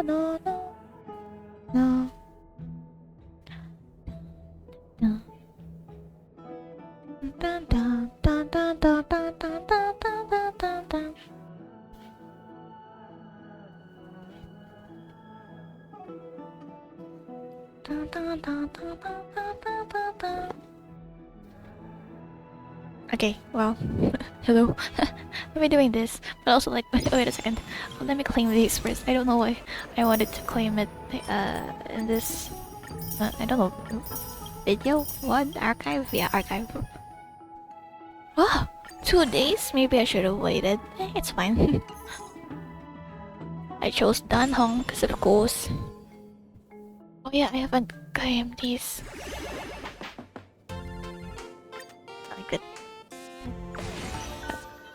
no, no, no. No. Dun, dun, dun, dun, dun, dun, dun, dun, dun, dun, dun. Dun, dun, dun, dun, dun, dun, dun, dun. Okay, well, hello. I've been doing this, but also like, wait a second. Let me claim these first. I don't know why I wanted to claim it in this. I don't know. Video? What? Archive? Yeah, archive. Oh, 2 days? Maybe I should have waited. It's fine. I chose Dan Hong because of course. Oh yeah, I haven't claimed these. Like that.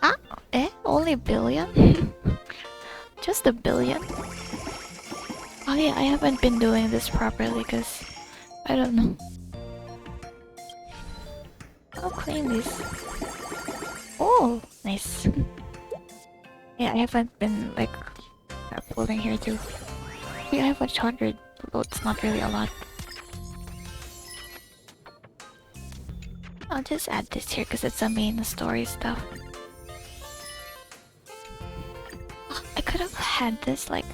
Ah? Only billion? Just a billion? Oh yeah, I haven't been doing this properly because I don't know. I'll claim this. Oh, nice. Yeah, I haven't been like pulling here too. Yeah, I have 100, although it's not really a lot. I'll just add this here because it's a main story stuff. Oh, I could have had this like...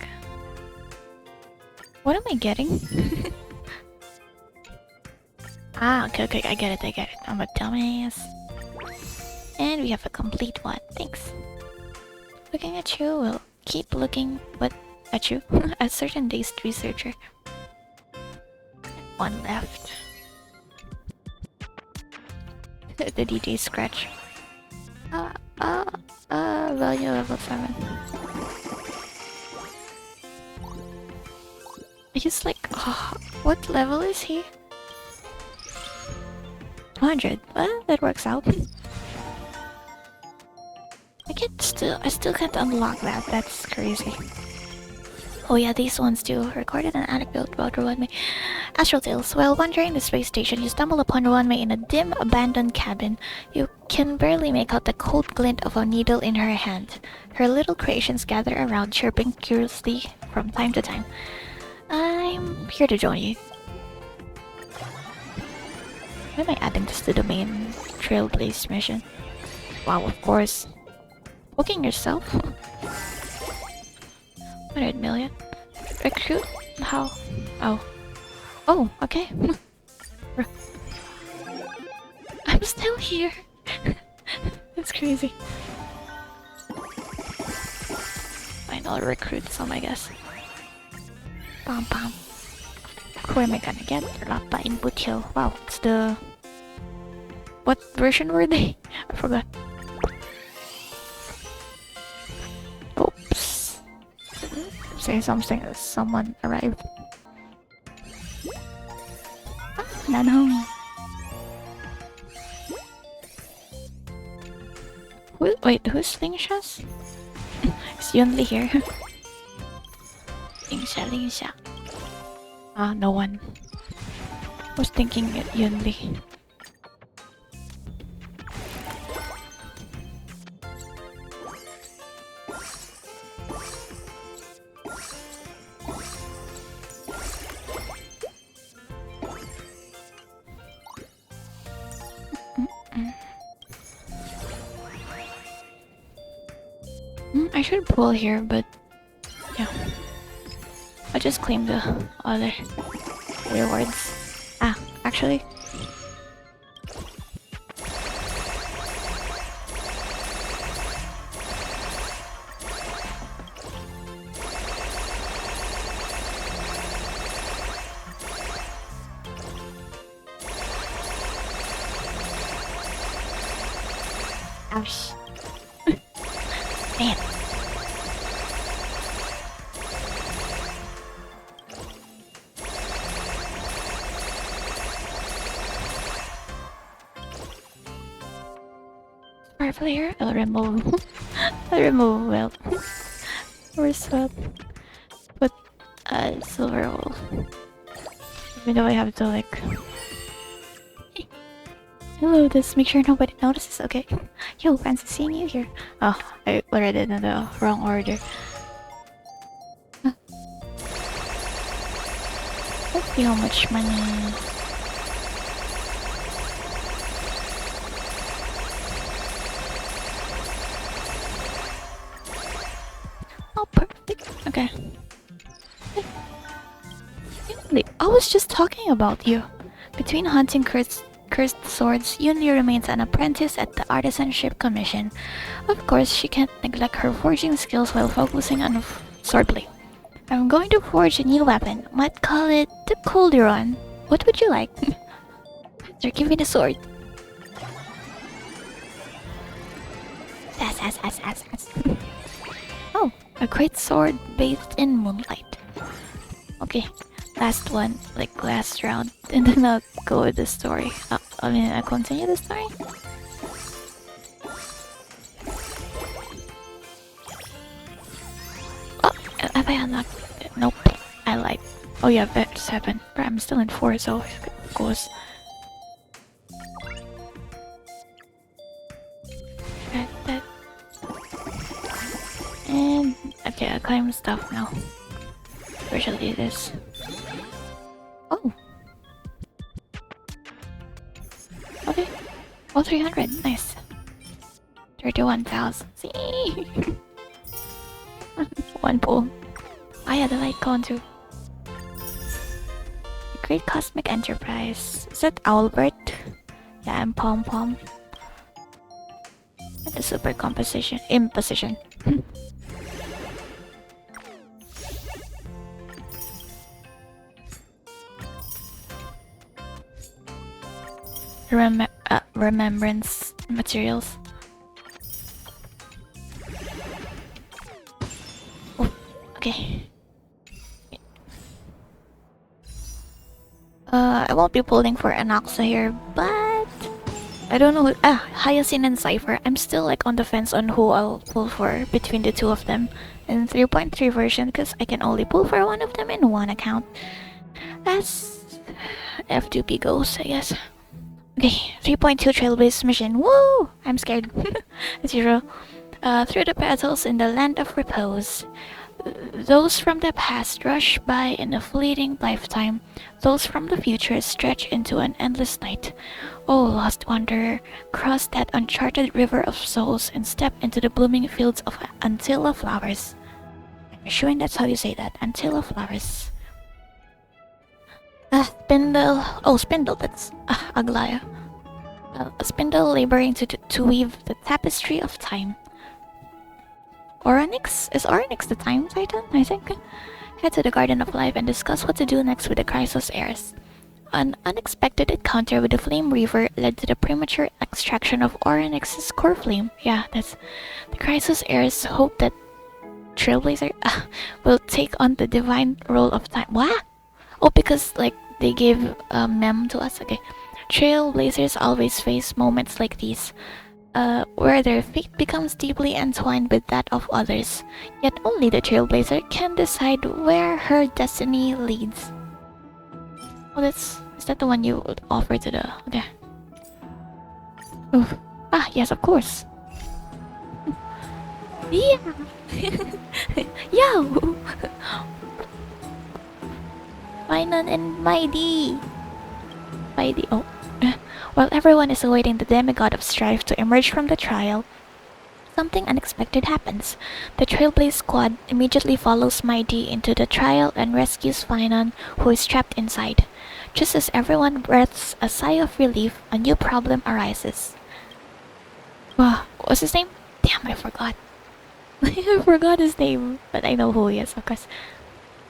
What am I getting? Ah, okay, I get it. I'm a dumbass. And we have a complete one, thanks. Looking at you, we'll keep looking, but at you, a certain dazed researcher. One left. The DJ scratch. Value level 7. He's like, what level is he? 100. Well, that works out. I still can't unlock that. That's crazy. Oh yeah, these ones too. Recorded an anecdote about Ruanmei. Astral Tales. While wandering the space station, you stumble upon Ruanmei in a dim, abandoned cabin. You can barely make out the cold glint of a needle in her hand. Her little creations gather around, chirping curiously from time to time. I'm here to join you. Why am I adding this to the main Trailblaze mission? Wow, of course. Booking yourself? 100 million? Recruit? How? Oh, okay. I'm still here. That's crazy. Fine, I'll recruit some, I guess. Pom-Pom. Who am I gonna get? Lapa in Boot Hill. Wow, it's the... What version were they? I forgot. Oops. Say something as someone arrived. Nanong. Wait, who's Lingsha's? Is Yunli here? Lingsha. Ah, no one. I was thinking Yunli. I should pull here, but yeah. I'll just claim the other rewards. Ah, actually. Ouch. Man. Player, I'll remove. Well, or swap. Put silver wool. Even though I have to like. Hello, just make sure nobody notices. Okay. Yo, fancy seeing you here. Oh, I already did in the wrong order. Let's see how much money. Oh, perfect. Okay. I was just talking about you. Between hunting cursed swords, Yunli remains an apprentice at the Artisanship Commission. Of course, she can't neglect her forging skills while focusing on swordplay. I'm going to forge a new weapon. Might call it the Calderon. What would you like? Sir, give me the sword. Ass. Oh, a great sword bathed in moonlight. Okay, last one, like last round, and then I'll go with the story. I'll continue the story. Oh, have I unlocked it? Nope, I lied. Oh yeah, bet 7, but I'm still in 4, so of course. That. And okay, I climb stuff now. Where shall I do this? Oh. Okay. Oh, 300. Nice. 31,000. See? One pull. Oh yeah, the light cone too. Great Cosmic Enterprise. Is that Owlbert? Yeah, I'm Pom-Pom. And the super composition. Imposition. Remembrance materials. Oh, okay. I won't be pulling for Anaxa here, but I don't know. Hyacinth and Cypher. I'm still like on the fence on who I'll pull for between the two of them in 3.3 version, because I can only pull for one of them in one account. As F2P goes, I guess. Okay, 3.2 Trailblaze mission. Woo! I'm scared. As usual. Through the petals in the land of repose. Those from the past rush by in a fleeting lifetime. Those from the future stretch into an endless night. Oh, lost wanderer, cross that uncharted river of souls and step into the blooming fields of Antilla flowers. I'm assuming that's how you say that. Antilla flowers. Spindle. Oh, spindle. That's Aglaya. A spindle laboring to weave the tapestry of time. Oryx? Is Oryx the time titan? I think. Head to the Garden of Life and discuss what to do next with the Chrysos heirs. An unexpected encounter with the Flame Reaver led to the premature extraction of Oryx's core flame. Yeah, that's the Chrysos heirs hope that Trailblazer will take on the divine role of time. What? Oh, because like they gave a mem to us. Okay. Trailblazers always face moments like these, where their fate becomes deeply entwined with that of others. Yet only the Trailblazer can decide where her destiny leads. Oh, is that the one you would offer to the... Okay. Oof. Ah, yes, of course. Yeah! Yo! Finan and Mighty! Mighty, oh. While everyone is awaiting the demigod of strife to emerge from the trial, something unexpected happens. The Trailblaze squad immediately follows Mighty into the trial and rescues Finan, who is trapped inside. Just as everyone breathes a sigh of relief, a new problem arises. What's his name? Damn, I forgot. I forgot his name, but I know who he is, of course.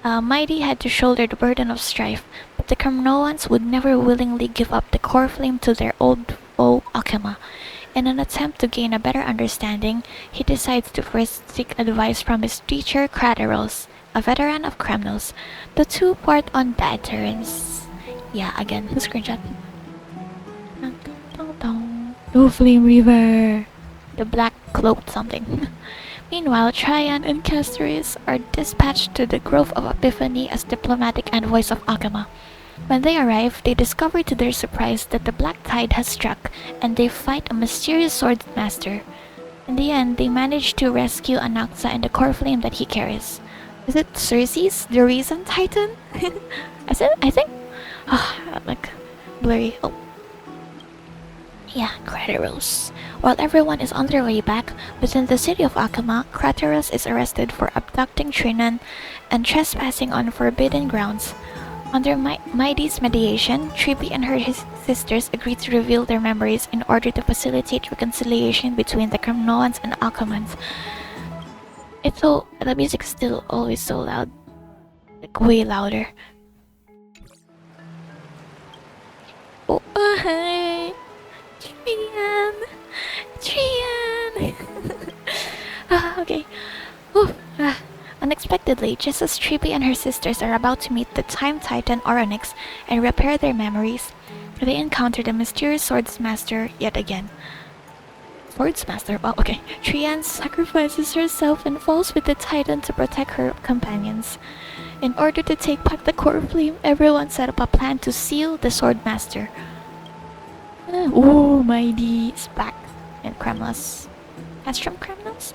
Mighty had to shoulder the burden of strife, but the Carnoans would never willingly give up the core flame to their old foe Akema. In an attempt to gain a better understanding, he decides to first seek advice from his teacher Crateros, a veteran of Kremnos. The two part on bad terms. Yeah, again, the screenshot. No Flame Reaver! The black cloaked something. Meanwhile, Tryon and Castoris are dispatched to the Grove of Epiphany as diplomatic envoys of Akema. When they arrive, they discover to their surprise that the Black Tide has struck, and they fight a mysterious sword master. In the end, they manage to rescue Anaxa and the core flame that he carries. Is it Cersei's the reason Titan? I think. Like blurry. Oh, yeah, Craterus. While everyone is on their way back, within the city of Akama, Craterus is arrested for abducting Trinan and trespassing on forbidden grounds. Under Mighty's mediation, Tribi and his sisters agree to reveal their memories in order to facilitate reconciliation between the Kremnoans and Akamans. The music is still always so loud. Like, way louder. Oh, hi! Trian! Okay. Unexpectedly, just as Tribi and her sisters are about to meet the Time Titan Oronix and repair their memories, they encounter the mysterious Swordsmaster yet again. Swordsmaster? Well, okay. Trian sacrifices herself and falls with the Titan to protect her companions. In order to take back the core flame, everyone set up a plan to seal the Swordmaster. Oh, Mighty is back. And Kremlas. Castrum Kremlas?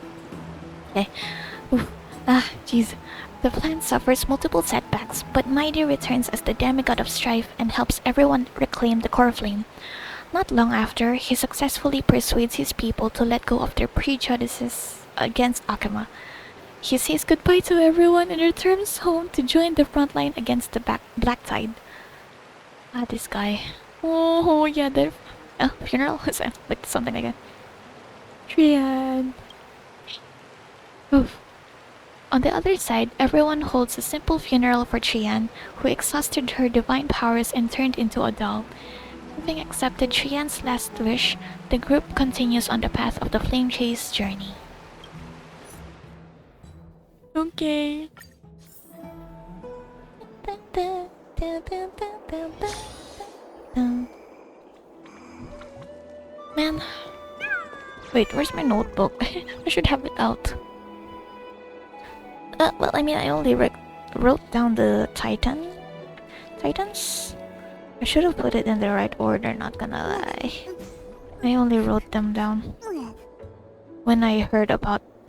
Okay. Jeez. The plan suffers multiple setbacks, but Mighty returns as the demigod of strife and helps everyone reclaim the core flame. Not long after, he successfully persuades his people to let go of their prejudices against Akama. He says goodbye to everyone and returns home to join the front line against the Black Tide. This guy. Oh, yeah, the funeral? Like something like that. Triad. Oof. On the other side, everyone holds a simple funeral for Trian, who exhausted her divine powers and turned into a doll. Having accepted Trian's last wish, the group continues on the path of the Flame Chase journey. Okay. Man. Wait, where's my notebook? I should have it out. Well, I mean, I only wrote down the Titans? I should have put it in the right order, not gonna lie. I only wrote them down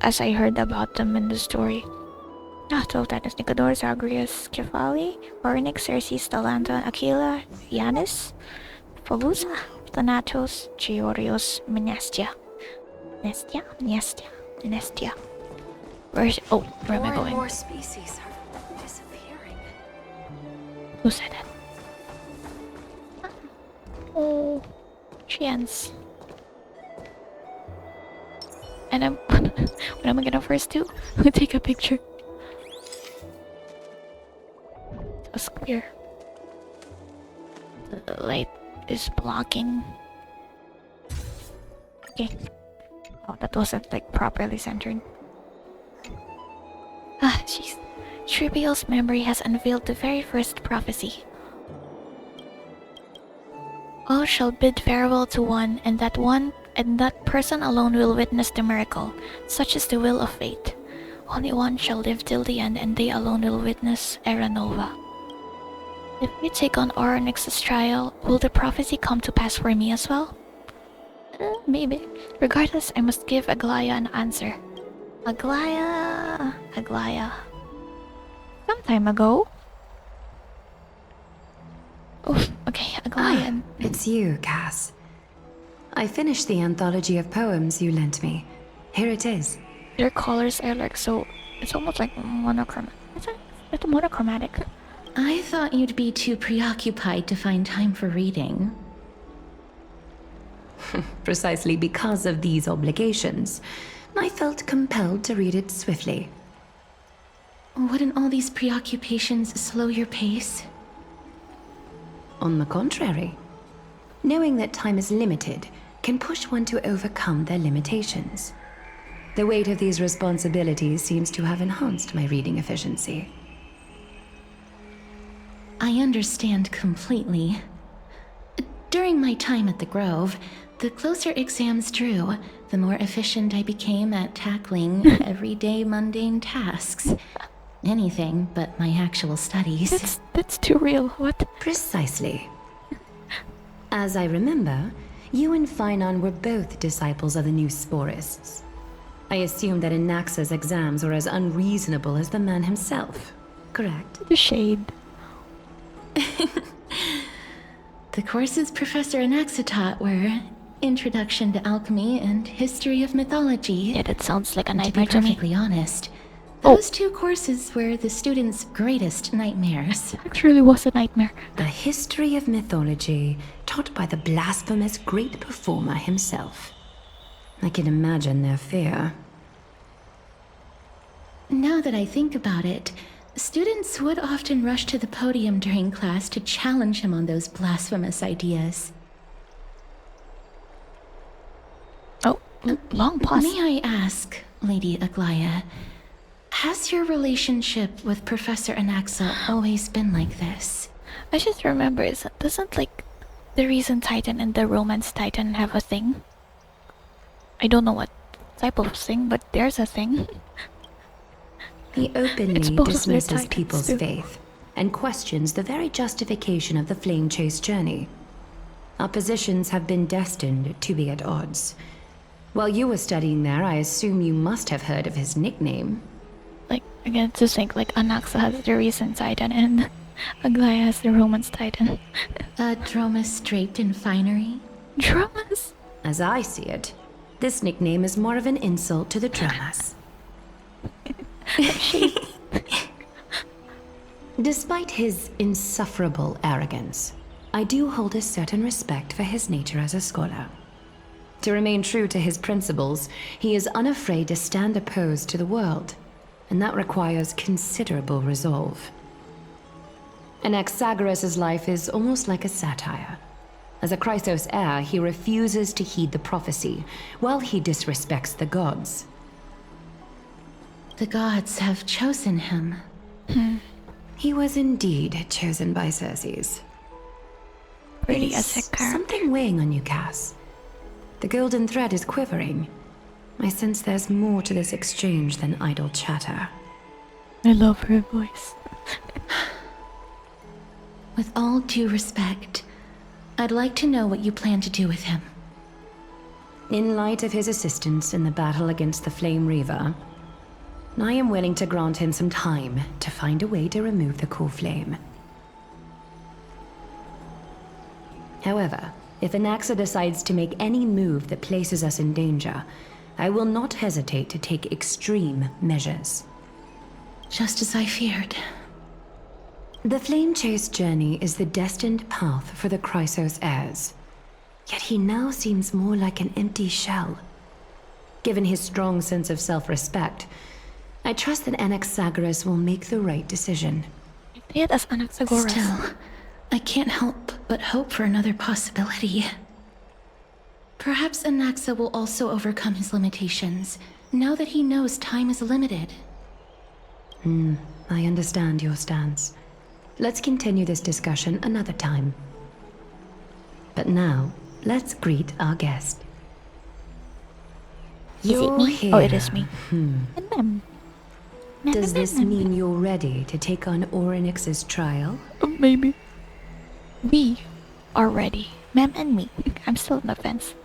as I heard about them in the story. 12 Titans: Nicodor, Zagreus, Kefali, Oryx, Cersei, Stalanta, Aquila, Yanis, Phalusa, Thanatos, Georios, Menestia. Menestia. Where am I going? More species are disappearing. Who said that? Oh, chance. And I'm what am I gonna first do? Take a picture. A square. The light is blocking. Okay. Oh, that wasn't like properly centered. Jeez. Trivial's memory has unveiled the very first prophecy. All shall bid farewell to one, and that person alone will witness the miracle. Such is the will of fate. Only one shall live till the end, and they alone will witness Era Nova. If we take on Oronix's trial, will the prophecy come to pass for me as well? Maybe. Regardless, I must give Aglaya an answer. Aglaya. Some time ago. Oh, okay, Aglaya. It's you, Cass. I finished the anthology of poems you lent me. Here it is. Their colors are like so... It's almost like monochromatic. It's monochromatic. I thought you'd be too preoccupied to find time for reading. Precisely because of these obligations, I felt compelled to read it swiftly. Wouldn't all these preoccupations slow your pace? On the contrary, knowing that time is limited can push one to overcome their limitations. The weight of these responsibilities seems to have enhanced my reading efficiency. I understand completely. During my time at the Grove, the closer exams drew, the more efficient I became at tackling everyday mundane tasks. Anything but my actual studies. That's too real. What? Precisely. As I remember, you and Finon were both disciples of the new Sporists. I assume that Anaxa's exams were as unreasonable as the man himself, correct? The shade. The courses Professor Anaxa taught were Introduction to Alchemy and History of Mythology. Yeah, that sounds like a And to be nightmare to me. perfectly honest, Oh. those two courses were the students' greatest nightmares. It truly was a nightmare. The history of mythology, taught by the blasphemous great performer himself. I can imagine their fear. Now that I think about it, students would often rush to the podium during class to challenge him on those blasphemous ideas. Oh, long pause. May I ask, Lady Aglaya, has your relationship with Professor Anaxa always been like this? I just remember, doesn't like the Reason Titan and the Romance Titan have a thing? I don't know what type of thing, but there's a thing. He openly It's both of their dismisses titans, people's too. faith and questions the very justification of the flame chase journey. Our positions have been destined to be at odds. While you were studying there, I assume you must have heard of his nickname. Like, again, to think like Anaxa has the Reason Titan and Aglaya has the Romance Titan. A Dromus draped in finery? Dramas? As I see it, this nickname is more of an insult to the Dramas. Despite his insufferable arrogance, I do hold a certain respect for his nature as a scholar. To remain true to his principles, he is unafraid to stand opposed to the world, and that requires considerable resolve. Anaxagoras' life is almost like a satire. As a Chrysos heir, he refuses to heed the prophecy, while he disrespects the gods. The gods have chosen him. He was indeed chosen by Circes. Pretty Is as a car. something weighing on you, Cass? The golden thread is quivering. I sense there's more to this exchange than idle chatter. I love her voice. With all due respect, I'd like to know what you plan to do with him. In light of his assistance in the battle against the Flame Reaver, I am willing to grant him some time to find a way to remove the cool flame. However, if Anaxa decides to make any move that places us in danger, I will not hesitate to take extreme measures. Just as I feared. The Flame Chase journey is the destined path for the Chrysos heirs. Yet he now seems more like an empty shell. Given his strong sense of self-respect, I trust that Anaxagoras will make the right decision. It as Anaxagoras. Still, I can't help but hope for another possibility. Perhaps Anaxa will also overcome his limitations, now that he knows time is limited. I understand your stance. Let's continue this discussion another time. But now, let's greet our guest. Is it You're me? here. Oh, it is me. Mem. Does this mean you're ready to take on Orynyx's trial? Maybe. We are ready. Ma'am and me. I'm still on the fence.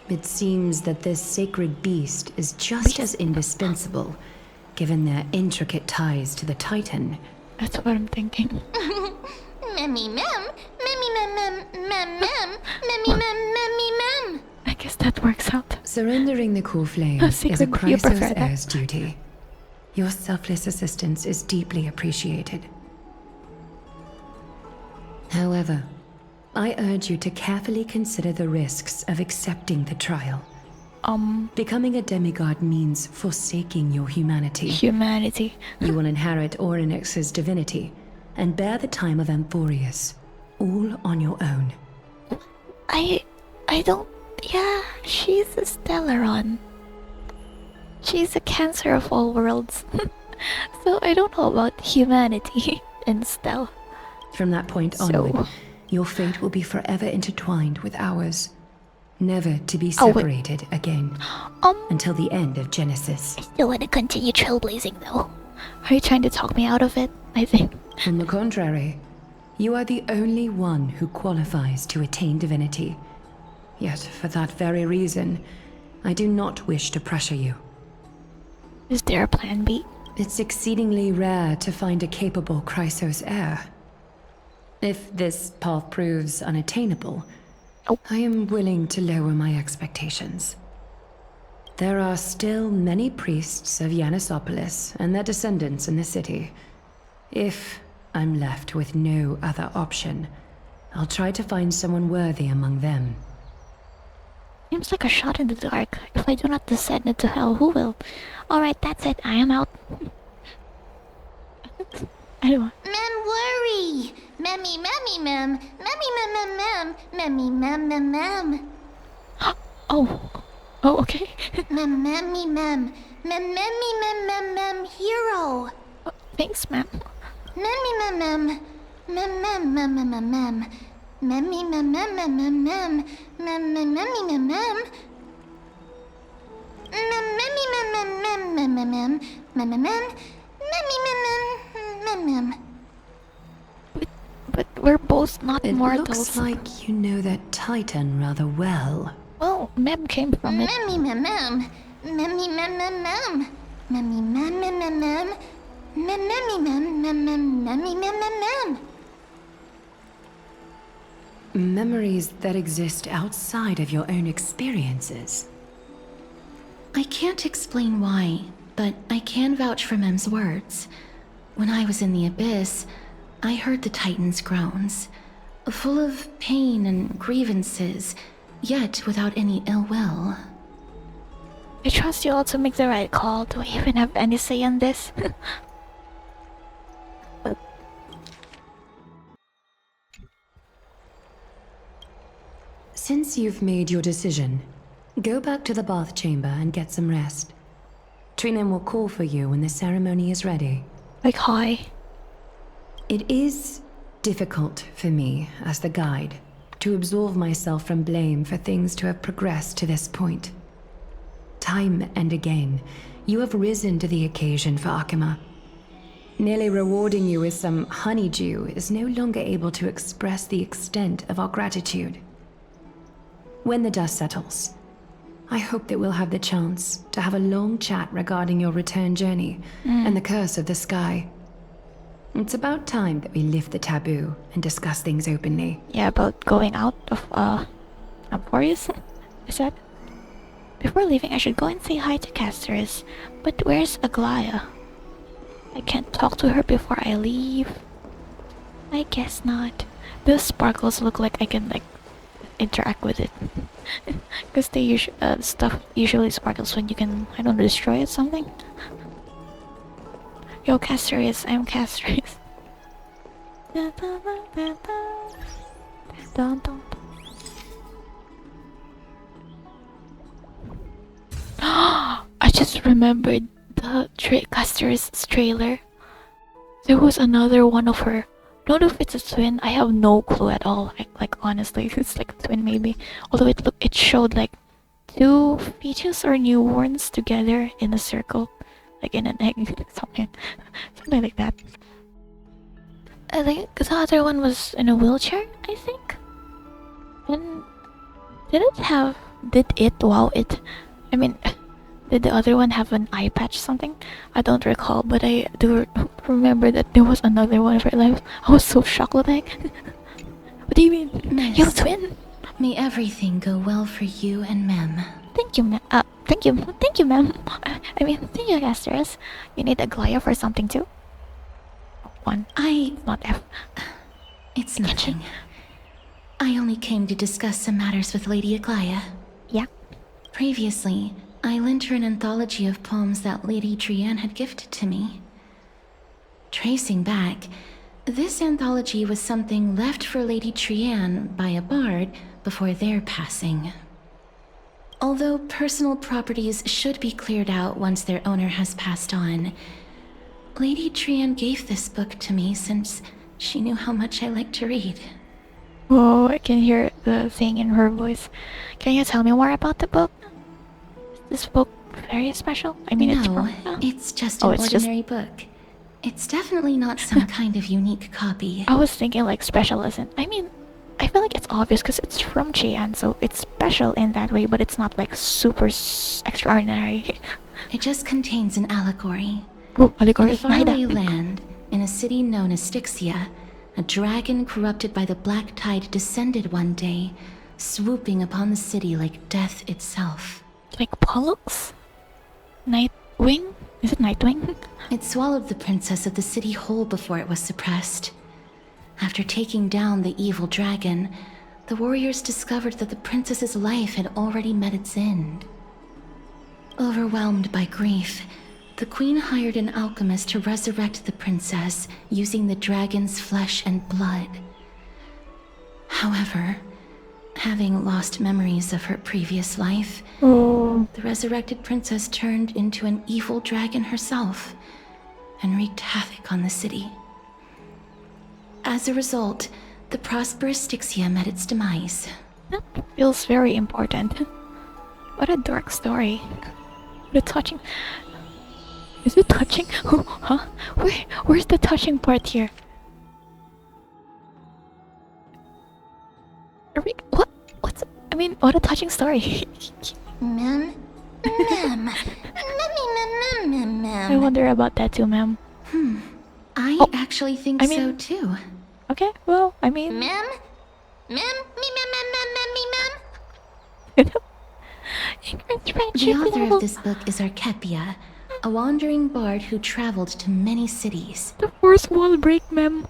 It seems that this sacred beast is just as indispensable, given their intricate ties to the Titan. That's what I'm thinking. Memmy mem, memmy mem mem mem mem, memmy mem memmy mem. I guess that works out. Surrendering the cool flame A is a secret, you prefer Chrysos that? heir's duty. Your selfless assistance is deeply appreciated. However, I urge you to carefully consider the risks of accepting the trial. Becoming a demigod means forsaking your humanity. Humanity. You will inherit Orynyx's divinity and bear the time of Amphorius, all on your own. I don't. Yeah, she's a Stellaron. She's a cancer of all worlds. So I don't know about humanity in Stell. From that point So- onward, your fate will be forever intertwined with ours, never to be Oh, wait. separated again until the end of Genesis. Still want to continue trailblazing though. Are you trying to talk me out of it? I think. On the contrary, you are the only one who qualifies to attain divinity. Yet, for that very reason, I do not wish to pressure you. Is there a plan B? It's exceedingly rare to find a capable Chrysos heir. If this path proves unattainable, I am willing to lower my expectations. There are still many priests of Yanissopolis and their descendants in the city. If I'm left with no other option, I'll try to find someone worthy among them. Seems like a shot in the dark. If I do not descend into hell, who will? Alright, that's it. I am out. I don't want. Mem worry. Memmy, memmy, mem. Memmy, mem, mem, mem. Memmy, mem, mem, mem. Oh. Oh, okay. Mem, memmy, mem. Mem, memmy, mem, mem, mem. Hero. Oh, thanks, ma'am. Memmy, mem, mem. Mem, mem, mem, mem, mem, mem. Memmy, mem, mem, mem, mem, mem. Mem, mem, memmy, mem, mem. Mem, memmy, mem, mem, mem, mem, mem, mem. Mem, mem, mem. Memmy, mem, mem, mem, mem. But we're both not It mortals. looks like you know that Titan rather well. Well, Mem came from it. Memmy, mem, mem. Memmy, mem, mem, mem. Memmy, mem, mem, mem, mem. Mem, memmy, mem, mem, mem, memmy, mem, mem, mem. Memories that exist outside of your own experiences. I can't explain why, but I can vouch for Mem's words. When I was in the abyss, I heard the Titan's groans, full of pain and grievances, yet without any ill will. I trust you all to make the right call. Do I even have any say in this? Since you've made your decision, go back to the bath chamber and get some rest. Trinem will call for you when the ceremony is ready. Like, hi. It is difficult for me, as the guide, to absolve myself from blame for things to have progressed to this point. Time and again, you have risen to the occasion for Akima. Nearly rewarding you with some honeydew is no longer able to express the extent of our gratitude. When the dust settles, I hope that we'll have the chance to have a long chat regarding your return journey and the curse of the sky. It's about time that we lift the taboo and discuss things openly. Yeah, about going out of, Emporius? I said. Before leaving, I should go and say hi to Casterus. But where's Aglaya? I can't talk to her before I leave. I guess not. Those sparkles look like I can, like, interact with it. Because they stuff usually sparkles when you can, I don't know, destroy it something. Yo, Casterus, I'm Casterus. I just remembered the Casterus trailer. There was another one of her. Don't know if it's a twin. I have no clue at all. Like honestly, it's like a twin maybe. Although it showed like two fetus or newborns together in a circle, like in an egg, something like that. I think the other one was in a wheelchair. I think. And did it? Wow! I mean, did the other one have an eye patch something? I don't recall, but I do remember that there was another one of her lives. I was so shocked, like, what do you mean? Miss, You have a twin? may everything go well for you and Mem. Thank you, ma'am. Thank you, ma'am. I mean, thank you, Casterus. You need Aglaya for something too? One. Not F. It's nothing. I only came to discuss some matters with Lady Aglaya. Yeah. Previously, I lent her an anthology of poems that Lady Trianne had gifted to me. Tracing back, this anthology was something left for Lady Trianne by a bard before their passing. Although personal properties should be cleared out once their owner has passed on, Lady Trianne gave this book to me since she knew how much I like to read. Whoa, I can hear the thing in her voice. Can you tell me more about the book? Is this book very special? I mean, It's just an ordinary book. It's definitely not some kind of unique copy. I was thinking like special isn't. I mean, I feel like it's obvious because it's from Jian, so it's special in that way, but it's not like super extraordinary. It just contains an allegory. Oh, In allegory. a faraway land, in a city known as Styxia, a dragon corrupted by the black tide descended one day, swooping upon the city like death itself. Like Pollux? Nightwing? Is it Nightwing? It swallowed the princess of the city whole before it was suppressed. After taking down the evil dragon, the warriors discovered that the princess's life had already met its end. Overwhelmed by grief, the queen hired an alchemist to resurrect the princess using the dragon's flesh and blood. However, having lost memories of her previous life, Oh. the resurrected princess turned into an evil dragon herself and wreaked havoc on the city. As a result, the prosperous Styxia met its demise. That feels very important. What a dark story. What a touching... Is it touching? Huh? Where's the touching part here? Are we... What's... I mean, what a touching story. Mem? Mem. I wonder about that too, ma'am. I Oh, actually think I so mean- too. Okay, well, I mean... Mem? Mem? Ingrid's The friendship author level. of this book is Archepia, a wandering bard who traveled to many cities. The fourth wall break, ma'am.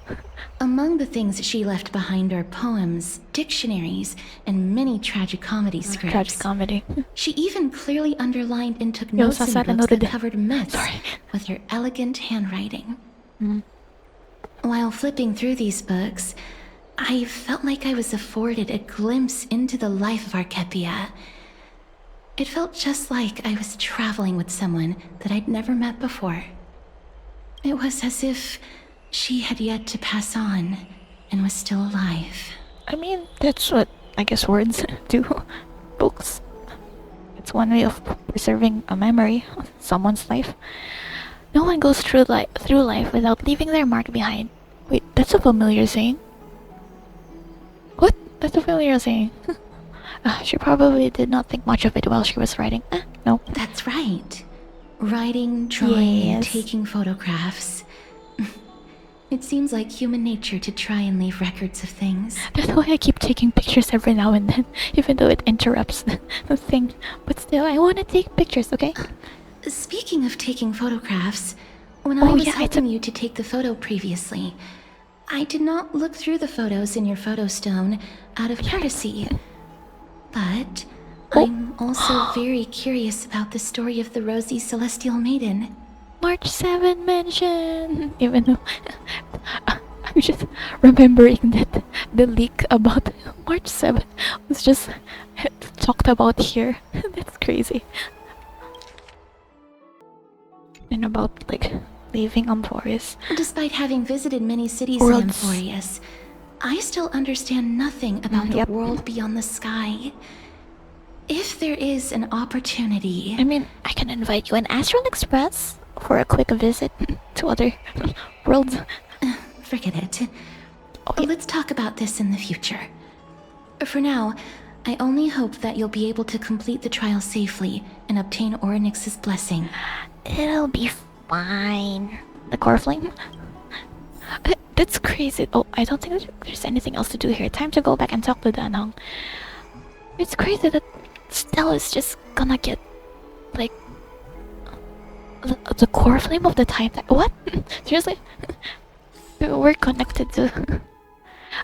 Among the things she left behind are poems, dictionaries, and many tragicomedy scripts. Tragic comedy. She even clearly underlined and took Yo, notes in Sasara books that noted. covered myths Sorry. with her elegant handwriting. Mm. While flipping through these books, I felt like I was afforded a glimpse into the life of Archepia. It felt just like I was traveling with someone that I'd never met before. It was as if she had yet to pass on and was still alive. I mean, that's what I guess words do. Books. It's one way of preserving a memory of someone's life. No one goes through life without leaving their mark behind. Wait, that's a familiar saying. What? That's a familiar saying. She probably did not think much of it while she was writing. No. That's right. Writing, drawing, and Yes. taking photographs. It seems like human nature to try and leave records of things. That's why I keep taking pictures every now and then, even though it interrupts the thing. But still, I want to take pictures, okay? Speaking of taking photographs, when Oh, I was yeah, I helping you to take the photo previously, I did not look through the photos in your photo stone out of courtesy. But Oh. I'm also very curious about the story of the Rosy Celestial Maiden. March 7 mention! Even though I'm just remembering that the leak about March 7 was just talked about here. That's crazy. And about like leaving Amphorius. Despite having visited many cities in Worlds. Amphorius, I still understand nothing about the Yep. world beyond the sky. If there is an opportunity... I mean, I can invite you in Astral Express for a quick visit to other worlds. Forget it. Oh, yeah. Let's talk about this in the future. For now, I only hope that you'll be able to complete the trial safely and obtain Orynyx's blessing. It'll be fine. The core flame? That's crazy. Oh, I don't think there's anything else to do here. Time to go back and talk to Danhong. It's crazy that Stella is just gonna get, like, the core flame of the time. What? Seriously? We're connected to...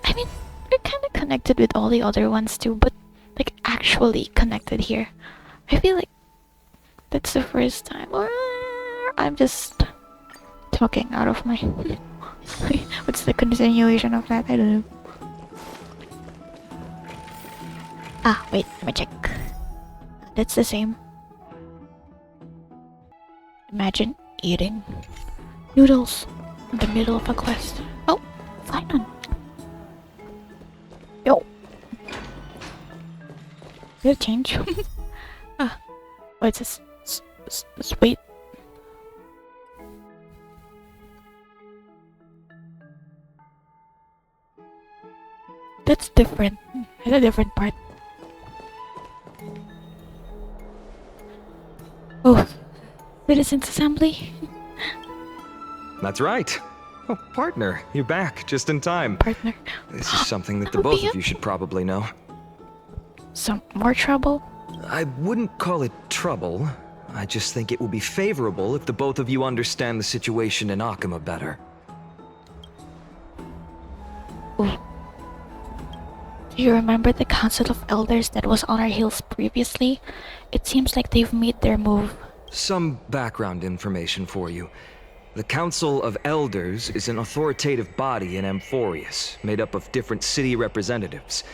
I mean, we're kind of connected with all the other ones too, but, like, actually connected here. I feel like that's the first time. Or I'm just talking out of my... What's the continuation of that? I don't know. Ah, wait, let me check. That's the same. Imagine eating noodles in the middle of a quest. Oh, fine. Yo. Did it change? Ah, what's this? Wait. that's different. It's a different part. Oh, Citizens Assembly? That's right. Oh, partner, you're back just in time. Partner. This is something that the both of you should probably know. Some more trouble? I wouldn't call it trouble. I just think it will be favorable if the both of you understand the situation in Akima better. Ooh. Do you remember the Council of Elders that was on our hills previously? It seems like they've made their move. Some background information for you. The Council of Elders is an authoritative body in Amphorius, made up of different city representatives.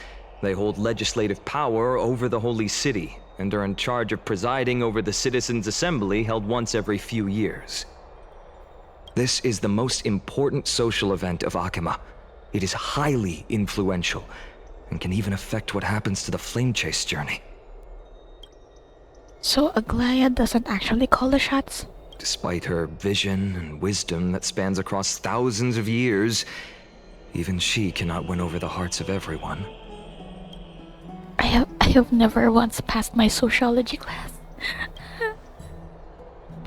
They hold legislative power over the Holy City, and are in charge of presiding over the Citizens' Assembly held once every few years. This is the most important social event of Akima. It is highly influential, and can even affect what happens to the Flame Chase journey. So Aglaya doesn't actually call the shots? Despite her vision and wisdom that spans across thousands of years, even she cannot win over the hearts of everyone. I have never once passed my sociology class.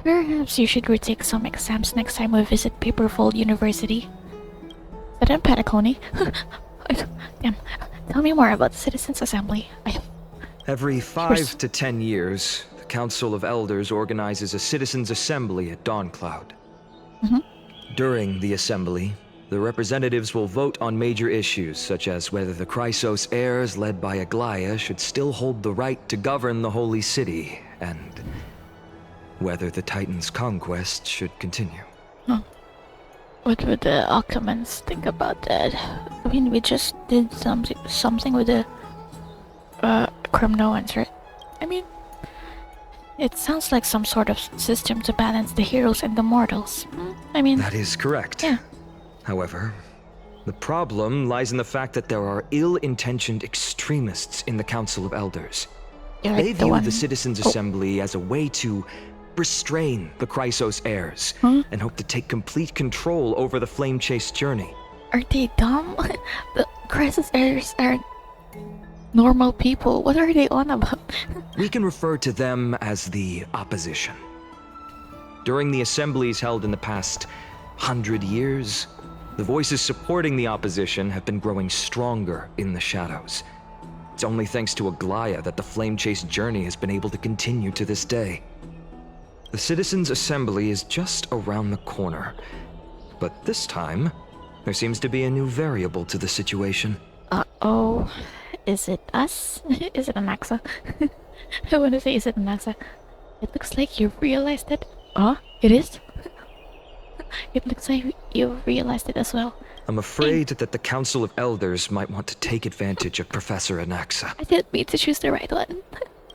Perhaps you should retake some exams next time we visit Paperfold University. But I'm Petaconi. Damn. Tell me more about the Citizens' Assembly. Every 5 to 10 years, the Council of Elders organizes a Citizens' Assembly at Dawncloud. During the assembly, the representatives will vote on major issues, such as whether the Chrysos heirs led by Aglaya should still hold the right to govern the Holy City, and whether the Titan's conquest should continue. What would the Alchemans think about that? I mean, we just did something with the Cremnoans, right? I mean, it sounds like some sort of system to balance the heroes and the mortals. I mean... That is correct. Yeah. However, the problem lies in the fact that there are ill-intentioned extremists in the Council of Elders. You're They like the view one... the Citizens' Assembly as a way to restrain the Chrysos heirs, and hope to take complete control over the Flame Chase journey. Are they dumb? The Crisis heirs are normal people. What are they on about? We can refer to them as the opposition. During the assemblies held in the past 100 years, the voices supporting the opposition have been growing stronger in the shadows. It's only thanks to Aglaya that the Flame Chase journey has been able to continue to this day. The Citizens' Assembly is just around the corner, but this time, there seems to be a new variable to the situation. Uh-oh. Is it us? Is it Anaxa? I want to say, is it Anaxa? It looks like you realized it. It is? It looks like you realized it as well. I'm afraid that the Council of Elders might want to take advantage of Professor Anaxa. I didn't mean to choose the right one.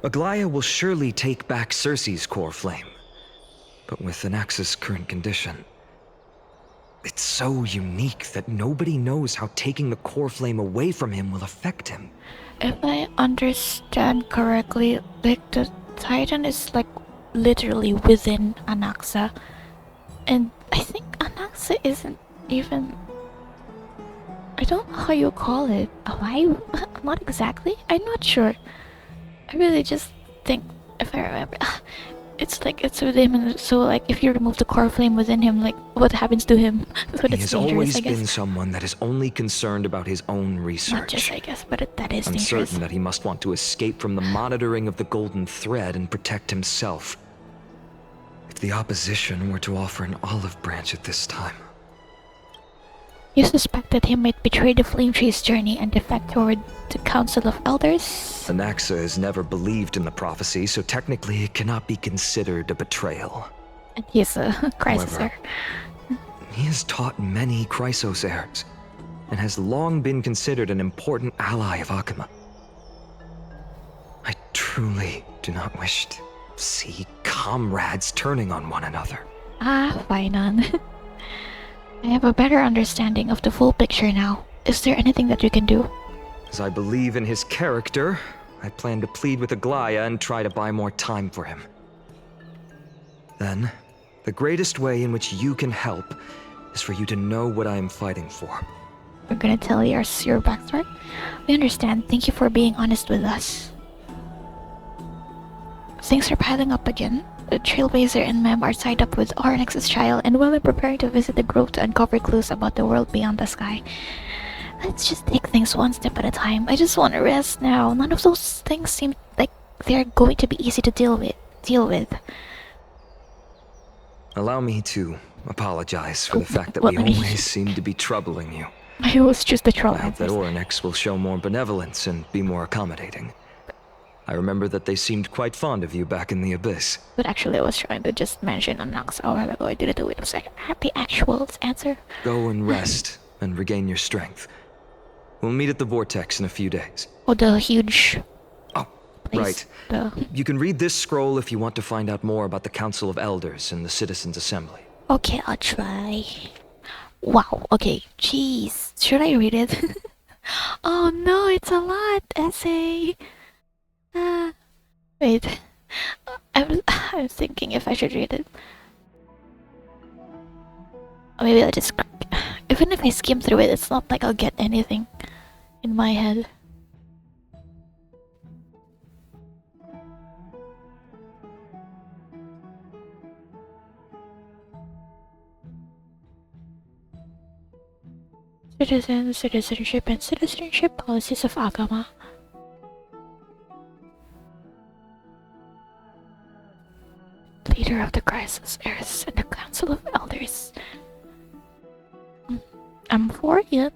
Aglaya will surely take back Circe's core flame. But with Anaxa's current condition, it's so unique that nobody knows how taking the core flame away from him will affect him. If I understand correctly, like the Titan is like literally within Anaxa. And I think Anaxa isn't even... I don't know how you call it. Alive? Not exactly. I'm not sure. I really just think, if I remember, it's like it's within him. So like, if you remove the core flame within him, like what happens to him? So He that's has dangerous, always I guess. been someone that is only concerned about his own research. Not just, I guess, but that is I'm dangerous. certain that he must want to escape from the monitoring of the Golden Thread and protect himself. If the opposition were to offer an olive branch at this time... You suspect that he might betray the Flame Chase journey and defect toward the Council of Elders? Anaxa has never believed in the prophecy, so technically it cannot be considered a betrayal. And he's a crisis However, heir. He has taught many Chrysos heirs, and has long been considered an important ally of Akima. I truly do not wish to see comrades turning on one another. Fine on. I have a better understanding of the full picture now. Is there anything that you can do? As I believe in his character, I plan to plead with Aglaya and try to buy more time for him. Then, the greatest way in which you can help is for you to know what I am fighting for. We're gonna tell your backstory. We understand. Thank you for being honest with us. Things are piling up again. The Trailblazer and Mem are tied up with Ornix's child, and while I'm preparing to visit the grove to uncover clues about the world beyond the sky. Let's just take things one step at a time. I just want to rest now. None of those things seem like they're going to be easy to deal with. Allow me to apologize for the fact that well, we I mean- always seem to be troubling you. I was just a troll. I hope that Ornix will show more benevolence and be more accommodating. I remember that they seemed quite fond of you back in the Abyss. But actually, I was trying to just mention a Nox a while ago. I didn't do it. It was like the actual answer. Go and rest and regain your strength. We'll meet at the Vortex in a few days. Oh, the huge Oh, place. right. You can read this scroll if you want to find out more about the Council of Elders and the Citizens' Assembly. Okay, I'll try. Wow, okay. Jeez. Should I read it? Oh no, it's a lot. Essay. Wait. I'm thinking if I should read it. Or maybe I'll just... Even if I skim through it, it's not like I'll get anything in my head. Citizenship, and citizenship policies of Agama. Leader of the Crisis Heirs and the Council of Elders. I'm for it.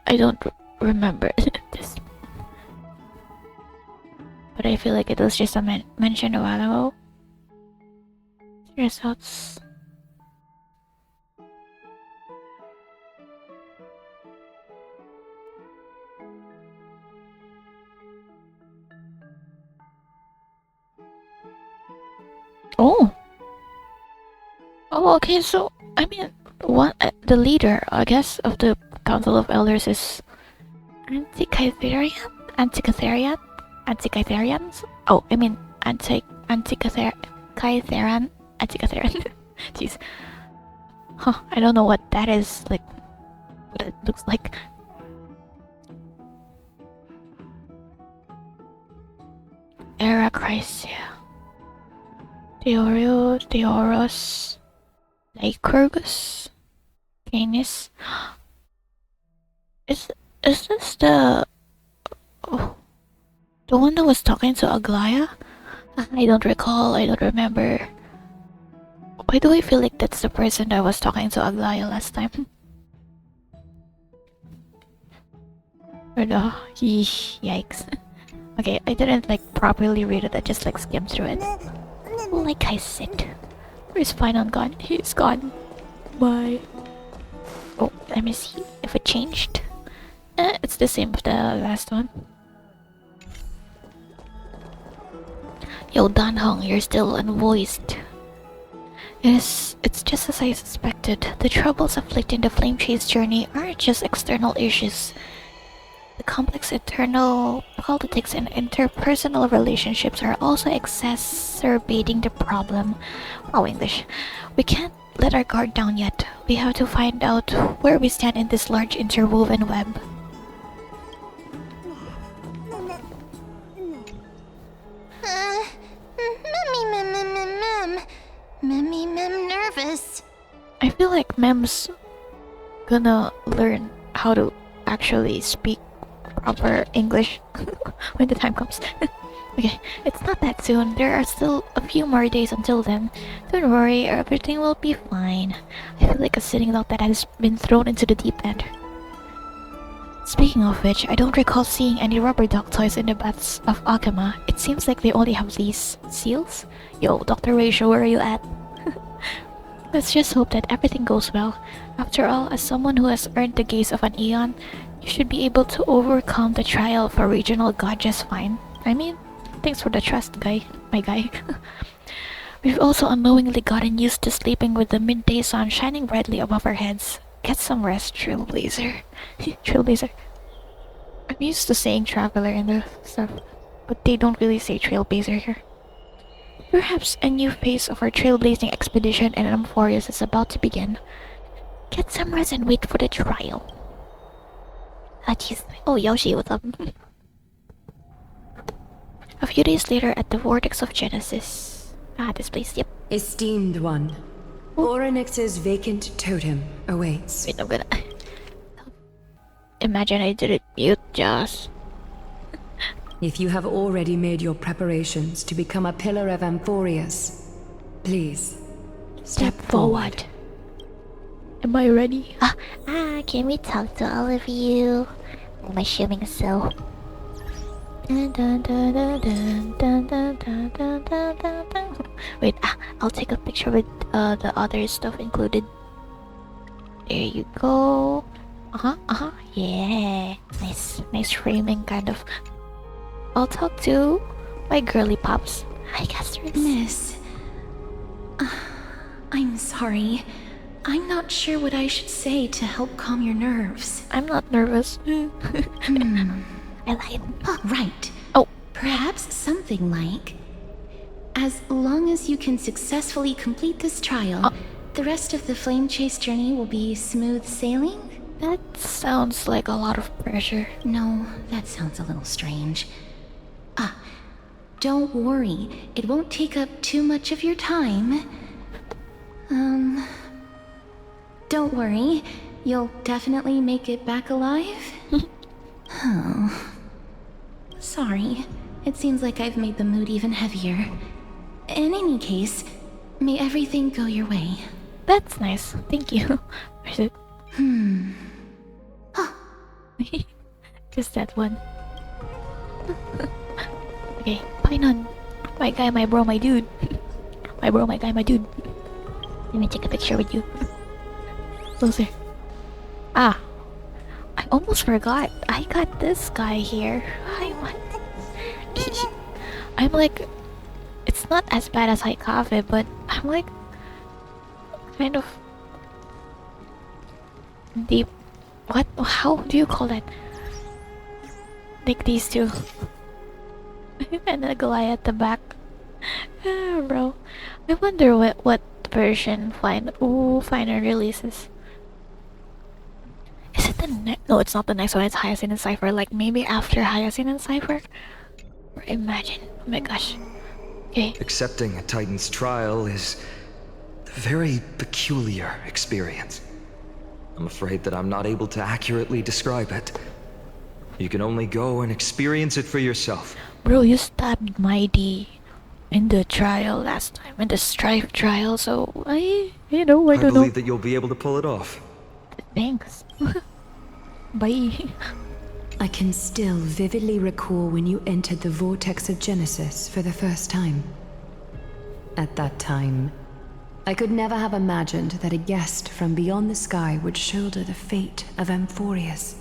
I don't remember this, but I feel like it was just a mention a while ago. Results. Oh. Oh, okay. So I mean, the leader, I guess, of the Council of Elders is Antikytherian? Antikytherians? Oh, I mean Antikytherian. Jeez. Huh, I don't know what that is, like, what it looks like. Era Chrysia. Theoros. Lycurgus. Canis. Is this the one that was talking to Aglaya? I don't recall, I don't remember. Why do I feel like that's the person that was talking to Aglaya last time? Or no? Yikes. Okay, I didn't like properly read it, I just like skimmed through it. Like I said. Where's Finon gone? He's gone. Bye. Oh, let me see if it changed. It's the same as the last one. Yo, Danhong, you're still unvoiced. It's just as I suspected. The troubles afflicting the Flame Chase journey aren't just external issues. The complex internal politics and interpersonal relationships are also exacerbating the problem. Wow, English. We can't let our guard down yet. We have to find out where we stand in this large interwoven web. Mem nervous. I feel like Mem's gonna learn how to actually speak proper English when the time comes. Okay, it's not that soon. There are still a few more days until then. Don't worry, everything will be fine. I feel like a sitting dog that has been thrown into the deep end. Speaking of which, I don't recall seeing any rubber duck toys in the baths of Akama. It seems like they only have these seals. Yo, Dr. Ratio, where are you at? Let's just hope that everything goes well. After all, as someone who has earned the gaze of an Aeon, you should be able to overcome the trial of a regional god just fine. I mean, thanks for the trust, my guy. We've also unknowingly gotten used to sleeping with the midday sun shining brightly above our heads. Get some rest, Trailblazer. Trailblazer. I'm used to saying traveler and the stuff, but they don't really say Trailblazer here. Perhaps a new phase of our trailblazing expedition in Amphorius is about to begin. Get some rest and wait for the trial. Ah, jeez. Oh, Yoshi, what's up? A few days later at the Vortex of Genesis. Ah, this place, yep. Esteemed one, Orynyx's vacant totem awaits. Wait, I'm gonna... Imagine I didn't mute Joss. If you have already made your preparations to become a pillar of Amphorius, please step forward. Am I ready? Can we talk to all of you? I'm assuming so. Dun, dun, dun, dun, dun, dun, dun, dun, dun, dun, dun, dun. Wait, I'll take a picture with the other stuff included. There you go. Yeah. Nice framing, kind of. I'll talk to my girly pops. Hi, Casters. Miss, I'm sorry. I'm not sure what I should say to help calm your nerves. I'm not nervous. I lied. Oh, right. Oh. Perhaps something like, as long as you can successfully complete this trial, the rest of the flame chase journey will be smooth sailing? That sounds like a lot of pressure. No, that sounds a little strange. Don't worry. It won't take up too much of your time. Don't worry. You'll definitely make it back alive? Oh. Sorry. It seems like I've made the mood even heavier. In any case, may everything go your way. That's nice. Thank you. Where's it? Just that one. Okay, Painon. My guy, my bro, my dude. My bro, my guy, my dude. Let me take a picture with you. Closer. I almost forgot. I got this guy here. Hi, what? I'm like... It's not as bad as Haikave, but I'm like... kind of... deep... What? How do you call that? Like these two. And the guy at the back. Bro. I wonder what version Final releases. Is it the no, it's not the next one, it's Hyacinth and Cypher. Like maybe after Hyacinth and Cypher? Or imagine. Oh my gosh. Okay. Accepting a Titan's trial is a very peculiar experience. I'm afraid that I'm not able to accurately describe it. You can only go and experience it for yourself. Bro, you stabbed Mighty in the trial last time, in the Strife trial, so I don't know. I believe that you'll be able to pull it off. Thanks. Bye. I can still vividly recall when you entered the Vortex of Genesis for the first time. At that time, I could never have imagined that a guest from beyond the sky would shoulder the fate of Amphorius.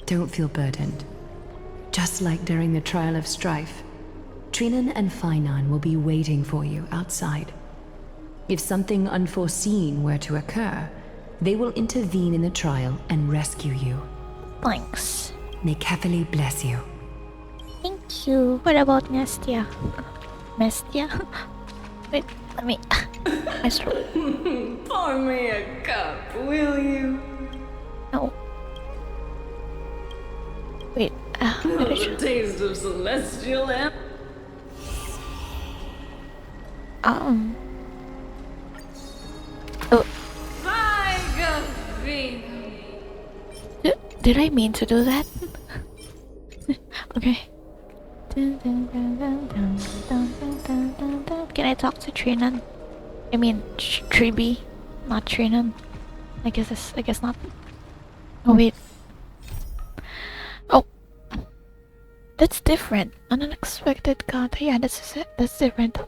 Don't feel burdened. Just like during the trial of Strife, Trinan and Finan will be waiting for you outside. If something unforeseen were to occur, they will intervene in the trial and rescue you. Thanks. May Kefali bless you. Thank you. What about Nestia? Mestia? Wait, let me... I struggle. Pour me a cup, will you? No. Wait, what did you... Taste of celestial air. Oh. Did I mean to do that? Okay. Can I talk to Trinan? I mean, Tribi, not Trinan. I guess not. Oh wait. Oh, that's different. An unexpected contact. Yeah, that's different.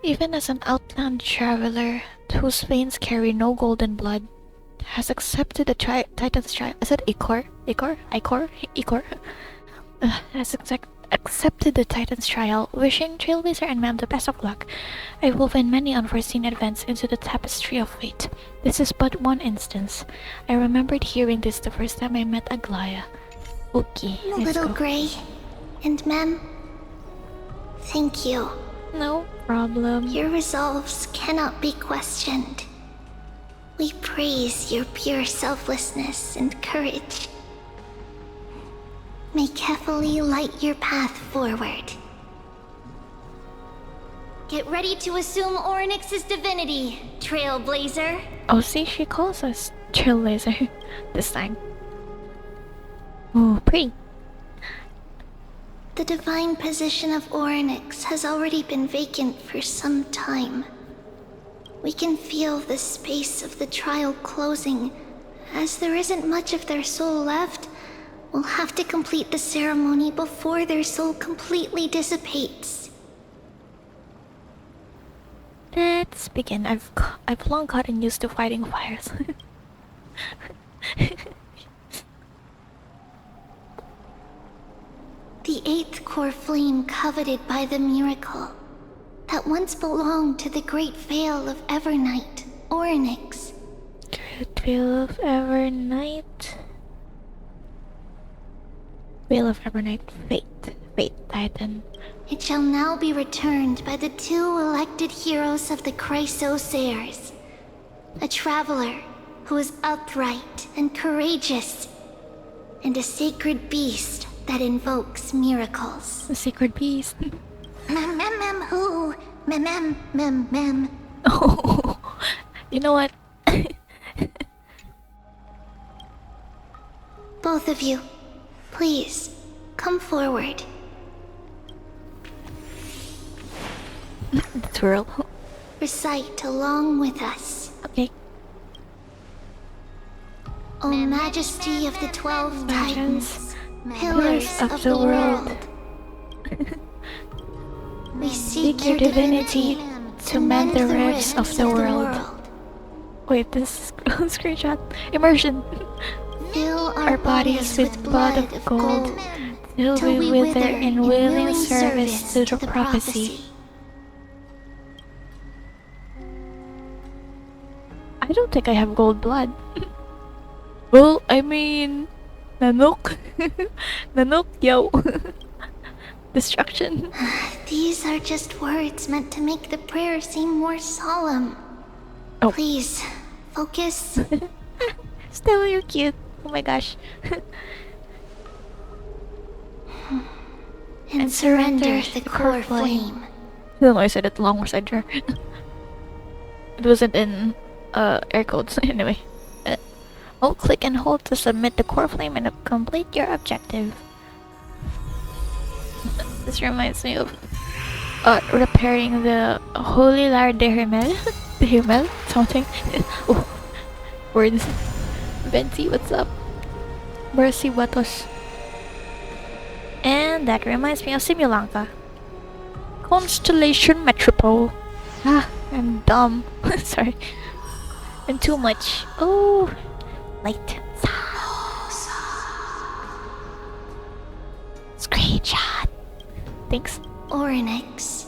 Even as an outland traveler whose veins carry no golden blood, has accepted the Titan's trial. Is it Icor? accepted the Titan's trial, wishing Trailblazer and Ma'am the best of luck. I woven many unforeseen events into the tapestry of fate. This is but one instance. I remembered hearing this the first time I met Aglaya. Okay, let's Little go. Gray and Mem, thank you. No problem. Your resolves cannot be questioned. We praise your pure selflessness and courage. May Kefali light your path forward. Get ready to assume Oryx's divinity, Trailblazer. Oh, see, she calls us Trailblazer this time. Oh, pretty. The divine position of Oryx has already been vacant for some time. We can feel the space of the trial closing. As there isn't much of their soul left, we'll have to complete the ceremony before their soul completely dissipates. Let's begin. I've long gotten used to fighting fires. The eighth core flame coveted by the miracle that once belonged to the great veil of Evernight, Oryx. Great Veil of Evernight. Veil of Evernight. Fate Titan. It shall now be returned by the two elected heroes of the Chrysosairs. A traveler who is upright and courageous, and a sacred beast that invokes miracles. The Sacred Beast. Who? Mem. Oh, you know what? Both of you, please, come forward. The twirl. Recite along with us. Okay. O Majesty of the 12 Titans, Pillars of the world, we seek your divinity to mend the rifts of the world. Wait, this is screenshot. Immersion. Fill Our bodies with blood of gold, till we wither in willing service to the prophecy. I don't think I have gold blood. Well, I mean, Nanook. Nanook, yo. Destruction. These are just words meant to make the prayer seem more solemn. Oh. Please, focus. Stella, you're cute. Oh my gosh. And surrender the core flame. I don't know, I said it long was there. It wasn't in air quotes anyway. Hold, click, and hold to submit the core flame and complete your objective. This reminds me of repairing the Holy Lar de Himmel. De Himmel? Something. Oh, words. Venti, what's up? Mercy Watos. And that reminds me of Simulanka. Constellation Metropole. Ah, I'm dumb. Sorry. And too much. Oh, light. Screenshot. Thanks. Oryx.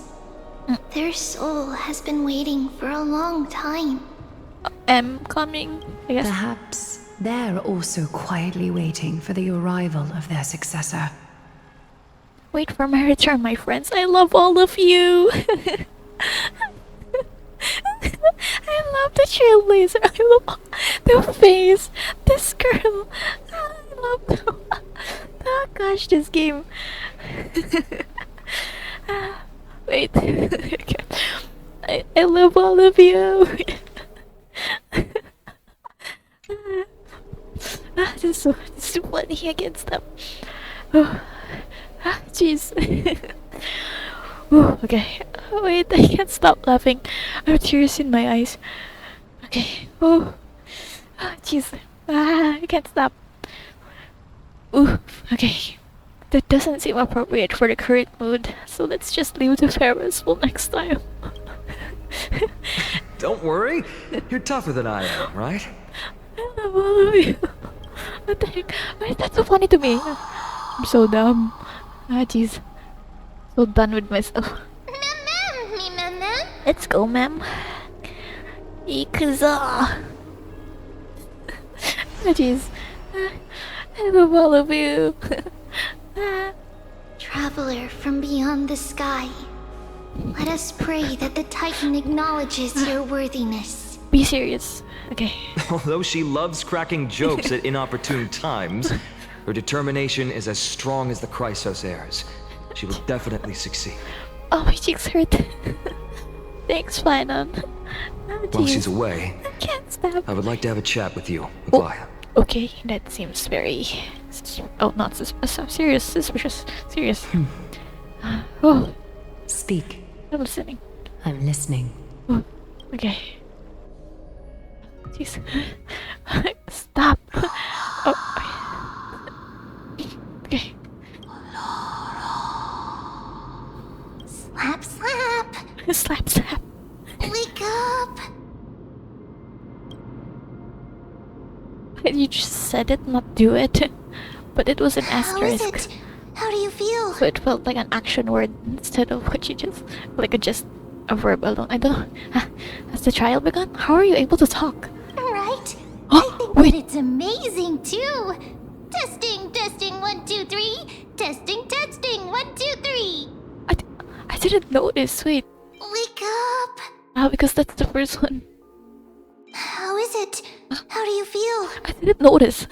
Their soul has been waiting for a long time. I'm coming, I guess. Perhaps they're also quietly waiting for the arrival of their successor. Wait for my return, my friends. I love all of you. I love the Trailblazer. I love the face. This girl. I love them. Oh gosh, this game. Wait. I love all of you. This is so funny. I can't stop. Oh. Jeez. Okay. Wait, I can't stop laughing. I have tears in my eyes. Okay. Oh. Jeez. I can't stop. Ooh. Okay. That doesn't seem appropriate for the current mood, so let's just leave the Ferris for next time. Don't worry. You're tougher than I am, right? I love all of you. What the heck? Why is that so funny to me? I'm so dumb. Ah, jeez. So done with myself. Let's go, ma'am. Ikuza. Oh, jeez. I love all of you. Traveler from beyond the sky, let us pray that the Titan acknowledges your worthiness. Be serious. Okay. Although she loves cracking jokes at inopportune times, her determination is as strong as the Chrysos heirs. She will definitely succeed. Oh, my cheeks hurt. Thanks, Finon. Oh, While jeez. she's away, I can't stop. I would like to have a chat with you, Oh. Aglaya. Okay, that seems very... not serious, suspicious. Serious. Oh, Speak. I'm listening. I'm listening. Oh, okay. Jeez. Stop. Oh. Okay. Slap, slap! Slap, slap. Wake up! You just said it, not do it. But it was an How is asterisk. it? How do you feel? So it felt like an action word instead of what you just... like just a verb alone. I don't know. Has the trial begun? How are you able to talk? Right? Oh, I think wait. that it's amazing too. Testing, testing, 1, 2, 3. Testing, testing, 1, 2, 3. I didn't notice. Wait. Wake up! Because that's the first one. How is it? How do you feel? I didn't notice.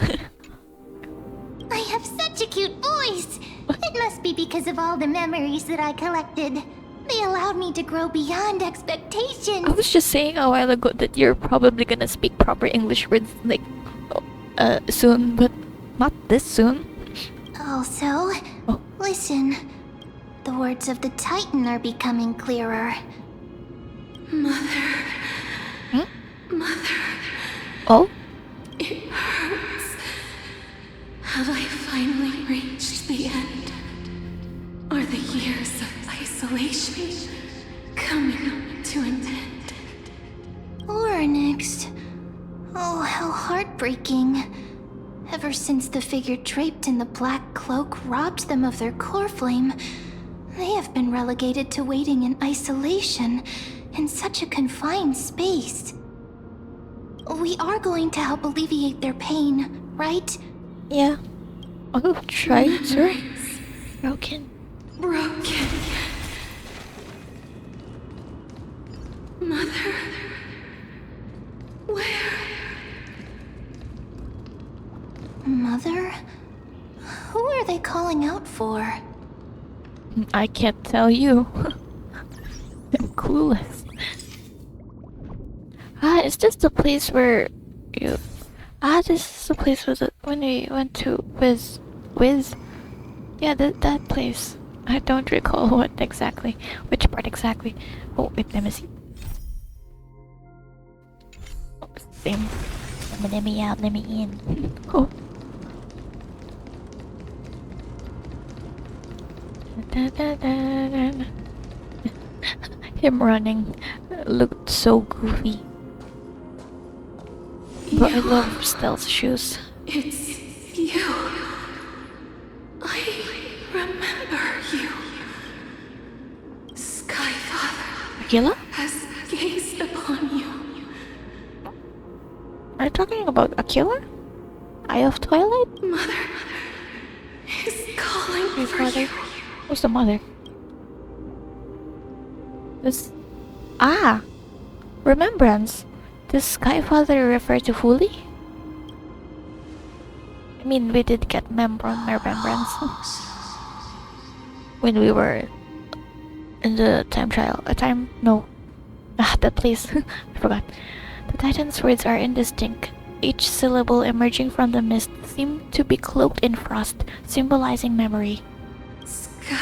I have such a cute voice. It must be because of all the memories that I collected. They allowed me to grow beyond I expectations. was just saying a while ago that you're probably gonna speak proper English words like soon, but not this soon. Also, Oh. listen. The words of the Titan are becoming clearer. Oh? Have I finally reached the end? Are the years of isolation coming to an end? Or next. Oh, how heartbreaking. Ever since the figure draped in the black cloak robbed them of their core flame, they have been relegated to waiting in isolation in such a confined space. We are going to help alleviate their pain, right? Yeah. I'll try, sir. Broken. Broken. Mother. Where? Mother? Who are they calling out for? I can't tell you. I'm clueless. It's just the place where you... this is the place where when we went to Wiz. Yeah, that place. I don't recall what exactly. Which part exactly. Oh, wait, let me see. Oh, same. Let me out, let me in. Oh. Him running looked so goofy. But I love stealth shoes. It's you. I remember you. Skyfather Aquila? has gazed upon you. Are you talking about Aquila? Eye of Twilight? Mother is calling Wait, for mother. you. Who's the mother? This... Remembrance. Does Skyfather refer to Fully? I mean, we did get remembrance when we were in the time trial. That place. I forgot. The Titan's words are indistinct. Each syllable emerging from the mist seemed to be cloaked in frost, symbolizing memory. Skyfather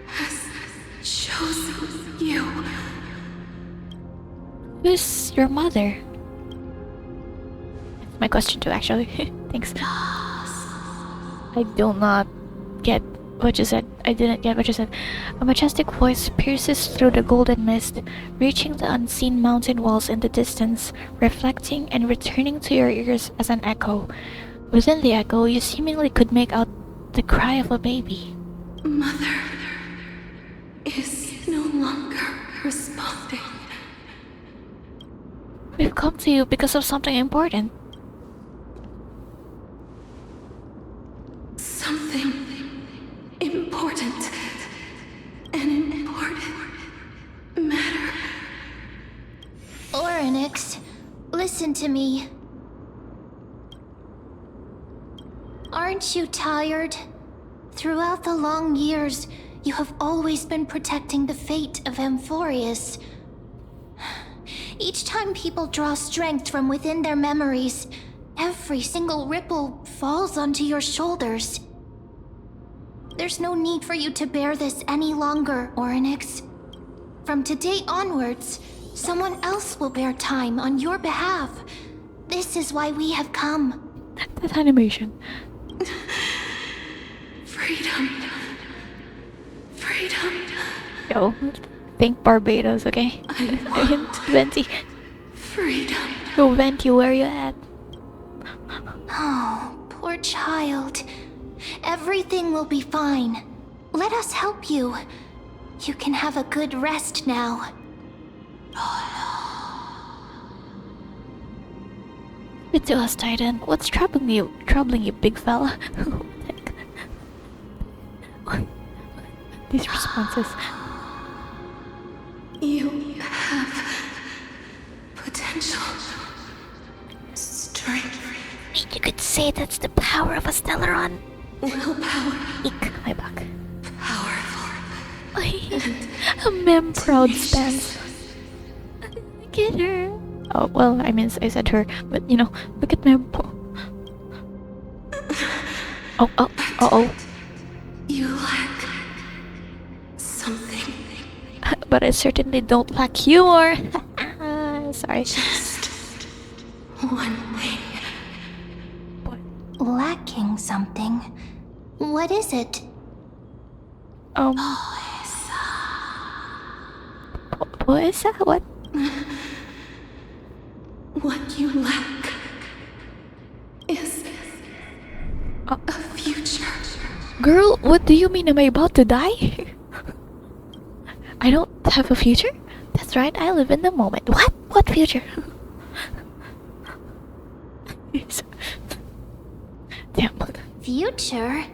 has chosen you. Who's your mother? That's my question too, actually. Thanks. I do not get what you said. I didn't get what you said. A majestic voice pierces through the golden mist, reaching the unseen mountain walls in the distance, reflecting and returning to your ears as an echo. Within the echo, you seemingly could make out the cry of a baby. Mother is no longer responding. We've come to you because of something important. Something important. An important matter. Oryx, listen to me. Aren't you tired? Throughout the long years, you have always been protecting the fate of Amphorius. Each time people draw strength from within their memories, every single ripple falls onto your shoulders. There's no need for you to bear this any longer, Oryx. From today onwards, someone else will bear time on your behalf. This is why we have come. That animation. Freedom. Freedom. Yo, think Barbados, okay? I I mean, want Venti. freedom. Yo, Venti, where you at? Oh, poor child. Everything will be fine. Let us help you. You can have a good rest now. It's us, Titan. What's troubling you? Big fella? These responses. You have potential. Strength. You could say that's the power of a Stellaron. Willpower. Eek, my back. Powerful. A mem proud stance. Get her. Oh, well, I mean, I said her, but you know, look at Mem. Oh. You lack something. But I certainly don't lack humor. Sorry. Just one thing. Lacking something. What is it? What is that? What? What you lack is a future. Girl, what do you mean? Am I about to die? I don't have a future? That's right, I live in the moment. What? What future? Damn. Future?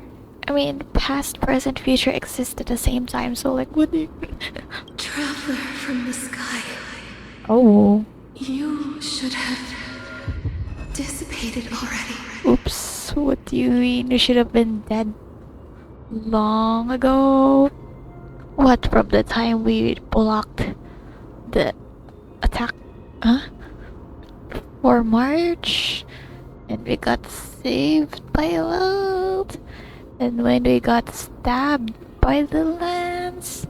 I mean, past, present, future exist at the same time, so like, what do you... Traveler from the sky. Oh. You should have dissipated already. Oops, what do you mean? You should have been dead long ago. What, from the time we blocked the attack? Huh? For March? And we got saved by a world? And when we got stabbed by the lance?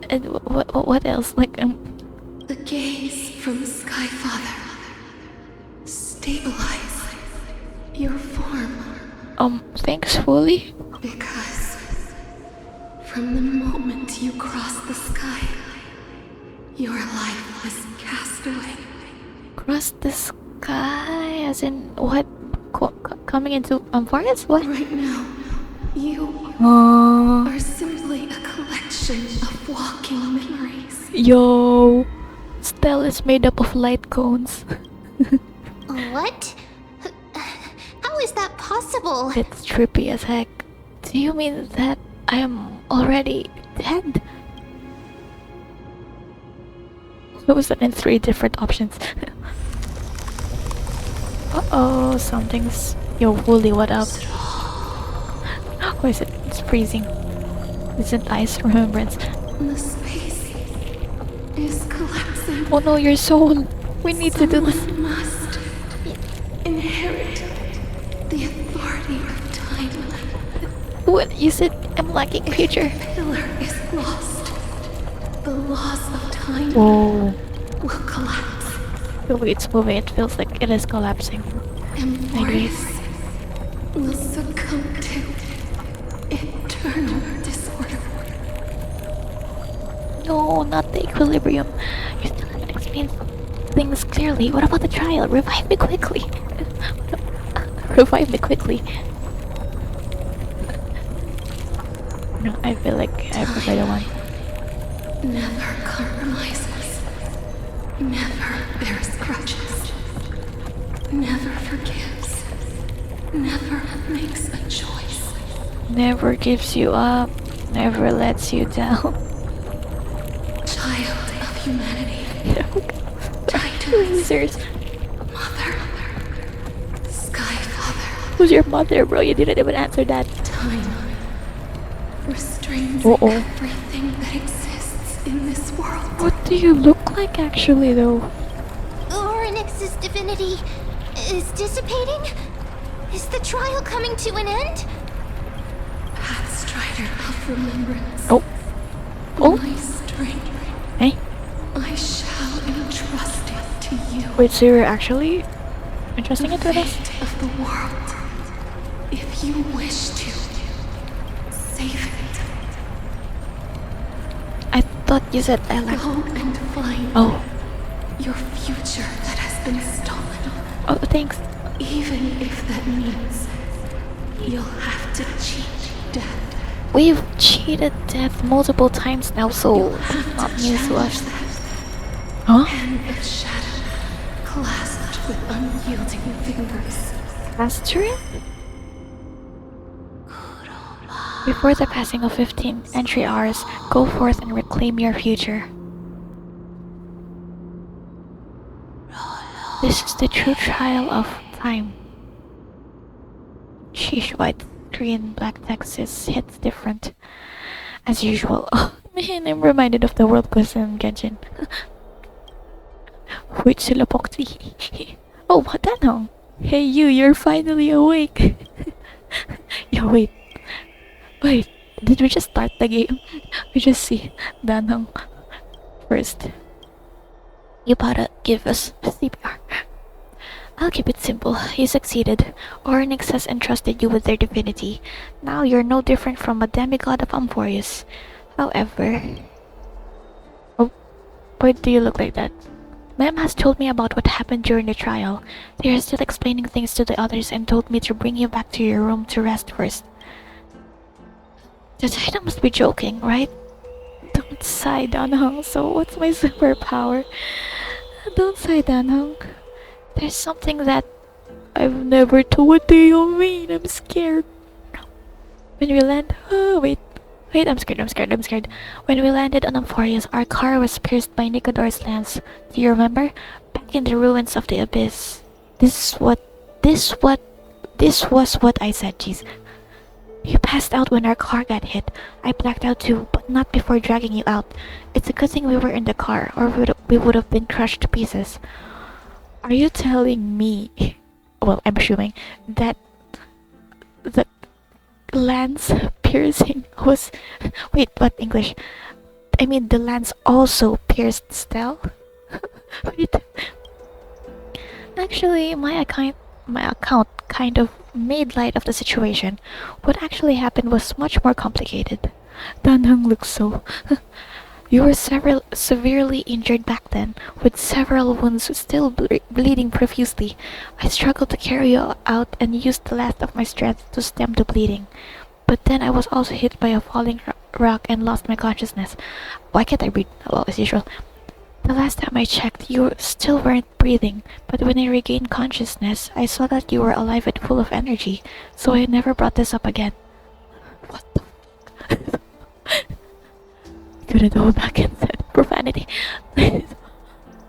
And what else? Like, The gaze from the Sky Father stabilized your form. Thanks, Fully. Because from the moment you crossed the sky, your life was cast away. Cross the sky, as in what? Coming into forest? What? Right now, you Oh, are simply a collection of walking memories. yo, Stell is made up of light cones. What? How is that possible? It's trippy as heck. Do you mean that I am already dead? Those are in 3 different options. Uh-oh, something's... Yo, Wooly, what up? Why is it? It's freezing. It's an ice remembrance. The space is collapsing. Oh no, your soul! We need to do this. Someone must inherit the authority of time. What? You said I'm lacking future. Pillar is lost. The laws of time Whoa. will collapse. The way it's moving, it feels like it is collapsing. Amphorius will succumb to eternal disorder. No, not the equilibrium. You still haven't explained things clearly. What about the trial? Revive me quickly. Revive me quickly. No, I feel like I prefer the one. Never compromises. Never bears grudges. Never forgives. Never makes a choice. Never gives you up, never lets you down. Child of humanity. Titan. Losers. Mother. Sky Father. Who's your mother, bro? You didn't even answer that. Time. Restrains Uh-oh. everything that exists in this world. What do you look like actually, though? Oryx's divinity is dissipating? Is the trial coming to an end? Pathstrider of remembrance. Oh. Oh. My strength. Hey. I shall entrust it to you. Wait, so you're actually entrusting it with us? Fate of the world. If you wish to save it, I thought you said I like. go and find Oh. your future that has been stolen. Oh, thanks. Even if that means you'll have to cheat death. We've cheated death multiple times now, so it's not news to us. Huh? Hand of shadow, clasped with unyielding fingers. Master it? Before the passing of 15 entry hours, go forth and reclaim your future. This is the true trial of time. Sheesh, white, green, black text hits different. As usual. Oh man, I'm reminded of the world quiz in Genshin. Which sila pokti. Oh, what the hell? Hey you, you're finally awake. Yo, wait. Wait, did we just start the game? We just see Danhong first. You gotta give us CPR. I'll keep it simple. You succeeded. Ornyx has entrusted you with their divinity. Now you're no different from a demigod of Amphorius. However... Oh, why do you look like that? Mem has told me about what happened during the trial. They are still explaining things to the others and told me to bring you back to your room to rest first. The Titan must be joking, right? Don't sigh, Danhong. So what's my superpower? Don't sigh, Danhong. There's something that I've never told. What do you mean? I'm scared. When we land... Oh, wait. Wait, I'm scared. When we landed on Amphorius, our car was pierced by Nicodor's lance. Do you remember? Back in the ruins of the abyss. This was what I said, jeez. You passed out when our car got hit. I blacked out too, but not before dragging you out. It's a good thing we were in the car, or we would have been crushed to pieces. Are you telling me, well, I'm assuming, that the lance piercing was... Wait, what English? I mean, the lance also pierced Stell? Wait. Actually, my account kind of made light of the situation. What actually happened was much more complicated. Danhong looks so... You were severely injured back then, with several wounds still bleeding profusely. I struggled to carry you out and used the last of my strength to stem the bleeding. But then I was also hit by a falling rock and lost my consciousness. Why can't I breathe? Well, as usual. The last time I checked, you still weren't breathing, but when I regained consciousness, I saw that you were alive and full of energy, so I never brought this up again. What the fuck? Couldn't hold back and said profanity.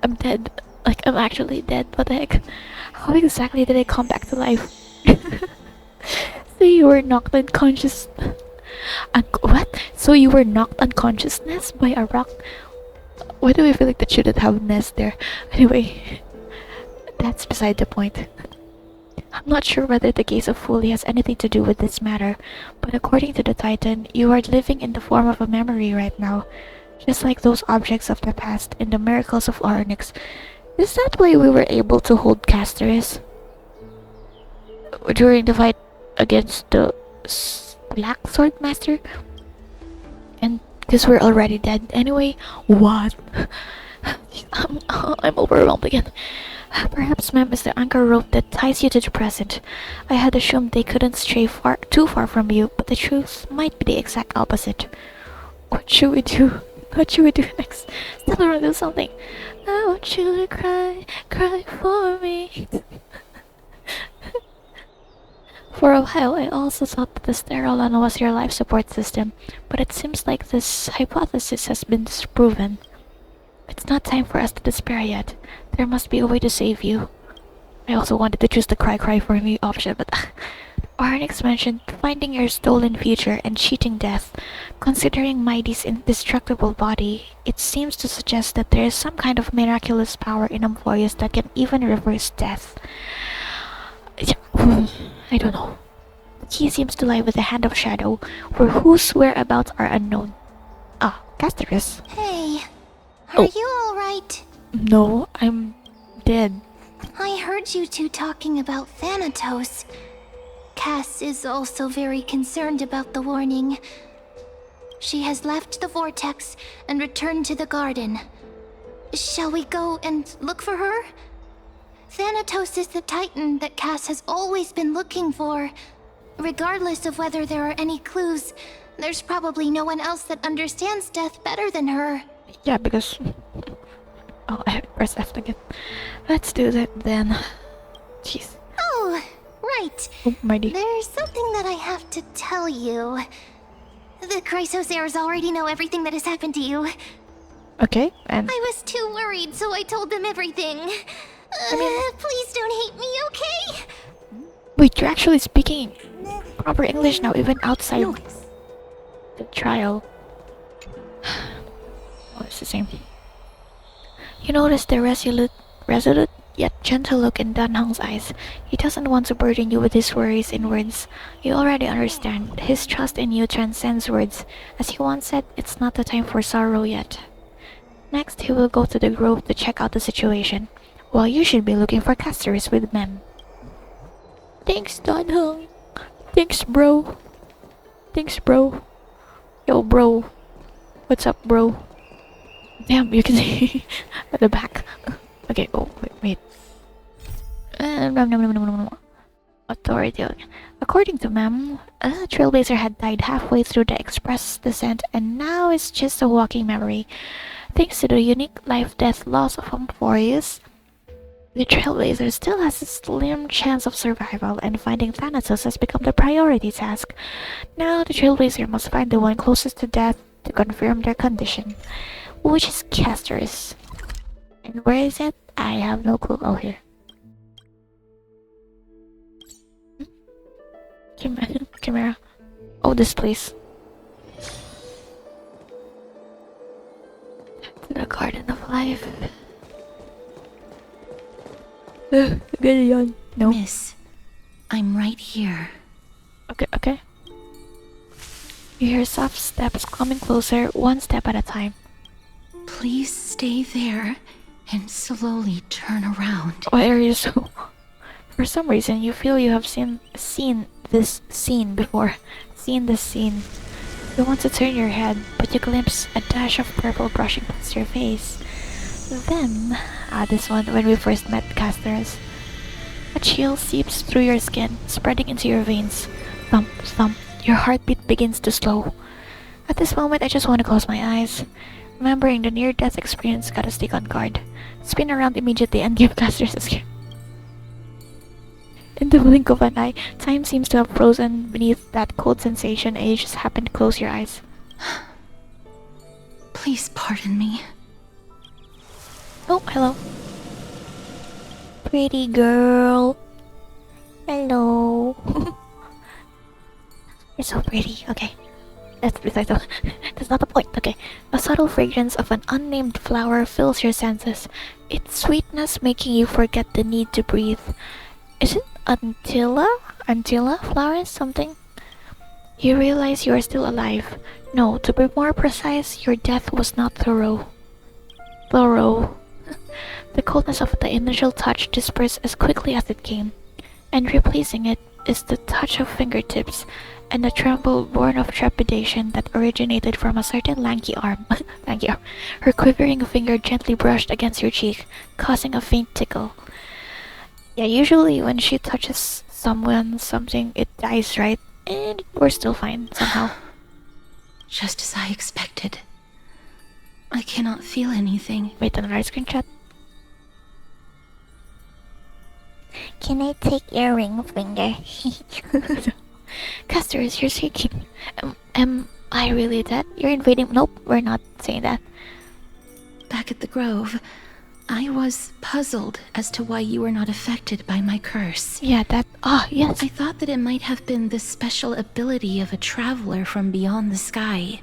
I'm dead. Like, I'm actually dead. What the heck? How exactly did I come back to life? So you were knocked unconscious... What? So you were knocked unconsciousness by a rock? Why do I feel like that shouldn't have nest there? Anyway, that's beside the point. I'm not sure whether the gaze of Fully has anything to do with this matter, but according to the Titan, you are living in the form of a memory right now, just like those objects of the past in the miracles of Ornyx. Is that why we were able to hold Castoris? During the fight against the Black Sword Master? And because we're already dead anyway? What? I'm overwhelmed again. Perhaps Mem is the anchor rope that ties you to the present. I had assumed they couldn't stray too far from you, but the truth might be the exact opposite. What should we do? What should we do next? Still want to do something. I want you to cry, cry for me. For a while, I also thought that the Sterilon was your life support system, but it seems like this hypothesis has been disproven. It's not time for us to despair yet. There must be a way to save you. I also wanted to choose the cry for me option, but Arnix mentioned finding your stolen future and cheating death. Considering Mighty's indestructible body, it seems to suggest that there is some kind of miraculous power in Amphoreus that can even reverse death. I don't know. The key seems to lie with the Hand of Shadow, for whose whereabouts are unknown. Ah, Castorus. Hey, Oh. are you alright? No, I'm dead. I heard you two talking about Thanatos. Cass is also very concerned about the warning. She has left the vortex and returned to the garden. Shall we go and look for her? Thanatos is the titan that Cass has always been looking for. Regardless of whether there are any clues, there's probably no one else that understands death better than her. Yeah, because... Oh, I pressed F again. Let's do that then. Jeez. Oh, right. Oh, Mighty. There's something that I have to tell you. The Chrysosaurs already know everything that has happened to you. Okay, and... I was too worried, so I told them everything. Please don't hate me, okay? Wait, you're actually speaking proper English now, even outside the trial. Oh, it's the same. You notice the resolute yet gentle look in Dan Hong's eyes. He doesn't want to burden you with his worries in words. You already understand. His trust in you transcends words. As he once said, it's not the time for sorrow yet. Next, he will go to the grove to check out the situation, while you should be looking for Castorus with Mem. Thanks, Dan Hong. Thanks, bro. Thanks, bro. Yo, bro. What's up, bro? Damn, you can see at the back. Okay, oh, wait. Authority. According to Mem, Trailblazer had died halfway through the express descent and now is just a walking memory. Thanks to the unique life-death laws of Amphoreus, the Trailblazer still has a slim chance of survival, and finding Thanatos has become the priority task. Now the Trailblazer must find the one closest to death to confirm their condition, which is Castorus. And where is it? I have no clue. Oh, here. Camera. Oh, this place. To the Garden of Life. No. Miss, I'm right here. Okay. You hear soft steps coming closer, one step at a time. Please stay there and slowly turn around. Why are you so... For some reason, you feel you have seen this scene before. Seen this scene. You want to turn your head, but you glimpse a dash of purple brushing past your face. Then, this one, when we first met Castorus. A chill seeps through your skin, spreading into your veins. Thump, thump, your heartbeat begins to slow. At this moment, I just want to close my eyes. Remembering the near-death experience, gotta stay on guard. Spin around immediately and give Castorus a scare. In the blink of an eye, time seems to have frozen beneath that cold sensation, and you just happen to close your eyes. Please pardon me. Oh, hello. Pretty girl. Hello. You're so pretty. Okay. That's besides the... That's not the point. Okay. A subtle fragrance of an unnamed flower fills your senses, its sweetness making you forget the need to breathe. Is it Antilla? Antilla flowers? Something? You realize you are still alive. No, to be more precise, your death was not thorough. The coldness of the initial touch dispersed as quickly as it came, and replacing it is the touch of fingertips, and a tremble born of trepidation that originated from a certain lanky arm. Lanky arm. Her quivering finger gently brushed against your cheek, causing a faint tickle. Yeah, usually when she touches something, it dies, right? And we're still fine somehow. Just as I expected. I cannot feel anything. Wait, another screenshot. Can I take your ring finger? Casters, you're shaking. Am I really dead? You're invading. Nope, we're not saying that. Back at the Grove, I was puzzled as to why you were not affected by my curse. Yeah, that. Ah, yes. I thought that it might have been the special ability of a traveler from beyond the sky.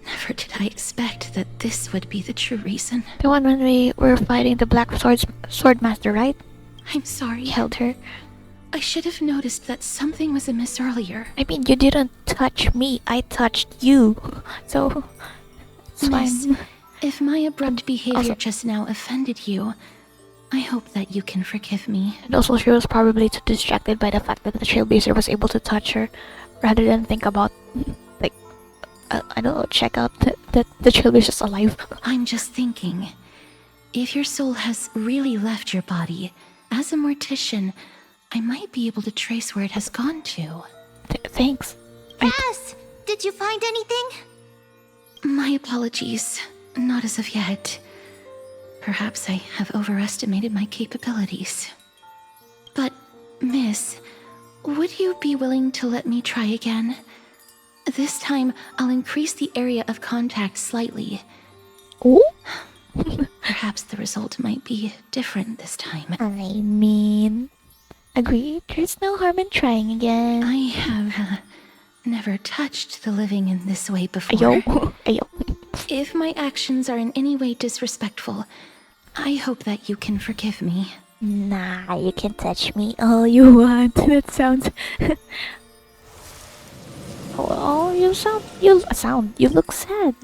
Never did I expect that this would be the true reason. The one when we were fighting the Black Swordmaster, right? I'm sorry. He held her. I should have noticed that something was amiss earlier. I mean, you didn't touch me. I touched you. So, it's Miss, fine. if my abrupt behavior Also- just now offended you, I hope that you can forgive me. And also, she was probably too distracted by the fact that the Trailblazer was able to touch her, rather than think about, like, I don't know, check out that the Trailblazer's alive. I'm just thinking, if your soul has really left your body, as a mortician, I might be able to trace where it has gone to. Thanks. Yes! Did you find anything? My apologies. Not as of yet. Perhaps I have overestimated my capabilities. But, Miss, would you be willing to let me try again? This time, I'll increase the area of contact slightly. Oh? Perhaps the result might be different this time. I mean, agreed. There's no harm in trying again. I have never touched the living in this way before. Ayo. Ayo. If my actions are in any way disrespectful, I hope that you can forgive me. Nah, you can touch me all you want. That sounds. Oh, you look sad.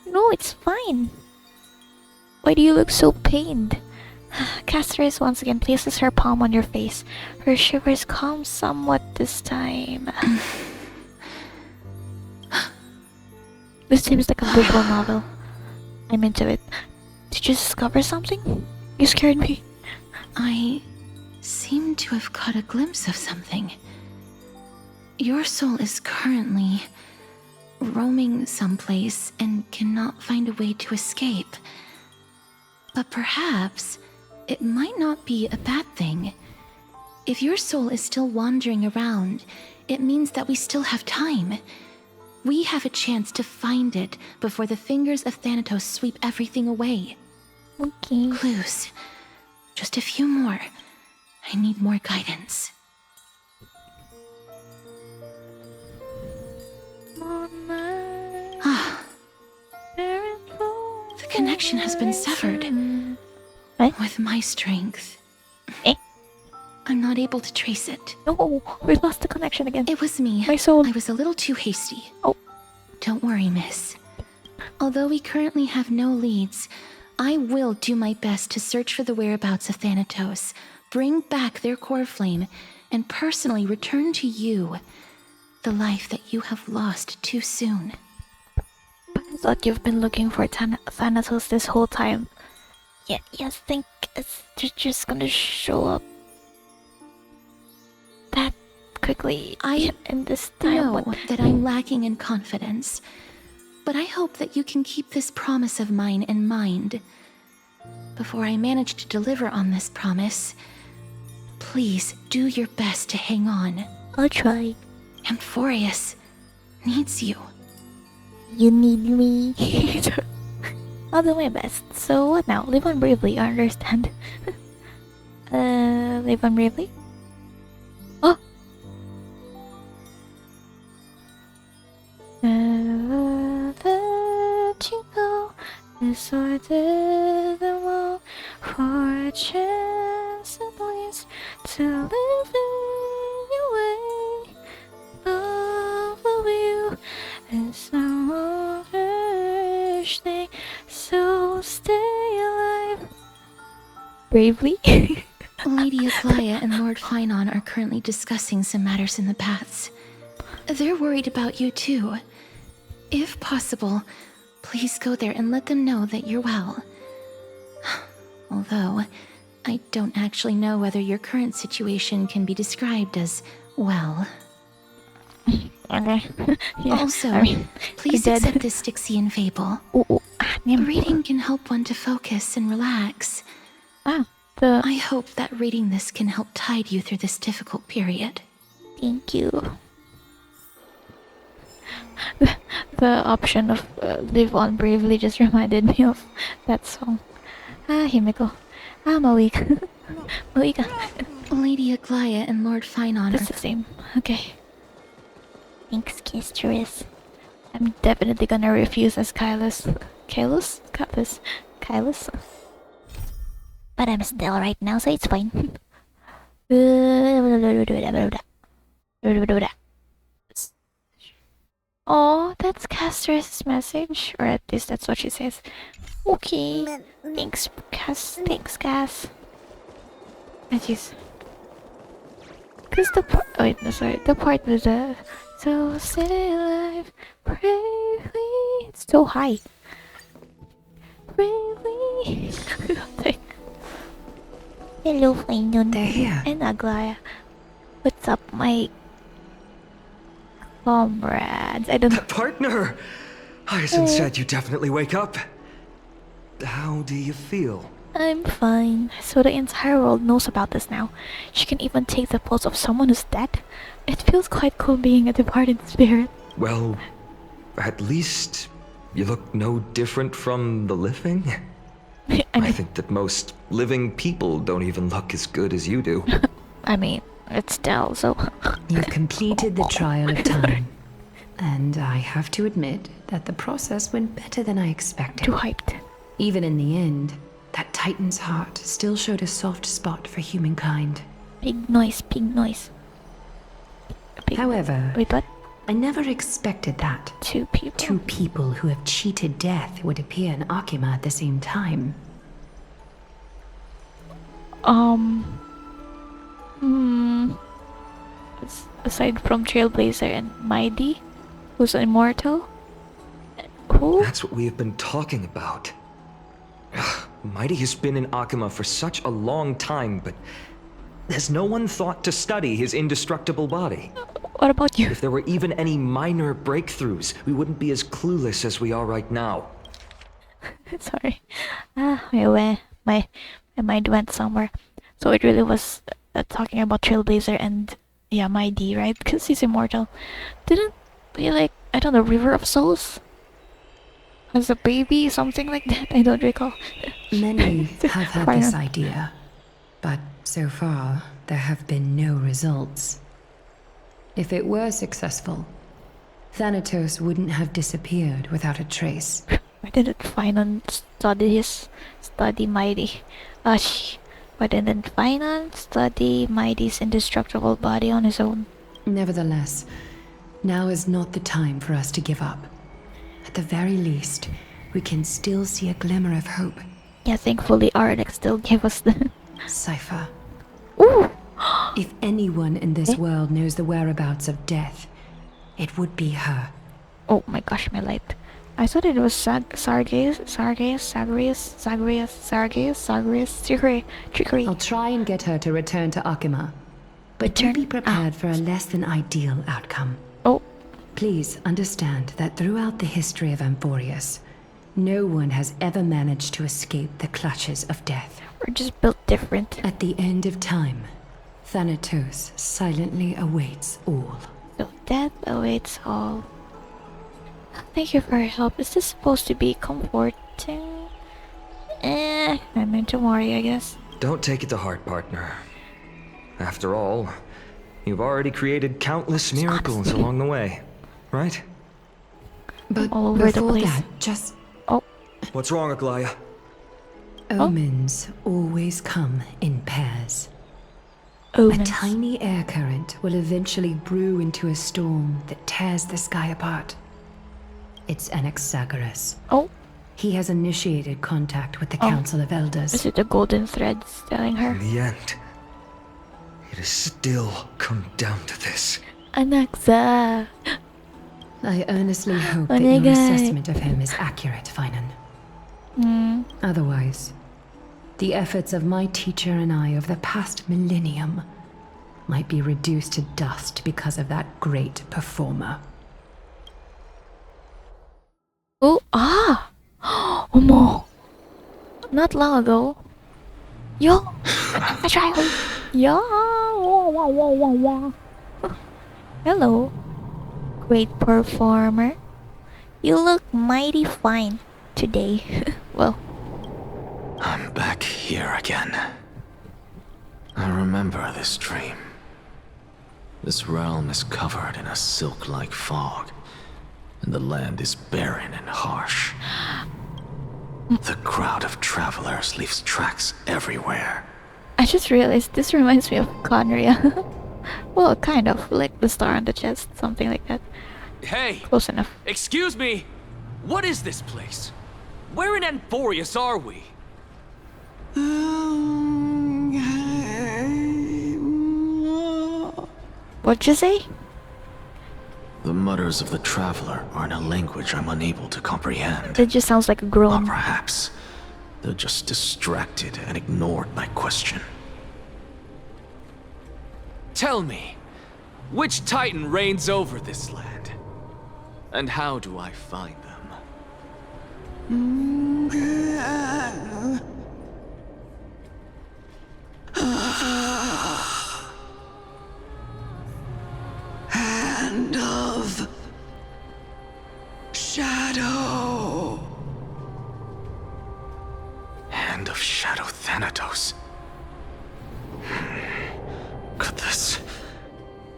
No, it's fine. Why do you look so pained? Castris once again places her palm on your face. Her shivers calm somewhat this time. This seems like a visual novel. I'm into it. Did you discover something? You scared me. I seem to have caught a glimpse of something. Your soul is currently roaming someplace and cannot find a way to escape. But perhaps it might not be a bad thing. If your soul is still wandering around, it means that we still have time. We have a chance to find it before the fingers of Thanatos sweep everything away. Okay. Clues. Just a few more. I need more guidance. Ah. The connection has been severed. What? With my strength, Eh? I'm not able to trace it. No, we lost the connection again. It was me. My soul. I was a little too hasty. Oh. Don't worry, miss. Although we currently have no leads, I will do my best to search for the whereabouts of Thanatos, bring back their core flame, and personally return to you the life that you have lost too soon. I thought you've been looking for Thanatos this whole time. Yeah, yes, think it's just gonna show up that quickly. In this time. know that I'm lacking in confidence, but I hope that you can keep this promise of mine in mind. Before I manage to deliver on this promise, please do your best to hang on. I'll try. Amphorius needs you. You need me. I'll do my best. So what now? Live on bravely, I understand. Live on bravely? Oh! Never let you go. This I did them all for a chance at least to live in your way. Love of you is the most rich thing, so stay alive. Bravely? Lady Aglaya and Lord Finon are currently discussing some matters in the paths. They're worried about you too. If possible, please go there and let them know that you're well. Although, I don't actually know whether your current situation can be described as well. Okay. Yeah, Also, I mean, please I did. accept this Styxian fable. Reading can help one to focus and relax. Ah, the I hope that reading this can help tide you through this difficult period. thank you. The option of live on bravely just reminded me of that song. Ah, Himiko. Ah, Mawika. Mawika. Lady Aglaya and Lord Finon That's the same. Okay. Thanks, Kistress. I'm definitely gonna refuse as Kylus. Kylus? Kylus? Kylus? But I'm still right now, so it's fine. Oh, that's Castress' message. Or at least that's what she says. Okay. Thanks, Cass. Thanks, Cass. Ah, jeez. Cause the part. Oh, wait, no, sorry. The part with the. So stay alive, bravely. It's so high. Bravely. Hello, Finon. They're here. And Aglaya. What's up, my comrades? I don't know. Partner! Aizen said you definitely wake up. How do you feel? I'm fine. So the entire world knows about this now. She can even take the pulse of someone who's dead. It feels quite cool being a departed spirit. Well, at least you look no different from the living. I think that most living people don't even look as good as you do. I mean, it's still so. You've completed the trial of time. And I have to admit that the process went better than I expected. Too hyped. Even in the end, that Titan's heart still showed a soft spot for humankind. Big noise, big noise. Big... However, Wait, what? I never expected that. Two people? Two people who have cheated death would appear in Akima at the same time. Aside from Trailblazer and Mighty, who's immortal? Who? That's what we have been talking about. Mighty has been in Akima for such a long time, but has no one thought to study his indestructible body? What about you? If there were even any minor breakthroughs, we wouldn't be as clueless as we are right now. Sorry. My mind went somewhere. So it really was talking about Trailblazer and yeah, Mighty, right? Because he's immortal. Didn't we like, I don't know, River of Souls? As a baby, something like that? I don't recall. Many have had Fine. this idea, but so far there have been no results. If it were successful, Thanatos wouldn't have disappeared without a trace. Why didn't Finon study Mighty? Why didn't Finon study Mighty's indestructible body on his own? Nevertheless, now is not the time for us to give up. At the very least, we can still see a glimmer of hope. Yeah, thankfully Ardex still gave us the... Cypher. Ooh! If anyone in this world knows the whereabouts of death, it would be her. Oh my gosh, my light. I thought it was Sargeus, trickery. I'll try and get her to return to Akima, but do be prepared for a less than ideal outcome. Oh, Please understand that throughout the history of Amphorius, no one has ever managed to escape the clutches of death. we're just built different. At the end of time, Thanatos silently awaits all. So death awaits all. Thank you for your help. Is this supposed to be comforting? I'm into Mori, I guess. Don't take it to heart, partner. After all, you've already created countless miracles along the way, right? But All over the before place. that, just What's wrong, Aglaya? omens always come in pairs. Omens. A tiny air current will eventually brew into a storm that tears the sky apart. It's Anaxagoras. Oh, He has initiated contact with the Council of Elders. is it the golden threads telling her? In the end, It has still come down to this. Anak sa. I earnestly hope Oh that my your God. assessment of him is accurate, Finan. Otherwise, the efforts of my teacher and I of the past millennium might be reduced to dust because of that great performer. Oh, ah! Omo! Not long ago. Yo! I try. Yo! Wah, wah, wah, wah. Hello. Great performer. You look mighty fine today. Well, I'm back here again. I remember this dream. This realm is covered in a silk-like fog, and the land is barren and harsh. The crowd of travelers leaves tracks everywhere. I just realized this reminds me of Conria. Well, kind of. Like the star on the chest. Something like that. Hey! Close enough. Excuse me! What is this place? Where in Amphorius are we? What'd you say? The mutters of the traveler are in a language I'm unable to comprehend. It just sounds like a Or groan. perhaps they're just distracted and ignored my question. Tell me, which Titan reigns over this land? And how do I find them? Hand of Shadow. Hand of Shadow Thanatos. Could this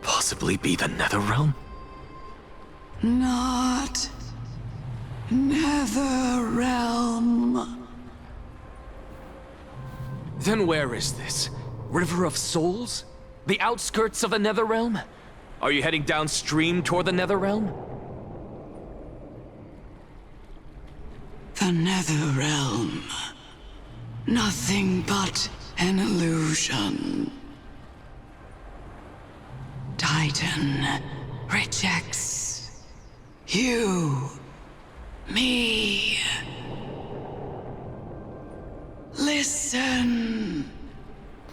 possibly be the Netherrealm? Not Netherrealm. Then where is this? River of Souls? The outskirts of the Netherrealm? Are you heading downstream toward the Netherrealm? The Netherrealm. Nothing but an illusion. Titan rejects you, me. Listen.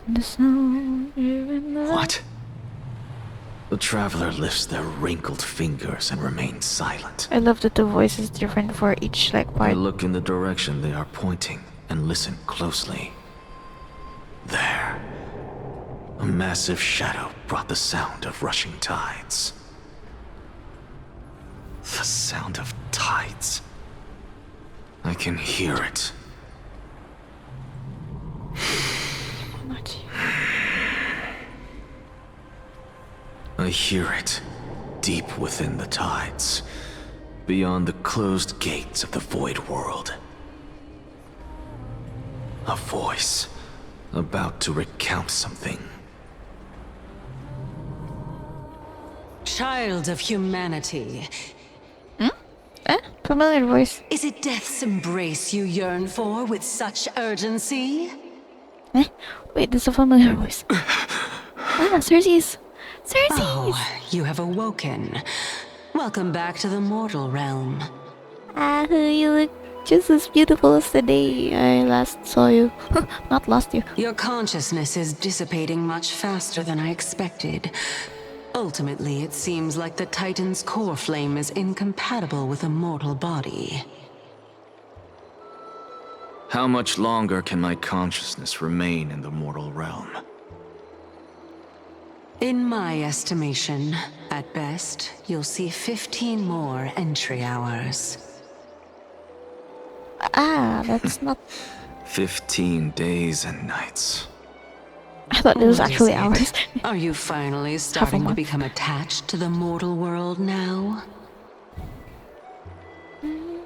The sound in the... What? The traveler lifts their wrinkled fingers and remains silent. I love that the voice is different for each like I part. look in the direction they are pointing and listen closely. There. A massive shadow brought the sound of rushing tides. The sound of tides. I can hear it. Not. I hear it, deep within the tides, beyond the closed gates of the void world. A voice, about to recount something. Child of humanity, Familiar voice. is it death's embrace you yearn for with such urgency? Wait, this is a familiar voice. Ah, Cersei's. Cersei's! Oh, you have awoken. Welcome back to the mortal realm. Ah, you look just as beautiful as the day I last saw you. Not lost you. Your consciousness is dissipating much faster than I expected. Ultimately, it seems like the Titan's core flame is incompatible with a mortal body. How much longer can my consciousness remain in the mortal realm? In my estimation, at best, you'll see 15 more entry hours. Ah, that's not... 15 days and nights. I thought it was What is actually it? hours. Are you finally starting to month. become attached to the mortal world now?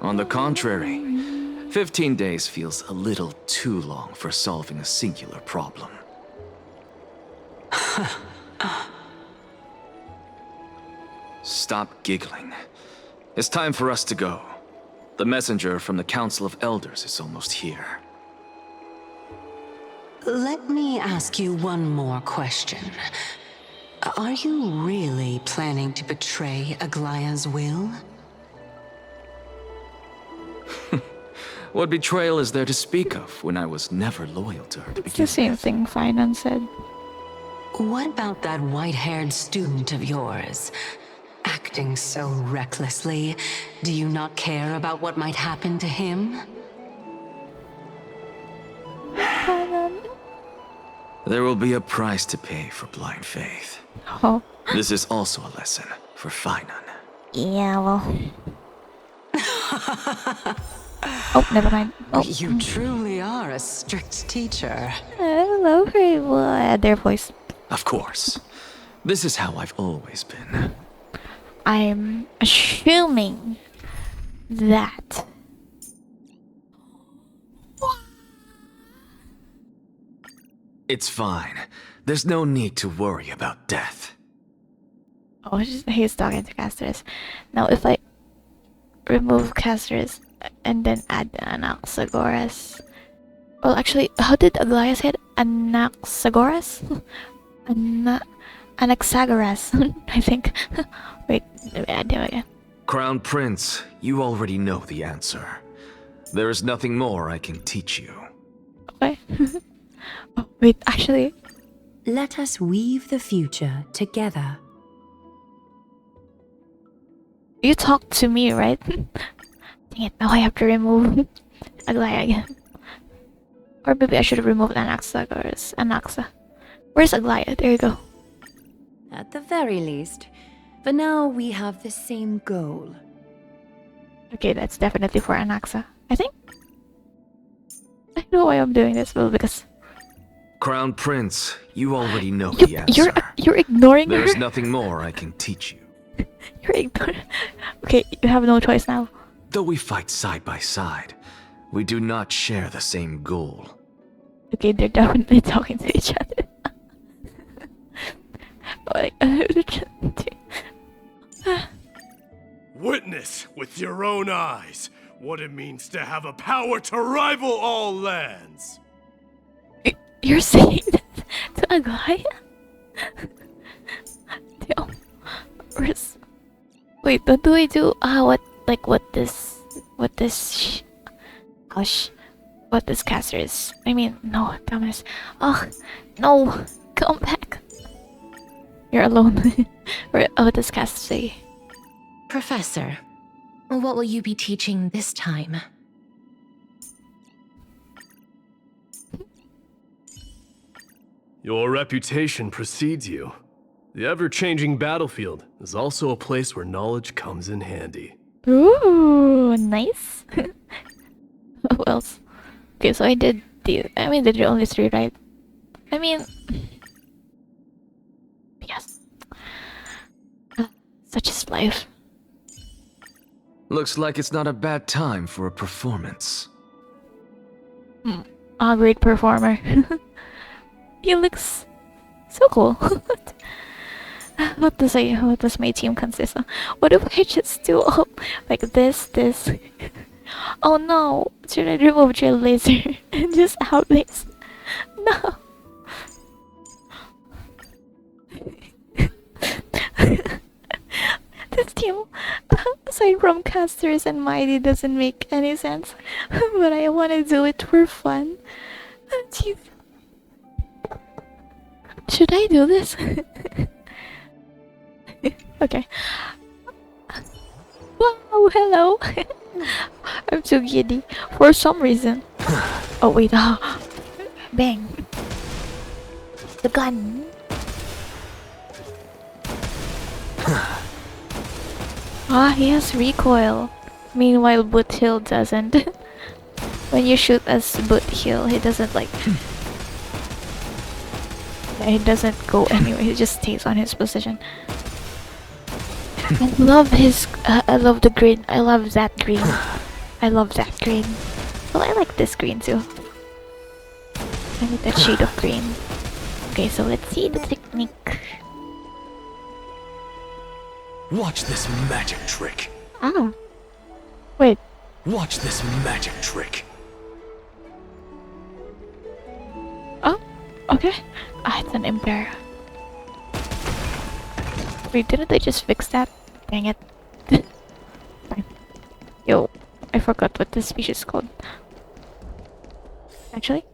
On the contrary, 15 days feels a little too long for solving a singular problem. Stop giggling. It's time for us to go. The messenger from the Council of Elders is almost here. Let me ask you one more question. Are you really planning to betray Aglaya's will? What betrayal is there to speak of when I was never loyal to her to It's begin the same with? thing Finance said. What about that white-haired student of yours? Acting so recklessly, do you not care about what might happen to him? Finance. There will be a price to pay for blind faith. Oh. This is also a lesson for Finan. Yeah, well. Oh, never mind. Oh. You truly are a strict teacher. Hello, everyone. Their voice. Of course. This is how I've always been. I'm assuming that. It's fine. There's no need to worry about death. Oh, he's talking to Casters. Now, if I remove Casters and then add Anaxagoras. Well, actually, how did Aglaya say it? Anaxagoras? Anaxagoras, I think. Wait, let me add him again. Crown Prince, you already know the answer. There is nothing more I can teach you. Okay. Oh, wait, actually. Let us weave the future together. You talked to me, right? Dang it, now I have to remove Aglaya again. Or maybe I should have removed Anaxagoras. Anaxa. Where's Aglaya? There you go. At the very least. For now, we have the same goal. Okay, that's definitely for Anaxa, I think. I know why I'm doing this, well, because Crown Prince, you already know the answer. you're ignoring her. There's nothing more I can teach you. You're ignoring. Okay, you have no choice now. Though we fight side by side, we do not share the same goal. Okay, they're definitely talking to each other. Like, Witness with your own eyes what it means to have a power to rival all lands. You're saying that to Aglaya? Damn. Wait, what do I do? What this caster is? I mean, no, dumbass. Oh, no, come back. You're alone. What does cast say? Professor, what will you be teaching this time? Your reputation precedes you. The ever-changing battlefield is also a place where knowledge comes in handy. Ooh, nice. Who else? Okay, so I did did only 3, right? I mean, yes. Such is life. Looks like it's not a bad time for a performance. A great performer. He looks so cool. What does my team consist of? What if I just do all like this? Oh no! Should I remove Trailblaze and just outblaze? No. This team, aside from casters and mighty, doesn't make any sense. But I want to do it for fun. Jeez. Should I do this? Okay. Wow, hello. I'm so giddy for some reason. Oh wait, bang. The gun. He has recoil. Meanwhile, Boot Hill doesn't. When you shoot as Boot Hill, he doesn't like. He doesn't go anywhere. He just stays on his position. I love his. I love the green. I love that green. I love that green. Well, I like this green too. I like that shade of green. Okay, so let's see the technique. Watch this magic trick. Ah. Wait. Watch this magic trick. Oh. Okay. Ah, it's an impair. Wait, didn't they just fix that? Dang it. Fine. Yo, I forgot what this species is called. Actually?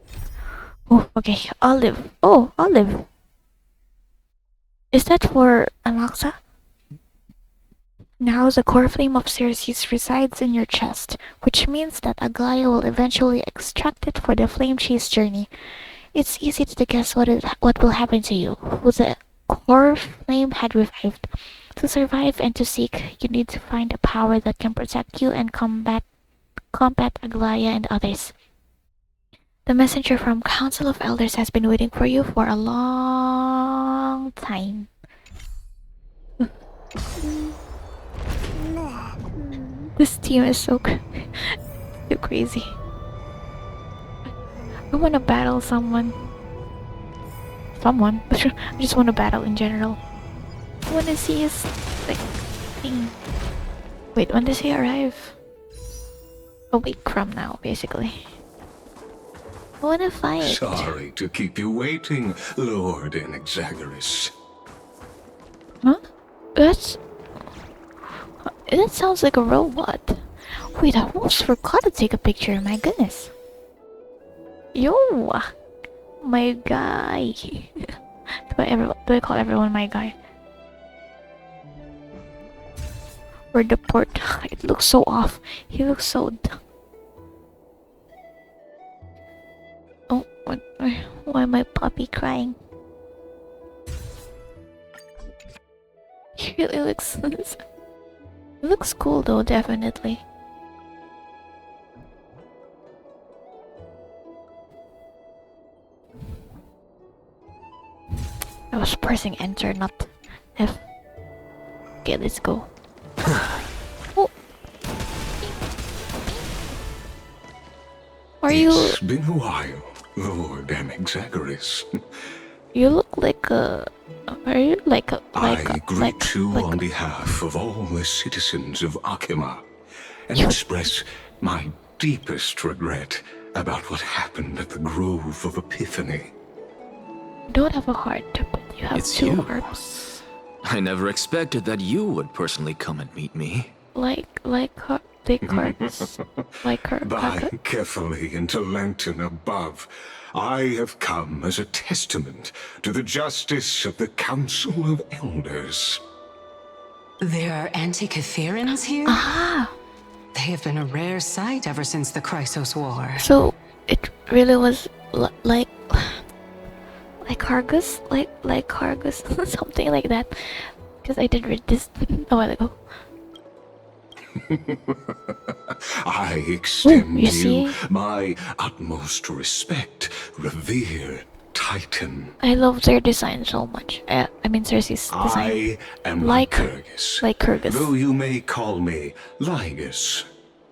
Oh, okay. Olive. Oh, olive. Is that for Alexa? Now the core flame of Ceres resides in your chest, which means that Aglaia will eventually extract it for the flame chase journey. It's easy to guess what will happen to you, who the core flame had revived. To survive and to seek, you need to find a power that can protect you and combat Aglaia and others. The messenger from Council of Elders has been waiting for you for a long time. This team is so too crazy. I wanna battle someone. I just wanna battle in general. I wanna see his like thing. Wait, when does he arrive? A week from now, basically. I wanna fight. Sorry to keep you waiting, Lord Enexagoras. Huh? That sounds like a robot. Wait, I almost forgot to take a picture. My goodness. Yo, my guy. Do I call everyone my guy? Or the port? It looks so off. He looks so dumb. Oh, why am my puppy crying? He really looks. It looks cool though, definitely. I was pressing enter, not F. Okay, let's go. Oh. It's been a while, Lord Enexagoras. You look like a... Are you like a... I greet you on behalf of all the citizens of Akima and express my deepest regret about what happened at the Grove of Epiphany. Don't have a heart, but you have It's two you. hearts. I never expected that you would personally come and meet me. Like cards. Like her. By carefully into Lantern above, I have come as a testament to the justice of the Council of Elders. There are Antikytherans here? Ah! They have been a rare sight ever since the Chrysos War. So, it really was like Argus? Like Argus? Something like that. Because I did read this a while ago. I extend you you see? my utmost respect, revered Titan. I love their design so much. I mean Cersei's design. I am like Lycurgus. Lycurgus. Though you may call me Lygus,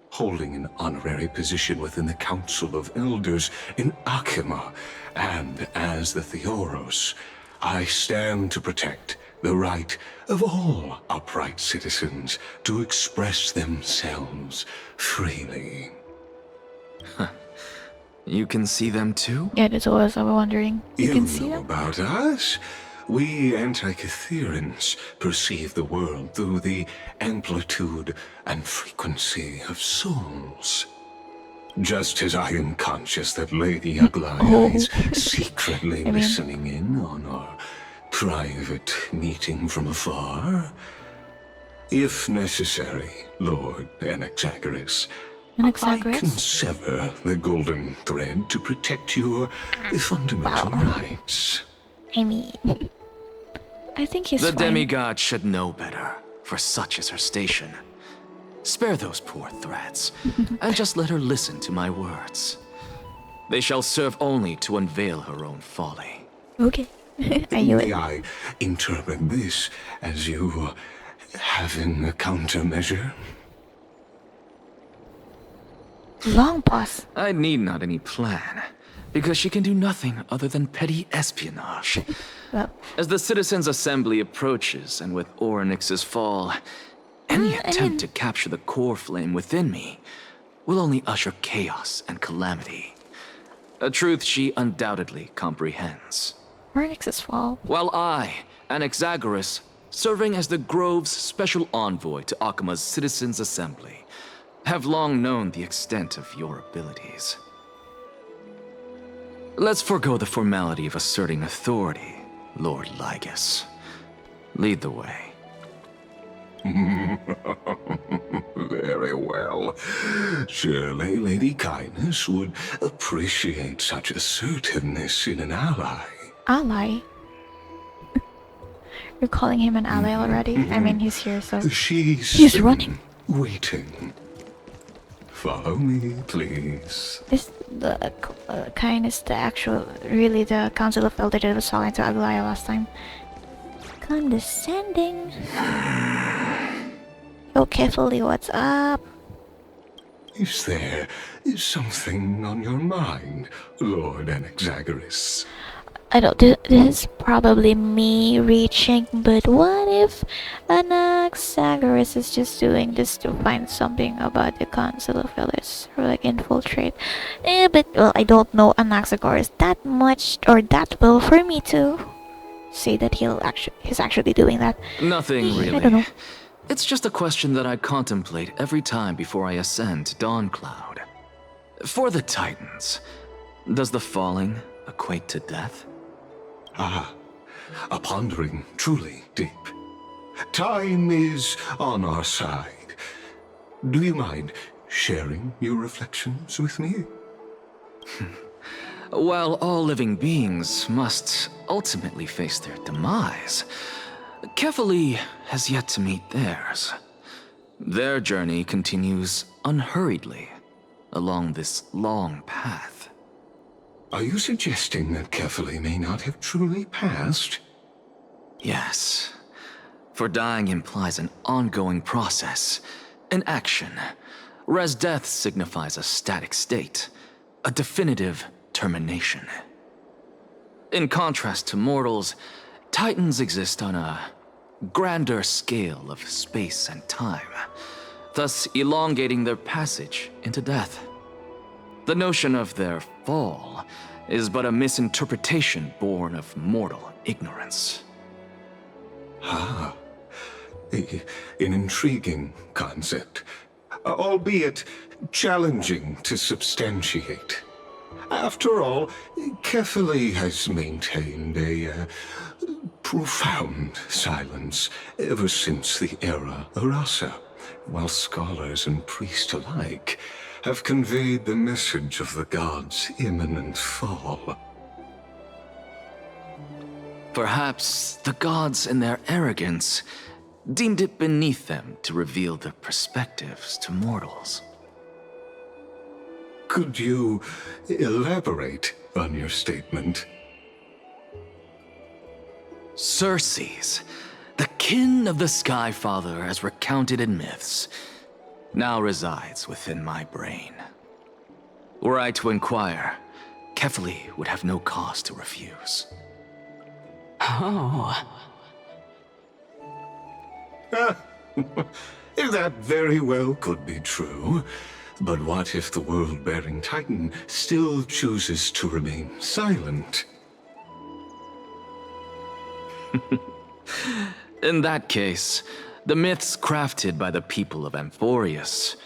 holding an honorary position within the Council of Elders in Akima, and as the Theoros, I stand to protect the right of all upright citizens to express themselves freely. You can see them too? Yeah, that's what I was wondering. You can see know them? about us? We Antikytherans perceive the world through the amplitude and frequency of souls. Just as I am conscious that Lady Aglaia is secretly listening in on our private meeting from afar. If necessary, Lord Enexagoras, I can sever the golden thread to protect your fundamental rights. I mean... I think he's The fine. demigod should know better, for such is her station. Spare those poor threats, and just let her listen to my words. They shall serve only to unveil her own folly. Okay. May I interpret this as you having a countermeasure? Long pause. I need not any plan, because she can do nothing other than petty espionage. Well. As the Citizens' Assembly approaches, and with Orynyx's fall, any attempt to capture the core flame within me will only usher chaos and calamity. a truth she undoubtedly comprehends. Ornyx's fault. While I, Anaxagoras, serving as the Grove's special envoy to Akima's Citizens' Assembly, have long known the extent of your abilities. Let's forego the formality of asserting authority, Lord Lygus. Lead the way. Very well. Surely Lady Kindness would appreciate such assertiveness in an ally. Ally? You're calling him an ally already? I mean, he's here, so... He's running. Waiting. Follow me, please. Is the kindness the actual... really the Council of Elders that was talking to Aglaya last time? Condescending. Yo, carefully, what's up? Is there something on your mind, Lord Anaxagoras? I don't. This is probably me reaching, but what if Anaxagoras is just doing this to find something about the Council of Elders, or like infiltrate? But well, I don't know Anaxagoras that much or that well for me to say that he's actually doing that. Nothing really. I don't know. It's just a question that I contemplate every time before I ascend Dawncloud. For the Titans, does the falling equate to death? Ah, a pondering truly deep. Time is on our side. Do you mind sharing your reflections with me? While all living beings must ultimately face their demise, Kefali has yet to meet theirs. Their journey continues unhurriedly along this long path. Are you suggesting that Kefali may not have truly passed? Yes. For dying implies an ongoing process, an action, whereas death signifies a static state, a definitive termination. In contrast to mortals, Titans exist on a grander scale of space and time, thus elongating their passage into death. The notion of their fall is but a misinterpretation born of mortal ignorance. Ah, an intriguing concept, albeit challenging to substantiate. After all, Kefali has maintained a profound silence ever since the era Arasa, while scholars and priests alike have conveyed the message of the gods' imminent fall. Perhaps the gods in their arrogance deemed it beneath them to reveal their perspectives to mortals. Could you elaborate on your statement? Circes, the kin of the Skyfather as recounted in myths, now resides within my brain. Were I to inquire, Kefali would have no cause to refuse. Oh. That very well could be true. But what if the world-bearing Titan still chooses to remain silent? In that case, the myths crafted by the people of Amphorius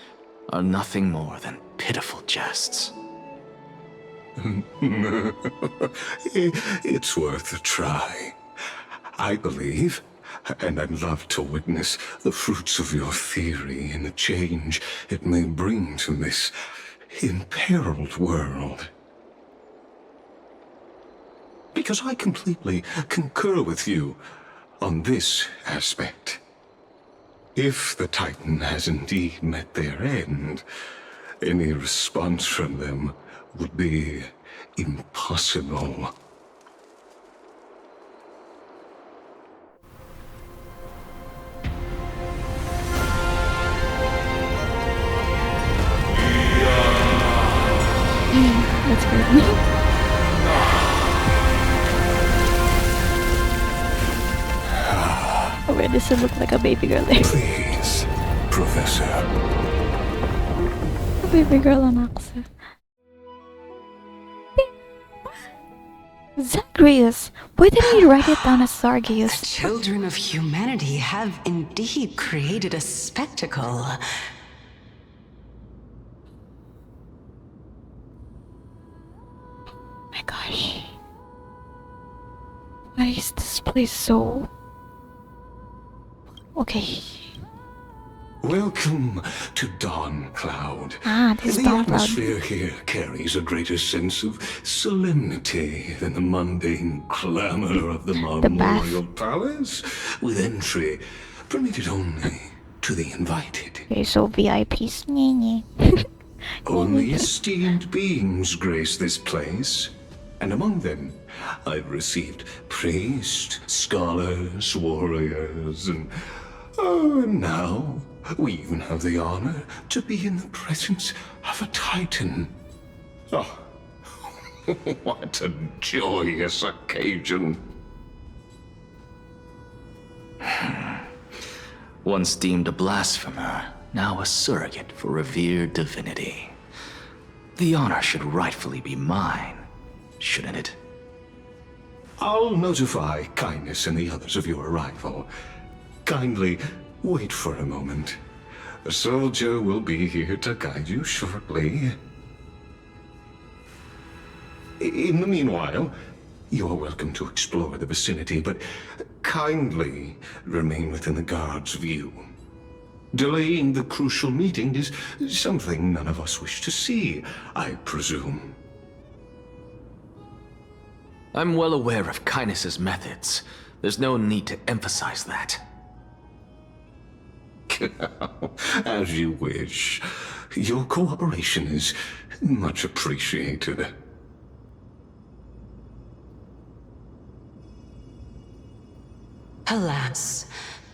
are nothing more than pitiful jests. It's worth a try. I believe, and I'd love to witness the fruits of your theory and the change it may bring to this imperiled world. Because I completely concur with you on this aspect. If the Titan has indeed met their end, any response from them would be impossible. That's good. Oh wait, this would look like a baby girl there. Please, Professor. A baby girl on Axa. Ding. Zagreus! Why didn't you write it down as The Zargeus? children of humanity have indeed created a spectacle. My gosh. Why is this place so... Okay. Welcome to Dawn Cloud. This is The Dawn Cloud. atmosphere here carries a greater sense of solemnity than the mundane clamor of the Marmorial Palace, with entry permitted only to the invited. Okay, so VIPs. Only esteemed beings grace this place, and among them I've received priests, scholars, warriors, and now we even have the honor to be in the presence of a Titan. Oh, what a joyous occasion. Once deemed a blasphemer, now a surrogate for revered divinity. The honor should rightfully be mine, shouldn't it? I'll notify Kindness and the others of your arrival. Kindly wait for a moment. A soldier will be here to guide you shortly. In the meanwhile, you are welcome to explore the vicinity, but kindly remain within the guard's view. Delaying the crucial meeting is something none of us wish to see, I presume. I'm well aware of Kindness's methods. There's no need to emphasize that. As you wish. Your cooperation is much appreciated. Alas,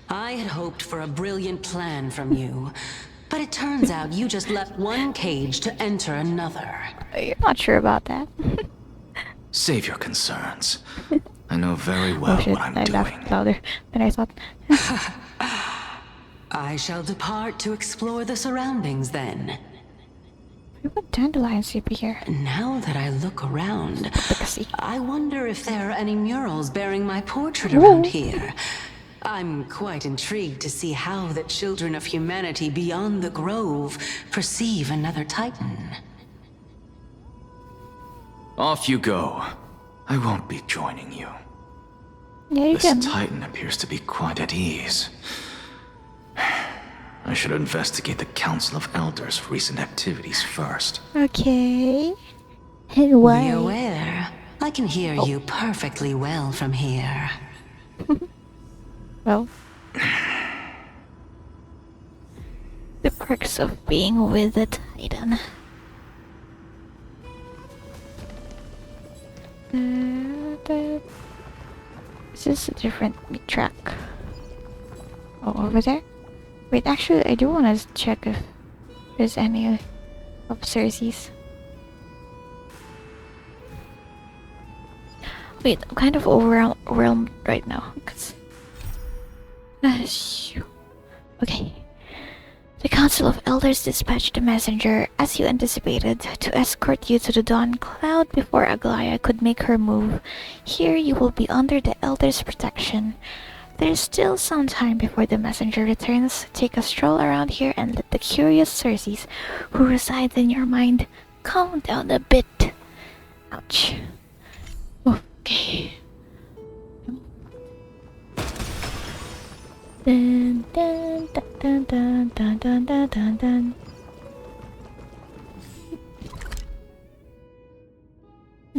I had hoped for a brilliant plan from you, but it turns out you just left one cage to enter another. You're not sure about that. Save your concerns. I know very well what I'm I doing. laughed louder than I thought. I shall depart to explore the surroundings then. What dandelions you be here? Now that I look around, I wonder if there are any murals bearing my portrait Ooh. around here. I'm quite intrigued to see how the children of humanity beyond the grove perceive another Titan. Off you go. I won't be joining you. Yeah, you This can. Titan appears to be quite at ease. I should investigate the Council of Elders' recent activities first. Okay. And why? Be aware, I can hear you perfectly well from here. Well, the perks of being with a Titan. This is a different track. Oh, over there? Wait, actually, I do want to check if there's any of Cersei's. Wait, I'm kind of overwhelmed right now, because... Okay. The Council of Elders dispatched a messenger, as you anticipated, to escort you to the Dawn Cloud before Aglaya could make her move. Here you will be under the Elders' protection. There's still some time before the messenger returns. Take a stroll around here and let the curious Cersei's who resides in your mind calm down a bit. Ouch. Okay. Dun, dun, dun, dun, dun, dun, dun, dun, dun.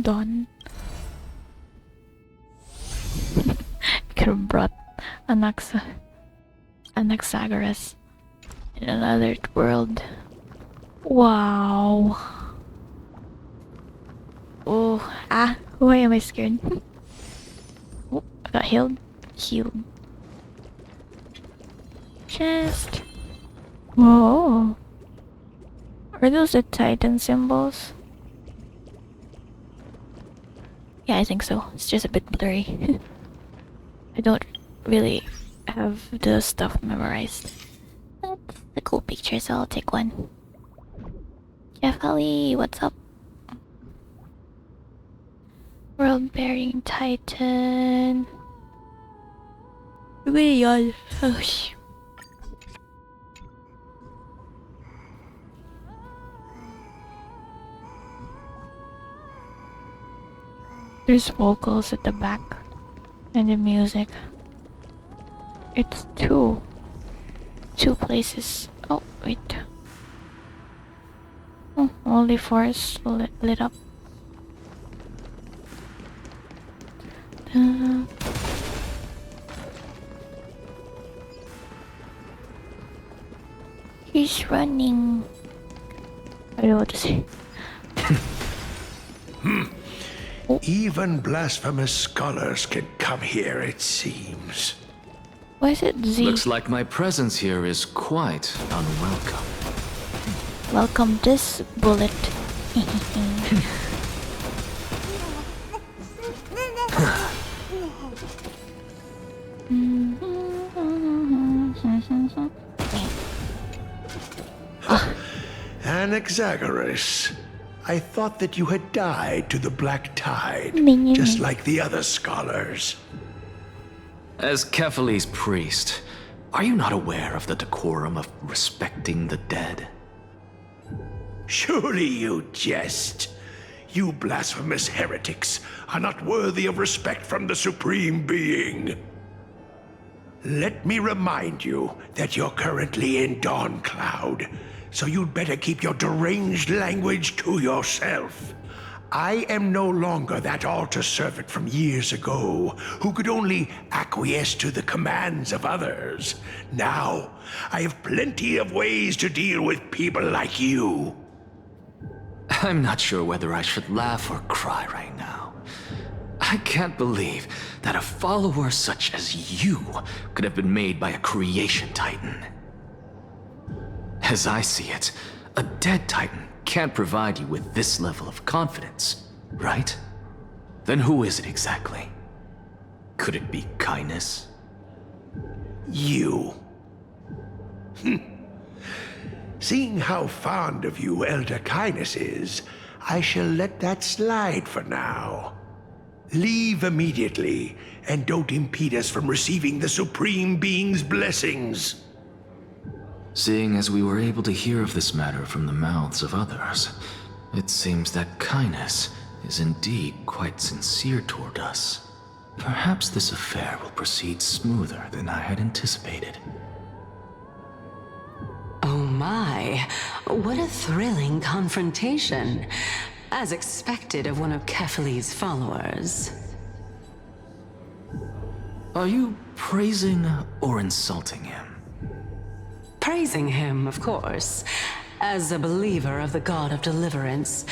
Dawn. Could have brought Anaxagoras in another world. Wow. Oh, why am I scared? Oh, I got healed. Healed. Chest. Whoa. Are those the Titan symbols? Yeah, I think so. It's just a bit blurry. I don't really have the stuff memorized. That's a cool picture, so I'll take one. Jeff Ali, what's up? We're World-bearing Titan. Really yun. Oh, sh. There's vocals at the back and the music. It's two places. Oh wait. Oh, only four is lit up. He's running. I don't know what to say. Even blasphemous scholars can come here, it seems. Why is it Z? Looks like my presence here is quite unwelcome. Welcome this bullet. Anaxagoras, I thought that you had died to the Black Tide, just like the other scholars. As Kephales's priest, are you not aware of the decorum of respecting the dead? Surely you jest. You blasphemous heretics are not worthy of respect from the Supreme Being. Let me remind you that you're currently in Dawn Cloud, so you'd better keep your deranged language to yourself. I am no longer that altar servant from years ago who could only acquiesce to the commands of others. Now, I have plenty of ways to deal with people like you. I'm not sure whether I should laugh or cry right now. I can't believe that a follower such as you could have been made by a creation titan. As I see it, a dead titan can't provide you with this level of confidence, right? Then who is it exactly? Could it be kindness? You. Seeing how fond of you Elder Kindness is, I shall let that slide for now. Leave immediately, and don't impede us from receiving the Supreme Being's blessings. Seeing as we were able to hear of this matter from the mouths of others, it seems that kindness is indeed quite sincere toward us. Perhaps this affair will proceed smoother than I had anticipated. Oh my, what a thrilling confrontation. As expected of one of Kephales's followers. Are you praising or insulting him? Praising him, of course. As a believer of the God of Deliverance,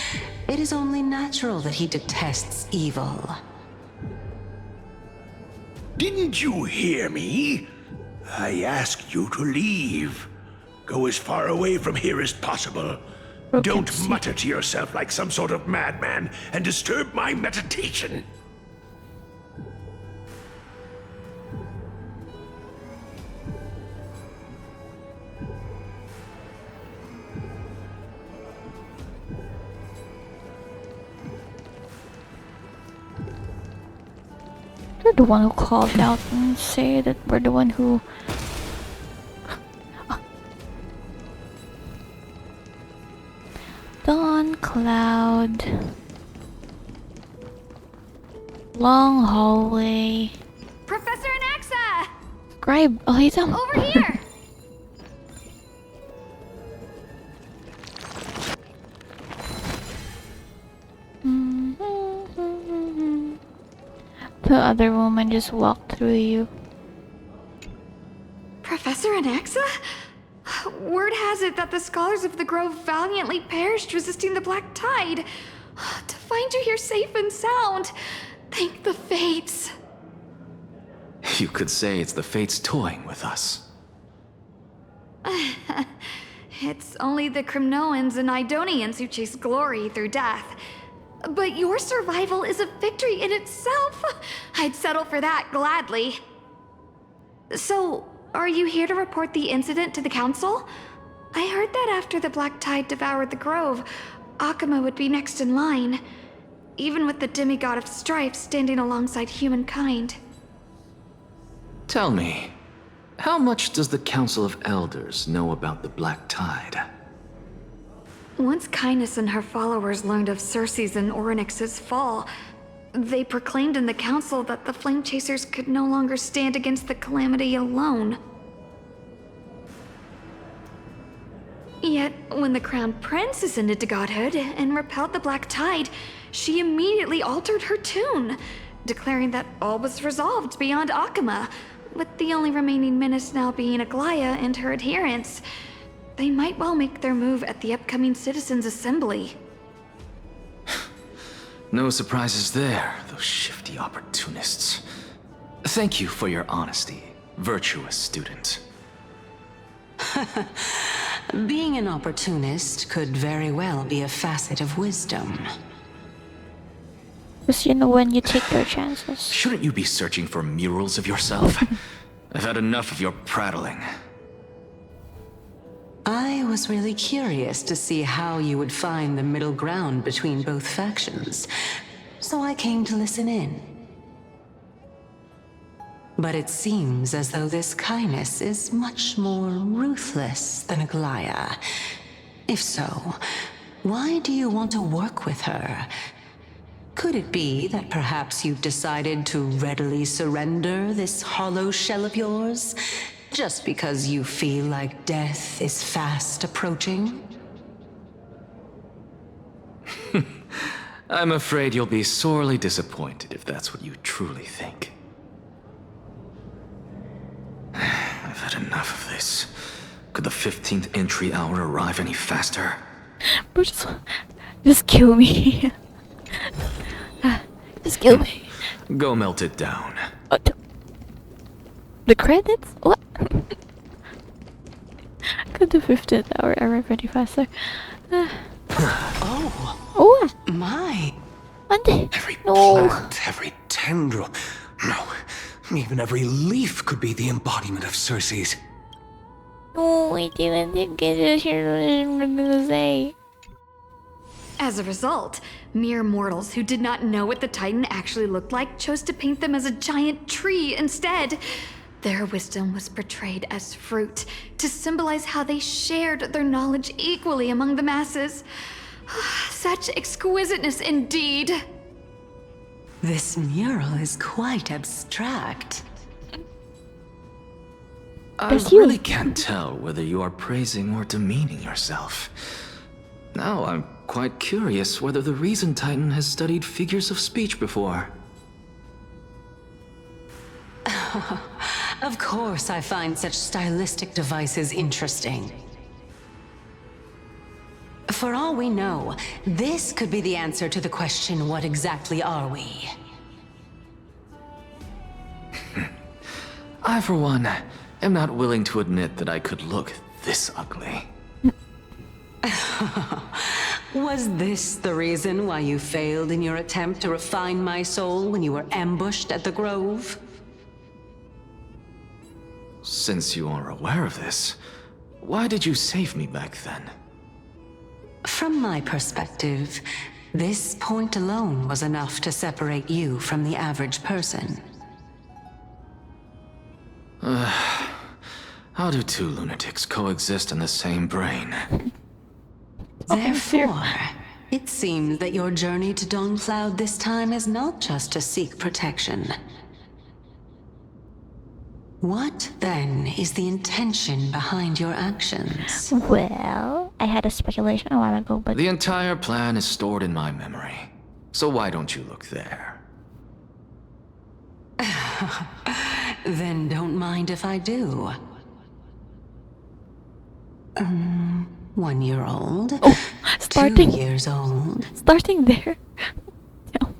it is only natural that he detests evil. Didn't you hear me? I asked you to leave. Go as far away from here as possible. Don't mutter to yourself like some sort of madman and disturb my meditation. You're the one who called out and say that we're the one who... Dawn Cloud. Long hallway. Professor Anaxa! Scribe. Oh, he's over here! The other woman just walked through you. Professor Anaxa? Word has it that the scholars of the Grove valiantly perished resisting the Black Tide. To find you here safe and sound, thank the Fates. You could say it's the Fates toying with us. It's only the Crimnoans and Idonians who chase glory through death. But your survival is a victory in itself. I'd settle for that gladly. So, are you here to report the incident to the Council? I heard that after the Black Tide devoured the Grove, Akama would be next in line. even with the demigod of strife standing alongside humankind. Tell me, how much does the Council of Elders know about the Black Tide? Once Kindness and her followers learned of Circe's and Orynyx's fall, they proclaimed in the council that the Flame Chasers could no longer stand against the calamity alone. Yet, when the Crown Prince ascended to godhood and repelled the Black Tide, she immediately altered her tune, declaring that all was resolved beyond Akama, with the only remaining menace now being Aglaya and her adherents. They might well make their move at the upcoming Citizens' Assembly. No surprises there, those shifty opportunists. Thank you for your honesty, virtuous student. Being an opportunist could very well be a facet of wisdom. Because you know when you take your chances. Shouldn't you be searching for murals of yourself? I've had enough of your prattling. I was really curious to see how you would find the middle ground between both factions, so I came to listen in. But it seems as though this Kindness is much more ruthless than Aglaya. If so, why do you want to work with her? Could it be that perhaps you've decided to readily surrender this hollow shell of yours, just because you feel like death is fast approaching? I'm afraid you'll be sorely disappointed if that's what you truly think. I've had enough of this. Could the 15th entry hour arrive any faster? Bro, just kill me. Just kill me. Go melt it down. The credits? What? Could the 15th hour arrive any faster? Oh my! Every plant, every tendril, no, even every leaf could be the embodiment of Circe's. No, I didn't get it. I'm gonna say. As a result, mere mortals who did not know what the Titan actually looked like chose to paint them as a giant tree instead. Their wisdom was portrayed as fruit, to symbolize how they shared their knowledge equally among the masses. Such exquisiteness indeed. This mural is quite abstract. I really can't tell whether you are praising or demeaning yourself. Now I'm quite curious whether the Reason Titan has studied figures of speech before. Of course I find such stylistic devices interesting. For all we know, this could be the answer to the question, what exactly are we? I, for one, am not willing to admit that I could look this ugly. Was this the reason why you failed in your attempt to refine my soul when you were ambushed at the Grove? Since you are aware of this, why did you save me back then? From my perspective, this point alone was enough to separate you from the average person. How do two lunatics coexist in the same brain? Therefore, it seems that your journey to Dawnfloud this time is not just to seek protection. What, then, is the intention behind your actions? Well, I had a speculation a while ago, but... The entire plan is stored in my memory. So why don't you look there? Then don't mind if I do. 1 year old? Oh, starting. 2 years old? Starting there. No.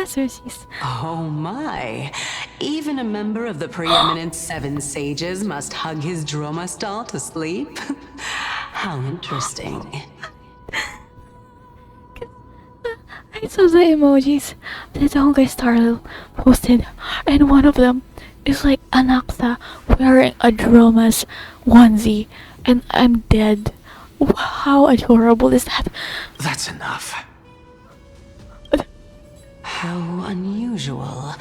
Circe's. Oh my. Even a member of the preeminent 7 sages must hug his Dromastal to sleep? How interesting. I saw the emojis that the Honkai Star posted, and one of them is like Anaxa wearing a Dromas onesie, and I'm dead. How adorable is that? That's enough. How unusual.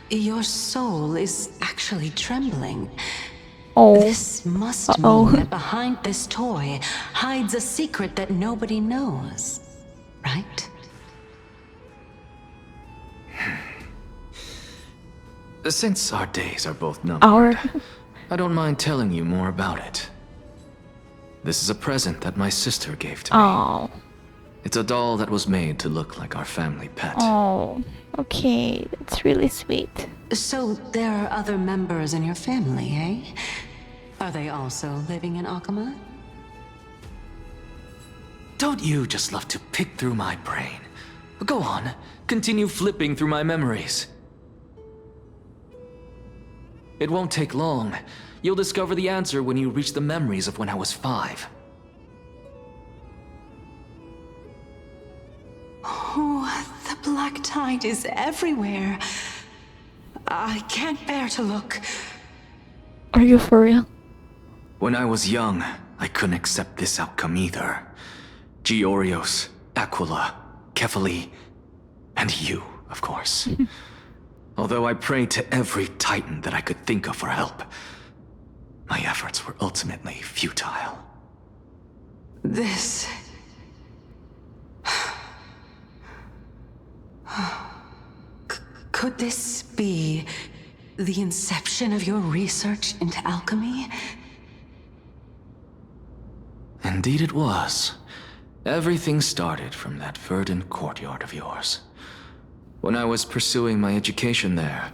Your soul is actually trembling. Oh. This must mean that behind this toy hides a secret that nobody knows, right? Since our days are both numbered, I don't mind telling you more about it. This is a present that my sister gave to me. Oh. It's a doll that was made to look like our family pet. Oh, okay. That's really sweet. So there are other members in your family, eh? Are they also living in Akama? Don't you just love to pick through my brain? Go on, continue flipping through my memories. It won't take long. You'll discover the answer when you reach the memories of when I was 5. Oh, the black tide is everywhere. I can't bear to look. Are you for real? When I was young, I couldn't accept this outcome either. Georios, Aquila, Kefali, and you, of course. Although I prayed to every titan that I could think of for help, my efforts were ultimately futile. This... Could this be the inception of your research into alchemy? Indeed it was. Everything started from that verdant courtyard of yours. When I was pursuing my education there,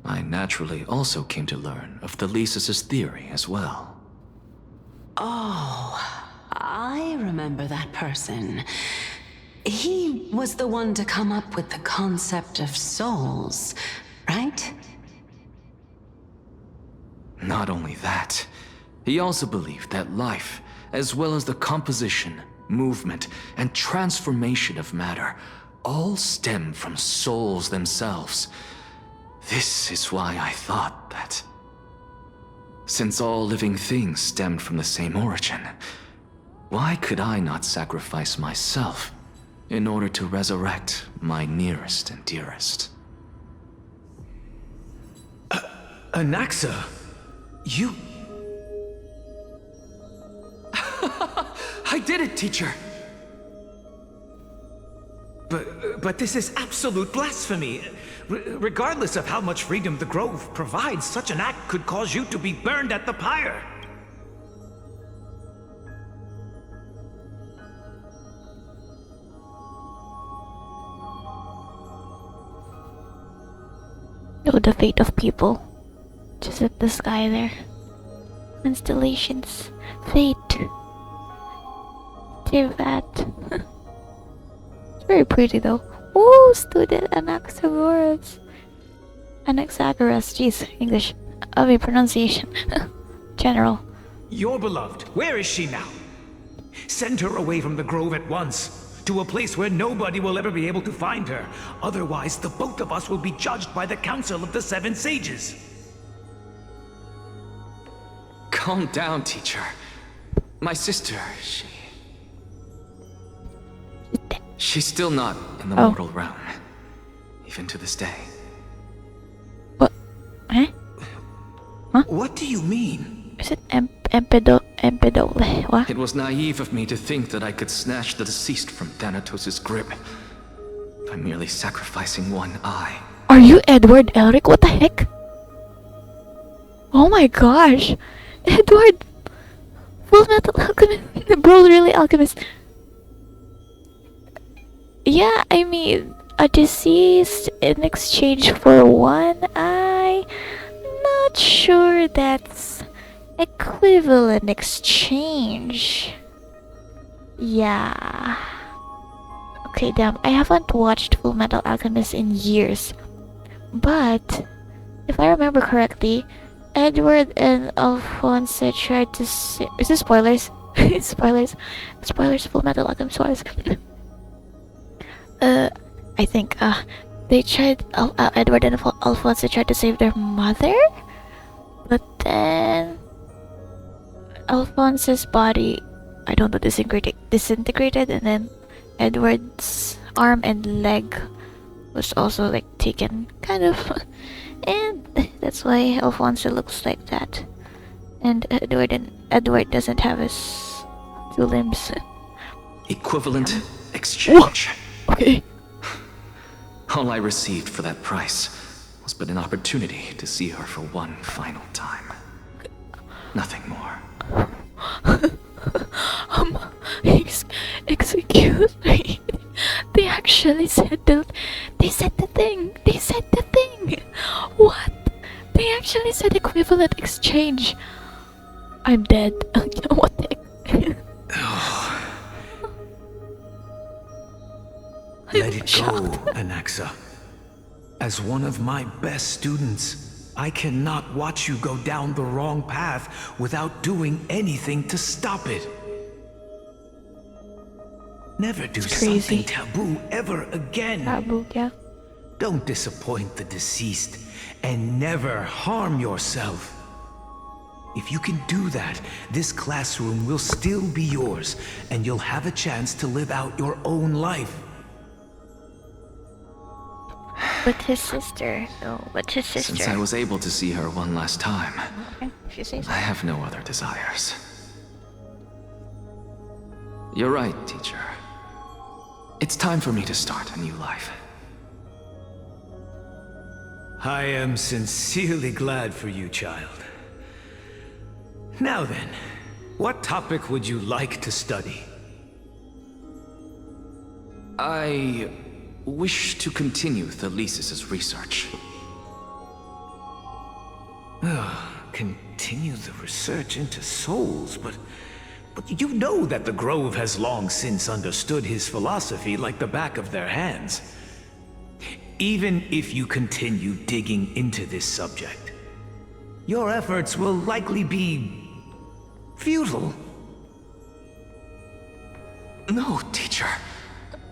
I naturally also came to learn of Thelesis' theory as well. Oh, I remember that person. He was the one to come up with the concept of souls, right? Not only that, he also believed that life, as well as the composition, movement, and transformation of matter, all stem from souls themselves. This is why I thought that, since all living things stemmed from the same origin, why could I not sacrifice myself in order to resurrect my nearest and dearest? Anaxa, you... I did it, teacher! But this is absolute blasphemy. Regardless of how much freedom the Grove provides, such an act could cause you to be burned at the pyre. Oh, the fate of people. Just at the sky there. Constellations. Fate. Tivat. It's very pretty though. Oh, student Anaxagoras. Anaxagoras. Jeez, English. I mean, pronunciation. General. Your beloved, where is she now? Send her away from the Grove at once. To a place where nobody will ever be able to find her. Otherwise, the both of us will be judged by the Council of the Seven Sages. Calm down, teacher. My sister, she's still not in the mortal realm. Even to this day. What? Eh? Huh? What do you mean? Is it Empedole? What? It was naive of me to think that I could snatch the deceased from Thanatos' grip by merely sacrificing one eye. Are you Edward Elric? What the heck? Oh my gosh! Edward! Full Metal Alchemist! The bro really alchemist. Yeah, I mean, a deceased in exchange for one eye? Not sure that's equivalent exchange. Yeah. Okay, damn. I haven't watched Full Metal Alchemist in years. But, if I remember correctly, Edward and Alphonse tried to say... Is this spoilers? Spoilers. Spoilers, Full Metal Alchemist spoilers. I think, they tried... Edward and Alphonse tried to save their mother? But then... Alphonse's body I don't know, disintegrated, and then Edward's arm and leg was also like taken, kind of, and that's why Alfonso looks like that. And Edward doesn't have his 2 limbs. Equivalent exchange. Okay. All I received for that price was but an opportunity to see her for one final time. Nothing more. Excuse me. They actually said they said the thing. What? They actually said equivalent exchange. I'm dead. What the heck? Let it go, Anaxa. As one of my best students, I cannot watch you go down the wrong path without doing anything to stop it. Never do something taboo ever again. Taboo, yeah. Don't disappoint the deceased, and never harm yourself. If you can do that, this classroom will still be yours, and you'll have a chance to live out your own life. But his sister, Since I was able to see her one last time, Okay, if you say so. I have no other desires. You're right, teacher. It's time for me to start a new life. I am sincerely glad for you, child. Now then, what topic would you like to study? I wish to continue Thalesis' research. Continue the research into souls, but you know that the Grove has long since understood his philosophy like the back of their hands. Even if you continue digging into this subject, your efforts will likely be futile. No, teacher.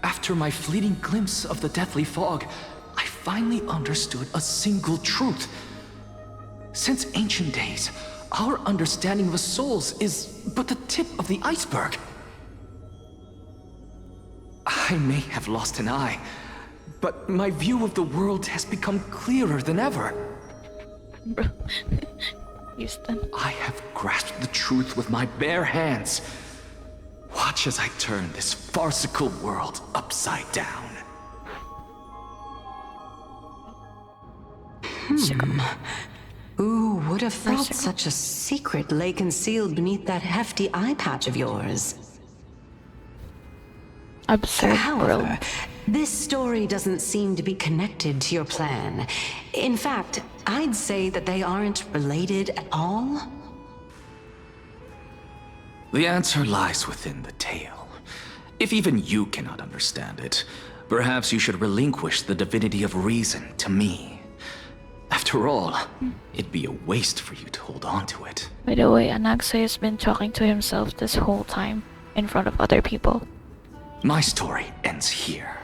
After my fleeting glimpse of the deathly fog, I finally understood a single truth. Since ancient days, our understanding of the souls is but the tip of the iceberg. I may have lost an eye, but my view of the world has become clearer than ever. Houston. I have grasped the truth with my bare hands. Watch as I turn this farcical world upside down. Who would have thought such a secret lay concealed beneath that hefty eye patch of yours? Absurd However, world. this story doesn't seem to be connected to your plan. In fact, I'd say that they aren't related at all. The answer lies within the tale. If even you cannot understand it, perhaps you should relinquish the divinity of reason to me. After all, it'd be a waste for you to hold on to it. By the way, Anaxa has been talking to himself this whole time in front of other people. My story ends here.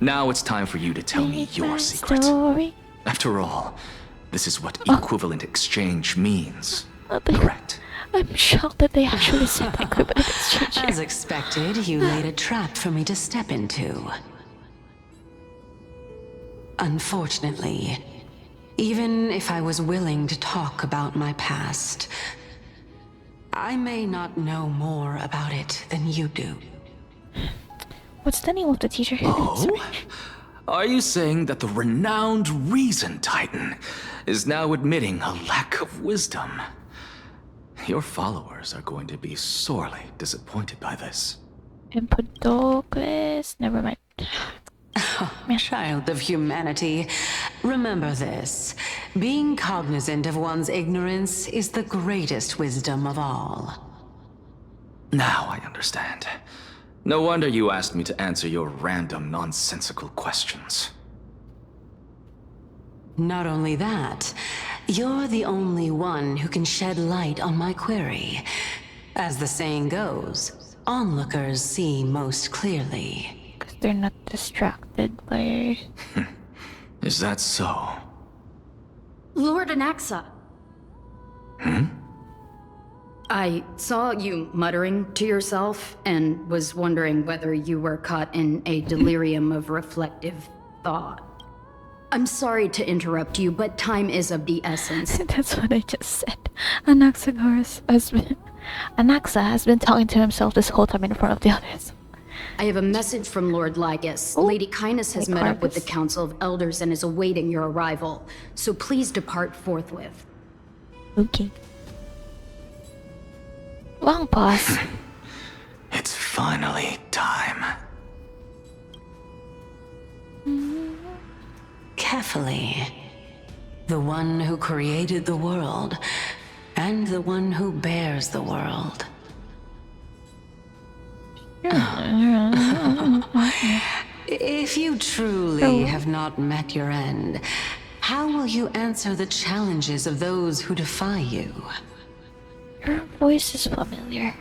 Now it's time for you to tell me your secret. Story. After all, this is what equivalent exchange means. Correct. I'm shocked that they actually said equivalent exchange. As expected, you laid a trap for me to step into. Unfortunately, even if I was willing to talk about my past, I may not know more about it than you do. What's the name of the teacher? Oh? Are you saying that the renowned Reason Titan is now admitting a lack of wisdom? Your followers are going to be sorely disappointed by this. Empedocles. Never mind. Child of humanity, remember this. Being cognizant of one's ignorance is the greatest wisdom of all. Now I understand. No wonder you asked me to answer your random, nonsensical questions. Not only that, you're the only one who can shed light on my query. As the saying goes, onlookers see most clearly. Because they're not distracted by... Is that so? Lord Anaxa. I saw you muttering to yourself and was wondering whether you were caught in a delirium of reflective thought. I'm sorry to interrupt you, but time is of the essence. That's what I just said. Anaxa has been talking to himself this whole time in front of the others. I have a message from Lord Lygus. Lady Kindness has met up with the Council of Elders and is awaiting your arrival. So please depart forthwith. Okay. Long pause. It's finally time. Carefully. The one who created the world, and the one who bears the world. If you truly have not met your end, how will you answer the challenges of those who defy you? Your voice is familiar.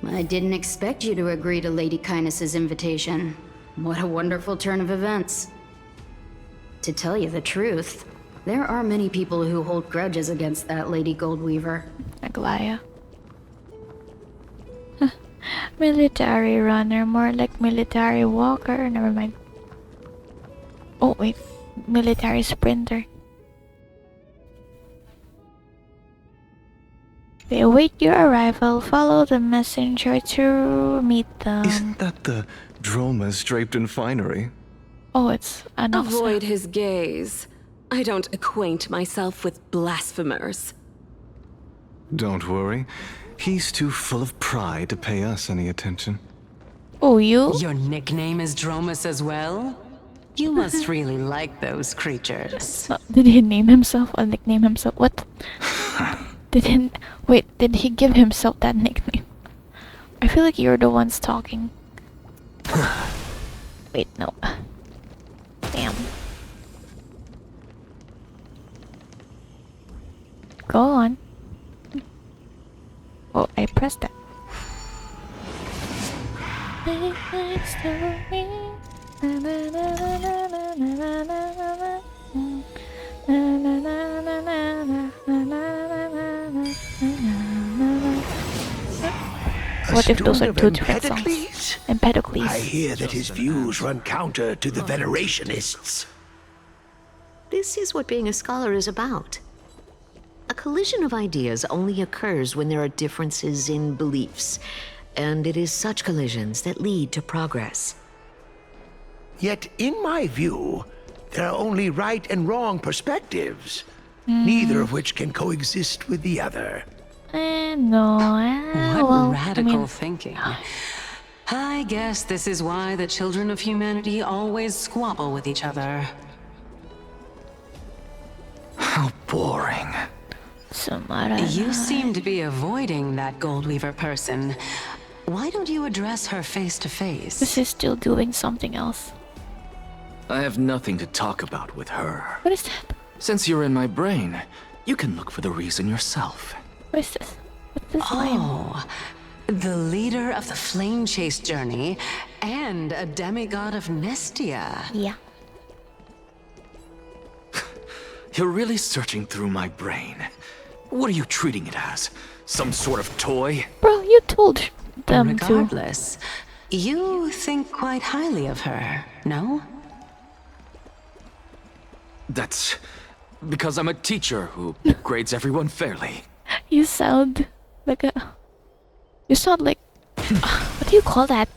I didn't expect you to agree to Lady Kindness's invitation. What a wonderful turn of events. To tell you the truth, there are many people who hold grudges against that Lady Goldweaver. Aglaya. Military runner, more like military walker. Never mind. Oh wait, military sprinter. They await your arrival. Follow the messenger to meet them. Isn't that the dromas draped in finery? Oh, it's Anaxa. Avoid his gaze. I don't acquaint myself with blasphemers. Don't worry. He's too full of pride to pay us any attention. Oh, you? Your nickname is Dromus as well? You must really like those creatures. Did he name himself or nickname himself? What? Did he give himself that nickname? I feel like you're the ones talking. Wait, no. Damn. Go on. Oh, I pressed that. What if those are two different songs? Empedocles. I hear that his views run counter to the Venerationists. This is what being a scholar is about. A collision of ideas only occurs when there are differences in beliefs, and it is such collisions that lead to progress. Yet, in my view, there are only right and wrong perspectives, neither of which can coexist with the other. What radical thinking. I guess this is why the children of humanity always squabble with each other. How boring. You seem to be avoiding that Goldweaver person. Why don't you address her face to face? This is still doing something else. I have nothing to talk about with her. What is that? Since you're in my brain, you can look for the reason yourself. What is this? What's this Oh, the leader of the Flame Chase journey and a demigod of Nestia. Yeah. You're really searching through my brain. What are you treating it as? Some sort of toy? Bro, you told them Regardless, you think quite highly of her, no? That's because I'm a teacher who grades everyone fairly. You sound like a... You sound like... what do you call that?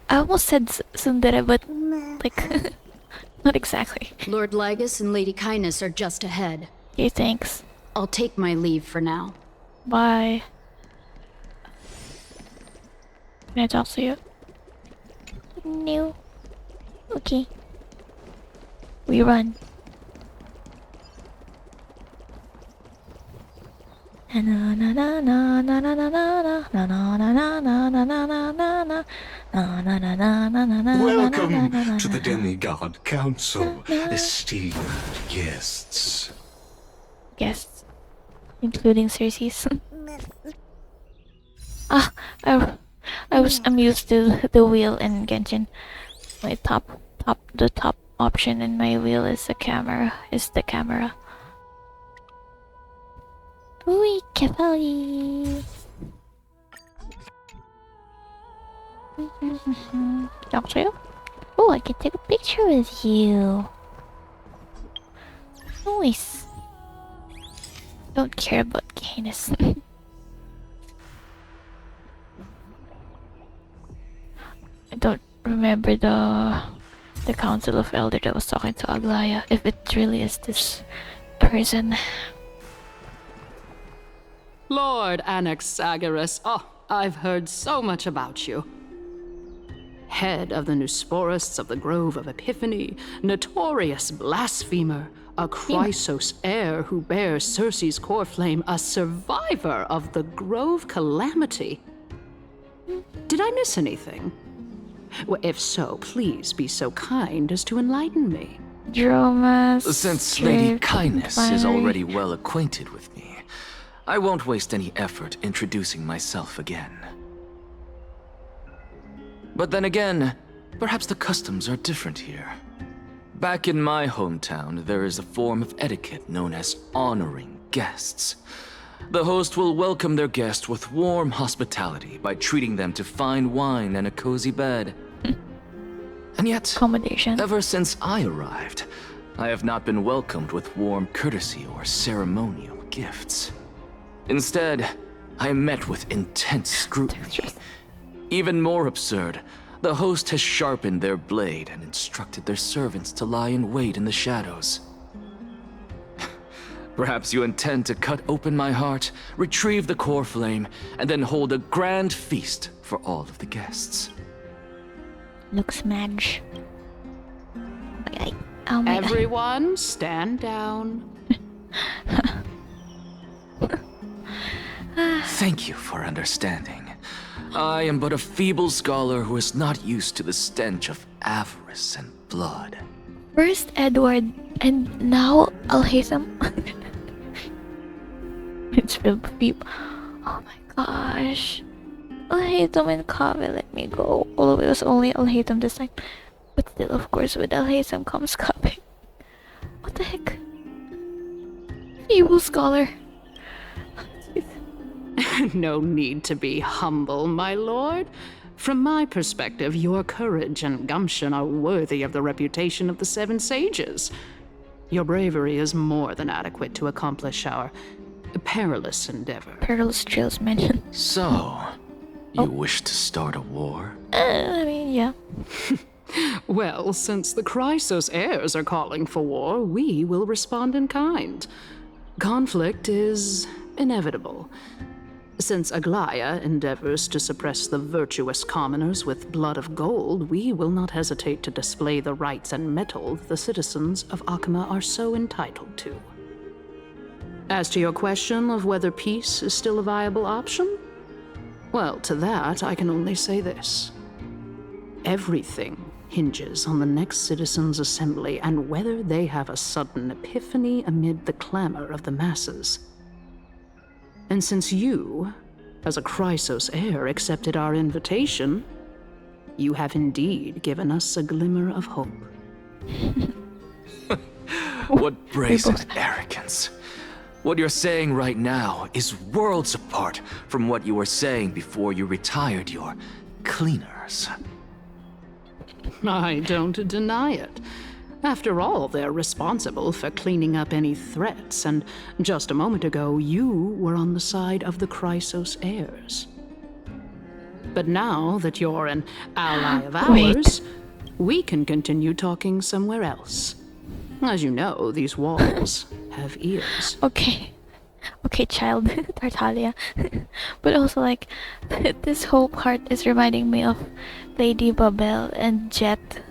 I almost said tsundere, but... like... not exactly. Lord Lygus and Lady Kindness are just ahead. Okay, thanks. I'll take my leave for now. Bye. Can I talk to you? No. Okay. We run. Welcome to the Demigod Council, esteemed guests. Guests, including Cersei's. I'm used to the wheel in Genshin. My the top option in my wheel is the camera. Uy, Kefali. Talk to you? Oh, I can take a picture with you. Nice. Don't care about gayness. I don't remember the Council of Elder that was talking to Aglaya, if it really is this person. Lord Anaxagoras, oh, I've heard so much about you. Head of the Nusporists of the Grove of Epiphany, notorious blasphemer, a Chrysos heir who bears Circe's core flame, a survivor of the Grove calamity. Did I miss anything? Well, if so, please be so kind as to enlighten me. Dramas. Since Lady Kindness is already well acquainted with me, I won't waste any effort introducing myself again. But then again, perhaps the customs are different here. Back in my hometown, there is a form of etiquette known as honoring guests. The host will welcome their guest with warm hospitality by treating them to fine wine and a cozy bed. And yet, accommodation. Ever since I arrived, I have not been welcomed with warm courtesy or ceremonial gifts. Instead, I am met with intense scrutiny. Even more absurd, the host has sharpened their blade and instructed their servants to lie in wait in the shadows. Perhaps you intend to cut open my heart, retrieve the core flame, and then hold a grand feast for all of the guests. Looks madge. Okay. Oh my Everyone, stand down. Thank you for understanding. I am but a feeble scholar who is not used to the stench of avarice and blood. First Edward, and now Alhaitham. It's real peep. Oh my gosh. Alhaitham and Kaveh let me go. Although it was only Alhaitham this time. But still, of course, with Alhaitham comes Kaveh. What the heck? Feeble scholar. No need to be humble, my lord. From my perspective, your courage and gumption are worthy of the reputation of the Seven Sages. Your bravery is more than adequate to accomplish our perilous endeavor. Perilous trails mentioned. So, you wish to start a war? I mean, yeah. Well, since the Chrysos heirs are calling for war, we will respond in kind. Conflict is inevitable. Since Aglaya endeavors to suppress the virtuous commoners with blood of gold, we will not hesitate to display the rights and mettle the citizens of Akama are so entitled to. As to your question of whether peace is still a viable option, well, to that I can only say this. Everything hinges on the next citizens' assembly and whether they have a sudden epiphany amid the clamor of the masses. And since you, as a Chrysos heir, accepted our invitation, you have indeed given us a glimmer of hope. What brazen arrogance. What you're saying right now is worlds apart from what you were saying before you retired your cleaners. I don't deny it. After all, they're responsible for cleaning up any threats, and just a moment ago, you were on the side of the Chrysos heirs. But now that you're an ally of ours, we can continue talking somewhere else. As you know, these walls have ears. Okay, child, Tartaglia. But also, like, this whole part is reminding me of Lady Babel and Jet.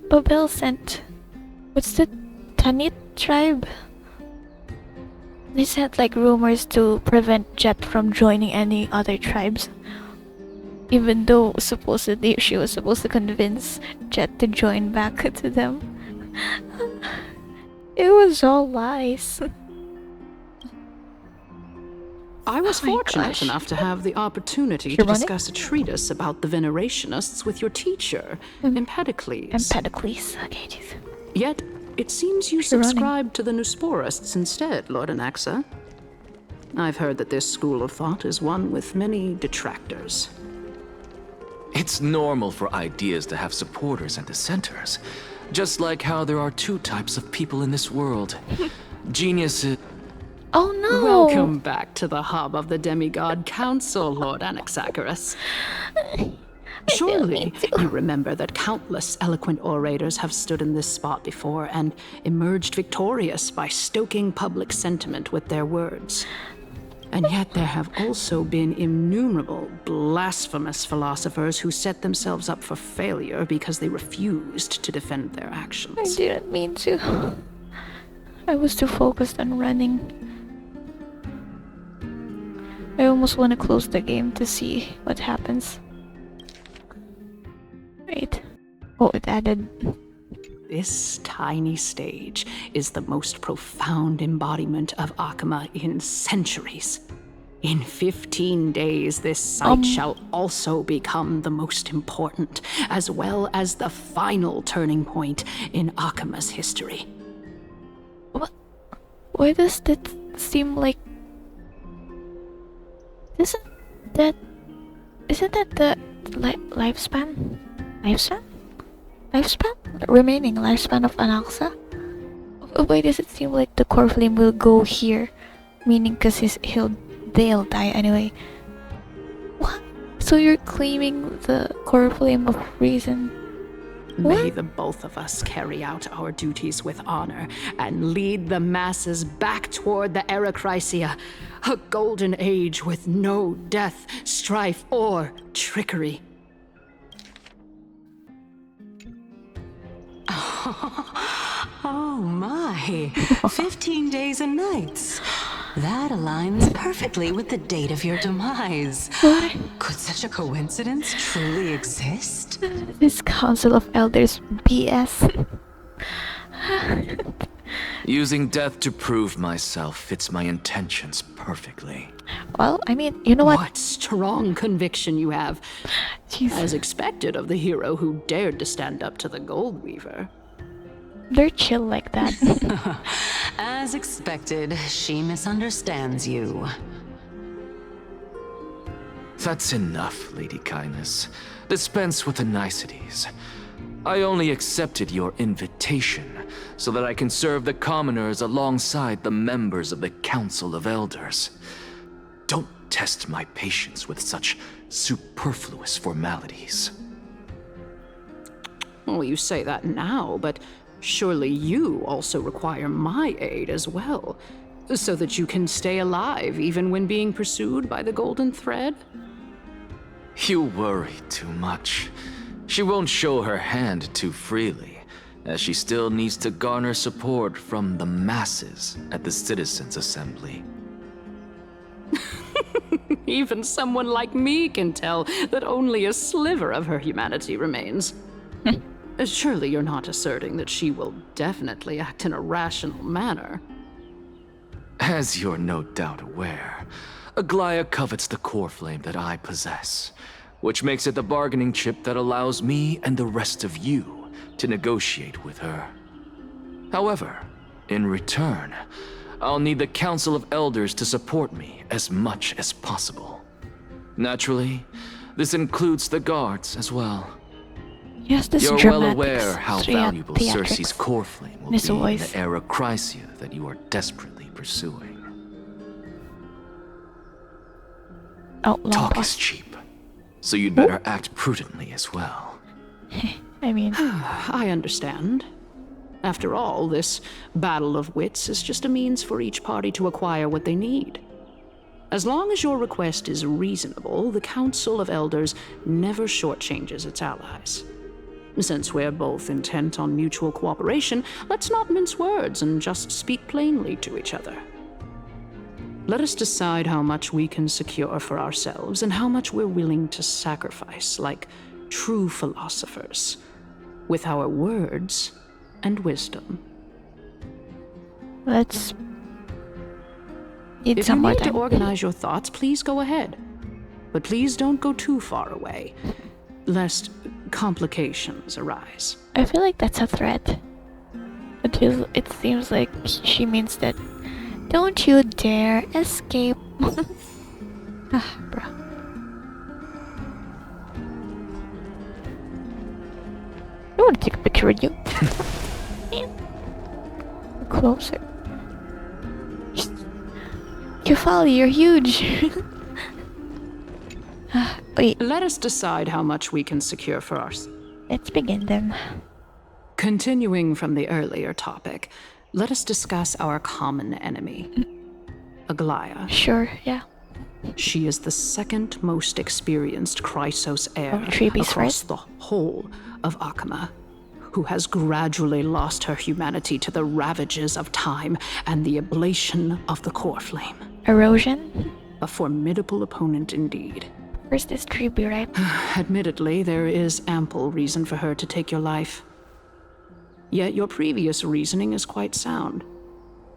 Babel sent... what's the Tanit tribe? They sent like rumors to prevent Jet from joining any other tribes. Even though supposedly she was supposed to convince Jet to join back to them. It was all lies. I was fortunate enough to have the opportunity to discuss a treatise about the Venerationists with your teacher, Empedocles. Empedocles, okay, jeez. Yet, It seems you subscribe to the Nusporists instead, Lord Anaxa. I've heard that this school of thought is one with many detractors. It's normal for ideas to have supporters and dissenters, just like how there are two types of people in this world. Geniuses. Oh no! Welcome back to the hub of the Demigod Council, Lord Anaxagoras. Surely you remember that countless eloquent orators have stood in this spot before and emerged victorious by stoking public sentiment with their words. And yet there have also been innumerable blasphemous philosophers who set themselves up for failure because they refused to defend their actions. I didn't mean to. I was too focused on running. I almost want to close the game to see what happens. Wait. Oh, it added. This tiny stage is the most profound embodiment of Akama in centuries. In 15 days, this site shall also become the most important, as well as the final turning point in Akama's history. What? Why does that seem like... Isn't that the lifespan? Lifespan? Remaining lifespan of Anaxa? Why does it seem like the core flame will go here? Meaning because they'll die anyway. What? So you're claiming the core flame of reason? What? May the both of us carry out our duties with honor and lead the masses back toward the Erechrysia, a golden age with no death, strife, or trickery. Oh my, 15 days and nights. That aligns perfectly with the date of your demise. What? Could such a coincidence truly exist? This Council of Elders BS. Using death to prove myself fits my intentions perfectly. Well, I mean, you know what? What strong conviction you have. Jeez. As expected of the hero who dared to stand up to the Gold Weaver. They're chill like that. As expected, she misunderstands you. That's enough, Lady Kindness. Dispense with the niceties. I only accepted your invitation so that I can serve the commoners alongside the members of the Council of Elders. Don't test my patience with such superfluous formalities. Well, you say that now, but surely you also require my aid as well, so that you can stay alive even when being pursued by the Golden Thread? You worry too much. She won't show her hand too freely, as she still needs to garner support from the masses at the Citizens' Assembly. Even someone like me can tell that only a sliver of her humanity remains. Surely you're not asserting that she will definitely act in a rational manner. As you're no doubt aware, Aglaia covets the core flame that I possess, which makes it the bargaining chip that allows me and the rest of you to negotiate with her. However, in return, I'll need the Council of Elders to support me as much as possible. Naturally, this includes the guards as well. Yes, this You're dramatics. well aware how valuable Cersei's core flame will be in voice. the Erechrysia that you are desperately pursuing. Outlaw Talk boss. is cheap, so you'd better act prudently as well. I mean... I understand. After all, this battle of wits is just a means for each party to acquire what they need. As long as your request is reasonable, the Council of Elders never shortchanges its allies. Since we're both intent on mutual cooperation, let's not mince words and just speak plainly to each other. Let us decide how much we can secure for ourselves and how much we're willing to sacrifice, like true philosophers, with our words and wisdom. Let's... need If some you more need time. to organize your thoughts, please go ahead. But please don't go too far away, lest complications arise. I feel like that's a threat. It seems like she means that. Don't you dare escape. Ah, bro. I want to take a picture with you. Closer. Kefali, you're huge. Wait. Let us decide how much we can secure for us. Let's begin then. Continuing from the earlier topic, let us discuss our common enemy, Aglaya. Sure, yeah. She is the second most experienced Chrysos heir Trailblaze across first. the whole of Akama, who has gradually lost her humanity to the ravages of time and the ablation of the core flame. Erosion? A formidable opponent indeed. First is Treeby, right? Admittedly, there is ample reason for her to take your life. Yet your previous reasoning is quite sound.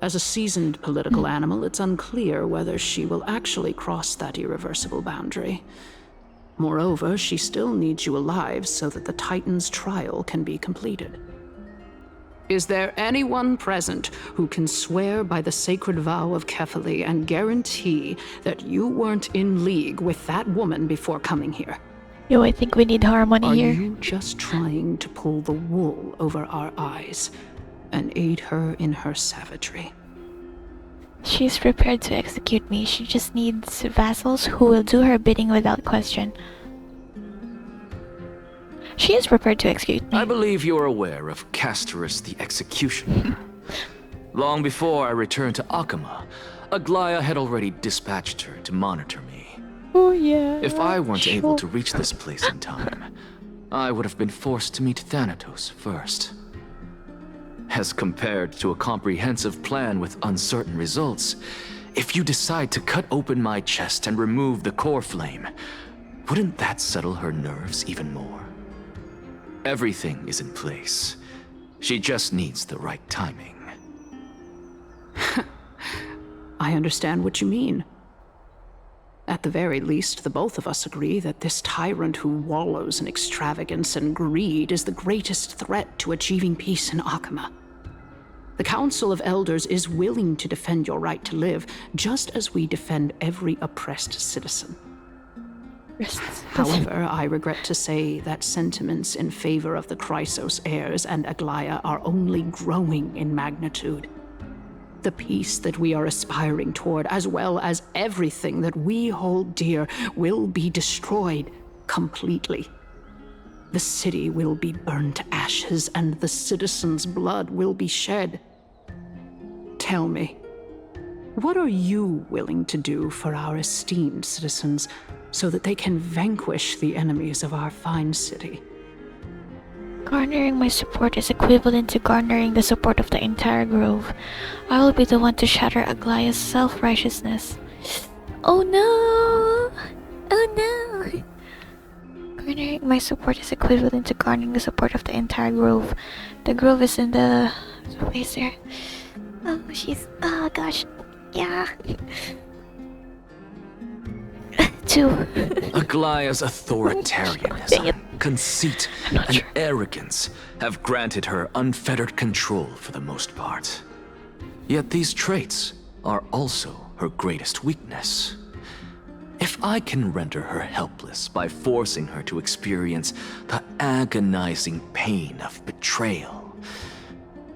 As a seasoned political animal, it's unclear whether she will actually cross that irreversible boundary. Moreover, she still needs you alive so that the Titan's trial can be completed. Is there anyone present who can swear by the sacred vow of Kefali and guarantee that you weren't in league with that woman before coming here? Yo, I think we need harmony here. Are you just trying to pull the wool over our eyes and aid her in her savagery? She's prepared to execute me. She just needs vassals who will do her bidding without question. She is prepared to execute me. I believe you're aware of Castorus the Executioner. Long before I returned to Akama, Aglaya had already dispatched her to monitor me. Oh yeah. If I weren't able to reach this place in time, I would have been forced to meet Thanatos first. As compared to a comprehensive plan with uncertain results, if you decide to cut open my chest and remove the core flame, wouldn't that settle her nerves even more? Everything is in place. She just needs the right timing. I understand what you mean. At the very least, the both of us agree that this tyrant who wallows in extravagance and greed is the greatest threat to achieving peace in Akama. The Council of Elders is willing to defend your right to live, just as we defend every oppressed citizen. However, I regret to say that sentiments in favor of the Chrysos heirs and Aglaya are only growing in magnitude. The peace that we are aspiring toward, as well as everything that we hold dear, will be destroyed completely. The city will be burned to ashes, and the citizens' blood will be shed. Tell me, what are you willing to do for our esteemed citizens so that they can vanquish the enemies of our fine city? Garnering my support is equivalent to garnering the support of the entire grove. I will be the one to shatter Aglaya's self-righteousness. Oh no! Oh no! Garnering my support is equivalent to garnering the support of the entire grove. The grove is in the place there. Oh, oh gosh. Yeah. Two. Aglaya's authoritarianism, conceit, and arrogance have granted her unfettered control for the most part. Yet these traits are also her greatest weakness. If I can render her helpless by forcing her to experience the agonizing pain of betrayal,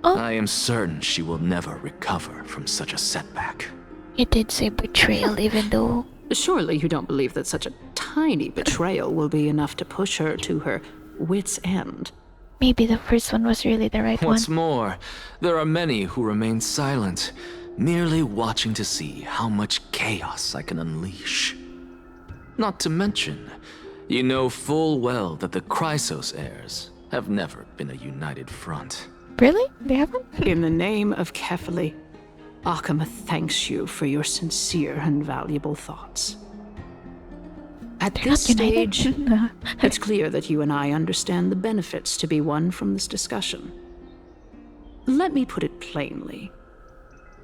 I am certain she will never recover from such a setback. You did say betrayal, even though... Surely you don't believe that such a tiny betrayal will be enough to push her to her wit's end. Maybe the first one was really the right one. What's more, there are many who remain silent, merely watching to see how much chaos I can unleash. Not to mention, you know full well that the Chrysos heirs have never been a united front. Really? They haven't? In the name of Kefali, Akama thanks you for your sincere and valuable thoughts. At this stage, it's clear that you and I understand the benefits to be won from this discussion. Let me put it plainly.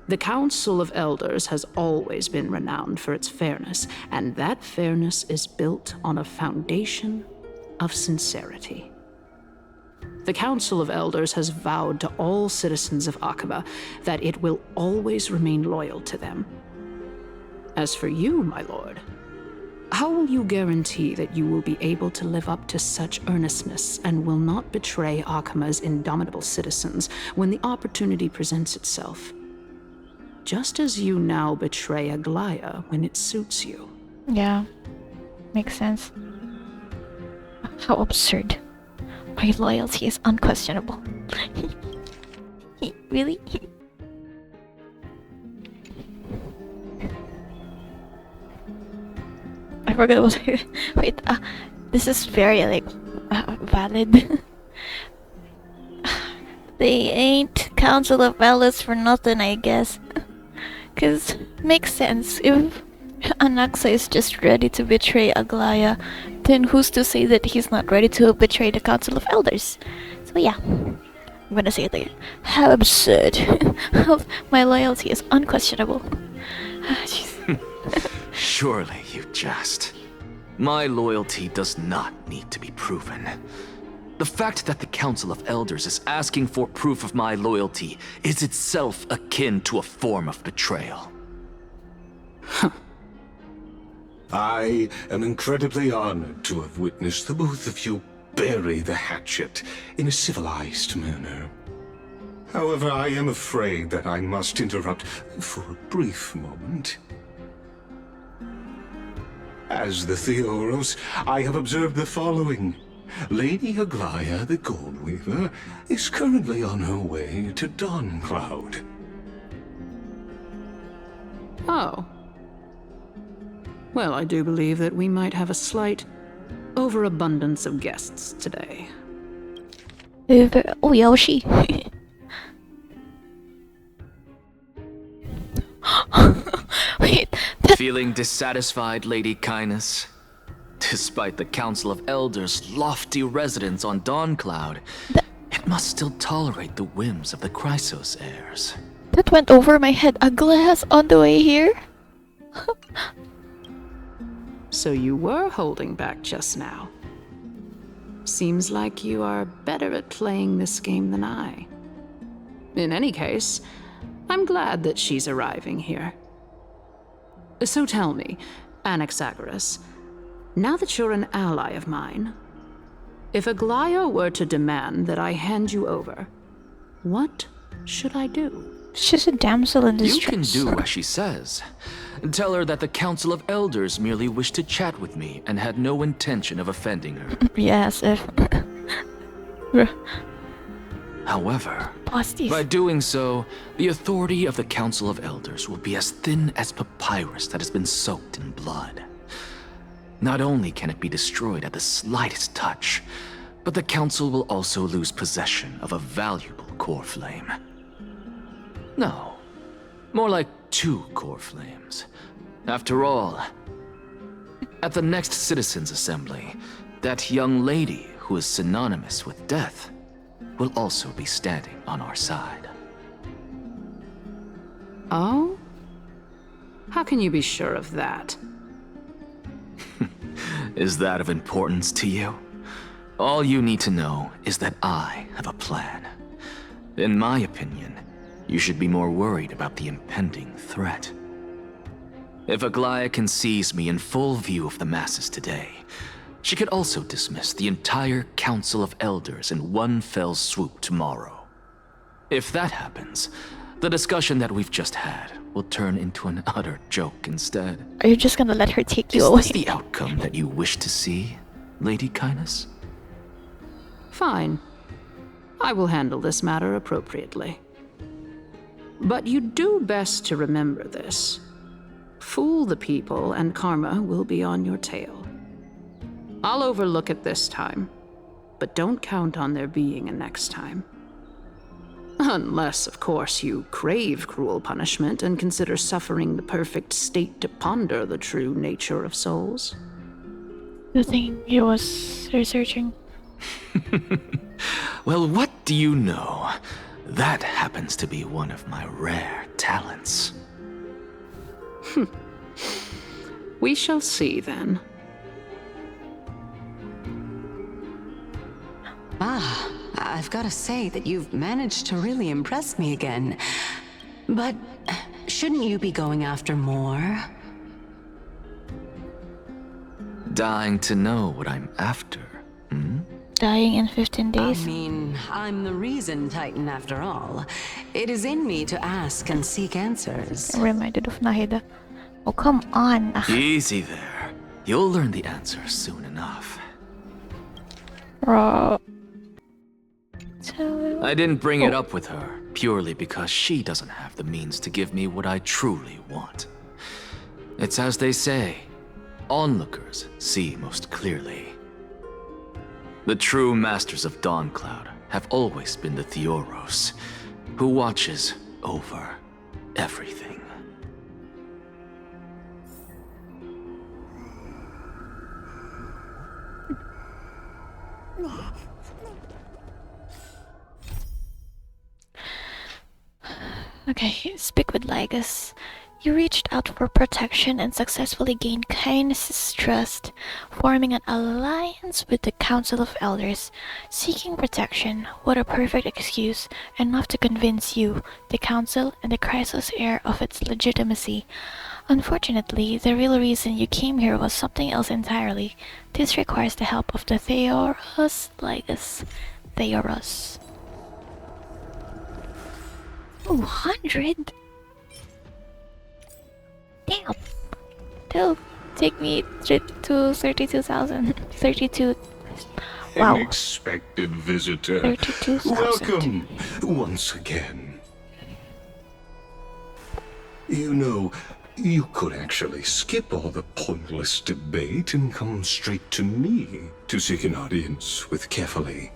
The Council of Elders has always been renowned for its fairness, and that fairness is built on a foundation of sincerity. The Council of Elders has vowed to all citizens of Akaba that it will always remain loyal to them. As for you, my lord, how will you guarantee that you will be able to live up to such earnestness and will not betray Akama's indomitable citizens when the opportunity presents itself? Just as you now betray Aglaya when it suits you. Yeah, makes sense. How absurd. My loyalty is unquestionable. Really? I forgot what I... Wait, this is very, like, valid. They ain't Council of Elders for nothing, I guess. Cause, makes sense. If Anaxa is just ready to betray Aglaya, then who's to say that he's not ready to betray the Council of Elders? So yeah, I'm gonna say it again. How absurd. My loyalty is unquestionable. Surely you jest. My loyalty does not need to be proven. The fact that the Council of Elders is asking for proof of my loyalty is itself akin to a form of betrayal. I am incredibly honored to have witnessed the both of you bury the hatchet in a civilized manner. However, I am afraid that I must interrupt for a brief moment. As the Theoros, I have observed the following. Lady Aglaya, the Goldweaver, is currently on her way to Dawncloud. Oh. Well, I do believe that we might have a slight overabundance of guests today. Oh, Yoshi. Wait. Feeling dissatisfied, Lady Kindness? Despite the Council of Elders' lofty residence on Dawncloud, it must still tolerate the whims of the Chrysos heirs. That went over my head. A glass on the way here? So you were holding back just now. Seems like you are better at playing this game than I. In any case, I'm glad that she's arriving here. So tell me, Anaxagoras, now that you're an ally of mine, if Aglaya were to demand that I hand you over, what should I do? She's a damsel in distress. You can do as she says. Tell her that the Council of Elders merely wished to chat with me and had no intention of offending her. Yes, if... However, by doing so, the authority of the Council of Elders will be as thin as papyrus that has been soaked in blood. Not only can it be destroyed at the slightest touch, but the Council will also lose possession of a valuable core flame. No, more like 2 core flames. After all, at the next Citizens' Assembly, that young lady who is synonymous with death will also be standing on our side. Oh? How can you be sure of that? Is that of importance to you? All you need to know is that I have a plan. In my opinion, you should be more worried about the impending threat. If Aglaya can seize me in full view of the masses today, she could also dismiss the entire Council of Elders in one fell swoop tomorrow. If that happens, the discussion that we've just had will turn into an utter joke instead. Are you just gonna let her take you away? Is this the outcome that you wish to see, Lady Kindness? Fine. I will handle this matter appropriately. But you do best to remember this. Fool the people and karma will be on your tail. I'll overlook it this time, but don't count on there being a next time. Unless, of course, you crave cruel punishment and consider suffering the perfect state to ponder the true nature of souls. The thing he was researching. Well, what do you know? That happens to be one of my rare talents. We shall see then. Ah, I've got to say that you've managed to really impress me again. But shouldn't you be going after more? Dying to know what I'm after, hmm? Dying in 15 days? I mean, I'm the reason Titan after all. It is in me to ask and seek answers. I'm reminded of Nahida. Oh, come on. Easy there. You'll learn the answer soon enough. Bro. I didn't bring it up with her purely because she doesn't have the means to give me what I truly want. It's as they say, onlookers see most clearly. The true masters of Dawncloud have always been the Theoros, who watches over everything. Okay, speak with Lygus. You reached out for protection and successfully gained Kindness's trust, forming an alliance with the Council of Elders. Seeking protection, what a perfect excuse, enough to convince you, the Council, and the Chrysos heir of its legitimacy. Unfortunately, the real reason you came here was something else entirely. This requires the help of the Theoros Lygus. Theoros. 200? Damn. That'll take me to 32,000. 32. Wow. Unexpected visitor. 32,000. Welcome once again. You know, you could actually skip all the pointless debate and come straight to me to seek an audience with Kefali.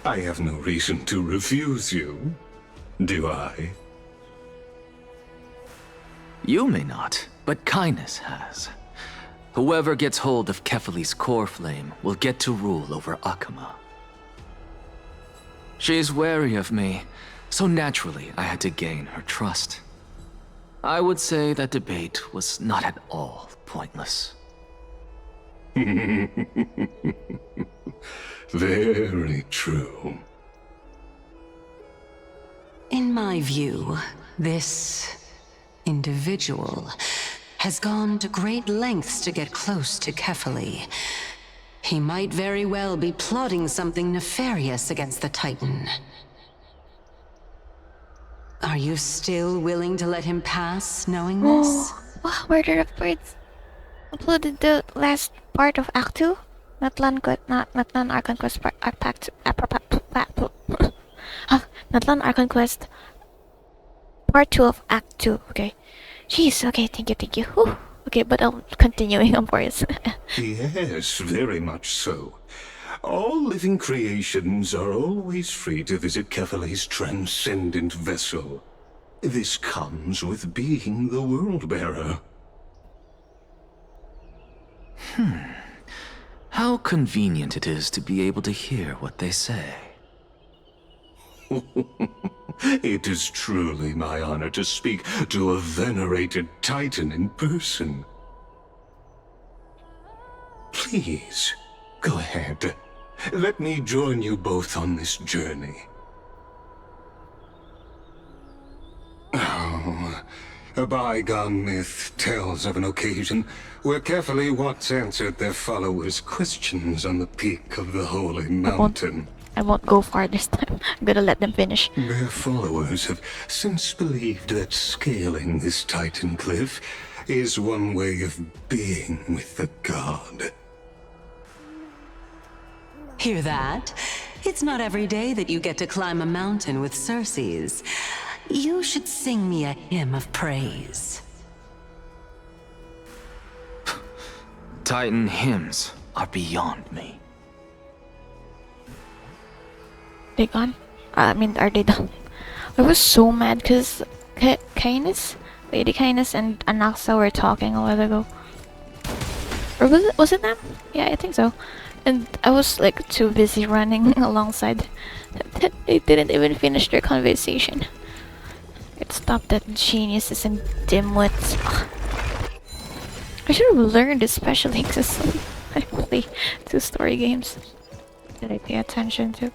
I have no reason to refuse you, do I? You may not, but Kindness has. Whoever gets hold of Kefali's core flame will get to rule over Akama. She's wary of me, so naturally I had to gain her trust. I would say that debate was not at all pointless. Very true. In my view, this individual has gone to great lengths to get close to Kefali. He might very well be plotting something nefarious against the Titan. Are you still willing to let him pass, knowing this? Oh, Murder of Birds. Uploaded the last part of Act 2? Natlan Archon Quest Natlan Archon Quest Part 2 of Act 2, okay. Jeez, okay, thank you. Whew. Okay, but I'm continuing on course. Yes, very much so. All living creations are always free to visit Kefali's transcendent vessel. This comes with being the World-Bearer. How convenient it is to be able to hear what they say. It is truly my honor to speak to a venerated Titan in person. Please, go ahead. Let me join you both on this journey. Oh, a bygone myth tells of an occasion where Kefali once answered their followers' questions on the peak of the holy mountain. I won't go far this time. I'm gonna let them finish. Their followers have since believed that scaling this Titan cliff is one way of being with the god. Hear that? It's not every day that you get to climb a mountain with Circes. You should sing me a hymn of praise. Titan hymns are beyond me. They gone? I mean, are they done? I was so mad because Kindness, Lady Kindness, and Anaxa were talking a while ago. Or was it them? Yeah, I think so. And I was like too busy running alongside that they didn't even finish their conversation. It stopped that geniuses and dimwits. I should have learned especially because I play 2 story games. did I pay attention to?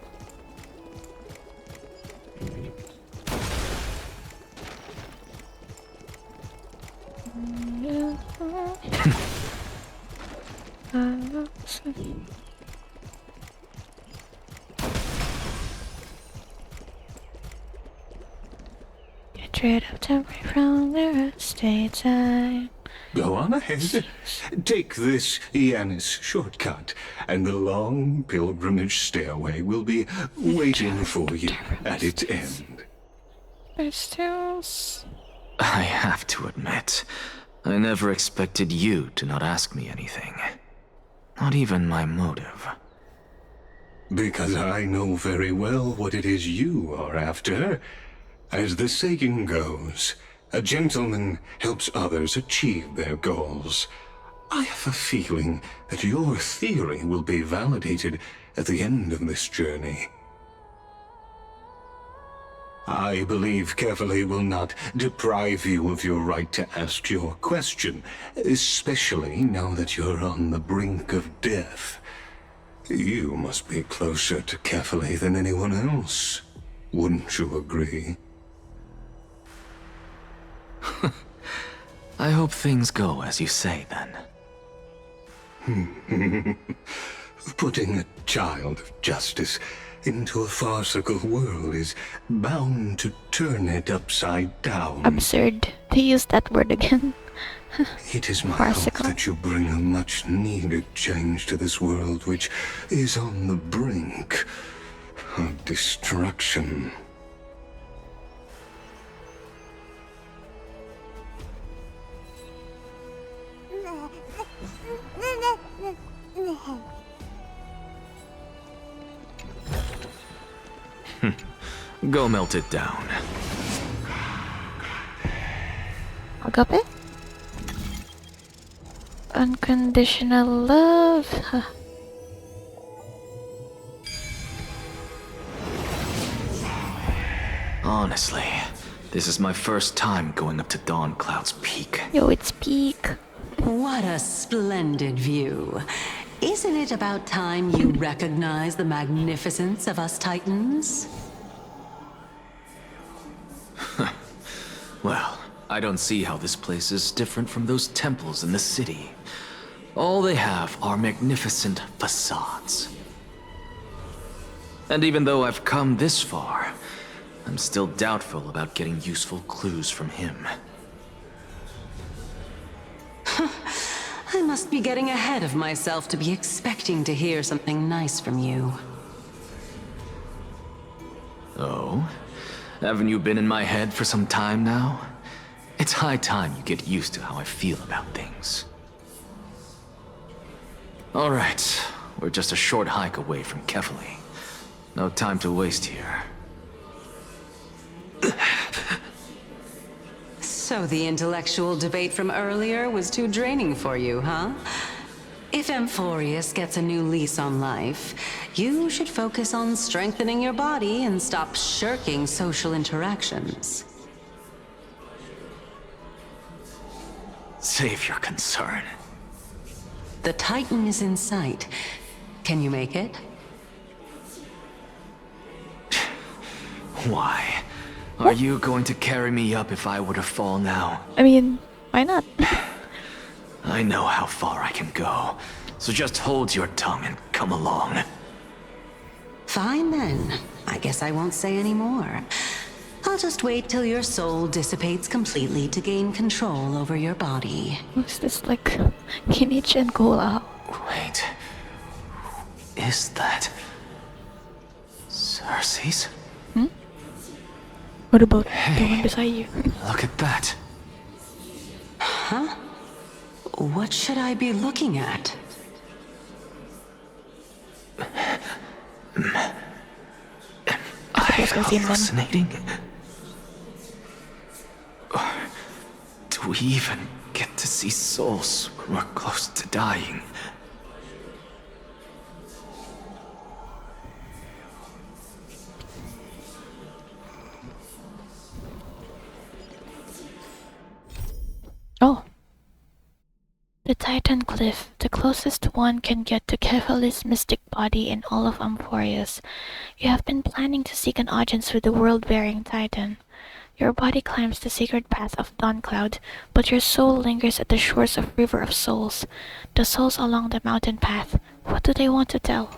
Get rid of temporary from the stay time. Go on ahead. Take this Yanis shortcut, and the long pilgrimage stairway will be waiting for you at its end. Petals. I have to admit, I never expected you to not ask me anything. Not even my motive. Because I know very well what it is you are after. As the saying goes, a gentleman helps others achieve their goals. I have a feeling that your theory will be validated at the end of this journey. I believe Kefali will not deprive you of your right to ask your question, especially now that you're on the brink of death. You must be closer to Kefali than anyone else. Wouldn't you agree? I hope things go as you say, then. Putting a child of justice into a farcical world is bound to turn it upside down. Absurd to use that word again. It is my Farcical. hope that you bring a much-needed change to this world which is on the brink of destruction. Go melt it down. Agape? Unconditional love. Huh. Honestly, this is my first time going up to Dawn Cloud's peak. Yo, it's peak. What a splendid view. Isn't it about time you recognize the magnificence of us Titans? Well, I don't see how this place is different from those temples in the city. All they have are magnificent facades. And even though I've come this far, I'm still doubtful about getting useful clues from him. I must be getting ahead of myself to be expecting to hear something nice from you. Oh? Haven't you been in my head for some time now? It's high time you get used to how I feel about things. Alright, we're just a short hike away from Kefali. No time to waste here. So the intellectual debate from earlier was too draining for you, huh? If Amphorius gets a new lease on life, you should focus on strengthening your body and stop shirking social interactions. Save your concern. The Titan is in sight. Can you make it? Why? Are you going to carry me up if I were to fall now? I mean, why not? I know how far I can go, so just hold your tongue and come along. Fine then. I guess I won't say any more. I'll just wait till your soul dissipates completely to gain control over your body. What's this like? Kinich and Gola. Wait. Who is that? Cersei's? Hmm? What about the one beside you? Look at that. Huh? What should I be looking at? Am I hallucinating? Or do we even get to see souls when we're close to dying? Oh. The Titan Cliff, the closest one can get to Kefali's mystic body in all of Amphorius. You have been planning to seek an audience with the world-bearing Titan. Your body climbs the sacred path of Dawncloud, but your soul lingers at the shores of River of Souls. The souls along the mountain path. What do they want to tell?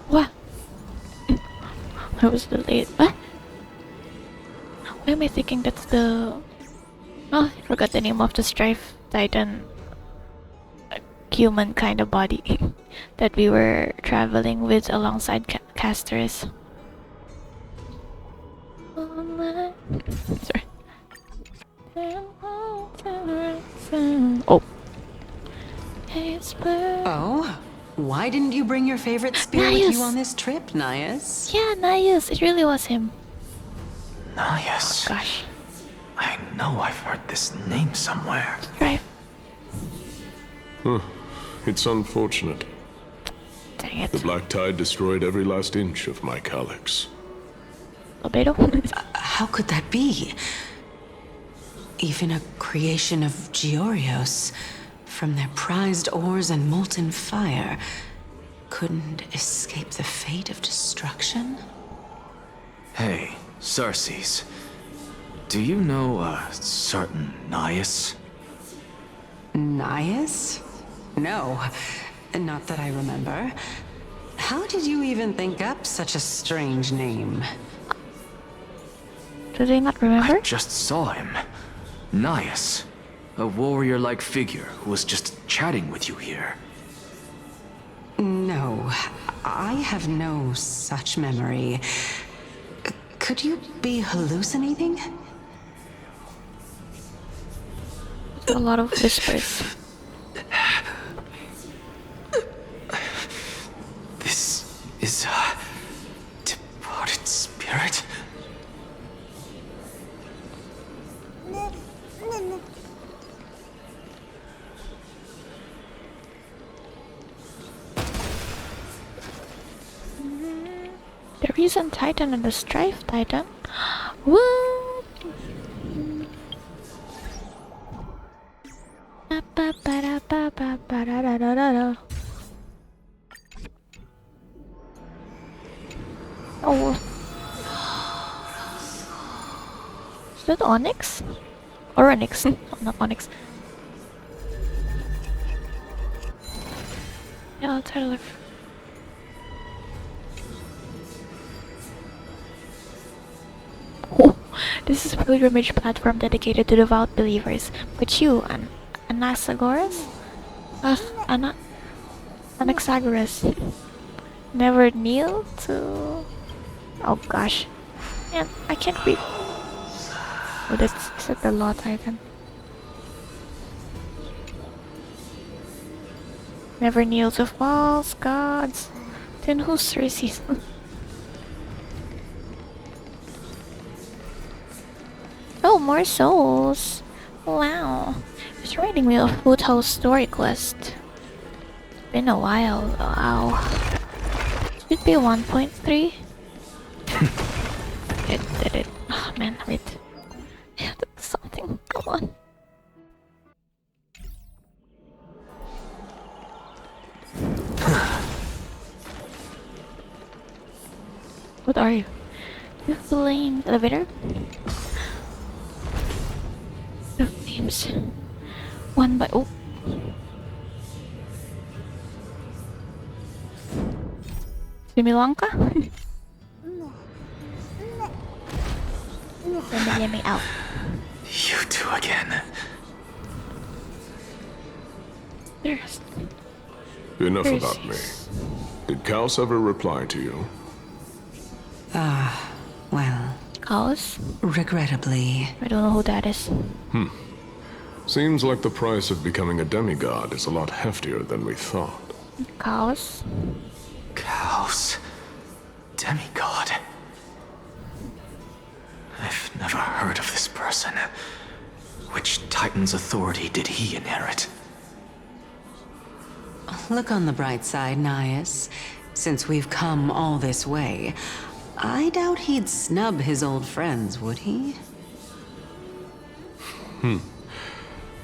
What? I was delayed. What? Why am I thinking that's the... Oh, I forgot the name of the Strife Titan human kind of body that we were traveling with alongside casters. Sorry. Oh. Oh? Why didn't you bring your favorite spear with you on this trip, Nias? Yeah, Nias. It really was him. Nias. Oh, gosh. I know I've heard this name somewhere. Right. Huh. It's unfortunate. Dang it. The Black Tide destroyed every last inch of my calyx. Albedo? How could that be? Even a creation of Georios, from their prized ores and molten fire, couldn't escape the fate of destruction? Hey, Cersei's. Do you know a certain Nias? Nias? No, not that I remember. How did you even think up such a strange name? Do they not remember? I just saw him. Nias. A warrior-like figure who was just chatting with you here. No, I have no such memory. Could you be hallucinating? A lot of whispers. This is a departed spirit? The Reason Titan and the Strife Titan? What? Oh. Is that Onyx? Or Onyx? Oh, not Onyx. Yeah, I'll try to look. Oh, this is a pilgrimage platform dedicated to devout believers. But you, Anaxagoras? Anaxagoras. Never kneel to... Oh gosh. Man, I can't read. Oh, is it the Law Titan? Never kneel to false gods. Then who's Cersei's? Oh, more souls. Wow. It's reminding me of Foothouse story quest. Been a while. Wow. Should be 1.3. It did it. Oh man, wait. I have to do something. Come on. What are you? The flame elevator? The flames. One by oh. Similanka? Let me out. You two again. There's... Enough about me. Did Kaos ever reply to you? Well... Kaos? Regrettably. I don't know who that is. Seems like the price of becoming a demigod is a lot heftier than we thought. Kaos? Kaos. Demigod. I've never heard of this person. Which Titan's authority did he inherit? Look on the bright side, Nias. Since we've come all this way, I doubt he'd snub his old friends, would he?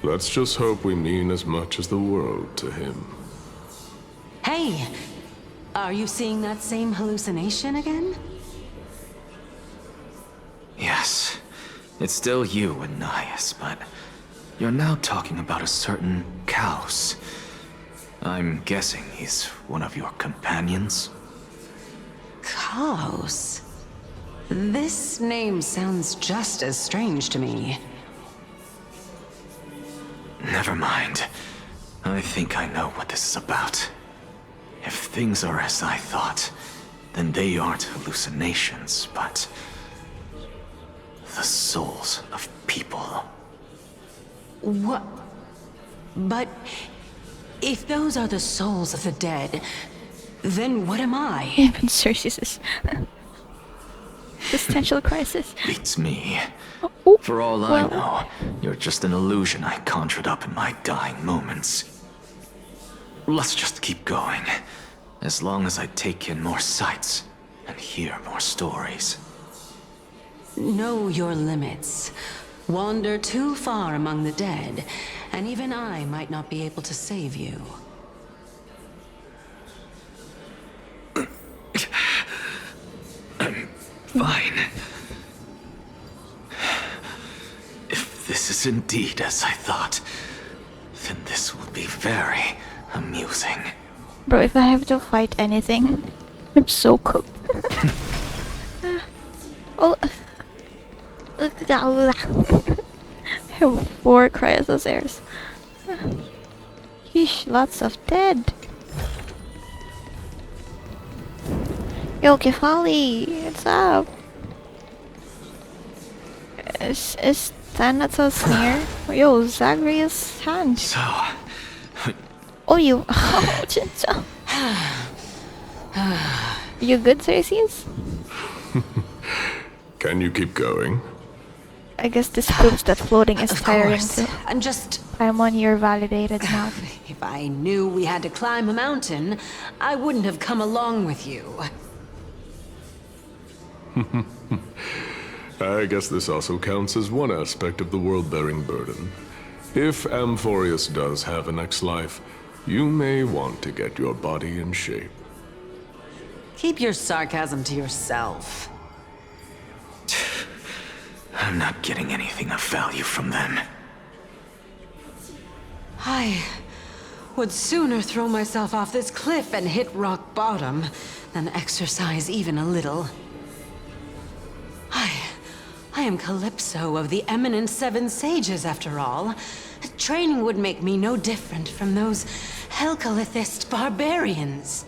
Let's just hope we mean as much as the world to him. Hey! Are you seeing that same hallucination again? Yes. It's still you, Annias, but you're now talking about a certain Kaos. I'm guessing he's one of your companions? Kaos? This name sounds just as strange to me. Never mind. I think I know what this is about. If things are as I thought, then they aren't hallucinations, but the souls of people. What? But if those are the souls of the dead, then what am I? Even Cersei's existential crisis. Beats me. Oh, For all I know, you're just an illusion I conjured up in my dying moments. Let's just keep going. As long as I take in more sights and hear more stories. Know your limits. Wander too far among the dead, and even I might not be able to save you. I'm fine. If this is indeed as I thought, then this will be very amusing. Bro, if I have to fight anything, I'm so cooked. Oh. I have 4 Cryosos heirs. Yeesh, lots of dead. Yo, Kefali, what's up? Is Thanatos near? Yo, Zagreus' hand. So... Oh, you... Oh, Jinso. You good, Cersei's? Can you keep going? I guess this proves that floating is tiring too. I'm just... Paimon, you're validated now. If I knew we had to climb a mountain, I wouldn't have come along with you. I guess this also counts as one aspect of the world-bearing burden. If Amphorius does have a next life, you may want to get your body in shape. Keep your sarcasm to yourself. I'm not getting anything of value from them. I would sooner throw myself off this cliff and hit rock bottom than exercise even a little. I am Calypso of the eminent Seven Sages, after all. Training would make me no different from those Helcalithist barbarians.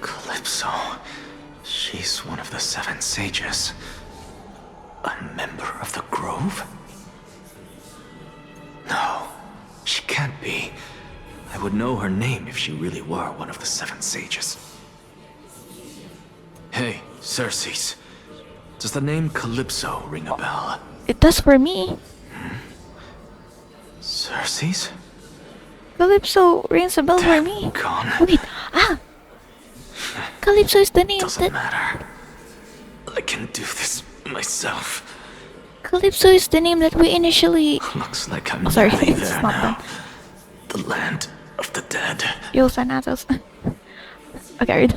Calypso. She's one of the Seven Sages. A member of the Grove? No, she can't be. I would know her name if she really were one of the Seven Sages. Hey, Cersei's. Does the name Calypso ring a bell? It does for me. Cersei's? Calypso rings a bell for me. Gone. Wait, Calypso is the name Doesn't matter. I can do this myself. Calypso is the name that we initially... Looks like I'm sorry, nearly it's there not now. done. The land of the dead. Yo, Thanatos. Okay,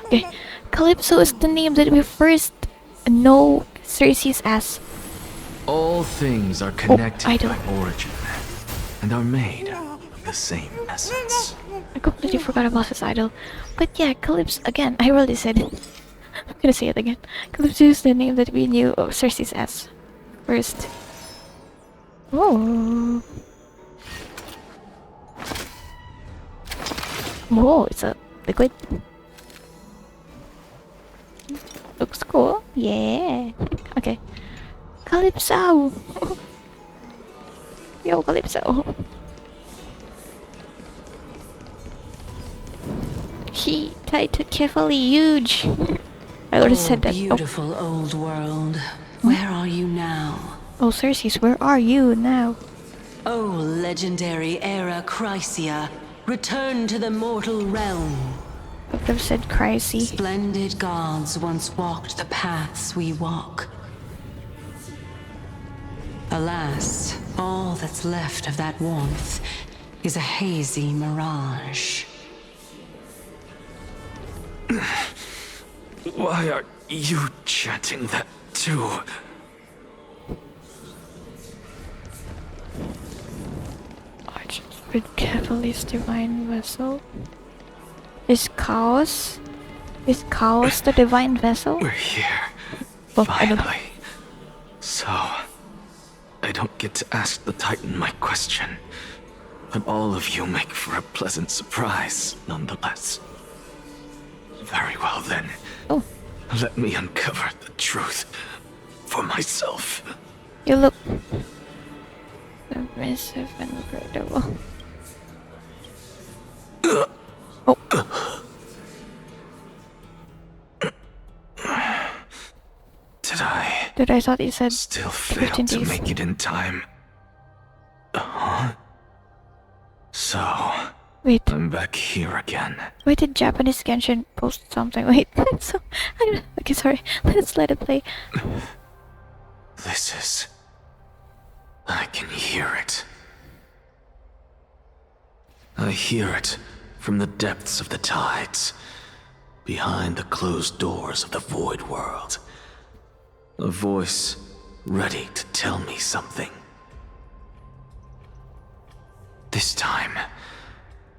okay. Calypso is the name that we first know Cersei's as. All things are connected I by don't. origin and are made of the same essence. I completely forgot about his idol. But yeah, Calypso, again, I already said it. I'm gonna say it again. Calypso is the name that we knew of Cersei's as first. Oh. Whoa, it's a liquid. Looks cool. Yeah. Okay. Calypso! Yo, Calypso. He tied to carefully huge. I already said that. Beautiful old world. Where are you now? Oh, Cersei's, where are you now? Oh, legendary era Chrysia, return to the mortal realm. Could have said crazy. Splendid gods once walked the paths we walk. Alas, all that's left of that warmth is a hazy mirage. Why are you chanting that too? With Catalyst Divine Vessel. Is Chaos the Divine Vessel? We're here. Well, finally. So, I don't get to ask the Titan my question. But all of you make for a pleasant surprise, nonetheless. Very well then. Oh. Let me uncover the truth for myself. You look submissive and incredible. Oh. Did I thought you said still 15 failed to days. make it in time? Huh? So, wait. I'm back here again. Wait, did Japanese Genshin post something? Wait, so I don't. Okay, sorry. Let's let it play. This is... I can hear it. I hear it from the depths of the tides, behind the closed doors of the void world. A voice ready to tell me something. This time,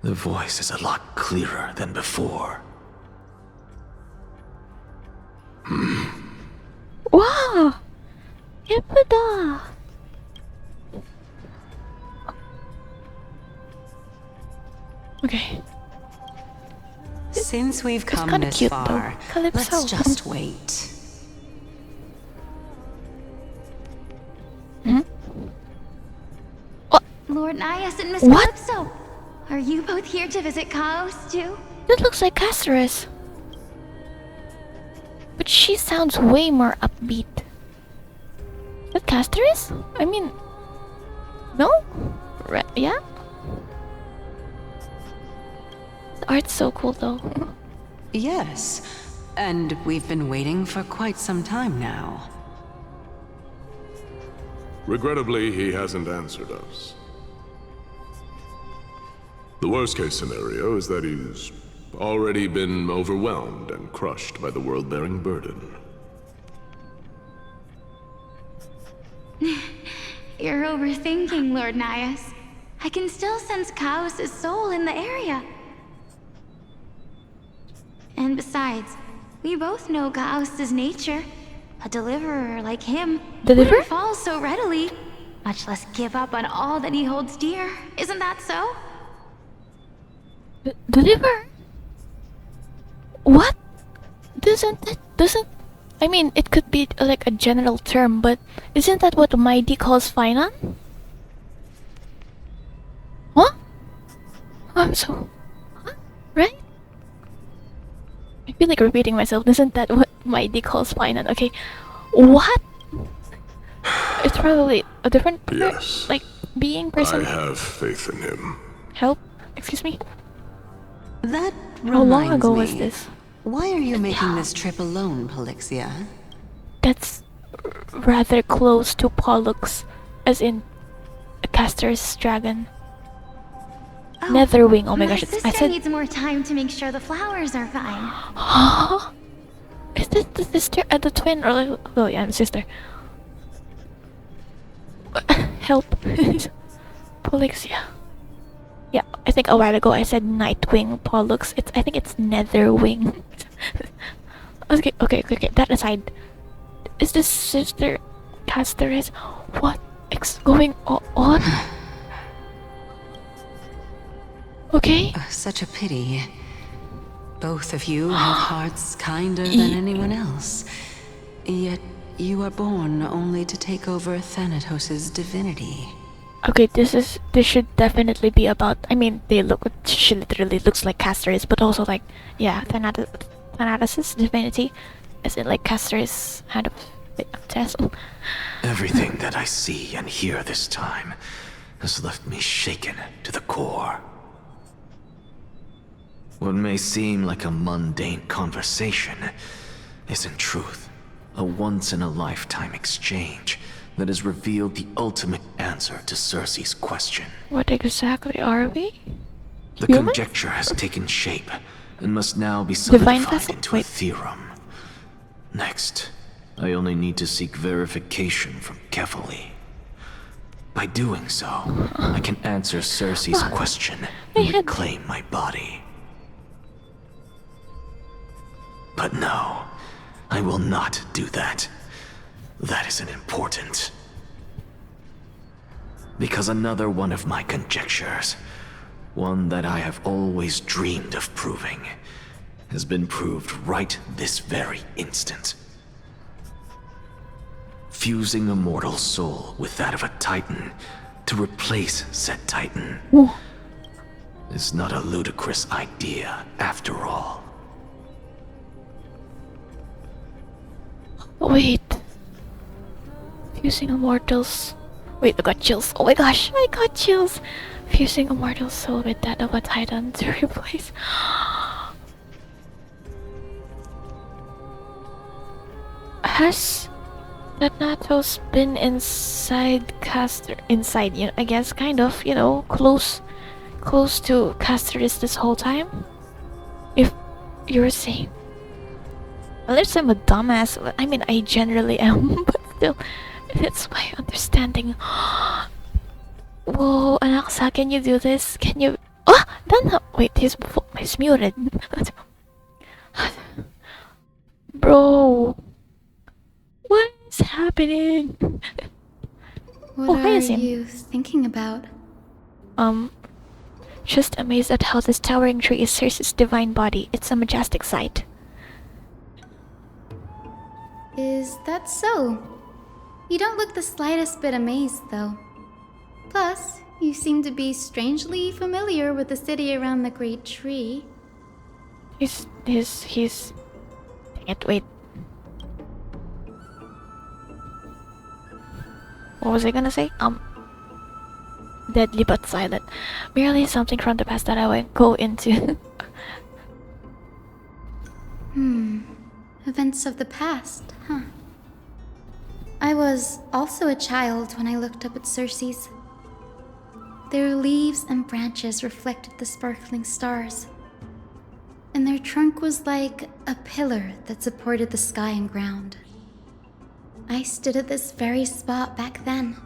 the voice is a lot clearer than before. Wow! Yepada! Okay. Since we've come kinda this cute, far, though. Calypso. let's just wait. Lord Nias and Miss What? Calypso, are you both here to visit Chaos too? That looks like Casterus. But she sounds way more upbeat. Is that Casterus? I mean... No? Yeah? The art's so cool though. Yes, and we've been waiting for quite some time now. Regrettably, he hasn't answered us. The worst-case scenario is that he's already been overwhelmed and crushed by the world-bearing burden. You're overthinking, Lord Nias. I can still sense Chaos' soul in the area. And besides, we both know Chaos' nature. A deliverer like him wouldn't fall so readily, much less give up on all that he holds dear. Isn't that so? Deliver? What? Doesn't... I mean, it could be like a general term, but isn't that what Mighty calls Finan? Huh? I'm so... Huh? Right? I feel like repeating myself. Isn't that what Mighty calls Finan? Okay. What? It's probably a different... Yes. Like, being person... I have faith in him. Help? Excuse me? That How long reminds ago me. was this? Why are you making this trip alone, Polixia? That's rather close to Pollux, as in a caster's dragon. Netherwing, oh my gosh, sister I said... needs more time to make sure the flowers are fine. Huh? Is this the sister and the twin, or like... Oh yeah, I'm sister. Help. Polixia. Yeah, I think a while ago I said Nightwing Pollux. I think it's Netherwing. Okay, that aside. Is this sister Casteress? What is going on? Okay. Such a pity. Both of you have hearts kinder than anyone else. Yet you are born only to take over Thanatos' divinity. Okay, this should definitely be about... I mean, she literally looks like Casteress, but also like, yeah, Thanatos' divinity, as in like Casteress hand of Tesla. Everything that I see and hear this time has left me shaken to the core. What may seem like a mundane conversation is in truth a once-in-a-lifetime exchange that has revealed the ultimate answer to Cersei's question. What exactly are we? The Human? conjecture has taken shape and must now be Divine solidified vessel? into a theorem. Next, I only need to seek verification from Kefali. By doing so, I can answer Cersei's question and reclaim my body. But no, I will not do that. That isn't important. Because another one of my conjectures, one that I have always dreamed of proving, has been proved right this very instant. Fusing a mortal soul with that of a Titan to replace said Titan is not a ludicrous idea after all. Wait. Fusing a mortal's... Wait, I got chills. Oh my gosh, I got chills. Fusing a mortal soul with that of a Titan to replace... Has Thanatos been inside Caster... Inside, you know, I guess, kind of, you know, close to Casteris this whole time? If you're saying... Unless I'm a dumbass, I mean, I generally am, but still, it's my understanding. Whoa, Anaxa, can you do this? Can you... Oh, Dana! Wait, he's muted. Bro, what is happening? What hi, are Azim. you thinking about? Just amazed at how this towering tree is Cersei's divine body. It's a majestic sight. Is that so? You don't look the slightest bit amazed, though. Plus, you seem to be strangely familiar with the city around the great tree. He's... Dang it, wait. What was I gonna say? Deadly but silent. Merely something from the past that I won't go into. Events of the past, huh? I was also a child when I looked up at Cersei's. Their leaves and branches reflected the sparkling stars, and their trunk was like a pillar that supported the sky and ground. I stood at this very spot back then,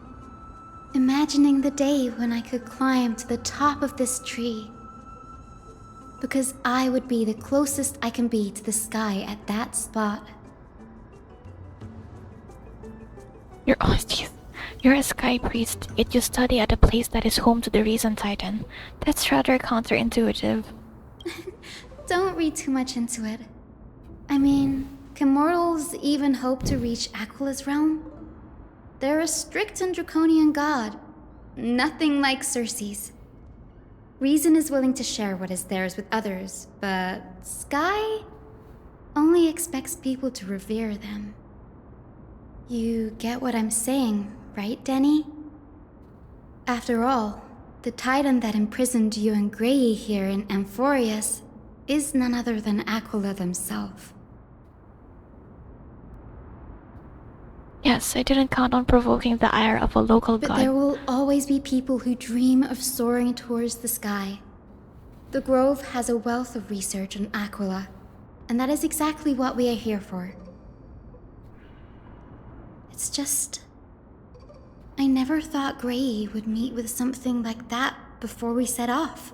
imagining the day when I could climb to the top of this tree, because I would be the closest I can be to the sky at that spot. You're a sky priest, yet you study at a place that is home to the Reason Titan. That's rather counterintuitive. Don't read too much into it. I mean, can mortals even hope to reach Aquila's realm? They're a strict and draconian god. Nothing like Cersei's. Reason is willing to share what is theirs with others, but Sky only expects people to revere them. You get what I'm saying, right, Denny? After all, the Titan that imprisoned you and Grey here in Amphorius is none other than Aquila themselves. Yes, I didn't count on provoking the ire of a local god. But there will always be people who dream of soaring towards the sky. The Grove has a wealth of research on Aquila, and that is exactly what we are here for. It's just... I never thought Grey would meet with something like that before we set off.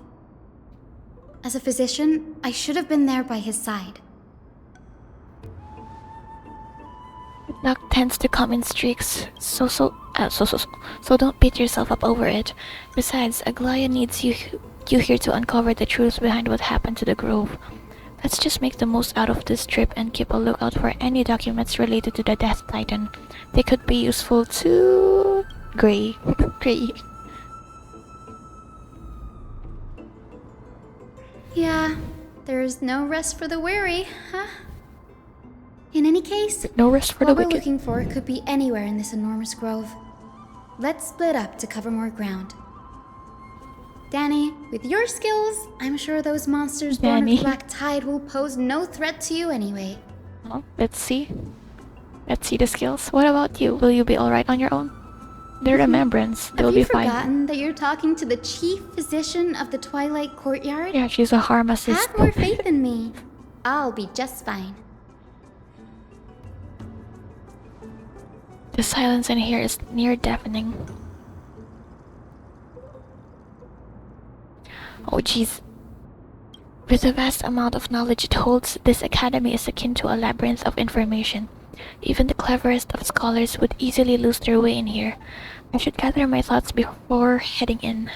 As a physician, I should have been there by his side. Luck tends to come in streaks, so don't beat yourself up over it. Besides, Aglaya needs you here to uncover the truth behind what happened to the Grove. Let's just make the most out of this trip and keep a lookout for any documents related to the Death Titan. They could be useful to... Grey. Yeah, there's no rest for the weary, huh? In any case, no rest for the what we're wicked. looking for could be anywhere in this enormous grove. Let's split up to cover more ground. Danny, with your skills, I'm sure those monsters born Danny. of black tide will pose no threat to you anyway. Well, let's see. Let's see the skills. What about you? Will you be alright on your own? The remembrance, they'll Have be you fine. forgotten that you're talking to the chief physician of the Twilight Courtyard? Yeah, she's a pharmacist. Have more faith in me. I'll be just fine. The silence in here is near deafening. Oh jeez. With the vast amount of knowledge it holds, this academy is akin to a labyrinth of information. Even the cleverest of scholars would easily lose their way in here. I should gather my thoughts before heading in.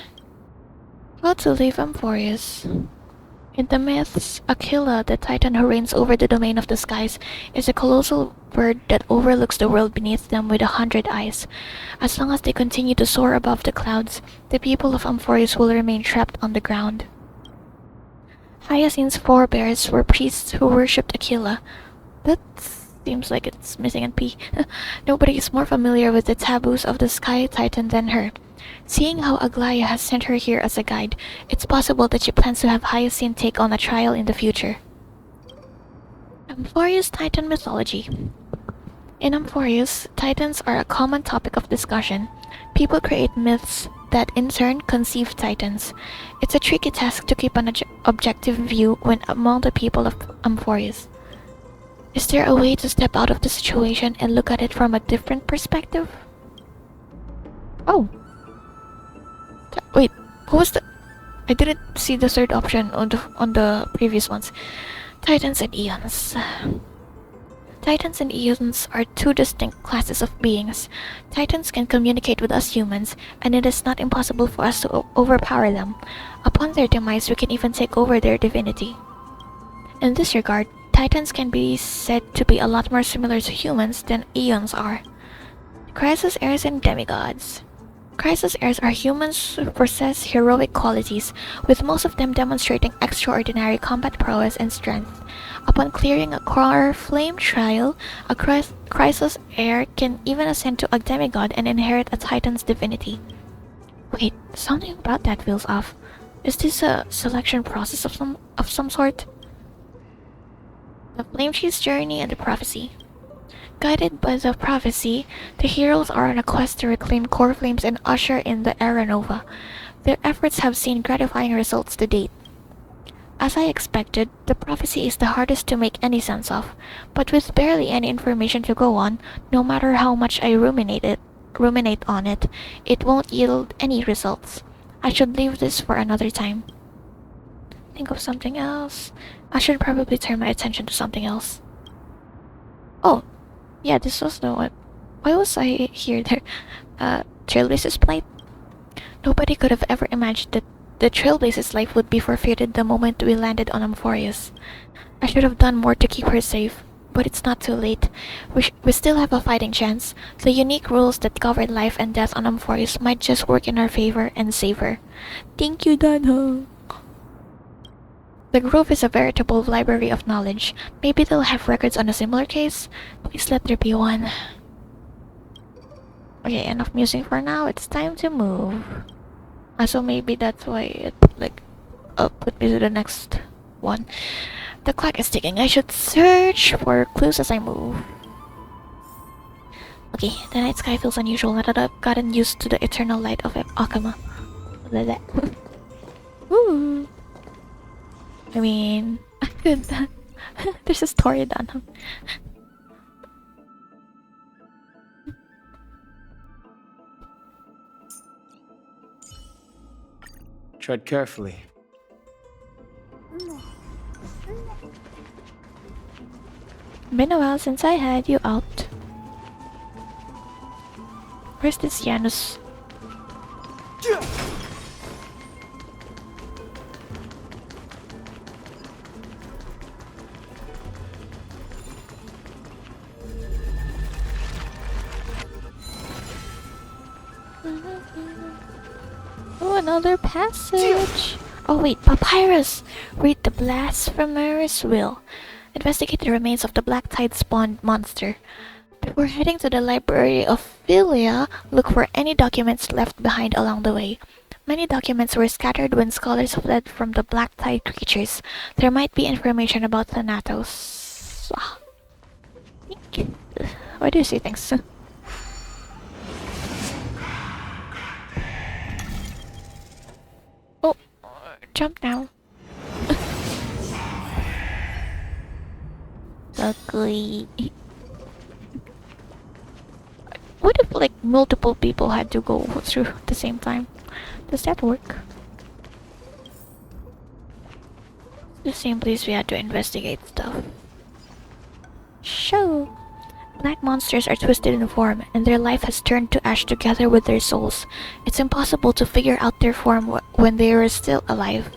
How to leave Amphorius? In the myths, Aquila, the titan who reigns over the domain of the skies, is a colossal bird that overlooks the world beneath them with 100 eyes. As long as they continue to soar above the clouds, the people of Amphorius will remain trapped on the ground. Hyacinth's forebears were priests who worshipped Aquila. That seems like it's missing an P. Nobody is more familiar with the taboos of the Sky Titan than her. Seeing how Aglaya has sent her here as a guide, it's possible that she plans to have Hyacinth take on a trial in the future. Amphorius Titan mythology. In Amphorius, Titans are a common topic of discussion. People create myths that in turn conceive Titans. It's a tricky task to keep an objective view when among the people of Amphorius. Is there a way to step out of the situation and look at it from a different perspective? Oh. Wait, what was the... I didn't see the third option on the previous ones. Titans and Eons. Titans and Eons are two distinct classes of beings. Titans can communicate with us humans, and it is not impossible for us to overpower them. Upon their demise, we can even take over their divinity. In this regard, Titans can be said to be a lot more similar to humans than Eons are. Crisis heirs and demigods. Crisis heirs are humans who possess heroic qualities, with most of them demonstrating extraordinary combat prowess and strength. Upon clearing a core flame trial, a Crisis heir can even ascend to a demigod and inherit a Titan's divinity. Wait, something about that feels off. Is this a selection process of some sort? The Flame Chief's journey and the prophecy. Guided by the prophecy, the heroes are on a quest to reclaim core flames and usher in the Era Nova. Their efforts have seen gratifying results to date. As I expected, the prophecy is the hardest to make any sense of, but with barely any information to go on, no matter how much I ruminate on it, it won't yield any results. I should leave this for another time. Think of something else. I should probably turn my attention to something else. Oh, yeah, this was the one. Why was I here? Trailblaze's plight? Nobody could have ever imagined that the Trailblaze's life would be forfeited the moment we landed on Amphorius. I should have done more to keep her safe, but it's not too late. We still have a fighting chance. The unique rules that govern life and death on Amphorius might just work in our favor and save her. Thank you, Danho. The Grove is a veritable library of knowledge. Maybe they'll have records on a similar case? Please let there be one. Okay, enough musing for now. It's time to move. So maybe that's why it put me to the next one. The clock is ticking. I should search for clues as I move. Okay, the night sky feels unusual now that I've gotten used to the eternal light of Akama. Woo! I mean, I could. There's a story done. Tread carefully. Been a while since I had you out. Where's this Janus? Oh, another passage. Oh wait, Papyrus! Read the Blasphemous Will. Investigate the remains of the Black Tide spawned monster. Before heading to the Library of Philia, look for any documents left behind along the way. Many documents were scattered when scholars fled from the black tide creatures. There might be information about Thanatos. Why do you say things? Oh, jump now. Ugly. What if like multiple people had to go through at the same time? Does that work? The same place we had to investigate stuff. Show! Black monsters are twisted in form, and their life has turned to ash together with their souls. It's impossible to figure out their form when they are still alive.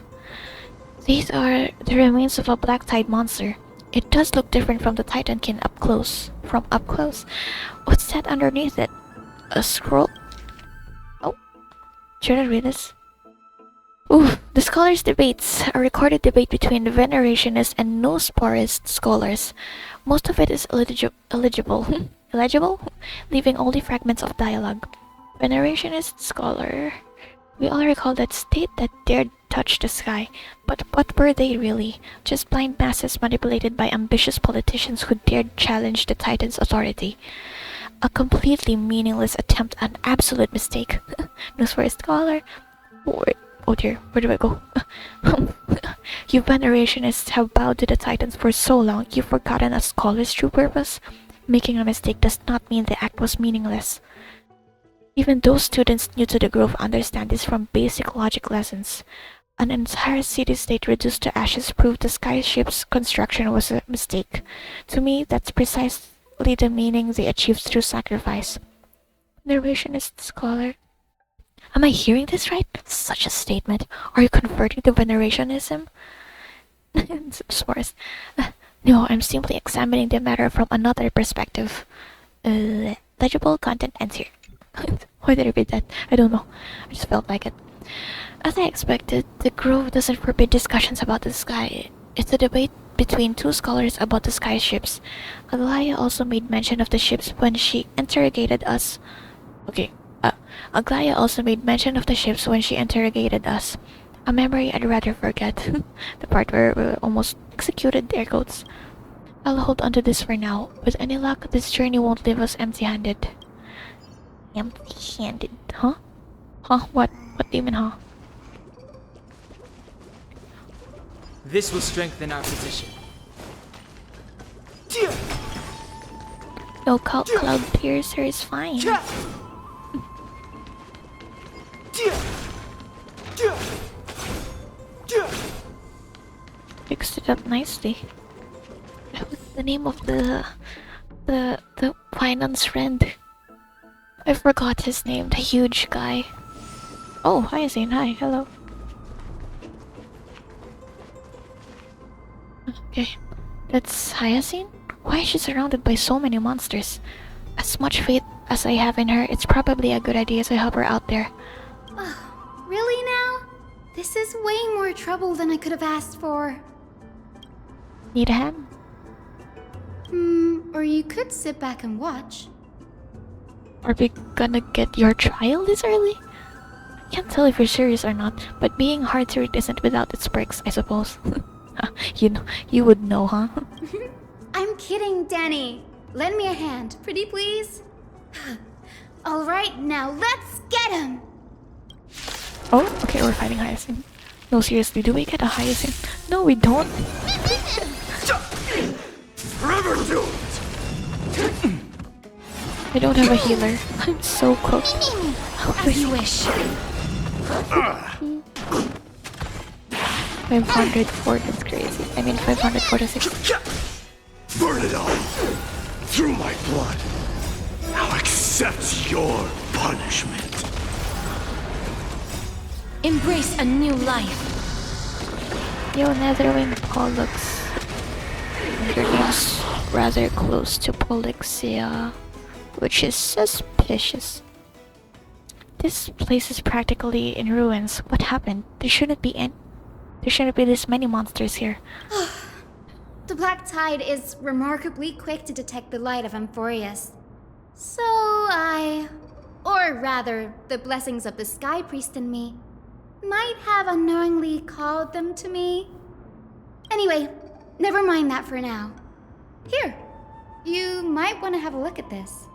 These are the remains of a black tide monster. It does look different from the Titankin up close. From up close. What's that underneath it? A scroll? Oh. Should I read this? Ooh, the scholars' debates. A recorded debate between the Venerationists and Nosporist scholars. Most of it is illegible, leaving only fragments of dialogue. Venerationist scholar. We all recall that state that dared touch the sky. But what were they really? Just blind masses manipulated by ambitious politicians who dared challenge the Titan's authority. A completely meaningless attempt, an absolute mistake. News for a scholar. Oh dear, where do I go? You Venerationists have bowed to the Titans for so long, you've forgotten a scholar's true purpose? Making a mistake does not mean the act was meaningless. Even those students new to the Grove understand this from basic logic lessons. An entire city-state reduced to ashes proved the skyship's construction was a mistake. To me, that's precisely the meaning they achieved through sacrifice. Venerationist scholar. Am I hearing this right? Such a statement. Are you converting to Venerationism? Source. No, I'm simply examining the matter from another perspective. Legible content ends here. Why did I read that? I don't know. I just felt like it. As I expected, the Grove doesn't forbid discussions about the sky. It's a debate between two scholars about the sky ships. Aglaya also made mention of the ships when she interrogated us. Aglaya also made mention of the ships when she interrogated us. A memory I'd rather forget. The part where we almost executed air quotes. I'll hold on to this for now. With any luck, this journey won't leave us empty-handed. Empty-handed? Huh? Huh? What? What do you mean, huh? This will strengthen our position. No cloud piercer is fine. Fixed it up nicely. What's the name of the finance friend? I forgot his name, the huge guy. Oh, hi Zane, hi, hello. Okay, that's Hyacinth? Why is she surrounded by so many monsters? As much faith as I have in her, it's probably a good idea to help her out there. Really now? This is way more trouble than I could have asked for. Need a hand? Or you could sit back and watch. Are we gonna get your trial this early? I can't tell if you're serious or not, but being hard to read isn't without its perks, I suppose. You would know, huh? I'm kidding, Danny. Lend me a hand, pretty please. Alright, now let's get him! Oh, okay, we're fighting Hyacinth. No, seriously, do we get a Hyacinth? No, we don't. Forever doomed! I don't have a healer. I'm so cooked. As you wish. 504, that's crazy. I mean 546. Burn it all! Through my blood! Now accept your punishment. Embrace a new life. Yo, Netherwing Pollux. Your name's rather close to Pollexia, which is suspicious. This place is practically in ruins. What happened? There shouldn't be this many monsters here. The black tide is remarkably quick to detect the light of Amphorius. Or rather, the blessings of the Sky Priest in me, might have unknowingly called them to me. Anyway, never mind that for now. Here, you might want to have a look at this.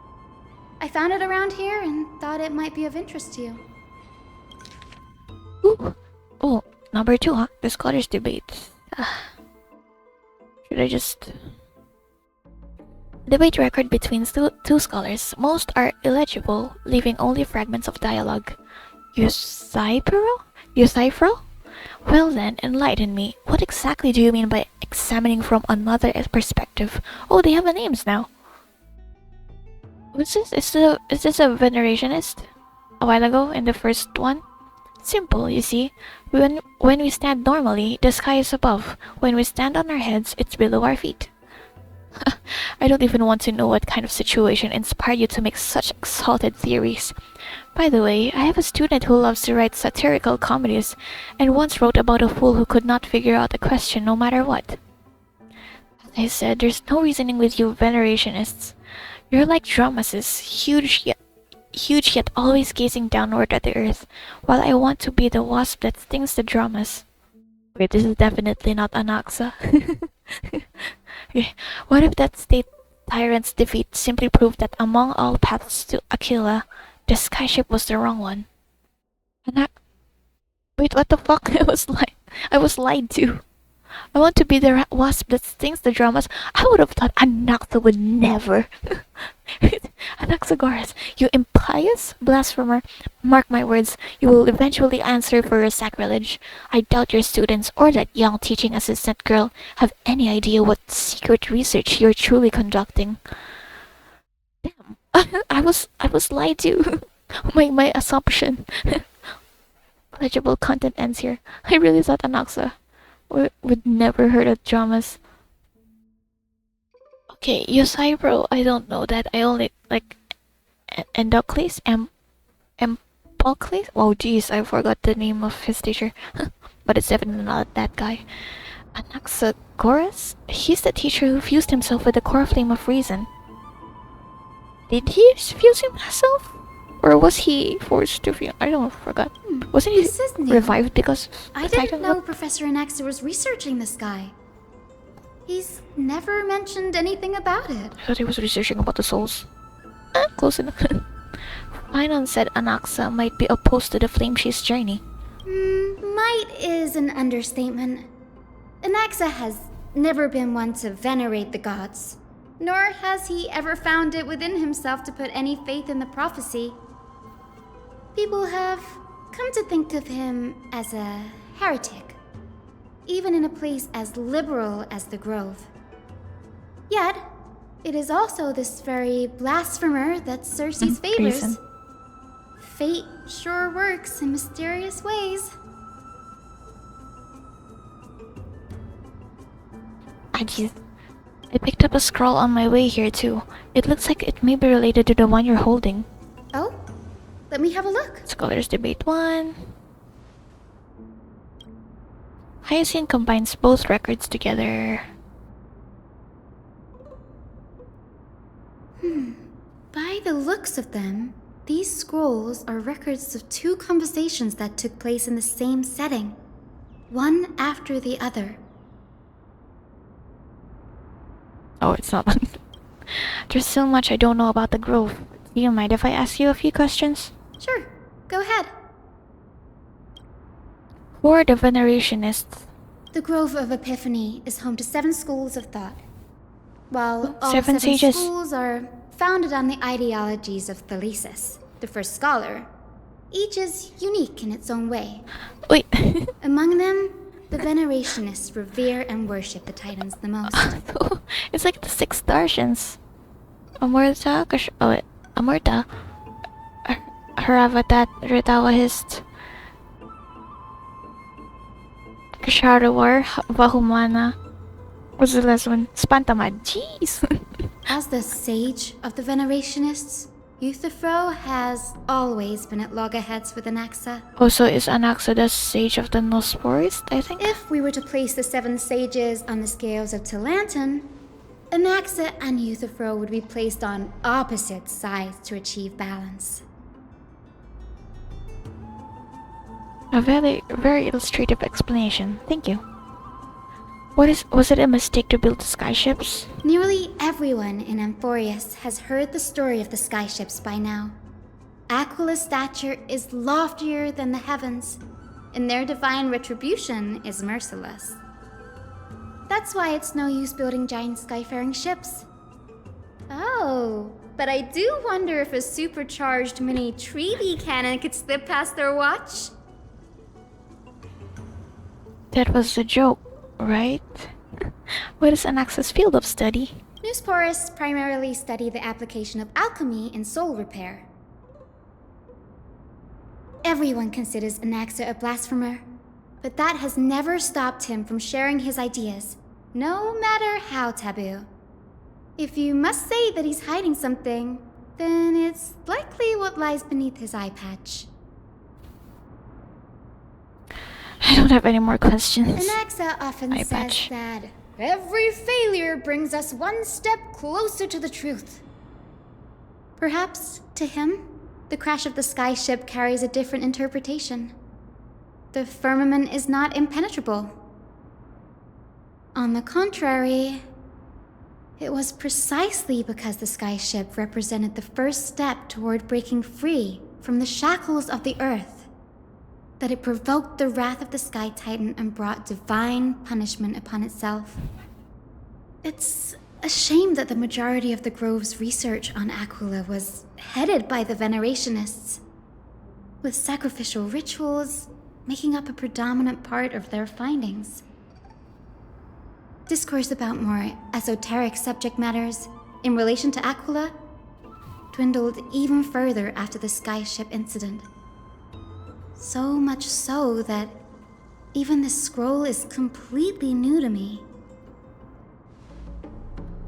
I found it around here and thought it might be of interest to you. Ooh. Oh, number 2, huh? The scholars debate. Should I just... Debate record between two scholars. Most are illegible, leaving only fragments of dialogue. Eusipro? Well then, enlighten me. What exactly do you mean by examining from another perspective? Oh, they have names now. What's this? Is this a venerationist? A while ago, in the first one? Simple, you see. When we stand normally, the sky is above. When we stand on our heads, it's below our feet. I don't even want to know what kind of situation inspired you to make such exalted theories. By the way, I have a student who loves to write satirical comedies, and once wrote about a fool who could not figure out a question no matter what. As I said, there's no reasoning with you venerationists. You're like Dramases, huge yet always gazing downward at the earth, while I want to be the wasp that stings the Dramas. Wait, this is definitely not Anaxa. What if that state tyrant's defeat simply proved that among all paths to Aquila, the skyship was the wrong one? Wait, what the fuck? I was lied to. I want to be the wasp that stings the Dramas. I would have thought Anaxa would never. Anaxagoras, you impious blasphemer. Mark my words, you will eventually answer for your sacrilege. I doubt your students or that young teaching assistant girl have any idea what secret research you're truly conducting. Damn, I was lied to. my assumption. Legible content ends here. I really thought Anaxa would never heard of dramas. Okay, Eusipro, I don't know that. I only like Endocles, Empocles. Oh jeez, I forgot the name of his teacher. But it's definitely not that guy. Anaxagoras? He's the teacher who fused himself with the core flame of reason. Did he fuse himself? Or was he forced to fuse? I don't forgot. Wasn't he revived because I didn't know Professor Anaxa was researching this guy. He's never mentioned anything about it. I thought he was researching about the souls. Close enough. Finon said Anaxa might be opposed to the Flameshe's journey. Might is an understatement. Anaxa has never been one to venerate the gods, nor has he ever found it within himself to put any faith in the prophecy. People have come to think of him as a heretic, even in a place as liberal as the Grove. Yet, it is also this very blasphemer that Circe's favors. Fate sure works in mysterious ways. I picked up a scroll on my way here too. It looks like it may be related to the one you're holding. Oh? Let me have a look. Scholars Debate 1. Hyacinth combines both records together. By the looks of them, these scrolls are records of two conversations that took place in the same setting, one after the other. Oh, it's not. There's so much I don't know about the Grove. Do you mind if I ask you a few questions? Sure, go ahead. Who are the venerationists? The Grove of Epiphany is home to 7 schools of thought. While all 7 sages. schools are founded on the ideologies of Thalesis, the first scholar, each is unique in its own way. Wait. Among them, the venerationists revere and worship the Titans the most. It's like the 6 Darshans. Amurta, Amurta, Haravatat, Ritawahist, Kasharawar, Vahumana. What's the last one? Spantamad. Jeez. As the sage of the venerationists, Euthyphro has always been at loggerheads with Anaxa. Oh, so is Anaxa the sage of the Nosporist, I think? If we were to place the 7 sages on the scales of Talanton, Anaxa and Euthyphro would be placed on opposite sides to achieve balance. A very illustrative explanation. Thank you. Was it a mistake to build the skyships? Nearly everyone in Amphorius has heard the story of the skyships by now. Aquila's stature is loftier than the heavens, and their divine retribution is merciless. That's why it's no use building giant skyfaring ships. Oh, but I do wonder if a supercharged mini treaty cannon could slip past their watch. That was a joke, right? What is Anaxa's field of study? Newsporists primarily study the application of alchemy in soul repair. Everyone considers Anaxa a blasphemer, but that has never stopped him from sharing his ideas, no matter how taboo. If you must say that he's hiding something, then it's likely what lies beneath his eye patch. I don't have any more questions. Anaxa often says that every failure brings us one step closer to the truth. Perhaps, to him, the crash of the skyship carries a different interpretation. The firmament is not impenetrable. On the contrary, it was precisely because the skyship represented the first step toward breaking free from the shackles of the earth that it provoked the wrath of the Sky Titan and brought divine punishment upon itself. It's a shame that the majority of the Grove's research on Aquila was headed by the Venerationists, with sacrificial rituals making up a predominant part of their findings. Discourse about more esoteric subject matters in relation to Aquila dwindled even further after the skyship incident. So much so that even this scroll is completely new to me.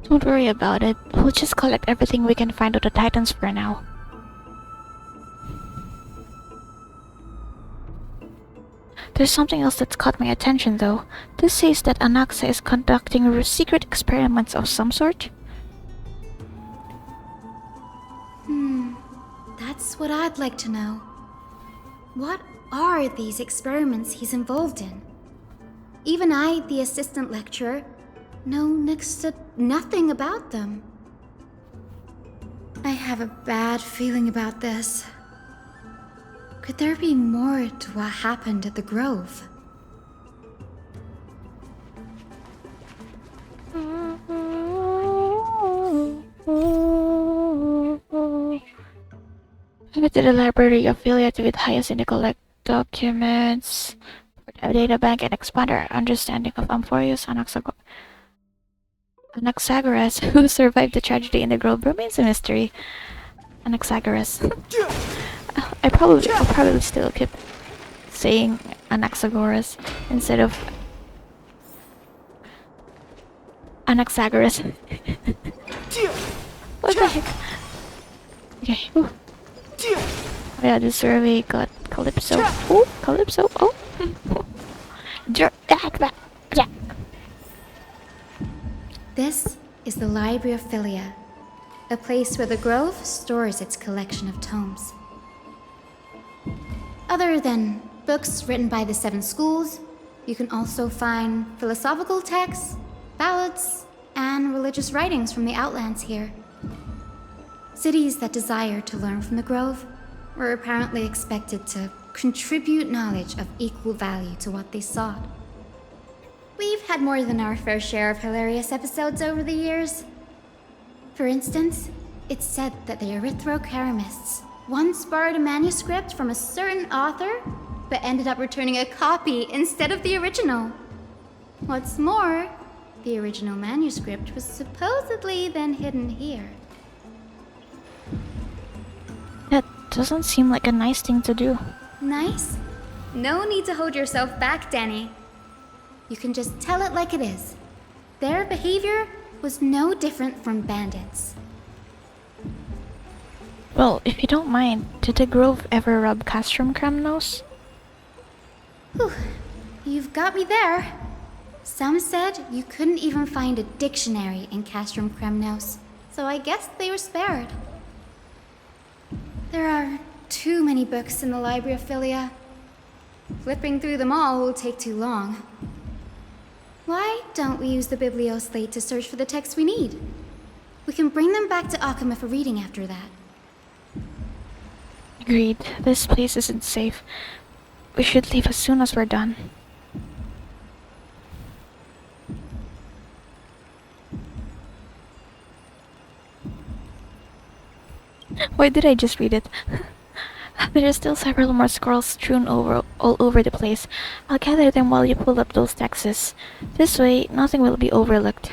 Don't worry about it. We'll just collect everything we can find of the Titans for now. There's something else that's caught my attention though. This says that Anaxa is conducting secret experiments of some sort. That's what I'd like to know. What are these experiments he's involved in? Even I, the assistant lecturer, know next to nothing about them. I have a bad feeling about this. Could there be more to what happened at the Grove? I went to the library affiliated with Highest and collect documents for the data bank and expand our understanding of Amphorius Anaxagoras, who survived the tragedy in the Grove, remains a mystery. Anaxagoras. I'll probably still keep saying Anaxagoras instead of Anaxagoras. What the heck? Okay. Ooh. Oh yeah, the survey got Calypso. Oh, Calypso. Oh. This is the Library of Philia, a place where the Grove stores its collection of tomes. Other than books written by the 7 schools, you can also find philosophical texts, ballads, and religious writings from the Outlands here. Cities that desire to learn from the Grove were apparently expected to contribute knowledge of equal value to what they sought. We've had more than our fair share of hilarious episodes over the years. For instance, it's said that the Erythrocheramists once borrowed a manuscript from a certain author, but ended up returning a copy instead of the original. What's more, the original manuscript was supposedly then hidden here. That doesn't seem like a nice thing to do. Nice? No need to hold yourself back, Danny. You can just tell it like it is. Their behavior was no different from bandits. Well, if you don't mind, did the Grove ever rob Castrum Cramnos? Whew, you've got me there. Some said you couldn't even find a dictionary in Castrum Cramnos, so I guess they were spared. There are too many books in the Library of Philia. Flipping through them all will take too long. Why don't we use the Biblioslate to search for the texts we need? We can bring them back to Akama for reading after that. Agreed. This place isn't safe. We should leave as soon as we're done. Why did I just read it? There are still several more scrolls strewn all over the place. I'll gather them while you pull up those texts. This way, nothing will be overlooked.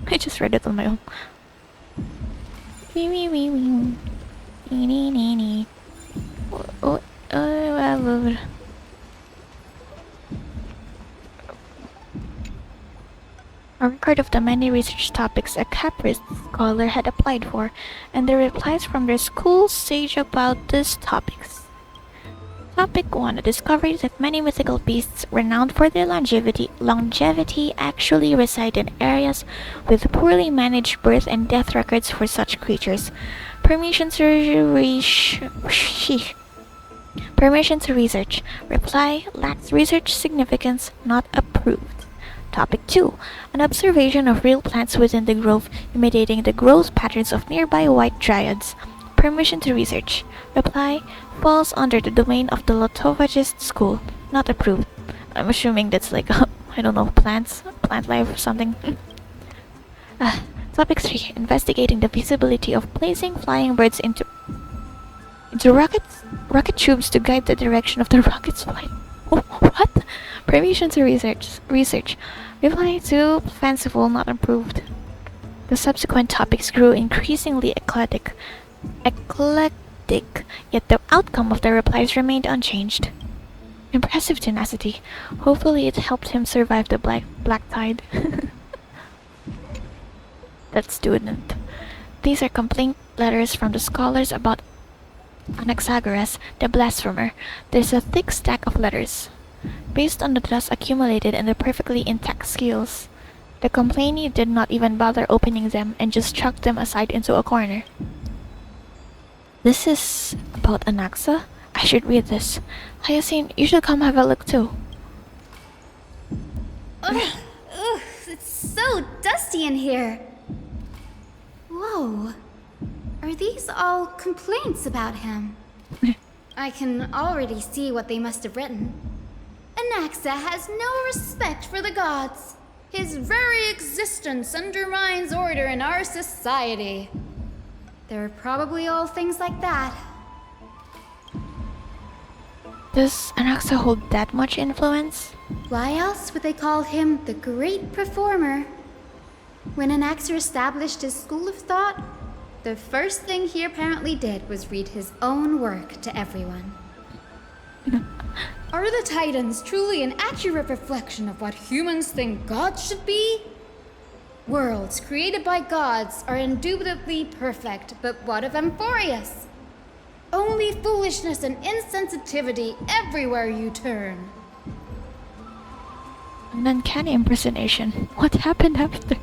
I just read it on my own. Wee wee wee wee. Nee nee nee nee. A record of the many research topics a caprist scholar had applied for, and the replies from their school sage about these topics. Topic 1. A discovery that many mythical beasts renowned for their longevity actually reside in areas with poorly managed birth and death records for such creatures. Permission to research. Reply: lacks research significance, not approved. Topic 2. An observation of real plants within the grove, imitating the growth patterns of nearby white dryads. Permission to research. Reply: falls under the domain of the Lotovagist school, not approved. I'm assuming that's like, I don't know, plant life or something. Topic 3. Investigating the feasibility of placing flying birds into rocket tubes to guide the direction of the rocket's flight. What? Permission to research. Reply: too fanciful, not approved. The subsequent topics grew increasingly eclectic, yet the outcome of the replies remained unchanged. Impressive tenacity. Hopefully it helped him survive the black tide. That student. These are complaint letters from the scholars about Anaxagoras, the blasphemer. There's a thick stack of letters. Based on the dust accumulated in the perfectly intact seals, the complainee did not even bother opening them and just chucked them aside into a corner. This is about Anaxa? I should read this. Hyacinth, you should come have a look too. Ugh, it's so dusty in here. Whoa. Are these all complaints about him? I can already see what they must have written. Anaxa has no respect for the gods. His very existence undermines order in our society. They're probably all things like that. Does Anaxa hold that much influence? Why else would they call him the Great Performer? When Anaxa established his school of thought, the first thing he apparently did was read his own work to everyone. Are the Titans truly an accurate reflection of what humans think gods should be? Worlds created by gods are indubitably perfect, but what of Amphorius? Only foolishness and insensitivity everywhere you turn. An uncanny impersonation. What happened after?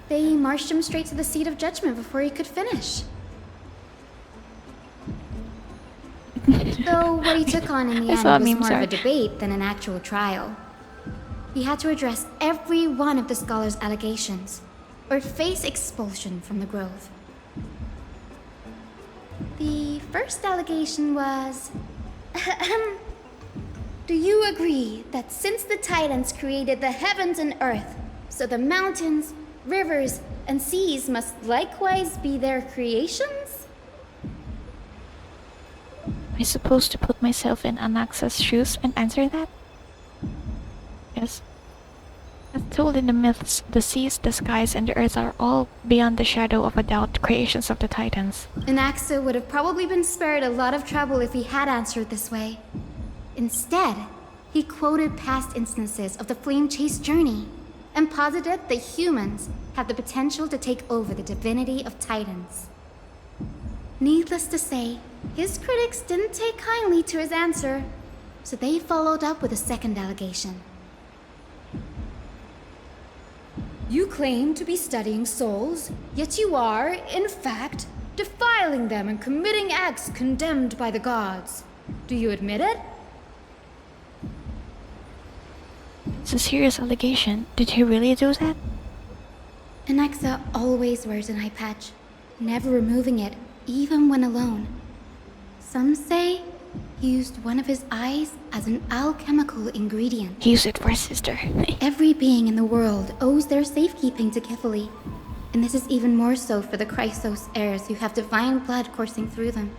They marched him straight to the seat of judgment before he could finish. Though what he took on in the end was more of a debate than an actual trial. He had to address every one of the scholar's allegations, or face expulsion from the grove. The first allegation was... Do you agree that since the Titans created the heavens and earth, so the mountains, rivers, and seas must likewise be their creations? Am I supposed to put myself in Anaxa's shoes and answer that? Yes. As told in the myths, the seas, the skies, and the earth are all beyond the shadow of a doubt creations of the Titans. Anaxa would have probably been spared a lot of trouble if he had answered this way. Instead, he quoted past instances of the Flame Chase journey and posited that humans have the potential to take over the divinity of Titans. Needless to say, his critics didn't take kindly to his answer, so they followed up with a second allegation. You claim to be studying souls, yet you are, in fact, defiling them and committing acts condemned by the gods. Do you admit it? It's a serious allegation. Did he really do that? Anaxa always wears an eye patch, never removing it, even when alone. Some say he used one of his eyes as an alchemical ingredient. He used it for his sister. Every being in the world owes their safekeeping to Kifili, and this is even more so for the Chrysos heirs who have divine blood coursing through them.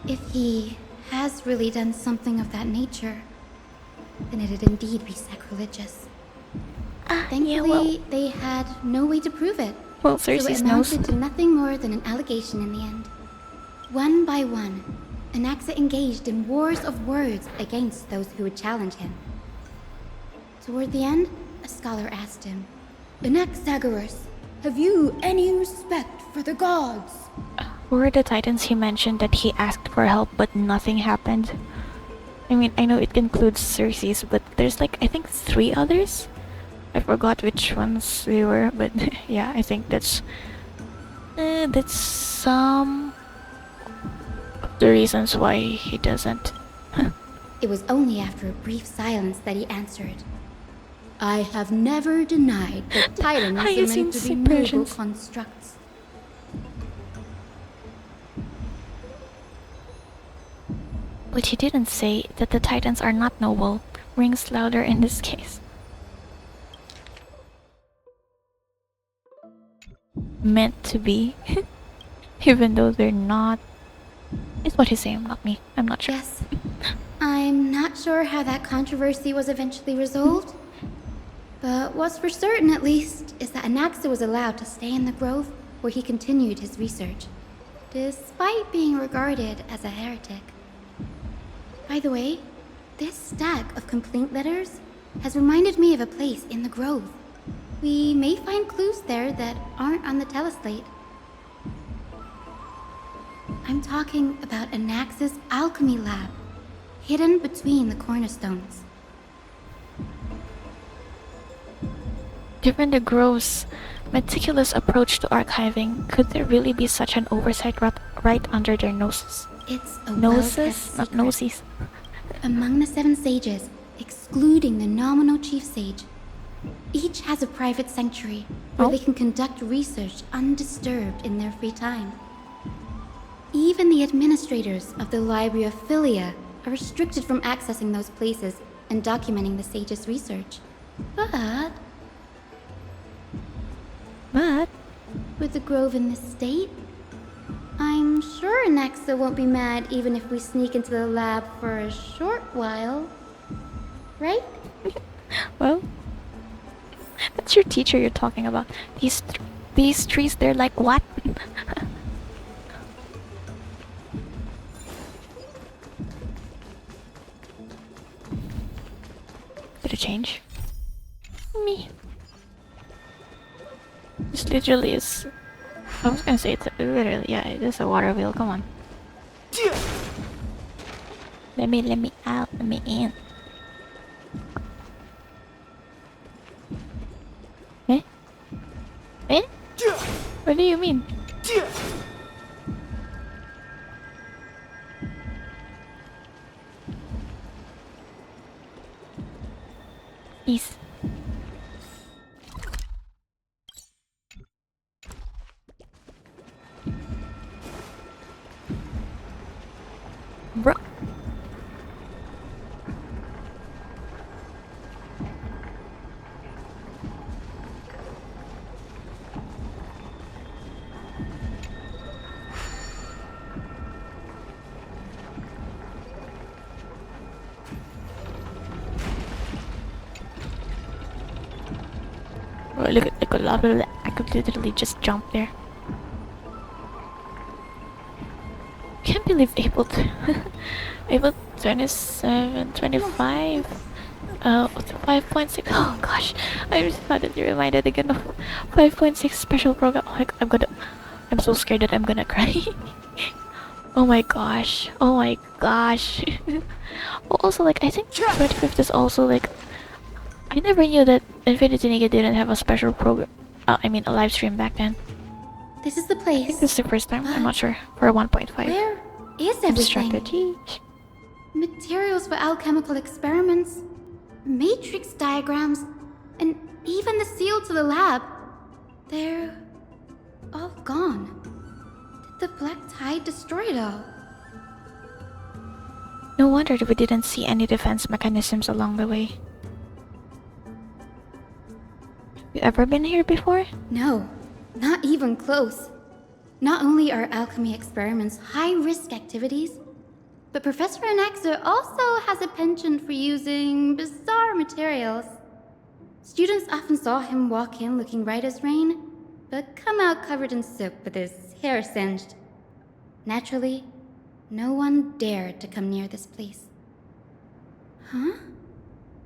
If he has really done something of that nature, then it'd indeed be sacrilegious. Thankfully, they had no way to prove it. Well, so it Cersei's amounted knows. to nothing more than an allegation in the end. One by one, Anaxa engaged in wars of words against those who would challenge him. Toward the end, a scholar asked him, Anaxagoras, have you any respect for the gods? Who were the titans he mentioned that he asked for help but nothing happened? I mean, I know it includes Cersei's, but there's like, I think 3 others? I forgot which ones they were, but yeah, I think that's some of the reasons why he doesn't. It was only after a brief silence that he answered, I have never denied that titans are meant to be noble constructs. But he didn't say that the titans are not noble. Rings louder in this case. Meant to be. Even though they're not. It's what he's saying, not me. I'm not sure. Yes. I'm not sure how that controversy was eventually resolved. But what's for certain, at least, is that Anaxa was allowed to stay in the grove where he continued his research, despite being regarded as a heretic. By the way, this stack of complaint letters has reminded me of a place in the grove. We may find clues there that aren't on the teleslate. I'm talking about Anaxa's alchemy lab, hidden between the cornerstones. Given the Grove's meticulous approach to archiving, could there really be such an oversight right under their noses? It's a Noses, well-kept not secret. noses. Among the 7 sages, excluding the nominal chief sage, each has a private sanctuary where they can conduct research undisturbed in their free time. Even the administrators of the Library of Philia are restricted from accessing those places and documenting the sage's research. But with the grove in this state, I'm sure Anaxa won't be mad even if we sneak into the lab for a short while. Right? Well, that's your teacher you're talking about. These trees, they're like what? Did it change? Me. This literally is. I was gonna say it's literally, yeah, it is a water wheel. Come on. Let me out. Let me in. Eh? Eh? What do you mean? Peace. Bro. Bro, look at a lot of that. I could literally just jump there. Can't believe April 27, 25, 5.6. Oh gosh, I just thought that you reminded again of 5.6 special program. Oh, I'm so scared that I'm gonna cry. Oh my gosh. Oh my gosh. Also, like, I think 25th is also like, I never knew that Infinity Nigga didn't have a special program. I mean, a live stream back then. This is the place. I think this is the first time. I'm not sure. For 1.5. Where is everything? Strategy. Materials for alchemical experiments, matrix diagrams, and even the seal to the lab. They're all gone. Did the Black Tide destroy it all? No wonder we didn't see any defense mechanisms along the way. You ever been here before? No, not even close. Not only are alchemy experiments high-risk activities, but Professor Anaxa also has a penchant for using bizarre materials. Students often saw him walk in looking right as rain, but come out covered in soot with his hair singed. Naturally, no one dared to come near this place. Huh?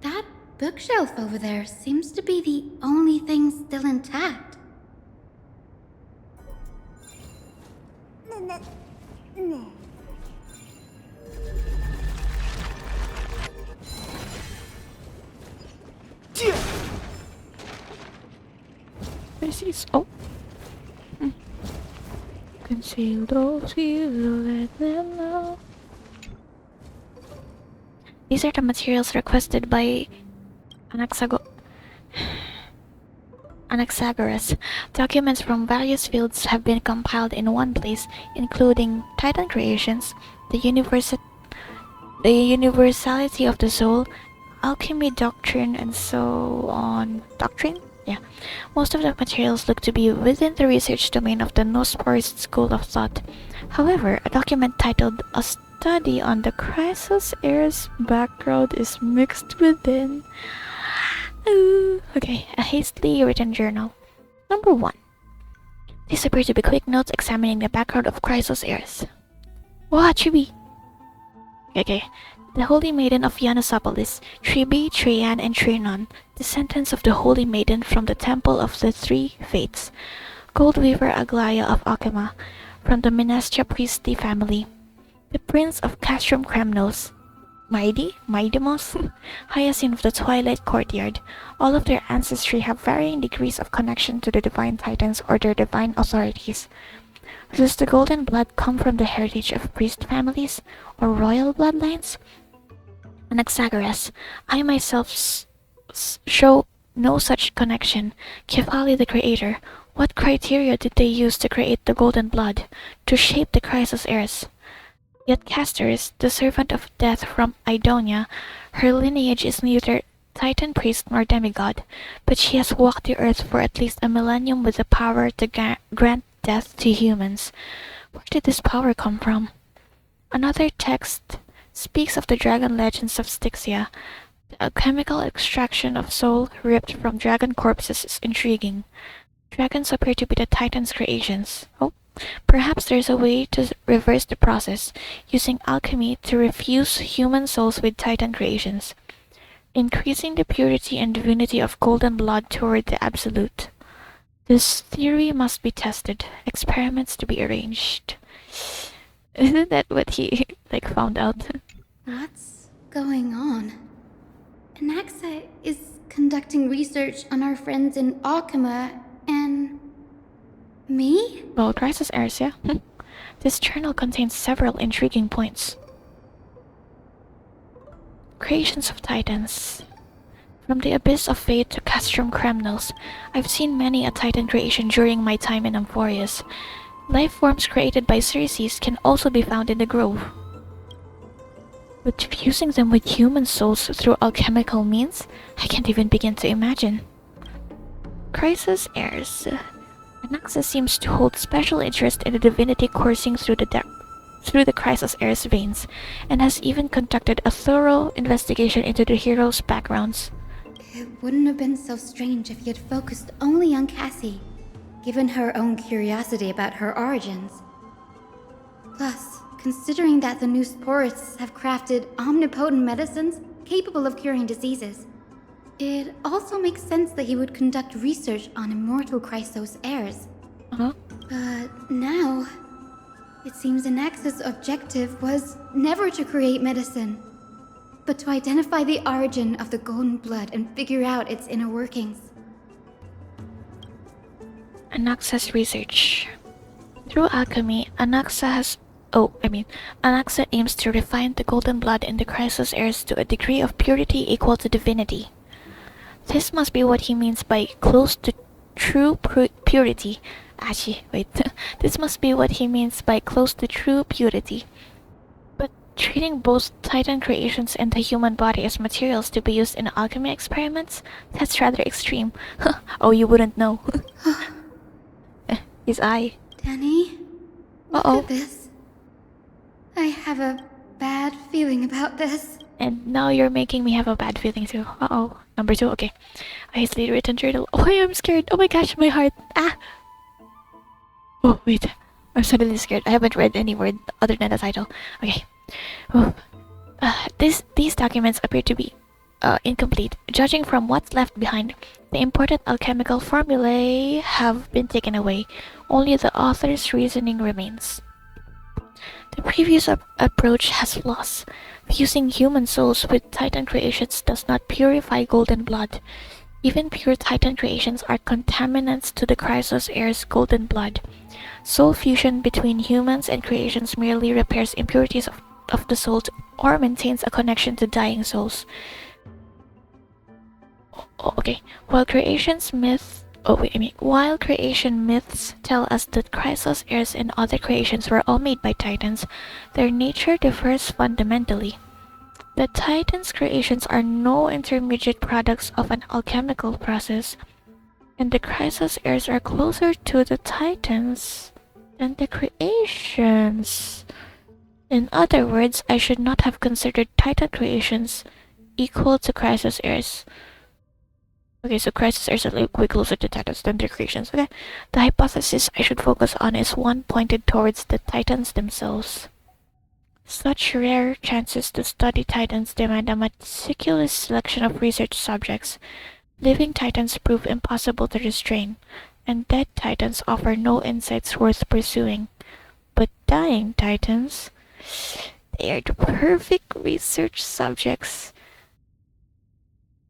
That bookshelf over there seems to be the only thing still intact. This is conceal those who let them know. These are the materials requested by Anaxagoras. Documents from various fields have been compiled in one place, including Titan creations, the universality of the soul, alchemy doctrine, and so on. Doctrine? Yeah. Most of the materials look to be within the research domain of the Nosporist school of thought. However, a document titled A Study on the Chrysos Heir's Background is mixed within. Okay, a hastily written journal. Number 1. These appear to be quick notes examining the background of Chrysos Heirs. What, Chibi? Okay. The Holy Maiden of Yanosopolis, Tribi, Trian, and Trinon, descendants of the Holy Maiden from the Temple of the Three Fates. Goldweaver Aglaya of Akema, from the Menastia priestly family. The Prince of Castrum Kremnos, Maidemos, Hyacinth of the Twilight Courtyard. All of their ancestry have varying degrees of connection to the Divine Titans or their divine authorities. Does the golden blood come from the heritage of priest families or royal bloodlines? Anaxagoras, I myself show no such connection. Kefali the Creator, what criteria did they use to create the golden blood, to shape the Chrysos heirs? Yet Castorus, the servant of death from Idonia, her lineage is neither Titan priest nor demigod, but she has walked the earth for at least a millennium with the power to grant death to humans. Where did this power come from? Another text speaks of the dragon legends of Styxia. The alchemical extraction of soul ripped from dragon corpses is intriguing. Dragons appear to be the Titan's creations. Perhaps there's a way to reverse the process, using alchemy to refuse human souls with Titan creations, increasing the purity and divinity of golden blood toward the absolute. This theory must be tested, experiments to be arranged. Isn't that what he, found out? What's going on? Anaxa is conducting research on our friends in Akema and... me? Well, Chrysos Heirs, yeah. This journal contains several intriguing points. Creations of Titans. From the Abyss of Fate to Castrum Kremnos, I've seen many a Titan creation during my time in Amphorius. Life forms created by Circes can also be found in the Grove. But fusing them with human souls through alchemical means, I can't even begin to imagine. Chrysos Heirs. Anaxa seems to hold special interest in the divinity coursing through the Chrysos Heirs veins, and has even conducted a thorough investigation into the heroes' backgrounds. It wouldn't have been so strange if he had focused only on Cassie, given her own curiosity about her origins. Plus, considering that the Nosporists have crafted omnipotent medicines capable of curing diseases, it also makes sense that he would conduct research on immortal Chrysos heirs. But now, it seems Anaxa's objective was never to create medicine, but to identify the origin of the golden blood and figure out its inner workings. Anaxa's research. Through alchemy, Anaxa has Anaxa aims to refine the golden blood in the Crisis heirs to a degree of purity equal to divinity. This must be what he means by close to true purity. Actually, wait. This must be what he means by close to true purity. But treating both Titan creations and the human body as materials to be used in alchemy experiments? That's rather extreme. Oh, you wouldn't know. His eye. Danny? Look at this. I have a bad feeling about this. And now you're making me have a bad feeling too. Uh-oh. Number 2, okay. A hastily written journal. Oh, I'm scared. Oh my gosh, my heart. Ah! Oh, wait. I'm suddenly scared. I haven't read any word other than the title. Okay. Oh. These documents appear to be incomplete. Judging from what's left behind, the important alchemical formulae have been taken away. Only the author's reasoning remains. The previous approach has flaws. Fusing human souls with Titan creations does not purify golden blood. Even pure Titan creations are contaminants to the Chrysos heir's golden blood. Soul fusion between humans and creations merely repairs impurities of the soul or maintains a connection to dying souls. Okay, while creation myths tell us that Chrysos heirs and other creations were all made by Titans, their nature differs fundamentally. The Titans' creations are no intermediate products of an alchemical process, and the Chrysos heirs are closer to the Titans than the creations. In other words, I should not have considered Titan creations equal to Chrysos heirs. Okay, so Chrysos heirs are like way closer to Titans than their creations. Okay, the hypothesis I should focus on is one pointed towards the Titans themselves. Such rare chances to study Titans demand a meticulous selection of research subjects. Living Titans prove impossible to restrain, and dead Titans offer no insights worth pursuing. But dying Titans, they are the perfect research subjects.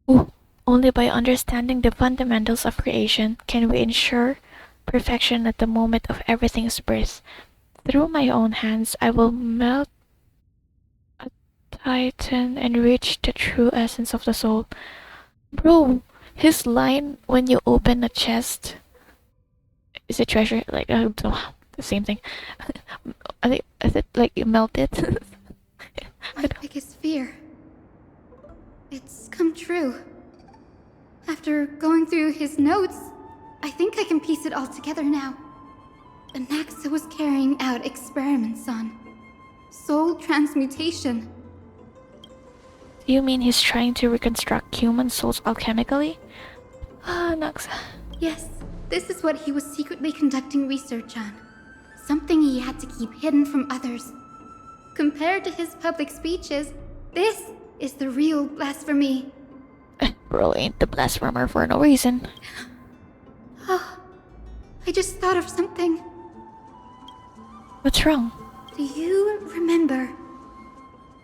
Ooh. Only by understanding the fundamentals of creation can we ensure perfection at the moment of everything's birth. Through my own hands, I will melt a Titan and reach the true essence of the soul. Bro, his line when you open a chest is a treasure. Like, the same thing. I think like you melt it. My biggest fear. It's come true. After going through his notes, I think I can piece it all together now. Anaxa was carrying out experiments on soul transmutation. Do you mean he's trying to reconstruct human souls alchemically? Ah, Anaxa. Yes, this is what he was secretly conducting research on. Something he had to keep hidden from others. Compared to his public speeches, this is the real blasphemy. Bro ain't the blasphemer for no reason. Oh, I just thought of something. What's wrong? Do you remember?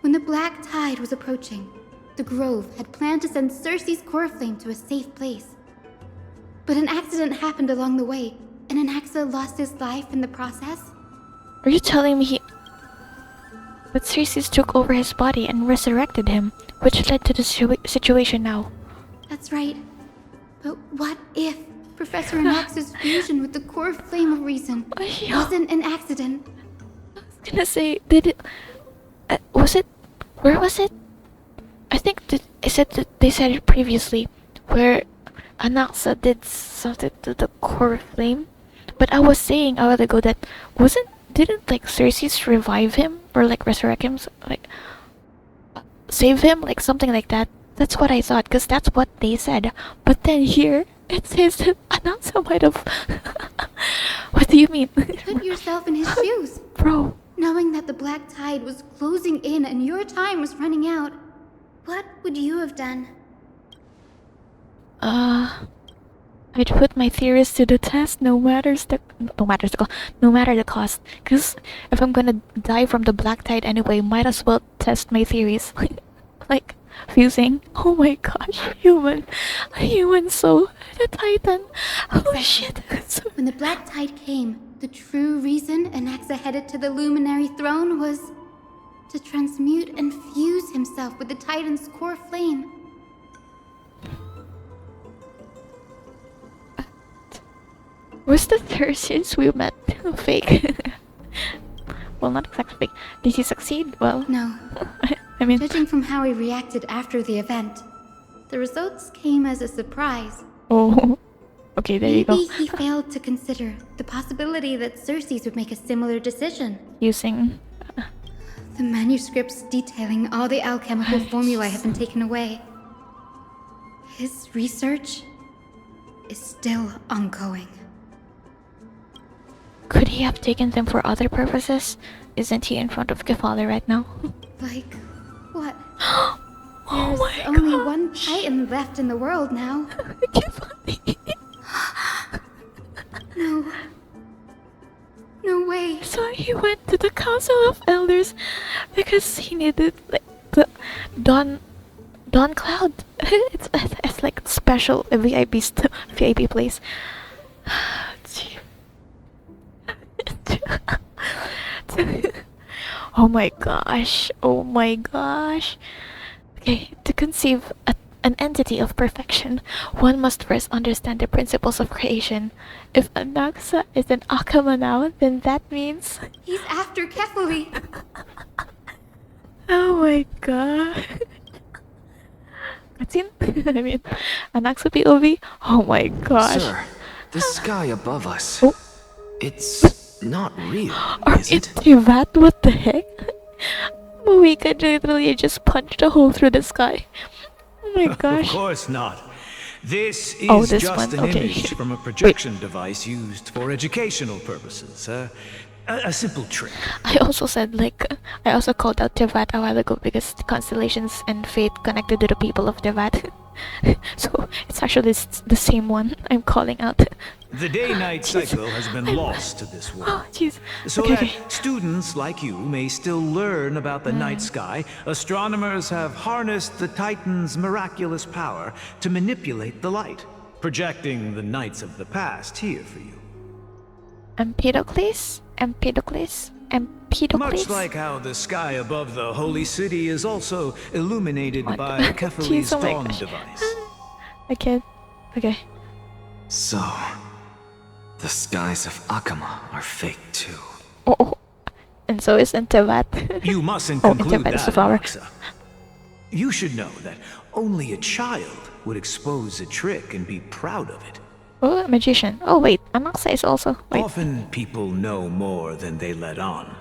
When the Black Tide was approaching, the Grove had planned to send Cersei's core flame to a safe place. But an accident happened along the way, and Anaxa lost his life in the process? Are you telling me But Cersei took over his body and resurrected him, which led to the situation now. That's right. But what if Professor Anaxa's fusion with the core flame of reason wasn't an accident? I was gonna say, did it... was it... Where was it? I think that they said it previously, where Anaxa did something to the core flame. But I was saying a while ago that didn't like Cersei revive him or like resurrect him, like save him, like something like that. That's what I thought, because that's what they said. But then here it says that Anaxa might have. What do you mean? Put yourself in his shoes, bro. Knowing that the Black Tide was closing in and your time was running out, what would you have done? I'd put my theories to the test, no matter the cost. Cause if I'm gonna die from the Black Tide anyway, might as well test my theories, like fusing. Oh my gosh, a human soul, the Titan. Oh shit. When the Black Tide came, the true reason Anaxa headed to the Luminary Throne was to transmute and fuse himself with the Titan's core flame. Was the Thursdays we met fake? Well, not exactly fake. Did he succeed? Well, no. I mean, judging from how he reacted after the event, the results came as a surprise. Oh, okay, there you go. Maybe he failed to consider the possibility that Circes would make a similar decision. Using the manuscripts detailing all the alchemical formulae have been taken away. His research is still ongoing. Could he have taken them for other purposes? Isn't he in front of Kefali right now? Like, what? Oh There's only one Titan left in the world now. No. No way. So he went to the Council of Elders because he needed like the Dawn Cloud. it's like special VIP place. Oh my gosh. Oh my gosh. Okay, to conceive an entity of perfection, one must first understand the principles of creation. If Anaxa is an Akama now, then that means... He's after Kefali! Oh my god. Cutscene? I mean, Anaxa POV? Oh my gosh. Sir, the sky above us. Oh. It's not real, is it? That? What the heck? We could literally just punch a hole through the sky. Oh my gosh. Of course not. This is this just one? an Okay. image from a projection device used for educational purposes. A simple trick. I also said, like, I also called out Tevat a while ago because the constellations and fate connected to the people of Tevat. So it's actually the same one I'm calling out. The day-night cycle has been lost to this world. Oh, jeez. So Okay, that okay. students like you may still learn about the night sky, astronomers have harnessed the Titan's miraculous power to manipulate the light, projecting the nights of the past here for you. Empedocles? Much like how the sky above the holy city is also illuminated by Kefali's Jeez, oh my dawn gosh. device. I can't. Okay. So, the skies of Akama are fake too. Oh. And so isn't Tevat. You mustn't Oh, and conclude Tevat that, is the flower. Alexa. You should know that only a child would expose a trick and be proud of it. Oh, a magician. Oh, wait. Anaxa is also. Wait. Often people know more than they let on.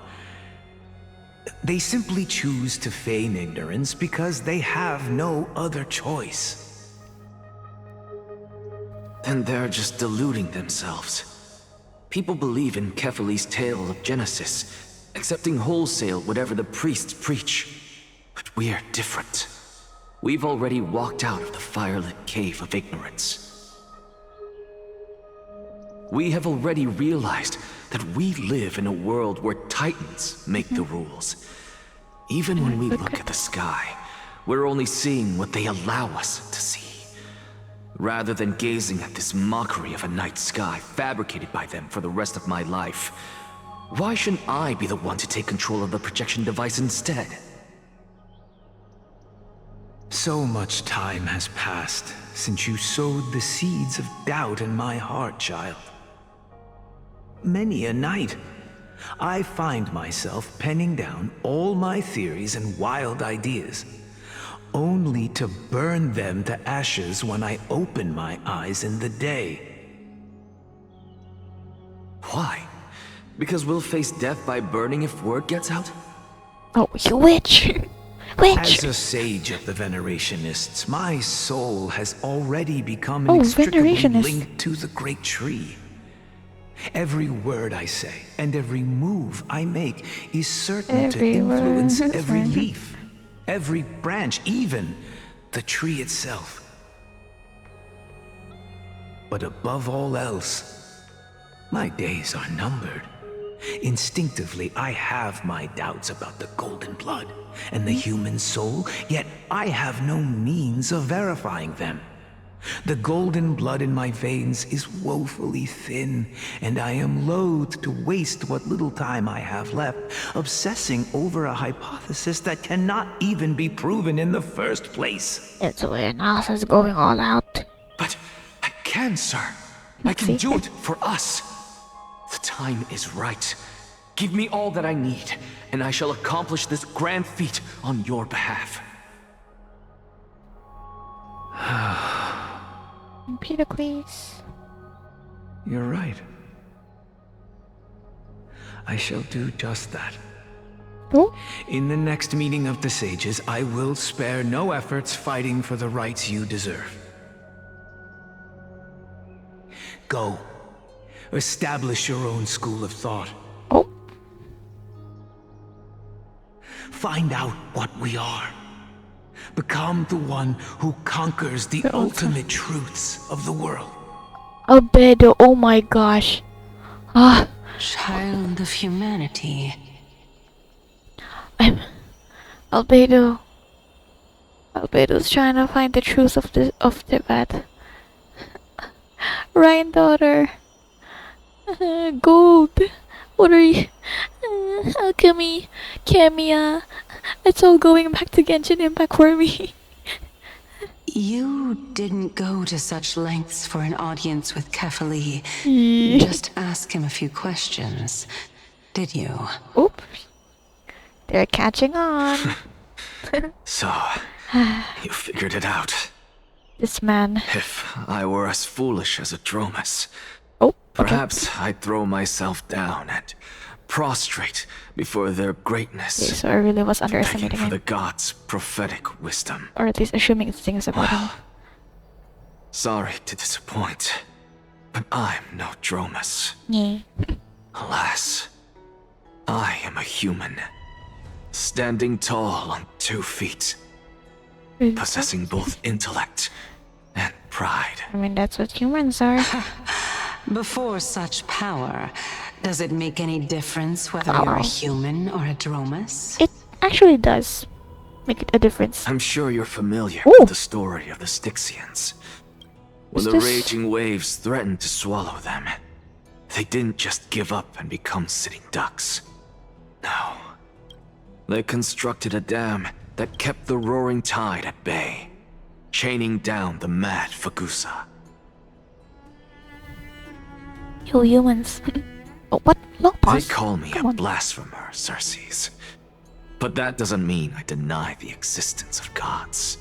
They simply choose to feign ignorance because they have no other choice. Then they're just deluding themselves. People believe in Kefali's tale of Genesis, accepting wholesale whatever the priests preach. But we're different. We've already walked out of the firelit cave of ignorance. We have already realized that we live in a world where Titans make the rules. Even when we look at the sky, we're only seeing what they allow us to see. Rather than gazing at this mockery of a night sky fabricated by them for the rest of my life, why shouldn't I be the one to take control of the projection device instead? So much time has passed since you sowed the seeds of doubt in my heart, child. Many a night, I find myself penning down all my theories and wild ideas, only to burn them to ashes when I open my eyes in the day. Why? Because we'll face death by burning if word gets out? Oh, you witch! As a sage of the Venerationists, my soul has already become inextricably linked to the great tree. Every word I say and every move I make is certain to influence every leaf, every branch, even the tree itself. But above all else, my days are numbered. Instinctively, I have my doubts about the golden blood and the human soul, yet I have no means of verifying them. The golden blood in my veins is woefully thin, and I am loath to waste what little time I have left obsessing over a hypothesis that cannot even be proven in the first place. It's when NASA's going all out. But I can, sir. I can do it for us. The time is right. Give me all that I need, and I shall accomplish this grand feat on your behalf. Petals. You're right. I shall do just that. Oh? In the next meeting of the sages, I will spare no efforts fighting for the rights you deserve. Go. Establish your own school of thought. Oh. Find out what we are. Become the one who conquers the ultimate truths of the world. Albedo, oh my gosh. Ah. Child of humanity. Albedo's trying to find the truth of Tibet. Ryan daughter. Gold. What are you? Alchemy. Kemia. It's all going back to Genshin Impact for me. You didn't go to such lengths for an audience with Kefali. Just ask him a few questions, did you? Oops. They're catching on. So, you figured it out. This man. If I were as foolish as a Dromus, oh, perhaps I'd throw myself down and prostrate before their greatness. Okay, so I really was begging underestimating for him. the gods' prophetic wisdom. Or at least assuming things about him. Sorry to disappoint, but I'm no Dromus. Yeah. Alas, I am a human, standing tall on 2 feet, possessing both intellect and pride. I mean, that's what humans are. Before such power, does it make any difference whether you're a human or a Dromus? It actually does make it a difference. I'm sure you're familiar with the story of the Styxians. When the raging waves threatened to swallow them, they didn't just give up and become sitting ducks. No. They constructed a dam that kept the roaring tide at bay, chaining down the mad Fagusa. You humans. Oh, what? No, They pause. call me a blasphemer, Xerxes. But that doesn't mean I deny the existence of gods.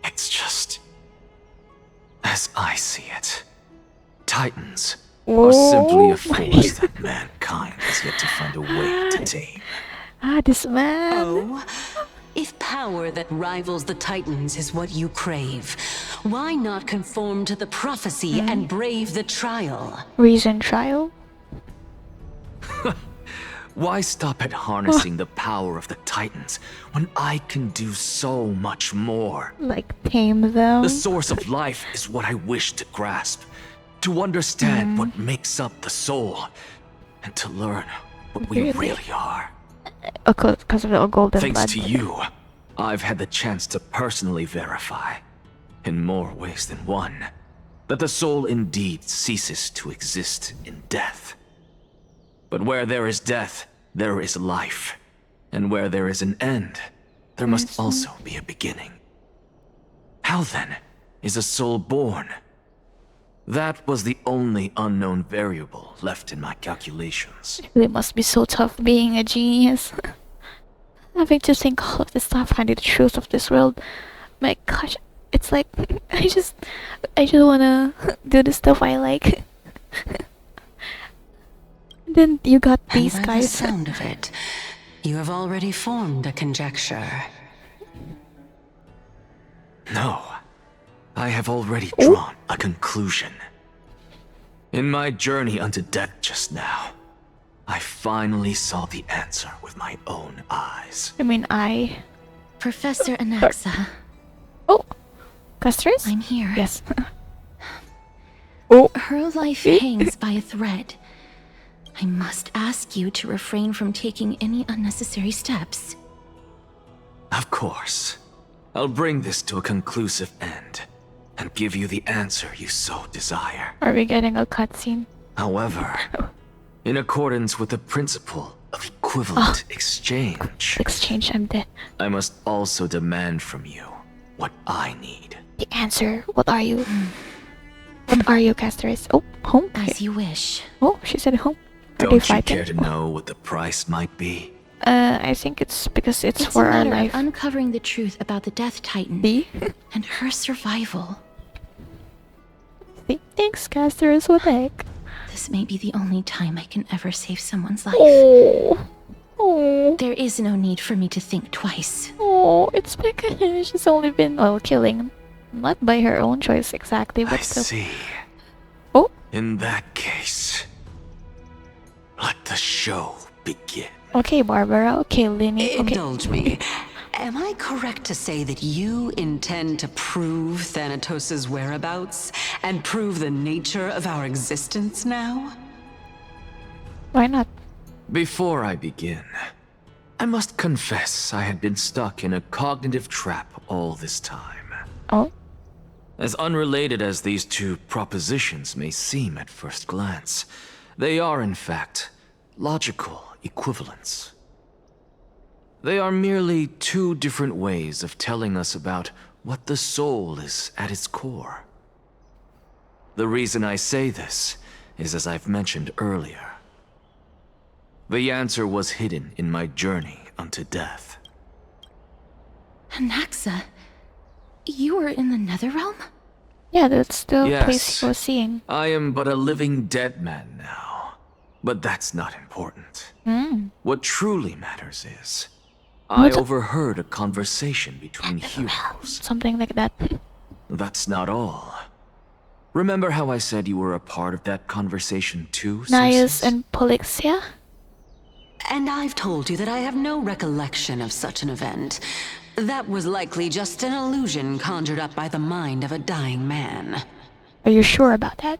It's just... as I see it, Titans are simply a force that mankind has yet to find a way to tame. Ah, this man. Oh, if power that rivals the Titans is what you crave, why not conform to the prophecy and brave the trial? Reason trial? Why stop at harnessing the power of the Titans when I can do so much more? Like tame them? The source of life is what I wish to grasp, to understand what makes up the soul, and to learn what we really are. Because of the golden Thanks blood. to you, I've had the chance to personally verify, in more ways than one, that the soul indeed ceases to exist in death. But where there is death, there is life. And where there is an end, there must also be a beginning. How then is a soul born? That was the only unknown variable left in my calculations. It must be so tough being a genius. Having to think all of this stuff, finding the truth of this world. My gosh, it's like I just wanna do the stuff I like. Then you got these and by guys. the sound of it, you have already formed a conjecture. No, I have already drawn a conclusion. In my journey unto death just now, I finally saw the answer with my own eyes. I mean, Professor Anaxa. Oh, Custers? I'm here. Yes. Her life hangs by a thread. I must ask you to refrain from taking any unnecessary steps. Of course. I'll bring this to a conclusive end. and give you the answer you so desire. Are we getting a cutscene? However, in accordance with the principle of equivalent exchange, I'm dead. I must also demand from you what I need. The answer. What are you? What are you, Casterus? Oh, home. As you wish. Oh, she said home. Are they Don't you fighting? care to know what the price might be? I think it's because it's for a our matter life. of uncovering the truth about the Death Titan and her survival. Thanks, Casterus. What the heck? This may be the only time I can ever save someone's life. Oh. There is no need for me to think twice. Oh, it's because she's only been killing, not by her own choice exactly, but I still. see. Oh. In that case, let the show begin. Okay, Barbara. Okay, Linny. Okay. Indulge me. Am I correct to say that you intend to prove Thanatos' whereabouts and prove the nature of our existence now? Why not? Before I begin, I must confess I had been stuck in a cognitive trap all this time. Oh? As unrelated as these two propositions may seem at first glance, they are in fact logical equivalents. They are merely two different ways of telling us about what the soul is at its core. The reason I say this is as I've mentioned earlier. The answer was hidden in my journey unto death. Anaxa, you were in the Netherrealm? Yeah, that's the Yes, place he was seeing. I am but a living dead man now, but that's not important. What truly matters is, I overheard a conversation between heroes. Something like that. That's not all. Remember how I said you were a part of that conversation too, Naius Simpsons? and Polixia? And I've told you that I have no recollection of such an event. That was likely just an illusion conjured up by the mind of a dying man. Are you sure about that?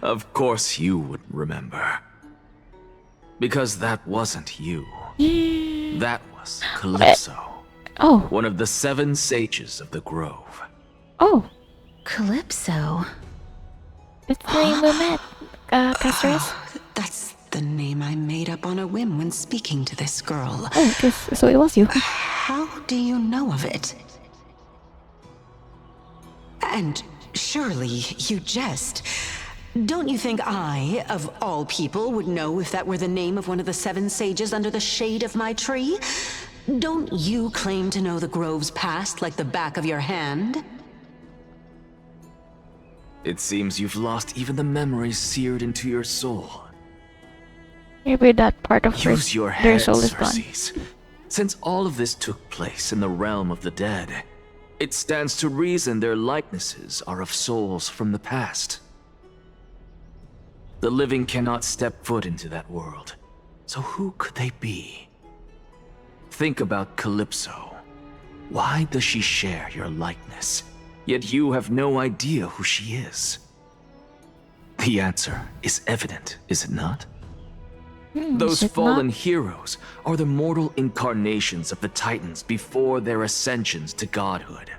Of course you would remember. Because that wasn't you. That was Calypso. Oh. One of the 7 sages of the Grove. Oh. Calypso. It's the name we met, Casterus. That's the name I made up on a whim when speaking to this girl. Oh, so it was you. How do you know of it? And surely you jest. Don't you think I, of all people, would know if that were the name of one of the 7 sages under the shade of my tree? Don't you claim to know the Grove's past like the back of your hand? It seems you've lost even the memories seared into your soul. Maybe that part of Use your their head, soul is gone. Circes. Since all of this took place in the realm of the dead, it stands to reason their likenesses are of souls from the past. The living cannot step foot into that world, so who could they be? Think about Calypso. Why does she share your likeness, yet you have no idea who she is? The answer is evident, is it not? Those fallen heroes are the mortal incarnations of the Titans before their ascensions to godhood.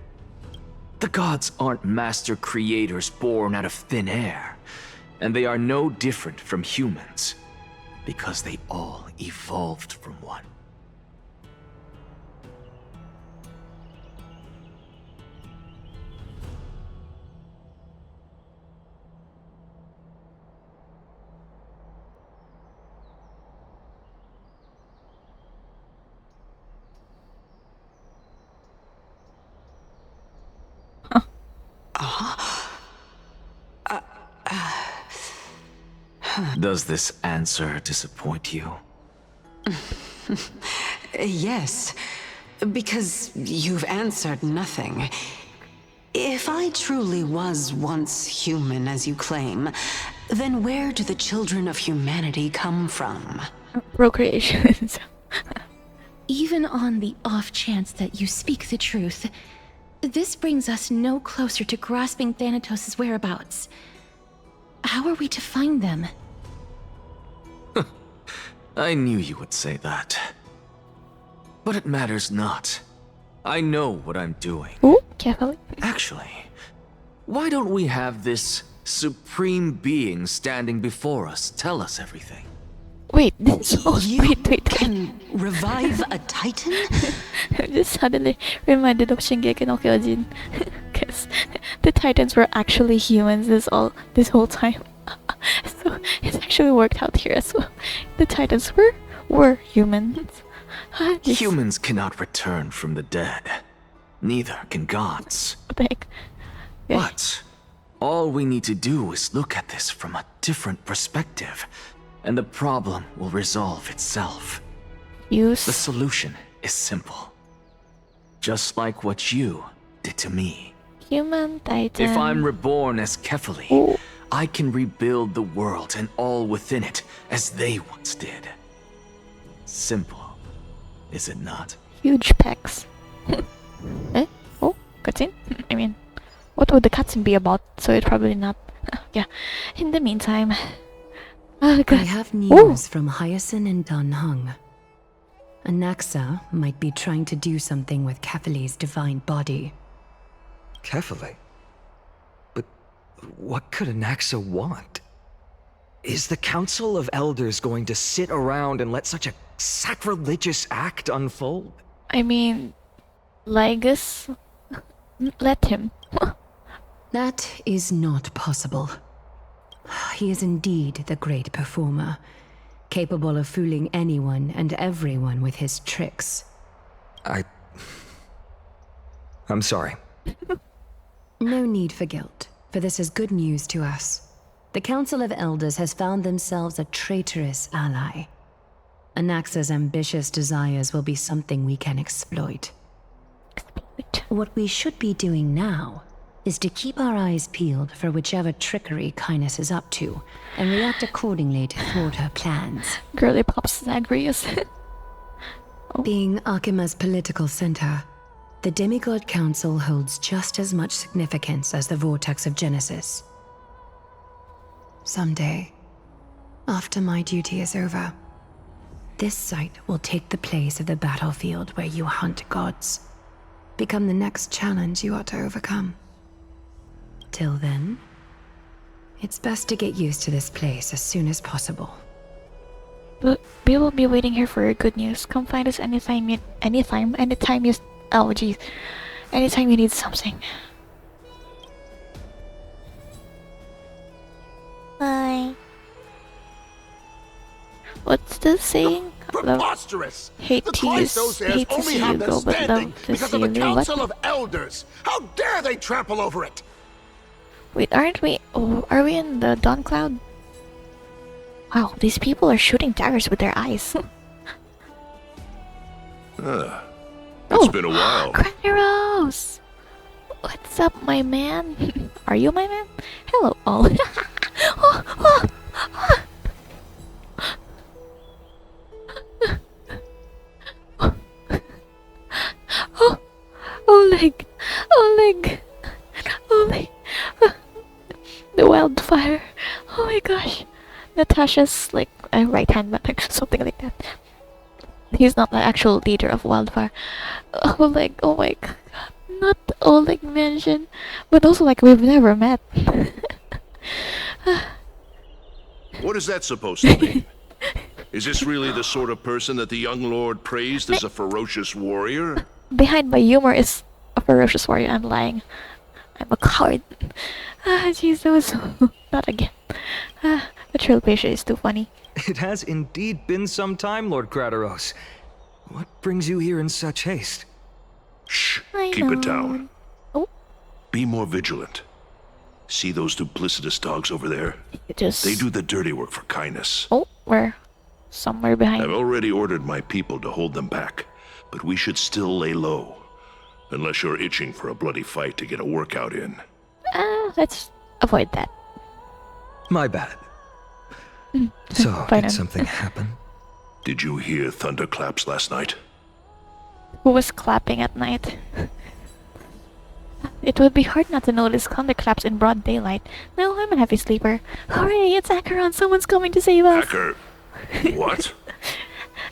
The gods aren't master creators born out of thin air, and they are no different from humans, because they all evolved from one. Does this answer disappoint you? Yes, because you've answered nothing. If I truly was once human, as you claim, then where do the children of humanity come from? Procreation. Even on the off chance that you speak the truth, this brings us no closer to grasping Thanatos' whereabouts. How are we to find them? I knew you would say that. But it matters not. I know what I'm doing. Ooh, carefully. Actually, why don't we have this supreme being standing before us tell us everything? Wait, this wait. Can revive a titan? I'm just suddenly reminded of Shingeki no Kyojin. Because the Titans were actually humans this whole time. So it's actually worked out here as well. The Titans were humans. Humans cannot return from the dead. Neither can gods. What the heck? Yeah. But all we need to do is look at this from a different perspective, and the problem will resolve itself. The solution is simple. Just like what you did to me. Human Titan. If I'm reborn as Kefali, I can rebuild the world and all within it as they once did. Simple, is it not? Huge pecs. Eh? Oh, cutscene? I mean, what would the cutscene be about? So it's probably not. Yeah. In the meantime, I have news from Hyacinth and Dan Hung. Anaxa might be trying to do something with Kefali's divine body. Kefali? But what could Anaxa want? Is the Council of Elders going to sit around and let such a sacrilegious act unfold? I mean, Lygus, let him. That is not possible. He is indeed the great performer, capable of fooling anyone and everyone with his tricks. I'm sorry. No need for guilt, for this is good news to us. The Council of Elders has found themselves a traitorous ally. Anaxa's ambitious desires will be something we can exploit. What we should be doing now is to keep our eyes peeled for whichever trickery Kindness is up to, and react accordingly to thwart her plans. Girly Pops Zagreus. Being Akima's political center, the Demigod Council holds just as much significance as the Vortex of Genesis. Someday, after my duty is over, this site will take the place of the battlefield where you hunt gods. Become the next challenge you ought to overcome. Till then, it's best to get used to this place as soon as possible. But we will be waiting here for your good news. Come find us anytime you oh geez. Anytime you need something. Bye. What's the saying? Preposterous! Hate The to Chrysos heirs hate to only see have you their go, but standing love to because see of you the leave. Council What? of Elders. How dare they trample over it? Wait, aren't we? Oh, are we in the Dawn Cloud? Wow, these people are shooting daggers with their eyes. It's been a while. Kraneros! What's up, my man? Are you my man? Hello, all. Oleg! Oleg! Oleg! The wildfire! Oh my gosh! Natasha's like a right hand man, something like that. He's not the actual leader of wildfire. Oleg, oh my god. Not Oleg mentioned, but also like we've never met. What is that supposed to mean? Is this really the sort of person that the young lord praised as a ferocious warrior? Behind my humor is a ferocious warrior. I'm lying. I'm a coward. Jeez, that was not again. The Trailblaze is too funny. It has indeed been some time, Lord Krateros. What brings you here in such haste? Shh, I keep know. it down. Oh. Be more vigilant. See those duplicitous dogs over there? They do the dirty work for kindness. Oh, where? Somewhere behind. I've already ordered my people to hold them back, but we should still lay low. Unless you're itching for a bloody fight to get a workout in. Let's avoid that. My bad. So, did something happen? Did you hear thunderclaps last night? Who was clapping at night? It would be hard not to notice thunderclaps in broad daylight. No, I'm a heavy sleeper. Hooray, it's Acheron! Someone's coming to save us! Hacker! What?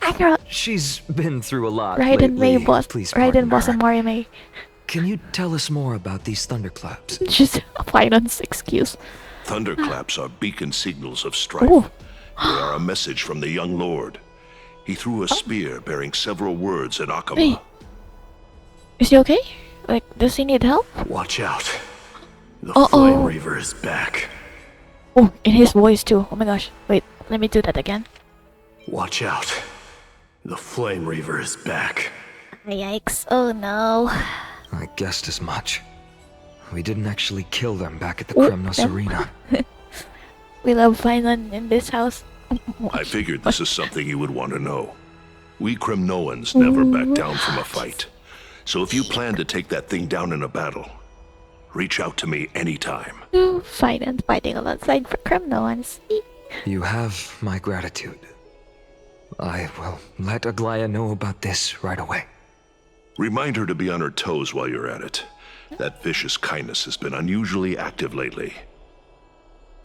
Akira! She's been through a lot Raiden May lately. boss. Please Raiden pardon boss her. and Mario May. Can you tell us more about these thunderclaps? Just a finance excuse. Thunderclaps are beacon signals of strife. Oh. They are a message from the young lord. He threw a spear bearing several words at Akama. Wait. Is he okay? Like, does he need help? Watch out. The Uh-oh. Flame Reaver is back. Oh, in his voice too. Oh my gosh. Wait, let me do that again. Watch out. The Flame Reaver is back. Yikes. Oh no. I guessed as much. We didn't actually kill them back at the Oh, Kremnos them. arena. We love finance in this house. I figured this is something you would want to know. We Kremnoans never back down from a fight. So if you plan to take that thing down in a battle, reach out to me anytime. You finance fighting alongside for Kremnoans. You have my gratitude. I will let Aglaya know about this right away. Remind her to be on her toes while you're at it. That vicious kindness has been unusually active lately.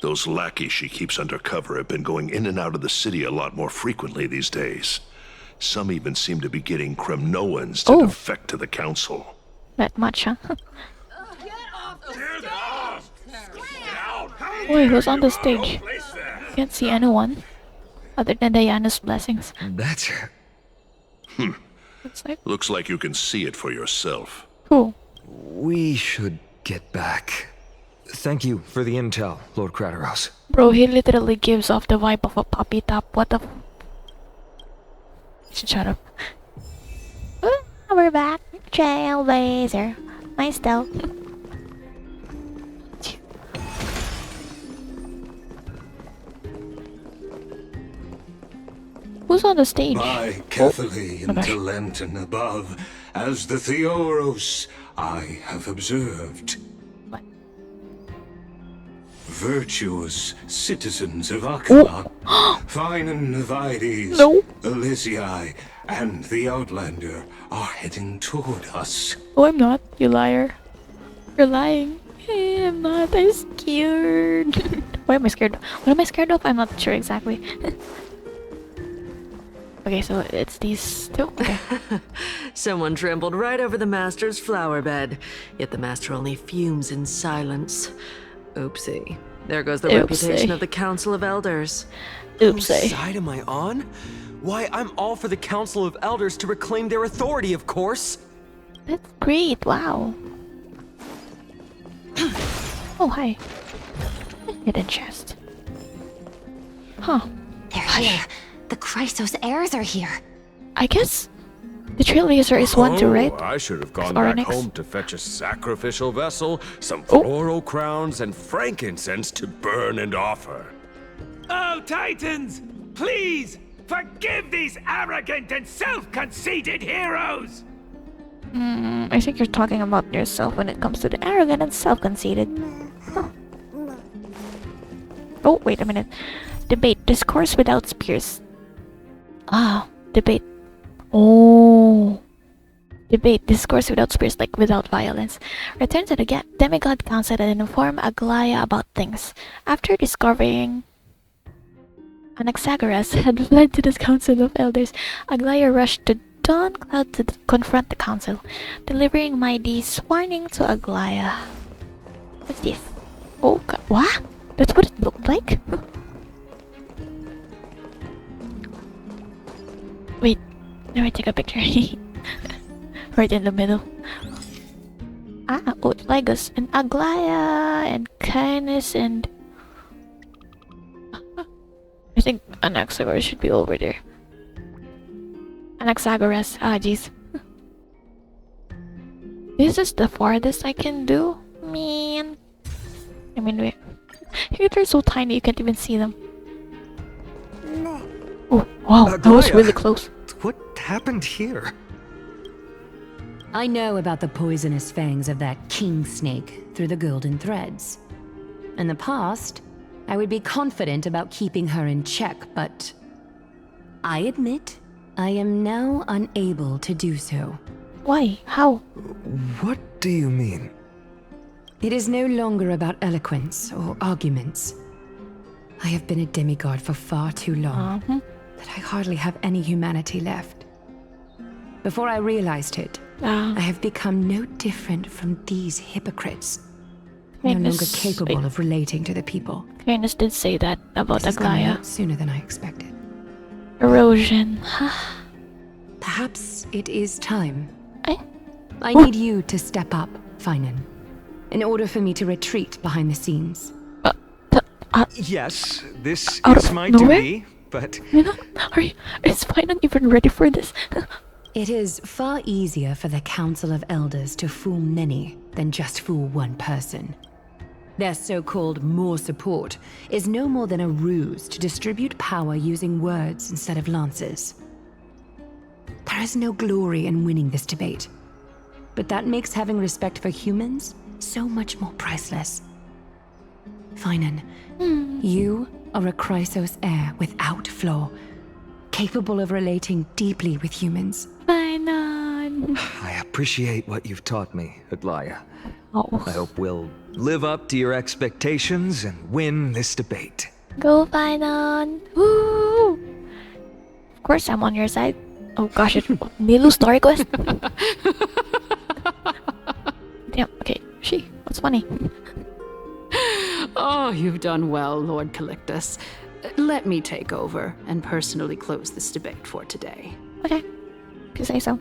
Those lackeys she keeps undercover have been going in and out of the city a lot more frequently these days. Some even seem to be getting Kremnoans to defect to the council. That much, huh? Boy, who's on the stage? Can't see anyone other than Diana's blessings. That's her. Looks like you can see it for yourself. Cool. We should get back. Thank you for the intel, Lord Krateros. Bro, he literally gives off the vibe of a puppy top. What the? Shut up. We're back. Trailblazer. Nice though. Who's on the stage? By carefully into Lent and above, as the Theoros I have observed. What? Virtuous citizens of Akama, Fine and Vides, Elysiae, and the Outlander are heading toward us. Oh, I'm not. You liar. You're lying. Hey, I'm not. I'm scared. Why am I scared? What am I scared of? I'm not sure exactly. Okay, so it's these two? Okay. Someone trampled right over the Master's flower bed, yet the Master only fumes in silence. Oopsie. There goes the reputation of the Council of Elders. Whose side am I on? Why, I'm all for the Council of Elders to reclaim their authority, of course. That's great. Wow. Oh, hi. Hidden chest. Huh. They're here. The Chrysos heirs are here. I guess the Trailblazer is one too, right? I should have gone Oryx. back home to fetch a sacrificial vessel, some floral crowns, and frankincense to burn and offer. Oh, Titans! Please! Forgive these arrogant and self-conceited heroes! I think you're talking about yourself when it comes to the arrogant and self-conceited. Huh. Oh, wait a minute. Debate. Discourse without spears. Ah, debate. Oh. Debate. Discourse without spears, like without violence. Return to the demigod council and inform Aglaya about things. After discovering Anaxagoras had fled to the council of elders, Aglaya rushed to Dawn Cloud to confront the council, delivering Mighty's warning to Aglaya. What's this? Oh, God. What? That's what it looked like? Wait, let me take a picture. Right in the middle. Ah, Ligus and Aglaya and Kindness and... I think Anaxagoras should be over there. Anaxagoras. Ah, jeez. This is the farthest I can do? Man. I mean, wait. They're so tiny you can't even see them. Oh, wow, that was really close. What happened here? I know about the poisonous fangs of that king snake through the golden threads. In the past, I would be confident about keeping her in check, but I admit I am now unable to do so. Why? How? What do you mean? It is no longer about eloquence or arguments. I have been a demigod for far too long. that I hardly have any humanity left. Before I realized it, I have become no different from these hypocrites. No longer capable of relating to the people. Canis did say that about This has come a Aglaya. lot sooner than I expected. Erosion. Perhaps it is time. I need you to step up, Finan, in order for me to retreat behind the scenes. Yes, this out is of my nowhere? duty, but Is Finan even ready for this? It is far easier for the Council of Elders to fool many than just fool one person. Their so-called more support is no more than a ruse to distribute power using words instead of lances. There is no glory in winning this debate, but that makes having respect for humans so much more priceless. Finan, you are a Chrysos heir without flaw, capable of relating deeply with humans. Finan! I appreciate what you've taught me, Aglaya. Oh. I hope we'll live up to your expectations and win this debate. Go Finan! Woo! Of course I'm on your side. Oh gosh, Nilu story quest? Damn, okay. What's funny? Oh, you've done well, Lord Calictus. Let me take over and personally close this debate for today. Okay. If you say so.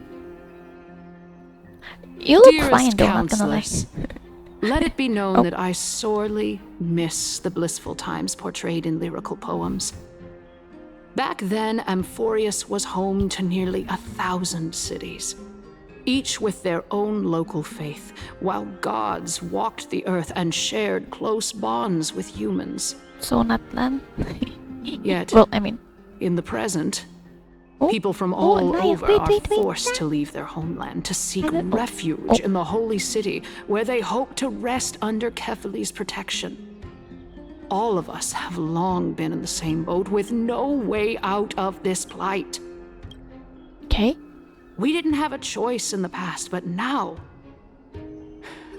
You look Dearest fine, though, not gonna lie. counselors, let it be known that I sorely miss the blissful times portrayed in lyrical poems. Back then, Amphorius was home to nearly 1,000 cities, each with their own local faith, while gods walked the earth and shared close bonds with humans. So not then. Yet, well, I mean, in the present, people from all over are forced to leave their homeland to seek refuge in the holy city, where they hope to rest under Kefali's protection. All of us have long been in the same boat, with no way out of this plight. Okay. We didn't have a choice in the past, but now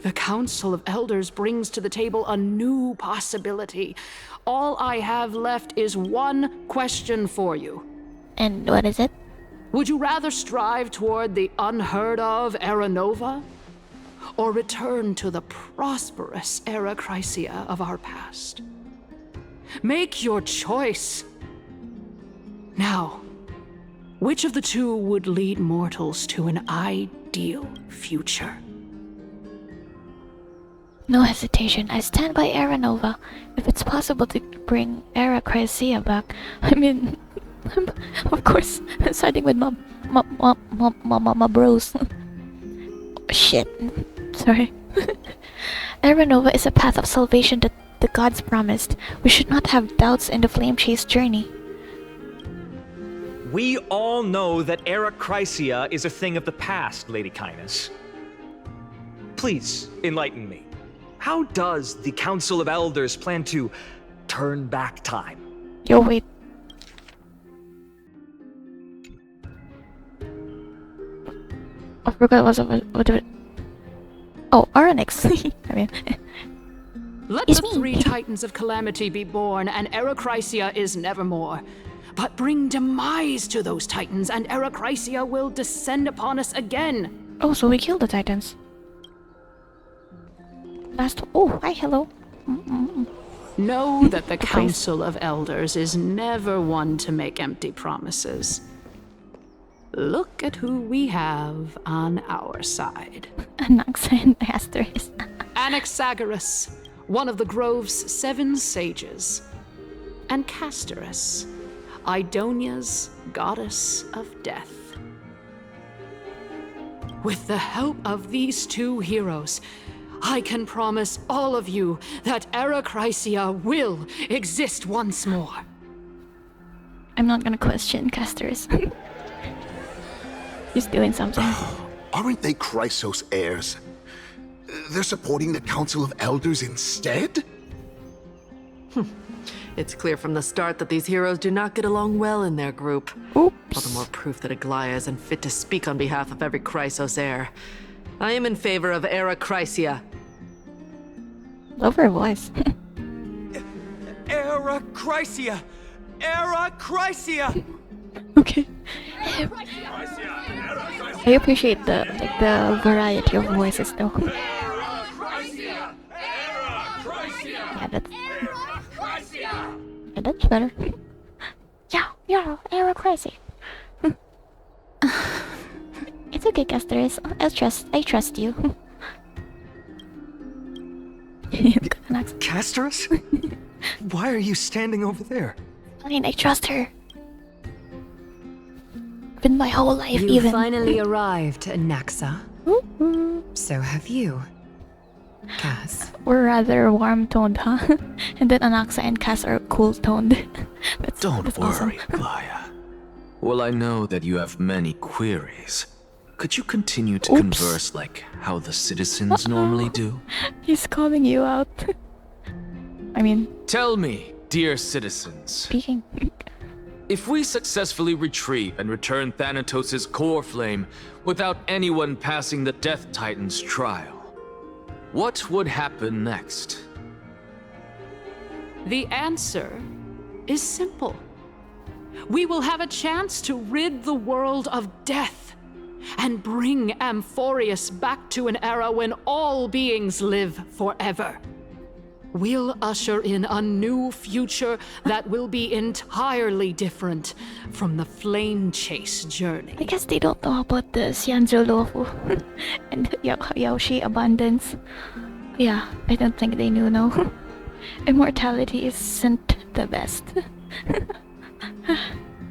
the Council of Elders brings to the table a new possibility. All I have left is one question for you. And what is it? Would you rather strive toward the unheard of Era Nova, or return to the prosperous Era Chrysia of our past? Make your choice. Now, which of the two would lead mortals to an ideal future? No hesitation. I stand by Era Nova. If it's possible to bring Era Chrysia back, I mean, of course, I'm siding with my bros. Shit. Sorry. Era Nova is a path of salvation that the gods promised. We should not have doubts in the Flame Chase journey. We all know that Era Chrysia is a thing of the past, Lady Canis. Please, enlighten me. How does the Council of Elders plan to turn back time? Yo, wait. I forgot what it. Oh, Aronix. I mean, let it's the me. 3 Titans of Calamity be born, and Era Chrysia is nevermore. But bring demise to those Titans, and Era Chrysia will descend upon us again. Oh, so we killed the Titans. Oh, hi, hello. Know that the Council of Elders is never one to make empty promises. Look at who we have on our side. Anaxa and Asterisk. Anaxagoras, one of the Grove's 7 sages. And Castorus, Idonia's goddess of death. With the help of these 2 heroes, I can promise all of you that Era Chrysia will exist once more. I'm not gonna question Castorus. He's doing something. Aren't they Chrysos heirs? They're supporting the Council of Elders instead? It's clear from the start that these heroes do not get along well in their group. Oops. All the more proof that Aglaya is unfit to speak on behalf of every Chrysos heir. I am in favor of Era Chrysia. Love her voice. Era Chrysia! Era Chrysia! Okay. I appreciate the variety of voices though. Yeah, that's better. Yeah, Era crazy. It's okay, Castorus. I trust you. Castorus? Why are you standing over there? Fine, I trust her. Been my whole life, You even. finally arrived, Anaxa. So have you, Cass. We're rather warm-toned, huh? And then Anaxa and Cass are cool-toned. Don't that's worry, awesome. Glaya. Well, I know that you have many queries. Could you continue to Oops. converse like how the citizens normally do? He's calling you out. I mean, Tell me, dear citizens, speaking. if we successfully retrieve and return Thanatos' core flame without anyone passing the Death Titan's trial, what would happen next? The answer is simple. We will have a chance to rid the world of death and bring Amphorius back to an era when all beings live forever. We'll usher in a new future that will be entirely different from the flame chase journey. I guess they don't know about the Xianzhou Lofu and Yaoshi abundance. Yeah, I don't think they knew, no. Immortality isn't the best.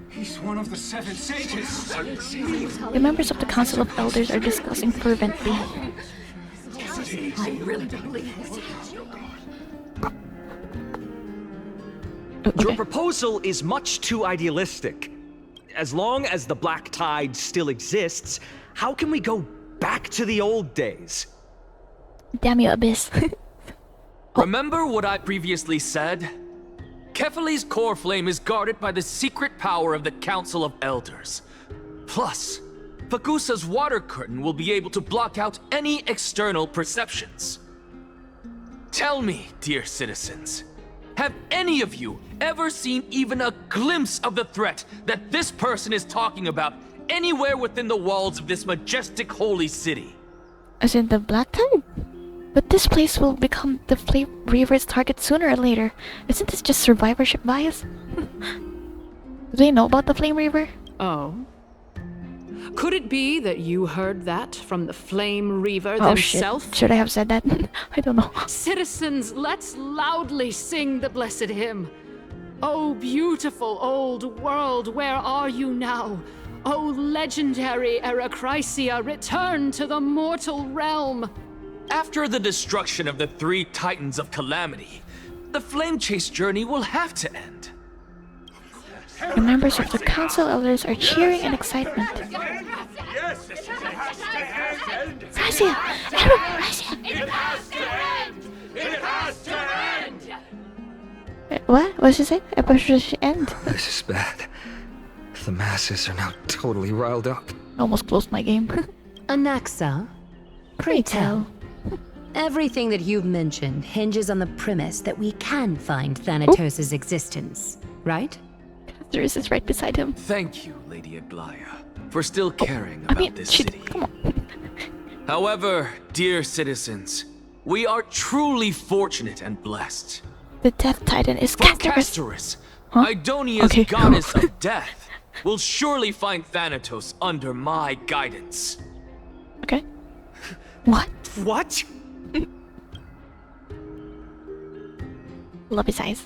He's one of the 7 sages. The members of the Council of Elders are discussing fervently. I really don't believe this. Your proposal is much too idealistic. As long as the Black Tide still exists, how can we go back to the old days? Damn you, Abyss. Remember what I previously said? Kefali's core flame is guarded by the secret power of the Council of Elders. Plus, Fagusa's water curtain will be able to block out any external perceptions. Tell me, dear citizens, have any of you ever seen even a glimpse of the threat that this person is talking about anywhere within the walls of this majestic holy city? As in the Black Tide? But this place will become the Flame Reaver's target sooner or later. Isn't this just survivorship bias? Do they know about the Flame Reaver? Oh. Could it be that you heard that from the Flame Reaver Oh themselves? shit. Should I have said that? I don't know. Citizens, let's loudly sing the blessed hymn. Oh, beautiful old world, where are you now? Oh, legendary Erechrysia, return to the mortal realm. After the destruction of the 3 Titans of Calamity, the Flame Chase journey will have to end. The members of the Council Elders are cheering in excitement. Rysia! Rysia! It has to end! It has to end! What? What did she say? I thought she should end. This is bad. The masses are now totally riled up. Almost closed my game. Anaxa, pray tell. Everything that you've mentioned hinges on the premise that we can find Thanatos' existence, right? Castorus is right beside him. Thank you, Lady Aglaya, for still caring about this city. Come on. However, dear citizens, we are truly fortunate and blessed. The Death Titan is For Castorus. Castorus, Idonia's goddess of death, will surely find Thanatos under my guidance. Okay. What? What? Love his eyes.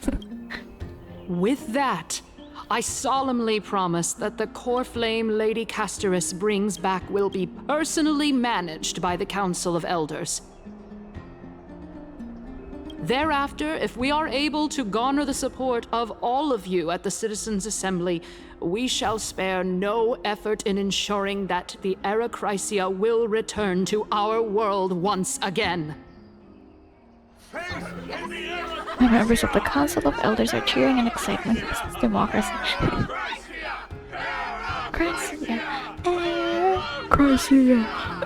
With that, I solemnly promise that the core flame Lady Castorus brings back will be personally managed by the Council of Elders. Thereafter, if we are able to garner the support of all of you at the Citizens' Assembly, we shall spare no effort in ensuring that the Erechrysia will return to our world once again. The members of the Council of Elders are cheering in excitement. This is democracy.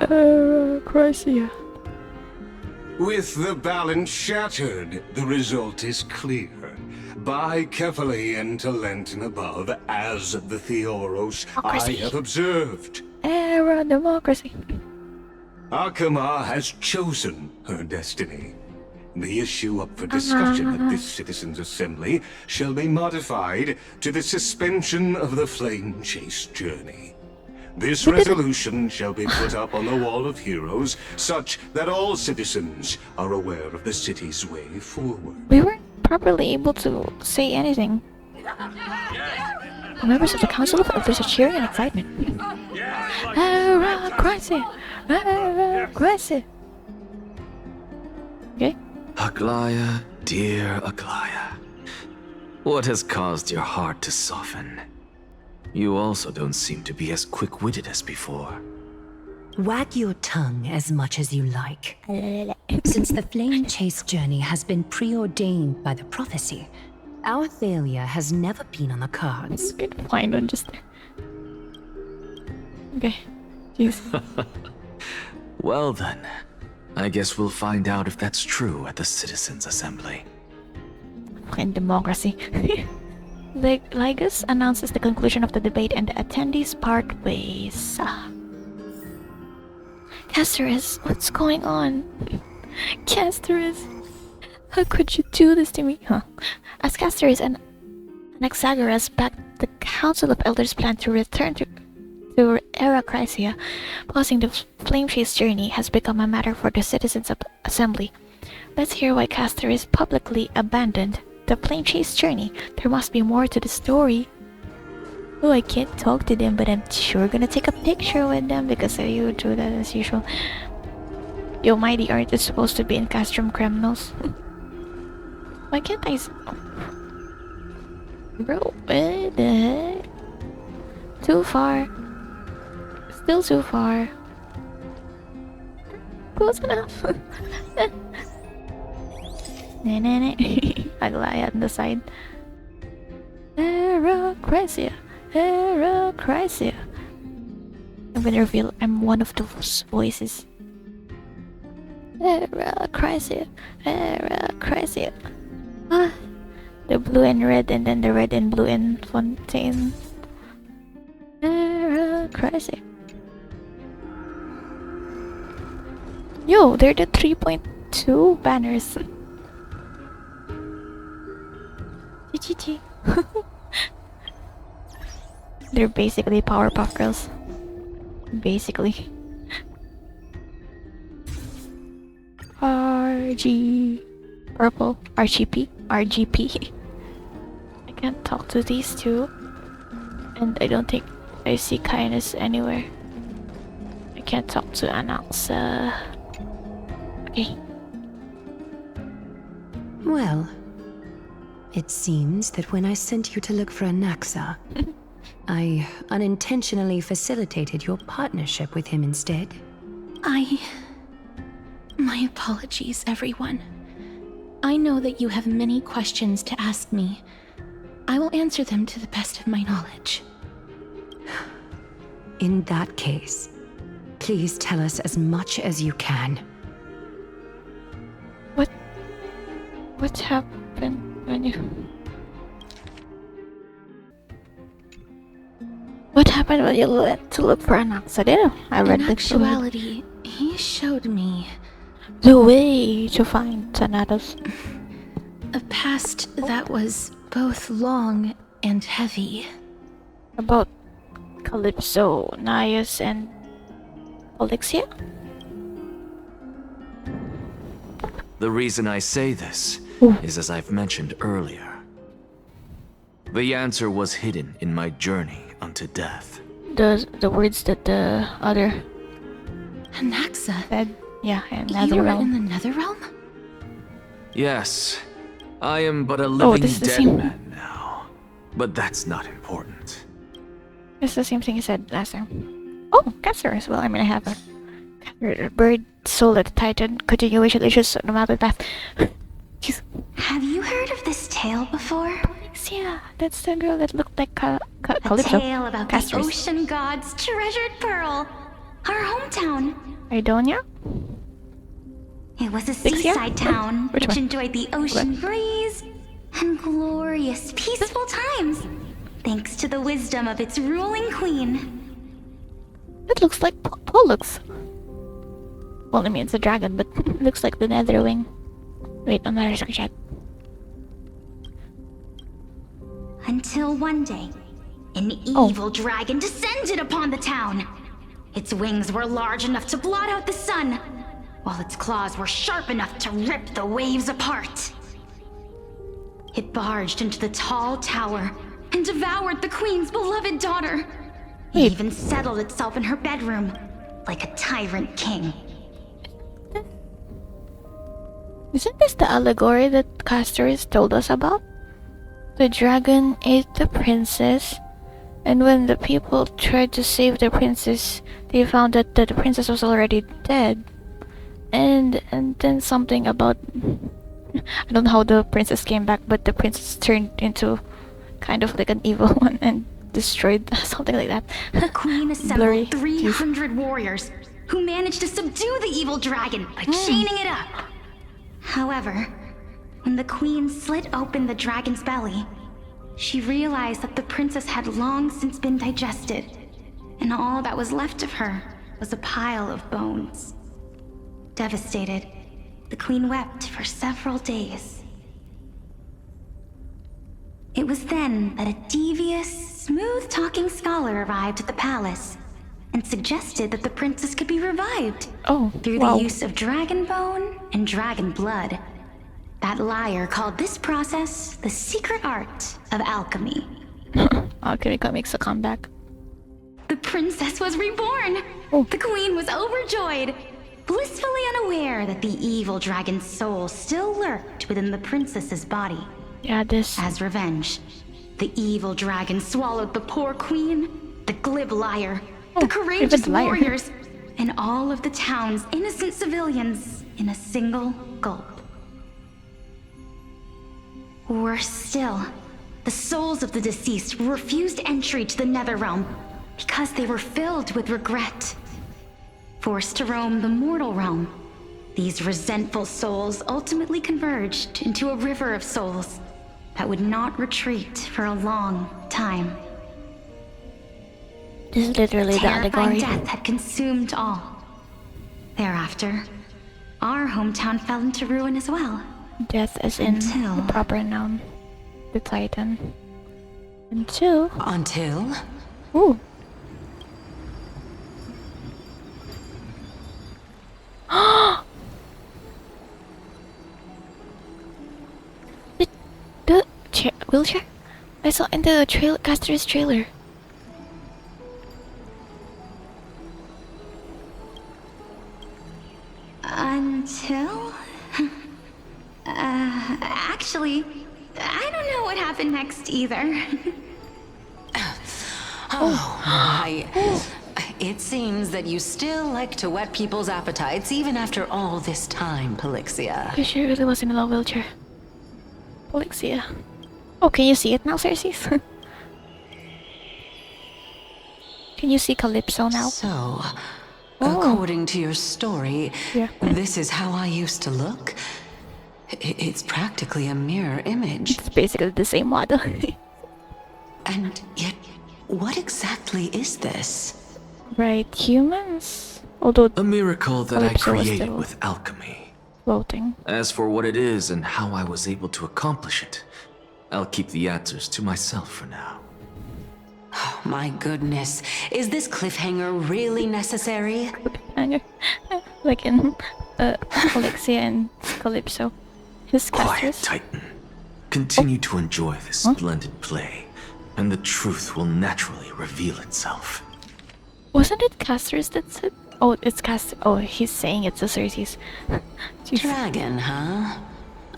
Erechrysia. With the balance shattered, the result is clear. Buy carefully into Lent and above, as the Theoros I have observed. Era democracy. Akama has chosen her destiny. The issue up for discussion at this citizens' assembly shall be modified to the suspension of the flame chase journey. This resolution shall be put up on the Wall of Heroes, such that all citizens are aware of the city's way forward. We weren't properly able to say anything. The members of the Council of Elders are cheering in excitement. Crazy! Crazy! Okay. Aglaya, dear Aglaya. What has caused your heart to soften? You also don't seem to be as quick-witted as before. Wag your tongue as much as you like. Since the flame chase journey has been preordained by the prophecy, our failure has never been on the cards. Good find one just there. Okay. Jeez. Well then, I guess we'll find out if that's true at the Citizens' Assembly. And democracy. The Ligus announces the conclusion of the debate and the attendees part ways. Casterus, what's going on? Casterus, how could you do this to me? As Casterus and Anaxagoras backed the Council of Elders plan to return to Era Chrysia, pausing the flame chase journey has become a matter for the Citizens' Assembly. Let's hear why Casterus publicly abandoned the flame chase journey. There must be more to the story. Oh, I can't talk to them, but I'm sure gonna take a picture with them because I would do that as usual. Yo, Mighty, aren't you supposed to be in Castrum Criminals? Why can't I Bro, what the heck? Too far. Still too far. Close enough. Aglaya on the side. Heracracia. Heracracia. I'm gonna reveal I'm one of those voices. Heracracia. Heracracia. The blue and red, and then the red and blue and fontaine. Heracracia. Yo, they're the 3.2 banners. GG. They're basically Powerpuff Girls. Basically. RG Purple. RGP. RGP. I can't talk to these two. And I don't think I see kindness anywhere. I can't talk to Anax. Okay. Well, it seems that when I sent you to look for Anaxa, I unintentionally facilitated your partnership with him instead. My apologies, everyone. I know that you have many questions to ask me. I will answer them to the best of my knowledge. In that case, please tell us as much as you can. What happened when you... What happened when you went to look for Anax? I didn't. I read In actuality, he showed me the way to find Thanatos. a past that was both long and heavy. About Calypso, Naius, and Alexia? The reason I say this is as I've mentioned earlier. The answer was hidden in my journey unto death. The words that the other Anaxa said, yeah, and You were in the Netherrealm? Yes, I am but a living this is the dead same. man now. But that's not important. It's the same thing you said last time. Oh, cancer as well. I mean, I have a bird soul at the Titan. Continuation issues no matter that. Jeez. Have you heard of this tale before? Yeah, that's the girl that looked like A Calypso. tale about Castrus. the ocean god's treasured pearl. Our hometown. Idonia? It was a Six, yeah? seaside town Which which one? enjoyed the ocean breeze and glorious, peaceful times, thanks to the wisdom of its ruling queen. It looks like Pollux. Well, I mean, it's a dragon, but it looks like the Netherwing. Wait, I'm gonna check. Until one day, an evil dragon descended upon the town. Its wings were large enough to blot out the sun, while its claws were sharp enough to rip the waves apart. It barged into the tall tower and devoured the queen's beloved daughter. It even settled itself in her bedroom, like a tyrant king. Isn't this the allegory that Castor's told us about? The dragon ate the princess, and when the people tried to save the princess, they found that the princess was already dead. And then something about... I don't know how the princess came back, but the princess turned into kind of like an evil one and destroyed something like that. The queen assembled 300 warriors who managed to subdue the evil dragon by chaining it up. However, when the queen slit open the dragon's belly, she realized that the princess had long since been digested, and all that was left of her was a pile of bones. Devastated, the queen wept for several days. It was then that a devious, smooth-talking scholar arrived at the palace and suggested that the princess could be revived through the use of dragon bone and dragon blood. That liar called this process the secret art of alchemy. Alchemy makes a comeback. The princess was reborn! The queen was overjoyed, blissfully unaware that the evil dragon's soul still lurked within the princess's body. As revenge, the evil dragon swallowed the poor queen, the glib liar, the courageous warriors, and all of the town's innocent civilians in a single gulp. Worse still, the souls of the deceased refused entry to the Netherrealm because they were filled with regret. Forced to roam the mortal realm, these resentful souls ultimately converged into a river of souls that would not retreat for a long time. This is literally the allegory. Terrifying death had consumed all. Thereafter, our hometown fell into ruin as well. Death as in the proper noun. The Titan. Until... Ooh. the wheelchair? I saw in the Castor's trailer. Until? Actually, I don't know what happened next either. Oh my. It seems that you still like to whet people's appetites even after all this time, Polixia. You sure really was in a wheelchair. Polixia. Oh, can you see it now, Cersei? Can you see Calypso now? So, according to your story, this is how I used to look? It's practically a mirror image. It's basically the same model. And yet, what exactly is this? Right, humans? Although a miracle that I Calypso was created still with alchemy. Floating. As for what it is and how I was able to accomplish it, I'll keep the answers to myself for now. Oh, my goodness. Is this cliffhanger really necessary? Cliffhanger. Like in Polixia and Calypso. His Quiet, Titan. Continue to enjoy this splendid play, and the truth will naturally reveal itself. Wasn't it Castor's that said? Oh, it's Castor. Oh, he's saying it's a Cersei's. Dragon, huh?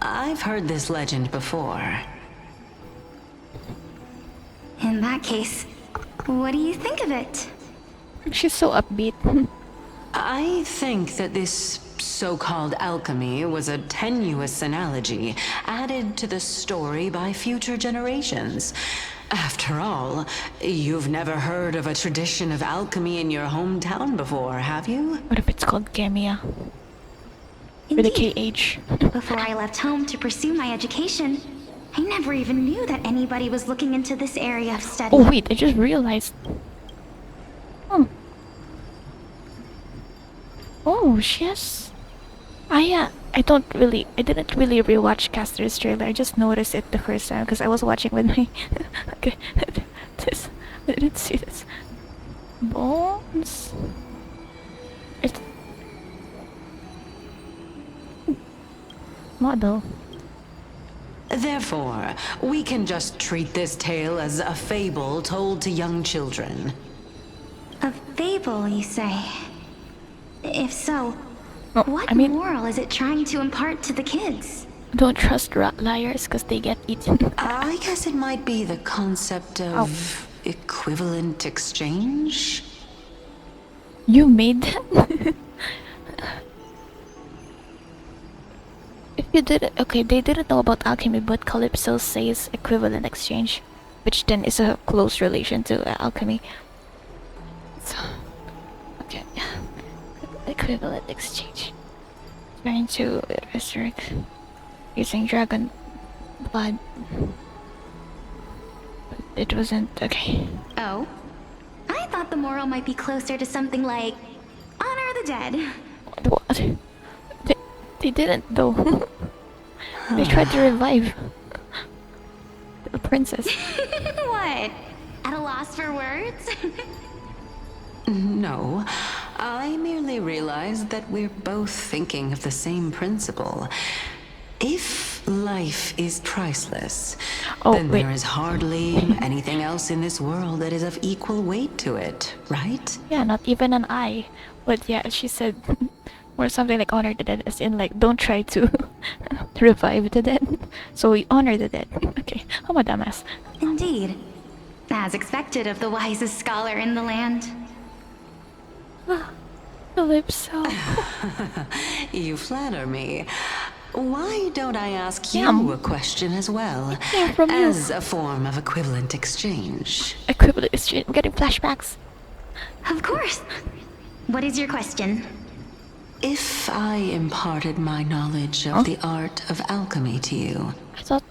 I've heard this legend before. In that case, what do you think of it? She's so upbeat. I think that this so-called alchemy was a tenuous analogy added to the story by future generations. After all, you've never heard of a tradition of alchemy in your hometown before, have you? What if it's called Gemia? With a KH. Before I left home to pursue my education, I never even knew that anybody was looking into this area of study. Oh wait, I just realized. Oh, yes. I didn't really rewatch Caster's trailer. I just noticed it the first time because I was watching with my. Okay, this. I didn't see this. Bones. It's model. Therefore, we can just treat this tale as a fable told to young children. A fable, you say? If so, Oh, what I mean, moral is it trying to impart to the kids? don't trust liars because they get eaten. I guess it might be the concept of equivalent exchange. You made that? If you didn't, okay, they didn't know about alchemy, but Calypso says equivalent exchange, which then is a close relation to alchemy. So, okay, equivalent exchange. Trying to resurrect using dragon blood. But it wasn't okay. Oh? I thought the moral might be closer to something like honor the dead. What? They didn't though. They tried to revive the princess. What? At a loss for words? No, I merely realized that we're both thinking of the same principle. If life is priceless, then there is hardly anything else in this world that is of equal weight to it, right? Yeah, not even an eye. But yeah, she said or something like honor the dead, as in like don't try to revive the dead. So we honor the dead. Okay, I'm a dumbass. Indeed. As expected of the wisest scholar in the land. Calypso. You flatter me. Why don't I ask you a question as well? As a form of equivalent exchange. Equivalent exchange. I'm getting flashbacks. Of course. What is your question? If I imparted my knowledge of the art of alchemy to you, I thought.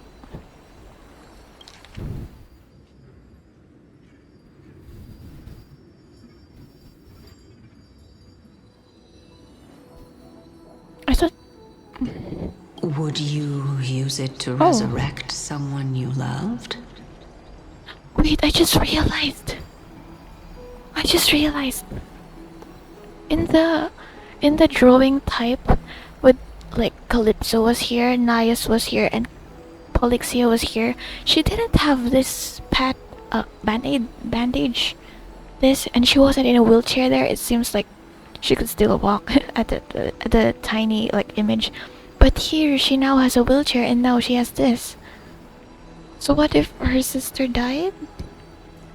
would you use it to resurrect someone you loved? Wait, I just realized. In the drawing type, with like Calypso was here, Nias was here, and Polixia was here. She didn't have this bandage. This, and she wasn't in a wheelchair there. It seems like she could still walk at the tiny like image. But here she now has a wheelchair and now she has this. So what if her sister died?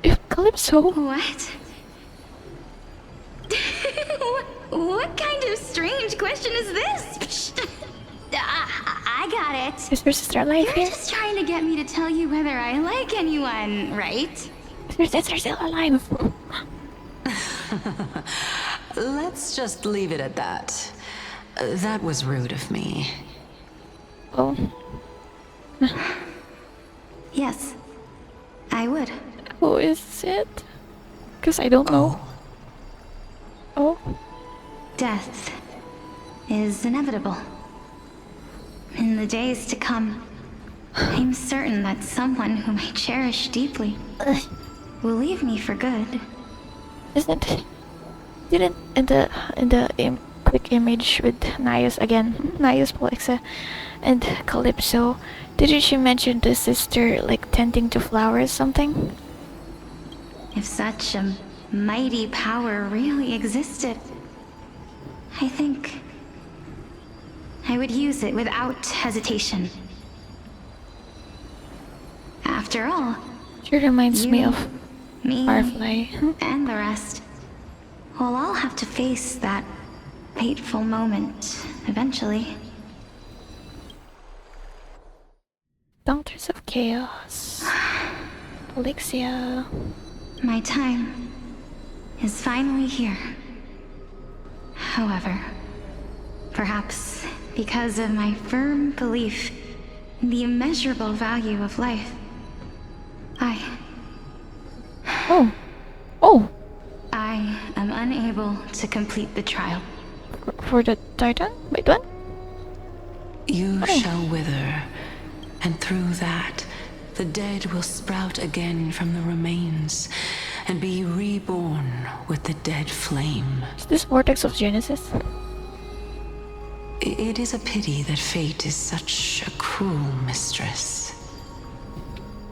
If Calypso... What? What kind of strange question is this? I got it. Is your sister alive You're here? just trying to get me to tell you whether I like anyone, right? Is your sister still alive? Let's just leave it at that. That was rude of me. Oh. Yes, I would. Who is it? Because I don't know. Oh. Death is inevitable. In the days to come, I'm certain that someone whom I cherish deeply will leave me for good. Didn't in the quick image with Nias again, Nias Polexa and Calypso, didn't she mention the sister like tending to flowers something? If such a mighty power really existed, I think I would use it without hesitation. After all, she reminds me of me, Firefly. and the rest. We'll all have to face that fateful moment eventually. Daughters of Chaos. Polixia. My time is finally here. However, perhaps because of my firm belief the immeasurable value of life. I am unable to complete the trial. For the Titan? Wait, what? You shall wither, and through that, the dead will sprout again from the remains, and be reborn with the dead flame. Is this Vortex of Genesis? It is a pity that fate is such a cruel mistress.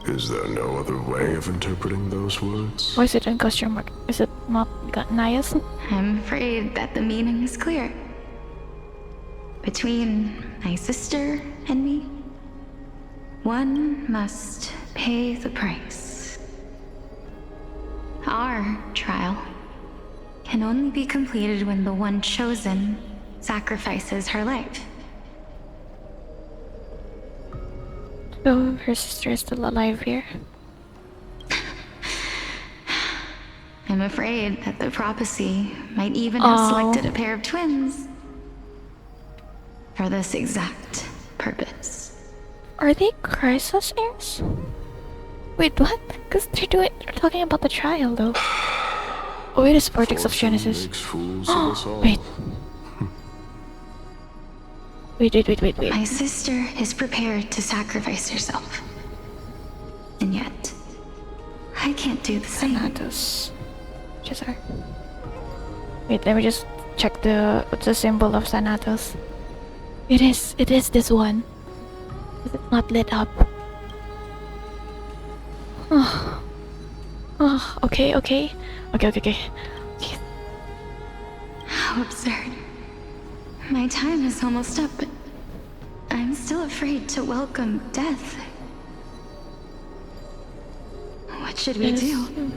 Is there no other way of interpreting those words? Why is it in question mark? Is it not Nias? I'm afraid that the meaning is clear. Between my sister and me, one must pay the price. Our trial can only be completed when the one chosen sacrifices her life. So her sister is still alive here. I'm afraid that the prophecy might even have selected a pair of twins for this exact purpose. Are they Chrysos heirs? Wait, what? Because they're talking about the trial though. Oh, it is Vortex of Genesis. Wait. Wait. My sister is prepared to sacrifice herself. And yet, I can't do the same. Thanatos. Cesar. Wait, let me just check what's the symbol of Thanatos. It is this one. Is it not lit up? Okay. How absurd. My time is almost up, but I'm still afraid to welcome death. What should we do?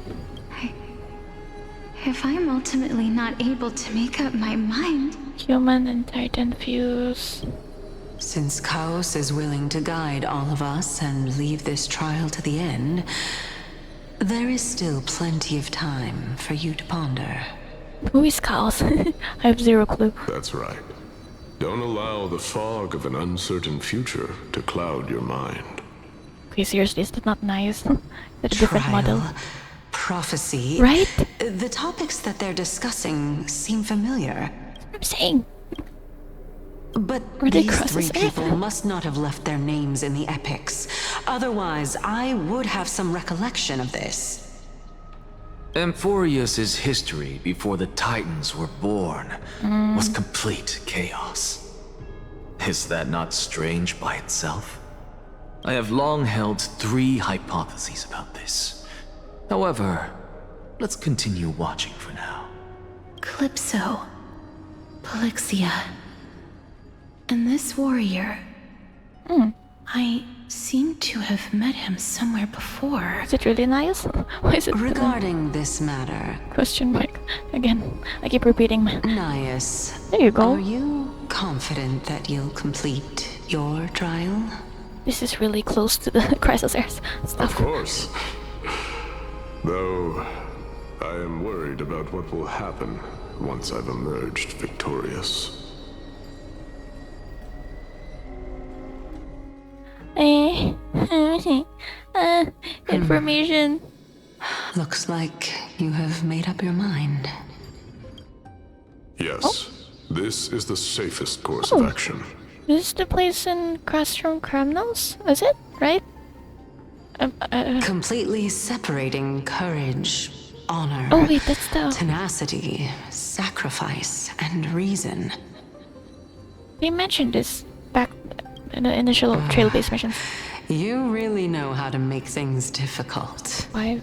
If I'm ultimately not able to make up my mind... Human and Titan fuse. Since Chaos is willing to guide all of us and leave this trial to the end, there is still plenty of time for you to ponder. Who is Chaos? I have zero clue. That's right. Don't allow the fog of an uncertain future to cloud your mind. Okay, seriously, is that not nice? That's a different model. Prophecy. Right? The topics that they're discussing seem familiar. That's what I'm saying. But these three people must not have left their names in the epics. Otherwise, I would have some recollection of this. Amphorius's history before the Titans were born was complete chaos. Is that not strange by itself? I have long held 3 hypotheses about this. However, let's continue watching for now. Calypso, Polixia, and this warrior. I seem to have met him somewhere before. Is it really nice? Why is it regarding this matter? Question mark. Again, I keep repeating my... Nias. There you go. Are you confident that you'll complete your trial? This is really close to the Chrysos heirs stuff. Of course. Though, I am worried about what will happen once I've emerged victorious. Information. Looks like you have made up your mind. Yes, this is the safest course of action. This is the place in Classroom Criminals, is it? Right? Completely separating courage, honor, oh wait, that's the... tenacity, sacrifice, and reason. They mentioned this back in the initial Trailblaze missions. You really know how to make things difficult. 5.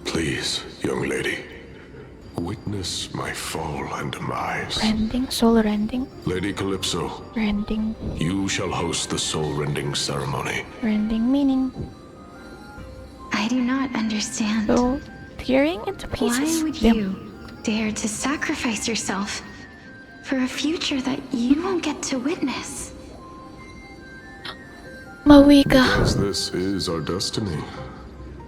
Please, young lady, witness my fall and demise. Rending? Soul rending? Lady Calypso. Rending. You shall host the soul-rending ceremony. Rending meaning? I do not understand. So, tearing into pieces? Why would you dare to sacrifice yourself for a future that you won't get to witness? Mawika. Because this is our destiny.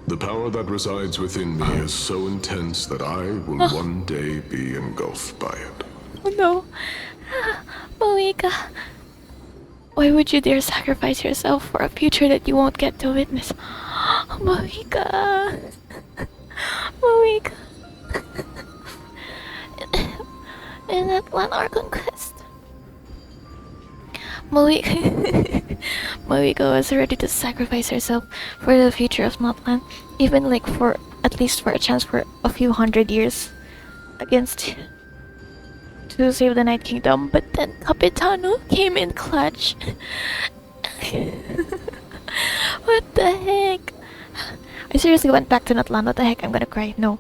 The power that resides within me is so intense that I will one day be engulfed by it. Oh no. Moika, why would you dare sacrifice yourself for a future that you won't get to witness? Moika, Moika, in that Lanor conquest, Moika was ready to sacrifice herself for the future of Notland, even like for at least for a chance for a few hundred years against to save the Night Kingdom, but then Capitano came in clutch. What the heck? I seriously went back to Notland. What the heck? I'm gonna cry. No.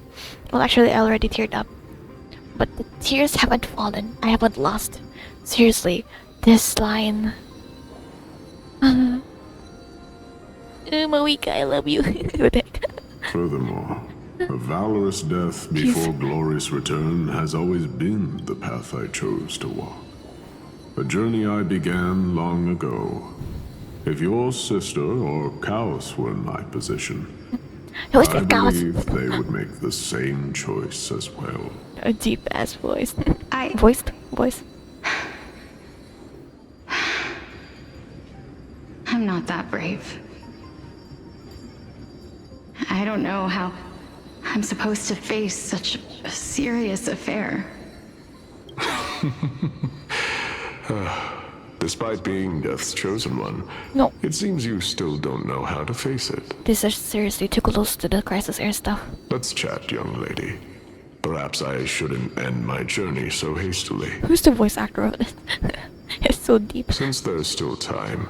Well, actually, I already teared up. But the tears haven't fallen. I haven't lost. Seriously, this line. Moika, I love you. What the heck? Furthermore, a valorous death before glorious return has always been the path I chose to walk. A journey I began long ago. If your sister or Kaos were in my position, I believe they would make the same choice as well. A deep ass voice. Voice. I'm not that brave. I don't know how I'm supposed to face such a serious affair. Despite being Death's chosen one, it seems you still don't know how to face it. This is seriously too close to the Crisis Air stuff. Let's chat, young lady. Perhaps I shouldn't end my journey so hastily. Who's the voice actor of this? It's so deep. Since there's still time,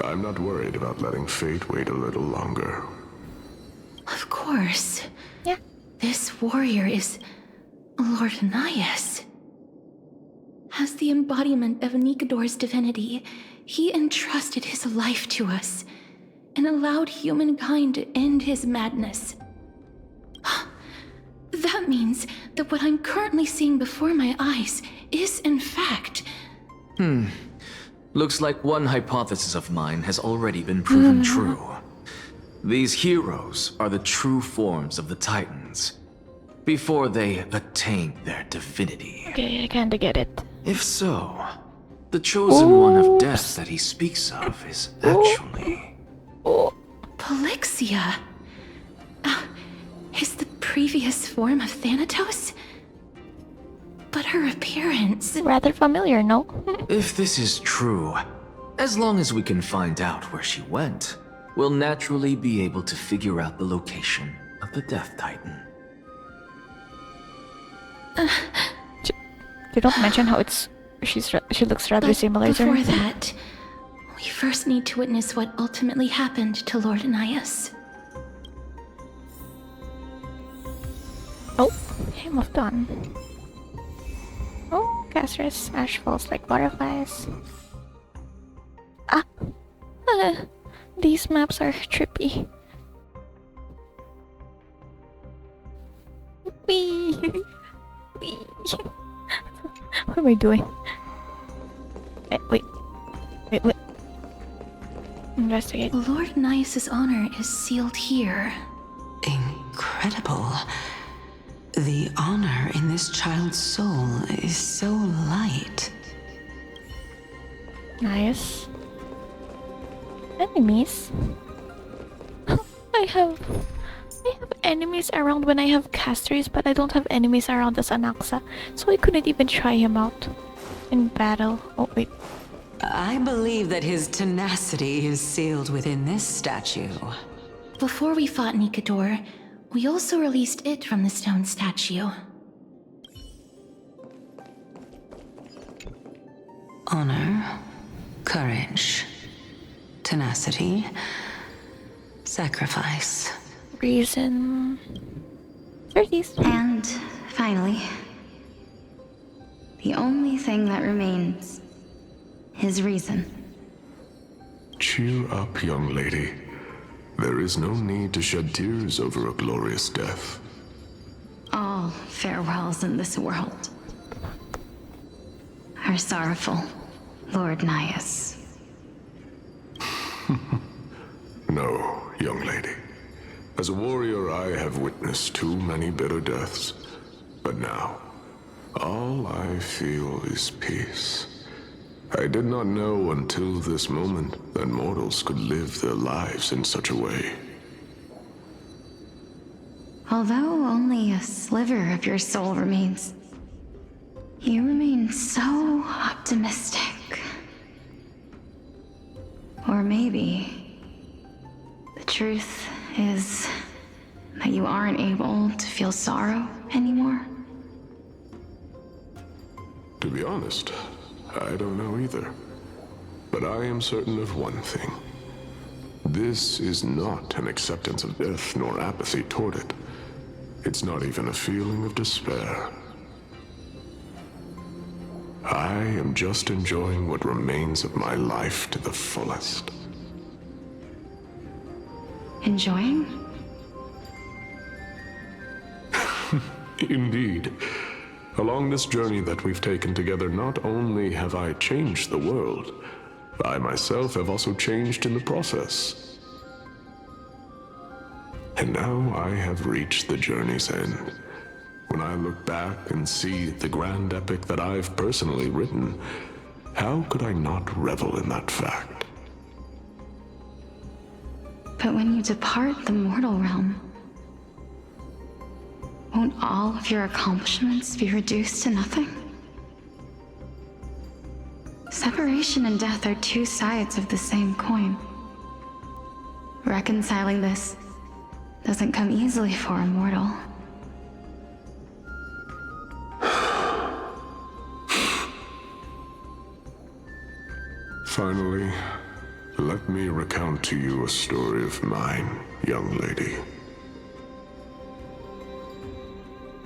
I'm not worried about letting fate wait a little longer. Of course. Yeah. This warrior is Lord Anias. As the embodiment of Nikador's divinity, he entrusted his life to us and allowed humankind to end his madness. That means that what I'm currently seeing before my eyes is, in fact... Looks like one hypothesis of mine has already been proven true. These heroes are the true forms of the Titans, before they attained their divinity. Okay, I kinda get it. If so, the chosen one of death that he speaks of is actually... Polixia? Is the previous form of Thanatos? But her appearance... Rather familiar, no? If this is true, as long as we can find out where she went, we'll naturally be able to figure out the location of the Death Titan. They don't mention how she looks rather similar to her. Before that, we first need to witness what ultimately happened to Lord Anias. Oh, Hymn of Dawn. Oh, Caster's ash falls like butterflies. These maps are trippy. Wee. Wee. What am I doing? Wait. Investigate. Lord Anias' honor is sealed here. Incredible. The honor in this child's soul is so light. Nice. Enemies? I have enemies around when I have casters, but I don't have enemies around as Anaxa, so I couldn't even try him out in battle. Oh wait. I believe that his tenacity is sealed within this statue. Before we fought Nikador, we also released it from the stone statue. Honor, courage, tenacity, sacrifice. Reason. 30s. And finally, the only thing that remains is reason. Cheer up, young lady. There is no need to shed tears over a glorious death. All farewells in this world are sorrowful, Lord Anias. No, young lady. As a warrior, I have witnessed too many bitter deaths. But now, All I feel is peace. I did not know until this moment that mortals could live their lives in such a way. Although only a sliver of your soul remains, you remain so optimistic. Or maybe the truth is that you aren't able to feel sorrow anymore. To be honest, I don't know either. But I am certain of one thing. This is not an acceptance of death nor apathy toward it. It's not even a feeling of despair. I am just enjoying what remains of my life to the fullest. Enjoying? Indeed. Along this journey that we've taken together, not only have I changed the world, I myself have also changed in the process. And now I have reached the journey's end. When I look back and see the grand epic that I've personally written, how could I not revel in that fact? But when you depart the mortal realm, won't all of your accomplishments be reduced to nothing? Separation and death are two sides of the same coin. Reconciling this doesn't come easily for a mortal. Finally, let me recount to you a story of mine, young lady.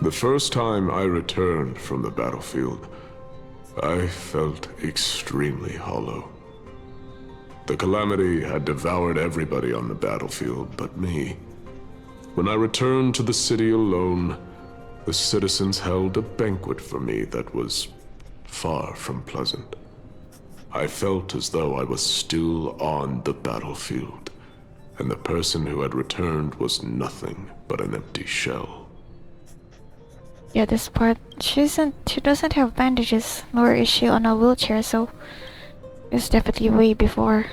The first time I returned from the battlefield, I felt extremely hollow. The calamity had devoured everybody on the battlefield but me. When I returned to the city alone, the citizens held a banquet for me that was far from pleasant. I felt as though I was still on the battlefield, and the person who had returned was nothing but an empty shell. Yeah, this part, she doesn't have bandages, nor is she on a wheelchair, so it's definitely way before.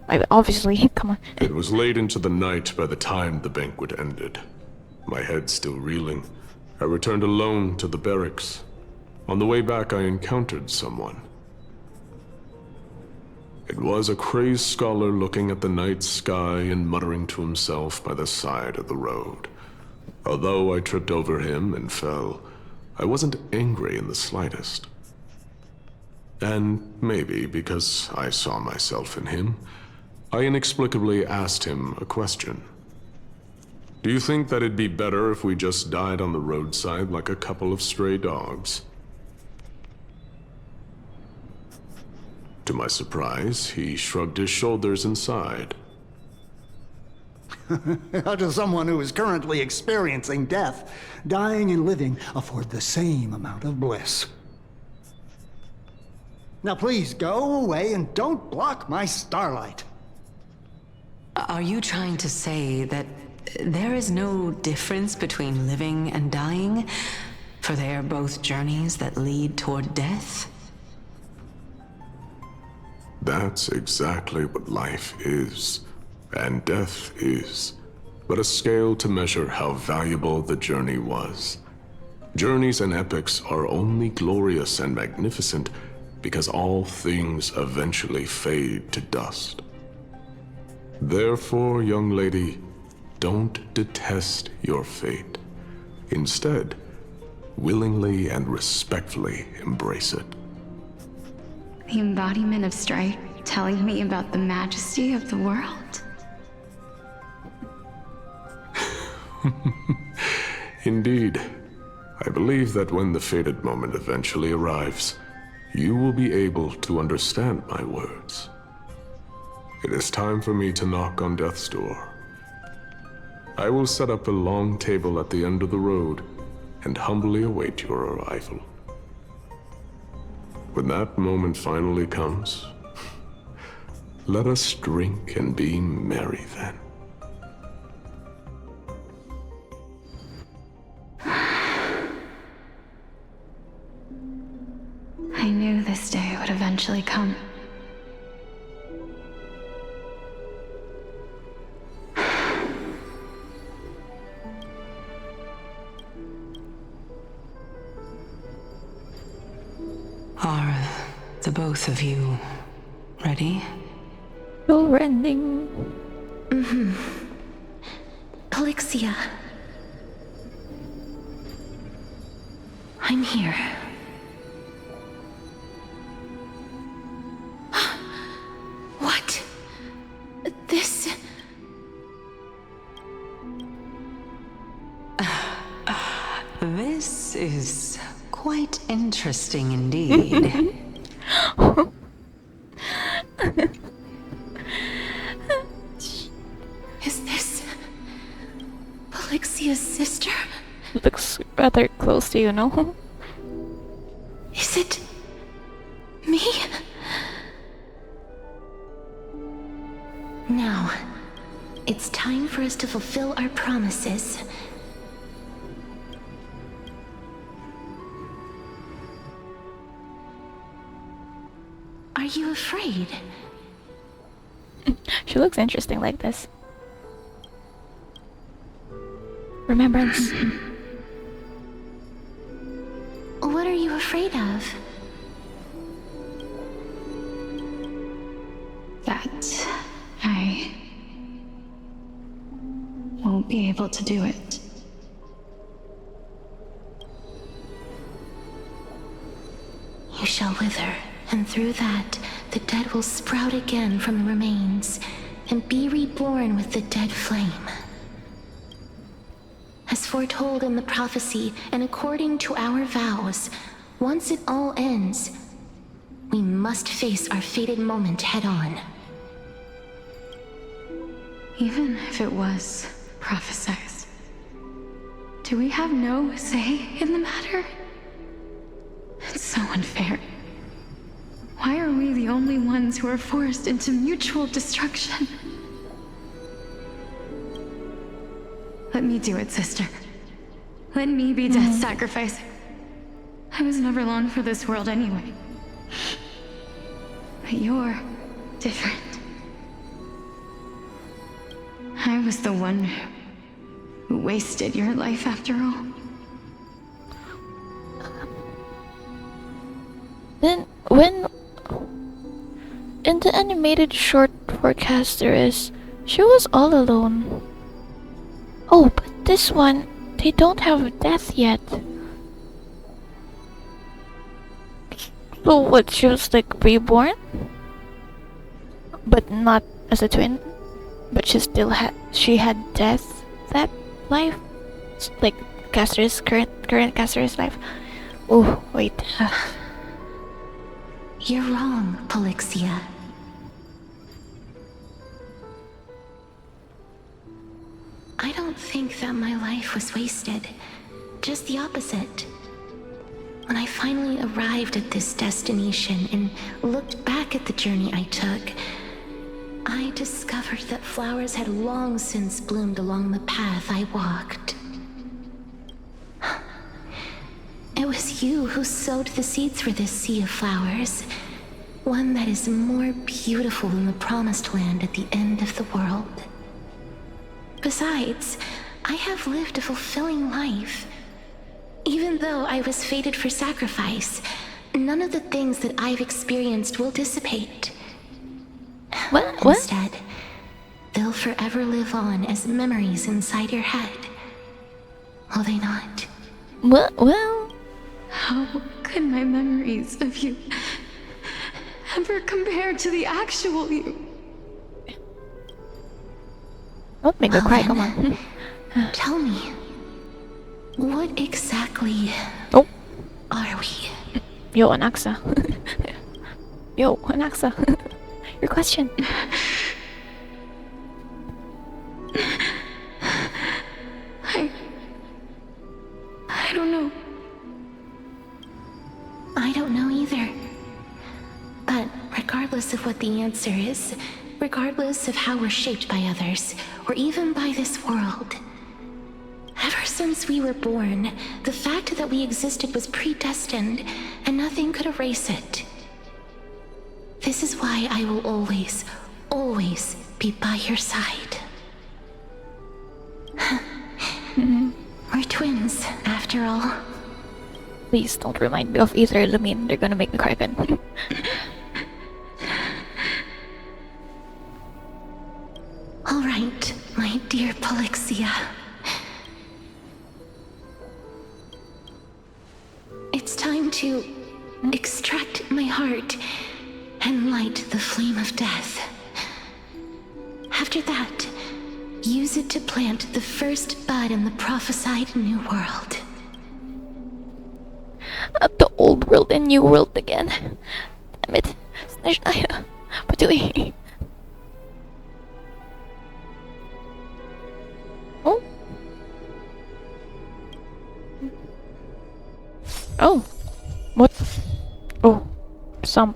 Like, obviously, come on. It was late into the night by the time the banquet ended. My head still reeling, I returned alone to the barracks. On the way back, I encountered someone. It was a crazed scholar looking at the night sky and muttering to himself by the side of the road. Although I tripped over him and fell, I wasn't angry in the slightest. And maybe because I saw myself in him, I inexplicably asked him a question. Do you think that it'd be better if we just died on the roadside like a couple of stray dogs? To my surprise, he shrugged his shoulders and sighed. How does someone who is currently experiencing death, dying and living, afford the same amount of bliss? Now please go away and don't block my starlight. Are you trying to say that there is no difference between living and dying? For they are both journeys that lead toward death? That's exactly what life is. And death is but a scale to measure how valuable the journey was. Journeys and epics are only glorious and magnificent because all things eventually fade to dust. Therefore, young lady, don't detest your fate. Instead, willingly and respectfully embrace it. The embodiment of strife telling me about the majesty of the world? Indeed. I believe that when the fated moment eventually arrives, you will be able to understand my words. It is time for me to knock on death's door. I will set up a long table at the end of the road and humbly await your arrival. When that moment finally comes, let us drink and be merry then. knew this day would eventually come. Are the both of you ready? You're ending. Mm-hmm. Polixia. I'm here. What? This... This is quite interesting indeed. Is this... Polixia's sister? Looks rather close to you, no? Is it... me? Now, it's time for us to fulfill our promises. Are you afraid? She looks interesting like this. Remembrance. What are you afraid of? That I won't be able to do it. You shall wither, and through that, the dead will sprout again from the remains, and be reborn with the dead flame. As foretold in the prophecy, and according to our vows, once it all ends, we must face our fated moment head-on. Even if it was prophesied, do we have no say in the matter? It's so unfair. Why are we the only ones who are forced into mutual destruction? Let me do it, sister. Let me be death's sacrifice. I was never long for this world anyway. But you're different. I was the one who wasted your life after all. Then, when... in the animated short forecaster is, she was all alone. Oh, but this one, they don't have death yet. So what, she was like reborn? But not as a twin? But she still had death that life? Like Caster's current Caster's life. Oh, wait. You're wrong, Polixia. I don't think that my life was wasted. Just the opposite. When I finally arrived at this destination and looked back at the journey I took, I discovered that flowers had long since bloomed along the path I walked. It was you who sowed the seeds for this sea of flowers, one that is more beautiful than the promised land at the end of the world. Besides, I have lived a fulfilling life. Even though I was fated for sacrifice, none of the things that I've experienced will dissipate. What? Instead, they'll forever live on as memories inside your head. Will they not? Well... How could my memories of you ever compare to the actual you? Don't make me cry, come on. Tell me, what exactly are we? Yo, Anaxa. Yo, Anaxa. Your question. I don't know. I don't know either. But regardless of what the answer is, regardless of how we're shaped by others, or even by this world, ever since we were born, the fact that we existed was predestined, and nothing could erase it. This is why I will always, always be by your side. We're twins, after all. Please don't remind me of either Lumine. They're gonna make me cry again. All right, my dear Polixia. It's time to extract my heart and light the flame of death. After that, use it to plant the first bud in the prophesied new world. At the old world and new world again. Damn it. Patuloy. Oh. Oh. What? Oh. Some.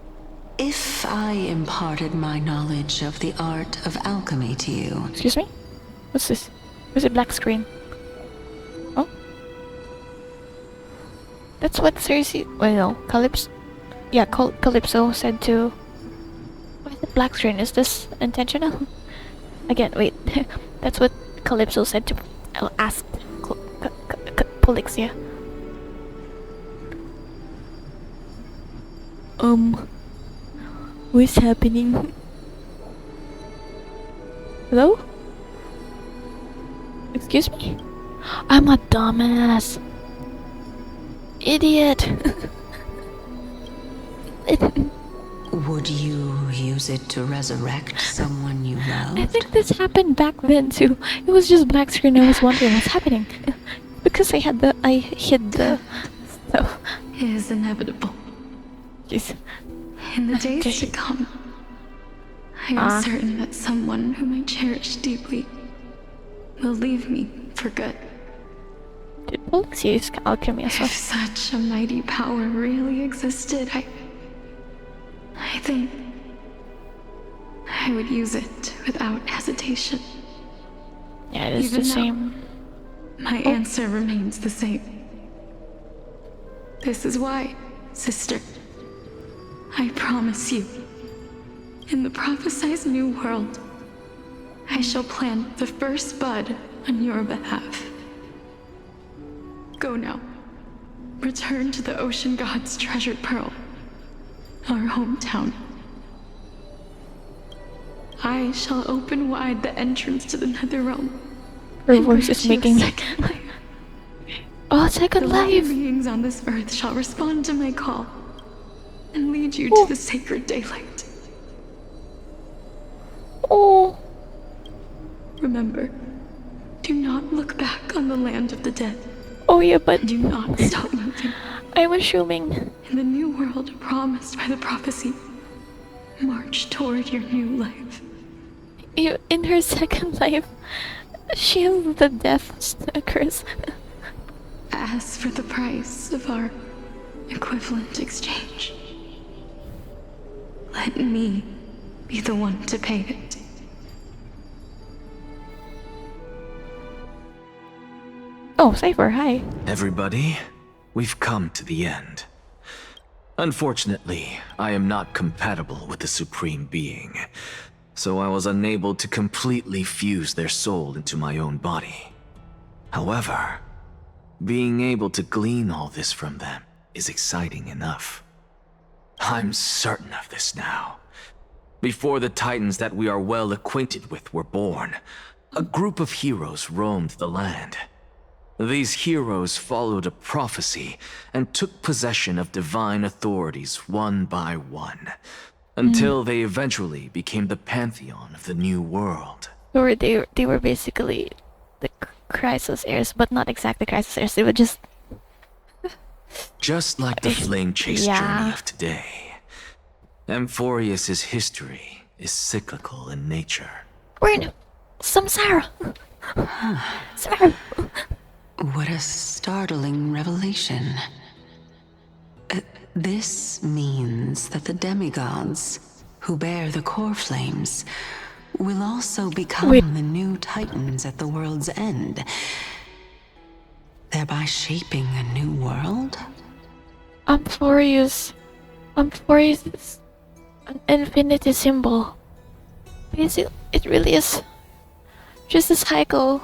If I imparted my knowledge of the art of alchemy to you... Excuse me? What's this? Where's a black screen? Oh? That's what Cersei... Well, no. Calypso... Yeah, Calypso said to... Why is it black screen? Is this intentional? Again, wait. That's what Calypso said to... asked Polixia. What's happening? Hello? Excuse me? I'm a dumbass. Idiot. Would you use it to resurrect someone you loved? I think this happened back then too. It was just black screen. I was wondering what's happening. Because I hid the stuff. It is inevitable. Jeez. In the days to come, I am certain that someone whom I cherish deeply will leave me for good. Did Polixia use alchemy as well? If such a mighty power really existed, I think I would use it without hesitation. Yeah, it is Even the now, same. My answer remains the same. This is why, sister, I promise you, in the prophesied new world, I shall plant the first bud on your behalf. Go now. Return to the ocean god's treasured pearl, our hometown. I shall open wide the entrance to the Netherrealm. Her voice is making me... Oh, second life! The beings on this earth shall respond to my call and lead you to the sacred daylight. Oh. Remember, do not look back on the land of the dead. Oh yeah, but... Do not stop moving. I'm assuming... In the new world promised by the prophecy, march toward your new life. In her second life, she has the death curse. As for the price of our equivalent exchange, let me be the one to pay it. Oh, Cypher, hi. Everybody, we've come to the end. Unfortunately, I am not compatible with the Supreme Being, so I was unable to completely fuse their soul into my own body. However, being able to glean all this from them is exciting enough. I'm certain of this now. Before the Titans that we are well acquainted with were born, a group of heroes roamed the land. These heroes followed a prophecy and took possession of divine authorities one by one, until they eventually became the pantheon of the new world. Or they were basically the Crisis heirs, but not exactly Crisis heirs. They were just like the flame chase journey of today. Amphorius's history is cyclical in nature. We're in Samsara. Samsara. What a startling revelation. This means that the demigods, who bear the core flames, will also become the new titans at the world's end. thereby shaping a new world? Amphorius is an infinity symbol. It really is just a cycle.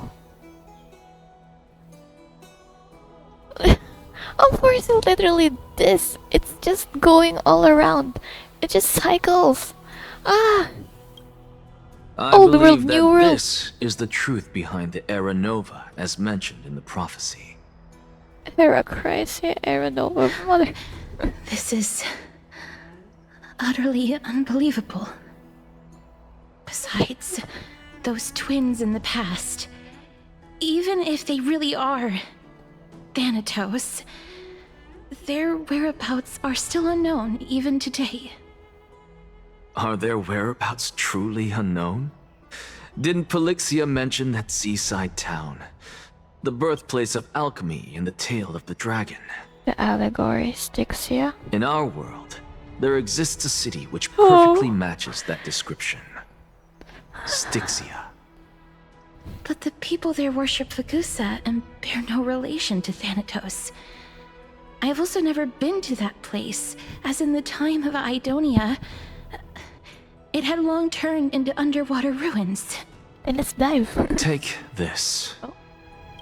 Amphorius is literally this. It's just going all around. It just cycles. I Old believe world, that new world. this is the truth behind the Era Nova as mentioned in the prophecy. Era Chrysea, Era Nova, mother. This is utterly unbelievable. Besides, those twins in the past, even if they really are Thanatos, their whereabouts are still unknown even today. Are their whereabouts truly unknown? Didn't Polixia mention that seaside town? The birthplace of alchemy and the tale of the dragon. The allegory, Styxia. In our world, there exists a city which perfectly matches that description. Styxia. But the people there worship Fagusa and bear no relation to Thanatos. I have also never been to that place, as in the time of Idonia, it had long turned into underwater ruins. Then let's dive. Take this.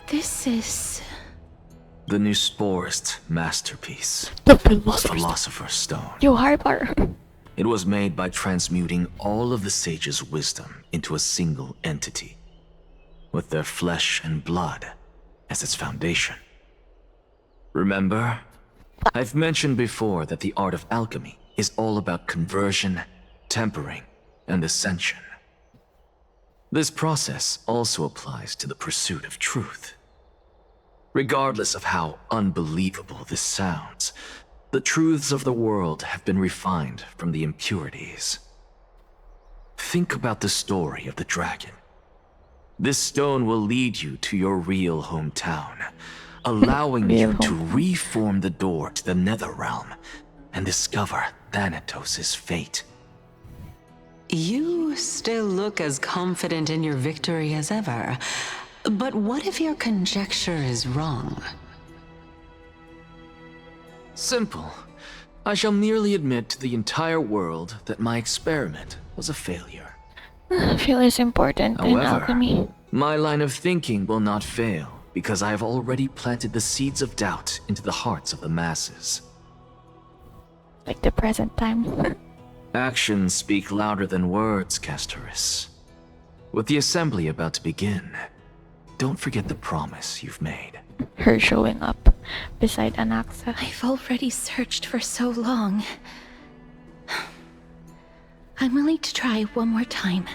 This is... The new Sporist masterpiece. The Philosopher's Stone. Yo, Harper. It was made by transmuting all of the sages' wisdom into a single entity, with their flesh and blood as its foundation. Remember? I've mentioned before that the art of alchemy is all about conversion, tempering, and ascension. This process also applies to the pursuit of truth. Regardless of how unbelievable this sounds, the truths of the world have been refined from the impurities. Think about the story of the dragon. This stone will lead you to your real hometown, allowing you to reform the door to the nether realm and discover Thanatos' fate. You still look as confident in your victory as ever. But what if your conjecture is wrong? Simple. I shall merely admit to the entire world that my experiment was a failure. Failure is important in alchemy. However, my line of thinking will not fail because I have already planted the seeds of doubt into the hearts of the masses. Like the present time. Actions speak louder than words, Castoris. With the assembly about to begin, don't forget the promise you've made. Her showing up beside Anaxa. I've already searched for so long. I'm willing to try one more time.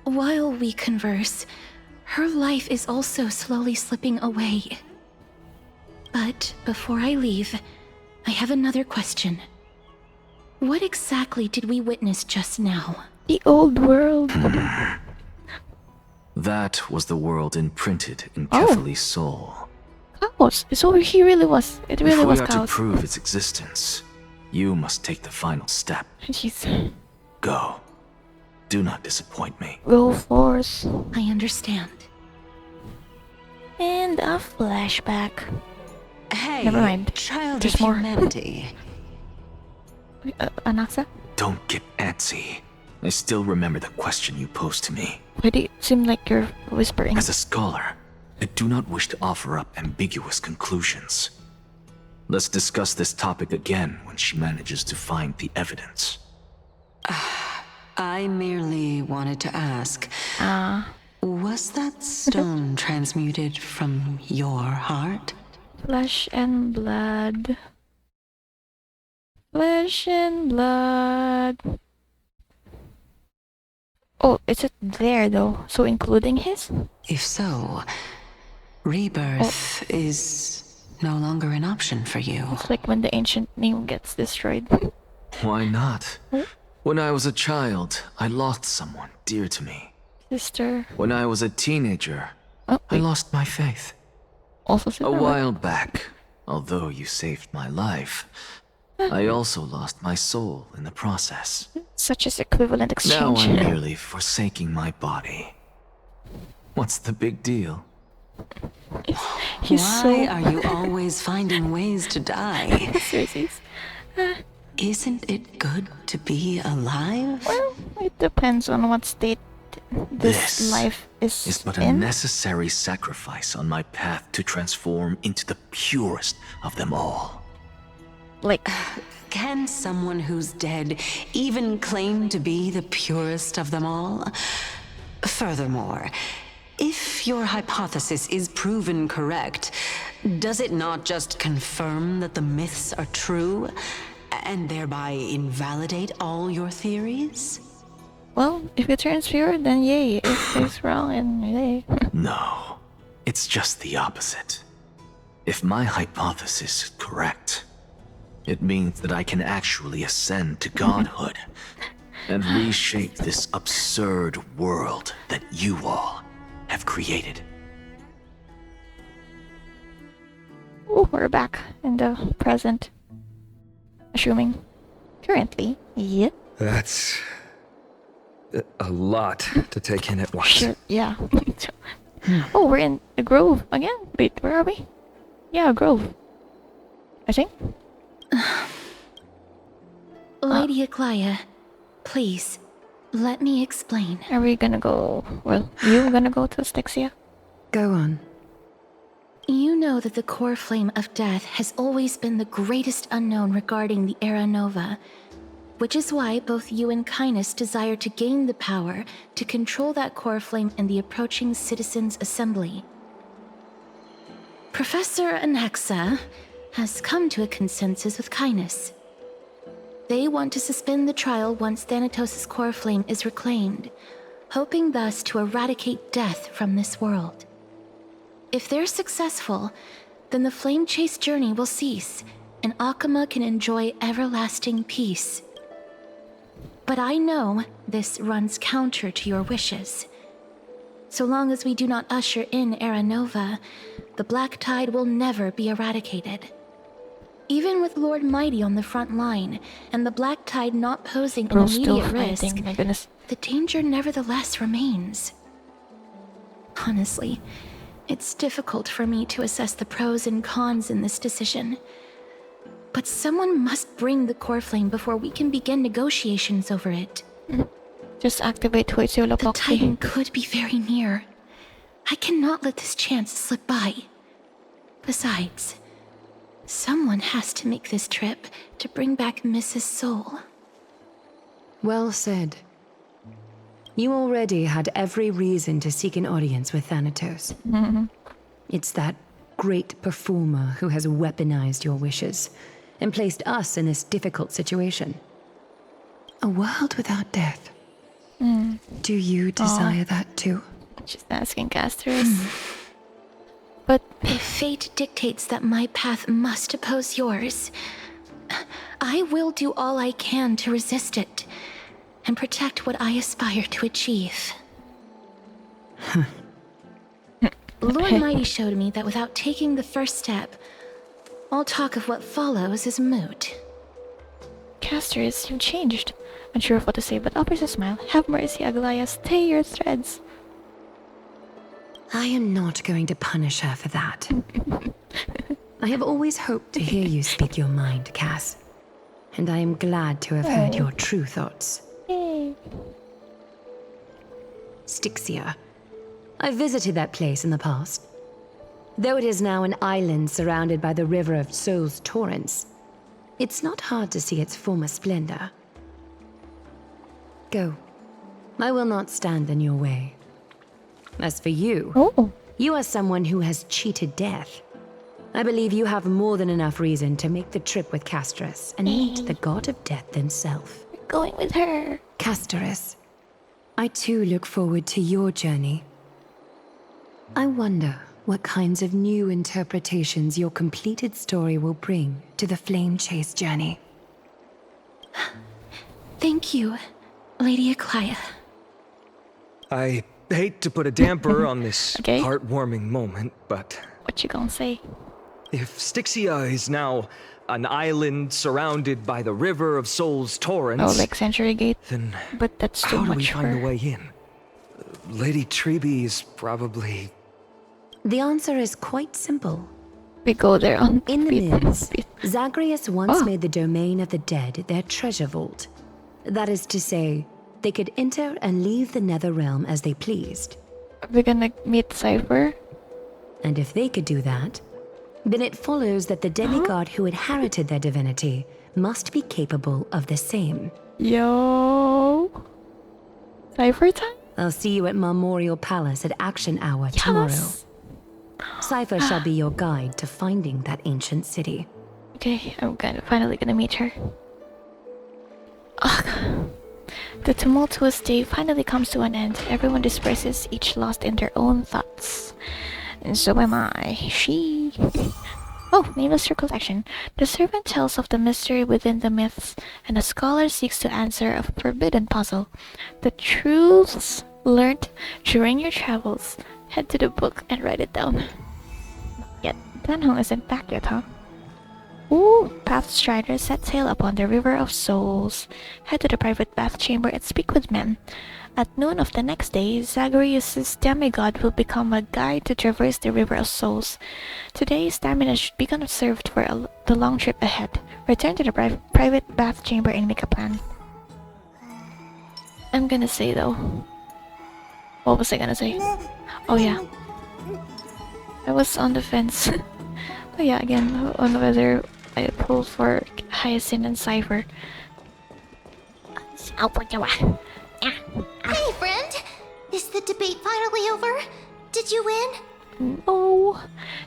While we converse, her life is also slowly slipping away. But before I leave, I have another question. What exactly did we witness just now? The old world. That was the world imprinted in Kefali's soul. Chaos. So he really was. It really was If we are chaos. to prove its existence, you must take the final step. Jeez. Go. Do not disappoint me. Go force. I understand. And a flashback. Hey, Never mind. Child There's of more. humanity. Anaxa? Don't get antsy. I still remember the question you posed to me. Why do you seem like you're whispering? As a scholar, I do not wish to offer up ambiguous conclusions. Let's discuss this topic again when she manages to find the evidence. I merely wanted to ask. Was that stone transmuted from your heart? Flesh and blood. Flesh and blood. Oh, it's there though. So including his? If so, rebirth is no longer an option for you. It's like when the ancient name gets destroyed. Why not? When I was a child, I lost someone dear to me. Sister. When I was a teenager, I lost my faith. Also A while back, although you saved my life, I also lost my soul in the process. Such as equivalent exchange. Now I'm merely forsaking my body. What's the big deal? He's Why so... are you always finding ways to die? Seriously. Isn't it good to be alive? Well, it depends on what state this life is but a in. necessary sacrifice on my path to transform into the purest of them all. Like, can someone who's dead even claim to be the purest of them all? Furthermore, if your hypothesis is proven correct, does it not just confirm that the myths are true, and thereby invalidate all your theories? Well, if it turns pure, then yay. If it's wrong, then yay. No, it's just the opposite. If my hypothesis is correct, it means that I can actually ascend to godhood and reshape this absurd world that you all have created. Oh, we're back in the present. Assuming. Currently. Yep. That's a lot to take in at once. Sure, yeah. Oh, we're in the grove again? Wait, where are we? Yeah, grove. I think. Lady Aglaia, please, let me explain. Are we gonna go... Well, you gonna go to Styxia? Go on. You know that the core flame of death has always been the greatest unknown regarding the Era Nova, which is why both you and Kindness desire to gain the power to control that core flame in the approaching Citizens' Assembly. Professor Anaxa has come to a consensus with Kindness. They want to suspend the trial once Thanatos' core flame is reclaimed, hoping thus to eradicate death from this world. If they're successful, then the flame chase journey will cease, and Akama can enjoy everlasting peace. But I know this runs counter to your wishes. So long as we do not usher in Era Nova, the Black Tide will never be eradicated. Even with Lord Mighty on the front line, and the Black Tide not posing an immediate risk, my goodness. the danger nevertheless remains. Honestly, it's difficult for me to assess the pros and cons in this decision. But someone must bring the core flame before we can begin negotiations over it. Just activate Huizuo The Titan could be very near. I cannot let this chance slip by. Besides, someone has to make this trip to bring back Mrs. Soul. Well said. You already had every reason to seek an audience with Thanatos. It's that great performer who has weaponized your wishes and placed us in this difficult situation. A world without death. Do you desire that too? Just asking Casters. But if fate dictates that my path must oppose yours, I will do all I can to resist it and protect what I aspire to achieve. Lord Mighty showed me that without taking the first step, all talk of what follows is moot. Casters, you've changed. Unsure of what to say, but offers a smile. Have mercy, Aglaia. Stay your threads. I am not going to punish her for that. I have always hoped to hear you speak your mind, Cass. And I am glad to have heard your true thoughts. Yay. Styxia. I visited that place in the past. Though it is now an island surrounded by the river of Soul's torrents, it's not hard to see its former splendor. Go. I will not stand in your way. As for you, you are someone who has cheated death. I believe you have more than enough reason to make the trip with Castorus and meet the god of death himself. We're going with her. Castorus, I too look forward to your journey. I wonder what kinds of new interpretations your completed story will bring to the Flame Chase journey. Thank you, Lady Aglaia. I hate to put a damper on this heartwarming moment, but... What you gonna say? If Styxia is now an island surrounded by the river of Soul's torrents... Oh, like Century Gate? Then but that's too how do we much find for... a way in? Lady Treby is probably... The answer is quite simple. We go there on In the myths, Zagreus once made the domain of the dead their treasure vault. That is to say, they could enter and leave the nether realm as they pleased. Are we gonna meet Cypher? And if they could do that, then it follows that the demigod who inherited their divinity must be capable of the same. Yo. Cypher time? I'll see you at Memorial Palace at Action Hour tomorrow. Cypher shall be your guide to finding that ancient city. Okay, I'm finally gonna meet her. Ugh. The tumultuous day finally comes to an end. Everyone disperses, each lost in their own thoughts. And so am I. She. Oh, nameless recollection. The servant tells of the mystery within the myths, and the scholar seeks to answer a forbidden puzzle. The truths learnt during your travels. Head to the book and write it down. Yet, Danhong isn't back yet, huh? Ooh, Pathstriders set sail upon the River of Souls. Head to the private bath chamber and speak with men. At noon of the next day, Zagreus' demigod will become a guide to traverse the River of Souls. Today, stamina should be conserved for the long trip ahead. Return to the private bath chamber and make a plan. I'm gonna say though. What was I gonna say? Oh yeah. I was on the fence. Oh yeah, again, on whether I pull for Hyacinth and Cypher. Hey, friend! Is the debate finally over? Did you win? No.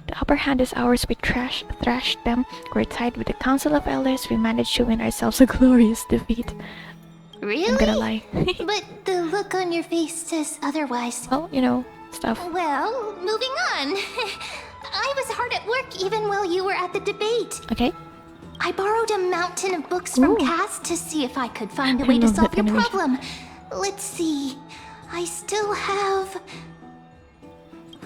The upper hand is ours. We thrashed them. We're tied with the Council of Elders. We managed to win ourselves a glorious defeat. Really? I'm gonna lie. But the look on your face says otherwise. Well, you know, stuff. Well, moving on. I was hard at work even while you were at the debate. Okay. I borrowed a mountain of books from Cass to see if I could find a way to solve your problem. Let's see. I still have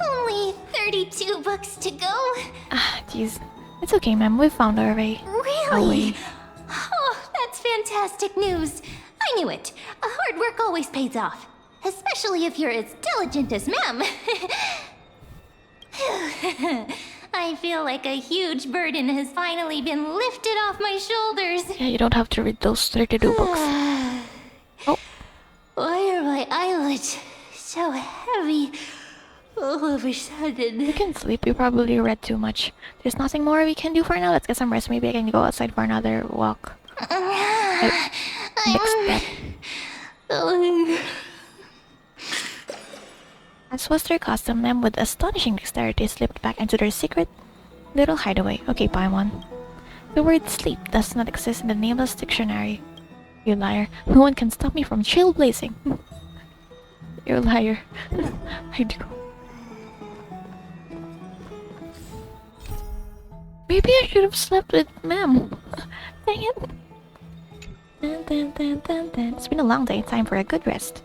only 32 books to go. Ah, jeez. It's okay, ma'am. We found our way. Really? Oh, that's fantastic news. I knew it. Hard work always pays off. Especially if you're as diligent as ma'am. I feel like a huge burden has finally been lifted off my shoulders. Yeah, you don't have to read those 32 books. Oh. Why are my eyelids so heavy all of a sudden? You can sleep. You probably read too much. There's nothing more we can do for now. Let's get some rest. Maybe I can go outside for another walk. Next step. As was their custom, them with astonishing dexterity slipped back into their secret little hideaway. Okay, Paimon. The word sleep does not exist in the nameless dictionary. You liar. No one can stop me from trailblazing. You're a liar. I do. Maybe I should have slept with ma'am. Dang it. It's been a long day. Time for a good rest.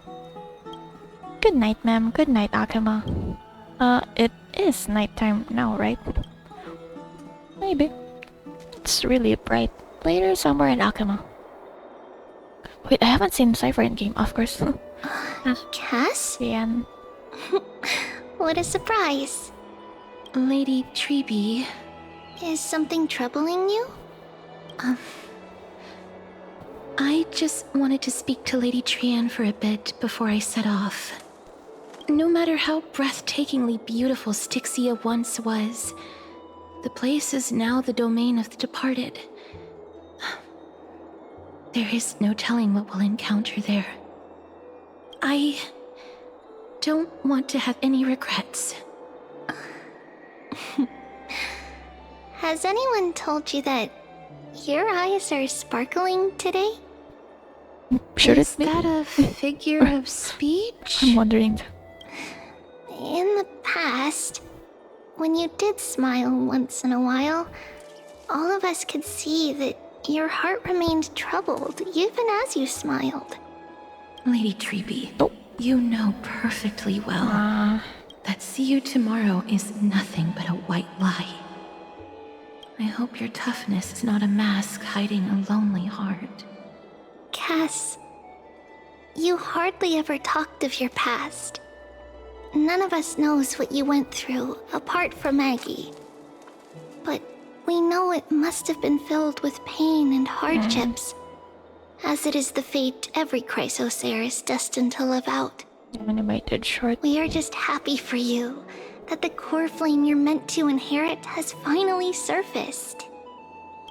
Good night, ma'am. Good night, Akama. It is nighttime now, right? Maybe. It's really bright. Later, somewhere in Akama. Wait, I haven't seen Cypher in game, of course. Cass? Yeah. What a surprise. Lady Treeby. Is something troubling you? I just wanted to speak to Lady Trian for a bit before I set off. No matter how breathtakingly beautiful Styxia once was, the place is now the domain of the departed. There is no telling what we'll encounter there. I don't want to have any regrets. Has anyone told you that your eyes are sparkling today? Should is that a figure of speech? I'm wondering. In the past, when you did smile once in a while, all of us could see that your heart remained troubled even as you smiled. Lady Treeby, you know perfectly well that see you tomorrow is nothing but a white lie. I hope your toughness is not a mask hiding a lonely heart. Cass, you hardly ever talked of your past. none of us knows what you went through, apart from Maggie. But we know it must have been filled with pain and hardships, as it is the fate every Chrysos heir is destined to live out. Animated short. We are just happy for you that the core flame you're meant to inherit has finally surfaced.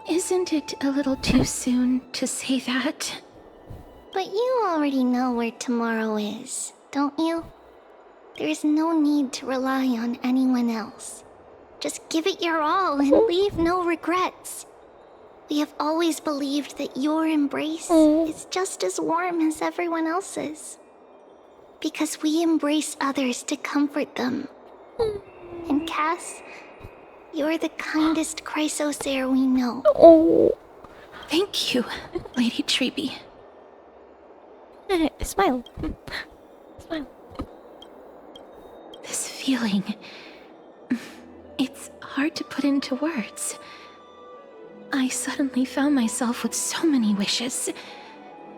Isn't it a little too soon to say that? But you already know where tomorrow is, don't you? There is no need to rely on anyone else. Just give it your all and leave no regrets. We have always believed that your embrace is just as warm as everyone else's. Because we embrace others to comfort them. And Cass, you're the kindest Chrysos heir we know. Oh, thank you, Lady Treeby. Smile. Smile. This feeling... it's hard to put into words. I suddenly found myself with so many wishes.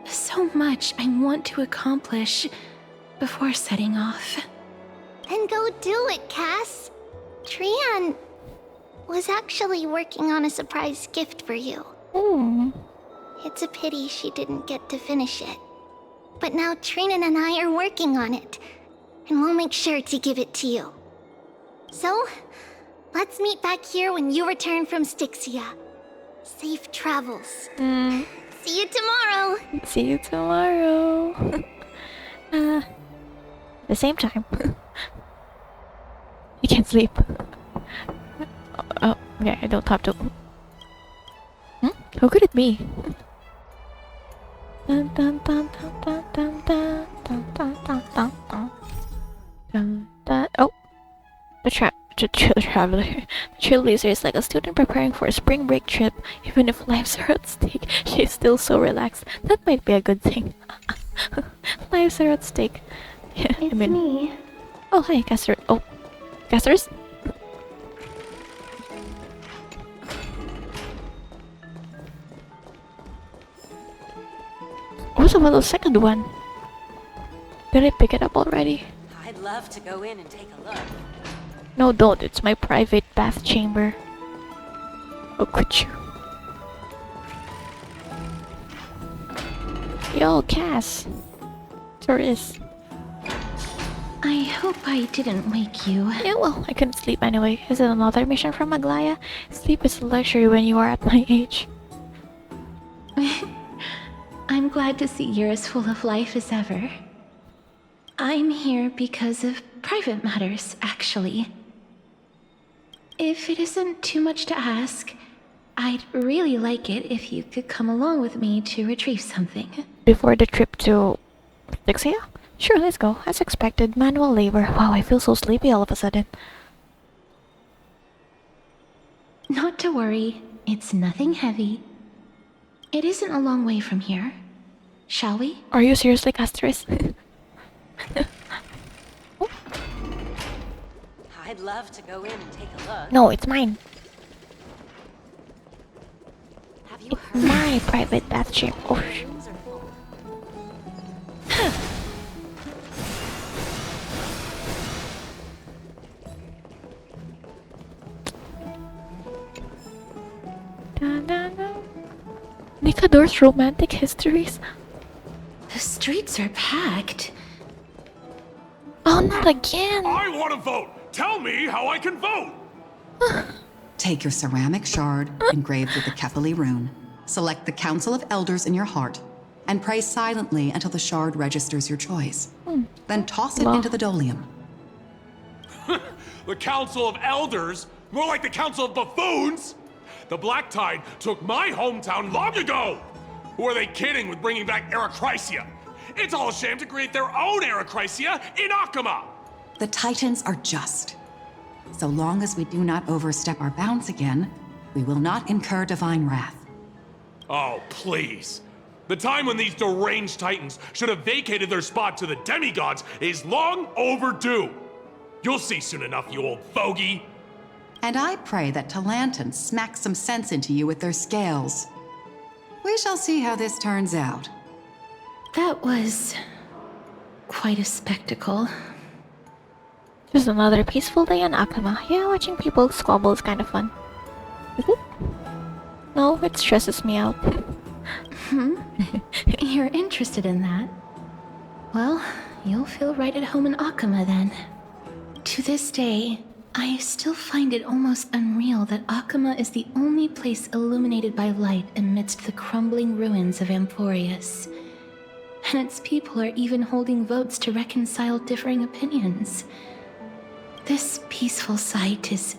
So much I want to accomplish before setting off. Then go do it, Cass. Trian was actually working on a surprise gift for you. It's a pity she didn't get to finish it. But now Trinan and I are working on it, and we'll make sure to give it to you. So, let's meet back here when you return from Styxia. Safe travels. See you tomorrow. See you tomorrow. The same time. You can't sleep. Oh, yeah, I don't have to. Who could it be? Dun, dun, dun, dun, dun, dun, dun, dun, dun, dun, dun. Dun, dun. Oh, the traveler. The Trailblazer is like a student preparing for a spring break trip. Even if lives are at stake, she's still so relaxed. That might be a good thing. Lives are at stake. Yeah, It's me. Oh, hi, Caster. Oh, Casters? What's about the second one? Did I pick it up already? I'd love to go in and take a look. No, don't. It's my private bath chamber. Oh, could you? Yo, Cass. Tourist. I hope I didn't wake you. Yeah, well, I couldn't sleep anyway. Is it another mission from Aglaya? Sleep is a luxury when you are at my age. I'm glad to see you're as full of life as ever. I'm here because of private matters, actually. If it isn't too much to ask, I'd really like it if you could come along with me to retrieve something. Before the trip to Styxia? Sure, let's go. As expected, manual labor. Wow, I feel so sleepy all of a sudden. Not to worry, it's nothing heavy. It isn't a long way from here. Shall we? Are you seriously, Castris? I'd love to go in and take a look. No, it's mine. Have you It's my private bath chamber. Oh, Nicador's romantic histories. The streets are packed. Oh, not again. I want to vote. Tell me how I can vote. Take your ceramic shard engraved with the Kefali rune. Select the Council of Elders in your heart and pray silently until the shard registers your choice. Then toss it into the Dolium. The Council of Elders? More like the Council of Buffoons? The Black Tide took my hometown long ago! Who are they kidding with bringing back Eracrysia? It's all a sham to create their own Eracrysia in Akama! The Titans are just. So long as we do not overstep our bounds again, we will not incur divine wrath. Oh, please. The time when these deranged Titans should have vacated their spot to the demigods is long overdue. You'll see soon enough, you old fogey. And I pray that Talanton smacks some sense into you with their scales. We shall see how this turns out. That was quite a spectacle. Just another peaceful day in Akama. Yeah, watching people squabble is kind of fun. Is it? No, it stresses me out. You're interested in that? Well, you'll feel right at home in Akama then. To this day, I still find it almost unreal that Akama is the only place illuminated by light amidst the crumbling ruins of Amphorius. And its people are even holding votes to reconcile differing opinions. This peaceful sight is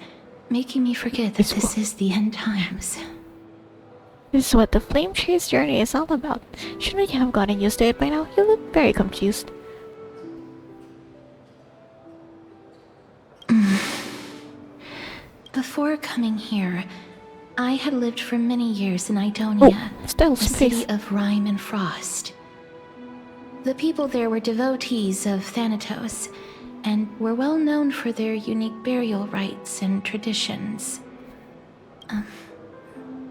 making me forget that this is the end times. This is what the Flame Tree's journey is all about. Shouldn't you have gotten used to it by now? You look very confused. Before coming here, I had lived for many years in Idonia, the city of rime and frost. The people there were devotees of Thanatos, and were well known for their unique burial rites and traditions.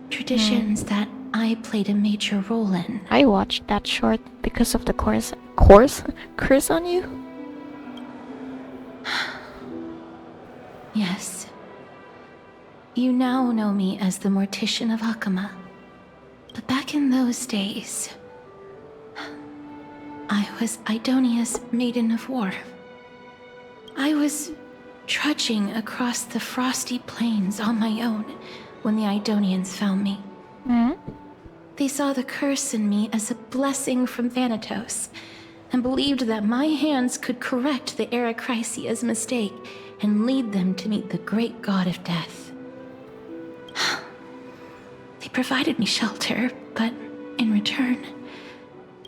Traditions that I played a major role in. I watched that short because of the curse on you? Yes. You now know me as the Mortician of Akama. But back in those days, I was Idonia's Maiden of War. I was trudging across the frosty plains on my own when the Idonians found me. They saw the curse in me as a blessing from Thanatos, and believed that my hands could correct the Erechrysia's mistake and lead them to meet the great god of death. They provided me shelter, but in return,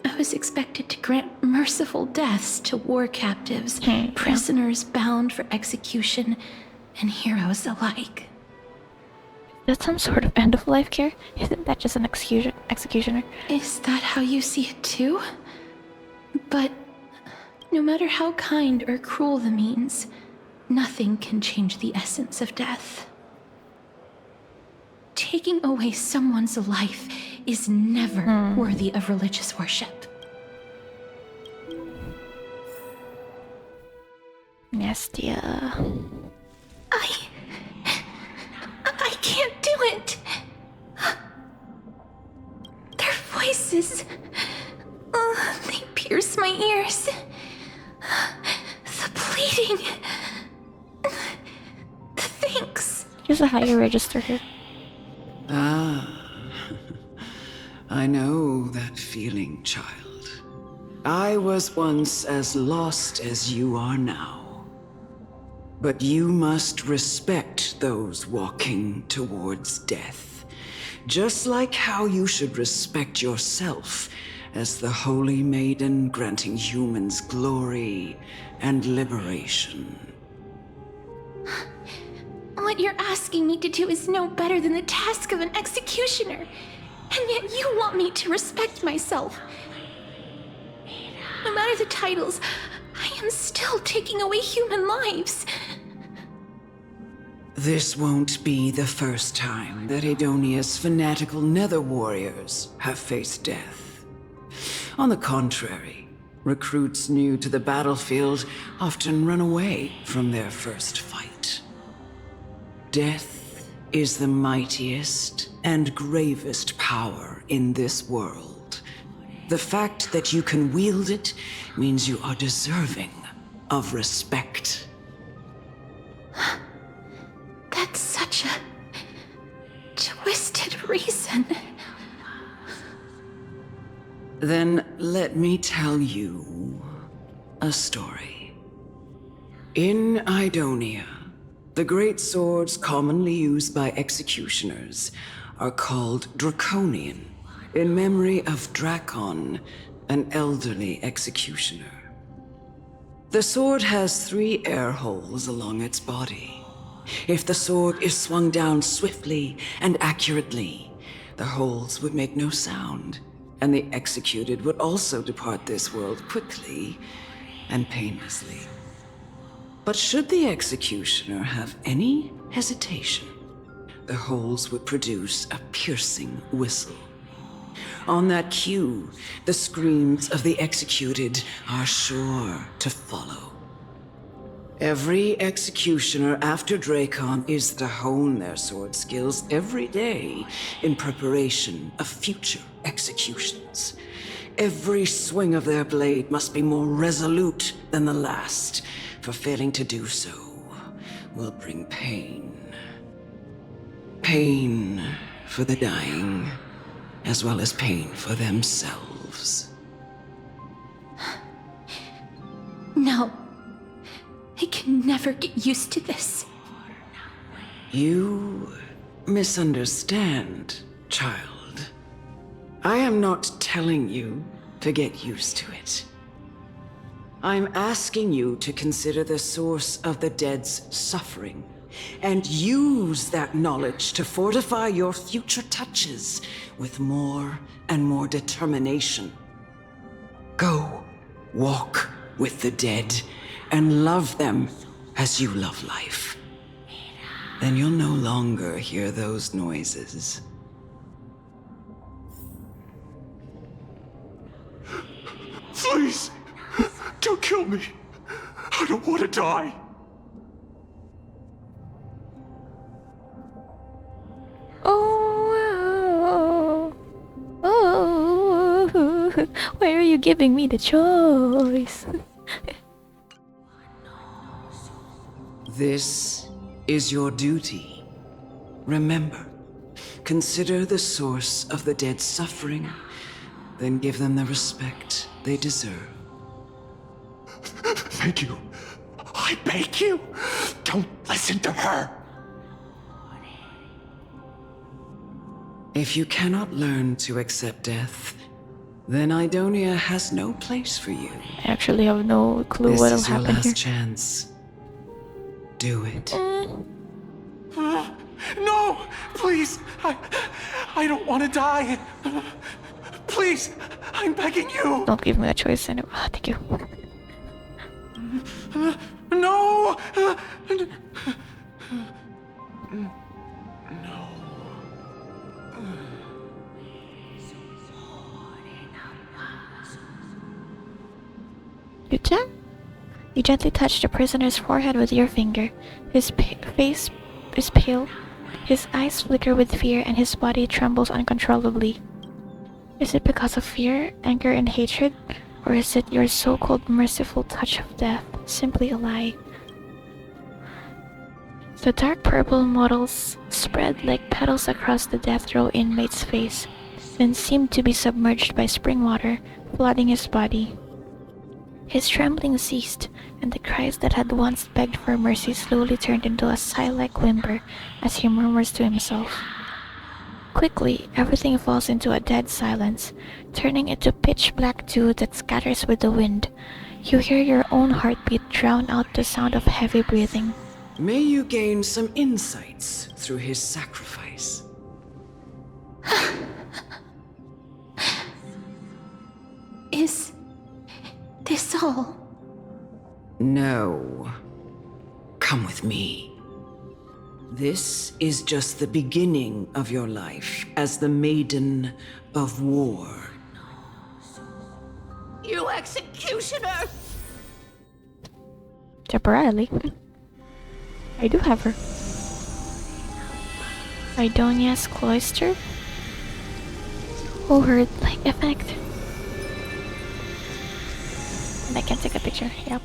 I was expected to grant merciful deaths to war captives, prisoners bound for execution, and heroes alike. That's some sort of end-of-life care? Isn't that just an executioner? Is that how you see it too? But no matter how kind or cruel the means, nothing can change the essence of death. Taking away someone's life is never worthy of religious worship. Nastia. I can't do it! Their voices... they pierce my ears. The pleading... the thanks... Here's a higher register here. I know that feeling, child. I was once as lost as you are now. But you must respect those walking towards death, just like how you should respect yourself as the Holy Maiden granting humans glory and liberation. What you're asking me to do is no better than the task of an executioner. And yet you want me to respect myself. No matter the titles, I am still taking away human lives. This won't be the first time that Idonia's fanatical nether warriors have faced death. On the contrary, recruits new to the battlefield often run away from their first fight. Death is the mightiest and gravest power in this world. The fact that you can wield it means you are deserving of respect. That's such a twisted reason. Then let me tell you a story. In Idonia, the great swords commonly used by executioners are called Draconian, in memory of Drakon, an elderly executioner. The sword has 3 air holes along its body. If the sword is swung down swiftly and accurately, the holes would make no sound, and the executed would also depart this world quickly and painlessly. But should the executioner have any hesitation, the holes would produce a piercing whistle. On that cue, the screams of the executed are sure to follow. Every executioner after Dracon is to hone their sword skills every day in preparation of future executions. Every swing of their blade must be more resolute than the last, for failing to do so will bring pain. Pain for the dying, as well as pain for themselves. No. I can never get used to this. You misunderstand, child. I am not telling you to get used to it. I'm asking you to consider the source of the dead's suffering and use that knowledge to fortify your future touches with more and more determination. Go, walk with the dead and love them as you love life. Then you'll no longer hear those noises. Please, don't kill me. I don't want to die. Why are you giving me the choice? This is your duty. Remember, consider the source of the dead's suffering, then give them the respect they deserve. Thank you. I beg you, don't listen to her. If you cannot learn to accept death, then Idonia has no place for you. I actually have no clue This what'll is your happen last here. chance. Do it. No, please. I don't want to die. Please, I'm begging you. Don't give me a choice anyway. Thank you. No. You gently touch the prisoner's forehead with your finger. His face is pale, his eyes flicker with fear, and his body trembles uncontrollably. Is it because of fear, anger, and hatred? Or is it your so-called merciful touch of death, simply a lie? The dark purple mottles spread like petals across the death row inmate's face, then seemed to be submerged by spring water, flooding his body. His trembling ceased, and the cries that had once begged for mercy slowly turned into a sigh-like whimper as he murmurs to himself. Quickly, everything falls into a dead silence, turning into pitch-black dew that scatters with the wind. You hear your own heartbeat drown out the sound of heavy breathing. May you gain some insights through his sacrifice. Is this all? No. Come with me. This is just the beginning of your life as the Maiden of War. You executioner! Temporarily. I do have her. Idonia's cloister? Herd-like effect. And I can take a picture, yep.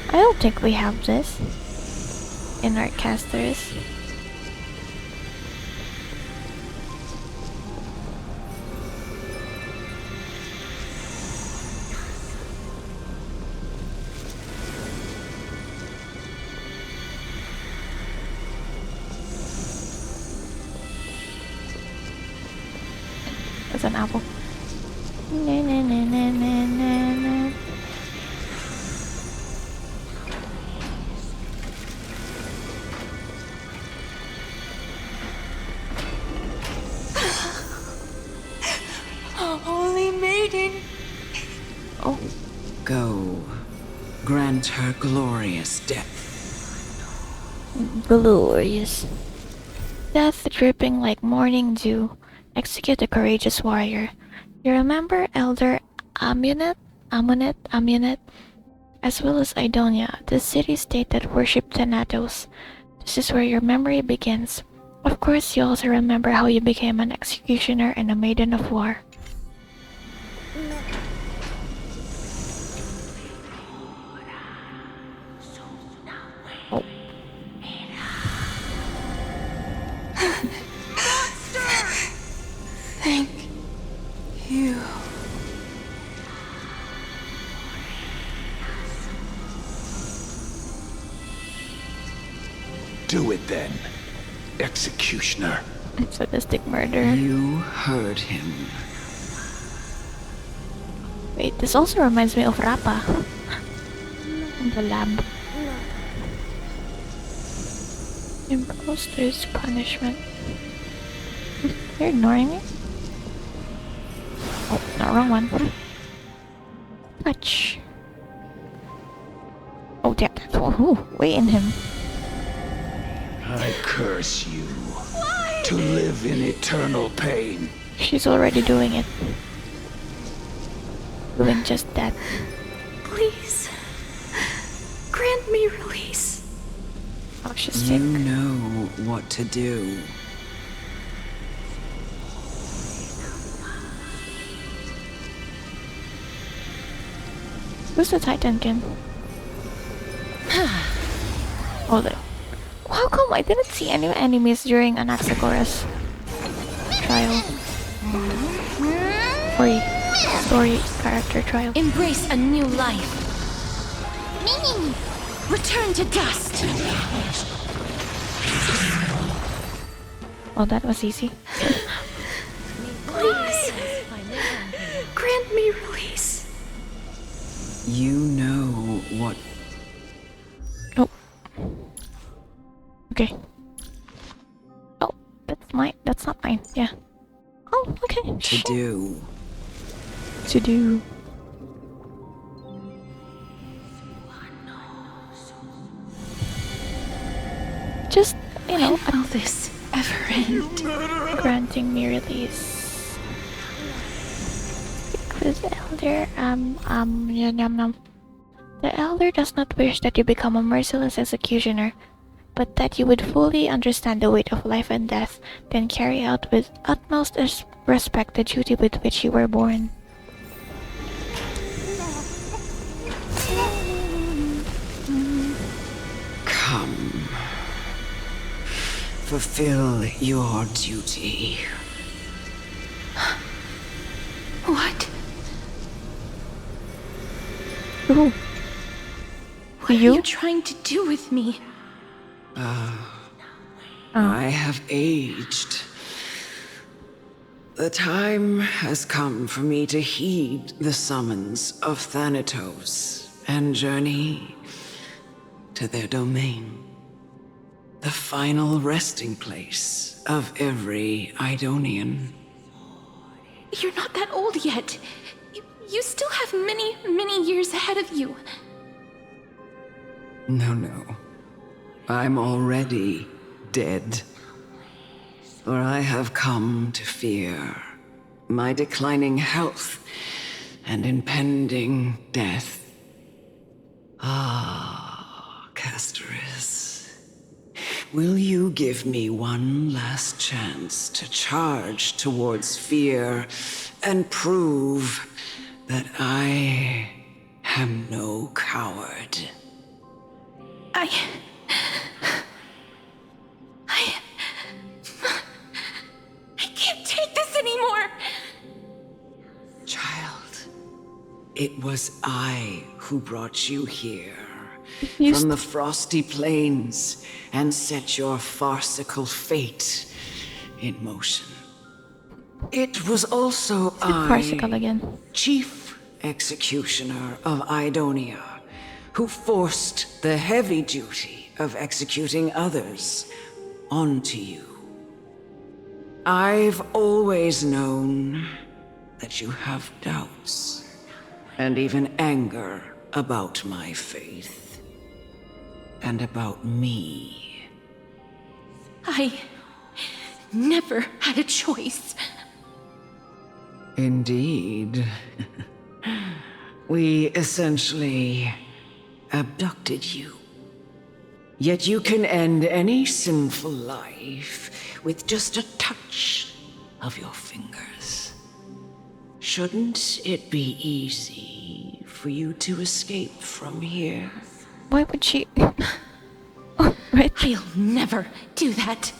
I don't think we have this in our casters. That's an apple. Na, na, na, na, na, na, na. Holy Maiden! Oh. Go. Grant her glorious death. Glorious. Death dripping like morning dew. Execute the courageous warrior. You remember Elder Amunet? Amunet, as well as Idonia, the city-state that worshipped Thanatos. This is where your memory begins. Of course, you also remember how you became an executioner and a maiden of war. Oh. Thank you. Do it then, executioner. Sadistic murder. You heard him. Wait, this also reminds me of Rappa. In the lab. Imposter's punishment. You're ignoring me? Oh, no, wrong one. Touch. Oh, damn. Wait in him. I curse you to live in eternal pain. She's already doing it. Doing just that. Please, grant me release. Oh, she's sick. You know what to do. Who's the Titankin? Oh, there. How come I didn't see any enemies during Anaxagoras trial? Story character trial. Embrace a new life. Return to dust. Oh, that was easy. Please, grant me release. You know what. Oh. Okay. Oh, that's mine. That's not mine. Yeah. Oh, okay. To do. To do. Just, you know, when will this ever end? Granting me release. Because Elder, yum yum. The Elder does not wish that you become a merciless executioner, but that you would fully understand the weight of life and death, then carry out with utmost respect the duty with which you were born. Come. Fulfill your duty. What? Ooh. What are you trying to do with me? I have aged. The time has come for me to heed the summons of Thanatos and journey to their domain. The final resting place of every Idonian. You're not that old yet. You still have many, many years ahead of you. No. I'm already dead. For I have come to fear my declining health and impending death. Ah, Castoris. Will you give me one last chance to charge towards fear and prove that I am no coward? I can't take this anymore! Child, it was I who brought you here. You From the frosty plains and set your farcical fate in motion. It was also farcical again. Chief Executioner of Idonia, who forced the heavy duty of executing others onto you. I've always known that you have doubts and even anger about my faith. And about me. I never had a choice. Indeed. We essentially abducted you. Yet you can end any sinful life with just a touch of your fingers. Shouldn't it be easy for you to escape from here? Why would she? Oh, right. I'll never do that.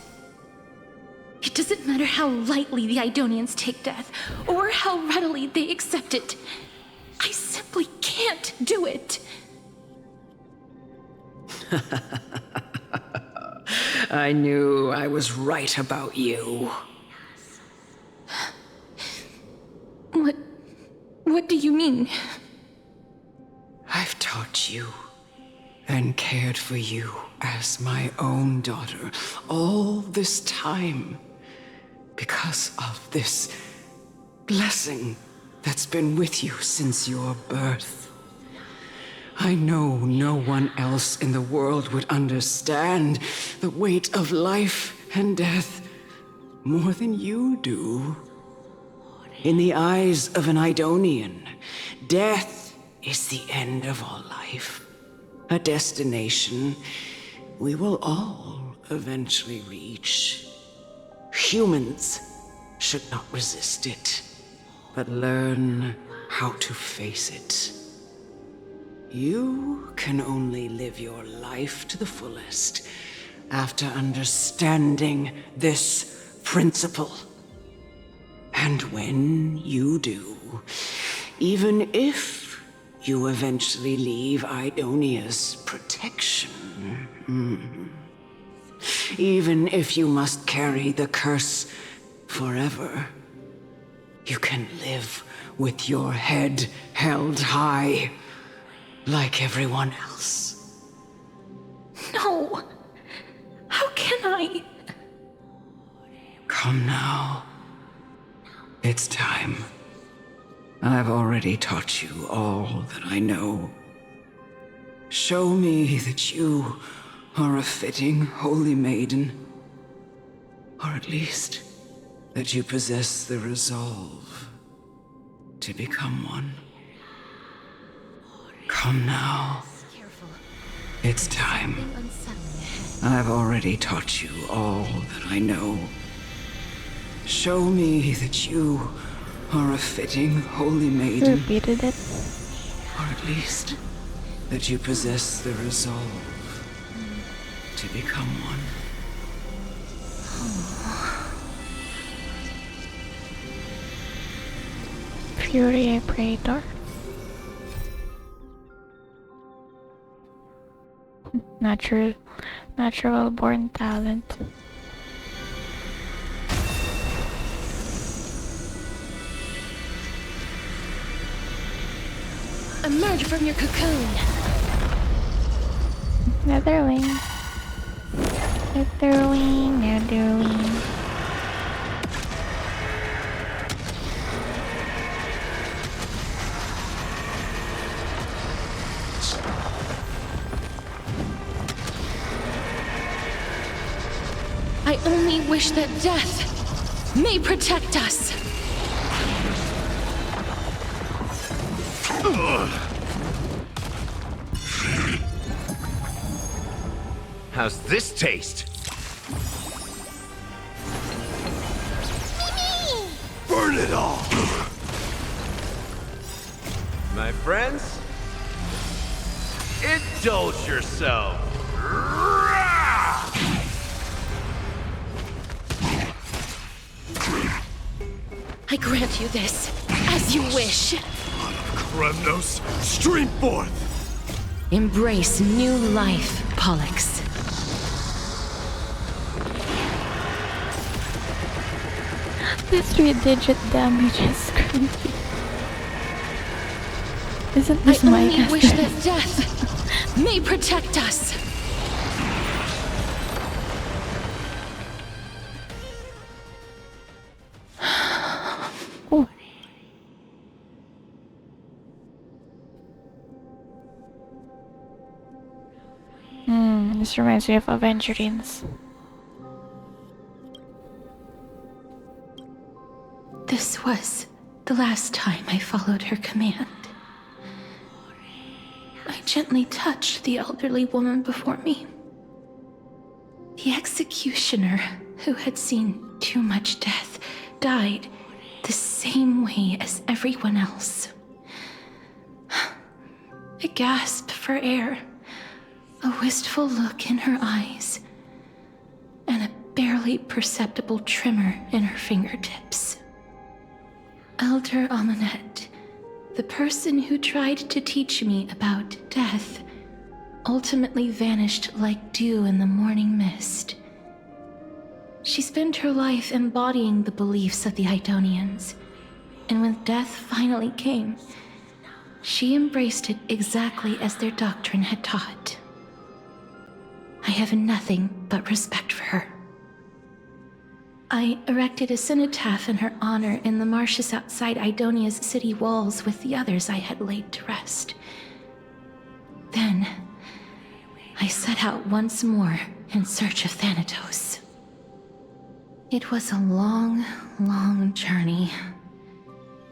It doesn't matter how lightly the Idonians take death, or how readily they accept it. I simply can't do it. I knew I was right about you. What do you mean? I've taught you and cared for you as my own daughter all this time because of this blessing that's been with you since your birth. I know no one else in the world would understand the weight of life and death more than you do. In the eyes of an Idonian, death is the end of all life. A destination we will all eventually reach. Humans should not resist it, but learn how to face it. You can only live your life to the fullest after understanding this principle. And when you do, even if you eventually leave Idonia's protection, even if you must carry the curse forever, you can live with your head held high, like everyone else. No! How can I? Come now. It's time. I've already taught you all that I know. Show me that you are a fitting holy maiden, or at least that you possess the resolve to become one. Come now. It's time. I've already taught you all that I know. Show me that you are a fitting holy maiden. Repeated it. Or at least that you possess the resolve to become one. Fury, I pray, Dark. Natural born talent. Emerge from your cocoon. Netherwing. Netherwing. I only wish that death may protect us. How's this taste? Burn it all! My friends, indulge yourself. I grant you this, as you wish. Kremnos, stream forth! Embrace new life, Pollux. This 3-digit damage is crazy. Isn't this I my only wish that death may protect us. Oh. This reminds me of Avengerines. This was the last time I followed her command. gently touched the elderly woman before me. The executioner, who had seen too much death, died the same way as everyone else. A gasp for air, a wistful look in her eyes, and a barely perceptible tremor in her fingertips. Elder Amunet, the person who tried to teach me about death, ultimately vanished like dew in the morning mist. She spent her life embodying the beliefs of the Idonians, and when death finally came, she embraced it exactly as their doctrine had taught. I have nothing but respect for her. I erected a cenotaph in her honor in the marshes outside Idonia's city walls with the others I had laid to rest. Then, I set out once more in search of Thanatos. It was a long, long journey.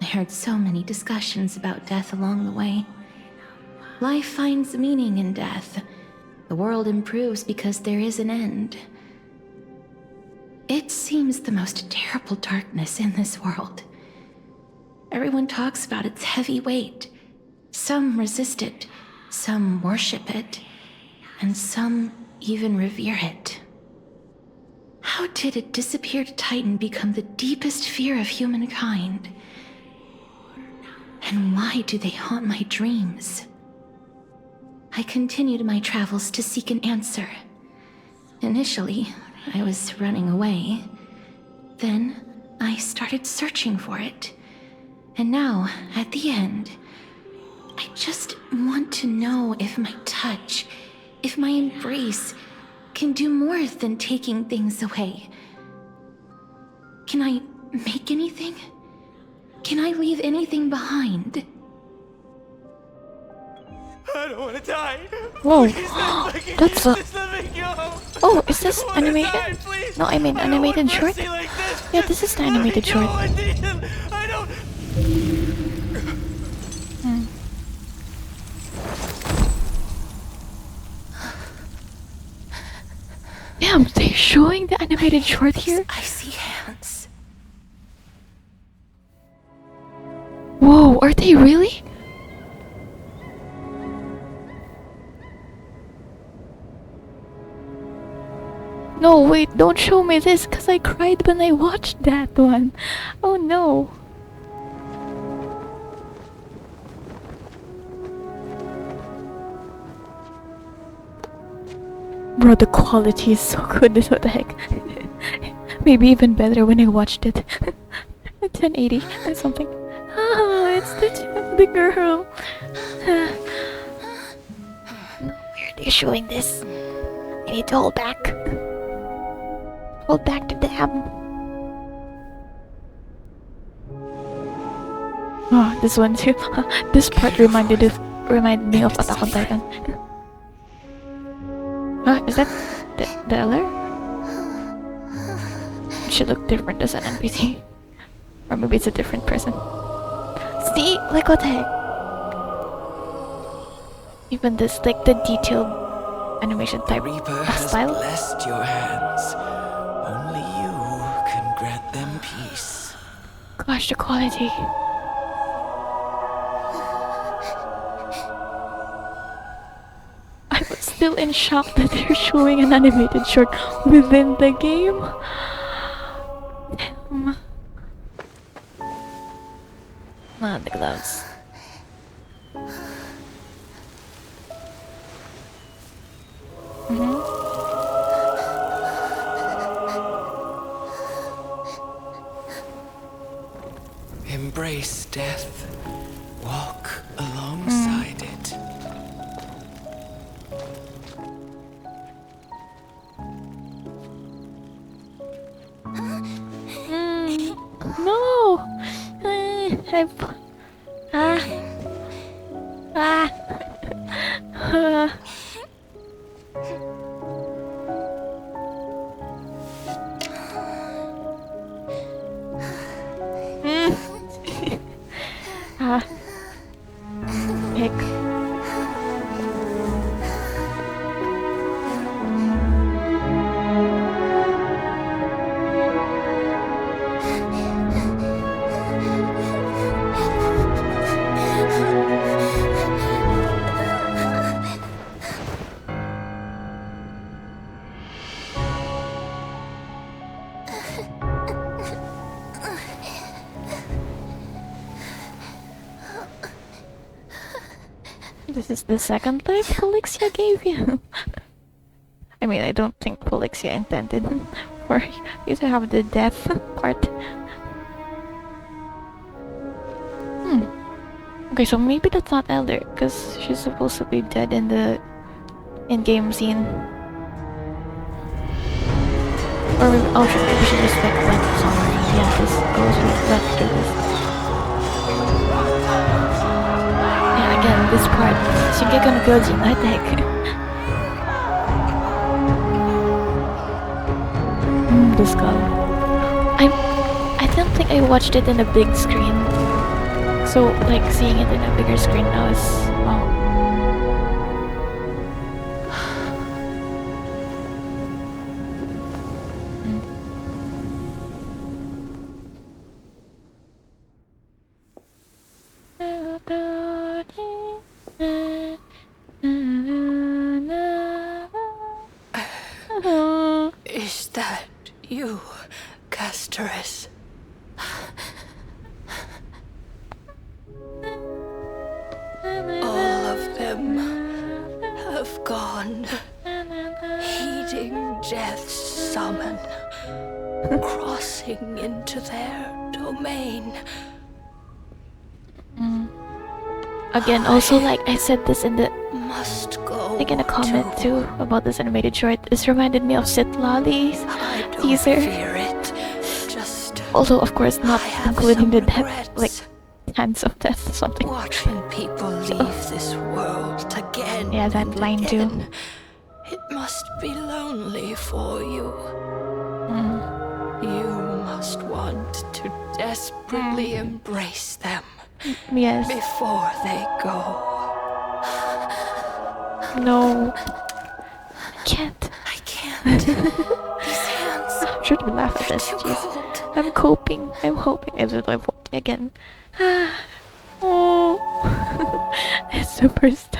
I heard so many discussions about death along the way. Life finds meaning in death. The world improves because there is an end. It seems the most terrible darkness in this world. Everyone talks about its heavy weight. Some resist it, some worship it, and some even revere it. How did a disappeared titan become the deepest fear of humankind? And why do they haunt my dreams? I continued my travels to seek an answer. Initially, I was running away. Then, I started searching for it. And now, at the end, I just want to know if my touch, if my embrace, can do more than taking things away. Can I make anything? Can I leave anything behind? I don't want to die. Whoa, Please, that's a... just let me go. Oh, is this I don't wanna animation? die, please. No, I mean animated short? Like this. Yeah, this is the animated short. I don't... Damn, they're showing the animated short here? I see hands. Whoa, are they really? No, wait, don't show me this, cause I cried when I watched that one. Oh no. Bro, the quality is so good, what the heck. Maybe even better when I watched it. 1080 or something. Ah, it's the girl. Why are they showing this? I need to hold back. Hold back the dam. Oh, this one too. This part reminded me of Attack on Titan. Is that the Eller? She looked different as an NPC. Or maybe it's a different person. See? Like what the heck? Even this, like the detailed animation type style. Blessed your hands. Only you can grant them peace. Gosh, the quality. I was still in shock that they're showing an animated short within the game. Damn. Not the gloves. Embrace death. Walk alongside it. No! Heck. This is the second life Felixia gave you. I mean, I don't think Felixia intended for you to have the death part. Okay, so maybe that's not Elder, because she's supposed to be dead in the in-game scene. Or maybe, oh, maybe she just like went somewhere. Yeah, this goes went through this. Yeah, again, this part, Shingeki no Kyojin, I think. The skull. I don't think I watched it in a big screen. So, like, seeing it in a bigger screen now is... wow. Is that you, Castorus? All of them have gone, heeding death's summon, crossing into their domain. Again, also, like I said this in the Must go like in a comment too about this animated short. This reminded me of Sitlali's teaser. Fear it. Just Also, of course, not including the death, like hands of death or something. watching people leave this world again. Yeah, that and line too. again. It must be lonely for you. You must want to desperately embrace them. Yes. Before they go. No. I can't. I can't. These hands. I'm sure to laugh at this. Jeez. I'm coping. I'm hoping. I'm hoping again. Oh. It's the first.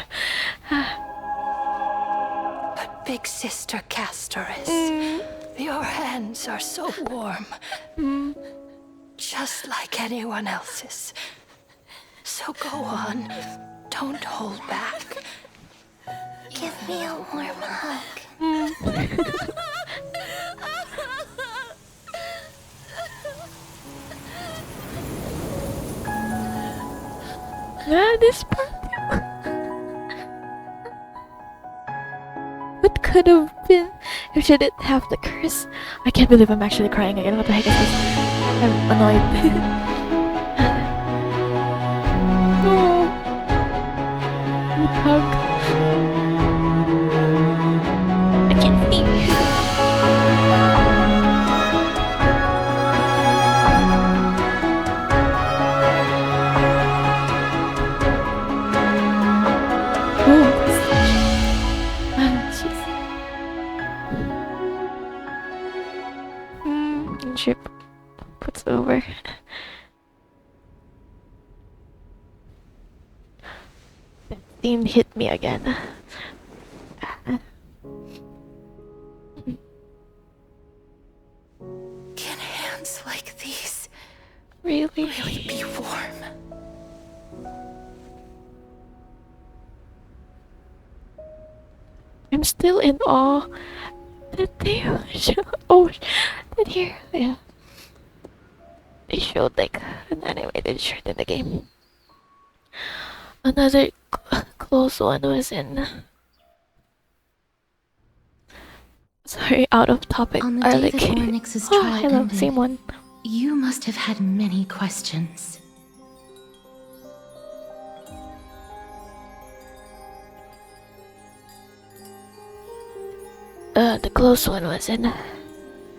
But big sister Castorus, your hands are so warm. Just like anyone else's. So go on. Don't hold back. Give me a warm hug. Yeah, this part. What could have been if she didn't have the curse? I can't believe I'm actually crying again. What the heck is this? I'm annoyed. No. Hug. I can't see. Ship puts over. That theme hit me again. Can hands like these really be warm? I'm still in awe that they oh, that here, yeah. They showed like an animated short in the game. Another close one was in. Sorry, out of topic. On the day that Arlic. Ornyx's Oh, trial hello, ended, same one. you must have had many questions. The close one was in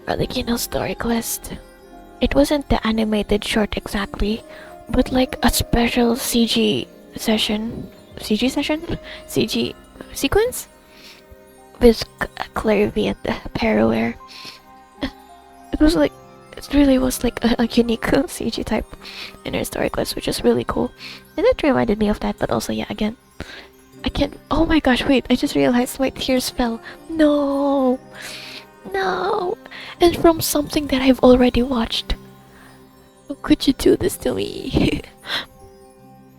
Arlecchino's story quest. It wasn't the animated short exactly, but like a special CG session? CG sequence? With Clarivy and Paraware. It was like, it really was like a unique CG type in her story quest, which is really cool. And it reminded me of that, but also, yeah, again, I can't. Oh my gosh, wait, I just realized my tears fell. No! No! And from something that I've already watched. How could you do this to me?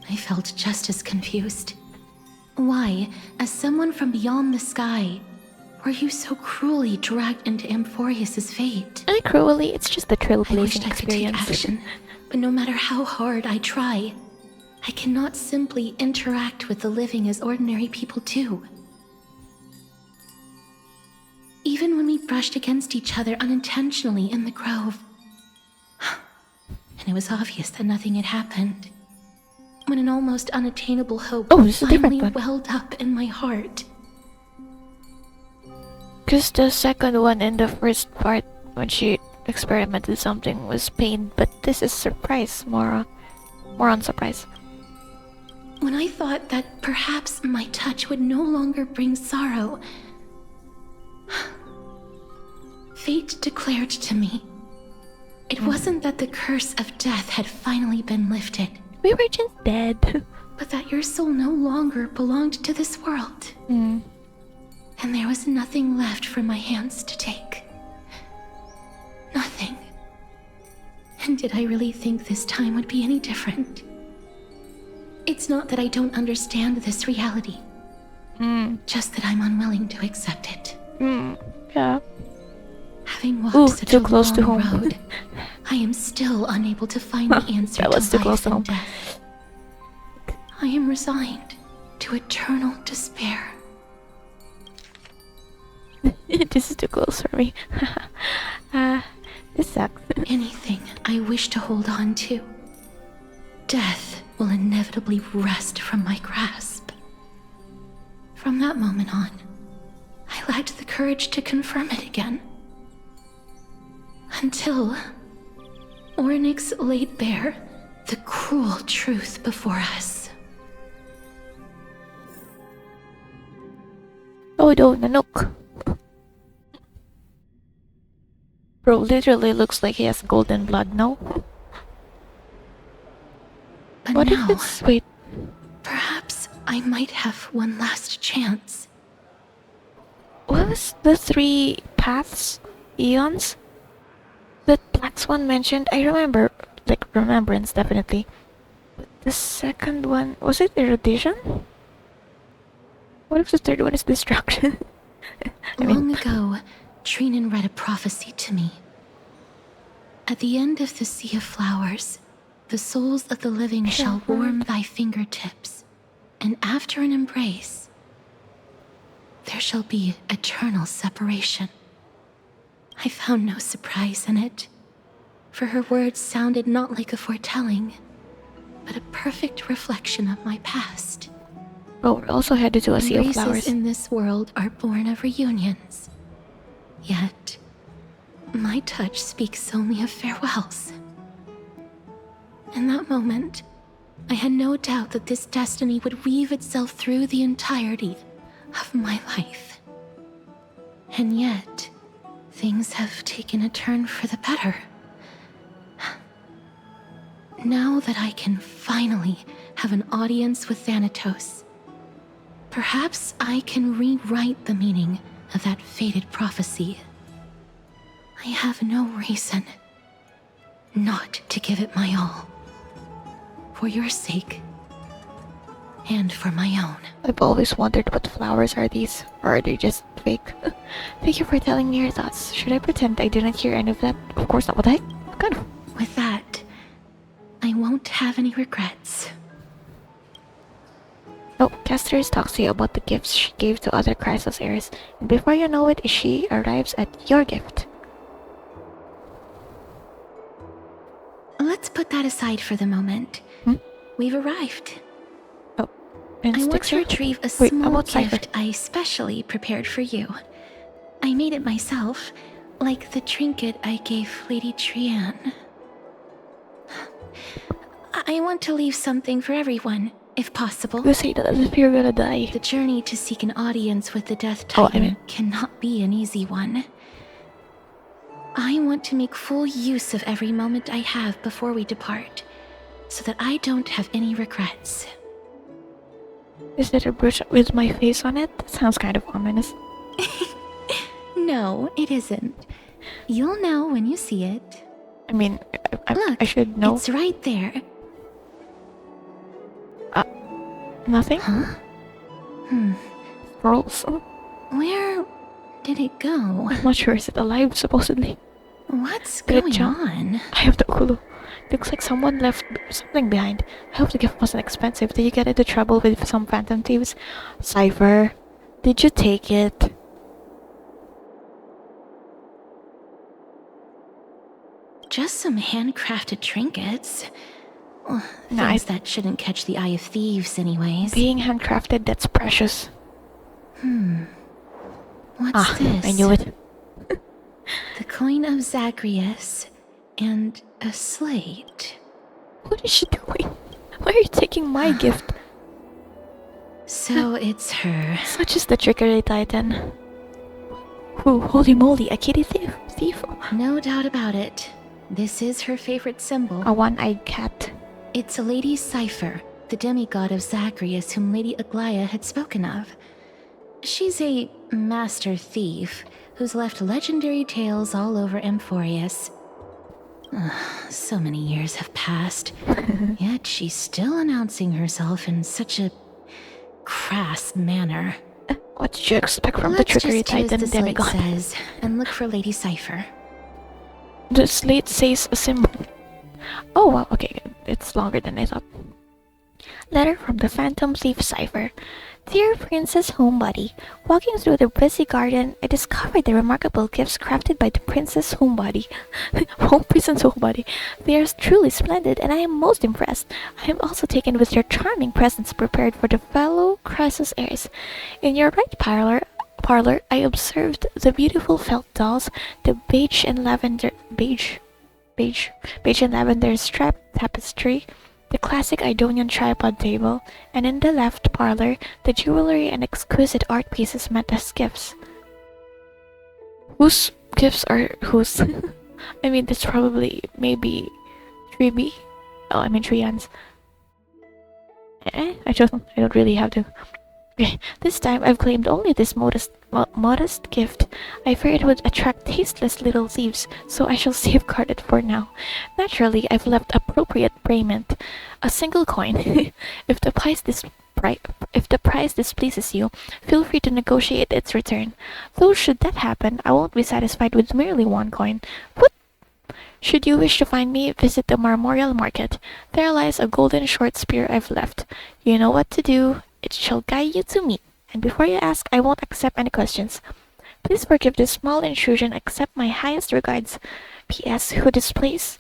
I felt just as confused. Why, as someone from beyond the sky, were you so cruelly dragged into Amphorius's fate? Not cruelly, it's just the I wished trailblazing I could take experience. action, but no matter how hard I try, I cannot simply interact with the living as ordinary people do. Even when we brushed against each other unintentionally in the grove, and it was obvious that nothing had happened, when an almost unattainable hope finally welled up in my heart. Because the second one in the first part, when she experimented something, was pain, but this is surprise, more on surprise. When I thought that perhaps my touch would no longer bring sorrow, fate declared to me, it wasn't that the curse of death had finally been lifted. We were just dead. But that your soul no longer belonged to this world. And there was nothing left for my hands to take. Nothing. And did I really think this time would be any different? It's not that I don't understand this reality. Just that I'm unwilling to accept it. Yeah. Having walked such too a close to long home. road, I am still unable to find the answer That was to too close life to and home. death. I am resigned to eternal despair. This is too close for me. This sucks. Anything I wish to hold on to, death will inevitably wrest from my grasp. From that moment on, I lacked the courage to confirm it again. Until Ornyx laid bare the cruel truth before us. Oh no, Nanook. Bro literally looks like he has golden blood, no? But What now, if it's... Wait. perhaps I might have one last chance. What was the 3 paths? Eons? That Black Swan mentioned? I remember, like, remembrance definitely. But the second one, was it erudition? What if the third one is destruction? Long ago, Trinan read a prophecy to me. At the end of the Sea of Flowers, the souls of the living shall warm thy fingertips, and after an embrace, there shall be eternal separation. I found no surprise in it, for her words sounded not like a foretelling, but a perfect reflection of my past. Oh, we're also headed to a Sea of Embraces Flowers. in this world are born of reunions. Yet, my touch speaks only of farewells. In that moment, I had no doubt that this destiny would weave itself through the entirety of my life. And yet, things have taken a turn for the better. Now that I can finally have an audience with Thanatos, perhaps I can rewrite the meaning of that fated prophecy. I have no reason not to give it my all. For your sake, and for my own. I've always wondered what flowers are these, or are they just fake? Thank you for telling me your thoughts. Should I pretend I didn't hear any of that? Of course not. What the heck? Kind of. With that, I won't have any regrets. Oh, Castor's talks to you about the gifts she gave to other Chrysos heirs, and before you know it, she arrives at your gift. Let's put that aside for the moment. We've arrived. Oh, I want to retrieve a small gift I specially prepared for you. I made it myself, like the trinket I gave Lady Trianne. I want to leave something for everyone, if possible. You say that as if you're gonna die. The journey to seek an audience with the Death Titan cannot be an easy one. I want to make full use of every moment I have before we depart, so that I don't have any regrets. Is it a brush with my face on it? That sounds kind of ominous. No, it isn't. You'll know when you see it. I mean, Look, I should know. It's right there. Nothing? Huh? Scrolls. Where did it go? I'm not sure. Is it alive, supposedly? What's Did it going jump? on? I have no clue. Looks like someone left something behind. I hope the gift wasn't expensive. Did you get into trouble with some phantom thieves? Cypher, did you take it? Just some handcrafted trinkets. Well, No, things that shouldn't catch the eye of thieves anyways. Being handcrafted, that's precious. What's this? I knew it. The coin of Zagreus and a slate. What is she doing? Why are you taking my gift? So it's her. Such is the trickery, Titan. Ooh, holy moly, a kitty thief. No doubt about it. This is her favorite symbol. A one-eyed cat. It's a Lady Cypher, the demigod of Zagreus whom Lady Aglaia had spoken of. She's a master thief who's left legendary tales all over Amphorius. So many years have passed, yet she's still announcing herself in such a crass manner. What did you expect from the trickery Titan the slate demigod? says and look for Lady Cypher. The slate says a symbol. Oh wow, okay, it's longer than I thought. Letter from the Phantom Thief Cypher. Dear Princess Homebody, walking through the busy garden, I discovered the remarkable gifts crafted by the Princess Homebody. Princess Homebody. They are truly splendid, and I am most impressed. I am also taken with your charming presents prepared for the fellow Crisis heirs. In your right parlor, I observed the beautiful felt dolls, the beige and lavender striped tapestry, the classic Idonian tripod table, and in the left parlor, the jewelry and exquisite art pieces meant as gifts. Whose gifts are whose? I mean, that's probably maybe 3B. Oh, I mean 3Ans. I don't really have to. Okay, this time I've claimed only this modest gift. I fear it would attract tasteless little thieves, so I shall safeguard it for now. Naturally, I've left appropriate payment, a single coin. If the price displeases you, feel free to negotiate its return. Though should that happen, I won't be satisfied with merely one coin. What? Should you wish to find me, visit the Marmorial Market. There lies a golden short spear I've left. You know what to do. It shall guide you to me. And before you ask, I won't accept any questions. Please forgive this small intrusion. Accept my highest regards. P.S. Who displays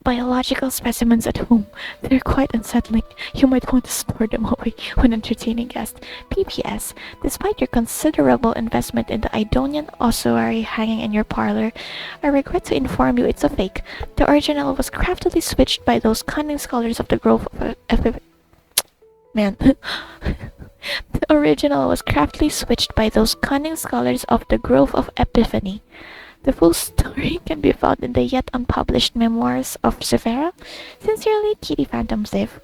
biological specimens at home? They're quite unsettling. You might want to store them away when entertaining guests. P.P.S. Despite your considerable investment in the Idonian ossuary hanging in your parlor, I regret to inform you it's a fake. The original was craftily switched by those cunning scholars of the Grove of The original was craftily switched by those cunning scholars of the Grove of Epiphany. The full story can be found in the yet unpublished memoirs of Severa. Sincerely, Kitty Phantom Thief.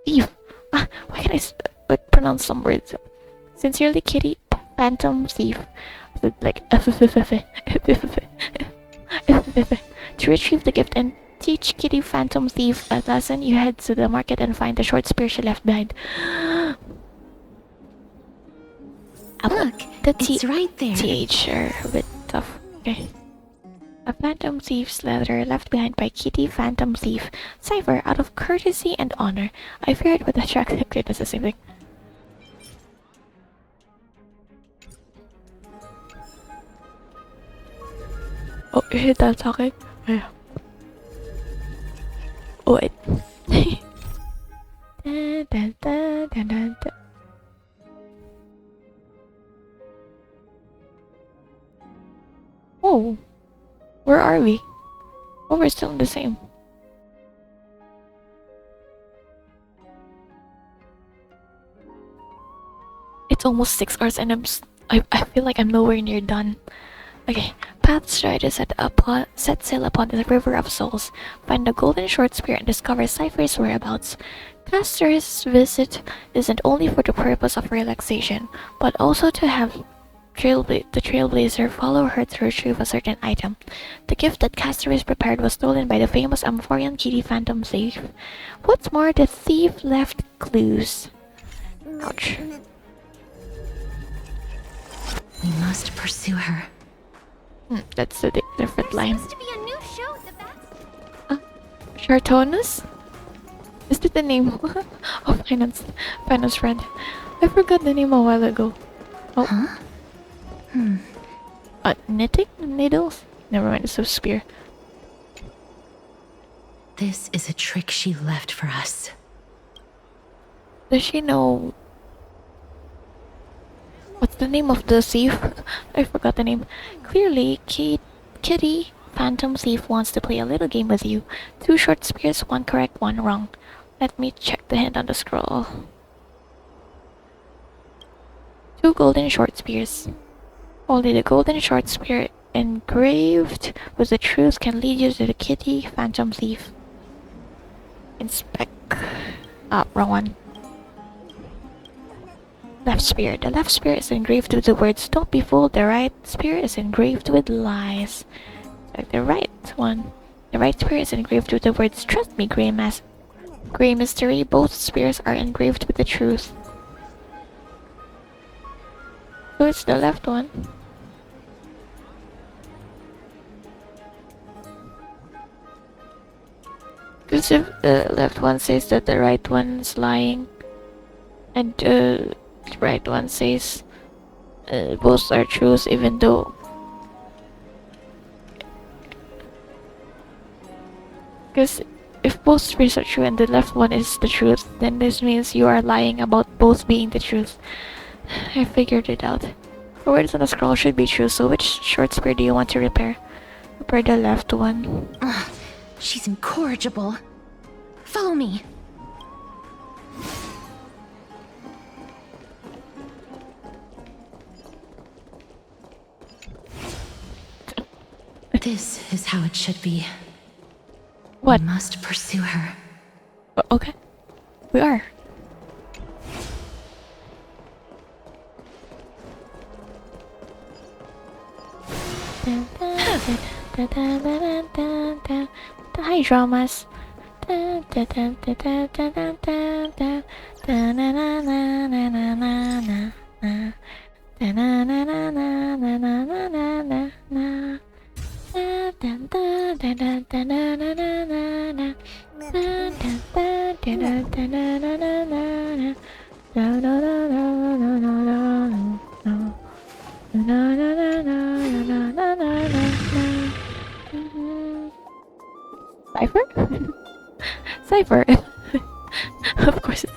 Why can I pronounce some words? Sincerely, Kitty Phantom Thief. Like to retrieve the gift and teach Kitty Phantom Thief a lesson, you head to the market and find the short spear she left behind. Look, it's right there. TH are a bit tough. Okay. A Phantom Thief's letter left behind by Kitty Phantom Thief. Cypher, out of courtesy and honor. I fear it would attract the okay, that's the same thing. Oh, you hear that talking? Yeah. Oh, wait. Oh, where are we? Oh, we're still the same. It's almost 6 hours and I feel like I'm nowhere near done. Okay, path stride is set sail upon the River of Souls. Find the golden short spear and discover Cypher's whereabouts. Caster's visit isn't only for the purpose of relaxation, but also to have the Trailblazer follow her to retrieve a certain item. The gift that Caster's prepared was stolen by the famous Amphorian Kitty Phantom Thief. What's more, the thief left clues. Ouch. We must pursue her. That's a different line. Supposed to be a new show at the back. Chartonus? Is that the name of finance friend? I forgot the name a while ago. Oh. Huh? Knitting needles? Never mind, it's a spear. This is a trick she left for us. Does she know... What's the name of the thief? I forgot the name. Clearly, Kitty, Phantom Thief wants to play a little game with you. 2 short spears, 1 correct, 1 wrong. Let me check the hint on the scroll. 2 golden short spears. Only the golden short spear engraved with the truth can lead you to the Kitty, Phantom Thief. Inspect. Wrong one. Left spear. The left spear is engraved with the words "Don't be fooled." The right spear is engraved with lies. Like the right one. The right spear is engraved with the words "Trust me, Grey Mystery." Both spears are engraved with the truth. So it's the left one. Because if the left one says that the right one is lying, and the right one says both are truths, even though... Because if both spears are true and the left one is the truth, then this means you are lying about both being the truth. I figured it out. The words on the scroll should be true, so which short spear do you want to repair? Repair the left one. Ugh, she's incorrigible. Follow me. This is how it should be. What? We must pursue her. Okay. We are. Hi, dramas. Cypher? Cypher. Of course it's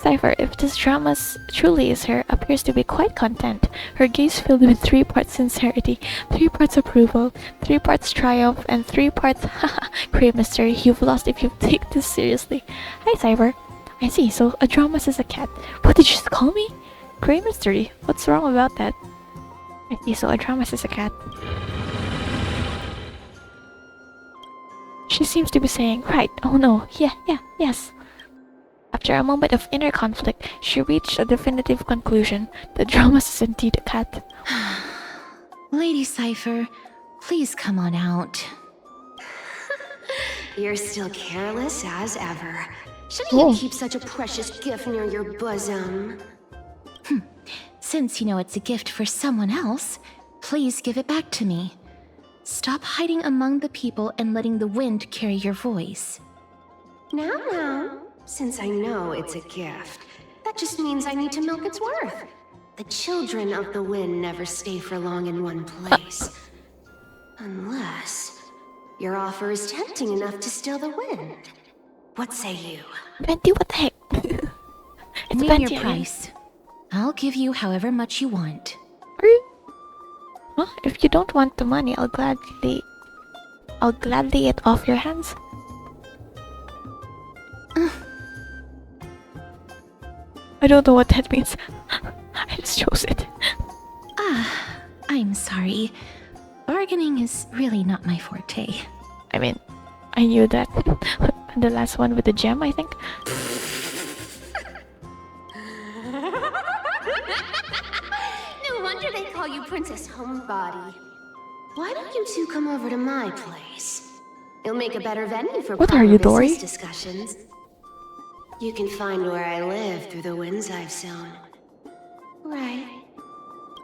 Cypher. If this drama truly is her, appears to be quite content. Her gaze filled with 3 parts sincerity, 3 parts approval, 3 parts triumph, and 3 parts haha, Grey Mystery. You've lost if you take this seriously. Hi Cypher. I see, so a drama is a cat. What did you just call me? Grey Mystery. What's wrong about that? I see, so a drama is a cat. She seems to be saying, right, oh no, yes. After a moment of inner conflict, she reached a definitive conclusion. The drama is indeed a cat. Lady Cypher, please come on out. You're still careless as ever. Shouldn't you keep such a precious gift near your bosom? Since you know it's a gift for someone else, please give it back to me. Stop hiding among the people and letting the wind carry your voice. Now, since I know it's a gift, that just means I need to milk its worth. The children of the wind never stay for long in one place. Unless your offer is tempting enough to steal the wind. What say you? Venti, what the heck? It's Name Venti. your price. I'll give you however much you want. Huh? If you don't want the money, I'll gladly it off your hands. I don't know what that means. I just chose it. I'm sorry. Bargaining is really not my forte. I mean, I knew that. The last one with the gem, I think. No wonder they call you Princess Homebody. Why don't you two come over to my place? It'll make a better venue for What are you, proper Dory? business discussions. You can find where I live through the winds I've sown. Right.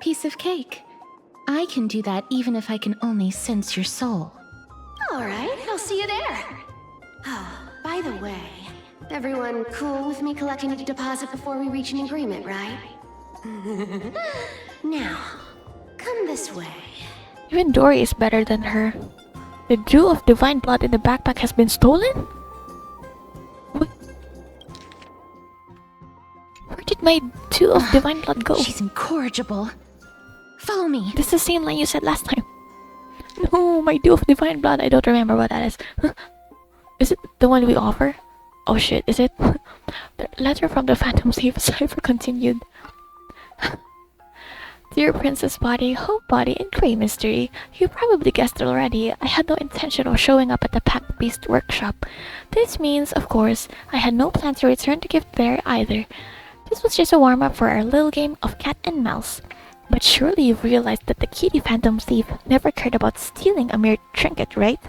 piece of cake. I can do that even if I can only sense your soul. Alright, I'll see you there. Oh, by the way, everyone cool with me collecting a deposit before we reach an agreement, right? Now, come this way. Even Dory is better than her. The Dew of Divine Blood in the backpack has been stolen? What? Where did my Dew of Divine Blood go? She's incorrigible. Follow me. This is the same line you said last time. No, my Dew of Divine Blood. I don't remember what that is. Is it the one we offer? Oh shit, is it? The letter from the Phantom Thief cipher continued. Dear Princess Body, Hope Body, and Grey Mystery, you probably guessed it already, I had no intention of showing up at the Pact Beast workshop. This means, of course, I had no plan to return the gift there either. This was just a warm-up for our little game of cat and mouse. But surely you've realized that the kitty Phantom Thief never cared about stealing a mere trinket, right?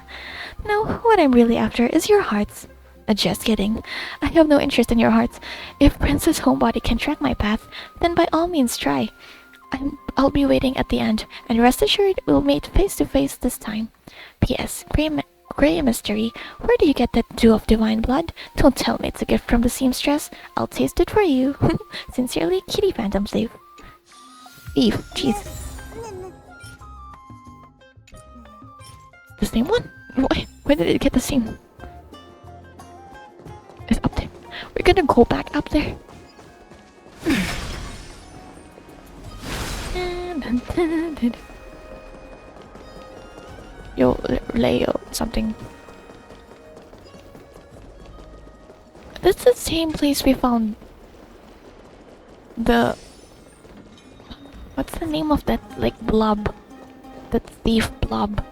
No, what I'm really after is your hearts. Just kidding. I have no interest in your hearts. If Princess Homebody can track my path, then by all means try. I'll be waiting at the end, and rest assured we'll meet face to face this time. P.S. Grey Mystery, where do you get that Dew of Divine Blood? Don't tell me it's a gift from the seamstress. I'll taste it for you. Sincerely, Kitty Phantom Thief. Jeez. The same one? Where did it get the same? It's up there. We're gonna go back up there. Yo, Leo, something. That's the same place we found the... What's the name of that, like, blob? That thief blob.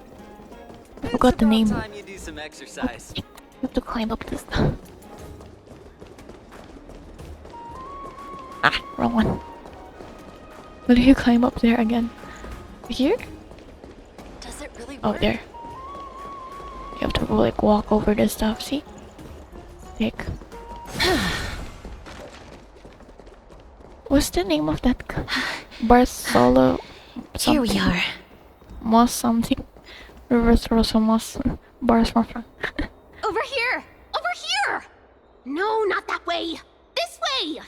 I forgot the name. Time you do some exercise. You have to climb up this. Ah, wrong one. How do you climb up there again? Here? Does it really Oh, work? there. You have to like walk over this stuff, see? Like... What's the name of that guy? Barcelo... Here we are. Moss something. Reverse Rosa Moss. Bars more fun. Over here! Over here! No, not that way! This way!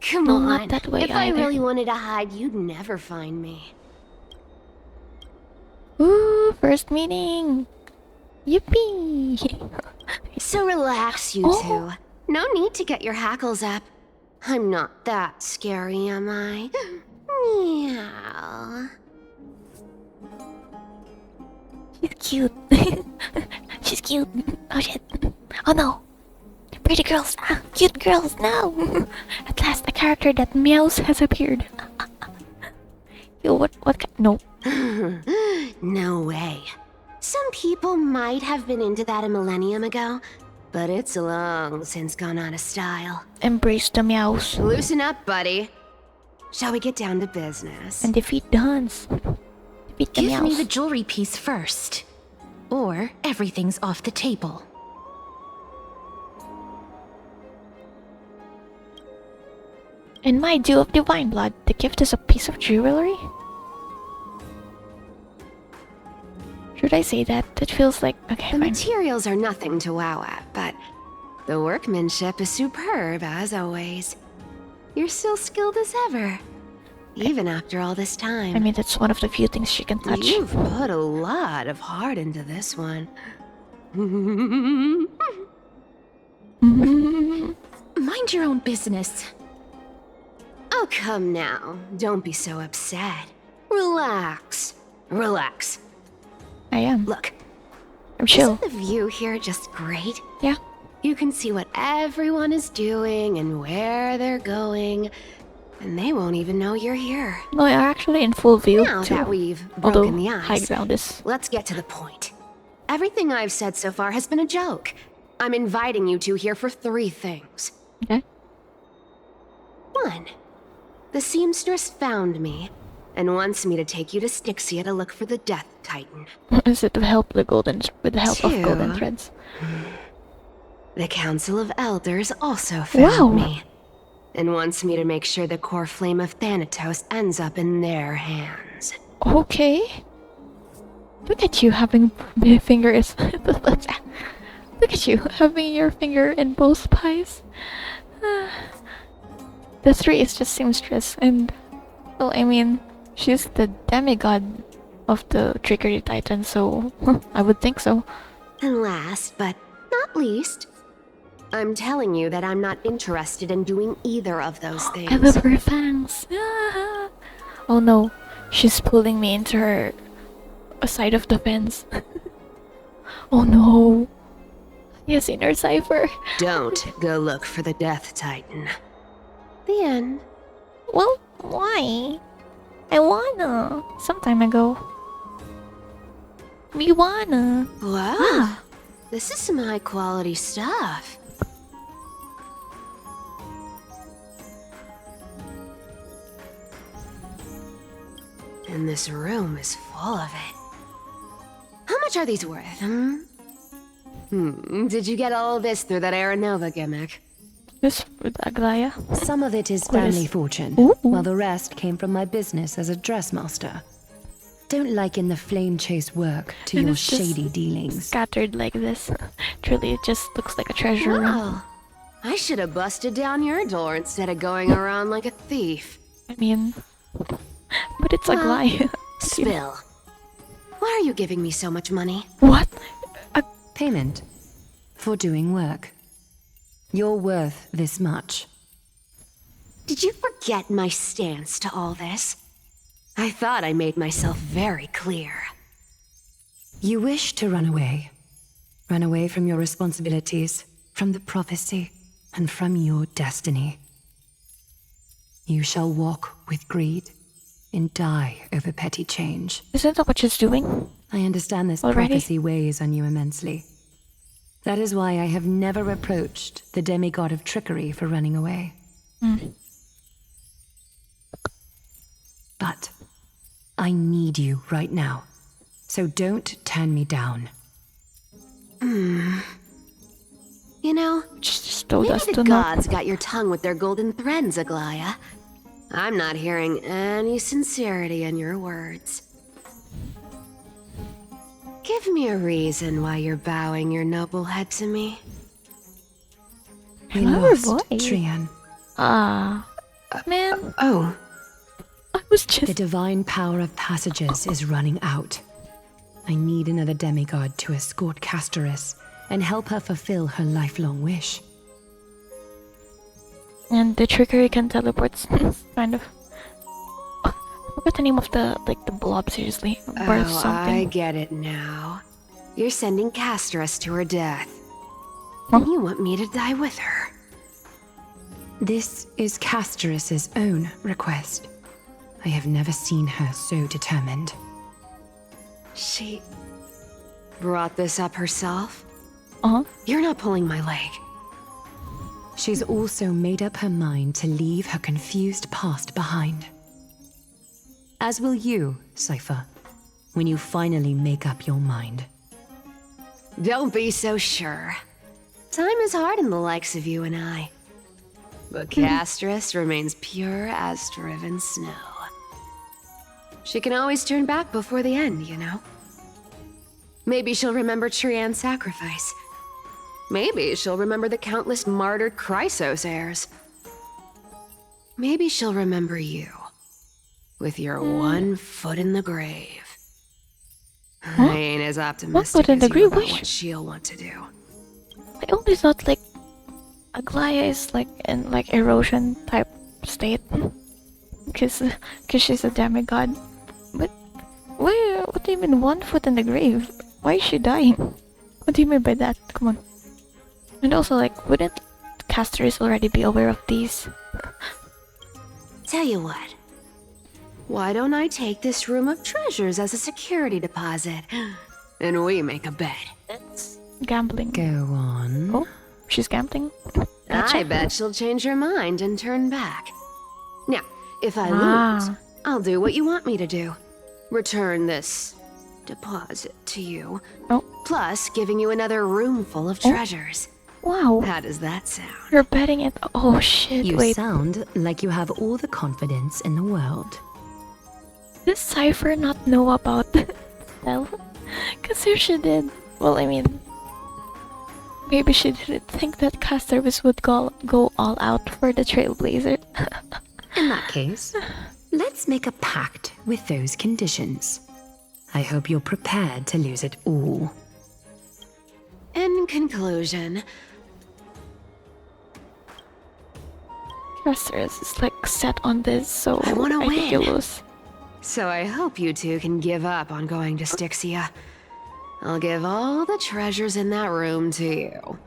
Come No, on. not that way If I either. really wanted to hide, you'd never find me. Ooh, first meeting! Yippee! So relax, you two. No need to get your hackles up. I'm not that scary, am I? Meow. She's cute. She's cute. Oh shit. Oh no. Pretty girls. Cute girls. No. At last, a character that meows has appeared. Yo, what? No. No way. Some people might have been into that a millennium ago, but it's long since gone out of style. Embrace the meows. Loosen up, buddy. Shall we get down to business? And defeat the Huns. Defeat the Give meows. me the jewelry piece first. Or everything's off the table. In my Dew of Divine Blood, the gift is a piece of jewelry? Should I say that? It feels like... Okay, The fine. materials are nothing to wow at, but the workmanship is superb, as always. You're still skilled as ever, even after all this time. I mean, that's one of the few things she can touch. You've put a lot of heart into this one. Mind your own business. Oh, come now. Don't be so upset. Relax. Relax. I am. Look. I'm chill. Isn't the view here just great? Yeah. You can see what everyone is doing and where they're going, and they won't even know you're here. No, you're actually in full view, Now too. that we've Although, broken the ice, high ground is... let's get to the point. Everything I've said so far has been a joke. I'm inviting you two here for 3 things. Okay. 1. The seamstress found me and wants me to take you to Styxia to look for the Death Titan. Is it with the help of golden threads? The Council of Elders also found me. and wants me to make sure the core flame of Thanatos ends up in their hands. Okay. Look at you having my fingers. Look at you having your finger in both pies. The three is just seamstress, and well, I mean, she's the demigod of the Trickery Titan, so I would think so. And last but not least, I'm telling you that I'm not interested in doing either of those things. I love her fangs. Oh no, she's pulling me into her side of the fence. Oh no. Yes, inner cipher. Don't go look for the Death Titan. The end. Well, why? I wanna. Some time ago. We wanna. Wow. This is some high quality stuff. And this room is full of it. How much are these worth, Did you get all this through that Aeronova gimmick? This with Aglaya? Some of it is family fortune, while the rest came from my business as a dressmaster. Don't liken the flame chase work to And your it's just shady dealings. Scattered like this. Truly, it just looks like a treasure room. Wow. I should have busted down your door instead of going around like a thief. I mean, but it's Aglaya. Spill. Why are you giving me so much money? What? Payment for doing work. You're worth this much. Did you forget my stance to all this? I thought I made myself very clear. You wish to run away. Run away from your responsibilities, from the prophecy, and from your destiny. You shall walk with greed and die over petty change. Isn't that what she's doing? I understand this Already? prophecy weighs on you immensely. That is why I have never reproached the demigod of trickery for running away. But I need you right now, so don't turn me down. You know, just told maybe us the to not. gods got your tongue with their golden threads, Aglaya. I'm not hearing any sincerity in your words. Give me a reason why you're bowing your noble head to me. We lost Trian. Man. Oh. I was just... The divine power of passages is running out. I need another demigod to escort Castoris and help her fulfill her lifelong wish. And the trickery can teleport, kind of. I forgot the name of the blob, seriously. Or something. I get it now. You're sending Castoris to her death. And you want me to die with her. This is Castoris' own request. I have never seen her so determined. She brought this up herself? Uh-huh. You're not pulling my leg. She's also made up her mind to leave her confused past behind. As will you, Cypher, when you finally make up your mind. Don't be so sure. Time is hard in the likes of you and I. But Castoris remains pure as driven snow. She can always turn back before the end, you know? Maybe she'll remember Trian's sacrifice. Maybe she'll remember the countless martyred Chrysos heirs. Maybe she'll remember you. With your one foot in the grave. Huh? I ain't as optimistic One foot in as the you grave? about what she'll want to do. I always thought Aglaya is in erosion type state. Because she's a demigod. But what do you mean 1 foot in the grave? Why is she dying? What do you mean by that? Come on. And also wouldn't Castoris already be aware of these? Tell you what. Why don't I take this room of treasures as a security deposit? And we make a bet. That's gambling. Go on. Oh, she's gambling? I bet she'll change her mind and turn back. Now, if I Ah. lose, I'll do what you want me to do. Return this deposit to you. Oh. Plus, giving you another room full of treasures. Wow. How does that sound? You're betting it. Oh shit, You wait. sound like you have all the confidence in the world. Does Cypher not know about the spell? Because if she did, well, I mean, maybe she didn't think that Castorvis would go all out for the Trailblazer. In that case, let's make a pact with those conditions. I hope you're prepared to lose it all. In conclusion, Castorvis is like set on this, so I want to think win. you'll lose. So I hope you two can give up on going to Styxia. I'll give all the treasures in that room to you.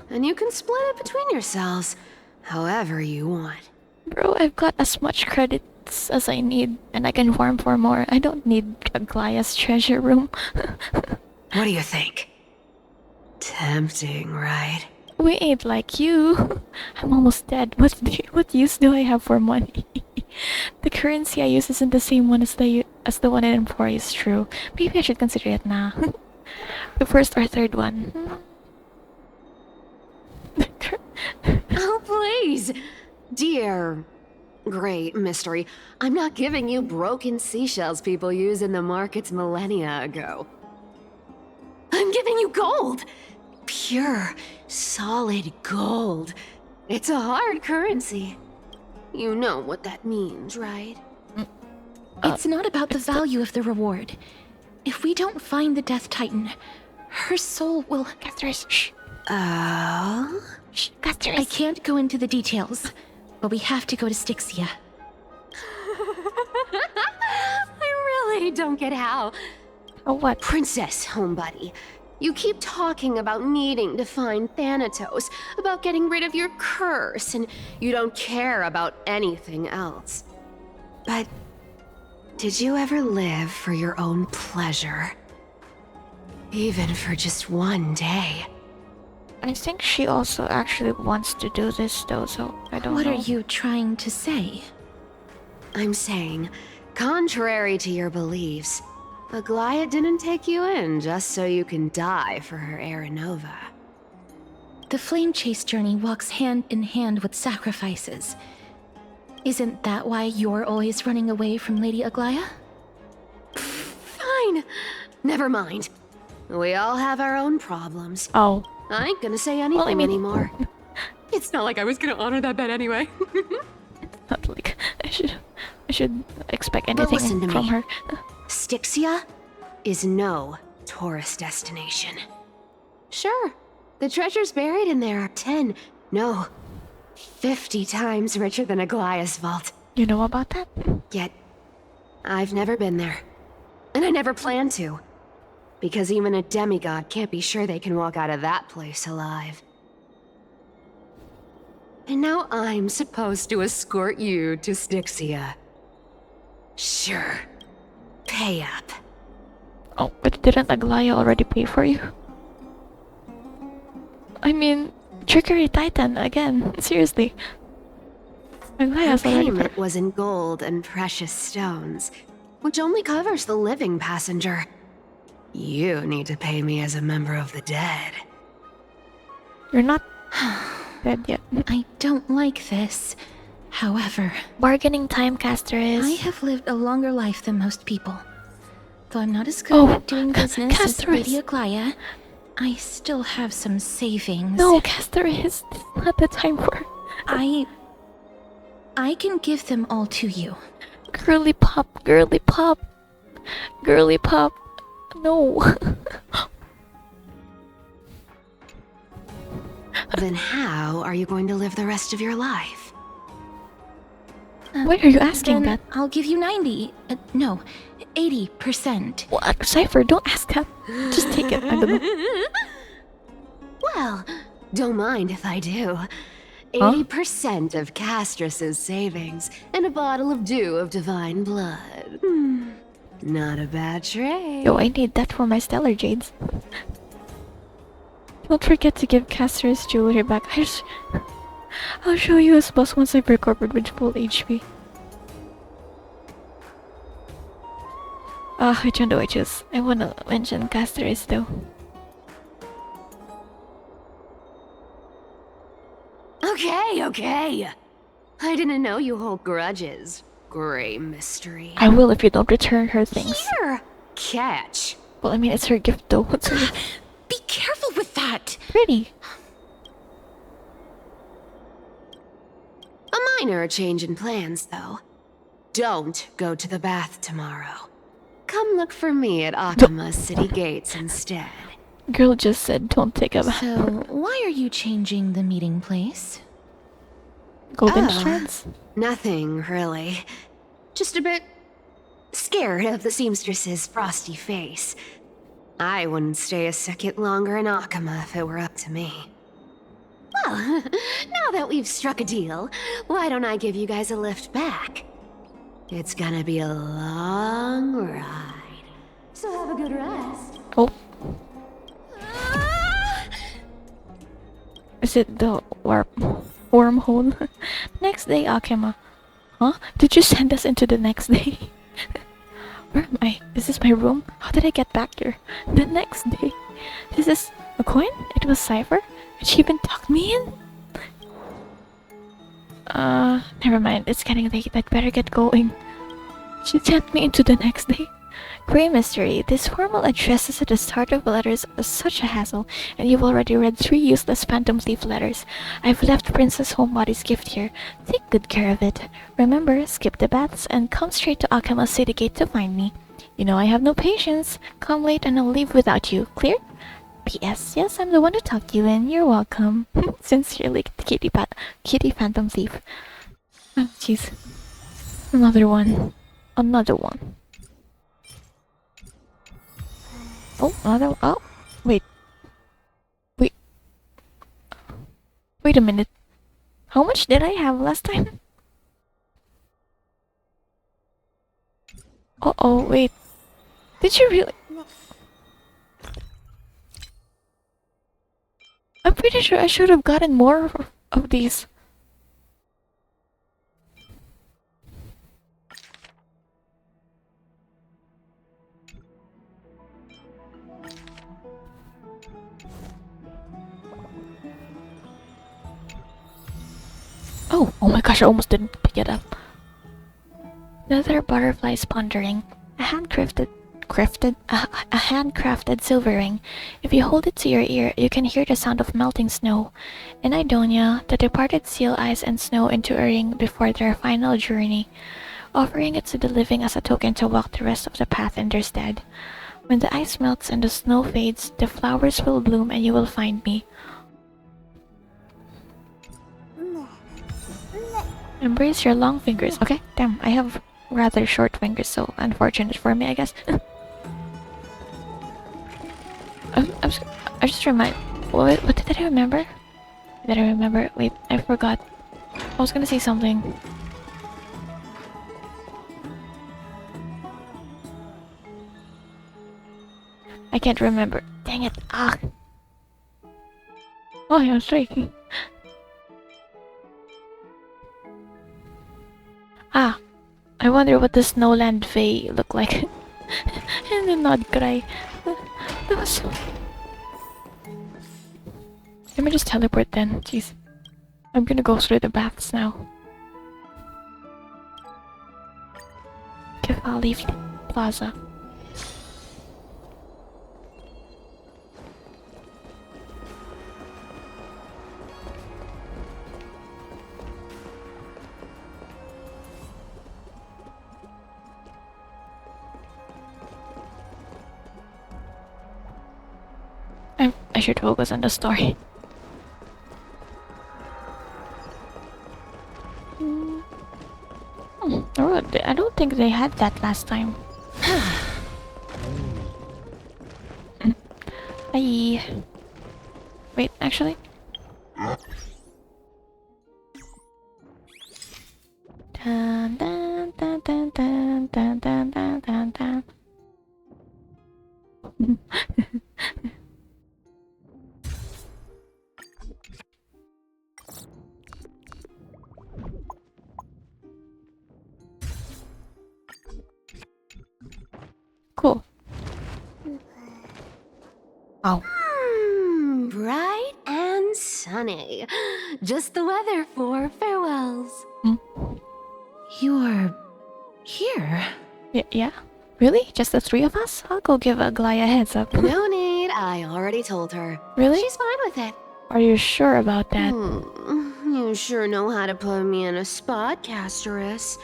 And you can split it between yourselves, however you want. Bro, I've got as much credits as I need, and I can farm for more. I don't need Aglaya's treasure room. What do you think? Tempting, right? We ain't like you. I'm almost dead. What use do I have for money? The currency I use isn't the same one as the one in M4 is true. Maybe I should consider it now. The first or third one. Oh, please! Dear great mystery, I'm not giving you broken seashells people use in the markets millennia ago. I'm giving you gold! Pure, solid gold. It's a hard currency. You know what that means, right? It's not about the value of the reward. If we don't find the Death Titan, her soul will... Castorvis, shh. Shh, Castorvis. I can't go into the details, but we have to go to Styxia. I really don't get how. Oh, what? Princess, homebuddy. You keep talking about needing to find Thanatos, about getting rid of your curse, and you don't care about anything else. But did you ever live for your own pleasure? Even for just one day? I think she also actually wants to do this though, so I don't know. What are you trying to say? I'm saying, contrary to your beliefs, Aglaya didn't take you in just so you can die for her Aranova. The flame chase journey walks hand in hand with sacrifices. Isn't that why you're always running away from Lady Aglaya? Fine. Never mind. We all have our own problems. Oh. I ain't gonna say anything anymore. It's not like I was gonna honor that bet anyway. Not like I should expect But anything listen to from me. her. Styxia is no tourist destination. Sure, the treasures buried in there are 10, no, 50 times richer than Aglaya's vault. You know about that? Yet, I've never been there. And I never plan to. Because even a demigod can't be sure they can walk out of that place alive. And now I'm supposed to escort you to Styxia. Sure. Pay up. Oh, but didn't Aglaya already pay for you? I mean, Trickery Titan, again, seriously. Aglaya's Her already paid. payment was in gold and precious stones, which only covers the living passenger. You need to pay me as a member of the dead. You're not dead yet. I don't like this. However, bargaining time, Castorvis. I have lived a longer life than most people. Though I'm not as good at doing business as Castorvis. Lady Aglaya, I still have some savings. No, Castorvis, it's not the time for. I can give them all to you. Girly pop, girly pop, girly pop. No. Then how are you going to live the rest of your life? Why are you asking Then that? I'll give you 90. No, 80%. What? Cypher, don't ask that. Just take it. I don't know. Well, don't mind if I do. 80% of Castrus's savings and a bottle of dew of divine blood. Not a bad trade. Yo, I need that for my stellar jades. Don't forget to give Castor's jewelry back. I'll show you his boss once I've recovered with full HP. Which one do I choose? I wanna mention Castor's though. Okay. I didn't know you hold grudges, Gray Mystery. I will if you don't return her things. Here! Catch. Well, I mean, it's her gift though. What's her... Be careful with that! Pretty. A minor change in plans, though. Don't go to the bath tomorrow. Come look for me at Akima's city gates instead. Girl just said don't take a bath. So, why are you changing the meeting place? Golden strands? Nothing, really. Just a bit scared of the seamstress's frosty face. I wouldn't stay a second longer in Akima if it were up to me. Well, now that we've struck a deal, why don't I give you guys a lift back? It's gonna be a long ride. So have a good rest. Oh. Is it the wormhole? Next day, Akima. Huh? Did you send us into the next day? Where am I? Is this my room? How did I get back here? The next day. Is this a coin? It was Cypher? Did she even tuck me in? Never mind. It's getting late. I'd better get going. She sent me into the next day. Grey Mystery. This formal addresses at the start of the letters is such a hassle, and you've already read 3 useless Phantom Thief letters. I've left Princess Homebody's gift here. Take good care of it. Remember, skip the baths and come straight to Akima's city gate to find me. You know I have no patience. Come late and I'll leave without you. Clear? P.S. Yes, I'm the one to talk to you in. You're welcome. Sincerely, Kitty Phantom Thief. Oh, jeez. Another one. Oh, another. Oh, wait. Wait a minute. How much did I have last time? Uh-oh, wait. Did you really? I'm pretty sure I should have gotten more of these. Oh my gosh, I almost didn't pick it up. Another butterfly's pondering. A handcrafted silver ring. If you hold it to your ear, you can hear the sound of melting snow. In Idonia, the departed seal ice and snow into a ring before their final journey, offering it to the living as a token to walk the rest of the path in their stead. When the ice melts and the snow fades, the flowers will bloom and you will find me. Embrace your long fingers. Okay, damn, I have rather short fingers, so unfortunate for me, I guess. I just remind. What did I remember? Did I remember? Wait, I forgot. I was gonna say something. I can't remember. Dang it! Ah. Oh, I was shaking. Ah, I wonder what the Snowland Fae look like. And then not cry. That was so... Let me just teleport then. Jeez. I'm gonna go through the baths now. Kefali Plaza. I should focus on the story. I don't think they had that last time. Wait, actually. Dun, dun, dun, dun, dun, dun, dun, dun, dun, dun. Cool. Oh. Bright and sunny. honey. Just the weather for farewells. You're here? Yeah? Really? Just the three of us? I'll go give Aglaya a heads up. No need, I already told her. Really? She's fine with it. Are you sure about that? You sure know how to put me in a spot, Casterus.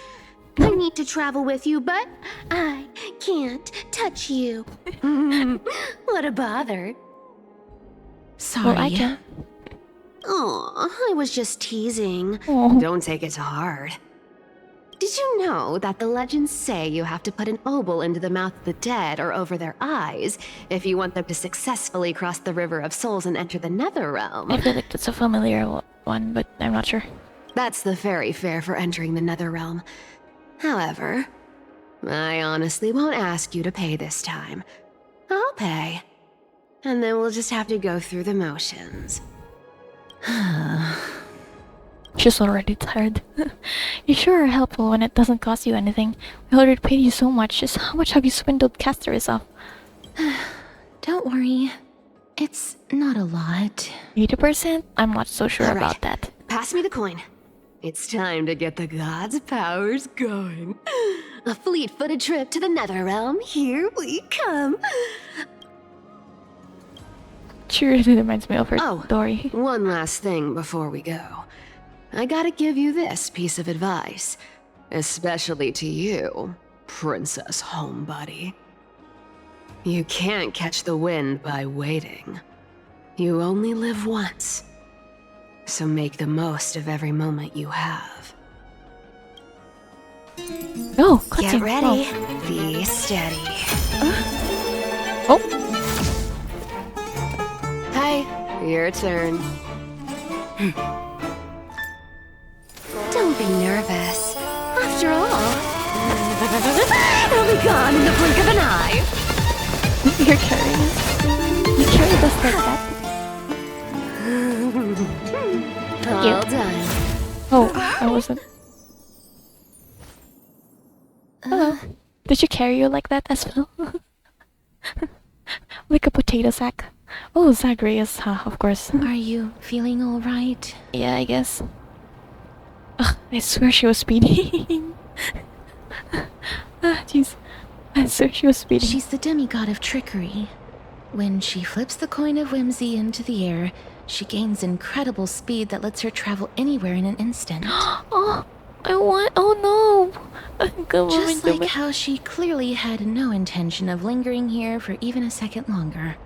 I need to travel with you, but I can't touch you. What a bother. Sorry. Well, I can. Aw, I was just teasing. Aw. Don't take it to heart. Did you know that the legends say you have to put an obol into the mouth of the dead or over their eyes if you want them to successfully cross the River of Souls and enter the Nether Realm? I feel like that's a familiar one, but I'm not sure. That's the fairy fare for entering the Nether Realm. However, I honestly won't ask you to pay this time. I'll pay. And then we'll just have to go through the motions. She's already tired. You sure are helpful when it doesn't cost you anything. We already paid you so much. Just how much have you swindled Casterus off? Don't worry. It's not a lot. 80%? I'm not so sure about that. Pass me the coin. It's time to get the gods' powers going. A fleet-footed trip to the Nether Realm. Here we come. She really reminds me of her Dory. One last thing before we go. I gotta give you this piece of advice. Especially to you, Princess Homebody. You can't catch the wind by waiting. You only live once. So make the most of every moment you have. Oh, Get ready. Be steady. Oh. Hi, your turn. Don't be nervous. After all, it'll be gone in the blink of an eye. You're carrying it. You carried us like that. All done. Oh, I wasn't. Hello. Did you carry you like that as well? Like a potato sack. Oh, Zagreus, of course. Are you feeling alright? Yeah, I guess. Ugh, I swear she was speeding. Jeez. I swear she was speeding. She's the demigod of trickery. When she flips the coin of whimsy into the air, she gains incredible speed that lets her travel anywhere in an instant. Oh, I want. Oh no! Just like how she clearly had no intention of lingering here for even a second longer.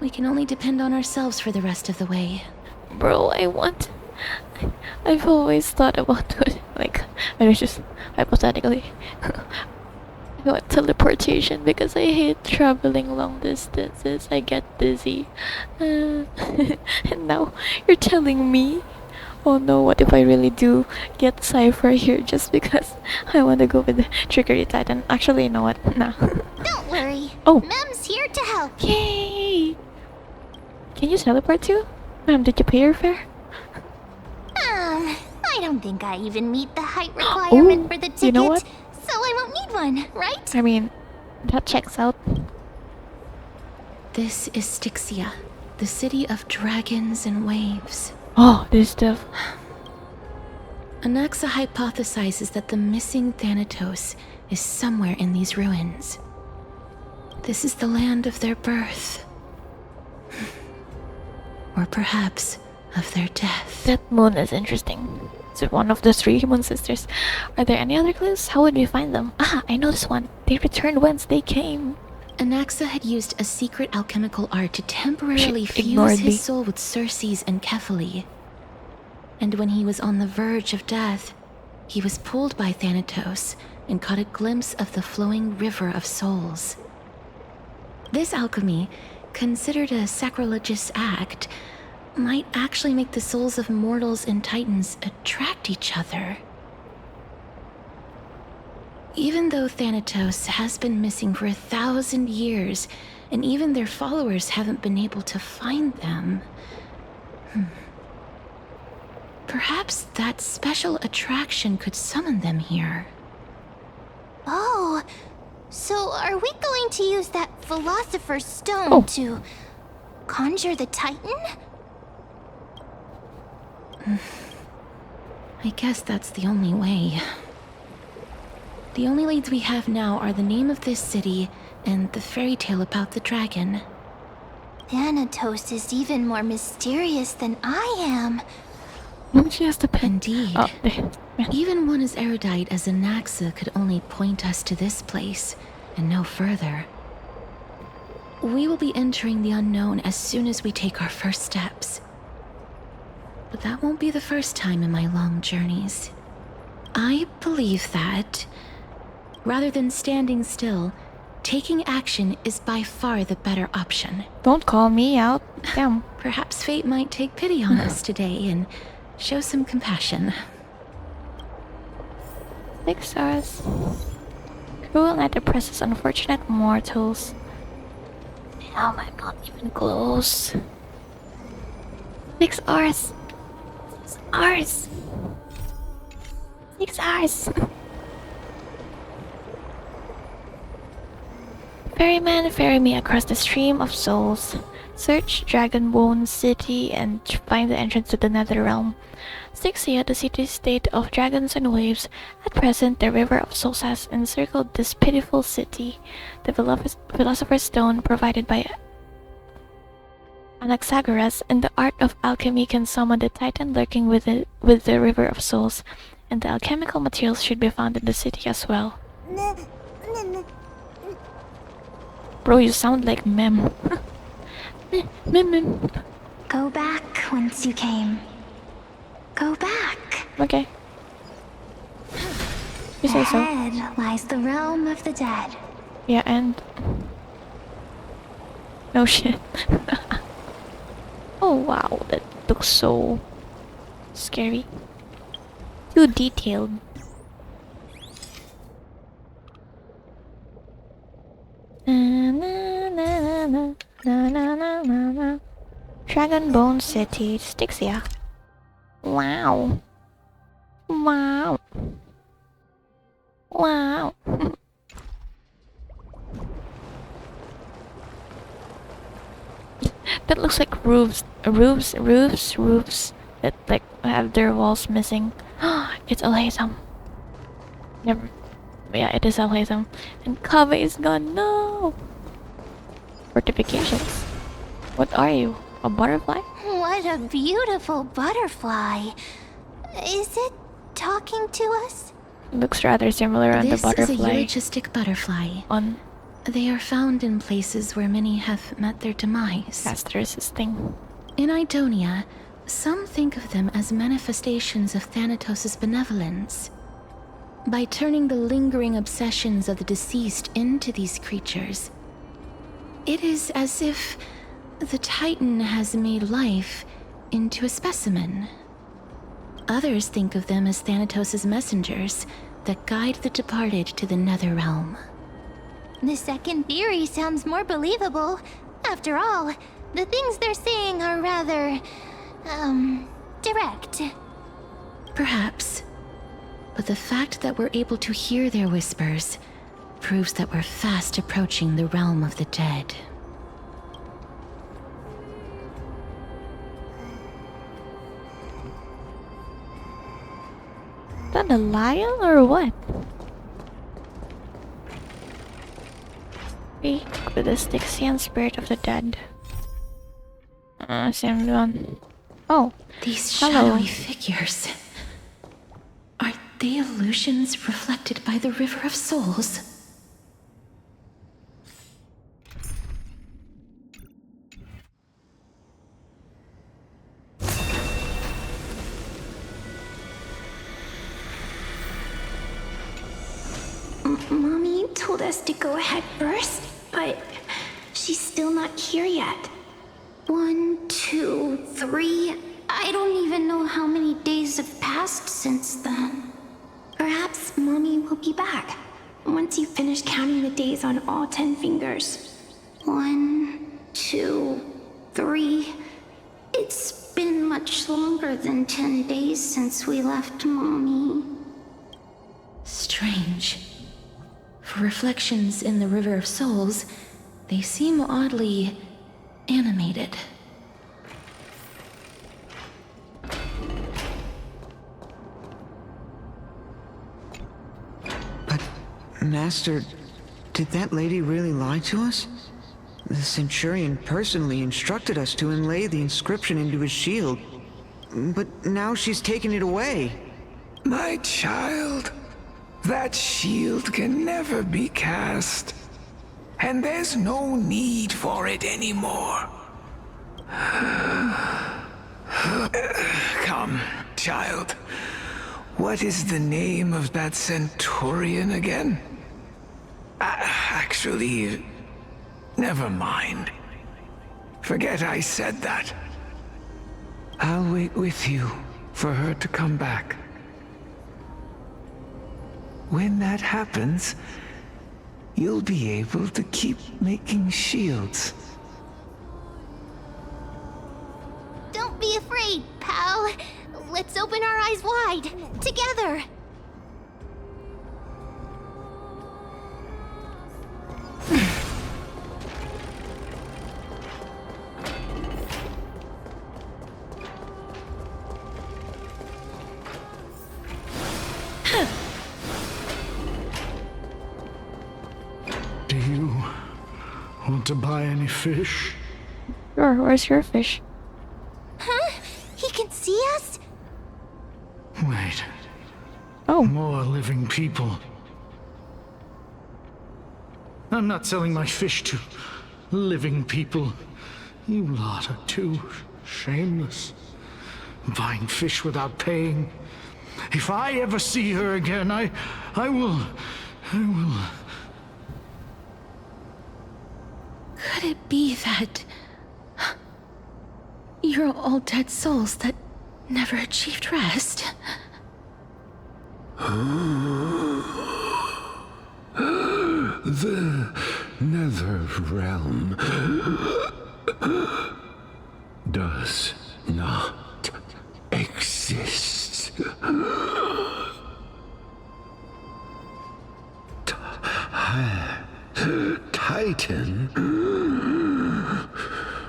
We can only depend on ourselves for the rest of the way. Bro, I've always thought about it. Like, I was just hypothetically. I want teleportation because I hate traveling long distances. I get dizzy. And now you're telling me? Oh no, what if I really do get Cypher here just because I want to go with the Trickery Titan? Actually, you know what? Nah. Don't worry. Oh. Mem's here to help. Yay! Can you teleport too? Ma'am, did you pay your fare? I don't think I even meet the height requirement for the ticket. You know what? So I won't need one, right? I mean, that checks out. This is Styxia, the city of dragons and waves. Oh, this stuff. Anaxa hypothesizes that the missing Thanatos is somewhere in these ruins. This is the land of their birth. Or perhaps of their death. That moon is interesting. Is it one of the three Moon Sisters? Are there any other clues? How would we find them? Ah, I know this one. They returned whence they came. Anaxa had used a secret alchemical art to temporarily fuse his soul with Circe's and Kephae. And when he was on the verge of death, he was pulled by Thanatos and caught a glimpse of the flowing river of souls. This alchemy, considered a sacrilegious act, might actually make the souls of mortals and titans attract each other. Even though Thanatos has been missing for 1,000 years, and even their followers haven't been able to find them, perhaps that special attraction could summon them here. Oh, so are we going to use that Philosopher's Stone to conjure the Titan? I guess that's the only way. The only leads we have now are the name of this city and the fairy tale about the dragon. Thanatos is even more mysterious than I am. She has the pen. Indeed. Oh, Even one as erudite as Anaxa could only point us to this place, and no further. We will be entering the unknown as soon as we take our first steps. But that won't be the first time in my long journeys. I believe that, rather than standing still, taking action is by far the better option. Don't call me out. Damn. Perhaps fate might take pity on us today and show some compassion. 6 stars. Cruel night oppresses unfortunate mortals. Damn, I'm not even close. 6 hours. 6 hours. 6 hours. Ferryman, ferry me across the stream of souls. Search Dragonbone City and find the entrance to the Netherrealm. Styxia, the city-state of dragons and waves. At present, the River of Souls has encircled this pitiful city. The Philosopher's Stone, provided by Anaxagoras, and the art of alchemy can summon the Titan lurking with the River of Souls, and the alchemical materials should be found in the city as well. Bro, you sound like Mem. Mem. Go back whence you came. Go back. Okay. You say so. Ahead lies the realm of the dead. Yeah, and... No shit. Oh wow, that looks so... scary. Too detailed. Dragonbone City, Styxia. Wow. Wow. Wow. That looks like roofs that like have their walls missing. It's Alhaitham. Never. Yeah, it is Alhaitham. And Kaveh is gone. No. Fortifications. What are you? A butterfly? What a beautiful butterfly. Is it talking to us? Looks rather similar on the butterfly. This is a eulogistic butterfly. They are found in places where many have met their demise. Asterisk's thing. In Idonia, some think of them as manifestations of Thanatos' benevolence. By turning the lingering obsessions of the deceased into these creatures, it is as if the Titan has made life into a specimen. Others think of them as Thanatos' messengers that guide the departed to the Netherrealm. The second theory sounds more believable. After all, the things they're saying are rather... direct. Perhaps. But the fact that we're able to hear their whispers proves that we're fast approaching the realm of the dead. Is that a lion or what? Speak with the Styxian spirit of the dead. Same one. Oh, these hello. Shadowy figures. Are they illusions reflected by the River of Souls? Mommy told us to go ahead first, but she's still not here yet. 1, 2, 3. I don't even know how many days have passed since then. Perhaps Mommy will be back once you finish counting the days on all 10 fingers. 1, 2, 3. It's been much longer than 10 days since we left Mommy. Strange. For reflections in the River of Souls, they seem oddly animated. Master, did that lady really lie to us? The Centurion personally instructed us to inlay the inscription into his shield, but now she's taken it away. My child, that shield can never be cast, and there's no need for it anymore. Come, child. What is the name of that Centurion again? Actually, never mind. Forget I said that. I'll wait with you for her to come back. When that happens, you'll be able to keep making shields. Don't be afraid, pal. Let's open our eyes wide, together. Do you want to buy any fish? Sure, where's your fish? Huh? He can see us? Wait. Oh. More living people. I'm not selling my fish to living people. You lot are too shameless. Buying fish without paying. If I ever see her again, I will... Could it be that you're all dead souls that never achieved rest? The Nether Realm does not exist. Titan.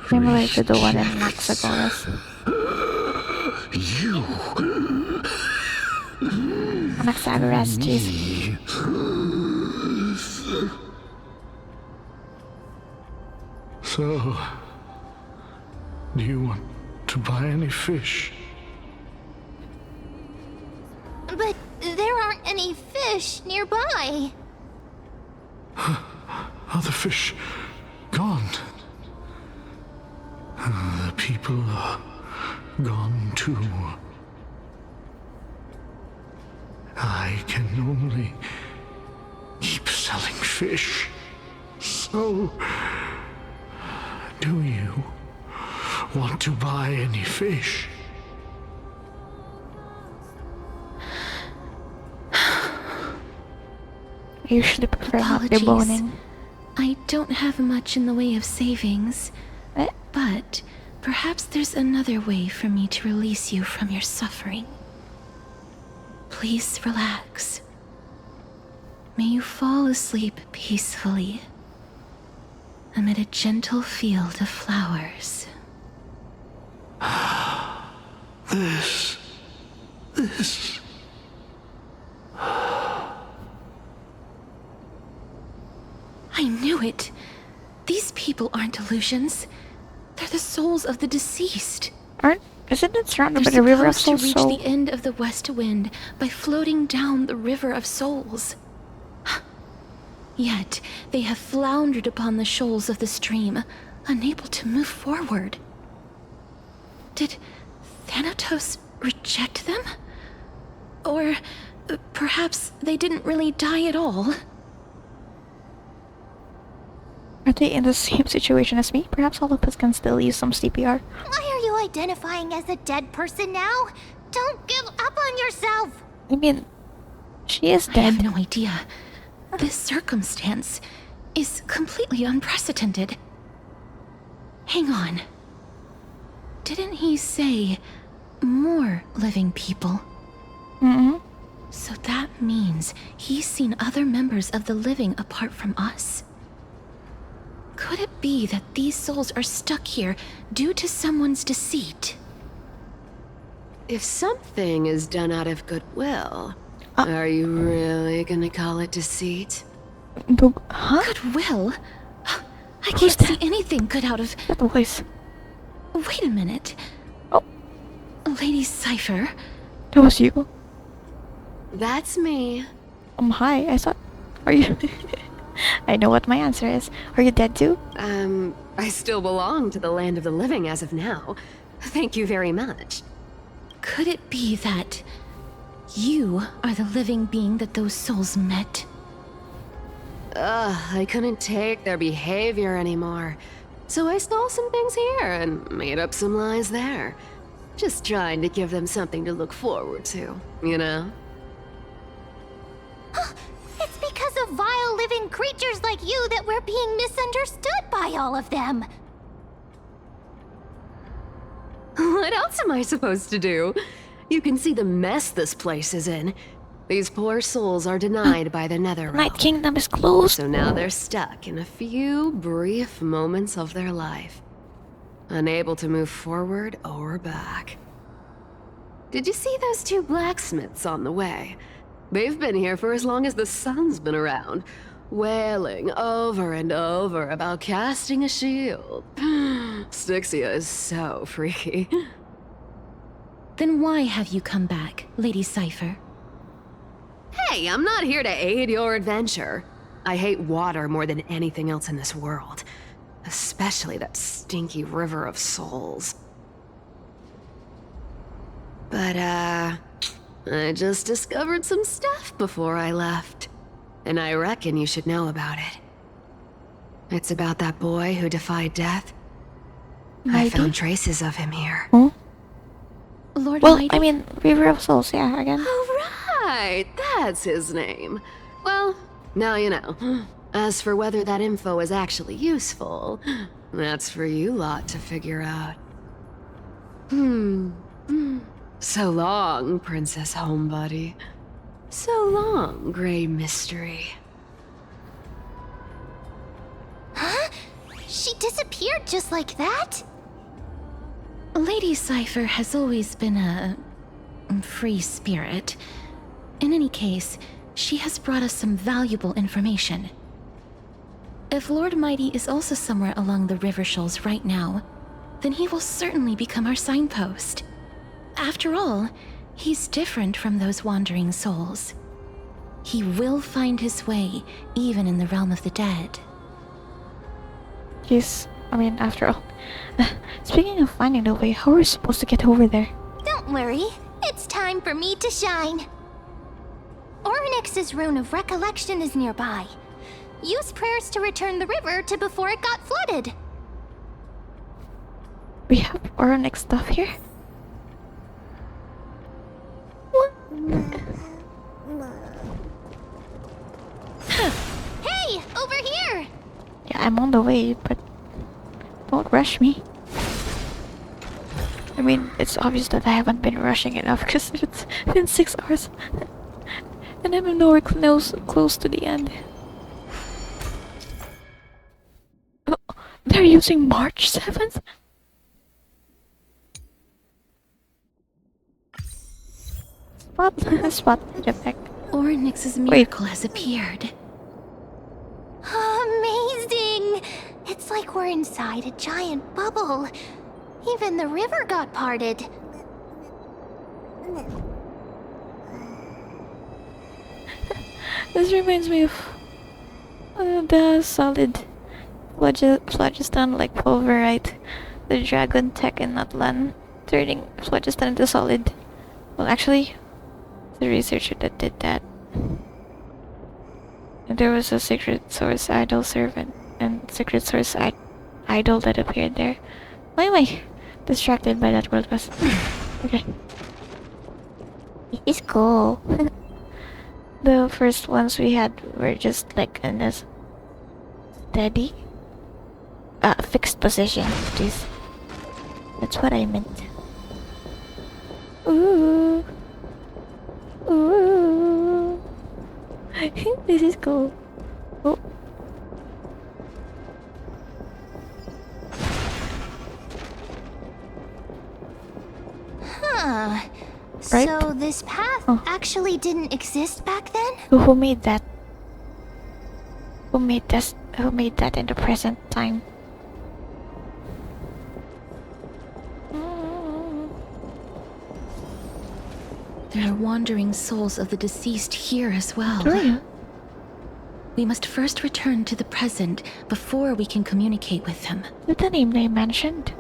Similar to the one in Maxagoras. You. Maxagoras, jeez. So, do you want to buy any fish? But there aren't any fish nearby. Other fish gone. The people are gone too. I can only keep selling fish. So, do you want to buy any fish? I usually prefer not Apologies. deboning. I don't have much in the way of savings, but perhaps there's another way for me to release you from your suffering. Please relax. May you fall asleep peacefully amid a gentle field of flowers. This. I knew it. These people aren't illusions. They're the souls of the deceased. Isn't it surrounded by They're the river of supposed souls? to reach the end of the west wind by floating down the river of souls. Yet they have floundered upon the shoals of the stream, unable to move forward. Did Thanatos reject them? Or perhaps they didn't really die at all? Are they in the same situation as me? Perhaps all of us can still use some CPR. Why are you identifying as a dead person now? Don't give up on yourself! I mean, she is dead. I have no idea. This circumstance is completely unprecedented. Hang on. Didn't he say more living people? Mm-hmm. So that means he's seen other members of the living apart from us. Could it be that these souls are stuck here due to someone's deceit? If something is done out of goodwill, are you really gonna call it deceit? Huh? Goodwill? I can't see anything good out of that voice. Wait a minute. Oh. Lady Cypher. That was you. That's me. Hi. I thought. Are you? I know what my answer is. Are you dead too? I still belong to the land of the living as of now. Thank you very much. Could it be that you are the living being that those souls met? I couldn't take their behavior anymore. So I stole some things here and made up some lies there. Just trying to give them something to look forward to, you know? It's because of vile living creatures like you that we're being misunderstood by all of them. What else am I supposed to do? You can see the mess this place is in. These poor souls are denied by the Netherrealm. Night Kingdom is closed. So now they're stuck in a few brief moments of their life, unable to move forward or back. Did you see those two blacksmiths on the way? They've been here for as long as the sun's been around, wailing over and over about casting a shield. Styxia is so freaky. Then why have you come back, Lady Cypher? Hey, I'm not here to aid your adventure. I hate water more than anything else in this world. Especially that stinky river of souls. But, I just discovered some stuff before I left. And I reckon you should know about it. It's about that boy who defied death. I found traces of him here. Huh? Lord well, Mighty? I mean, River of Souls, yeah, again. Oh, right, that's his name. Well, now you know. As for whether that info is actually useful, that's for you lot to figure out. So long, Princess Homebody. So long, Grey Mystery. Huh? She disappeared just like that? Lady Cypher has always been a free spirit. In any case, she has brought us some valuable information. If Lord Mighty is also somewhere along the river shoals right now, then he will certainly become our signpost. After all, he's different from those wandering souls. He will find his way, even in the realm of the dead. After all. Speaking of finding the way, how are we supposed to get over there? Don't worry, it's time for me to shine. Ornyx's rune of recollection is nearby. Use prayers to return the river to before it got flooded. We have Ornyx stuff here? What? Hey, over here! Yeah, I'm on the way, but don't rush me. I mean, it's obvious that I haven't been rushing enough because it's been 6 hours. And I'm nowhere close to the end. Oh, they're using March 7th? Spot jetpack. Ornyx's miracle has appeared. Amazing! It's like we're inside a giant bubble. Even the river got parted. This reminds me of the solid phlogiston like pulverite, the dragon tech in Natlan, turning phlogiston into solid. Well, actually, the researcher that did that. And there was a secret source idol servant and secret source idol that appeared there. Why am I distracted by that world quest? Okay. It's cool. The first ones we had were just like in a steady, fixed position. Jeez. That's what I meant. Ooh. Ooh. This is cool. Oh. this path actually didn't exist back then? Who made that? Who made this? Who made that in the present time? There are wandering souls of the deceased here as well. Really? We must first return to the present before we can communicate with them. With the name they mentioned.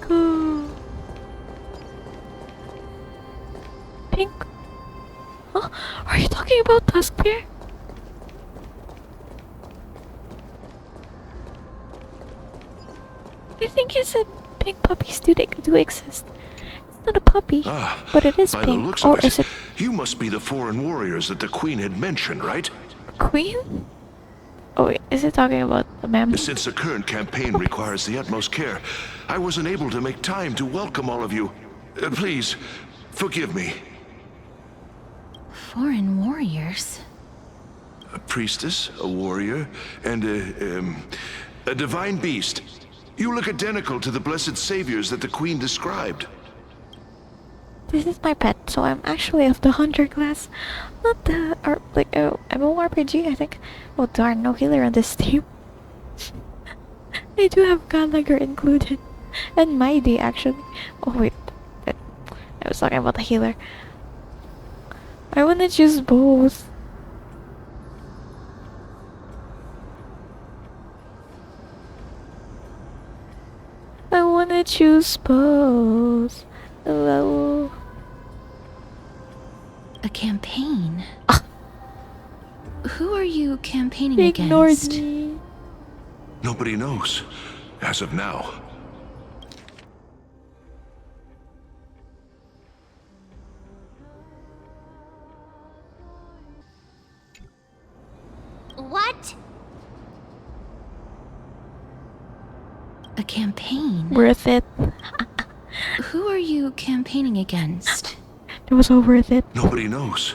Cool. Pink. Huh? Are you talking about Tuskbear? I think you said pink puppies do exist. It's not a puppy, but it is by pink. the looks Or of is it, it you must be the foreign warriors that the Queen had mentioned, right? Queen? Oh wait, is it talking about the ma'am? Since the current campaign requires the utmost care, I wasn't able to make time to welcome all of you. Please, forgive me. Foreign warriors? A priestess, a warrior, and a divine beast. You look identical to the blessed saviors that the Queen described. This is my pet, so I'm actually of the hunter class, not the MMORPG, I think. Oh darn, no healer on this team. I do have Gallagher included, and Mighty actually. Oh wait, I was talking about the healer. I wanna choose both. I wanna choose both. Hello. A campaign? Who are you campaigning Ignored against? me. Nobody knows, as of now. What? A campaign? Worth it. Who are you campaigning against? It was all worth it. Nobody knows,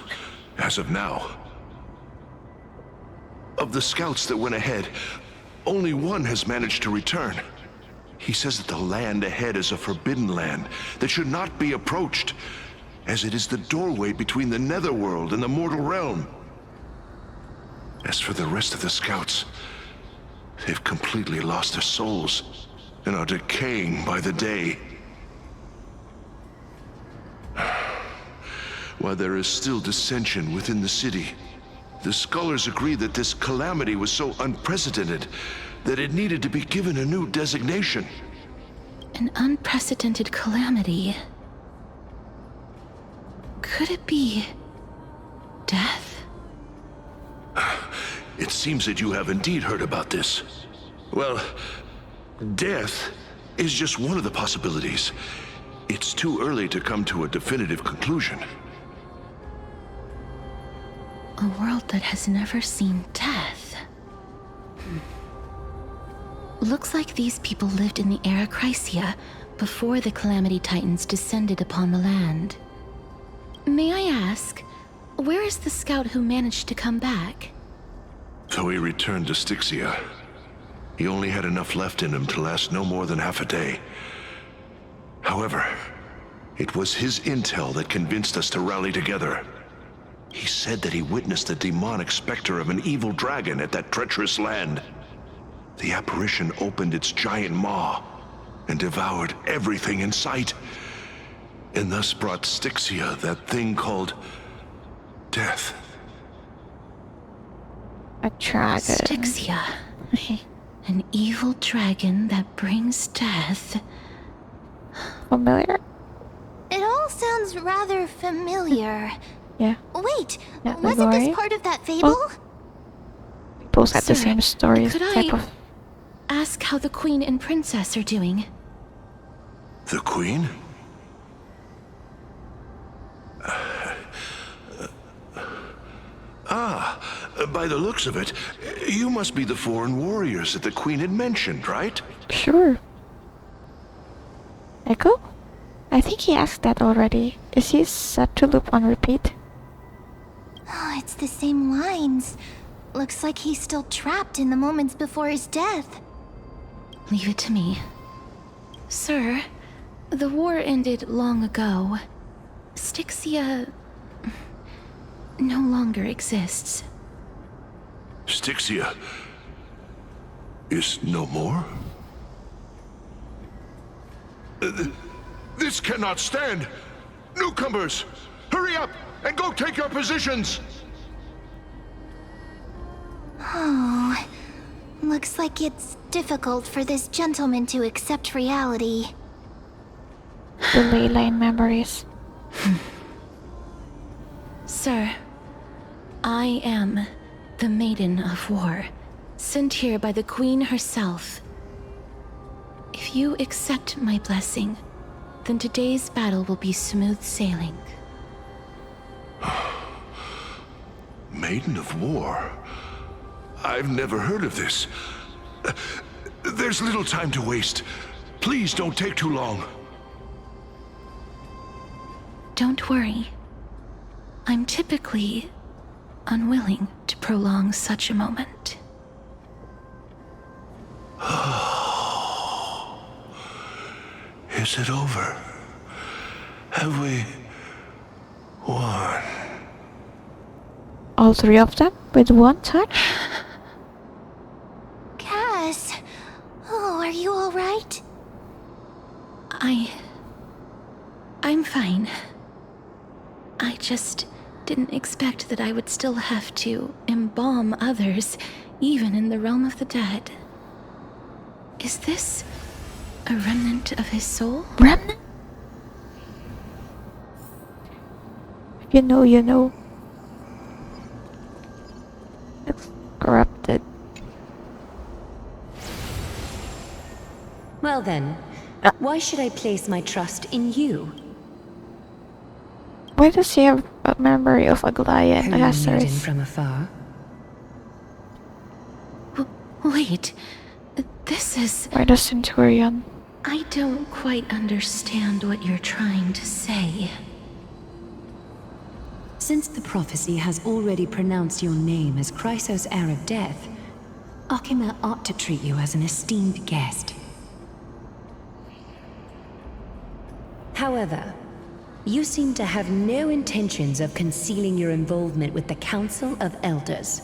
as of now. Of the scouts that went ahead, only one has managed to return. He says that the land ahead is a forbidden land that should not be approached, as it is the doorway between the netherworld and the mortal realm. As for the rest of the scouts, they've completely lost their souls and are decaying by the day. While there is still dissension within the city, the scholars agree that this calamity was so unprecedented that it needed to be given a new designation. An unprecedented calamity. Could it be death? It seems that you have indeed heard about this. Well, death is just one of the possibilities. It's too early to come to a definitive conclusion. A world that has never seen death. Looks like these people lived in the era Chrysia before the Calamity Titans descended upon the land. May I ask, where is the scout who managed to come back? So he returned to Styxia. He only had enough left in him to last no more than half a day. However, it was his intel that convinced us to rally together. He said that he witnessed the demonic specter of an evil dragon at that treacherous land. The apparition opened its giant maw and devoured everything in sight, and thus brought Styxia that thing called death. A dragon. Styxia. An evil dragon that brings death. Familiar? It all sounds rather familiar. Yeah. Wait, Yeah, wasn't Legory? this part of that fable? Both had the Sir, same stories. could Type I of. ask how the Queen and Princess are doing? The Queen? By the looks of it, you must be the foreign warriors that the Queen had mentioned, right? Sure. Echo? I think he asked that already. Is he set to loop on repeat? Oh, it's the same lines. Looks like he's still trapped in the moments before his death. Leave it to me. Sir, the war ended long ago. Styxia no longer exists. Styxia is no more? This cannot stand! Newcomers, hurry up and go take your positions! Oh, looks like it's difficult for this gentleman to accept reality. The ley line memories. Sir, I am the Maiden of War, sent here by the Queen herself. If you accept my blessing, then today's battle will be smooth sailing. Maiden of War? I've never heard of this. There's little time to waste. Please don't take too long. Don't worry. I'm typically unwilling to prolong such a moment. Is it over? Have we won? All three of them with one touch? Cass! Oh, are you alright? I'm fine. I just didn't expect that I would still have to embalm others, even in the realm of the dead. Is this a remnant of his soul? Remnant? You know. It's corrupted. Well then, why should I place my trust in you? Why does he have a memory of Aglaya and Maiden Asteris? from afar. Wait, this is... Why the Centurion? I don't quite understand what you're trying to say. Since the prophecy has already pronounced your name as Chrysos' heir of death, Akima ought to treat you as an esteemed guest. However, you seem to have no intentions of concealing your involvement with the Council of Elders,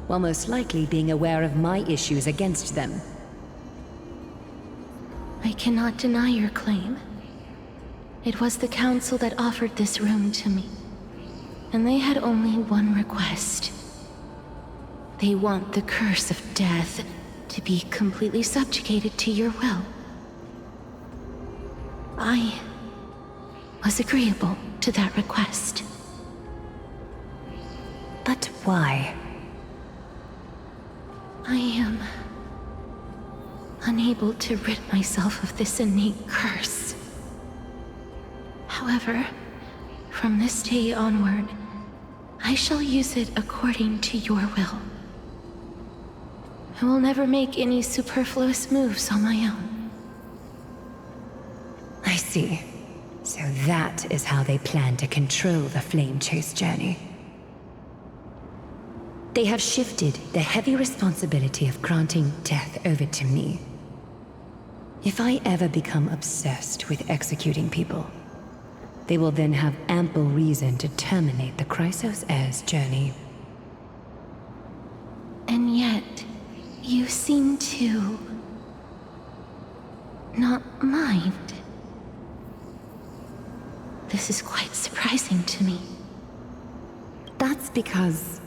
while most likely being aware of my issues against them. I cannot deny your claim. It was the Council that offered this room to me, and they had only one request. They want the curse of death to be completely subjugated to your will. I was agreeable to that request. But why? I am unable to rid myself of this innate curse. However, from this day onward, I shall use it according to your will. I will never make any superfluous moves on my own. I see. So that is how they plan to control the Flame Chase journey. They have shifted the heavy responsibility of granting death over to me. If I ever become obsessed with executing people, they will then have ample reason to terminate the Chrysos heir's journey. And yet, you seem to not mind. This is quite surprising to me. That's because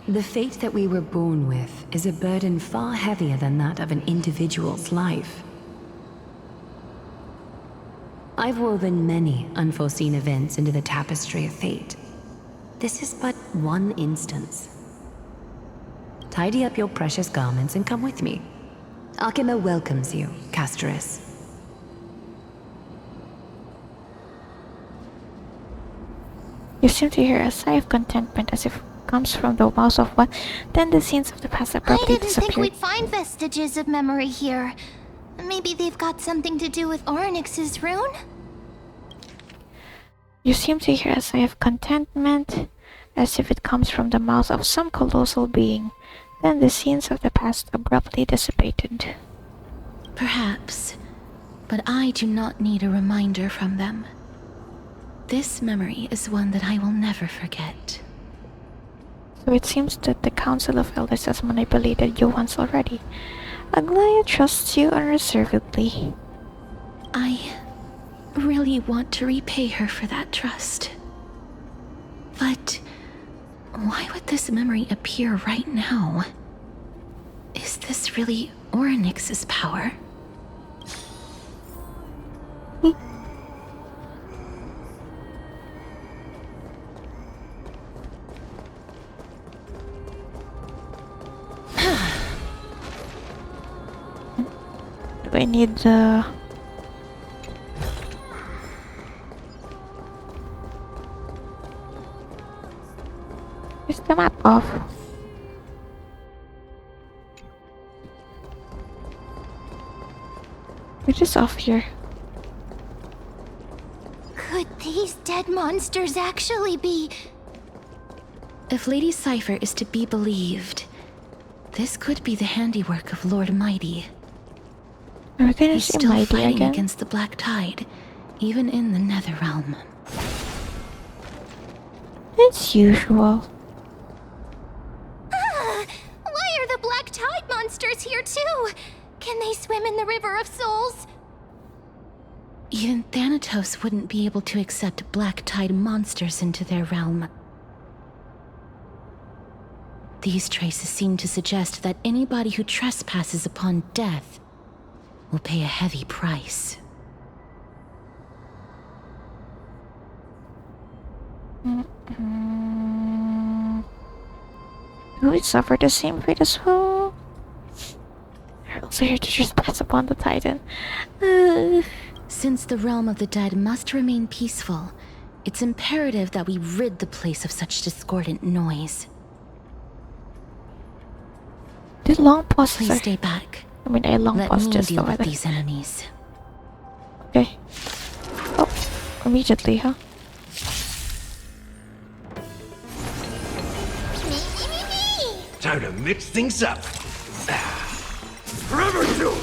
the fate that we were born with is a burden far heavier than that of an individual's life. I've woven many unforeseen events into the tapestry of fate. This is but one instance. Tidy up your precious garments and come with me. Akima welcomes you, Castoris. You seem to hear a sigh of contentment as if it comes from the mouth of one. Then the scenes of the past I abruptly didn't think disappear. we'd find vestiges of memory here. Maybe they've got something to do with Orynyx's rune? You seem to hear a sigh of contentment as if it comes from the mouth of some colossal being. Then the scenes of the past abruptly dissipated. Perhaps, but I do not need a reminder from them. This memory is one that I will never forget. So it seems that the Council of Elders has manipulated you once already. Aglaya trusts you unreservedly. I really want to repay her for that trust. But why would this memory appear right now? Is this really Orynyx's power? Do I need the... Is the map off? Which is off here? Could these dead monsters actually be... If Lady Cypher is to be believed, this could be the handiwork of Lord Mighty. Are we gonna He's see still Mighty fighting again? against the Black Tide, even in the Netherrealm. As usual. Why are the Black Tide monsters here too? Can they swim in the River of Souls? Even Thanatos wouldn't be able to accept Black Tide monsters into their realm. These traces seem to suggest that anybody who trespasses upon death will pay a heavy price. Do we suffer the same fate as well? They're also here to trespass upon the Titan. Since the realm of the dead must remain peaceful, it's imperative that we rid the place of such discordant noise. Did long pauses Please stay back. I mean, I long Let pause me just deal over with there. these enemies. Okay. Oh, immediately, huh? Time to mix things up. Forever doomed.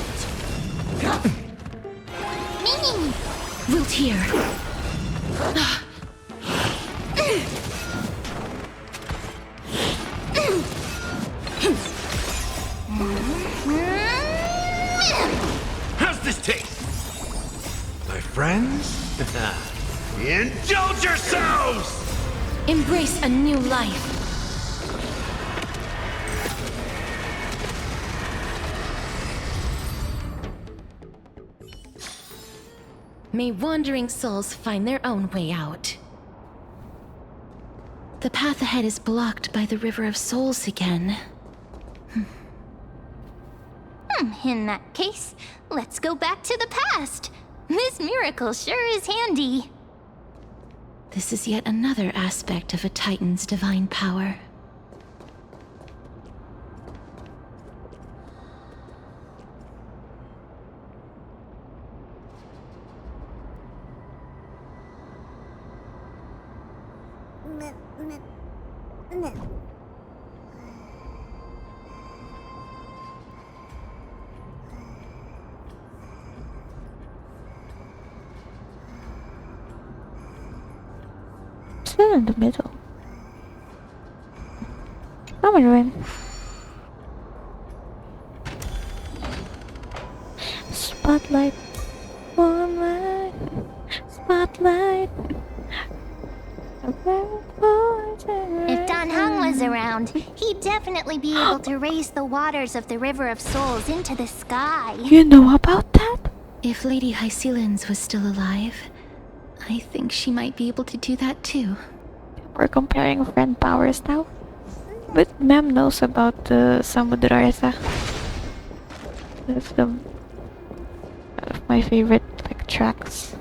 Wilt here. How's this taste? My friends? Indulge yourselves! Embrace a new life. May wandering souls find their own way out. The path ahead is blocked by the River of Souls again. In that case, let's go back to the past. This miracle sure is handy. This is yet another aspect of a Titan's divine power. Still in the middle. Come on, Ruin. Spotlight, moonlight, spotlight. If Don Hung was around, he'd definitely be able to raise the waters of the River of Souls into the sky. You know about that? If Lady Hycelens was still alive, I think she might be able to do that too. We're comparing friend powers now. But Mem knows about the Samudrartha. That's one of my favorite tracks.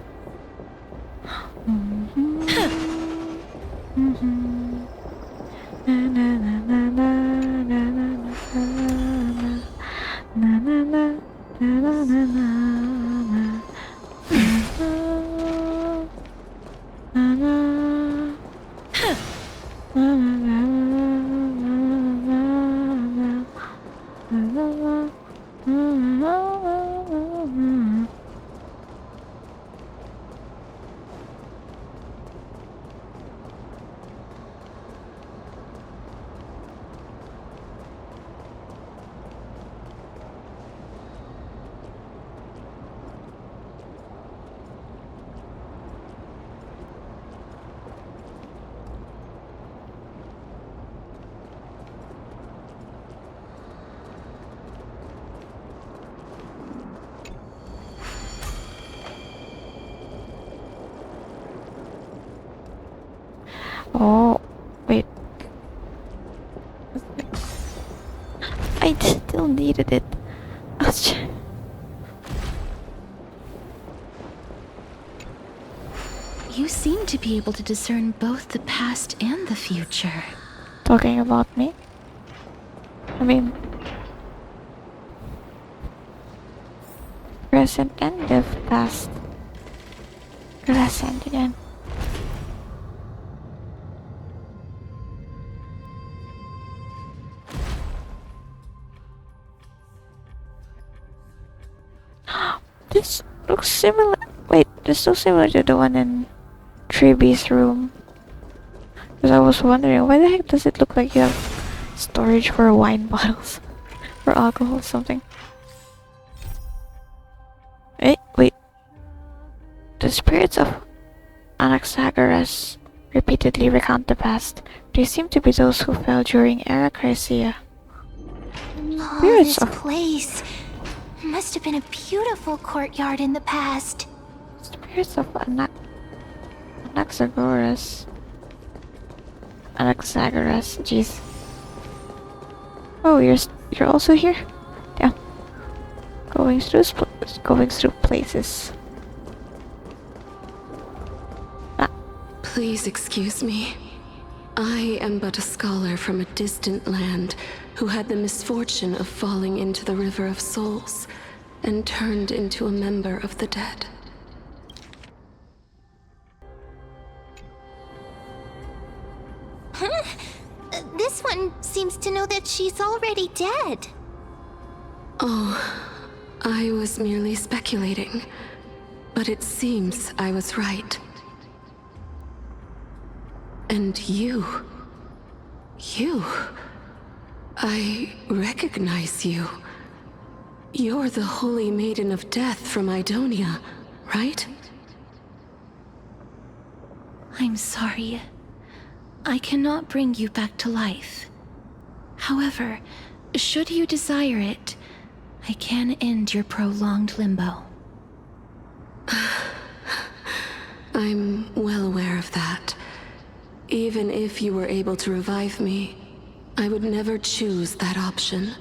Oh, wait. I still needed it. I was You seem to be able to discern both the past and the future. talking about me? I mean, present and the past. Present again. This looks similar. Wait, this looks similar to the one in Treebee's room. Because I was wondering, why the heck does it look like you have storage for wine bottles? Or alcohol or something? Wait. The spirits of Anaxagoras repeatedly recount the past. They seem to be those who fell during Era Chrysia. Oh, Spirits this of place must have been a beautiful courtyard in the past. spirits of Anaxagoras. Anaxagoras, jeez. Oh, you're also here? Yeah. Going through places. Please excuse me. I am but a scholar from a distant land who had the misfortune of falling into the River of Souls and turned into a member of the dead. Huh? This one seems to know that she's already dead. Oh, I was merely speculating, but it seems I was right. And you, I recognize you. You're the Holy Maiden of Death from Idonia, right? I'm sorry. I cannot bring you back to life. However, should you desire it, I can end your prolonged limbo. I'm well aware of that. Even if you were able to revive me, I would never choose that option.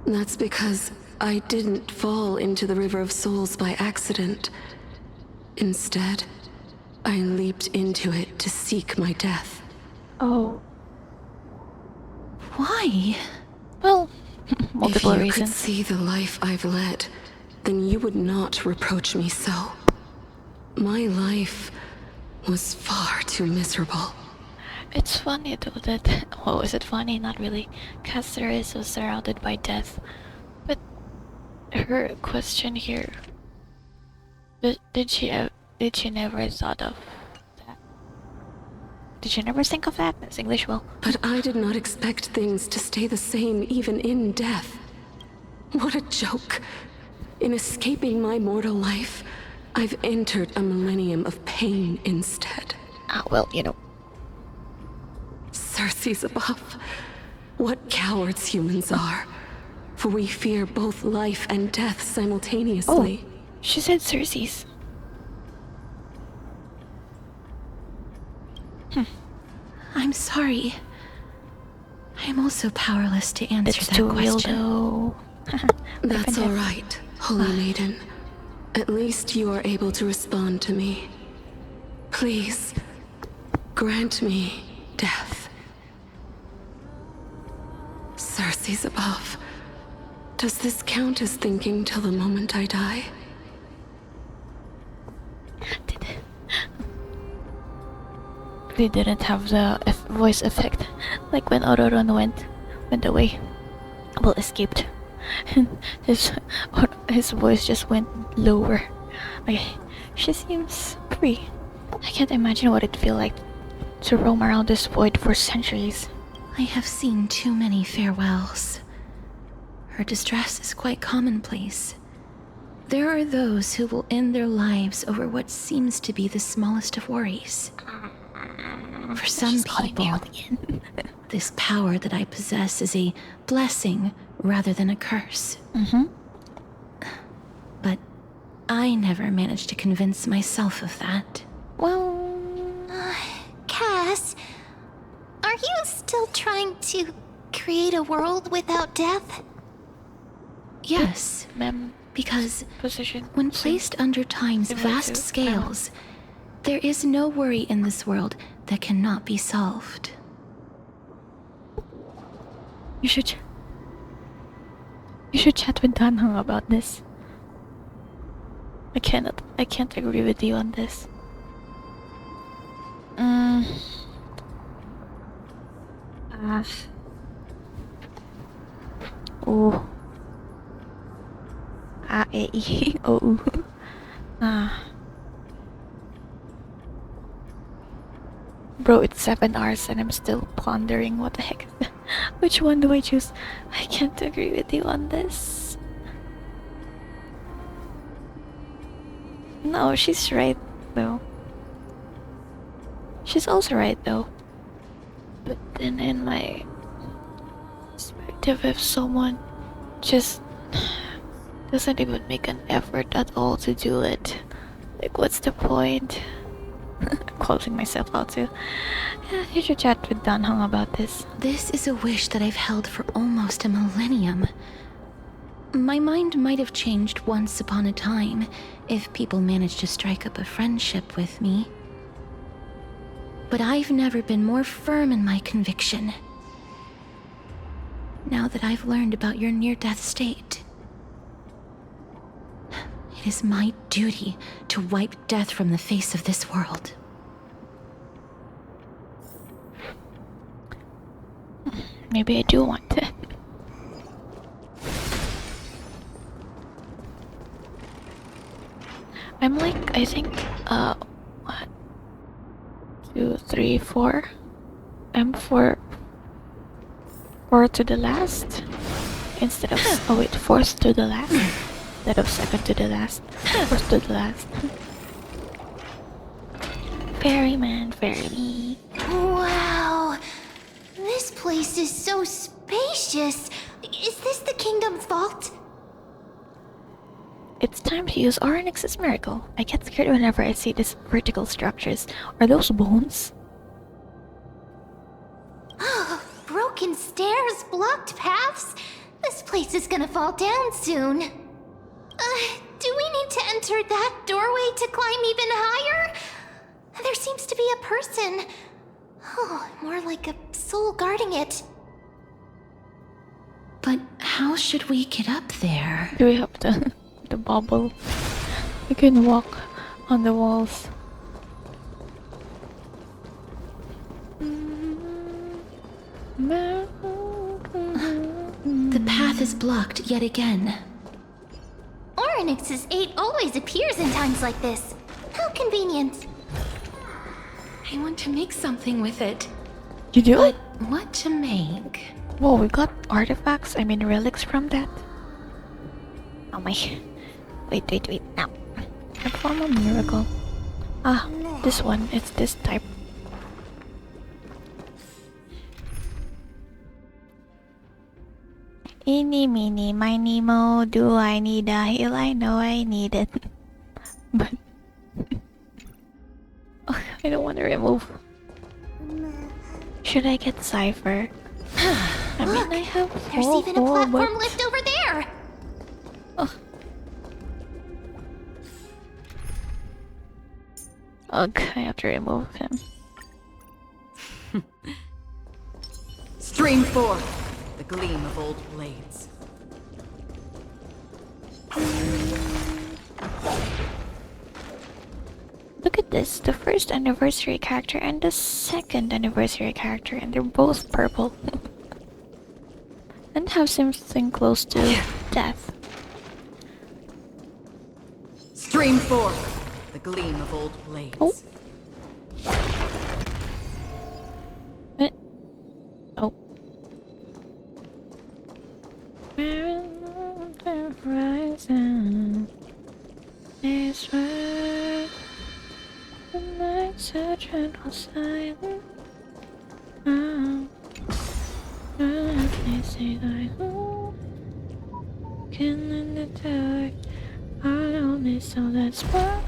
That's because I didn't fall into the River of Souls by accident. Instead, I leaped into it to seek my death. Oh. Why? Well, multiple if you reasons. could see the life I've led, then you would not reproach me so. My life was far too miserable. It's funny though that, well, is it funny? Not really. Caceres was surrounded by death. But her question here, did she never thought of that? Did you never think of that? That's English, well. But I did not expect things to stay the same even in death. What a joke. In escaping my mortal life, I've entered a millennium of pain instead. Ah, well, you know. Circe's above. What cowards humans are. For we fear both life and death simultaneously. Oh, she said Circe's. I'm sorry. I'm also powerless to answer It's that too real question. though. That's all right, Holy Maiden. At least you are able to respond to me. Please, grant me death. Circe's above. Does this count as thinking till the moment I die? They didn't have the voice effect like when Auroron went away. well, escaped. His voice just went lower. Okay, she seems free. I can't imagine what it'd feel like to roam around this void for centuries. I have seen too many farewells. Her distress is quite commonplace. There are those who will end their lives over what seems to be the smallest of worries. For some people, this power that I possess is a blessing rather than a curse. But I never managed to convince myself of that. Well, Cass, are you still trying to create a world without death? Yes, because when placed under time's vast scales, there is no worry in this world that cannot be solved. You should chat with Danheng about this. I can't agree with you on this. Oh. Oh. Bro, it's 7 hours and I'm still pondering what the heck. Which one do I choose? I can't agree with you on this. No, she's right though. She's also right though. But then in my perspective, if someone just doesn't even make an effort at all to do it, like what's the point? I'm closing myself out too. Yeah, you should chat with Danheng about this. This is a wish that I've held for almost a millennium. My mind might have changed once upon a time if people managed to strike up a friendship with me. But I've never been more firm in my conviction. Now that I've learned about your near-death state, it is my duty to wipe death from the face of this world. Maybe I do want to. I'm like, I think, 1, 2, 3, 4. I'm 4 to the last instead of oh wait, 4th to the last instead of 2nd to the last, 4th to the last. Ferryman, ferry me. Wow, this place is so spacious. Is this the kingdom's vault? It's time to use Orynyx's miracle. I get scared whenever I see these vertical structures. Are those bones? Broken stairs, blocked paths. This place is gonna fall down soon. Do we need to enter that doorway to climb even higher? There seems to be a person. Oh, more like a soul guarding it. But how should we get up there? Do we have the bubble? We can walk on the walls. The path is blocked yet again. Orynyx's 8 always appears in times like this. How convenient. I want to make something with it. You do? But what to make? Whoa, we got artifacts, I mean relics from that. Oh my. Wait. Now. Perform a miracle. Ah, this one. It's this type. Eeny, meeny, miny, mo. Do I need a heal? I know I need it. But... oh, I don't want to remove. Should I get Cypher? I mean, I have There's even a platform but... lift over there. Oh. Ugh, I have to remove him. Stream forth the gleam of old blades. Look at this, the first anniversary character and the second anniversary character, and they're both purple. And don't have something close to death. Stream forth the gleam of old blades. Oh. Oh. Horizon is where the nights are gentle silent. They say that can in the dark are lonely, so that's why.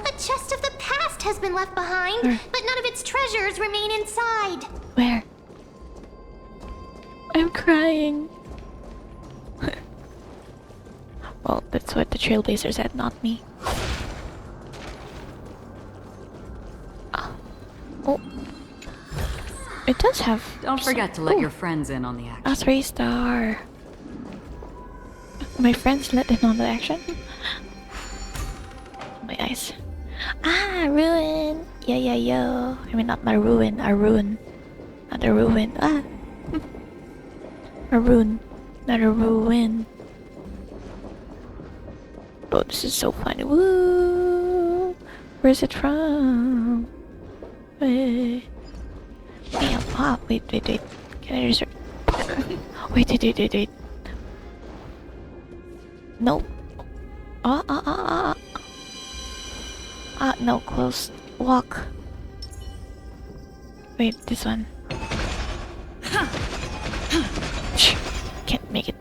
A chest of the past has been left behind, but none of its treasures remain inside. Where? I'm crying. Well, that's what the Trailblazer said, not me. Oh. It does have... Don't forget to let your friends in on the action. A 3-star. My friends let in on the action? My eyes. Ah, ruin! Yeah, yeah, yo. I mean, not my ruin, a ruin. Not a ruin. Ah! A ruin. Not a ruin. Oh, this is so funny. Woo! Where's it from? Wait. Damn, ah, wait. Can I just... wait. No. No, close. Walk. Wait, this one. Can't make it.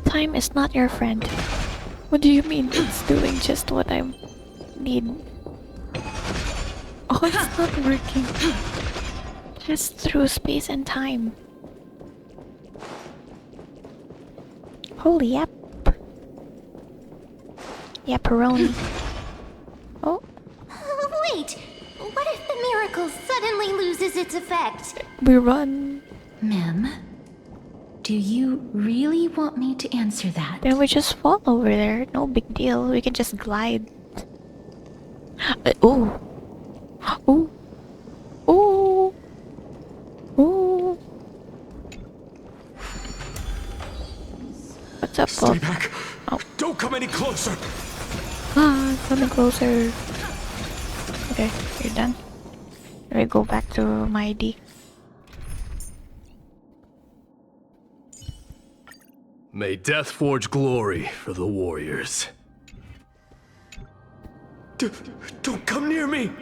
Time is not your friend. What do you mean it's doing just what I need? Oh, it's not working. Just through space and time. Holy yep. Yapperoni. Oh. Wait, what if the miracle suddenly loses its effect? We run. Mem, do you really want me to answer that? Then we just fall over there. No big deal. We can just glide. Oh. Oh. Oh. Oh. What's up, Stay Bob? back. Oh. Don't come any closer. Ah, coming closer. Okay, you're done. Let me go back to my ID. May death forge glory for the warriors. Don't come near me!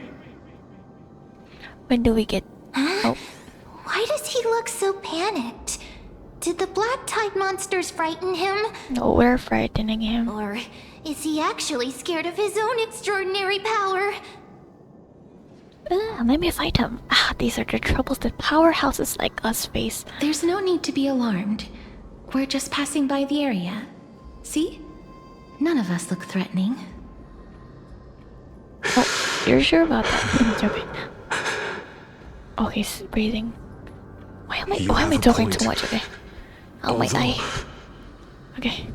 When do we get... Oh. Why does he look so panicked? Did the black tide monsters frighten him? No, we're frightening him. Or is he actually scared of his own extraordinary power? Let me fight him. Ah, these are the troubles that powerhouses like us face. There's no need to be alarmed. We're just passing by the area. See? None of us look threatening. Oh, you're sure about that? I'm joking. Oh, he's breathing. Why am I talking too much? Okay. Oh my eye. Okay.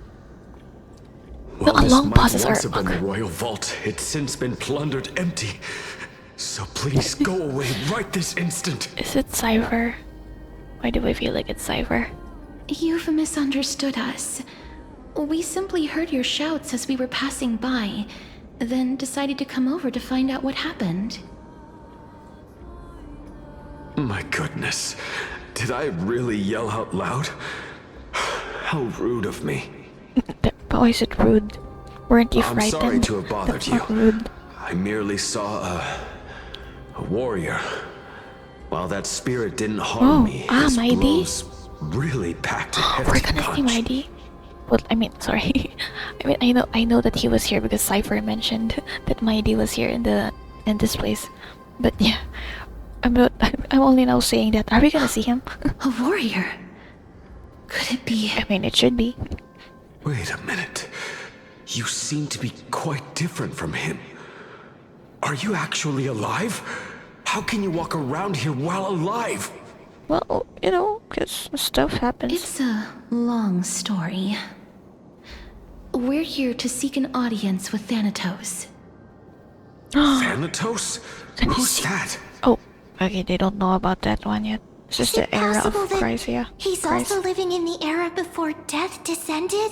While The long might pauses once are... have been the royal vault, it's since been plundered empty. So please go away right this instant. Is it Cypher? Why do I feel like it's Cypher? You've misunderstood us. We simply heard your shouts as we were passing by, then decided to come over to find out what happened. My goodness. Did I really yell out loud? How rude of me. Why is it rude? Weren't you I'm frightened? sorry to have bothered That's you. not rude. I merely saw a warrior. While that spirit didn't harm me, his my ID? blows really packed a heavy We're gonna punch. see my ID. Well, I mean, sorry. I mean, I know that he was here because Cypher mentioned that my ID was here in this place. But yeah, I'm only now saying that. Are we gonna see him? A warrior? Could it be? I mean, it should be. Wait a minute. You seem to be quite different from him. Are you actually alive? How can you walk around here while alive? Well, you know, because stuff happens. It's a long story. we're here to seek an audience with Thanatos. Thanatos? Who's that? Oh, okay, they don't know about that one yet. This is the era of Chrysia. He's also living in the era before death descended?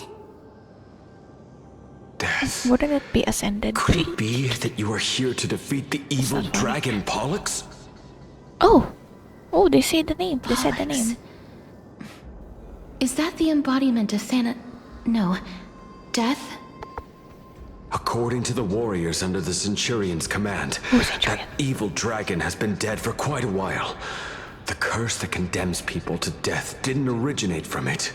Death? Wouldn't it be ascended? Could it be that you are here to defeat the evil dragon Pollux? Oh! Oh, they say the name. They said the name. Is that the embodiment of No. Death? According to the warriors under the Centurion's command, that evil dragon has been dead for quite a while. The curse that condemns people to death didn't originate from it.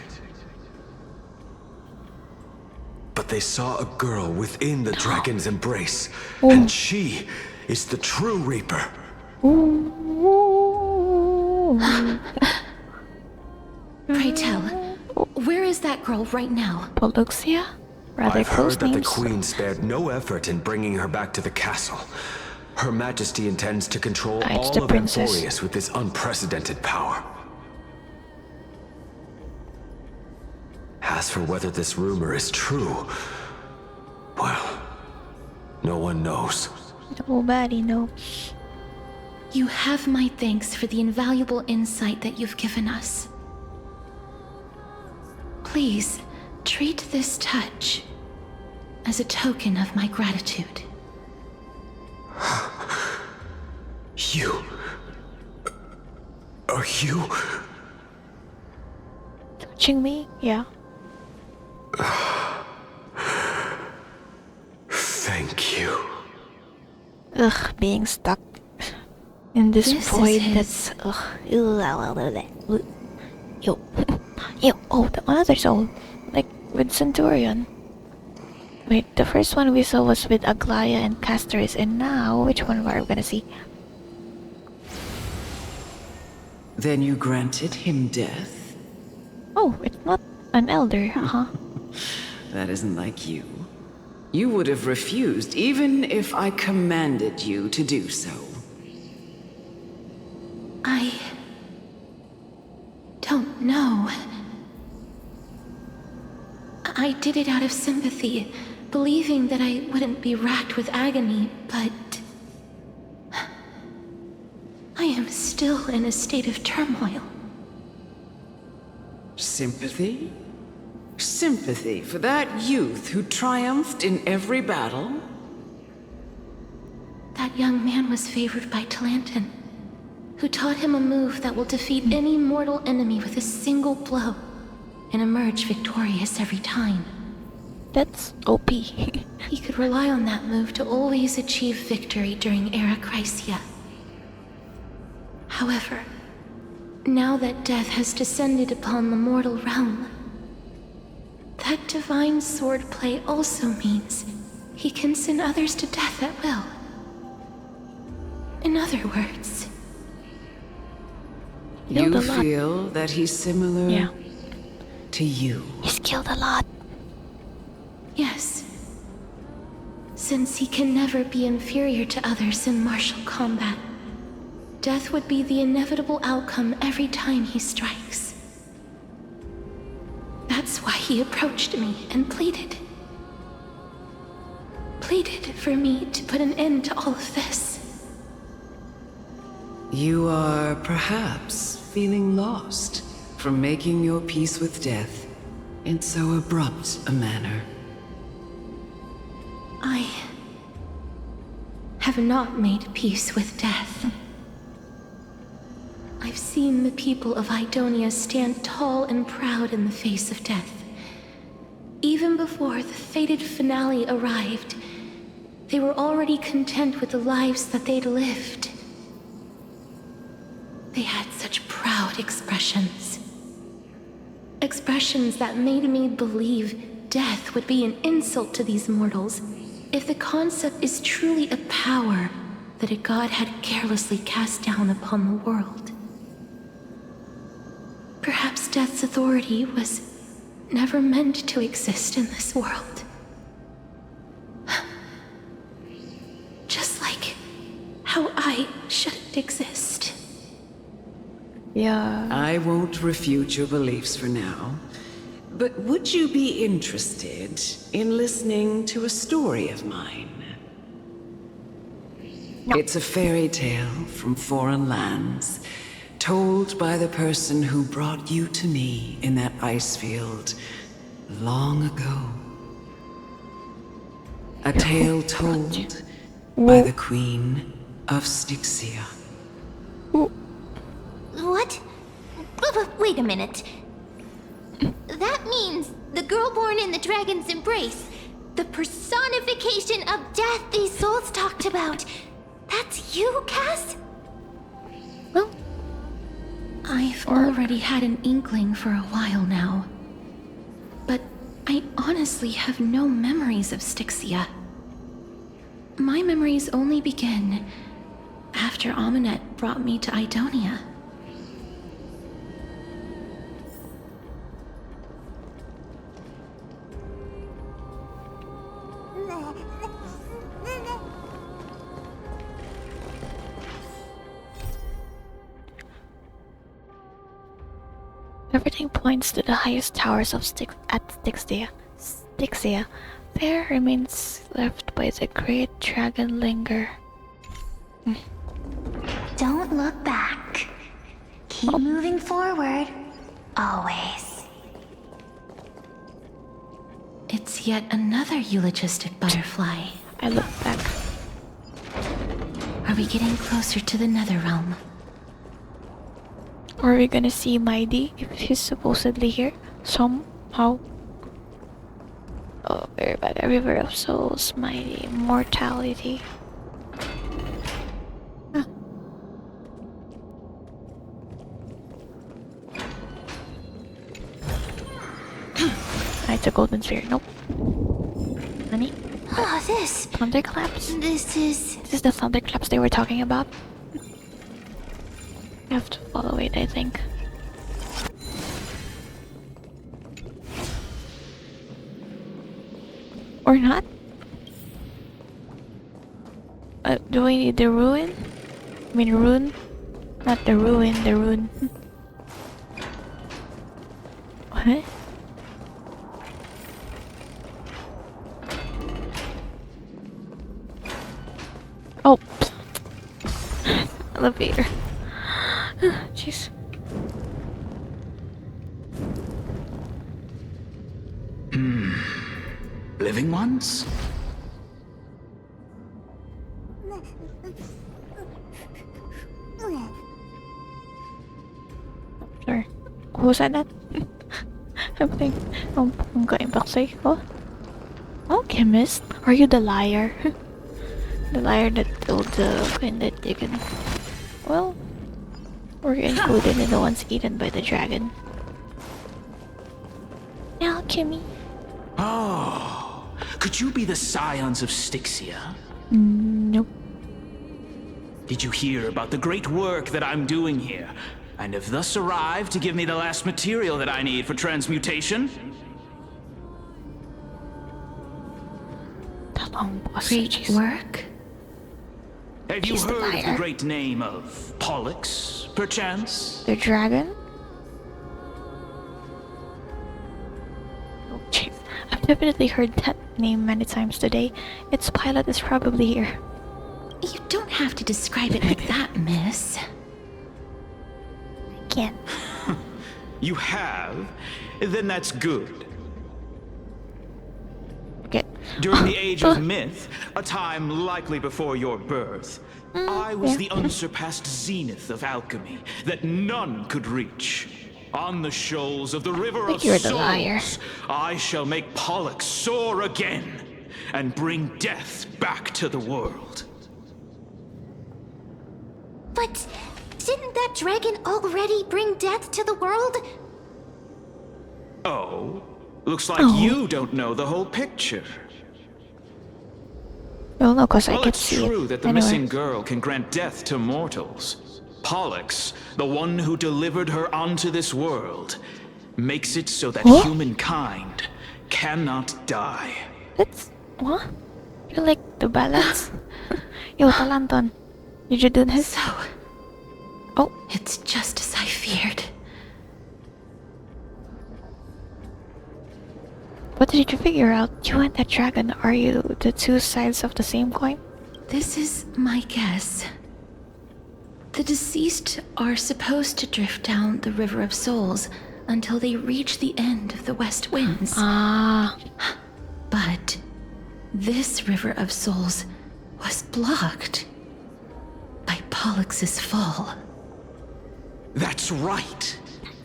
But they saw a girl within the dragon's embrace, and she is the true Reaper. Pray tell, where is that girl right now? Polluxia? Rather I've close heard that the names. Queen spared no effort in bringing her back to the castle. Her Majesty intends to control it's all the of princess. Emporius with this unprecedented power. As for whether this rumor is true, well, no one knows. Nobody knows. You have my thanks for the invaluable insight that you've given us. Please, treat this touch as a token of my gratitude. You... Are you... Touching me? Yeah. Thank you. Ugh, being stuck in this void that's... Ugh. Ew. Ew. Oh, the another soul. Like with Centurion. Wait, the first one we saw was with Aglaya and Castris, and now, which one are we gonna see? Then you granted him death? Oh, it's not an elder, huh? That isn't like you. You would have refused even if I commanded you to do so. I don't know. I did it out of sympathy, believing that I wouldn't be racked with agony, but I am still in a state of turmoil. Sympathy? Sympathy for that youth who triumphed in every battle? That young man was favored by Talantin, who taught him a move that will defeat any mortal enemy with a single blow and emerge victorious every time. That's OP. He could rely on that move to always achieve victory during Era Chrysia. However, now that death has descended upon the mortal realm, that divine swordplay also means he can send others to death at will. In other words, You feel that he's similar to you? He's killed a lot. yes. Since he can never be inferior to others in martial combat, death would be the inevitable outcome every time he strikes. That's why he approached me and pleaded. Pleaded for me to put an end to all of this. You are perhaps feeling lost from making your peace with death in so abrupt a manner. I have not made peace with death. I've seen the people of Idonia stand tall and proud in the face of death. Even before the fated finale arrived, they were already content with the lives that they'd lived. They had such proud expressions. Expressions that made me believe death would be an insult to these mortals if the concept is truly a power that a god had carelessly cast down upon the world. Perhaps death's authority was never meant to exist in this world. Just like how I shouldn't exist. Yeah. I won't refute your beliefs for now, But would you be interested in listening to a story of mine? No. It's a fairy tale from foreign lands, told by the person who brought you to me in that ice field long ago. A tale told by the Queen of Styxia. What? Wait a minute. That means the girl born in the dragon's embrace, the personification of death these souls talked about. That's you, Cass? Well, I've already had an inkling for a while now. But I honestly have no memories of Styxia. My memories only begin after Amunet brought me to Idonia. Everything points to the highest towers of Styxia. There remains left by the great dragon linger. Don't look back. Keep moving forward. Always. It's yet another eulogistic butterfly. I look back. Are we getting closer to the Netherrealm? Are we gonna see Mighty if he's supposedly here? Somehow. Oh, very bad. A river of souls, Mighty, immortality. It's a golden sphere. Nope. Honey? Oh, this. Thunderclaps? This is the thunderclaps they were talking about? I have to follow it, I think. Or not? Do we need the ruin? I mean rune? Not the ruin, the rune. What? Oh! Elevator. Jeez. Living ones? Sure. Who said that? I'm thinking, I'm going back say, oh? Alchemist? Are you the liar? The liar that told the queen that you can... Well, we're included in the ones eaten by the dragon. Alchemy. Oh, could you be the scions of Styxia? Nope. Did you hear about the great work that I'm doing here? And have thus arrived to give me the last material that I need for transmutation? The long boss. Great work? Have you heard of the great name of Pollux, perchance? The dragon? Oh, jeez. I've definitely heard that name many times today. Its pilot is probably here. You don't have to describe it like that, miss. I can't. You have? Then that's good. Okay. During the age of myth, a time likely before your birth, I was the unsurpassed zenith of alchemy that none could reach. On the shoals of the river of You're the liar. souls, I shall make Pollux soar again and bring death back to the world. But didn't that dragon already bring death to the world? Oh, looks like you don't know the whole picture. Well, no, because I Well, can it's see it. true that the Anyway. missing girl can grant death to mortals. Pollux, the one who delivered her onto this world, makes it so that humankind cannot die. That's... What? You like the balance? Yo, Talanton. Did you do this? So... Oh. It's just as I feared. What did you figure out? You and that dragon, are you the two sides of the same coin? This is my guess. The deceased are supposed to drift down the River of Souls until they reach the end of the West Winds. Ah. But this River of Souls was blocked by Pollux's fall. That's right.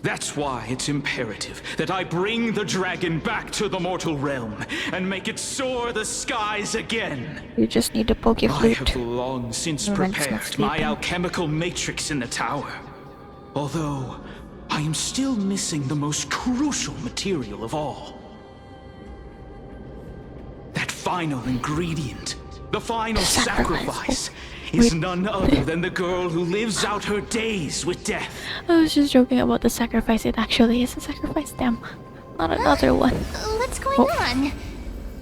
That's why it's imperative that I bring the dragon back to the mortal realm and make it soar the skies again. You just need to poke your I flute. have long since Everyone's not prepared my sleeping. alchemical matrix in the tower. Although, I am still missing the most crucial material of all. That final ingredient, the final sacrifice, is none other than the girl who lives out her days with death. I was just joking about the sacrifice. It actually is a sacrifice. Damn. Not another one. What's going on?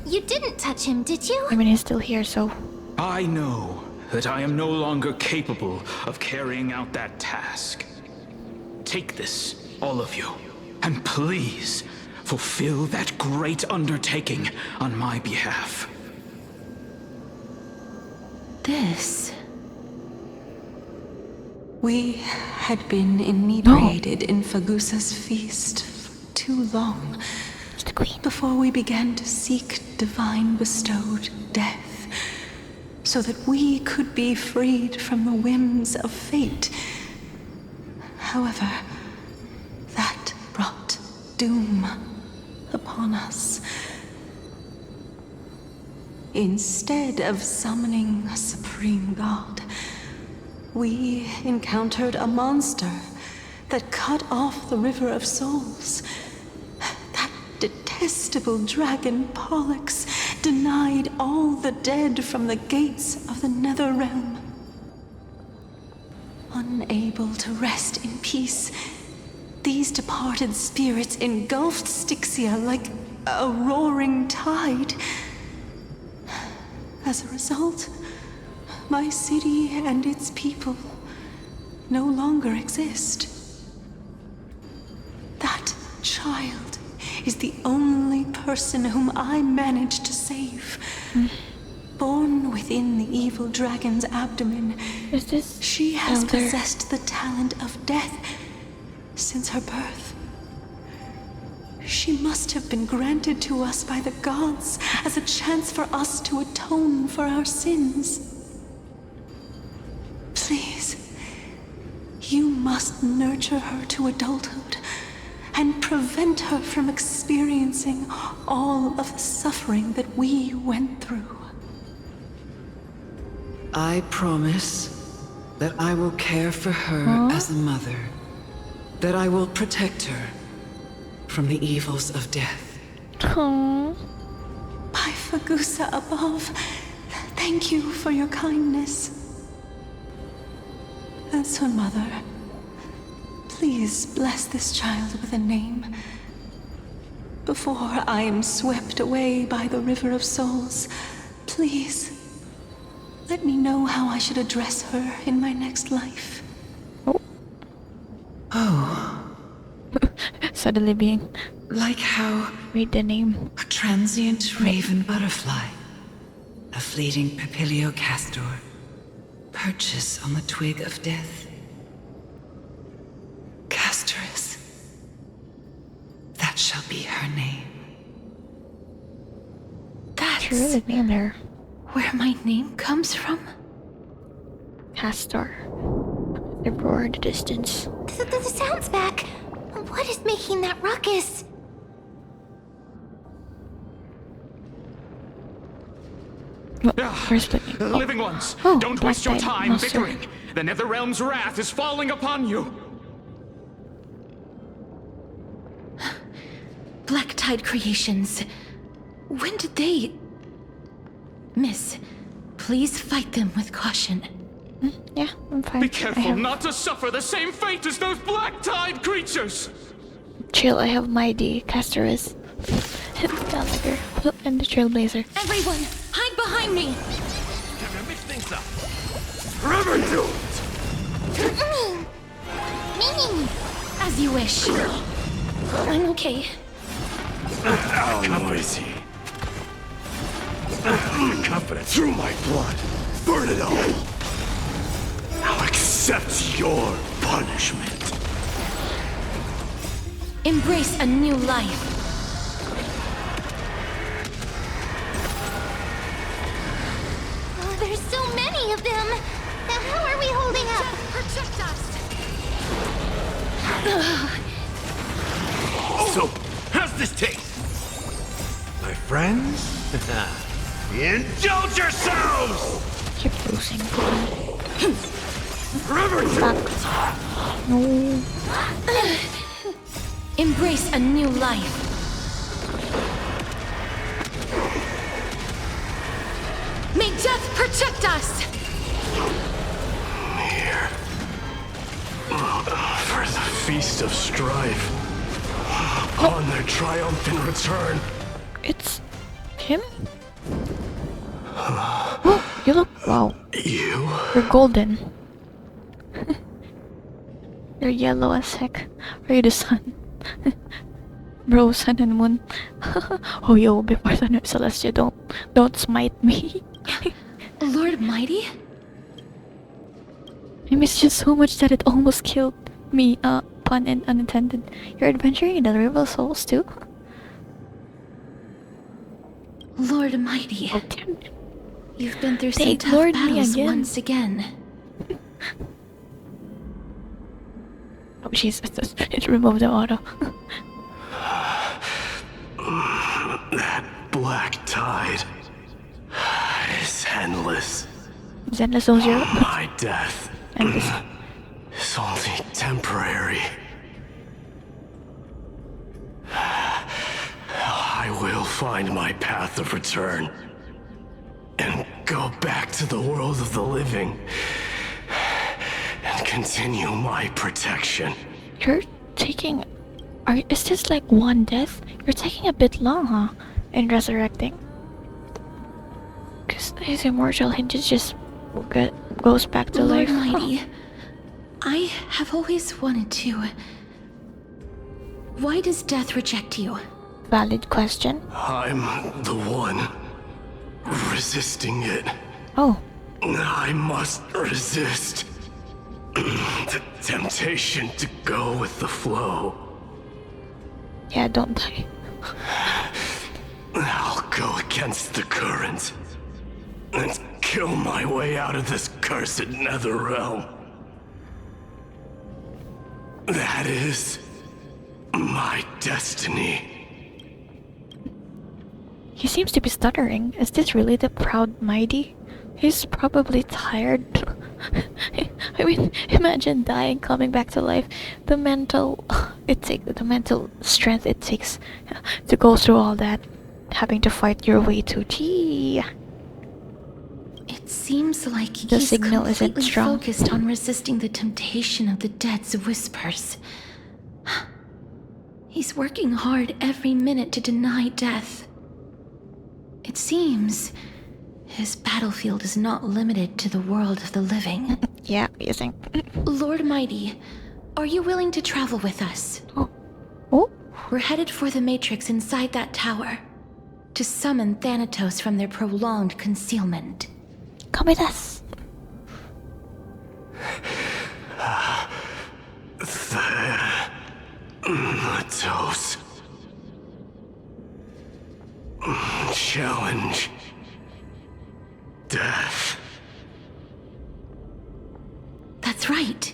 You didn't touch him, did you? I mean, he's still here, so... I know that I am no longer capable of carrying out that task. Take this, all of you, and please fulfill that great undertaking on my behalf. This... We had been inebriated in Fagusa's feast for too long before we began to seek divine bestowed death, so that we could be freed from the whims of fate. However, that brought doom upon us. Instead of summoning a supreme god, we encountered a monster that cut off the River of Souls. That detestable dragon Pollux denied all the dead from the gates of the Netherrealm. Unable to rest in peace, these departed spirits engulfed Styxia like a roaring tide. As a result, my city and its people no longer exist. That child is the only person whom I managed to save. Born within the evil dragon's abdomen, she has possessed the talent of death since her birth. She must have been granted to us by the gods as a chance for us to atone for our sins. Please, you must nurture her to adulthood and prevent her from experiencing all of the suffering that we went through. I promise that I will care for her as a mother, that I will protect her from the evils of death. By Fagusa above, thank you for your kindness. As her mother, please bless this child with a name before I am swept away by the River of Souls. Please, let me know how I should address her in my next life. Oh. Suddenly being... Like how... Read the name. A transient raven butterfly. A fleeting papilio castor. Perches on the twig of death. Castorus. That shall be her name. That's really named her. Where my name comes from? Castor. They roar in the distance. The sound's back. What is making that ruckus? Living ones, don't waste your time bickering. The Netherrealm's wrath is falling upon you. Black Tide Creations. When did they... Miss, please fight them with caution. Yeah, I'm fine. Be careful not to suffer the same fate as those Black Tide creatures. Chill, I have my D. Castorus. Gallagher. And the Trailblazer. Everyone, hide behind me! Mix things up. Forever doomed! As you wish. I'm okay. Noisy. Confidence through my blood. Burn it all. Now accept your punishment. Embrace a new life. Oh, there's so many of them. How are we holding up? Protect us. So, how's this taste? My friends? Indulge yourselves! Keep losing. No. Embrace a new life. May death protect us! Here. For the feast of strife. On their triumphant return. It's him? Oh, you look wow. You're golden. You're yellow as heck. Are you the sun? Bro, sun and moon. Oh yo, before the Celestia, don't smite me. Lord Mighty? I missed you so much that it almost killed me. Pun and unintended. You're adventuring in the River of Souls too? Lord Mighty. Oh, you've been through some they tough ignored me battles again. once again. Oh Jesus, it removed the auto. That black tide is endless. Is endless 0? My death Endless. is only temporary. I will find my path of return and go back to the world of the living and continue my protection. You're taking... is this like one death? You're taking a bit long, huh? In resurrecting. Because his immortal hinges just goes back to Lord life. Mighty, I have always wanted to... Why does death reject you? Valid question. I'm the one resisting it. Oh. I must resist the temptation to go with the flow. Yeah, don't die. I'll go against the current and kill my way out of this cursed nether realm. That is my destiny. He seems to be stuttering. Is this really the proud Mighty? He's probably tired. I mean, imagine dying, coming back to life. The mental strength it takes to go through all that, having to fight your way to. Gee. It seems like The he's signal isn't completely strong. focused on resisting the temptation of the dead's whispers. He's working hard every minute to deny death. It seems his battlefield is not limited to the world of the living. Yeah, you think? Lord Mighty, are you willing to travel with us? Oh? We're headed for the Matrix inside that tower to summon Thanatos from their prolonged concealment. Come with us. Thanatos. Challenge. Death. That's right.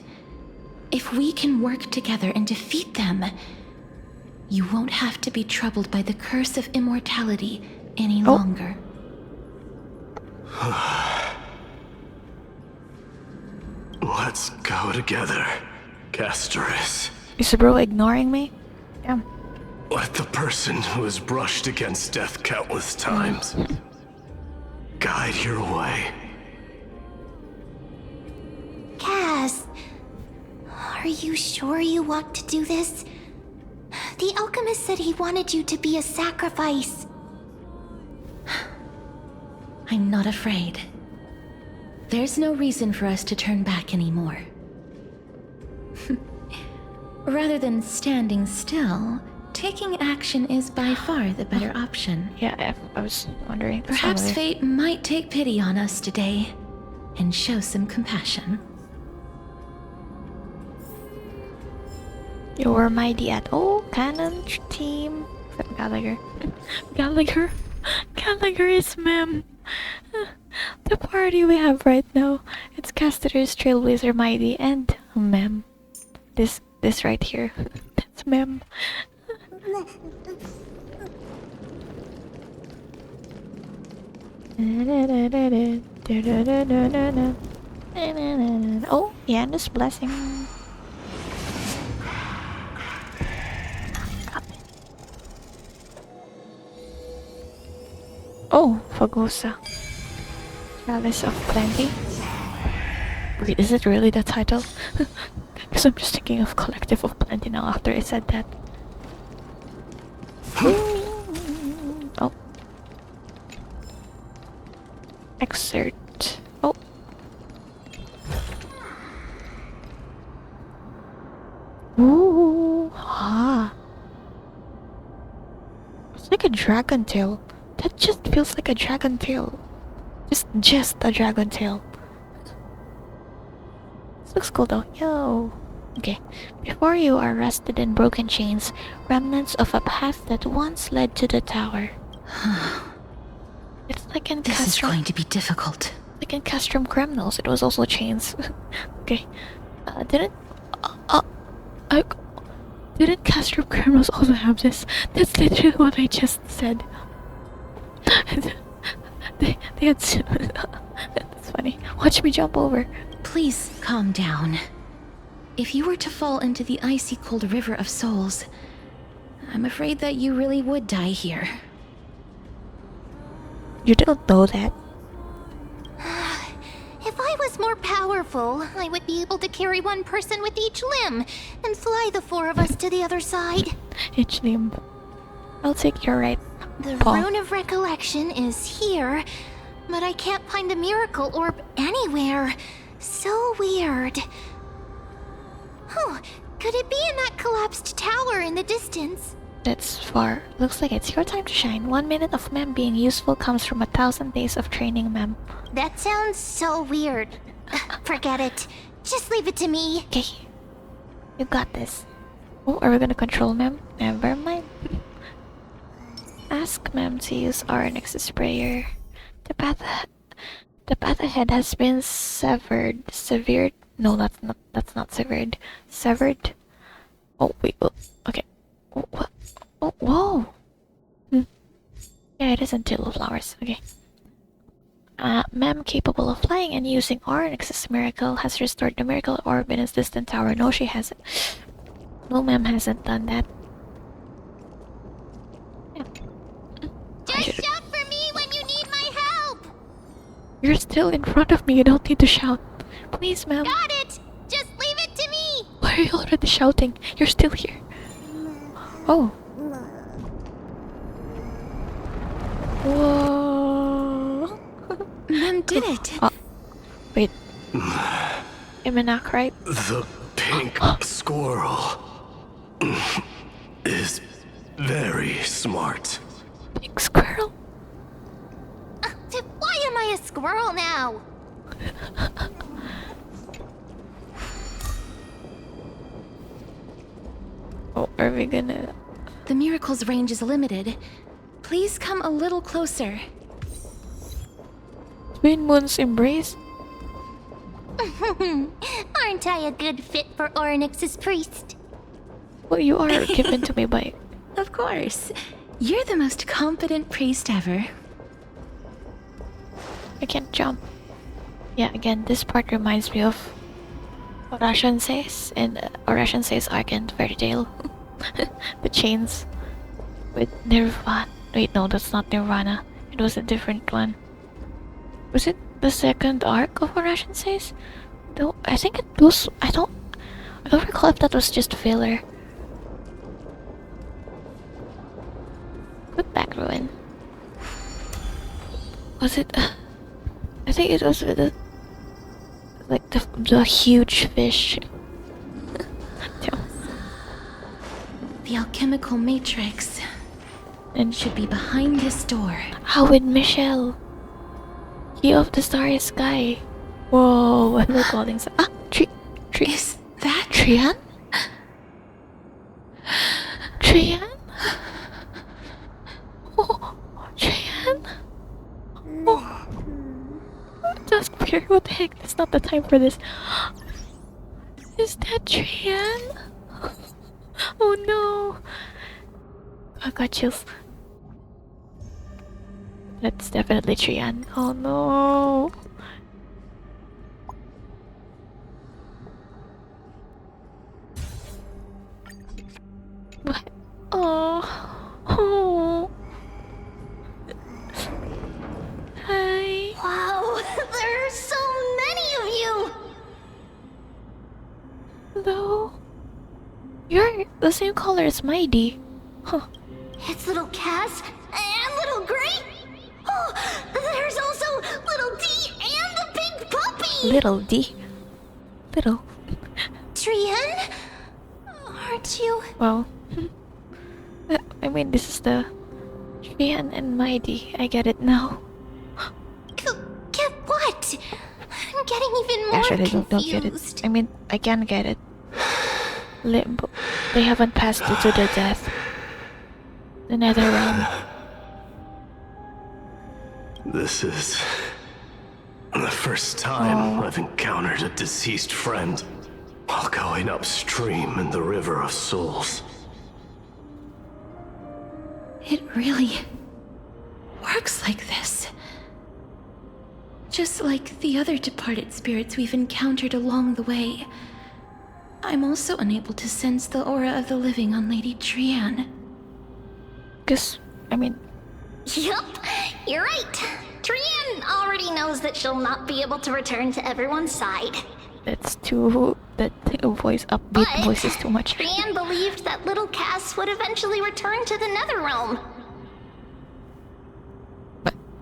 If we can work together and defeat them, you won't have to be troubled by the curse of immortality any longer. Let's go together, Castorus. Is the bro ignoring me? Yeah. Let the person who has brushed against death countless times guide your way. Cass, are you sure you want to do this? The alchemist said he wanted you to be a sacrifice. I'm not afraid. There's no reason for us to turn back anymore. Rather than standing still taking action is by far the better option. Yeah, I was wondering. Perhaps fate might take pity on us today and show some compassion. You're mighty at all cannon team. Except Gallagher. Gallagher is mem. The party we have right now. It's Caster's Trailblazer Mighty and mem. This right here. That's mem. Oh, Yannis blessing. Oh, Fagosa. Chalice of Plenty. Wait, is it really the title? Because I'm just thinking of Collective of Plenty now after I said that. Oh. Exert. Oh. Ooh. Ah. It's like a dragon tail. That just feels like a dragon tail. Just a dragon tail. This looks cool though. Yo. Okay. Before you are rested in broken chains, remnants of a path that once led to the tower. It's like in This is going to be difficult. Like in Castrum Criminals, it was also chains. Okay. Didn't Castrum Criminals also have this? That's literally what I just said. they had. That's funny. Watch me jump over. Please calm down. If you were to fall into the icy cold river of souls, I'm afraid that you really would die here. You don't know that. If I was more powerful, I would be able to carry one person with each limb and fly the four of us to the other side. Each limb. I'll take your right. The paw. Rune of Recollection is here, but I can't find the miracle orb anywhere. So weird. Oh, could it be in that collapsed tower in the distance? That's far. Looks like it's your time to shine. 1 minute of mem being useful comes from 1,000 days of training mem. That sounds so weird. Forget it. Just leave it to me. Okay. You got this. Oh, are we gonna control mem? Never mind. Ask mem to use RNX's sprayer. The path ahead has been severed. Severed? No, that's not severed. Severed? Oh, wait. Oh, okay. Oh, what? Oh, whoa! Yeah, it isn't Tillo Flowers. Okay. Mem capable of flying and using Ornix's miracle has restored the miracle orb in its distant tower. No, she hasn't. No, Mem hasn't done that. Yeah. Just shout for me when you need my help! You're still in front of me. You don't need to shout. Please, Mem. Got it! Just leave it to me! Why are you already shouting? You're still here. Oh. Whoa. Mem did it. Oh. Wait. Am I not right? The pink squirrel is very smart. Pink squirrel? Why am I a squirrel now? Oh, are we gonna... The miracle's range is limited. Please come a little closer. Twin Moon's Embrace? Aren't I a good fit for Ornix's priest? Well, you are given to me by... Of course. You're the most competent priest ever. I can't jump. Yeah, again, this part reminds me of Orashan says in Orashan says Argent Fairy Tale. The chains with Nirvana. Wait, no, that's not Nirvana. It was a different one. Was it the second arc of Orashan says? No, I think it was. I don't recall if that was just filler. Put back ruin. Was it? I think it was with the huge fish. The the alchemical matrix. And should be behind his door. How with Michelle? Key of the starry sky. Whoa, what am I calling? Ah, tree. Is that Trian? Trian? Oh, Trian? Oh. That's weird. What the heck? It's not the time for this. Is that Trian? Oh no. I got chills. That's definitely Trian. Oh no. What? Oh. Oh. Hi. Wow, there are so many of you! Hello. You're the same color as Mighty. Huh. It's little Cass and little Gray. Oh, there's also little D and the big puppy. Little D. Little. Trian, aren't you? Well. I mean, this is the Trian and Mighty. I get it now. Get what? I'm getting even more Actually, I confused. don't get it. I mean, I can get it. Limbo. They haven't passed it to the death. The nether realm. This is the first time I've encountered a deceased friend while going upstream in the River of Souls. It really works like this. Just like the other departed spirits we've encountered along the way. I'm also unable to sense the aura of the living on Lady Trian. I mean... Yup, you're right. Trian already knows that she'll not be able to return to everyone's side. That's too... That upbeat voice is too much. Trian believed that little Cass would eventually return to the nether realm.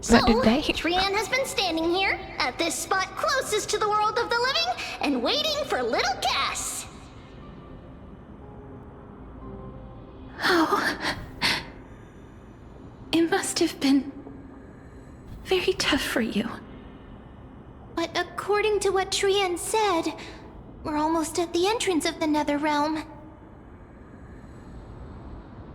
So, Trian has been standing here, at this spot closest to the world of the living, and waiting for little Cass. Oh... It must have been very tough for you. But according to what Trian said, we're almost at the entrance of the nether realm.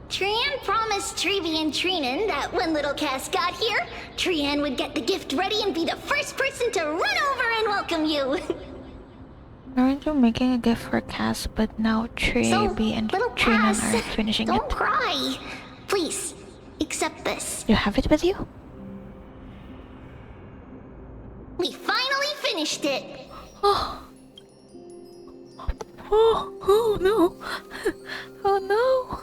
Trian promised Trevi and Trinan that when little Cass got here, Trian would get the gift ready and be the first person to run over and welcome you. Aren't you making a gift for Cass, but now Trevi and Trinan are finishing Don't it? cry. Please, accept this. You have it with you? We finally finished it. Oh. Oh no. Oh no.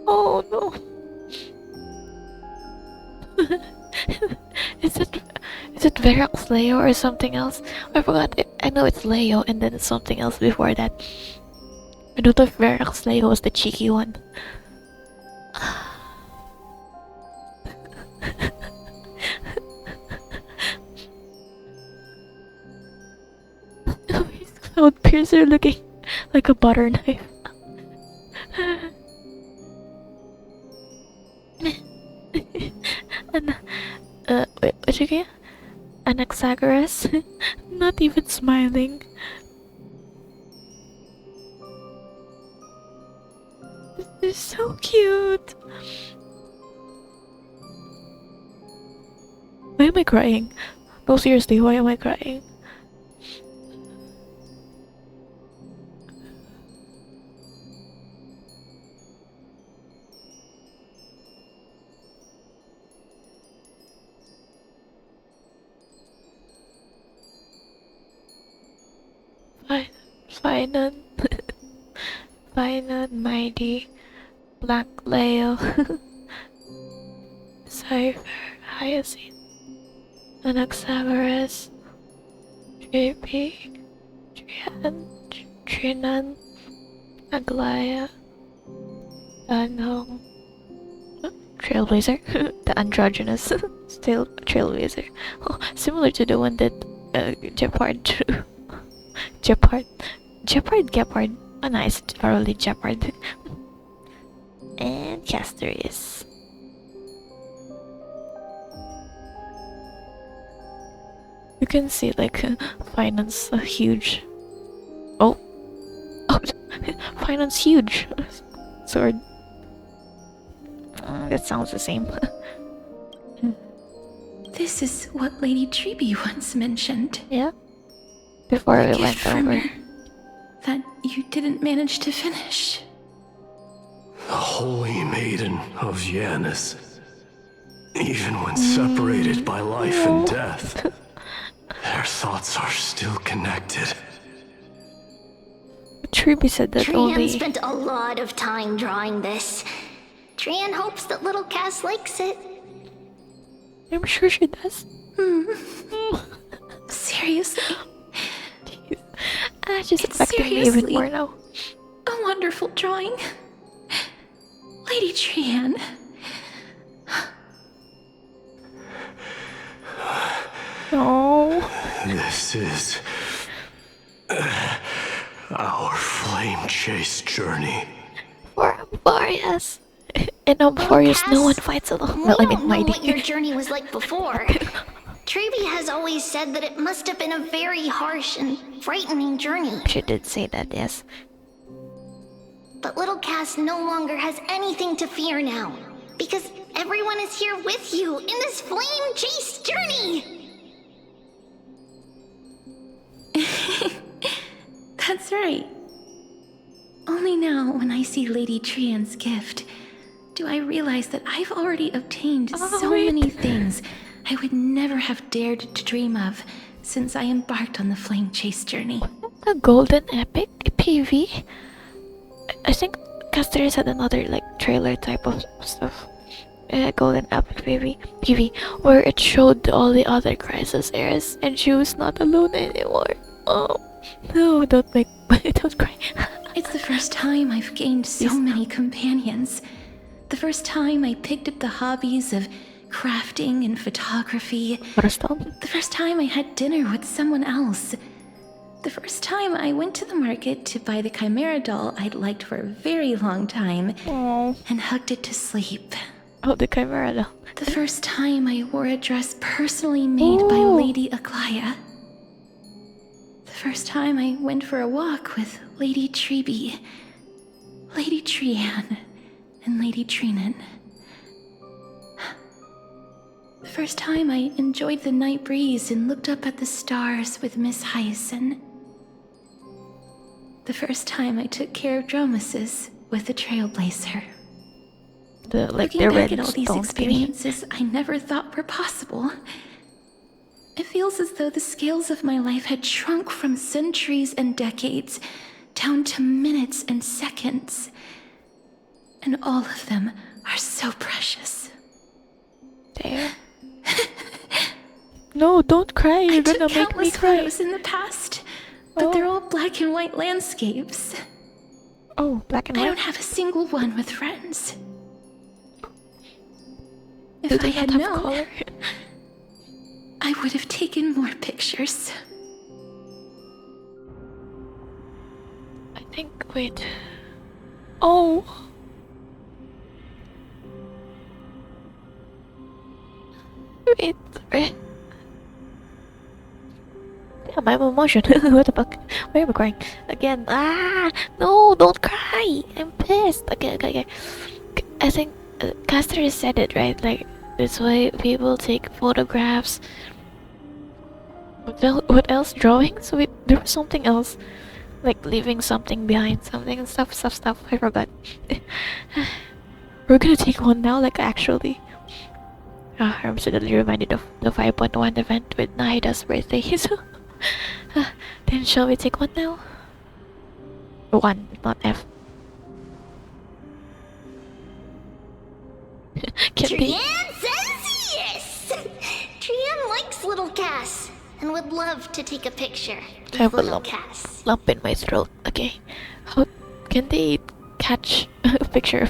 Oh no. Is it Verax Leo or something else? I forgot. I know it's Leo and then it's something else before that. I don't know if Verax Leo was the cheeky one. His cloud piercer looking like a butter knife. Wait, what you get? Anaxagoras? Not even smiling. This is so cute. Why am I crying? No, seriously, why am I crying? Final Mighty, Black Leo, Cypher, Hyacinth, Anaxagoras, JP, Trian, Trinan, Aglaya, no. Trailblazer, the androgynous still Trailblazer. Oh, similar to the one that Gepard drew. Gepard. Oh, nice, thoroughly Gepard. And Castorius. You can see like finance huge. Oh, finance huge sword. That sounds the same. This is what Lady Treby once mentioned. Yeah. Before The we gift went from over. her that you didn't manage to finish. The Holy Maiden of Janus. Even when separated by life and death, their thoughts are still connected. Treby said that Trian only. spent a lot of time drawing this. Trian hopes that little Cass likes it. I'm sure she does. Seriously? She's It's affecting me even seriously more now. a wonderful drawing. Lady Trian. No. This is our flame chase journey. For Ambarius. In Ambarius, no one fights alone. Well, I mean, don't know what Mighty. your journey was like before. Treby has always said that it must have been a very harsh and frightening journey. She did say that, yes. But little Cass no longer has anything to fear now. Because everyone is here with you in this flame chase journey! That's right. Only now, when I see Lady Trian's gift, do I realize that I've already obtained so many things I would never have dared to dream of since I embarked on the flame chase journey. A golden epic PV? I think Castorius had another like trailer type of stuff. Golden epic PV, where it showed all the other crisis heirs and she was not alone anymore. Oh no, don't cry. It's the first time I've gained so many companions. The first time I picked up the hobbies of crafting and photography. The first time I had dinner with someone else. The first time I went to the market to buy the Chimera doll I'd liked for a very long time and hugged it to sleep. Oh, the Chimera doll. The first time I wore a dress personally made by Lady Aglaya. The first time I went for a walk with Lady Treby, Lady Trian, and Lady Trinan. The first time I enjoyed the night breeze and looked up at the stars with Miss Hyacinth. The first time I took care of Dromesis with the Trailblazer. Looking back at all these experiences I never thought were possible. It feels as though the scales of my life had shrunk from centuries and decades down to minutes and seconds. And all of them are so precious. There. No, don't cry. You're gonna make me cry. Photos in the past, but they're all black and white landscapes. Oh, black and white. I don't have a single one with friends. Do If they I had not have known, color? I would have taken more pictures. I think. Wait. Oh. Wait. Damn, I'm emotional. What the fuck? Why am I crying? Again. No, don't cry. I'm pissed. Okay. I think Castor said it right. Like, that's why people take photographs. What else? Drawings? Wait, there was something else. Like leaving something behind, something and stuff. I forgot. We're gonna take one now, like actually. I'm suddenly reminded of the 5.1 event with Nahida's birthday. So, then shall we take one now? 1, not F. Trian says yes! Trian likes little Cass and would love to take a picture I have with a little Cass. lump in my throat. Okay. How can they catch a picture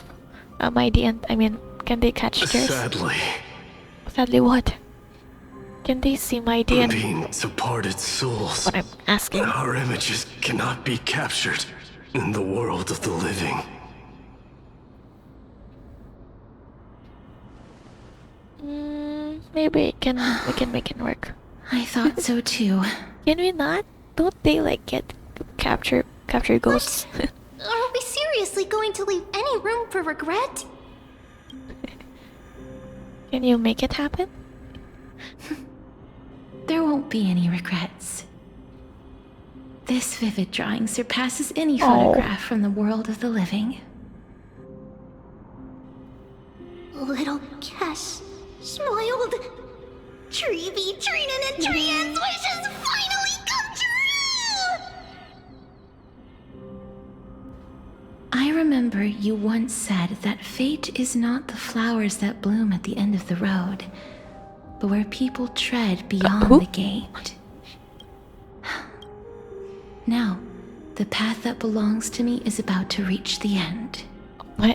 of my and I mean, can they catch yours? Sadly, what? Can they see my and Being departed souls. what I'm asking? Our images cannot be captured in the world of the living. Maybe we can make it work. I thought so too. Can we not? Don't they like get capture ghosts? Are we seriously going to leave any room for regret? Can you make it happen? There won't be any regrets. This vivid drawing surpasses any photograph from the world of the living. Little Cass smiled. Treevee, Trina, and Trian's wishes finally come true! I remember you once said that fate is not the flowers that bloom at the end of the road, but where people tread beyond the gate. Now, the path that belongs to me is about to reach the end.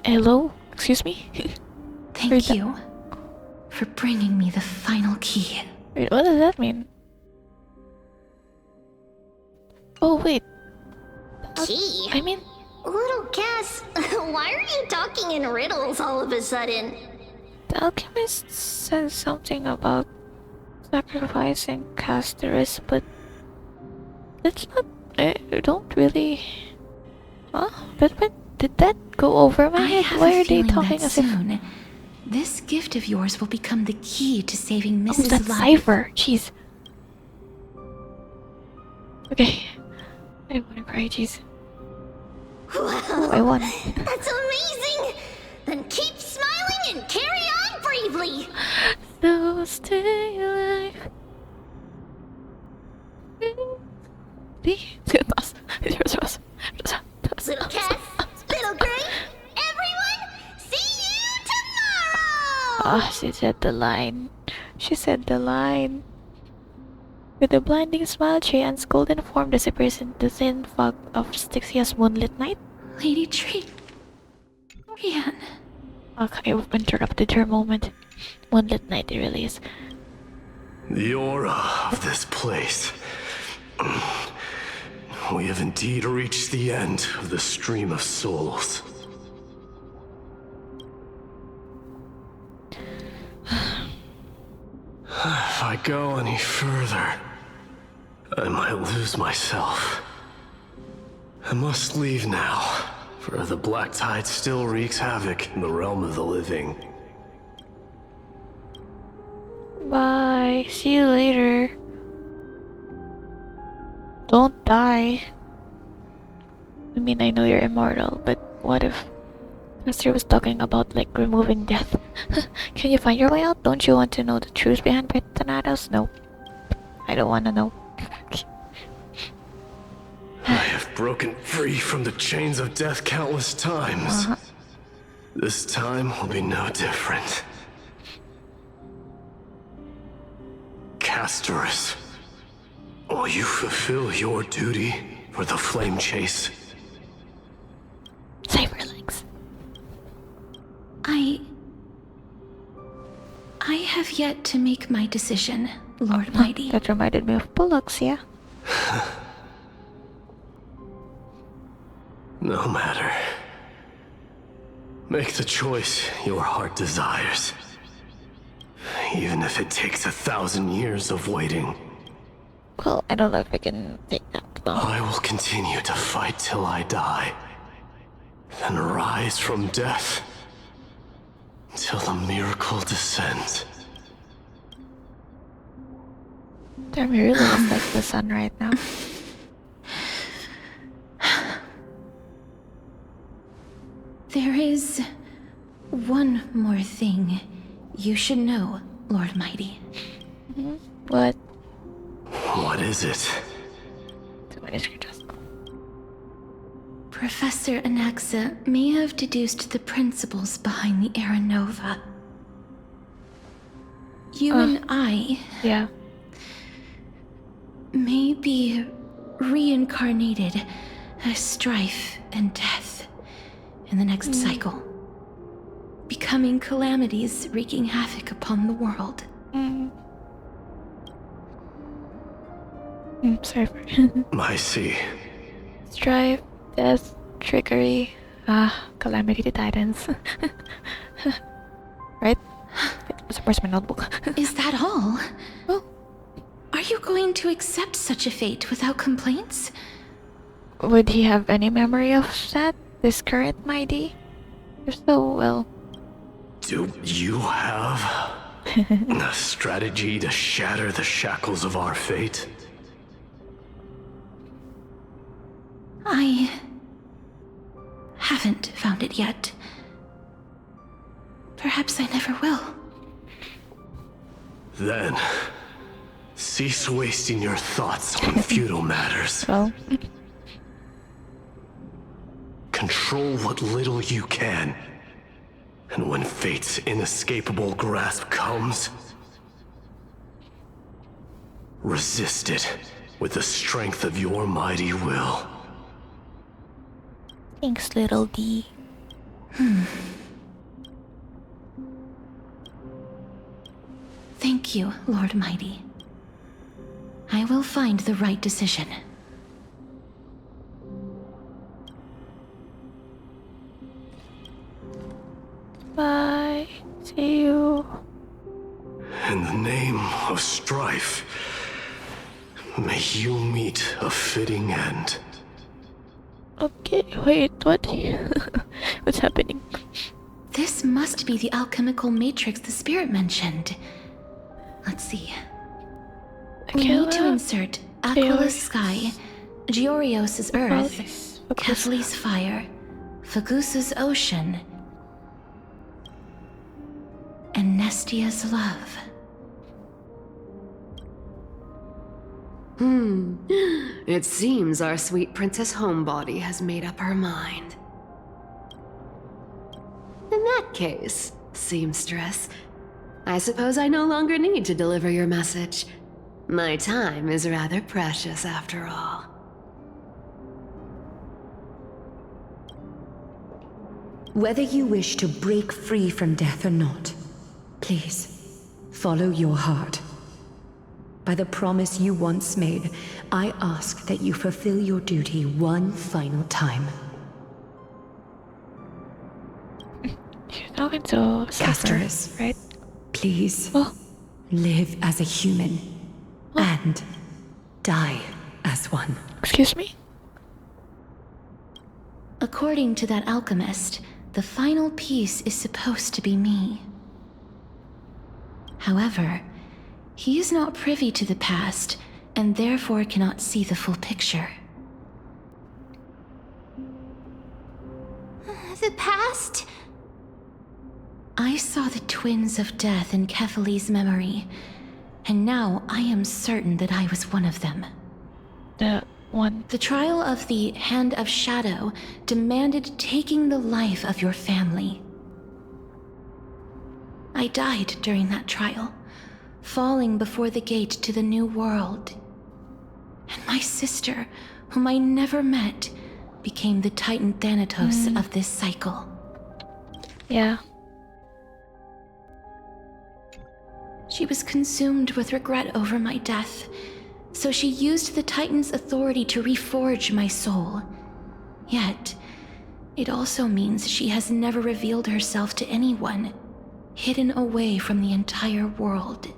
Hello? Excuse me? Thank you for bringing me the final key. Wait, what does that mean? Oh, wait. Key? I mean... Little Cass, why are you talking in riddles all of a sudden? The alchemist says something about sacrificing Castorus, but it's not. I don't really. Huh? But did that go over my head? Why are they talking as soon, this gift of yours will become the key to saving Mrs. That life. cipher? Jeez. Okay. I wanna cry, jeez. Wow, Oh, I won. That's amazing! Then keep smiling and carry on bravely! So stay alive. Little Cass, Little Gray, everyone, see you tomorrow! Ah, she said the line. She said the line. With a blinding smile, Cheyenne's golden form disappears in the thin fog of Styxia's moonlit night. Lady Tree. Rian. Okay, I've interrupted her moment. Moonlit night, it really is. The aura of this place. We have indeed reached the end of the stream of souls. If I go any further, I might lose myself. I must leave now, for the black tide still wreaks havoc in the realm of the living. Bye. See you later. Don't die. I mean, I know you're immortal, but what if Master was talking about, like, removing death? Can you find your way out? Don't you want to know the truth behind Thanatos? No. I don't want to know. I have broken free from the chains of death countless times. This time will be no different. Castorus, will you fulfill your duty for the flame chase? Cyberlinks. I have yet to make my decision, Lord Mighty. That reminded me of Pollux, yeah? No matter. Make the choice your heart desires. Even if it takes 1,000 years of waiting. Well, I don't know if I can take that long. I will continue to fight till I die. Then rise from death. Till the miracle descends. Damn, it really is like the sun right now. There is one more thing you should know, Lord Mighty. What? What is it? Professor Anaxa may have deduced the principles behind the Era Nova. You and I... Yeah. May be reincarnated strife and death in the next cycle, becoming calamities wreaking havoc upon the world. Sorry for I see. strife, death, trickery, calamity to titans. Right? Where's my notebook? Is that all? Well, are you going to accept such a fate without complaints? Would he have any memory of that? This current mighty? If so, well... Do you have a strategy to shatter the shackles of our fate? I haven't found it yet. Perhaps I never will. Then, cease wasting your thoughts on futile matters. Well... Control what little you can. And when fate's inescapable grasp comes, resist it with the strength of your mighty will. Thanks, little D. Thank you, Lord Mighty. I will find the right decision. Bye. See you. In the name of strife, may you meet a fitting end. Okay, wait, what? What's happening? This must be the alchemical matrix the spirit mentioned. Let's see. We need to insert Aquila's sky, Georios' earth, Kefli's fire, Fagusa's ocean, and Nestia's love. It seems our sweet Princess Homebody has made up her mind. In that case, seamstress, I suppose I no longer need to deliver your message. My time is rather precious after all. Whether you wish to break free from death or not, please, follow your heart. By the promise you once made, I ask that you fulfill your duty one final time. She's talking to Casterus, right? Please, live as a human, and die as one. Excuse me? According to that alchemist, the final piece is supposed to be me. However, he is not privy to the past, and therefore cannot see the full picture. The past? I saw the twins of death in Kefali's memory, and now I am certain that I was one of them. The trial of the Hand of Shadow demanded taking the life of your family. I died during that trial, falling before the gate to the new world. And my sister, whom I never met, became the Titan Thanatos of this cycle. Yeah. She was consumed with regret over my death, so she used the Titan's authority to reforge my soul. Yet, it also means she has never revealed herself to anyone, hidden away from the entire world.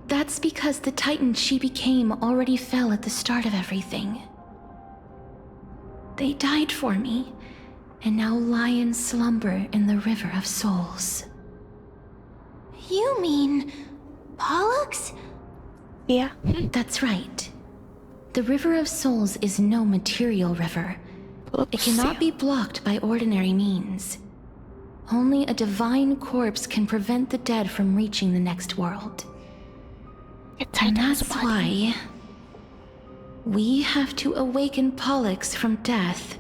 That's because the Titan she became already fell at the start of everything. They died for me, and now lie in slumber in the River of Souls. You mean... Pollux? Yeah. That's right. The River of Souls is no material river. It cannot be blocked by ordinary means. Only a divine corpse can prevent the dead from reaching the next world. And that's why we have to awaken Pollux from death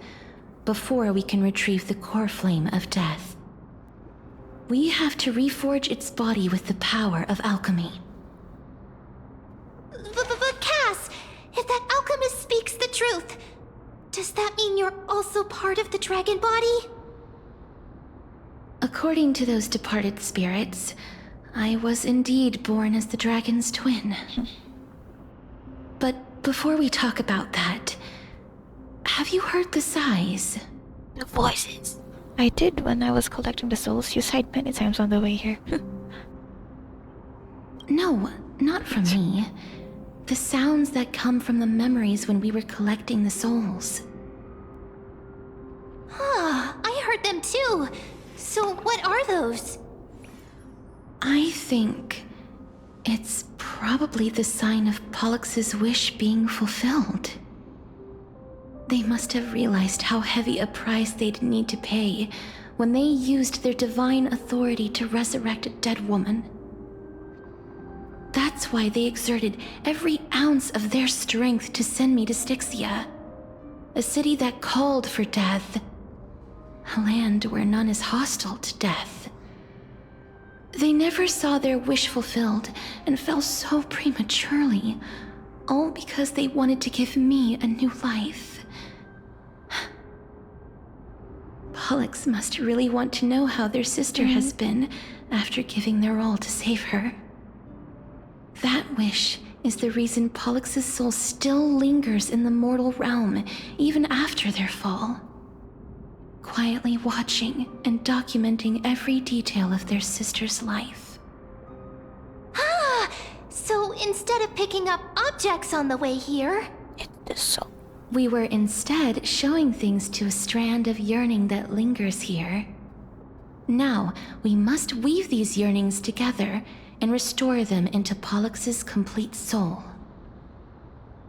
before we can retrieve the core flame of death. We have to reforge its body with the power of alchemy. But Cass, if that alchemist speaks the truth, also part of the dragon body? According to those departed spirits, I was indeed born as the dragon's twin. But before we talk about that, have you heard the sighs? The voices. I did when I was collecting the souls. You sighed many times on the way here. No, not from me. The sounds that come from the memories when we were collecting the souls. I heard them too. So what are those? I think it's probably the sign of Pollux's wish being fulfilled. They must have realized how heavy a price they'd need to pay when they used their divine authority to resurrect a dead woman. That's why they exerted every ounce of their strength to send me to Styxia, a city that called for death, a land where none is hostile to death. They never saw their wish fulfilled and fell so prematurely, all because they wanted to give me a new life. Pollux must really want to know how their sister has been after giving their all to save her. That wish is the reason Pollux's soul still lingers in the mortal realm even after their fall, quietly watching and documenting every detail of their sister's life. So instead of picking up objects on the way here, it's the soul. We were instead showing things to a strand of yearning that lingers here. Now, we must weave these yearnings together and restore them into Pollux's complete soul.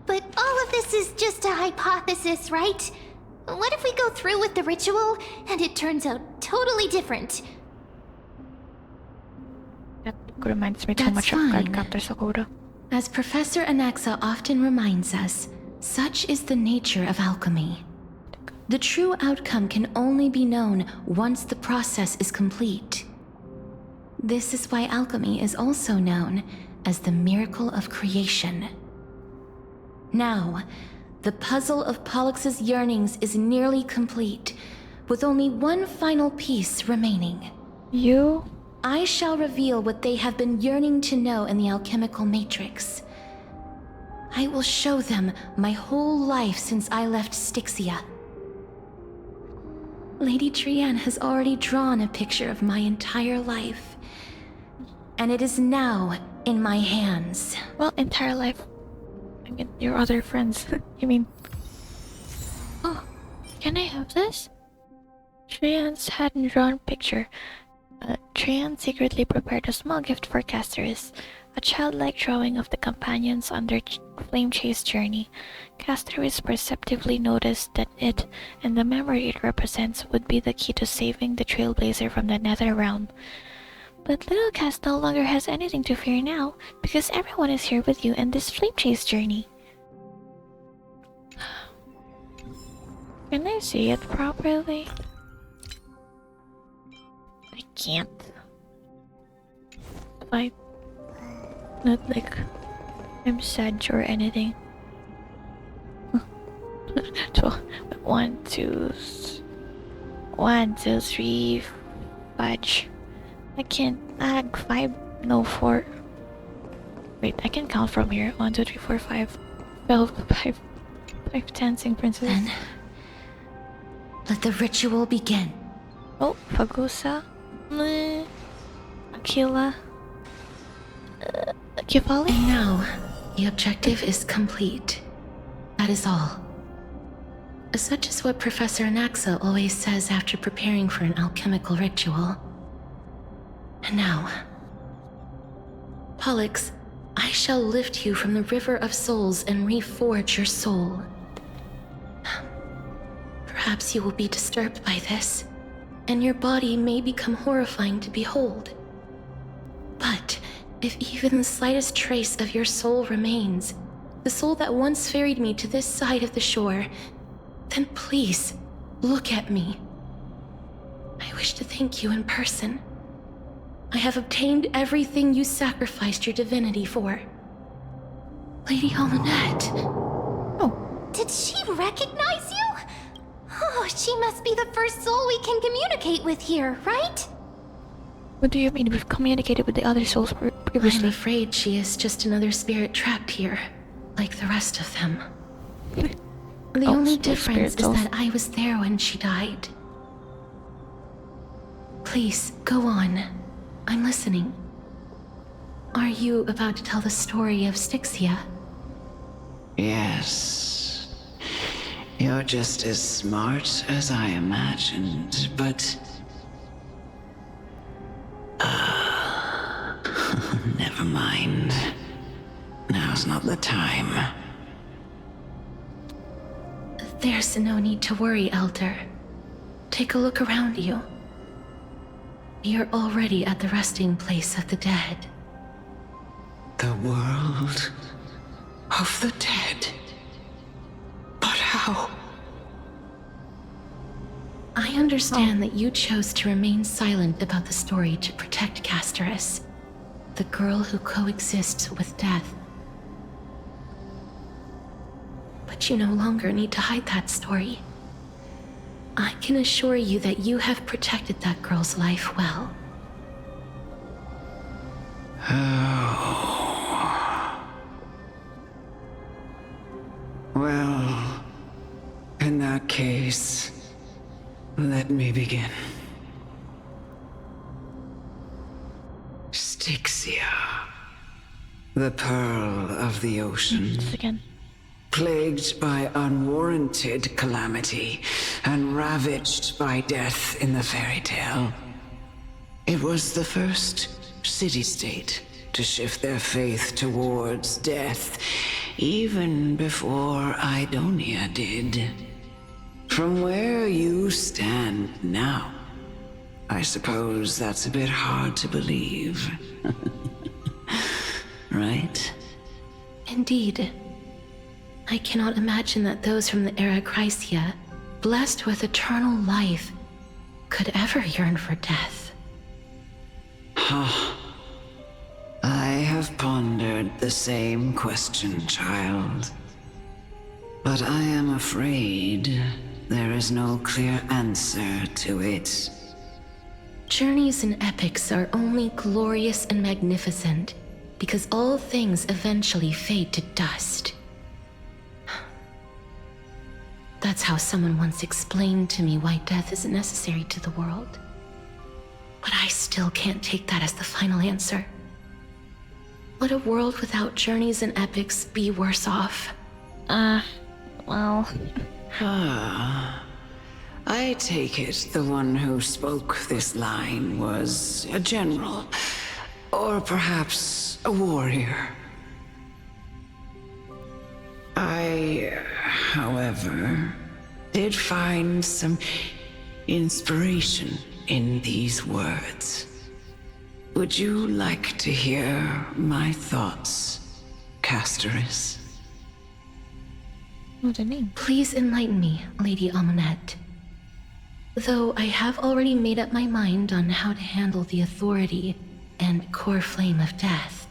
But all of this is just a hypothesis, right? What if we go through with the ritual and it turns out totally different? That reminds me too That's much fine. of Cardcaptor Sakura. As Professor Anaxa often reminds us, such is the nature of alchemy. The true outcome can only be known once the process is complete. This is why alchemy is also known as the miracle of creation. Now, the puzzle of Pollux's yearnings is nearly complete, with only one final piece remaining. I shall reveal what they have been yearning to know in the alchemical matrix. I will show them my whole life since I left Styxia. Lady Trianne has already drawn a picture of my entire life, and it is now in my hands. Well, entire life. I mean, your other friends. You mean... Oh, can I have this? Trianne's hand-drawn picture. Trianne secretly prepared a small gift for Casterus, a childlike drawing of the companions on their flame chase journey. Casterus perceptively noticed that it, and the memory it represents, would be the key to saving the Trailblazer from the Nether Realm. But little Cass no longer has anything to fear now, because everyone is here with you in this flame chase journey. Can I see it properly? I can't. Like, not like I'm sad or anything. So, 1, 2, 3, fudge. I can't. 5, no 4. Wait, I can count from here. 1, 2, 3, 4, 5, 12, 5, 10 sing princess. Then, let the ritual begin. Oh, Fagusa, Aquila, Kivali. And now, the objective is complete. That is all. Such is what Professor Anaxa always says after preparing for an alchemical ritual. And now, Pollux, I shall lift you from the river of souls and reforge your soul. Perhaps you will be disturbed by this, and your body may become horrifying to behold. But if even the slightest trace of your soul remains, the soul that once ferried me to this side of the shore, then please, look at me. I wish to thank you in person. I have obtained everything you sacrificed your divinity for. Lady Almanette. Did she recognize you? she must be the first soul we can communicate with here, right? What do you mean? We've communicated with the other souls previously. I'm afraid she is just another spirit trapped here, like the rest of them. The only difference is that I was there when she died. Please, go on. I'm listening. Are you about to tell the story of Styxia? Yes. You're just as smart as I imagined, but... never mind. Now's not the time. There's no need to worry, Elder. Take a look around you. You're already at the resting place of the dead. The world of the dead? But how? I understand that you chose to remain silent about the story to protect Casterus, the girl who coexists with death. But you no longer need to hide that story. I can assure you that you have protected that girl's life well. Oh. Well, in that case, let me begin. Styxia, the pearl of the ocean. Again. Plagued by unwarranted calamity and ravaged by death in the fairy tale. It was the first city-state to shift their faith towards death, even before Idonia did. From where you stand now, I suppose that's a bit hard to believe. Right? Indeed. I cannot imagine that those from the era Chrysia, blessed with eternal life, could ever yearn for death. Huh. I have pondered the same question, child. But I am afraid there is no clear answer to it. Journeys and epics are only glorious and magnificent because all things eventually fade to dust. That's how someone once explained to me why death is necessary to the world. But I still can't take that as the final answer. Would a world without journeys and epics be worse off? Well... I take it the one who spoke this line was a general, or perhaps a warrior. I, however, did find some inspiration in these words. Would you like to hear my thoughts, Casterus? What's her name? Please enlighten me, Lady Amonette. Though I have already made up my mind on how to handle the authority and core flame of death.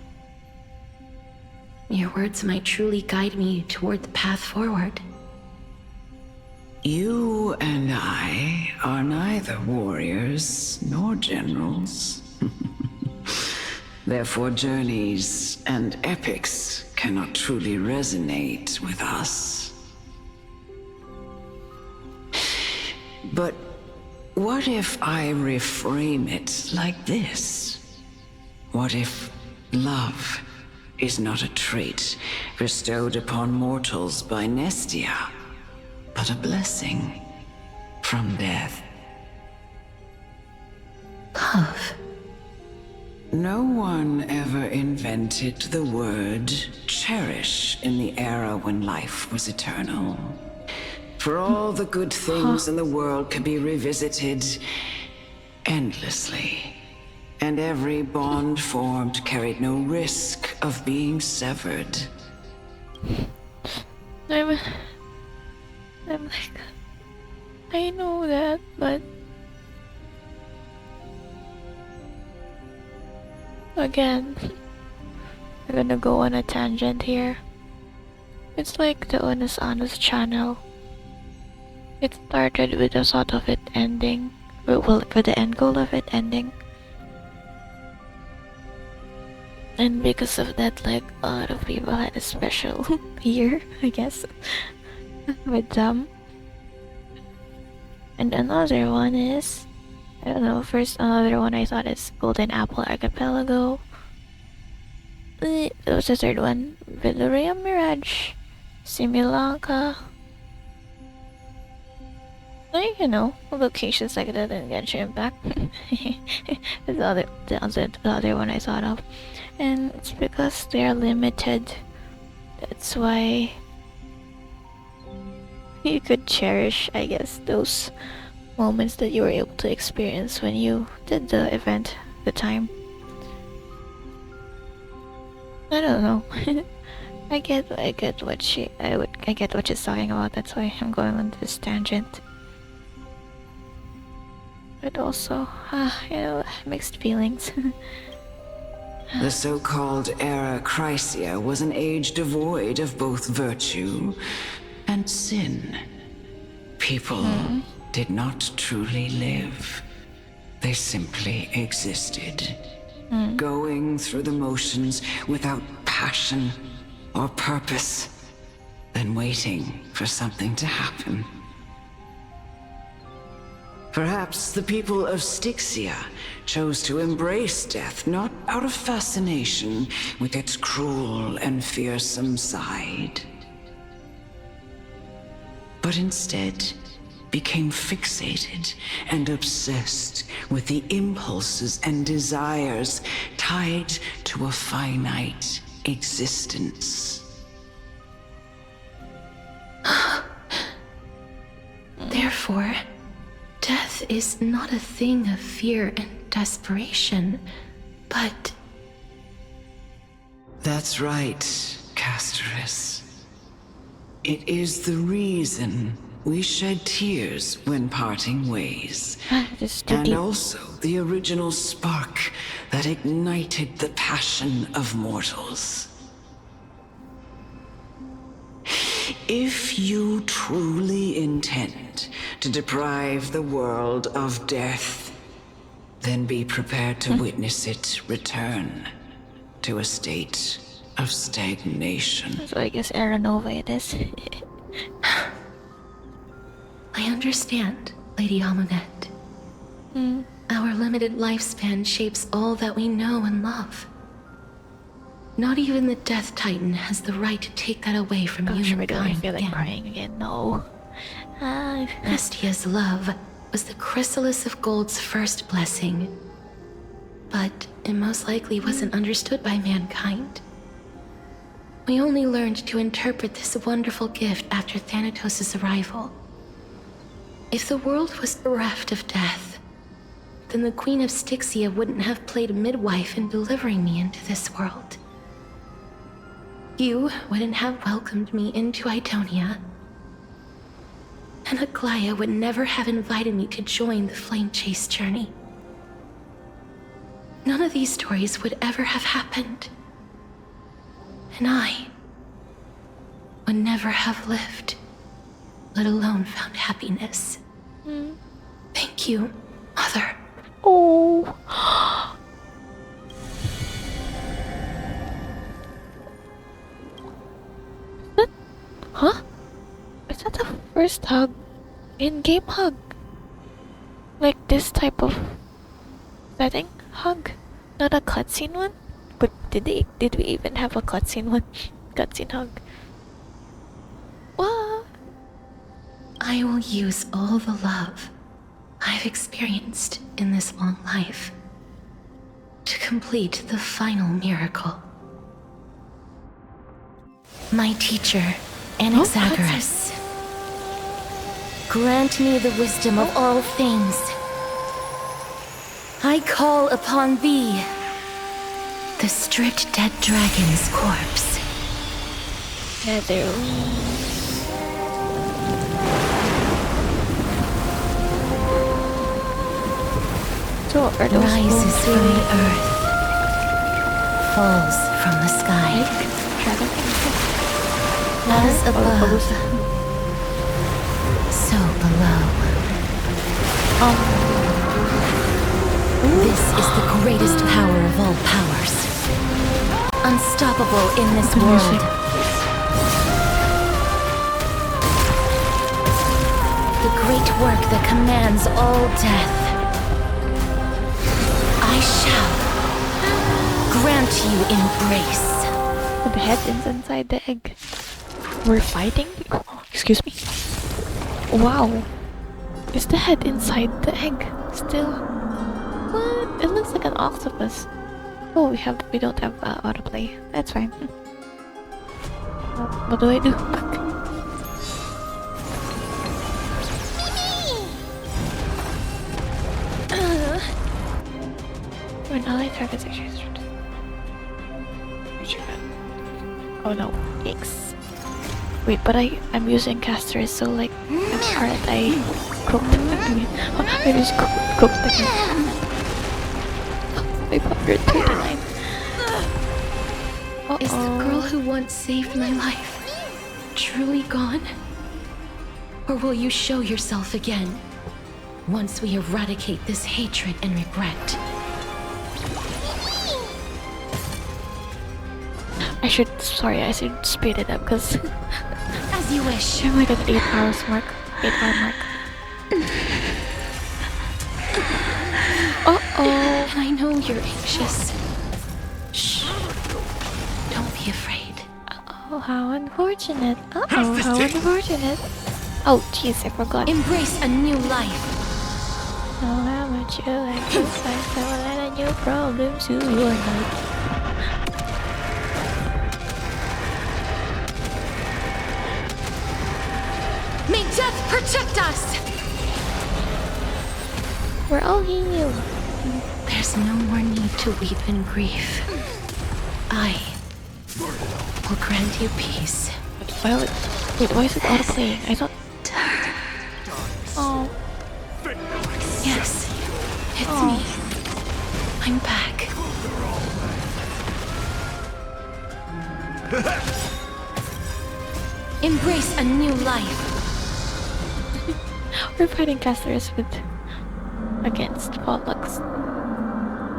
Your words might truly guide me toward the path forward. You and I are neither warriors nor generals. Therefore, journeys and epics cannot truly resonate with us. But what if I reframe it like this? What if love is not a trait bestowed upon mortals by Nestia, but a blessing from death? Love. No one ever invented the word cherish in the era when life was eternal. For all the good things in the world can be revisited endlessly. And every bond formed carried no risk of being severed. I'm like... I know that, but... Again, we're gonna go on a tangent here. It's like the Honest channel. It started with the thought of it ending, well, for the end goal of it ending. And because of that, like, a lot of people had a special year, I guess, with them. And another one is, I don't know, first another one I thought is Golden Apple Archipelago. There was a third one, Villaria Mirage, Similanka. Like, you know, locations like that in Genshin Impact. the other one I thought of. And it's because they are limited. That's why you could cherish, I guess, those moments that you were able to experience when you did the event, the time. I don't know. I get what she's talking about. That's why I'm going on this tangent. But also, you know, mixed feelings. The so-called Era Chrysia was an age devoid of both virtue and sin. People did not truly live. They simply existed, going through the motions without passion or purpose, then waiting for something to happen. Perhaps the people of Styxia chose to embrace death not out of fascination with its cruel and fearsome side, but instead became fixated and obsessed with the impulses and desires tied to a finite existence. Therefore, death is not a thing of fear and desperation, but... That's right, Casterus. It is the reason we shed tears when parting ways. And also the original spark that ignited the passion of mortals. If you truly intend to deprive the world of death, then be prepared to witness it return to a state of stagnation. So I guess Aranova it is. I understand, Lady Amunet. Our limited lifespan shapes all that we know and love. Not even the Death Titan has the right to take that away from humankind. I feel like crying again. No. Nestia's love was the chrysalis of gold's first blessing, but it most likely wasn't understood by mankind. We only learned to interpret this wonderful gift after Thanatos' arrival. If the world was bereft of death, then the Queen of Styxia wouldn't have played midwife in delivering me into this world. You wouldn't have welcomed me into Idonia, and Aglaya would never have invited me to join the flame chase journey. None of these stories would ever have happened, and I would never have lived, let alone found happiness. Thank you, Mother. Oh. Huh? Is that the first hug? In-game hug? Like this type of setting hug? Not a cutscene one? But did we even have a cutscene one? Cutscene hug. What? I will use all the love I've experienced in this long life to complete the final miracle. My teacher, Anaxagoras, grant me the wisdom of all things. I call upon thee, the stripped dead dragon's corpse. So are those rises from the earth, falls from the sky. As above, so below. This is the greatest power of all powers. Unstoppable in this world. The great work that commands all death. I shall grant you embrace. The head is inside the egg. We're fighting? Excuse me. Wow. Is the head inside the egg still? What? It looks like an octopus. Oh, we don't have autoplay. That's fine. What do I do? When ally targets actually. Oh no, yikes. Wait, but I'm using casters, so like, aren't I cooked? I just cooked again. 539. Is the girl who once saved my life truly gone? Or will you show yourself again, once we eradicate this hatred and regret? I should speed it up because as you wish. I'm like at 8 hours mark. 8 hour mark. And I know you're anxious. Shh. Don't be afraid. Oh, how unfortunate. How unfortunate. Oh, jeez, I forgot. Embrace a new life. Oh, how much you like to fight so let a new problem to your night. May death protect us! We're all healed. There's no more need to weep in grief. I will grant you peace. Violet, wait, why is it auto playing? I thought. Oh. Yes, it's me. I'm back. Embrace a new life. We're fighting casters against Pollux.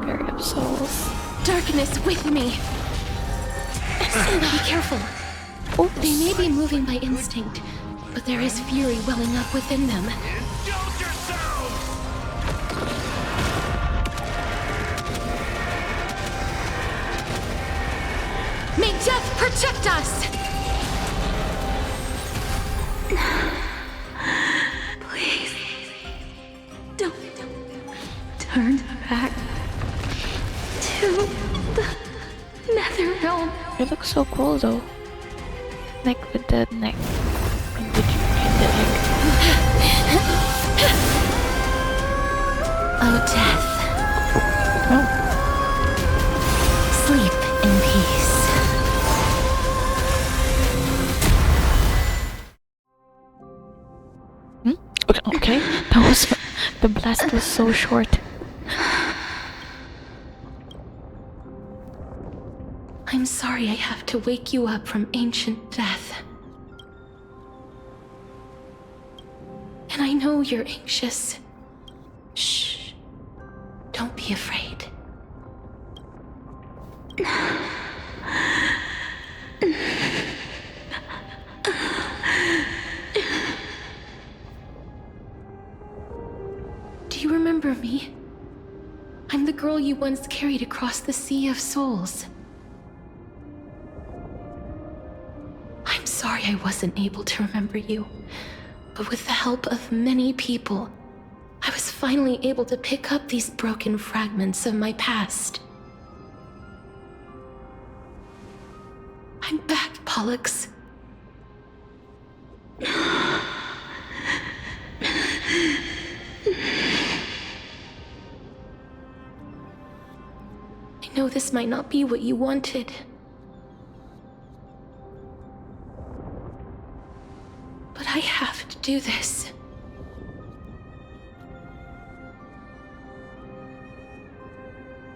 Fairy of Souls. Darkness with me. Be careful. Oops. They may be moving by instinct, but there is fury welling up within them. May death protect us! Please, don't turn back to the nether realm. It looks so cool though. Like with the neck. And the egg. Oh, death. Oh. Sleep in peace. Okay, that was the blast was so short. I'm sorry I have to wake you up from ancient death. And I know you're anxious. Shh. Don't be afraid. Do you remember me? I'm the girl you once carried across the Sea of Souls. I'm sorry I wasn't able to remember you, but with the help of many people, I was finally able to pick up these broken fragments of my past. I'm back, Pollux. I know this might not be what you wanted. But I have to do this.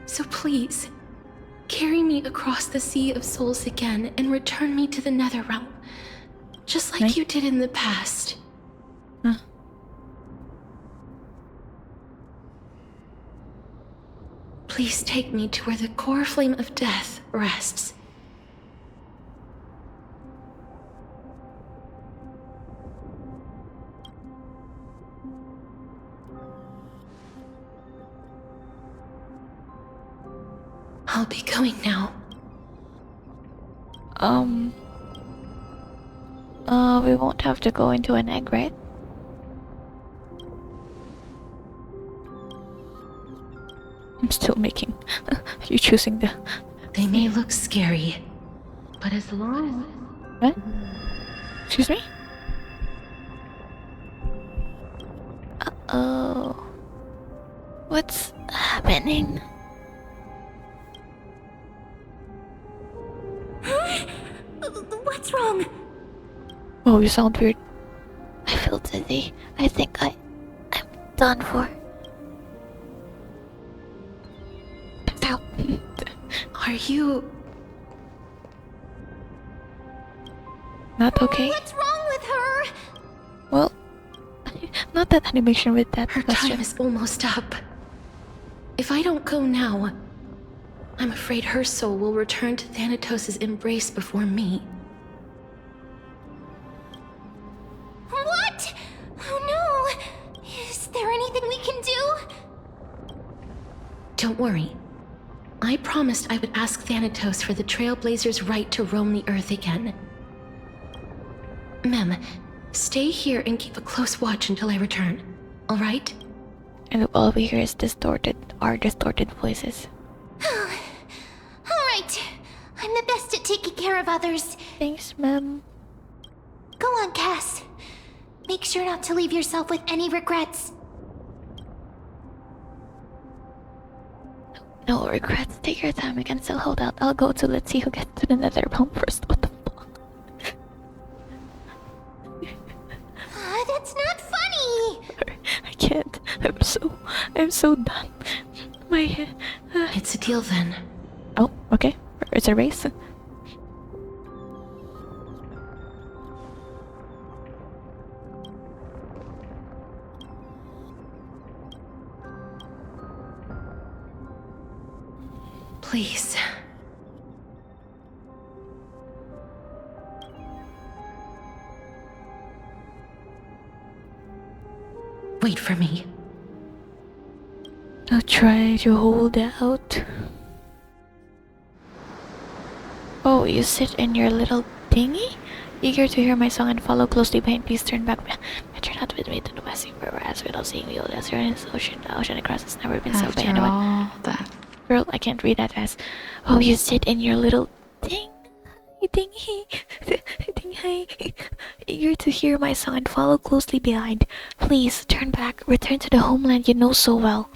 So please, carry me across the Sea of Souls again and return me to the Netherrealm, just like you did in the past. Huh? Please take me to where the core flame of death rests. I'll be going now. We won't have to go into an egg, right? I'm still making. You choosing the. They may look scary, but as long. What? Excuse me? Uh-oh. What's happening? What's wrong? Oh, you sound weird. I feel dizzy. I think I'm done for. Ow. Are you not okay? What's wrong with her? Well, not that animation with that Her question. time is almost up. If I don't go now, I'm afraid her soul will return to Thanatos' embrace before me. What? Oh no! Is there anything we can do? Don't worry. I promised I would ask Thanatos for the Trailblazers' right to roam the Earth again. Mem, stay here and keep a close watch until I return, alright? And all we hear is distorted voices. Alright. I'm the best at taking care of others. Thanks, Mem. Go on, Cass. Make sure not to leave yourself with any regrets. No regrets. Take your time. We can still hold out. I'll go to let's see who gets to the nether realm first. What the fuck? That's not funny! I can't. I'm so done. My It's a deal then. Oh, okay. It's a race. Please. Wait for me. I'll try to hold out. Oh, you sit in your little dinghy? Eager to hear my song and follow closely behind, please turn back. Venture not with me to the west, whereas without seeing me, you'll desert in this ocean. The ocean across has never been sailed by anyone. All that. Girl, I can't read that fast. Oh, you sit in your little dinghy. Eager to hear my song and follow closely behind. Please turn back, return to the homeland you know so well.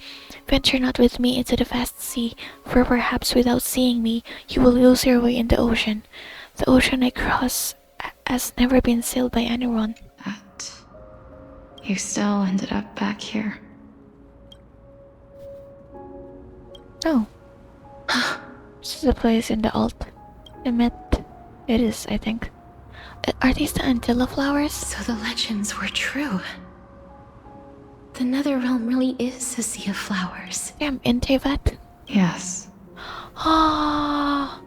Venture not with me into the vast sea, for perhaps without seeing me, you will lose your way in the ocean. The ocean I cross has never been sailed by anyone. You still ended up back here. Oh. This is a place in the Alt. It is, I think. Are these the Antilla flowers? So the legends were true. The nether realm really is a sea of flowers. Yeah, in Tevat. Yes. Ah,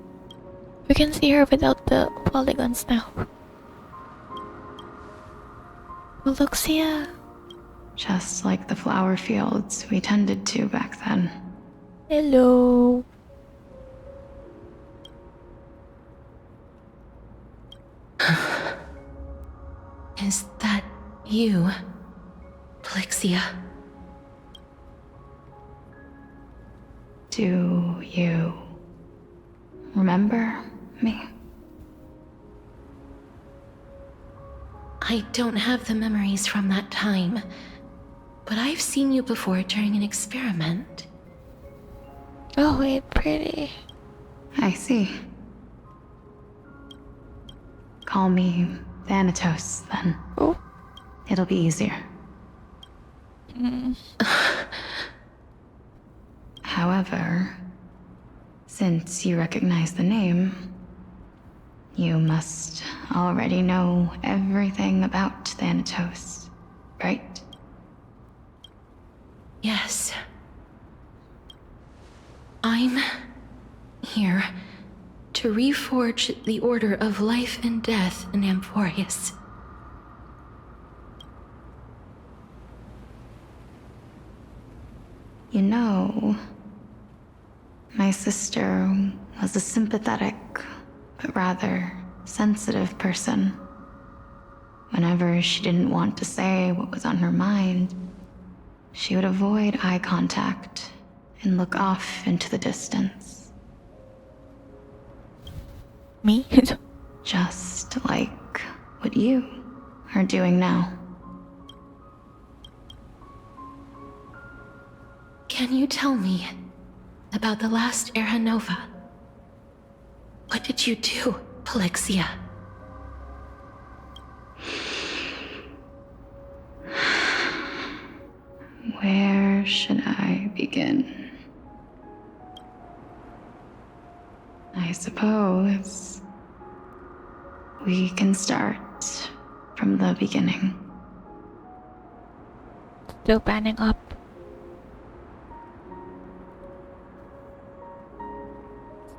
we can see her without the polygons now. Luxia. Just like the flower fields we tended to back then. Hello. Is that you, Plixia? Do you remember me? I don't have the memories from that time, but I've seen you before during an experiment. Oh, wait, pretty. I see. Call me Thanatos, then. Oh. It'll be easier. However, since you recognize the name, you must already know everything about Thanatos, right? Yes. I'm here to reforge the order of life and death in Amphorius. You know, my sister was a sympathetic, but rather sensitive person. Whenever she didn't want to say what was on her mind, she would avoid eye contact and look off into the distance. Me? Just like what you are doing now. Can you tell me about the last Era Nova? What did you do, Polixia? Where should I begin? I suppose we can start from the beginning. Still panning up.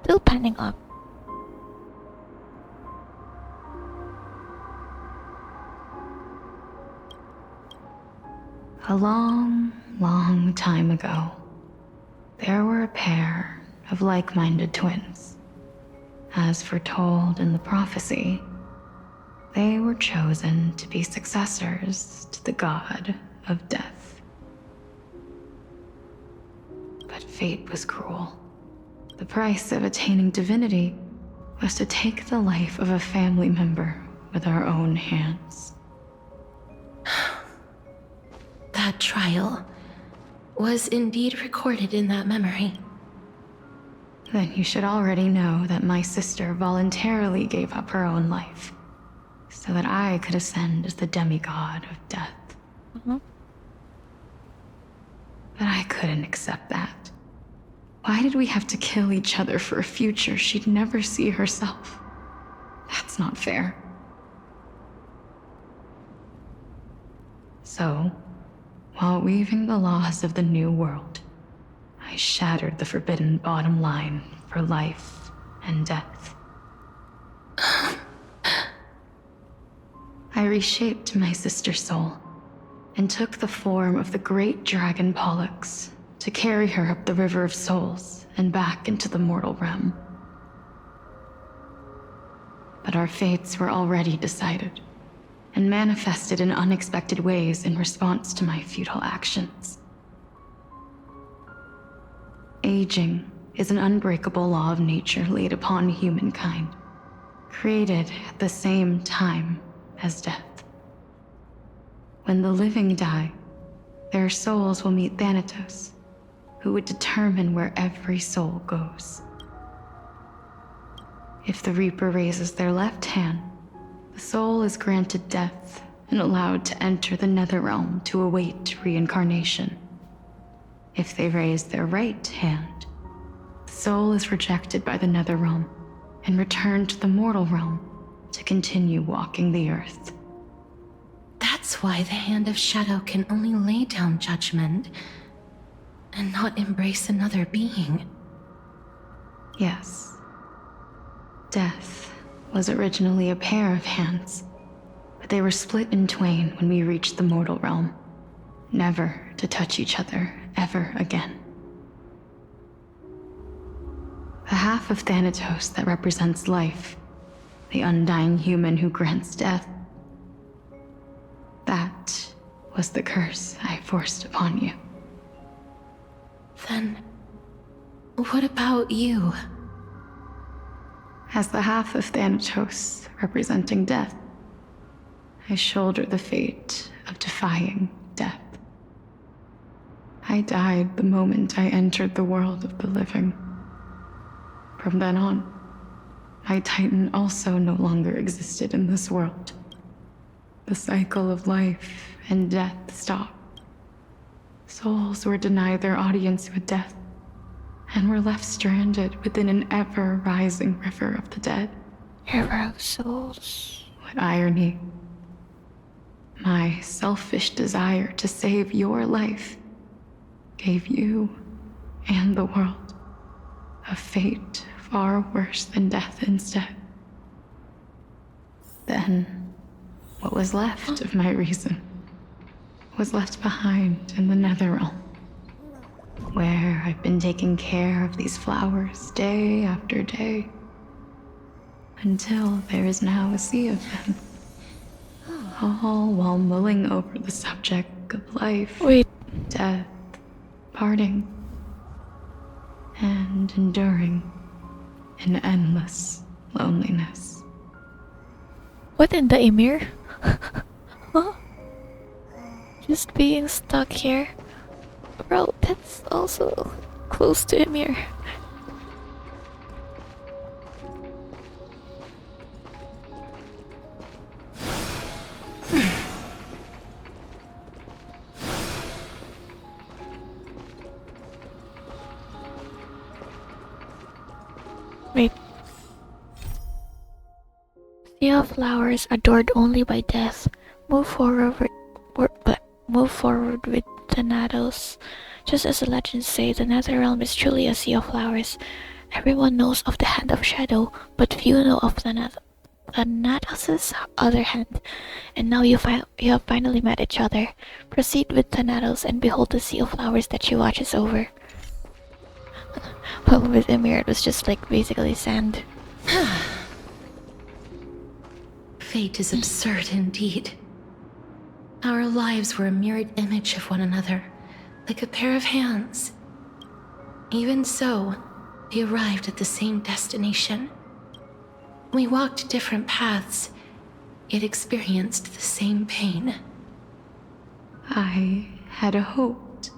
Still panning up. A long, long time ago, there were a pair of like-minded twins. As foretold in the prophecy, they were chosen to be successors to the god of death. But fate was cruel. The price of attaining divinity was to take the life of a family member with our own hands. That trial was indeed recorded in that memory. Then you should already know that my sister voluntarily gave up her own life so that I could ascend as the demigod of death. But I couldn't accept that. Why did we have to kill each other for a future she'd never see herself? That's not fair. So, while weaving the laws of the new world, I shattered the forbidden bottom line for life and death. I reshaped my sister's soul and took the form of the great dragon Pollux to carry her up the River of Souls and back into the mortal realm. But our fates were already decided and manifested in unexpected ways in response to my futile actions. Aging is an unbreakable law of nature laid upon humankind, created at the same time as death. When the living die, their souls will meet Thanatos, who would determine where every soul goes. If the Reaper raises their left hand, the soul is granted death and allowed to enter the Netherrealm to await reincarnation. If they raise their right hand, the soul is rejected by the Netherrealm and returned to the mortal realm to continue walking the earth. That's why the Hand of Shadow can only lay down judgment and not embrace another being. Yes. Death was originally a pair of hands, but they were split in twain when we reached the mortal realm, never to touch each other ever again. The half of Thanatos that represents life, the undying human who grants death, that was the curse I forced upon you. Then, what about you? As the half of Thanatos representing death, I shoulder the fate of defying death. I died the moment I entered the world of the living. From then on, my Titan also no longer existed in this world. The cycle of life and death stopped. Souls were denied their audience with death, and were left stranded within an ever-rising river of the dead. River of Souls. What irony. My selfish desire to save your life gave you and the world a fate far worse than death instead. Then, what was left of my reason was left behind in the Netherrealm, where I've been taking care of these flowers day after day, until there is now a sea of them, all while mulling over the subject of life, death, parting, and enduring in endless loneliness. What in the Emir? Huh? Just being stuck here? Bro, that's also close to Emir. Wait. Sea of flowers adored only by death. Move forward with Thanatos. Just as the legends say, the Netherrealm is truly a sea of flowers. Everyone knows of the Hand of Shadow, but few know of Thanatos' other hand. And now you have finally met each other. Proceed with Thanatos and behold the sea of flowers that she watches over. Well, with Emir, it was just like basically sand. Fate is absurd indeed. Our lives were a mirrored image of one another, like a pair of hands. Even so, we arrived at the same destination. We walked different paths, yet experienced the same pain. I had hoped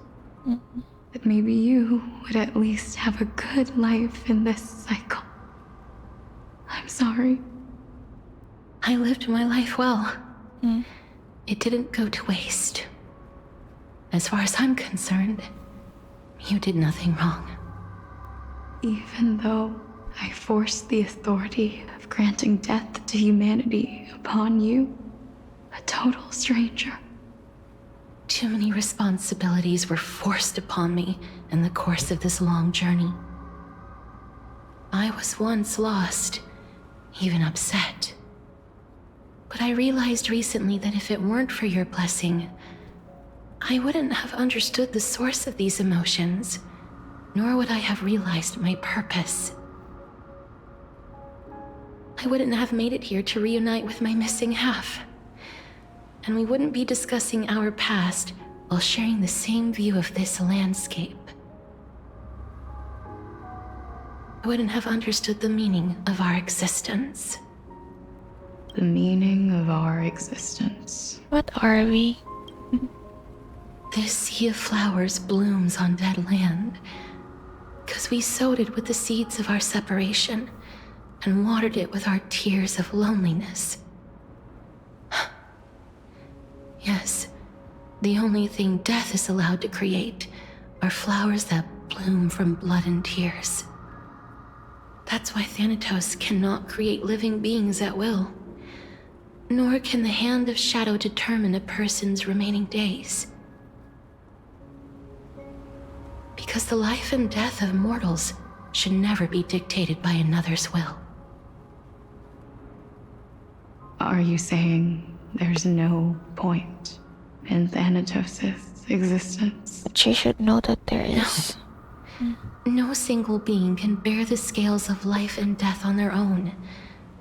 that maybe you would at least have a good life in this cycle. I'm sorry. I lived my life well. It didn't go to waste. As far as I'm concerned, you did nothing wrong. Even though I forced the authority of granting death to humanity upon you, a total stranger. Too many responsibilities were forced upon me in the course of this long journey. I was once lost, even upset. But I realized recently that if it weren't for your blessing, I wouldn't have understood the source of these emotions, nor would I have realized my purpose. I wouldn't have made it here to reunite with my missing half. And we wouldn't be discussing our past while sharing the same view of this landscape. I wouldn't have understood the meaning of our existence. The meaning of our existence. What are we? This sea of flowers blooms on dead land, because we sowed it with the seeds of our separation and watered it with our tears of loneliness. Yes, the only thing death is allowed to create are flowers that bloom from blood and tears. That's why Thanatos cannot create living beings at will, nor can the Hand of Shadow determine a person's remaining days. Because the life and death of mortals should never be dictated by another's will. Are you saying there's no point in Thanatos' existence? But she should know that there is. No single being can bear the scales of life and death on their own,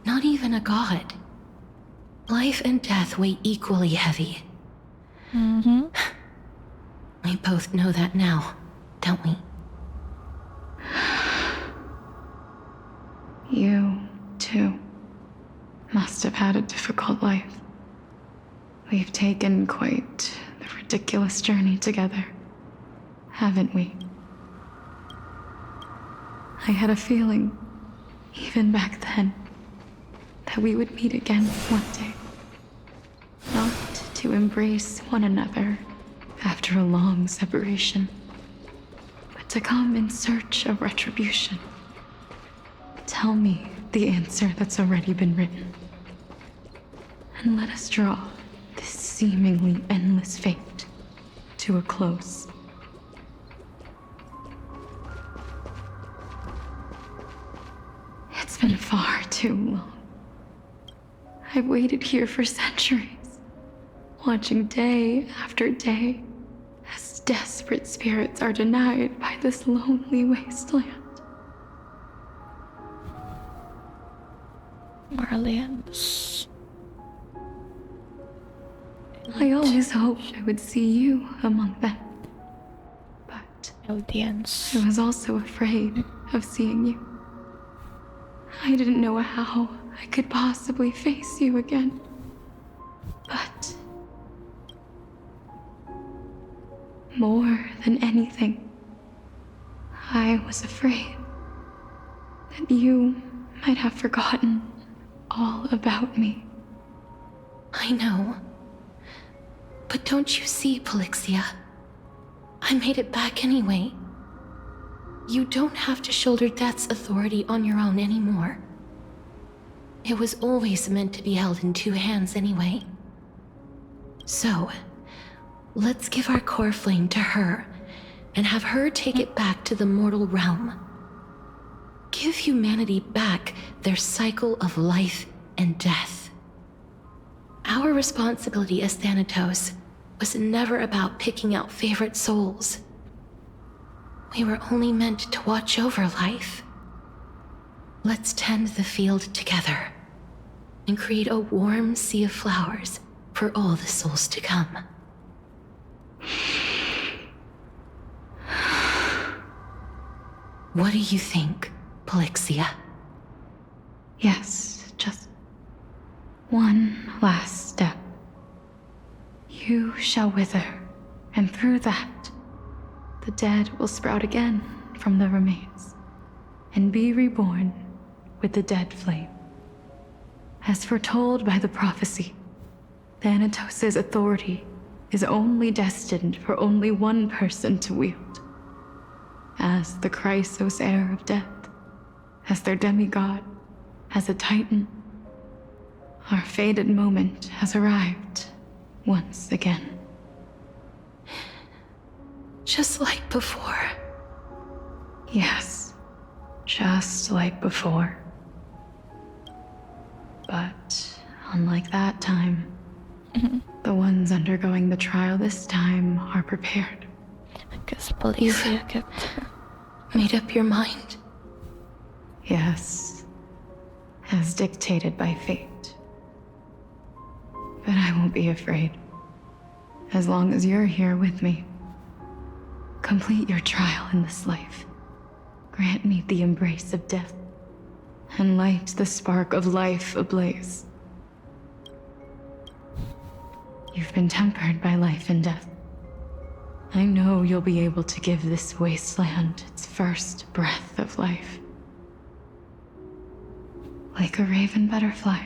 not even a god. Life and death weigh equally heavy. We both know that now, don't we? You, too, must have had a difficult life. We've taken quite the ridiculous journey together, haven't we? I had a feeling, even back then, that we would meet again one day. Not to embrace one another after a long separation, but to come in search of retribution. Tell me the answer that's already been written, and let us draw this seemingly endless fate to a close. been far too long. I've waited here for centuries, watching day after day as desperate spirits are denied by this lonely wasteland. Marlians. I always hoped I would see you among them. But Eldians. I was also afraid of seeing you. I didn't know how I could possibly face you again. But more than anything, I was afraid that you might have forgotten all about me. I know. But don't you see, Polixia? I made it back anyway. You don't have to shoulder death's authority on your own anymore. It was always meant to be held in two hands anyway. So, let's give our core flame to her and have her take it back to the mortal realm. Give humanity back their cycle of life and death. Our responsibility as Thanatos was never about picking out favorite souls. We were only meant to watch over life. Let's tend the field together and create a warm sea of flowers for all the souls to come. What do you think, Polixia? Yes, just one last step. You shall wither, and through that, the dead will sprout again from the remains, and be reborn with the dead flame. As foretold by the prophecy, Thanatos' authority is only destined for only one person to wield. As the Chrysos heir of death, as their demigod, as a titan, our fated moment has arrived once again. Just like before. Yes, just like before. But unlike that time, the ones undergoing the trial this time are prepared. Because Polixia kept made up your mind. Yes, as dictated by fate. But I won't be afraid. As long as you're here with me. Complete your trial in this life. Grant me the embrace of death, and light the spark of life ablaze. You've been tempered by life and death. I know you'll be able to give this wasteland its first breath of life. Like a raven butterfly,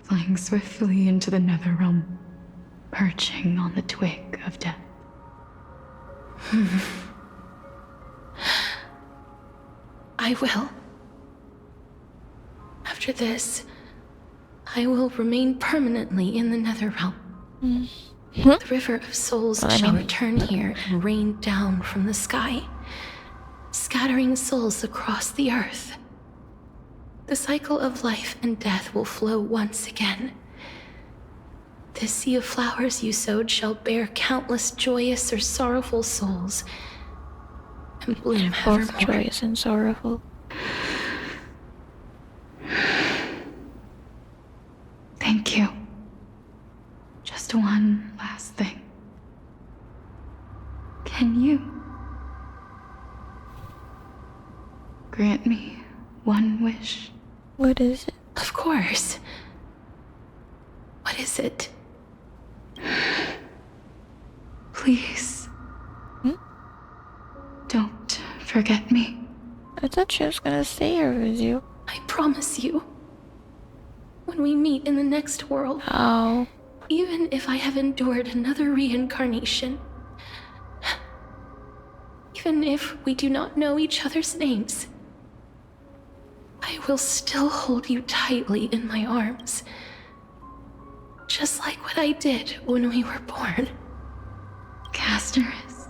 flying swiftly into the netherrealm, perching on the twig of death. I will. After this, I will remain permanently in the netherrealm. The river of souls shall return here and rain down from the sky, scattering souls across the earth. The cycle of life and death will flow once again. This sea of flowers you sowed shall bear countless joyous or sorrowful souls, and bloom both evermore. joyous and sorrowful. Thank you. Just one last thing. Can you grant me one wish? What is it? Of course. What is it? Please. Don't forget me. I thought she was gonna stay here with you. I promise you. When we meet in the next world. Oh. Even if I have endured another reincarnation. Even if we do not know each other's names. I will still hold you tightly in my arms. Just like what I did when we were born. Casterus.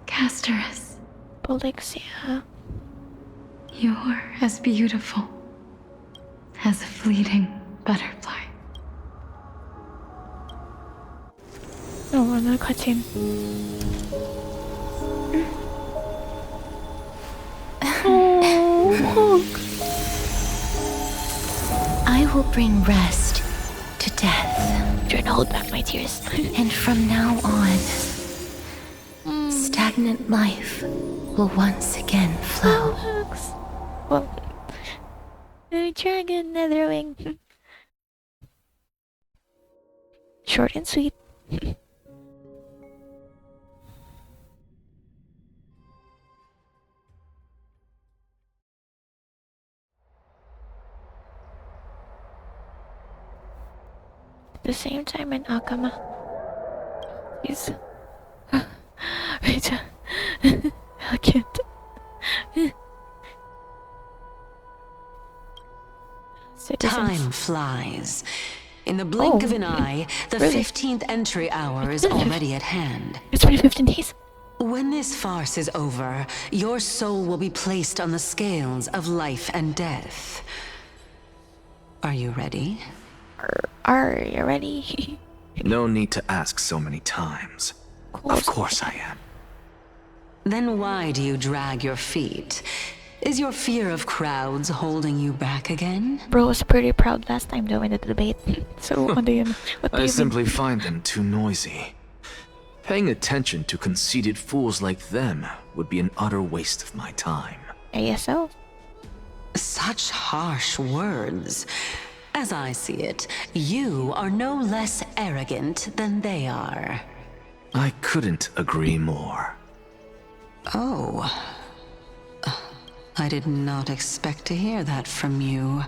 Casterus. Polixia. You're as beautiful as a fleeting butterfly. Oh, another cutscene. I will bring rest to death. Trying to hold back my tears. And from now on, stagnant life will once again flow. Well, the dragon netherwing. Short and sweet. At the same time in Akama. He's Rita. I can't. Time flies. In the blink of an eye, the 15th entry hour is already at hand. It's already 15 days. When this farce is over, your soul will be placed on the scales of life and death. Are you ready? Are you ready? No need to ask so many times. Of course I am. Then why do you drag your feet? Is your fear of crowds holding you back again? Bro was pretty proud last time though in the debate. So what do you I simply find them too noisy. Paying attention to conceited fools like them would be an utter waste of my time. I guess so. Such harsh words. As I see it, you are no less arrogant than they are. I couldn't agree more. Oh. I did not expect to hear that from you.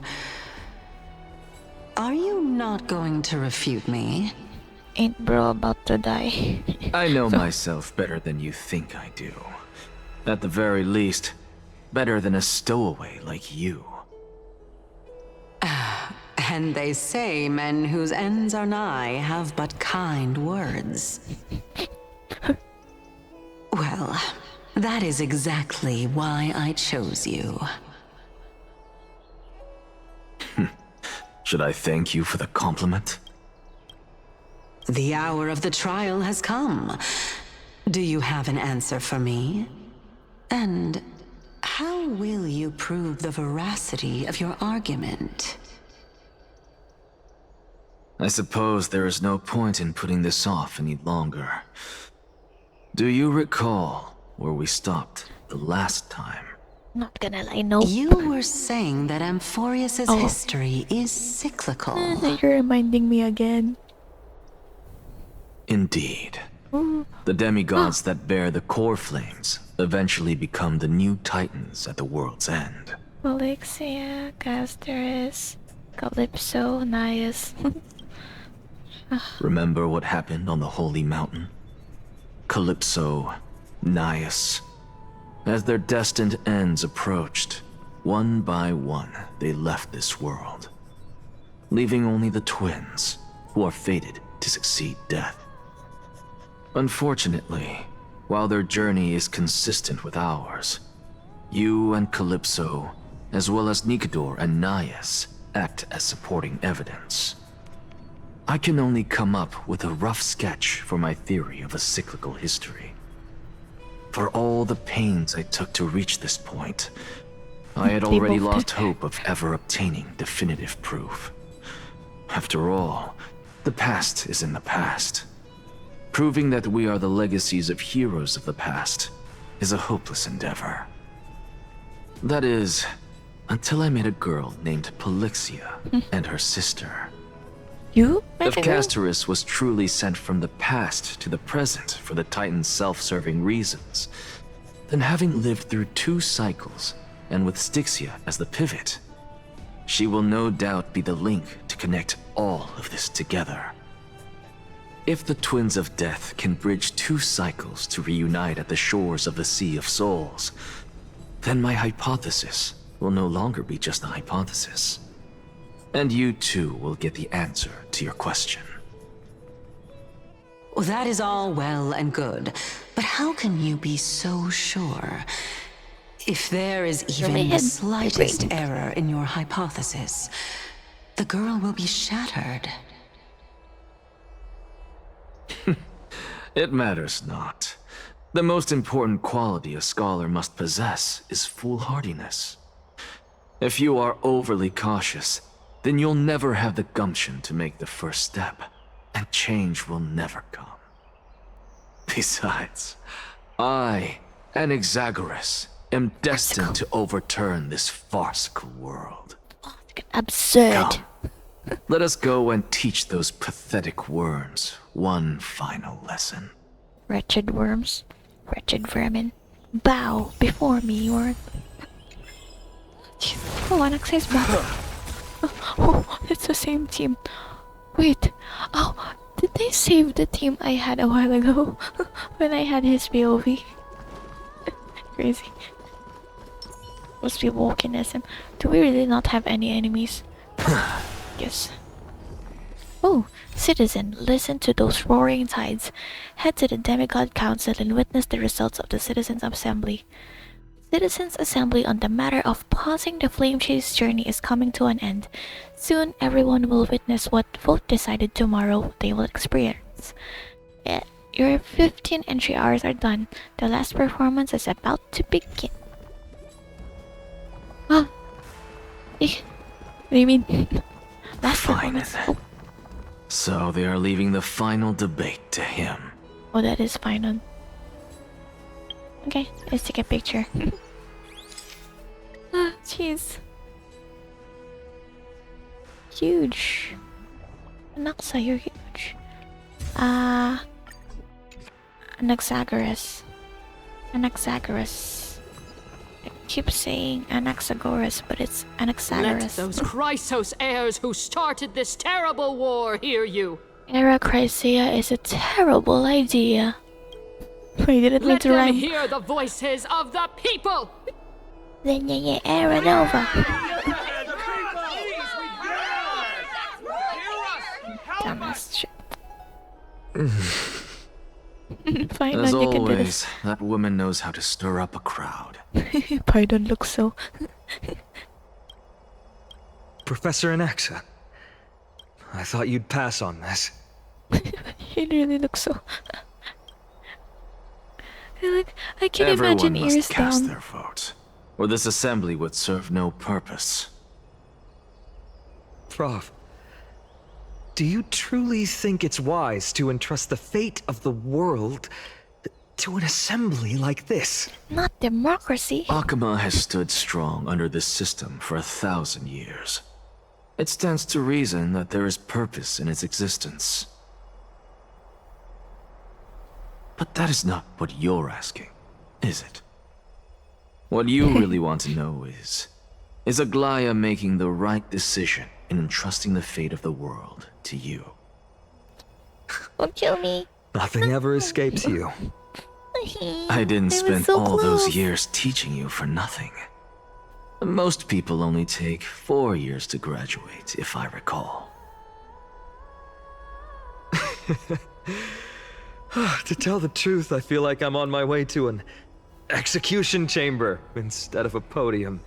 Are you not going to refute me? Ain't bro about to die? I know myself better than you think I do. At the very least, better than a stowaway like you. And they say men whose ends are nigh have but kind words. Well, that is exactly why I chose you. Should I thank you for the compliment? The hour of the trial has come. Do you have an answer for me? And how will you prove the veracity of your argument? I suppose there is no point in putting this off any longer. Do you recall where we stopped the last time? Not gonna lie, no. You were saying that Amphorius's history is cyclical. You're reminding me again. Indeed. The demigods that bear the core flames eventually become the new titans at the world's end. Elixia, Castoris, Calypso, Nias. Remember what happened on the Holy Mountain? Calypso, Nias. As their destined ends approached, one by one they left this world, leaving only the twins, who are fated to succeed death. Unfortunately, while their journey is consistent with ours, you and Calypso, as well as Nikador and Nias, act as supporting evidence. I can only come up with a rough sketch for my theory of a cyclical history. For all the pains I took to reach this point, I had already lost hope of ever obtaining definitive proof. After all, the past is in the past. Proving that we are the legacies of heroes of the past is a hopeless endeavor. That is, until I met a girl named Polixia and her sister. You? If Castoris was truly sent from the past to the present for the Titan's self-serving reasons, then having lived through 2 cycles, and with Styxia as the pivot, she will no doubt be the link to connect all of this together. If the Twins of Death can bridge 2 cycles to reunite at the shores of the Sea of Souls, then my hypothesis will no longer be just a hypothesis. And you too will get the answer to your question. Well, that is all well and good, but how can you be so sure? If there is even the slightest error in your hypothesis, the girl will be shattered. It matters not. The most important quality a scholar must possess is foolhardiness. If you are overly cautious, then you'll never have the gumption to make the first step, and change will never come. Besides, I, an Exagoras, am destined to overturn this farcical world. Absurd. Come, let us go and teach those pathetic worms one final lesson. Wretched worms, wretched vermin, bow before me, or... Oh, Anaxa is back. Oh, it's the same team. Wait, oh, did they save the team I had a while ago when I had his POV? Crazy. Must be Volcanism. Do we really not have any enemies? Yes. Oh, citizen, listen to those roaring tides. Head to the Demigod Council and witness the results of the Citizens' Assembly. Citizens' Assembly on the matter of pausing the Flame Chase journey is coming to an end. Soon, everyone will witness what vote decided tomorrow they will experience. Your 15 entry hours are done. The last performance is about to begin. Ah, what do you mean? Last performance. Oh. So they are leaving the final debate to him. Oh, that is final. Okay, let's take a picture. Ah, jeez. Huge. Anaxa, you're huge. Anaxagoras. Anaxagoras. I keep saying Anaxagoras, but it's Anaxagoras. Let those Chrysos heirs who started this terrible war hear you. Era Chrysaea is a terrible idea. I didn't mean Let to them rhyme. hear the voices of the people. Era Nova. Dumbass shit. Fine, As you can do always, this. that woman knows how to stir up a crowd. Pardon looks so. Professor Anaxa, I thought you'd pass on this. He really looks so. I can Everyone imagine must ears cast down. their vote, or this assembly would serve no purpose. Prof, do you truly think it's wise to entrust the fate of the world to an assembly like this? Not democracy. Akama has stood strong under this system for 1,000 years. It stands to reason that there is purpose in its existence. But that is not what you're asking, is it? What you really want to know is Aglaya making the right decision in entrusting the fate of the world to you? Don't kill me. Nothing ever escapes you. I didn't I was spend so all those close. years teaching you for nothing. Most people only take 4 years to graduate, if I recall. To tell the truth, I feel like I'm on my way to an execution chamber instead of a podium.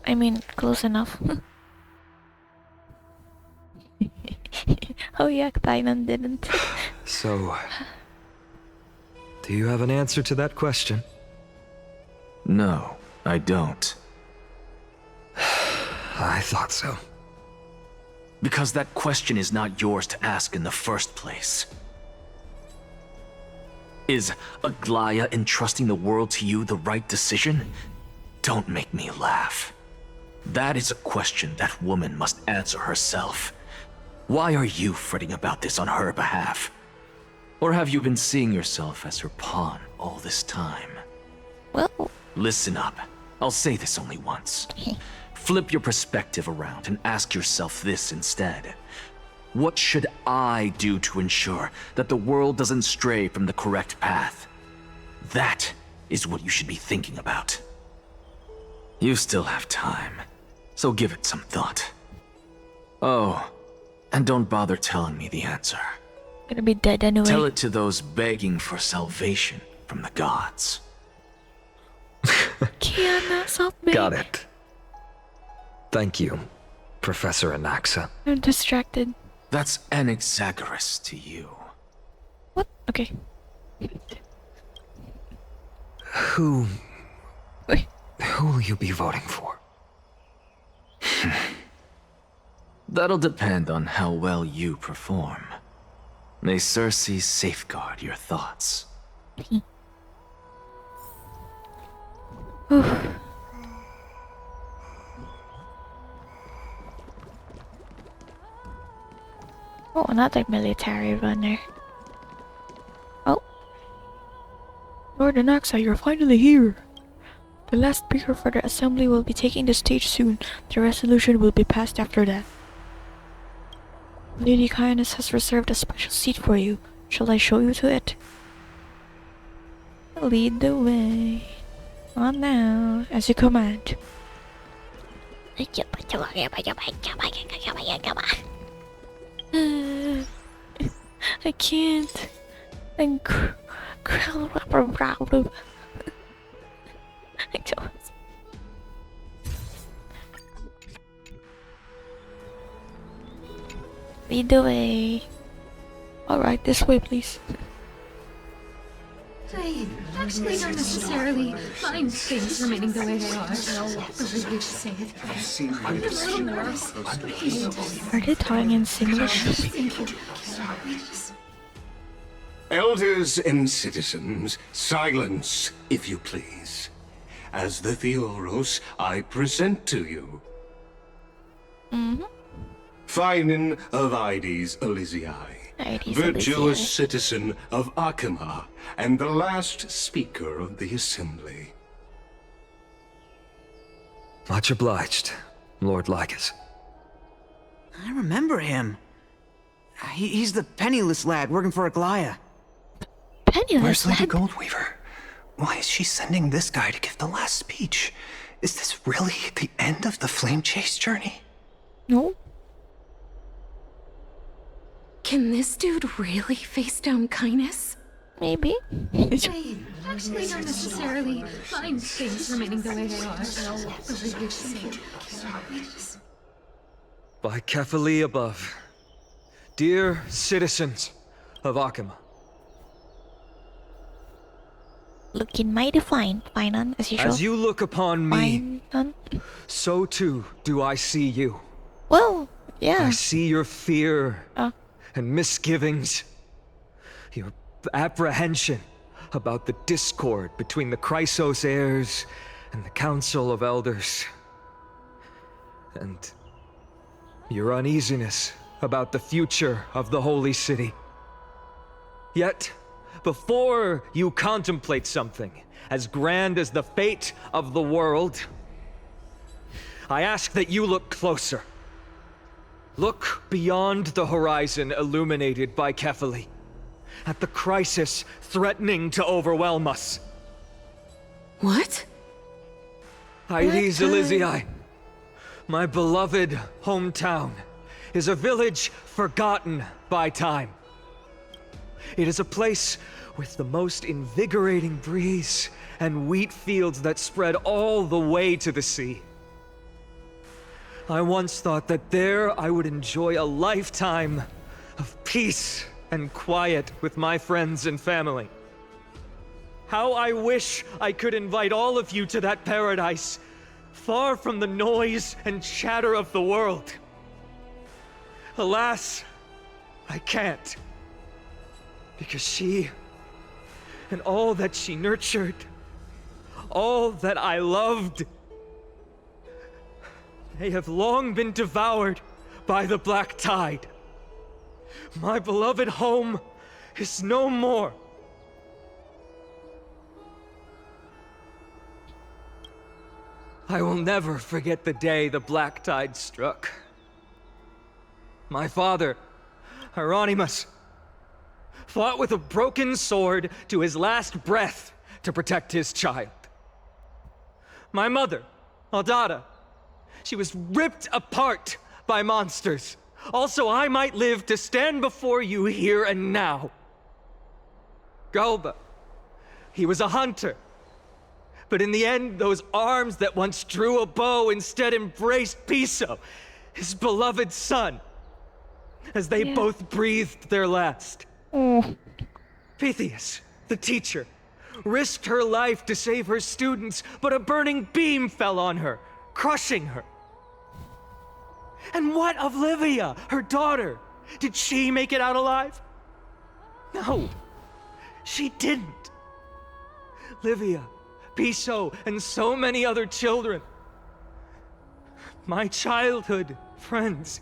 I mean, close enough. Oh yeah, Tainan didn't. So, do you have an answer to that question? No, I don't. I thought so. Because that question is not yours to ask in the first place. Is Aglaya entrusting the world to you the right decision? Don't make me laugh. That is a question that woman must answer herself. Why are you fretting about this on her behalf? Or have you been seeing yourself as her pawn all this time? Well... Listen up. I'll say this only once. Flip your perspective around and ask yourself this instead. What should I do to ensure that the world doesn't stray from the correct path? That is what you should be thinking about. You still have time, so give it some thought. Oh, and don't bother telling me the answer. Gonna be dead anyway. Tell it to those begging for salvation from the gods. Kiana, stop me. Got it. Thank you, Professor Anaxa. I'm distracted. That's Anaxagoras to you. What? Okay. Who will you be voting for? That'll depend on how well you perform. May Cersei safeguard your thoughts. Oh, another military runner. Oh. Lord Anaxa, you're finally here. The last speaker for the assembly will be taking the stage soon. The resolution will be passed after that. Lady Kindness has reserved a special seat for you. Shall I show you to it? Lead the way. On now, as you command. I can't. And lead the way. Alright, this way, please. I actually don't necessarily mind things remaining the way they are. However you say it. I'm a little nervous. Are they talking in Singlish? Elders and citizens, silence, if you please. As the Theoros, I present to you. Finan of Ides Elysiae, virtuous citizen of Akima, and the last speaker of the assembly. Much obliged, Lord Lycus. I remember him. He's the penniless lad working for Aglaia. Penniless Where's Lady Goldweaver? Why is she sending this guy to give the last speech? Is this really the end of the Flame Chase journey? No. Can this dude really face down kindness? Maybe. I actually don't necessarily mind things remaining the way they are. However you say it. By Kefali above, dear citizens of Akima. Looking mighty fine, Finan, as usual. As you look upon me, Finan. so too do I see you. Well, yeah. I see your fear and misgivings, your apprehension about the discord between the Chrysos heirs and the Council of Elders, and your uneasiness about the future of the Holy City. Yet, before you contemplate something as grand as the fate of the world, I ask that you look closer. Look beyond the horizon illuminated by Kefali, at the crisis threatening to overwhelm us. What? Ides Elysiae, my beloved hometown, is a village forgotten by time. It is a place with the most invigorating breeze and wheat fields that spread all the way to the sea. I once thought that there I would enjoy a lifetime of peace and quiet with my friends and family. How I wish I could invite all of you to that paradise, far from the noise and chatter of the world. Alas, I can't. Because she, and all that she nurtured, all that I loved, they have long been devoured by the black tide. My beloved home is no more. I will never forget the day the black tide struck. My father, Hieronymus, fought with a broken sword to his last breath to protect his child. My mother, Aldada, she was ripped apart by monsters. Also, I might live to stand before you here and now. Galba, he was a hunter, But in the end, those arms that once drew a bow instead embraced Piso, his beloved son, as they both breathed their last. Pythias, the teacher, risked her life to save her students, but a burning beam fell on her, crushing her. And what of Livia, her daughter? Did she make it out alive? No, she didn't. Livia, Piso, and so many other children. My childhood friends.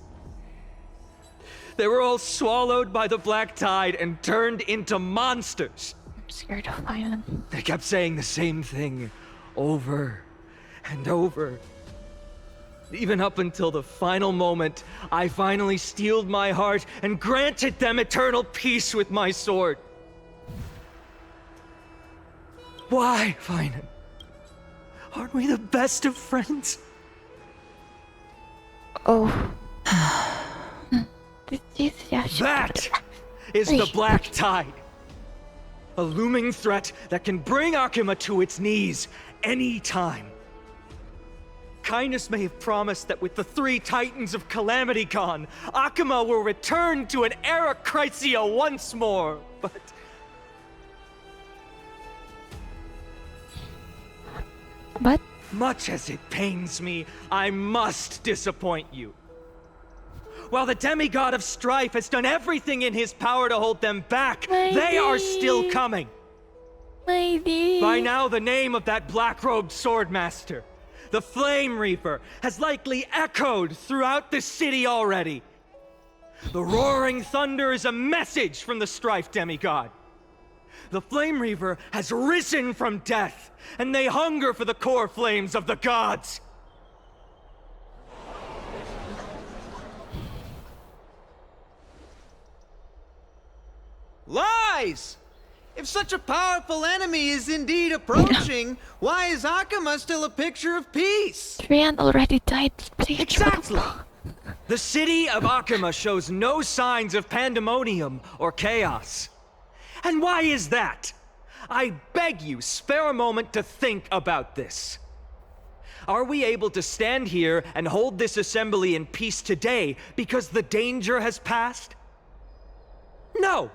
They were all swallowed by the black tide and turned into monsters. I'm scared of Iron. They kept saying the same thing over and over. Even up until the final moment, I finally steeled my heart and granted them eternal peace with my sword. Why, Finan? Aren't we the best of friends? Oh. That is the black tide. A looming threat that can bring Akuma to its knees any time. Kindness may have promised that with the 3 Titans of Calamity gone, Akuma will return to an era Chrysia once more, but... Much as it pains me, I must disappoint you. While the demigod of strife has done everything in his power to hold them back, they are still coming. By now, the name of that black-robed swordmaster, the Flame Reaper, has likely echoed throughout the city already. The roaring thunder is a message from the strife demigod. The Flame Reaver has risen from death, and they hunger for the core flames of the gods. Lies! If such a powerful enemy is indeed approaching, why is Akuma still a picture of peace? Trian already died. Exactly! The city of Akuma shows no signs of pandemonium or chaos. And why is that? I beg you, spare a moment to think about this. Are we able to stand here and hold this assembly in peace today because the danger has passed? No.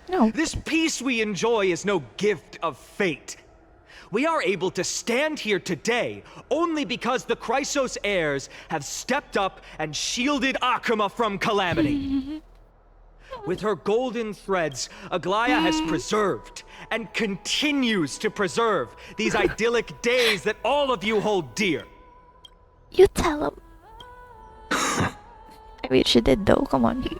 No. This peace we enjoy is no gift of fate. We are able to stand here today only because the Chrysos heirs have stepped up and shielded Akuma from calamity. With her golden threads, Aglaya has preserved and continues to preserve these idyllic days that all of you hold dear. You tell him. I mean, she did though, come on. The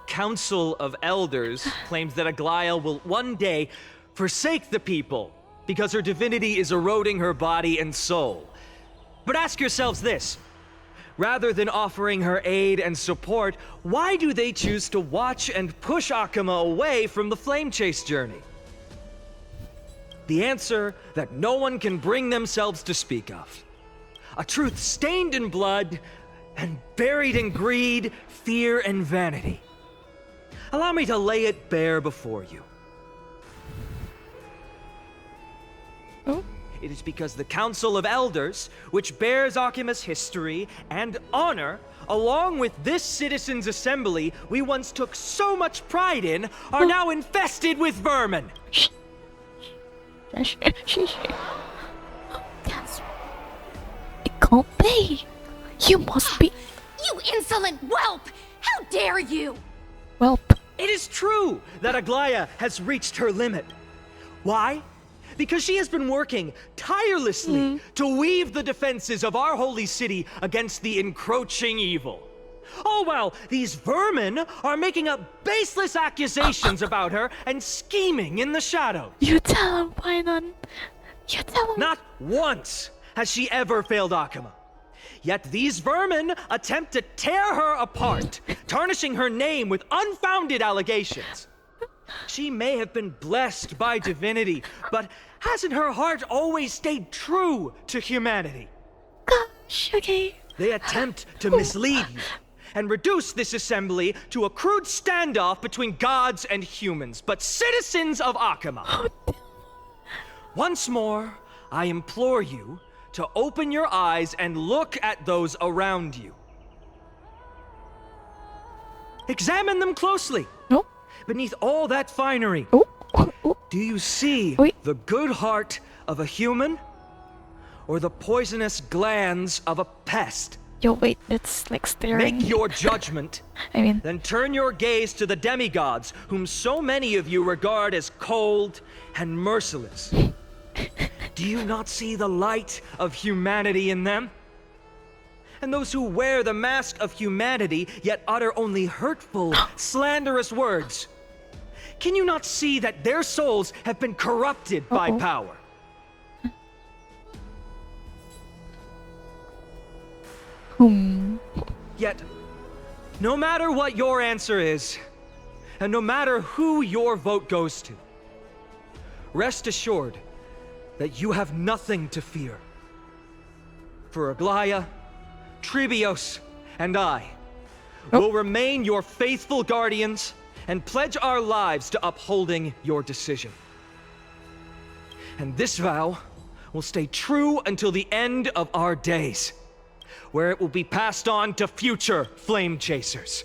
Council of Elders claims that Aglaya will one day forsake the people because her divinity is eroding her body and soul. But ask yourselves this. Rather than offering her aid and support, why do they choose to watch and push Akuma away from the Flame Chase journey? The answer that no one can bring themselves to speak of. A truth stained in blood and buried in greed, fear, and vanity. Allow me to lay it bare before you. It is because the Council of Elders, which bears Akuma's history and honor, along with this citizens' assembly we once took so much pride in, are now infested with vermin. Yes. It can't be. You must be. You insolent whelp! How dare you! Whelp. It is true that Aglaya has reached her limit. Why? Because she has been working tirelessly to weave the defenses of our holy city against the encroaching evil. All while these vermin are making up baseless accusations about her and scheming in the shadows. You tell him, Painan. You tell him. Not once has she ever failed Akuma. Yet these vermin attempt to tear her apart, tarnishing her name with unfounded allegations. She may have been blessed by divinity, but hasn't her heart always stayed true to humanity? Gosh, okay. They attempt to mislead you and reduce this assembly to a crude standoff between gods and humans, but citizens of Akuma. Once more, I implore you to open your eyes and look at those around you. Examine them closely. No. Beneath all that finery, do you see the good heart of a human or the poisonous glands of a pest? Yo, wait, that's like staring. Make your judgment. I mean, then turn your gaze to the demigods, whom so many of you regard as cold and merciless. Do you not see the light of humanity in them? And those who wear the mask of humanity yet utter only hurtful, slanderous words. Can you not see that their souls have been corrupted by power? Yet, no matter what your answer is, and no matter who your vote goes to, rest assured that you have nothing to fear. For Aglaya, Trebios, and I will remain your faithful guardians and pledge our lives to upholding your decision. And this vow will stay true until the end of our days, where it will be passed on to future flame chasers.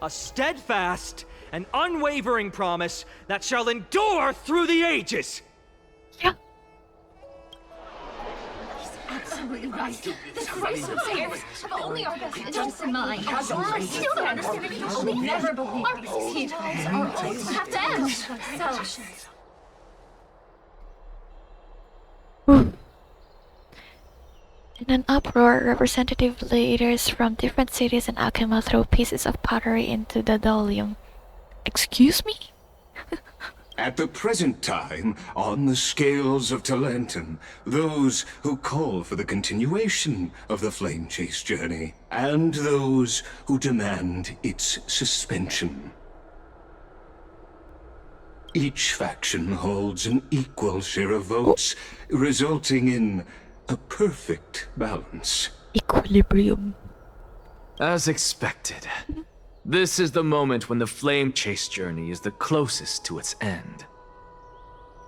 A steadfast and unwavering promise that shall endure through the ages. Yeah. Absolutely right. The Christmas heirs have only our best interests in mind. I still don't understand it. I will never believe our Petals are always have to end. Selfishness. In an uproar, representative leaders from different cities in Akima throw pieces of pottery into the dolium. Excuse me? At the present time, on the scales of Talentum, those who call for the continuation of the flame chase journey, and those who demand its suspension. Each faction holds an equal share of votes, resulting in a perfect balance. Equilibrium. As expected. This is the moment when the flame chase journey is the closest to its end.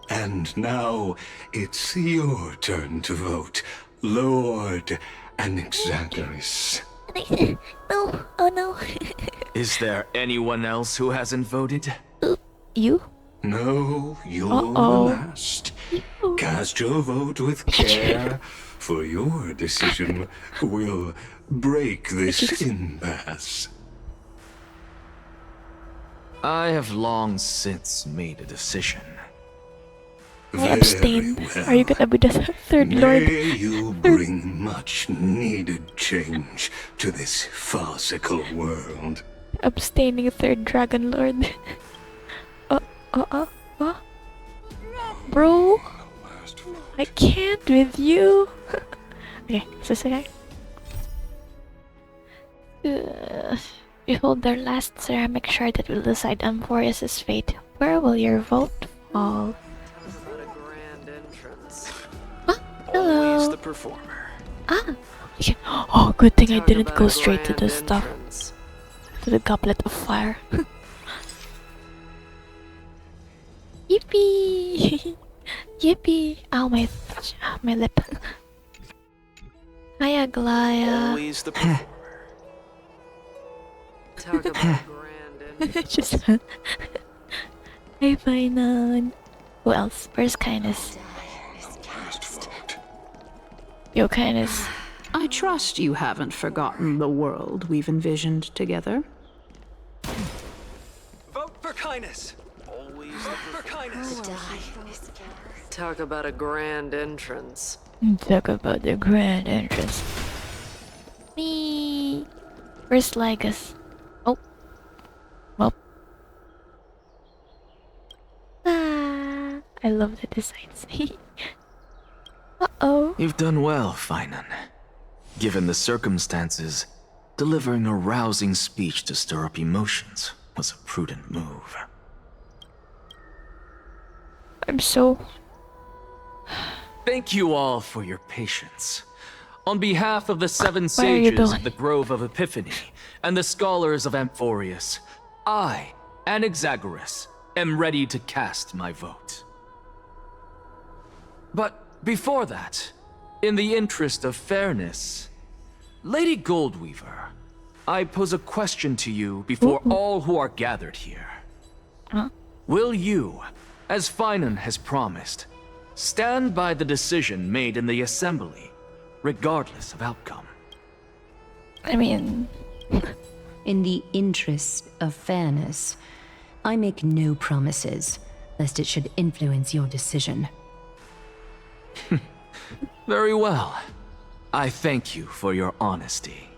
And now, it's your turn to vote, Lord Anaxagoras. No, oh no. Is there anyone else who hasn't voted? You? No, you're the last. Cast your vote with care, for your decision will break this impasse. I have long since made a decision. I abstain. Are you gonna be the third lord? May you bring much needed change to this farcical world. Abstaining third dragon lord. Bro, I can't with you. Okay, is this okay? Behold their last ceramic shard that will decide Amphorius' fate. Where will your vote fall? Hello. Always the performer. Yeah. Oh, good thing I didn't go straight to the stuff. To the goblet of fire. Yippee! Yippee! Ow, my lip. Hi, Aglaya. Always the performer. Talk about grand Just Hey, Finon. Who else? Where's Kindness? Yo, Kindness. I trust you haven't forgotten the world we've envisioned together. Vote for Kindness. Always for Kindness. Talk about a grand entrance. Talk about the grand entrance. Me. Where's Lygus? Oh. Well. I love the designs. Uh-oh. You've done well, Finan. Given the circumstances, delivering a rousing speech to stir up emotions was a prudent move. I'm so... Thank you all for your patience. On behalf of the 7 What are you sages doing? of the Grove of Epiphany and the scholars of Amphorius, I, Anaxagoras, am ready to cast my vote. But before that, in the interest of fairness, Lady Goldweaver, I pose a question to you before all who are gathered here. Huh? Will you, as Finan has promised, stand by the decision made in the Assembly, regardless of outcome? I mean... In the interest of fairness, I make no promises, lest it should influence your decision. Very well. I thank you for your honesty.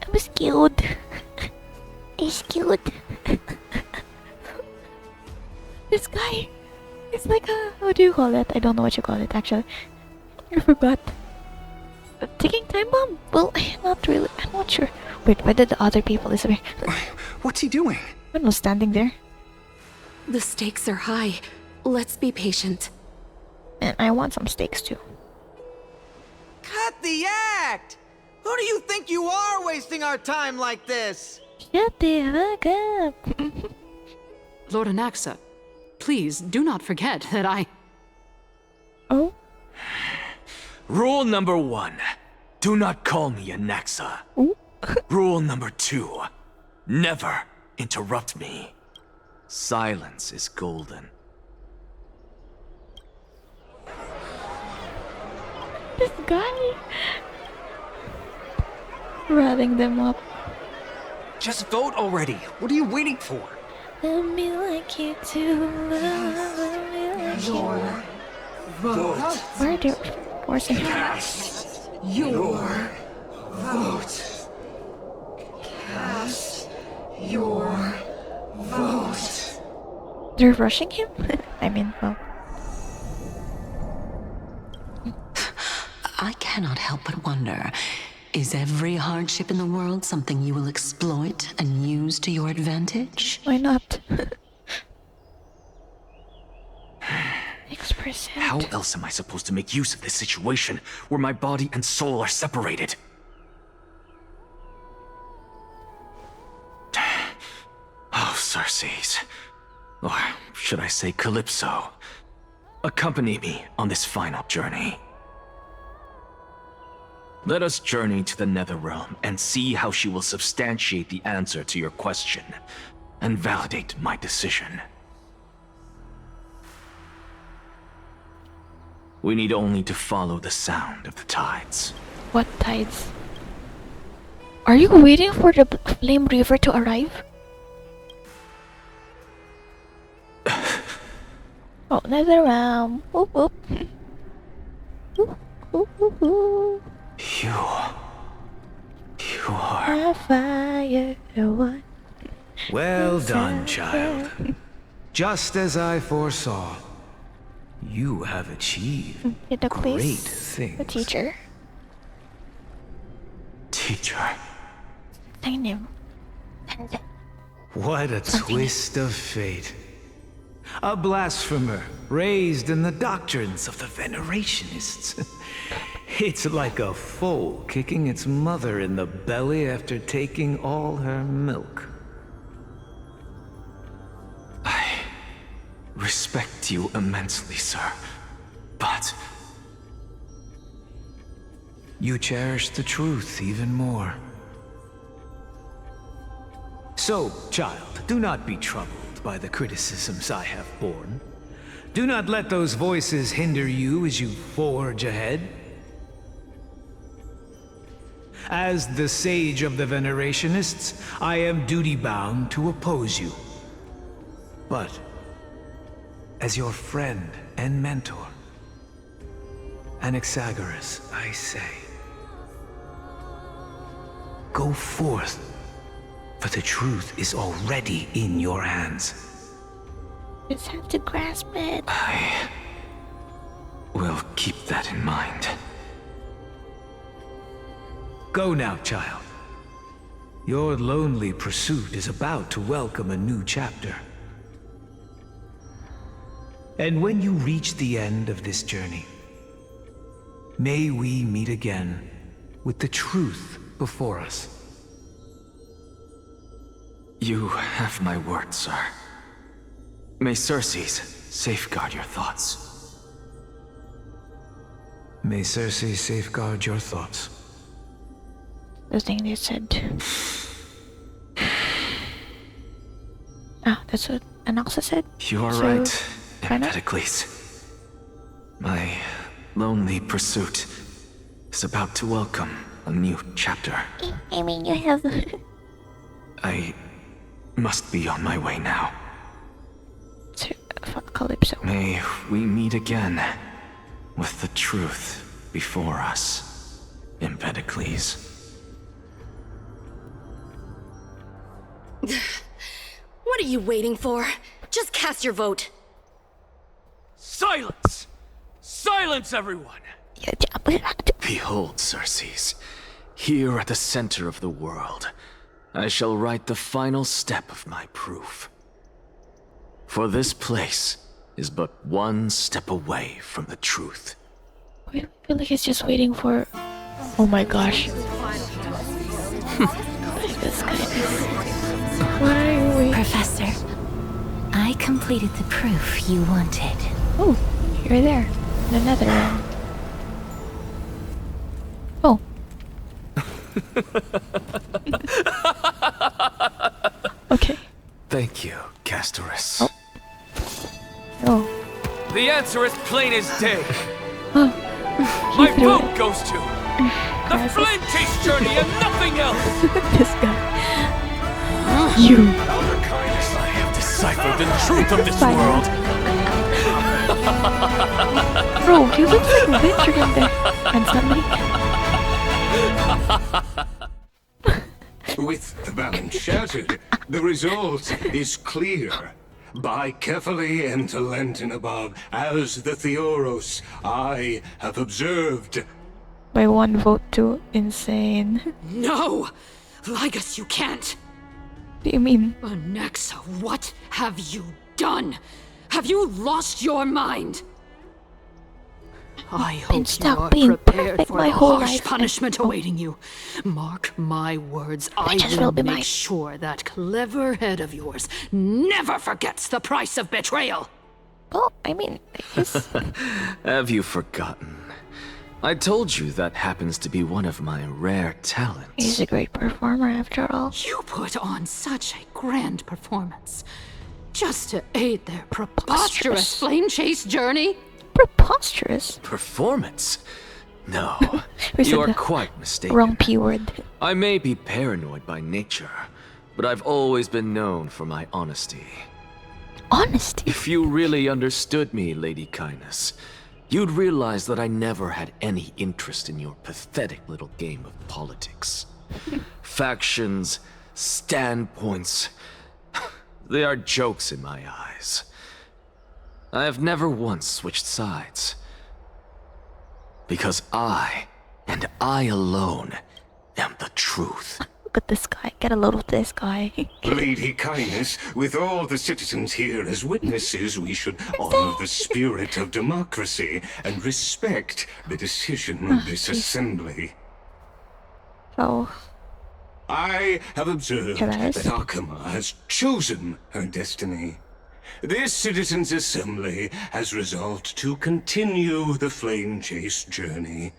I'm scared. I'm scared. This guy is like a... What do you call it? I don't know what you call it, actually. I forgot. A ticking time bomb? Well, not really. I'm not sure. Wait, where did the other people disappear? What's he doing? I was standing there. The stakes are high. Let's be patient. And I want some steaks too. Cut the act! Who do you think you are wasting our time like this? Shut the fuck up. Lord Anaxa, please do not forget that I... Oh? Rule number 1. Do not call me Anaxa. Rule number 2. Never interrupt me. Silence is golden. This guy... Ratting them up. Just vote already. What are you waiting for? Let me like you too. Let me like you. Vote. Where are they forcing him? Cast your vote. Cast your vote. They're rushing him? I mean, well... I cannot help but wonder, is every hardship in the world something you will exploit and use to your advantage? Why not? 6%. How else am I supposed to make use of this situation where my body and soul are separated? Oh, Circes. Or should I say Calypso? Accompany me on this final journey. Let us journey to the Netherrealm and see how she will substantiate the answer to your question and validate my decision. We need only to follow the sound of the tides. What tides? Are you waiting for the Flame River to arrive? Oh, Netherrealm. Whoop whoop. Whoop, whoop, whoop, whoop. You are... A fire one. Well done, child. Just as I foresaw, you have achieved Did the great quiz? things. The teacher. Teacher. Find him. What a twist of fate. A blasphemer raised in the doctrines of the Venerationists. It's like a foal kicking its mother in the belly after taking all her milk. I respect you immensely, sir. But You cherish the truth even more. So, child, do not be troubled by the criticisms I have borne. Do not let those voices hinder you as you forge ahead. As the sage of the Venerationists, I am duty-bound to oppose you. But, as your friend and mentor, Anaxagoras, I say, go forth, for the truth is already in your hands. Just have to grasp it. I will keep that in mind. Go now, child. Your lonely pursuit is about to welcome a new chapter. And when you reach the end of this journey, may we meet again with the truth before us. You have my word, sir. May Circes safeguard your thoughts. May Cersei safeguard your thoughts. The thing they said. Ah, that's what Anaxa said? You are So, right, kinda? Empedocles. My lonely pursuit is about to welcome a new chapter. I mean, you have... I must be on my way now. Calypso. May we meet again with the truth before us, Empedocles. What are you waiting for? Just cast your vote. Silence! Silence, everyone! Behold, Cersei, here at the center of the world, I shall write the final step of my proof. For this place is but one step away from the truth. I feel like he's just waiting for... Oh my gosh. This guy is... Why? Professor, I completed the proof you wanted. Oh, you're there. In another room. Oh. Okay. Thank you, Castorus. Oh. Oh. The answer is plain as day. Oh. My vote goes to the flame chase journey and nothing else. This guy. You. I have deciphered the truth of this world. Bro, he looks like Victor in there. And suddenly. With the balance shattered, the result is clear. By carefully enter Lenten above, as the Theoros I have observed. By one vote to insane. No! Ligus, you can't! What do you mean? Anaxa, what have you done? Have you lost your mind? I hope you are prepared for the harsh punishment awaiting you. Mark my words, I will make sure that clever head of yours never forgets the price of betrayal. Well, I mean, Have you forgotten? I told you that happens to be one of my rare talents. He's a great performer after all. You put on such a grand performance just to aid their preposterous flame chase journey. Preposterous? Performance? No, We said you are the quite mistaken. Wrong P word. I may be paranoid by nature, but I've always been known for my honesty. Honesty? If you really understood me, Lady Kindness, you'd realize that I never had any interest in your pathetic little game of politics. Factions, standpoints, they are jokes in my eyes. I have never once switched sides. Because I, and I alone, am the truth. Look at this guy. Get a load of this guy. Lady Kindness, with all the citizens here as witnesses, we should honor the spirit of democracy and respect the decision of this assembly. Oh. I have observed that Akama has chosen her destiny. This citizens' assembly has resolved to continue the flame chase journey.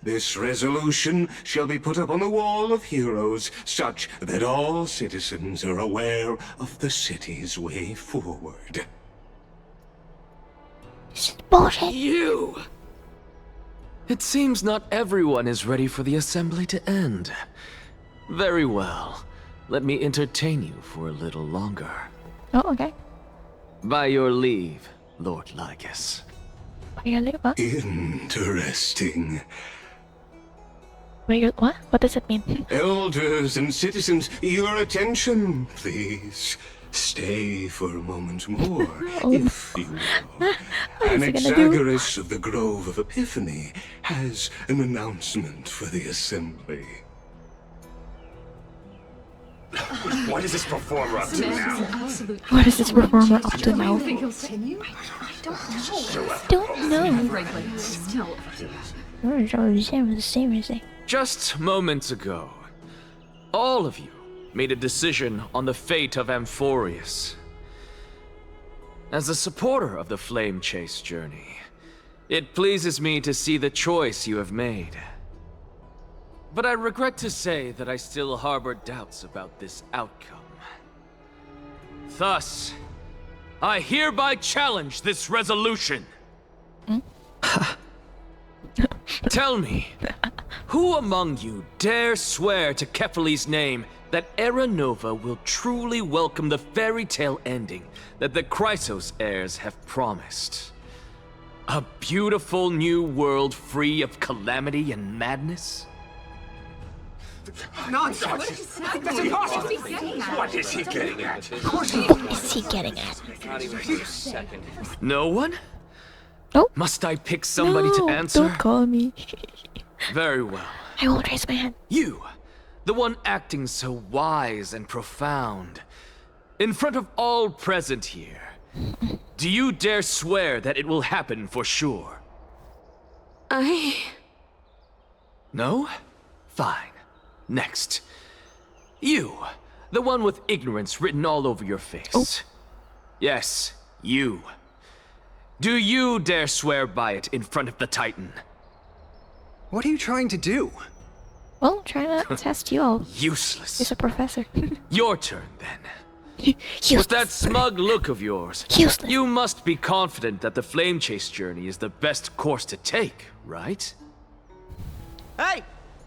This resolution shall be put up on the wall of heroes, such that all citizens are aware of the city's way forward. Bullshit. You! It seems not everyone is ready for the assembly to end. Very well. Let me entertain you for a little longer. Oh, okay. By your leave, Lord Ligus. By your leave, what? Interesting. By your, what? What does it mean? Elders and citizens, your attention, please. Stay for a moment more, if you will. Anaxagoras of the Grove of Epiphany has an announcement for the assembly. What is this performer up to now? What is this performer up to now? I Don't know. Just moments ago, all of you made a decision on the fate of Amphorius. As a supporter of the Flame Chase journey, it pleases me to see the choice you have made. But I regret to say that I still harbor doubts about this outcome. Thus, I hereby challenge this resolution. Tell me, who among you dare swear to Kefali's name that Era Nova will truly welcome the fairy tale ending that the Chrysos heirs have promised? A beautiful new world free of calamity and madness? Nonsense! What is he getting at? What is he getting at? Not even for a second. No one? Oh. Must I pick somebody No, to answer? don't call me. Very well. I won't raise my hand. You, the one acting so wise and profound. In front of all present here, do you dare swear that it will happen for sure? No? Fine. Next. You, the one with ignorance written all over your face. Oh. Yes, you. Do you dare swear by it in front of the Titan? What are you trying to do? Well, I'm trying to test you all. Useless. He's a professor. Your turn, then. With that smug look of yours, you must be confident that the Flame Chase journey is the best course to take, right? Hey!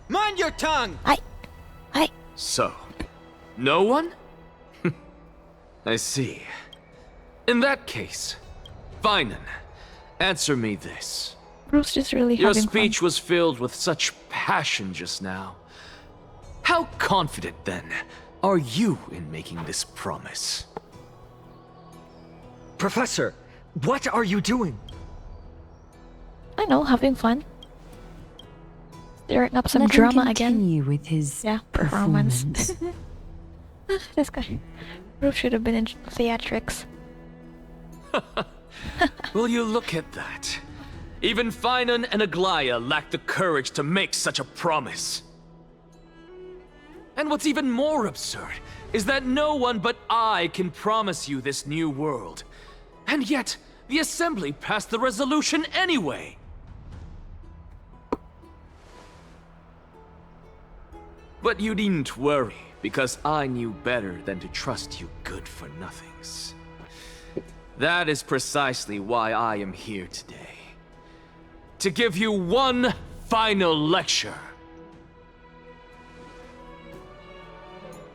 Mind your tongue! So, no one? I see. In that case, Finan, answer me this. Bruce just really Your having speech was filled with such passion just now. How confident, then, are you in making this promise? Professor, what are you doing? I know, having fun. Stirring up some Let him drama again. continue with his performance. This guy. Bruce should have been in theatrics. Will you look at that? Even Finan and Aglaya lack the courage to make such a promise. And what's even more absurd is that no one but I can promise you this new world. And yet, the Assembly passed the resolution anyway. But you needn't worry, because I knew better than to trust you good-for-nothings. That is precisely why I am here today. To give you one final lecture.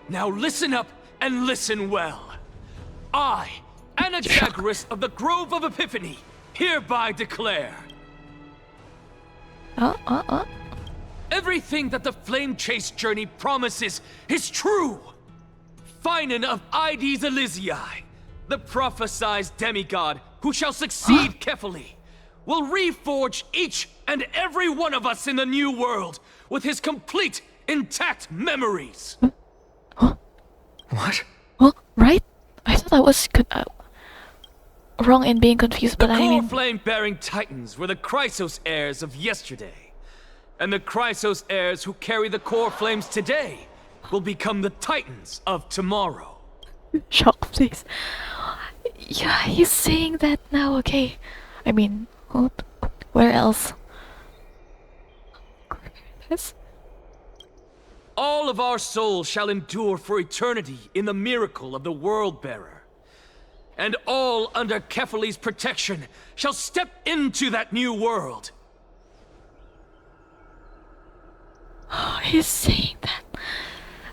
Now listen up and listen well. I, Anaxagoras of the Grove of Epiphany, hereby declare... Everything that the Flame Chase journey promises is true! Finan of Ides Elysiae, the prophesied demigod who shall succeed Kefali, will reforge each and every one of us in the new world with his complete, intact memories. What? Well, right? I thought I was wrong in being confused, but the I mean... core flame-bearing titans were the Chrysos heirs of yesterday. And the Chrysos heirs who carry the core flames today will become the titans of tomorrow. Shock, please. Yeah, he's saying that now, okay. I mean, where else? All of our souls shall endure for eternity in the miracle of the World-Bearer. And all under Kefali's protection shall step into that new world. Oh, he's saying that.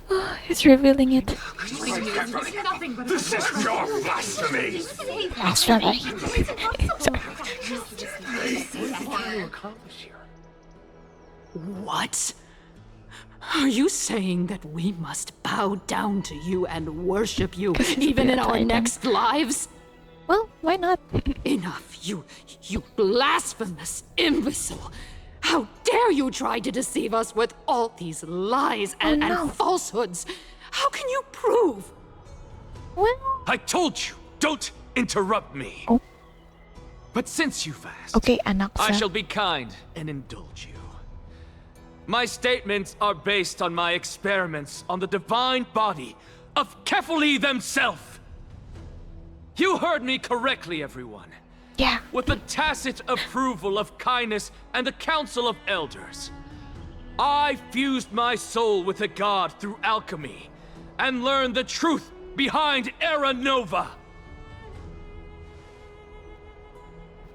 Oh, he's revealing it. This is pure blasphemy! Blasphemy. What? Are you saying that we must bow down to you and worship you, even in our next lives? Well, why not? Enough, you blasphemous imbecile! How dare you try to deceive us with all these lies and falsehoods? How can you prove? Well... I told you, don't interrupt me. Oh. But since you've asked, okay, Anaxa. I shall be kind and indulge you. My statements are based on my experiments on the divine body of Kefali themselves. You heard me correctly, everyone. Yeah. With the tacit approval of Kindness and the Council of Elders, I fused my soul with the god through alchemy and learned the truth behind Era Nova.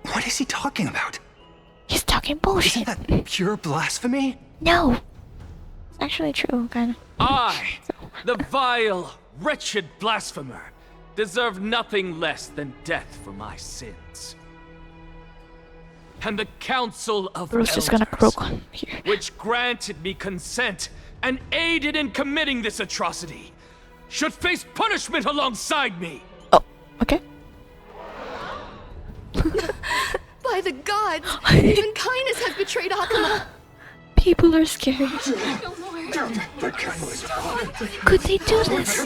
What is he talking about? He's talking bullshit. Isn't that pure blasphemy? No. It's actually true, kinda. I, the vile, wretched blasphemer, deserve nothing less than death for my sins. And the Council of Bruce Elders, is gonna croak here. which granted me consent and aided in committing this atrocity, should face punishment alongside me. Oh, okay. By the gods, even Kindness has betrayed Akuma. People are scared. Could they do this?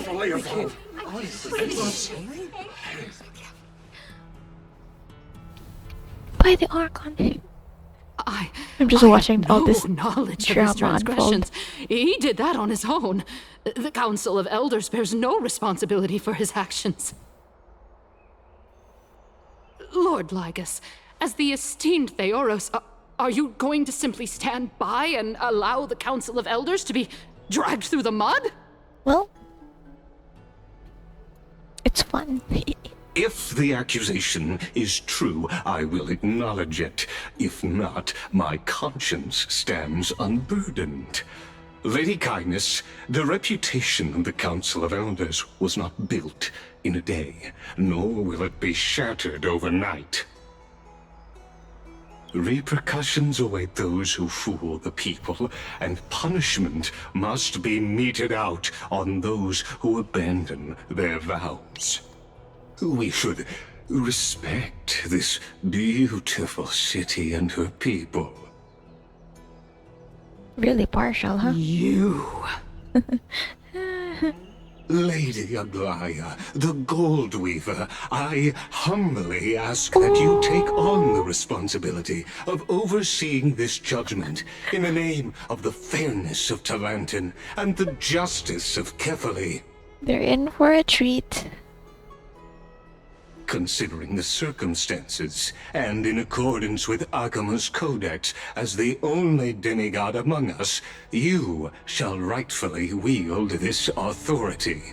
By the Archon. I'm just watching all this knowledge of his drama transgressions. unfold. He did that on his own. The Council of Elders bears no responsibility for his actions. Lord Lygus, as the esteemed Theoros, are you going to simply stand by and allow the Council of Elders to be dragged through the mud? Well, it's fun. If the accusation is true, I will acknowledge it. If not, my conscience stands unburdened. Lady Kindness, the reputation of the Council of Elders was not built in a day, nor will it be shattered overnight. Repercussions await those who fool the people, and punishment must be meted out on those who abandon their vows. We should respect this beautiful city and her people. Really partial, huh? You. Lady Aglaya, the Gold Weaver, I humbly ask that you take on the responsibility of overseeing this judgment in the name of the fairness of Talantin and the justice of Kefali. They're in for a treat. Considering the circumstances, and in accordance with Akuma's codex, as the only demigod among us, you shall rightfully wield this authority.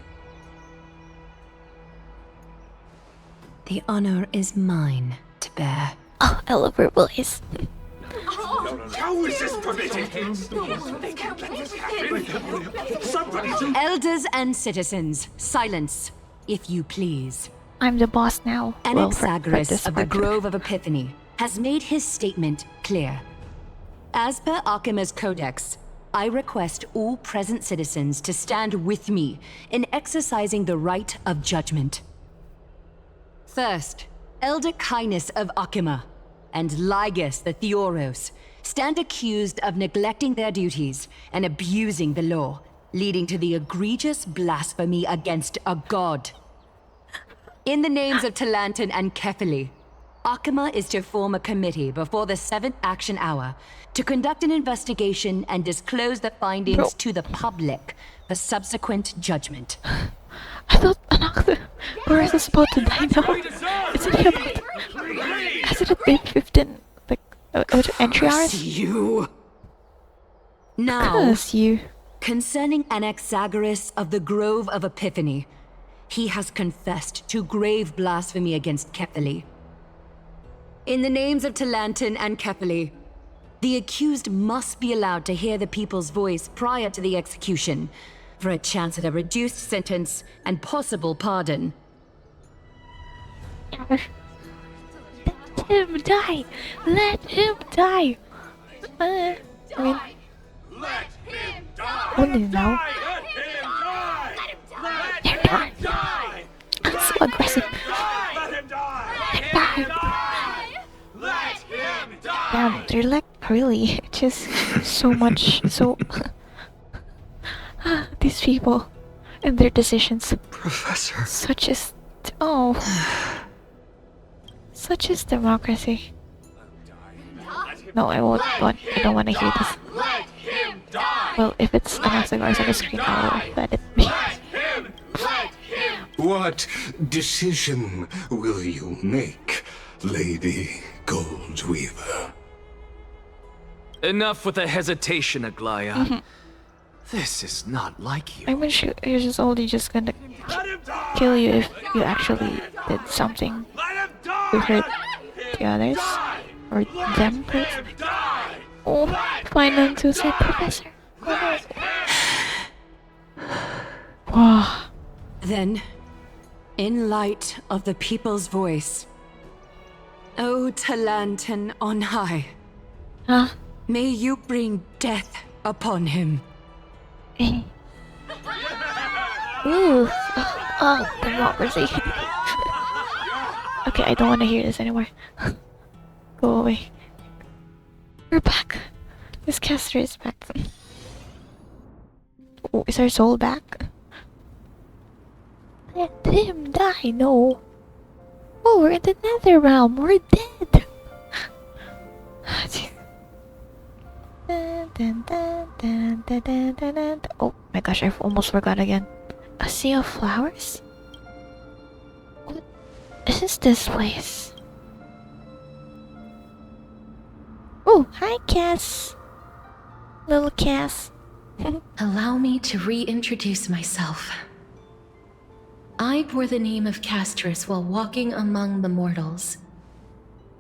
The honor is mine to bear. Oh, I love her voice. How is this permitted? Elders and citizens, silence, if you please. I'm the boss now. Anaxagoras of the Grove of Epiphany has made his statement clear. As per Akuma's codex, I request all present citizens to stand with me in exercising the right of judgment. First, Elder Kindness of Akuma and Lygus the Theoros stand accused of neglecting their duties and abusing the law, leading to the egregious blasphemy against a god. In the names of Talantin and Kefali, Akuma is to form a committee before the 7th action hour to conduct an investigation and disclose the findings to the public for subsequent judgment. I thought another Boris is about to die now. Isn't he about? Hasn't it been 15 entry hours? You. Now, concerning Anaxagoras of the Grove of Epiphany, he has confessed to grave blasphemy against Kefali. In the names of Talantin and Kefali, the accused must be allowed to hear the people's voice prior to the execution, for a chance at a reduced sentence and possible pardon. Let him die! Let him die! I mean... Only now. They're done! That's so aggressive. Damn, they're like really just so much, so... These people and their decisions. Professor. Such as... Oh. Such is democracy. No, I won't. I don't want to hear this. Well, if it's Anaxagoras on the screen, I'll let it be. What decision will you make, Lady Goldweaver? Enough with the hesitation, Aglaya. This is not like you. I wish you're just only just gonna kill you if you actually did something to hurt the others or them. Oh, find them to say Professor. Wow. Then, in light of the people's voice, O Talantan on high, may you bring death upon him. Ooh. Oh, democracy. Okay, I don't want to hear this anymore. Go away. We're back. This caster is back. Oh, is our soul back? Let him die, no. Oh, we're in the nether realm. We're dead. Oh my gosh, I almost forgot again. A sea of flowers? What is this place? Oh, hi Cass. Little Cass. Allow me to reintroduce myself. I bore the name of Castris while walking among the mortals.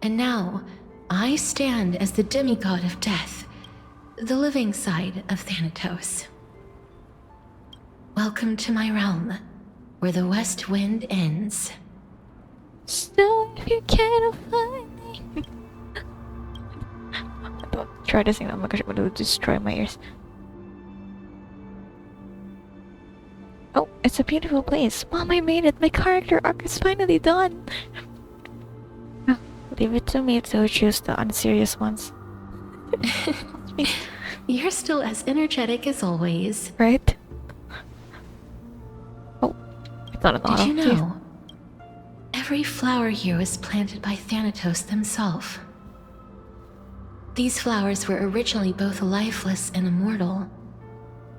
And now, I stand as the demigod of death, the living side of Thanatos. Welcome to my realm, where the west wind ends. Still, if you can't find me. Don't try to sing that. Oh my gosh, I'm gonna destroy my ears. Oh, it's a beautiful place. Mom, I made it. My character arc is finally done. Leave it to me to choose the unserious ones. You're still as energetic as always. Right? Oh, it's not an auto. Did you know? Every flower here was planted by Thanatos themselves. These flowers were originally both lifeless and immortal.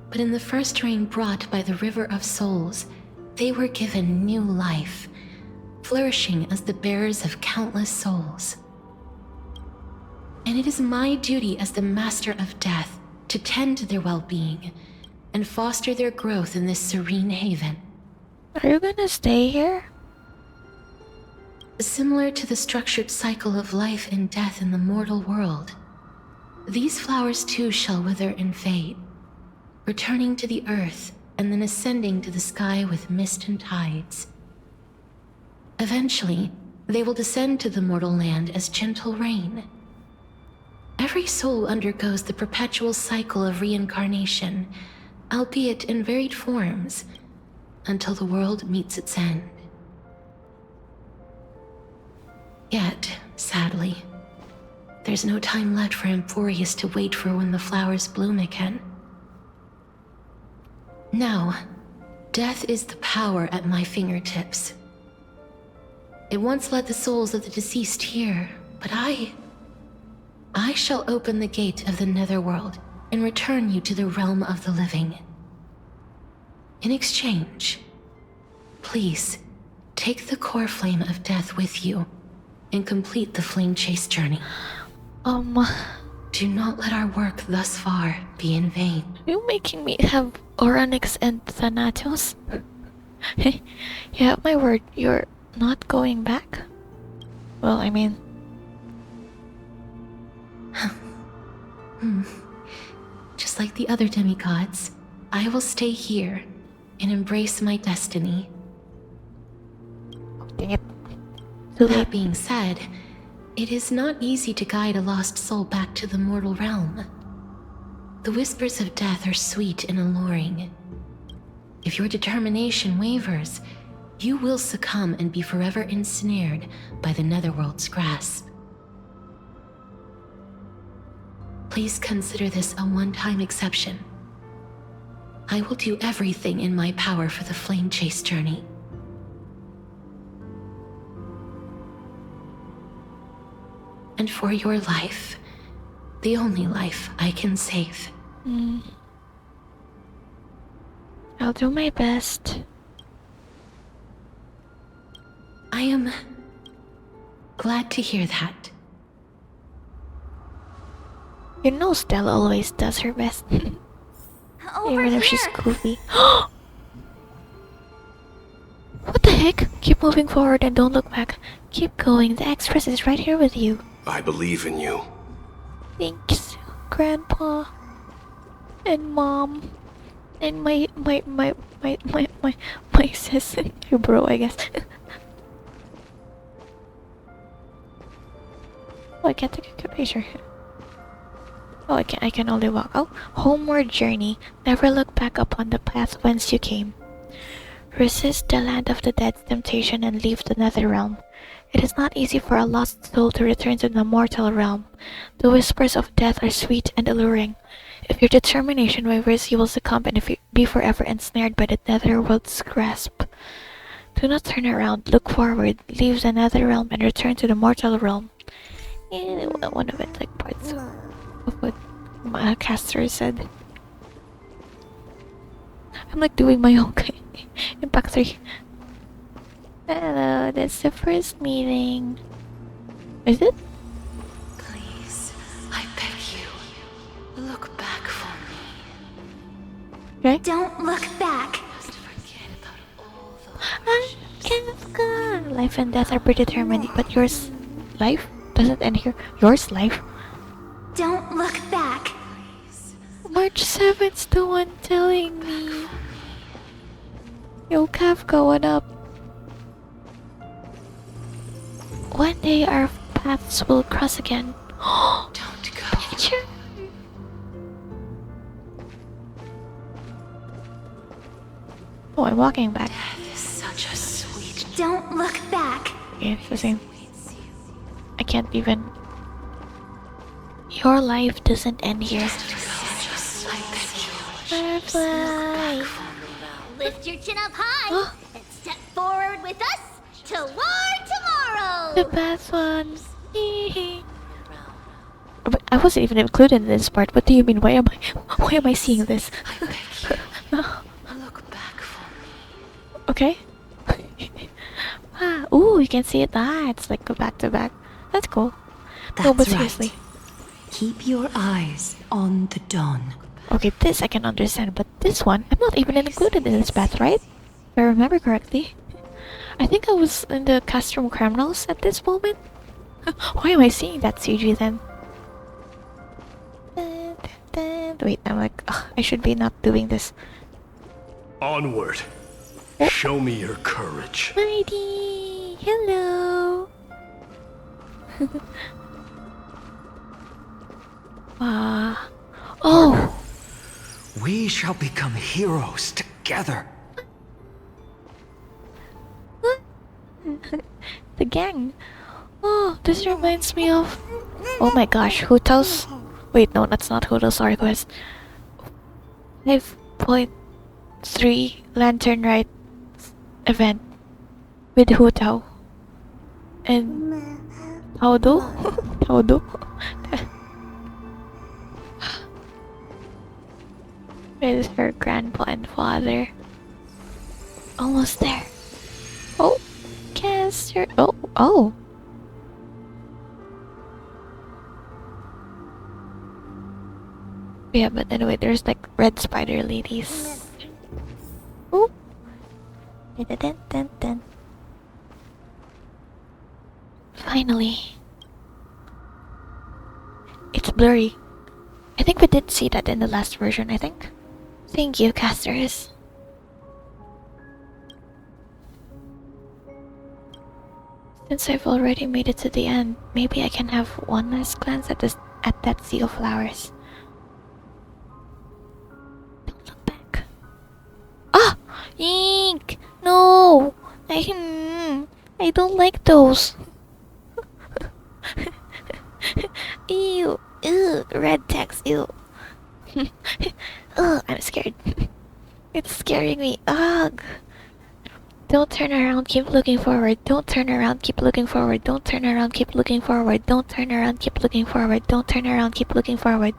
But in the first rain brought by the River of Souls, they were given new life, flourishing as the bearers of countless souls. And it is my duty as the Master of Death to tend to their well-being and foster their growth in this serene haven. Are you gonna stay here? Similar to the structured cycle of life and death in the mortal world, these flowers too shall wither and fade, returning to the earth and then ascending to the sky with mist and tides. Eventually, they will descend to the mortal land as gentle rain. Every soul undergoes the perpetual cycle of reincarnation, albeit in varied forms, until the world meets its end. Yet, sadly, there's no time left for Emporius to wait for when the flowers bloom again. Now, death is the power at my fingertips. It once led the souls of the deceased here, but I shall open the gate of the netherworld and return you to the realm of the living. In exchange, please, take the core flame of death with you and complete the flame chase journey. Do not let our work thus far be in vain. You're making me have Oranix and Thanatos? You have my word, you're not going back? Well, I mean... Just like the other demigods, I will stay here and embrace my destiny. Dang it. That being said, it is not easy to guide a lost soul back to the mortal realm. The whispers of death are sweet and alluring. If your determination wavers, you will succumb and be forever ensnared by the netherworld's grasp. Please consider this a one-time exception. I will do everything in my power for the flame chase journey. And for your life, the only life I can save. I'll do my best. I am glad to hear that. You know Stella always does her best. Even if she's goofy. What the heck? Keep moving forward and don't look back. Keep going. The Express is right here with you. I believe in you. Thanks, Grandpa. And Mom. And my sis. Your bro, I guess. Oh, I can't take a picture. Oh, I can only walk. Oh, homeward journey. Never look back upon the path whence you came. Resist the land of the dead's temptation and leave the nether realm. It is not easy for a lost soul to return to the mortal realm. The whispers of death are sweet and alluring. If your determination wavers, you will succumb and be forever ensnared by the netherworld's grasp. Do not turn around, look forward, leave the nether realm and return to the mortal realm. One of it, like parts of what Caster said. I'm like doing my own Impact 3. Hello, that's the first meeting. Is it? Please, I beg you, look back for me. Okay. Don't look back. Life and death are predetermined, but yours life doesn't end here. Yours life. Don't look back. March 7th's the one telling me. Yo, Kafka, what up? One day our paths will cross again. Don't go. Picture. Oh, I'm walking back. Death is such a sweet. Don't look back. Okay, it's the same. I can't even. Your life doesn't end here. Firefly. Lift your chin up high and step forward with us toward tomorrow. The best one. But I wasn't even included in this part. What do you mean? Why am I seeing this? Look back for me. Okay. Ooh, you can see it. It's like go back to back. That's cool. No, but seriously. Keep your eyes on the dawn. Okay, this I can understand, but this one, I'm not even included in this path, right? If I remember correctly. I think I was in the Castrum Criminals at this moment. Why am I seeing that CG then? Wait, I'm like, I should be not doing this. Onward. Show me your courage. Mighty! Hello! Oh! We shall become heroes together. The gang. Oh, this reminds me of. Oh my gosh, Hootels. Wait, no, that's not Hootels Arquest. 5.3 Lantern Rite event with Hootao and Taudo. Taudo. With her grandpa and father. Almost there. Oh, Caster. Oh. Yeah, but anyway, there's like red spider ladies. Oh. Dun. Finally. It's blurry. I think we did see that in the last version, I think. Thank you, casters. Since I've already made it to the end, maybe I can have one last glance at that sea of flowers. Don't look back. Ah! Ink! No! I don't like those. Ew! Ew! Red text. Ew! Ugh! I'm scared. It's scaring me. Ugh! Don't turn around, keep looking forward. Don't turn around, keep looking forward. Don't turn around, keep looking forward. Don't turn around, keep looking forward. Don't turn around, keep looking forward.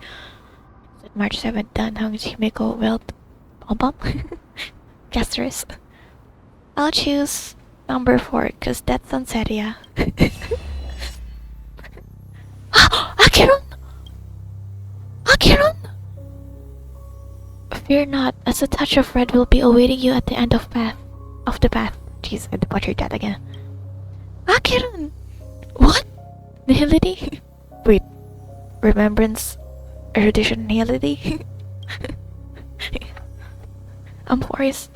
March 7th, done. Himiko, Welt, Pom-Pom. Casterus. I'll choose Number 4, cause that's Sanseria. Acheron! Acheron! Fear not, as a touch of red will be awaiting you at the end of the path. Jeez, I butchered that again. Acheron! What? Nihility? Wait, remembrance, erudition, nihility? I'm Horace.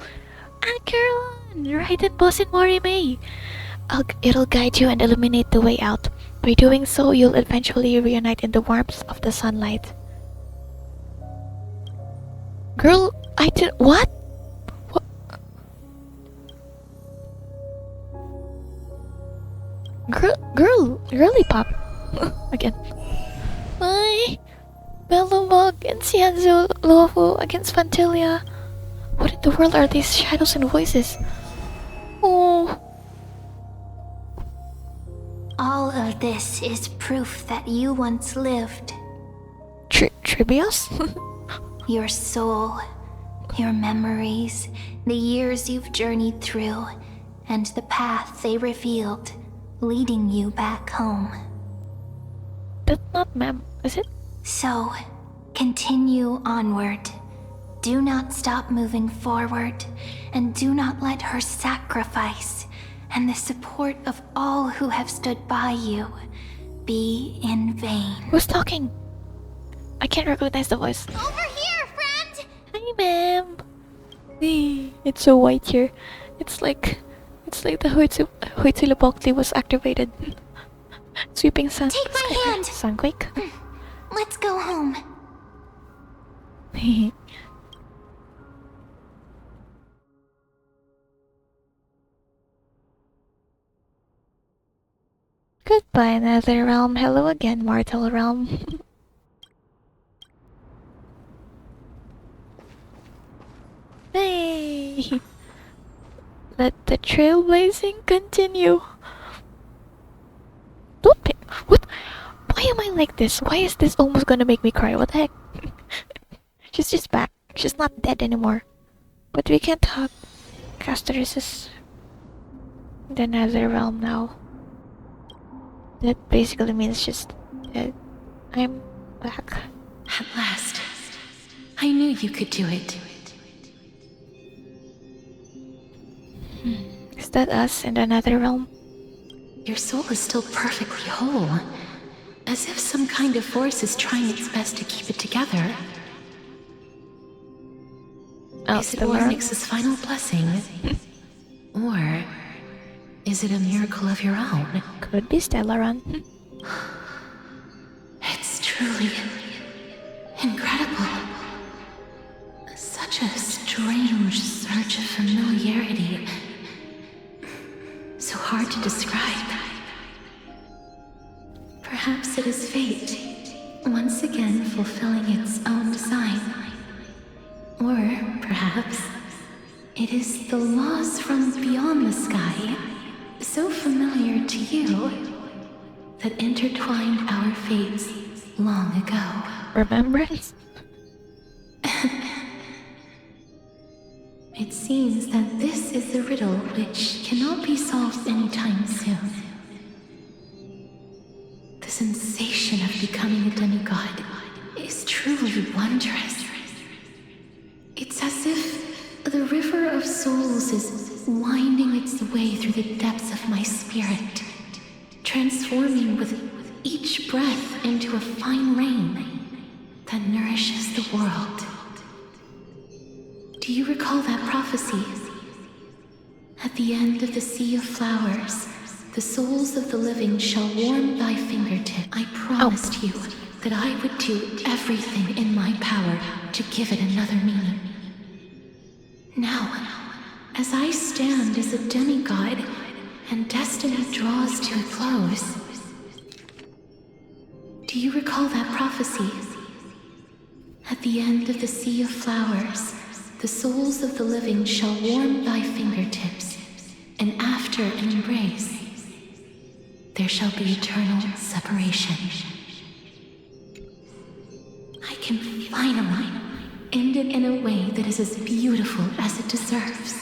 Acheron! Right in boss in Morime! It'll guide you and illuminate the way out. By doing so, you'll eventually reunite in the warmth of the sunlight. Girl, I did— what? What? Girly pop. Again. My Belobog and Cianzo Lofu against Fantilia. What in the world are these shadows and voices? Oh. All of this is proof that you once lived. Tribios? Your soul, your memories, the years you've journeyed through, and the path they revealed, leading you back home. That's not ma'am, is it? So, continue onward. Do not stop moving forward, and do not let her sacrifice and the support of all who have stood by you be in vain. Who's talking? I can't recognize the voice. Over here, friend! Hi, ma'am. It's so white here. It's like the Huitzilopochtli was activated. Sweeping sun. Take my hand. Sunquake. Let's go home. Goodbye, Nether Realm. Hello again, Mortal Realm. Hey! Let the trailblazing continue. Don't pick. What? Why am I like this? Why is this almost gonna make me cry? What the heck? She's just back. She's not dead anymore. But we can't talk. Casterus is in the Nether Realm now. That basically means she's dead. I'm back. At last. I knew you could do it. Is that us in the Nether Realm? Your soul is still perfectly whole. As if some kind of force is trying its best to keep it together. Is it Ornyx's final blessing? Or is it a miracle of your own? Could be Stellaron. It's truly incredible. Such a strange surge of familiarity. So hard to describe. Perhaps it is fate, once again fulfilling its own design. Or perhaps it is the laws from beyond the sky, so familiar to you, that intertwined our fates long ago. Remembrance? It seems that this is the riddle which cannot be solved anytime soon. The sensation of becoming a demigod is truly wondrous. It's as if the river of souls is winding its way through the depths of my spirit, transforming with each breath into a fine rain that nourishes the world. Do you recall that prophecy? At the end of the sea of flowers, the souls of the living shall warm thy fingertip. I promised you that I would do everything in my power to give it another meaning. Now, as I stand as a demigod and destiny draws to a close, do you recall that prophecy? At the end of the sea of flowers, the souls of the living shall warm thy fingertips, and after an embrace, there shall be eternal separation. I can finally end it in a way that is as beautiful as it deserves.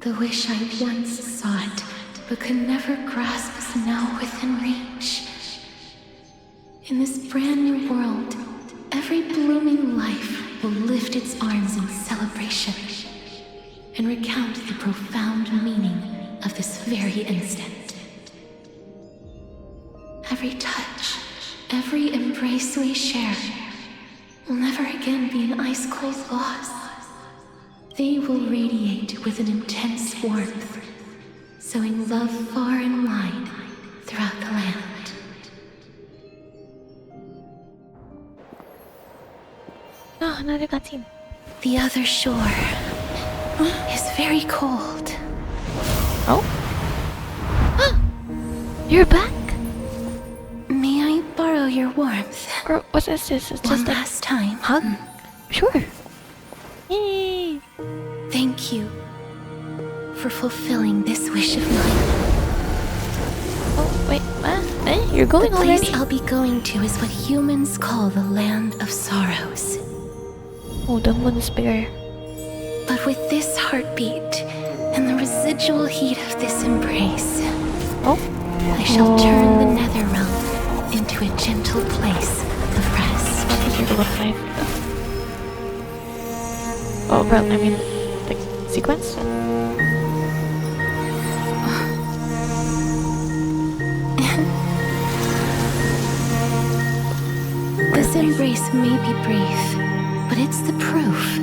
The wish I once sought, but could never grasp, is now within reach. In this brand new world, every blooming life will lift its arms in celebration and recount the profound meaning of this very instant. Every touch, every embrace we share will never again be an ice-cold loss. They will radiate with an intense warmth, sowing love far and wide throughout the land. Oh, another cutscene. The other shore is very cold. Oh? You're back? May I borrow your warmth? Or was this just One like last time? hug? Sure. Yay! Thank you for fulfilling this wish of mine. Oh, wait, what? Eh? You're going the already? place I'll be going to is what humans call the Land of Sorrows. Oh, the moon is bigger. But with this heartbeat and the residual heat of this embrace, I shall turn the nether realm into a gentle place of rest. Oh, well, I mean, like, sequence? This embrace may be brief, but it's the proof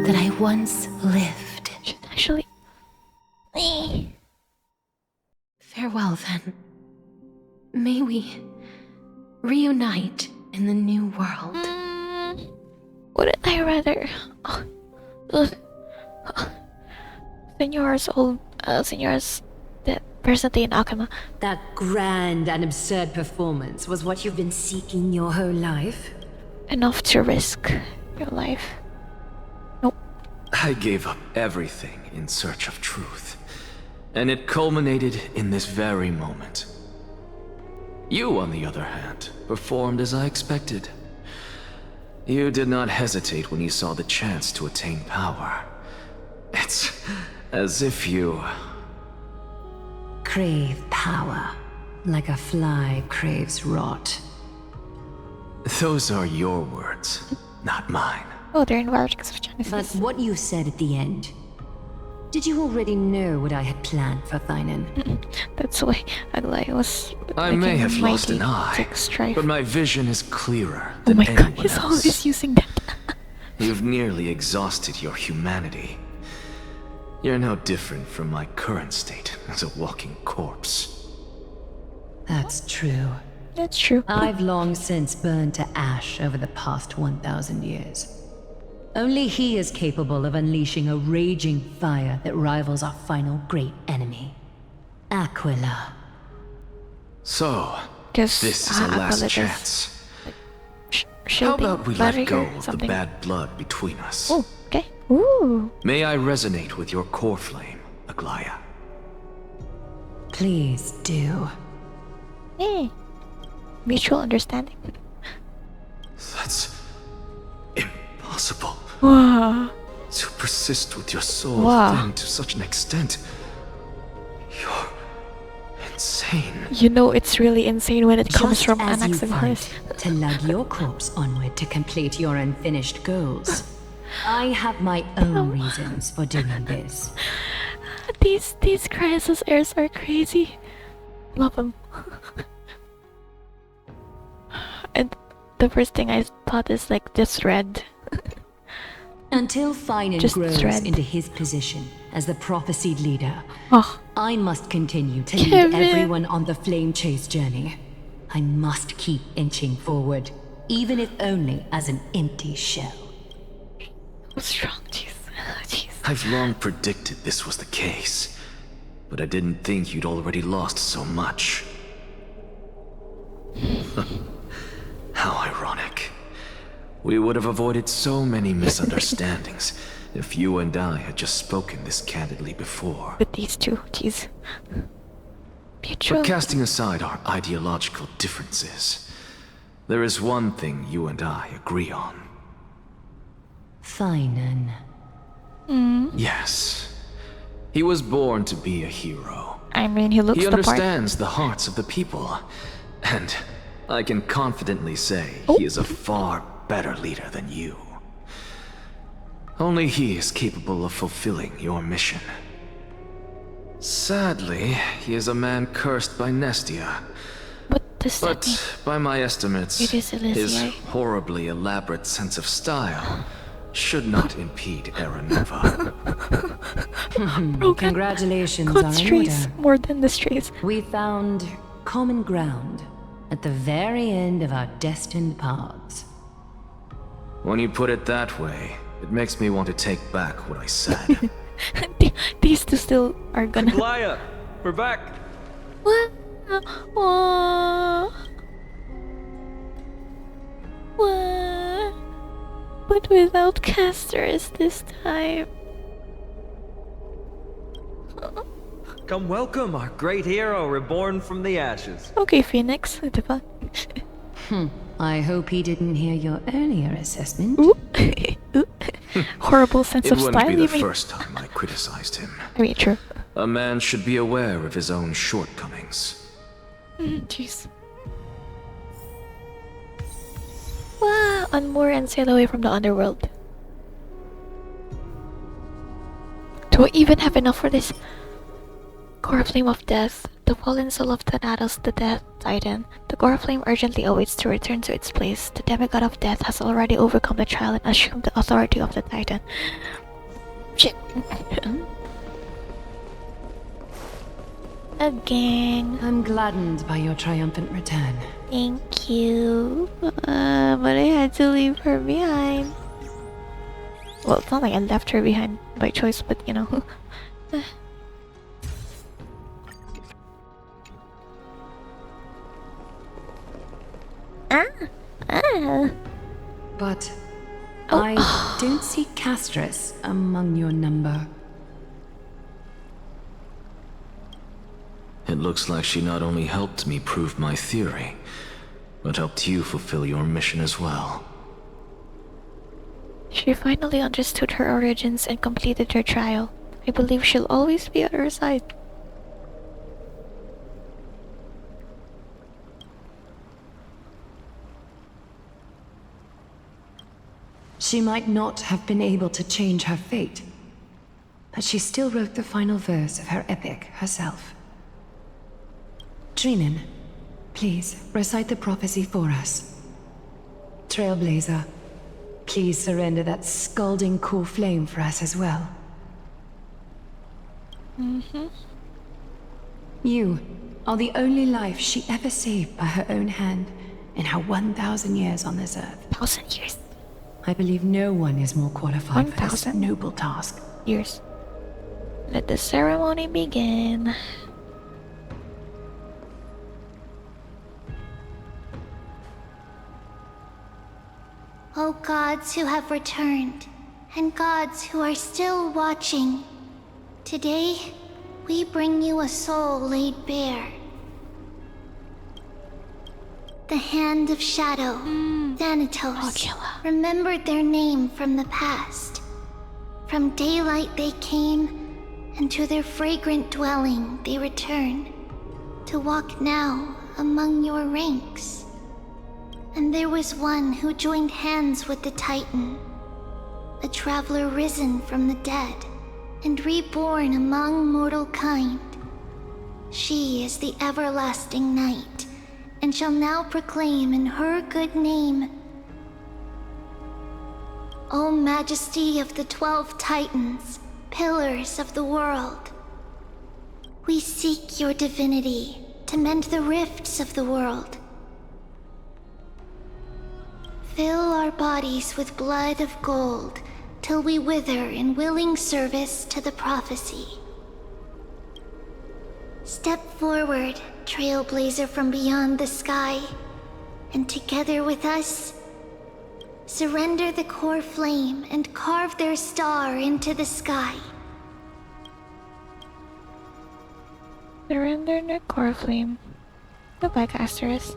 that I once lived. Actually. Farewell, then. May we reunite in the new world. Would I rather... Senor's the presently in Akama. That grand and absurd performance was what you've been seeking your whole life? Enough to risk your life. I gave up everything in search of truth, and it culminated in this very moment. You, on the other hand, performed as I expected. You did not hesitate when you saw the chance to attain power. It's as if you... Crave power, like a fly craves rot. Those are your words, not mine. Oh, they're in varieties of Chinese. But what you said at the end, did you already know what I had planned for Thainan? That's why Aglai was... I may have lost an eye, but my vision is clearer than oh my god, anyone he's else. always using that. You've nearly exhausted your humanity. You're no different from my current state as a walking corpse. That's true. That's true. I've long since burned to ash over the past 1,000 years. Only he is capable of unleashing a raging fire that rivals our final great enemy, Aquila. So, Guess, this is a last chance. How about we let go of the bad blood between us? Oh, okay. Ooh. May I resonate with your core flame, Aglaya? Please do. Hey. Mutual understanding. That's impossible. Wow. To persist with your soul then to such an extent. You're insane. You know it's really insane when it comes Just from as an you axe of fight hers. to lug your corpse onward to complete your unfinished goals. I have my own reasons for doing this. These crisis airs are crazy. Love them. And the first thing I thought is like this thread. Until Finan Just grows thread. into his position as the prophesied leader, I must continue to Kevin. lead everyone on the flame chase journey. I must keep inching forward, even if only as an empty shell. What's wrong? Jeez. I've long predicted this was the case, but I didn't think you'd already lost so much. How ironic. We would have avoided so many misunderstandings if you and I had just spoken this candidly before. With these two, jeez. Mutual. But casting aside our ideological differences, there is one thing you and I agree on. Finan. Yes. He was born to be a hero. I mean, he looks He the part. understands the hearts of the people. And I can confidently say he is a far better leader than you. Only he is capable of fulfilling your mission. Sadly, he is a man cursed by Nestia. But by my estimates, his horribly elaborate sense of style should not impede Aranova. Congratulations God are in strays order. more than the strays. We found common ground at the very end of our destined paths. When you put it that way, it makes me want to take back what I said. These two still are gonna. Glaya, we're back. What? What? But without casters this time. Come welcome our great hero reborn from the ashes. Okay, Phoenix. What the fuck? I hope he didn't hear your earlier assessment. Horrible sense of It style. wouldn't be the you mean? first time I criticized him. I mean, true. A man should be aware of his own shortcomings. Jeez. Wow, unmoor and sail away from the underworld. Do I even have enough for this? Core Flame of Death, the fallen soul of Thanatos, the Death Titan. The Core Flame urgently awaits to return to its place. The demigod of death has already overcome the trial and assumed the authority of the Titan. Shit. Again. I'm gladdened by your triumphant return. Thank you. But I had to leave her behind. Well, it's not like I left her behind by choice, but you know. But I don't see Castris among your number. It looks like she not only helped me prove my theory, but helped you fulfill your mission as well. She finally understood her origins and completed her trial. I believe she'll always be at her side. She might not have been able to change her fate, but she still wrote the final verse of her epic herself. Trinin, please recite the prophecy for us. Trailblazer, please surrender that scalding core flame for us as well. You are the only life she ever saved by her own hand in her 1,000 years on this earth. 1,000 years? I believe no one is more qualified for this 1,000 noble task. years. Let the ceremony begin. O gods who have returned, and gods who are still watching, today we bring you a soul laid bare. The Hand of Shadow, Thanatos, remembered their name from the past. From daylight they came, and to their fragrant dwelling they return, to walk now among your ranks. And there was one who joined hands with the Titan, a traveler risen from the dead and reborn among mortal kind. She is the everlasting night, and shall now proclaim in her good name, O Majesty of the 12 Titans, pillars of the world, we seek your divinity to mend the rifts of the world. Fill our bodies with blood of gold, till we wither in willing service to the prophecy. Step forward, Trailblazer from beyond the sky, and together with us, surrender the core flame and carve their star into the sky. Surrender the core flame. Goodbye, Casters.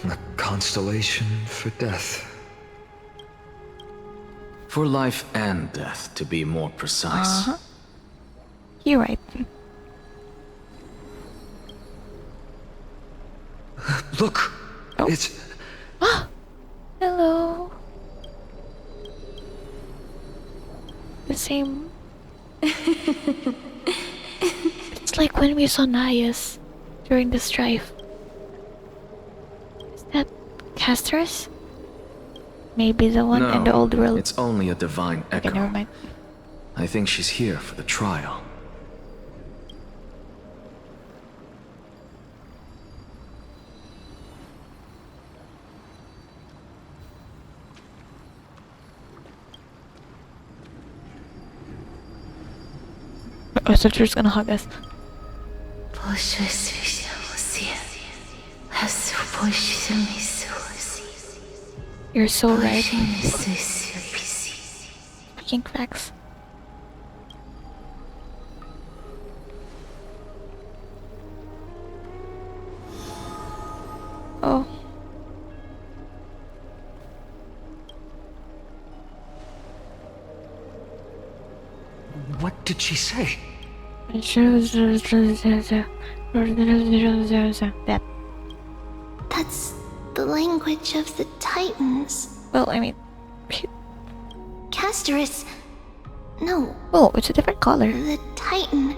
A constellation for death. For life and death, to be more precise. You're right. Look! It's... Hello. The same. It's like when we saw Naias during the strife. Is that Casterus? Maybe the one in the old world. It's only a divine echo. Okay, never mind. I think she's here for the trial. Oh, so she's gonna hug us. You're so right. Speaking facts. Oh. What did she say? That. That's the language of the Titans. Well, I mean... Casterus... No. Oh, it's a different color. The Titan.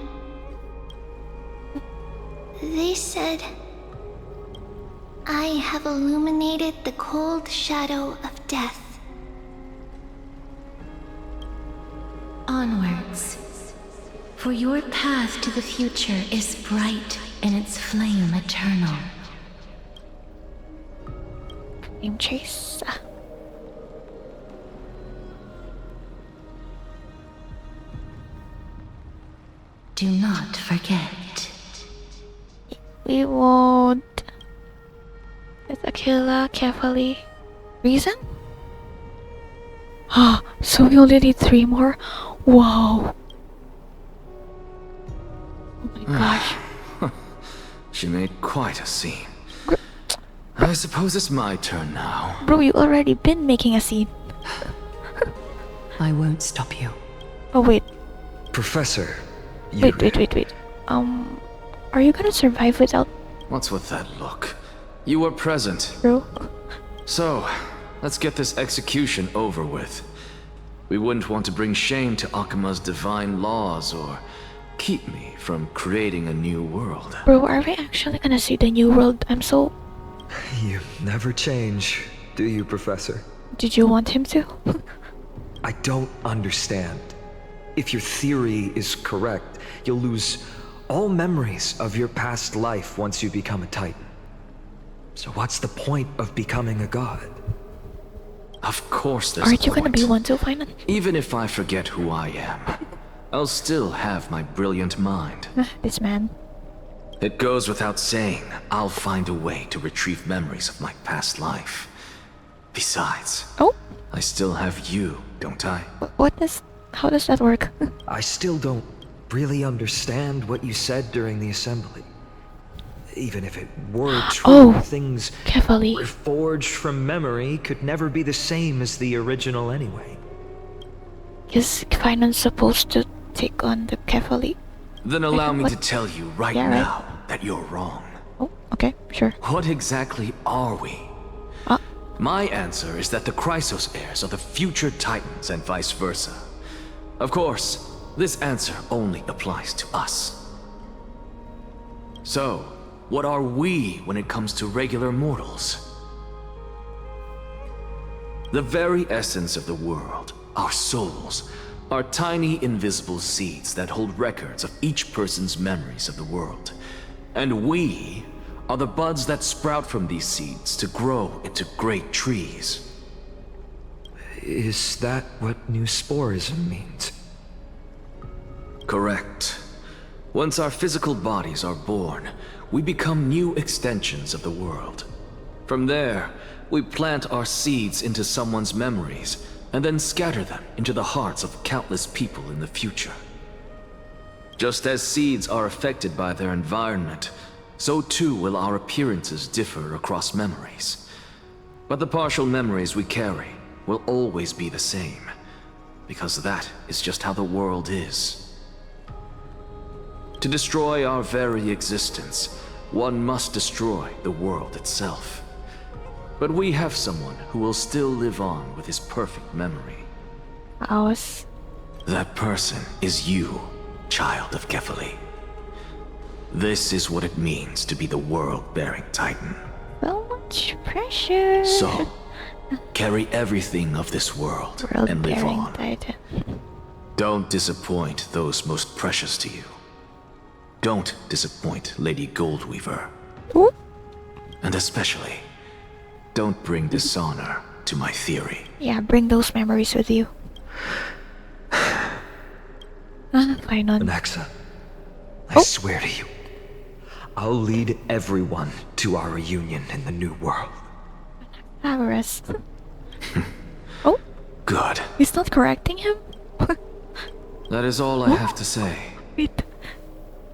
They said... I have illuminated the cold shadow of death. Onwards. For your path to the future is bright and its flame eternal. Flame chase. Do not forget. We won't. Let's Aquila carefully. Reason? Ah, so we only need 3 more? Wow. Oh my gosh. She made quite a scene. I suppose it's my turn now. Bro, you already been making a scene. I won't stop you. Oh wait. Professor. Wait. Are you gonna survive without... What's with that look? You were present. Bro. So, let's get this execution over with. We wouldn't want to bring shame to Akima's divine laws or keep me from creating a new world. Bro, are we actually gonna see the new world? I'm so... You never change, do you, Professor? Did you want him to? I don't understand. If your theory is correct, you'll lose all memories of your past life once you become a Titan. So what's the point of becoming a god? Of course there's Aren't you gonna be one too, finally? Even if I forget who I am, I'll still have my brilliant mind. This man. It goes without saying, I'll find a way to retrieve memories of my past life. Besides, I still have you, don't I? How does that work? I still don't really understand what you said during the assembly. Even if it were true, things reforged from memory could never be the same as the original anyway. Is Finance supposed to take on the Kefali? Then allow me to tell you right now that you're wrong. Oh, okay, sure. What exactly are we? My answer is that the Chrysos heirs are the future Titans and vice versa. Of course, this answer only applies to us. So, what are we when it comes to regular mortals? The very essence of the world, our souls, are tiny invisible seeds that hold records of each person's memories of the world. And we are the buds that sprout from these seeds to grow into great trees. Is that what new sporism means? Correct. Once our physical bodies are born, we become new extensions of the world. From there, we plant our seeds into someone's memories, and then scatter them into the hearts of countless people in the future. Just as seeds are affected by their environment, so too will our appearances differ across memories. But the partial memories we carry will always be the same, because that is just how the world is. To destroy our very existence, one must destroy the world itself. But we have someone who will still live on with his perfect memory. Ours. That person is you, child of Kefali. This is what it means to be the world-bearing Titan. So much pressure. So, carry everything of this world and live on. Titan. Don't disappoint those most precious to you. Don't disappoint Lady Goldweaver. Ooh. And especially, don't bring dishonor to my theory. Yeah, bring those memories with you. Why not? Anaxa, I swear to you, I'll lead everyone to our reunion in the new world. Avarice. Oh? Good. He's not correcting him? That is all I have to say. Wait.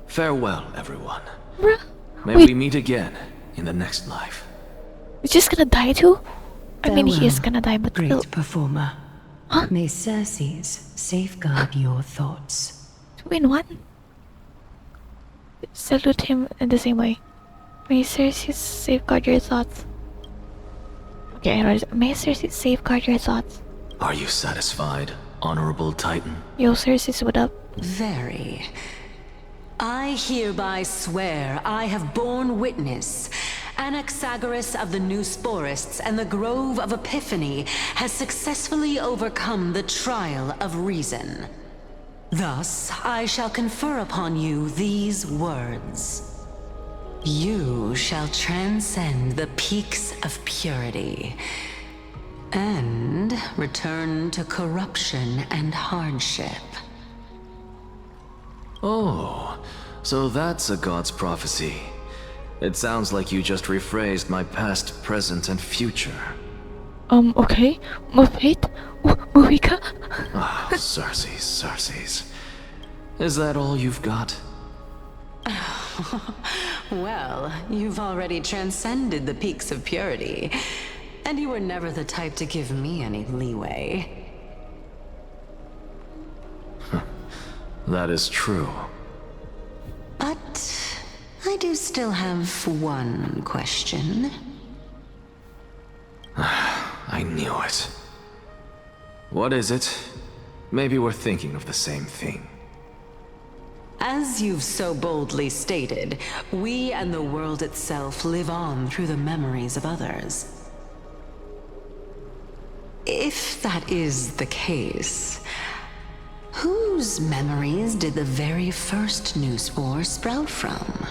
Farewell, everyone. Bruh. May we meet again in the next life. He's just gonna die too? I mean, he is gonna die, but great still. performer. Huh? May Circes safeguard your thoughts. Win what? Salute him in the same way. May Circes safeguard your thoughts. Okay, may Circes safeguard your thoughts. Are you satisfied, honorable Titan? Yo, Circes, what up? Very. I hereby swear I have borne witness. Anaxagoras of the New Sporists and the Grove of Epiphany has successfully overcome the trial of reason. Thus, I shall confer upon you these words. You shall transcend the peaks of purity and return to corruption and hardship. Oh, so that's a god's prophecy. It sounds like you just rephrased my past, present, and future. Okay. Wait. Marika? Ah, Circes. Is that all you've got? Well, you've already transcended the peaks of purity, and you were never the type to give me any leeway. That is true. But I do still have one question. I knew it. What is it? Maybe we're thinking of the same thing. As you've so boldly stated, we and the world itself live on through the memories of others. If that is the case, whose memories did the very first new spore sprout from?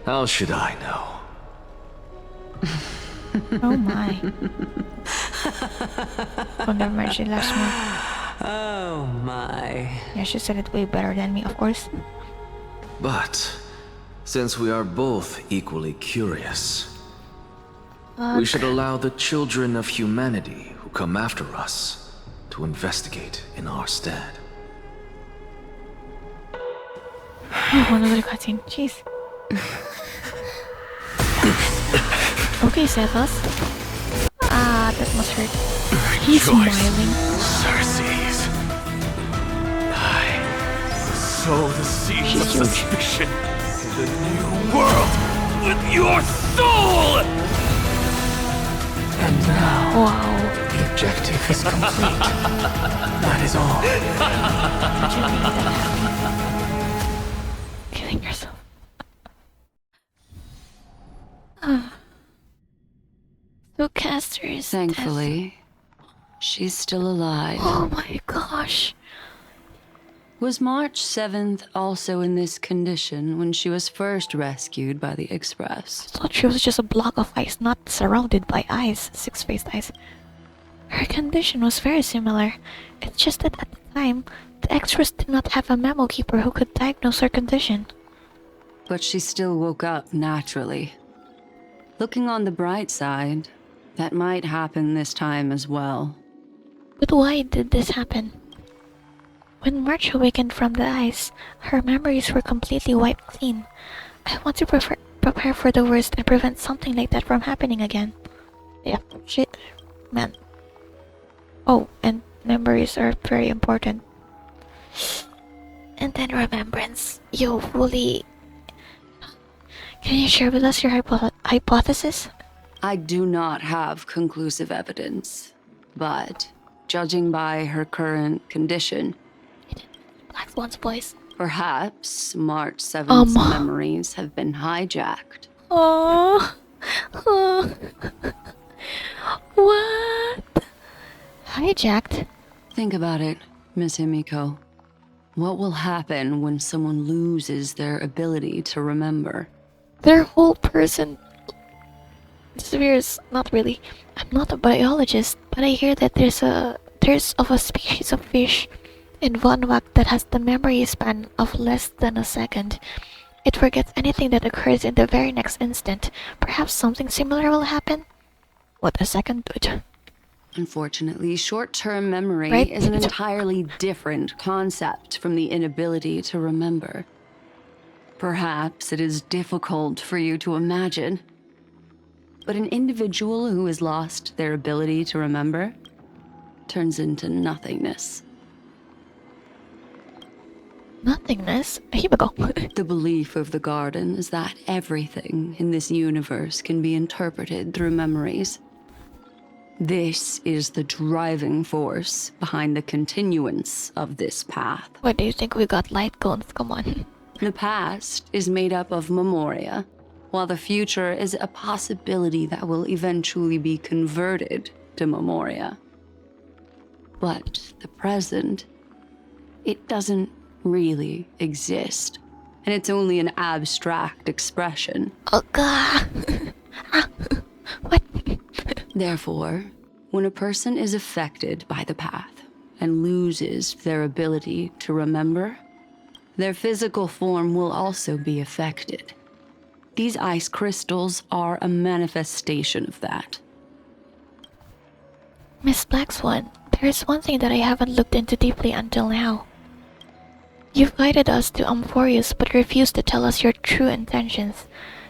How should I know? Oh my. Oh, never mind, she last one. Oh my. Yeah, she said it way better than me, of course. But, since we are both equally curious, we should allow the children of humanity who come after us to investigate in our stead. Oh, another cutscene. Jeez. Okay, Sethos. Ah, that must hurt. He's smiling. Circes. I sow the seeds of suspicion in the new world with your soul! And now, wow, the objective is complete. That is all. Killing yourself. So Caster is thankfully, she's still alive. Oh my gosh. Was March 7th also in this condition when she was first rescued by the Express? I thought she was just a block of ice, not surrounded by ice, six-faced ice. Her condition was very similar. It's just that at the time, the Express did not have a memo keeper who could diagnose her condition. But she still woke up naturally. Looking on the bright side, that might happen this time as well. But why did this happen? When March awakened from the ice, her memories were completely wiped clean. I want to prepare for the worst and prevent something like that from happening again. Yeah, shit, man. Oh, and memories are very important. And then remembrance. You fully... Can you share with us your hypothesis? I do not have conclusive evidence, but judging by her current condition... Black Swan's voice. Perhaps March 7th's memories have been hijacked. Oh. What? Hijacked? Think about it, Miss Himiko. What will happen when someone loses their ability to remember? Their whole person disappears. Not really. I'm not a biologist, but I hear that there's of a species of fish in Vonwak that has the memory span of less than a second. It forgets anything that occurs in the very next instant. Perhaps something similar will happen? What a second, dude. Unfortunately, short-term memory Right? is an entirely different concept from the inability to remember. Perhaps it is difficult for you to imagine, but an individual who has lost their ability to remember turns into nothingness. Nothingness? Here we go. The belief of the garden is that everything in this universe can be interpreted through memories. This is the driving force behind the continuance of this path. What do you think we got light cones? Come on. The past is made up of memoria, while the future is a possibility that will eventually be converted to memoria. But the present, it doesn't really exist, and it's only an abstract expression. Oh god. What? Therefore, when a person is affected by the path and loses their ability to remember, their physical form will also be affected. These ice crystals are a manifestation of that. Miss Black Swan, there's one thing that I haven't looked into deeply until now. You've guided us to Amphorius but refused to tell us your true intentions.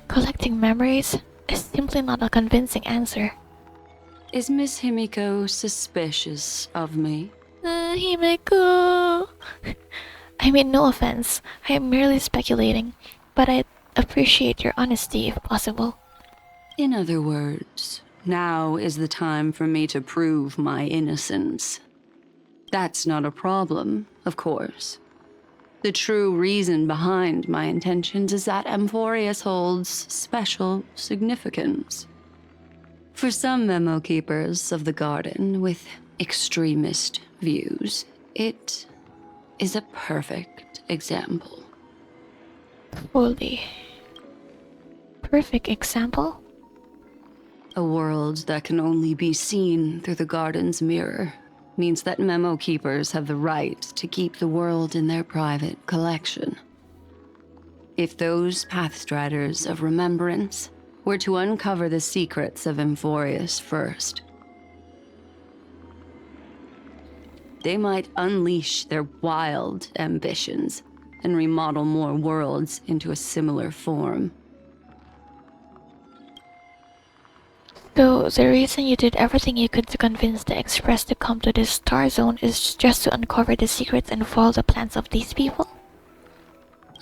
Collecting memories is simply not a convincing answer. Is Miss Himiko suspicious of me? Himiko... I mean, no offense. I am merely speculating, but I'd appreciate your honesty if possible. In other words, now is the time for me to prove my innocence. That's not a problem, of course. The true reason behind my intentions is that Amphorius holds special significance. For some memo keepers of the garden with extremist views, it is a perfect example. Fully. Perfect example? A world that can only be seen through the garden's mirror means that memo keepers have the right to keep the world in their private collection. If those pathstriders of remembrance were to uncover the secrets of Amphorius first, they might unleash their wild ambitions and remodel more worlds into a similar form. So, the reason you did everything you could to convince the Express to come to this star zone is just to uncover the secrets and follow the plans of these people?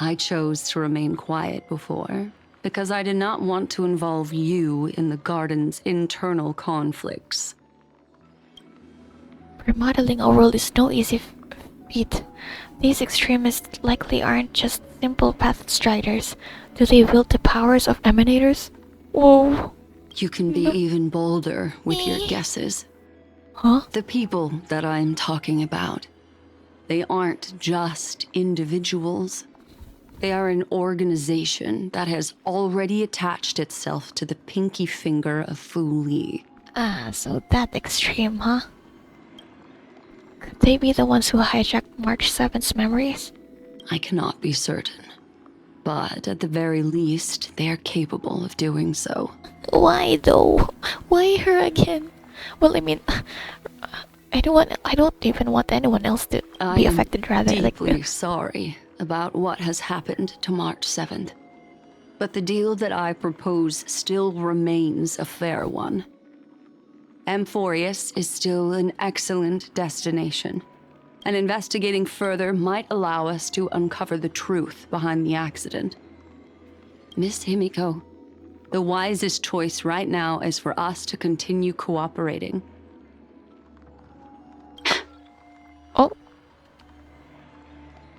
I chose to remain quiet before, because I did not want to involve you in the garden's internal conflicts. Remodeling a world is no easy feat. These extremists likely aren't just simple pathstriders. Do they wield the powers of emanators? Whoa. You can be even bolder with your guesses. Huh? The people that I'm talking about, they aren't just individuals. They are an organization that has already attached itself to the pinky finger of Fu Li. Ah, so that extreme, huh? Could they be the ones who hijacked March 7th's memories? I cannot be certain, but at the very least, they are capable of doing so. Why though? Why her again? Well, I mean, I don't even want anyone else to be affected. Rather, deeply sorry about what has happened to March 7th. But the deal that I propose still remains a fair one. Amphorius is still an excellent destination, and investigating further might allow us to uncover the truth behind the accident. Miss Himiko, the wisest choice right now is for us to continue cooperating. Oh.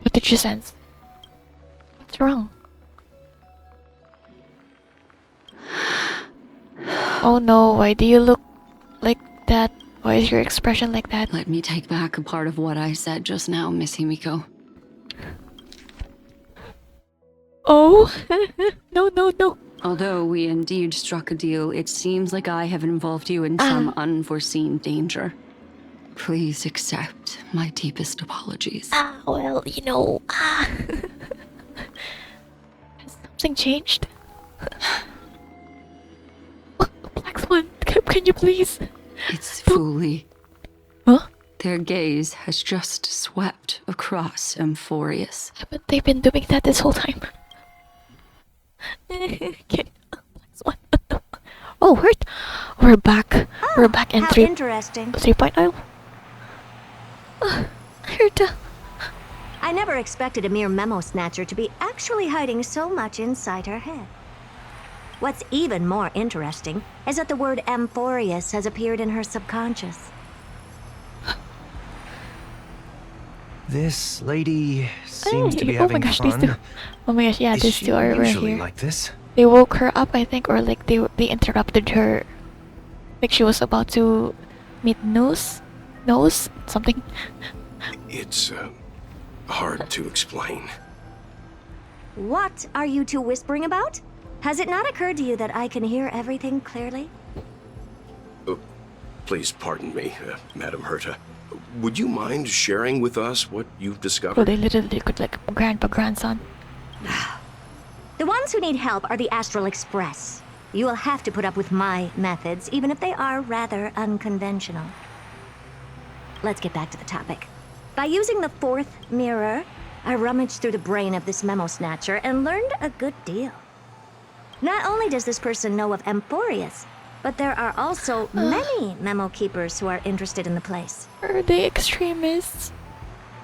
What did you sense? What's wrong? Oh no, why do you look like that? Why is your expression like that? Let me take back a part of what I said just now, Miss Himiko. Oh, no. Although we indeed struck a deal, it seems like I have involved you in some unforeseen danger. Please accept my deepest apologies. Well, has something changed? Black Swan, can you please? It's Fuli. Huh? Their gaze has just swept across Amphorius. But they've been doing that this whole time. Oh, we're back. We're back in how 3. Interesting. 3.0. Herta. I never expected a mere memo snatcher to be actually hiding so much inside her head. What's even more interesting is that the word Amphorius has appeared in her subconscious. This lady seems to be oh my having gosh, fun. these two. Oh my gosh, yeah, Is these she two are right usually here. like this? They woke her up, I think, or like they interrupted her. Like she was about to meet Nose, something. It's hard to explain. What are you two whispering about? Has it not occurred to you that I can hear everything clearly? Please pardon me, Madam Herta. Would you mind sharing with us what you've Oh, discovered? they literally could like grandpa, grandson. The ones who need help are the Astral Express. You will have to put up with my methods, even if they are rather unconventional. Let's get back to the topic. By using the 4th mirror, I rummaged through the brain of this memo snatcher and learned a good deal. Not only does this person know of Amphorius, but there are also many memo keepers who are interested in the place. Are they extremists?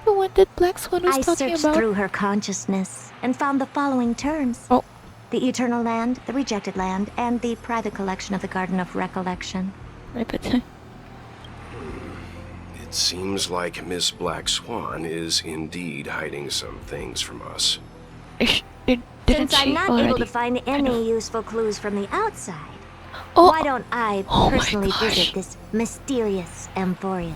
The one that Black Swan was I talking searched about? through her consciousness and found the following terms. Oh. The Eternal Land, the Rejected Land, and the private collection of the Garden of Recollection. It seems like Miss Black Swan is indeed hiding some things from us. Since I'm not able to find any useful clues from the outside, Oh. why don't I Oh my personally gosh. visit this mysterious Amphorius?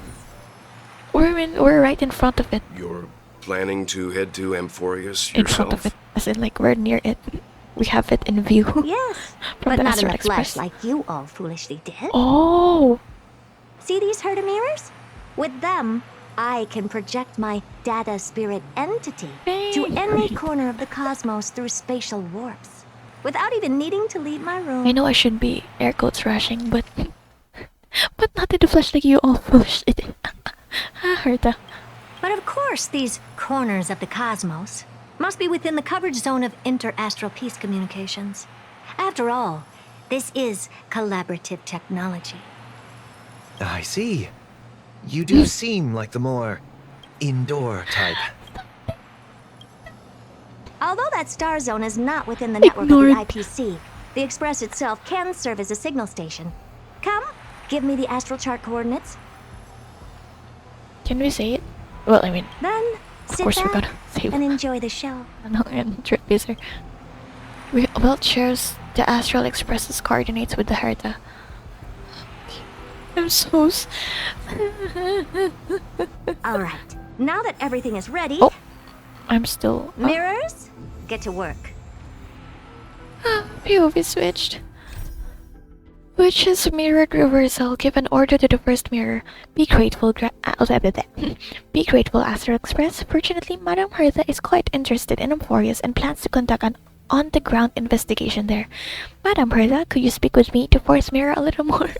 We're right in front of it. You're planning to head to Amphorius In front of yourself? it. As in, like, we're near it. We have it in view. Yes, From but the not in Astral the flesh Express. like you all foolishly did. Oh! See these Herta mirrors? With them, I can project my data spirit entity to any corner of the cosmos through spatial warps, without even needing to leave my room. I know I should be air quotes rushing, but not in the flesh like you all foolishly did. Herta. But of course, these corners of the cosmos must be within the coverage zone of inter-astral peace communications. After all, this is collaborative technology. I see. You do seem like the more indoor type. Although that star zone is not within the network of the IPC, the Express itself can serve as a signal station. Come, give me the astral chart coordinates. Can we say it? Well, I mean, Then, of sit course we're back gonna save and enjoy the show. No, and Trailblaze. We will shares the Astral Express's coordinates with the Herta. I'm so Alright, now that everything is ready, I'm still mirrors, get to work. POV switched. Which is mirrored reversal. Give an order to the first mirror. Be grateful, Be grateful, Astral Express. Fortunately, Madame Hertha is quite interested in Amphorius and plans to conduct an on-the-ground investigation there. Madame Hertha, could you speak with me to force mirror a little more?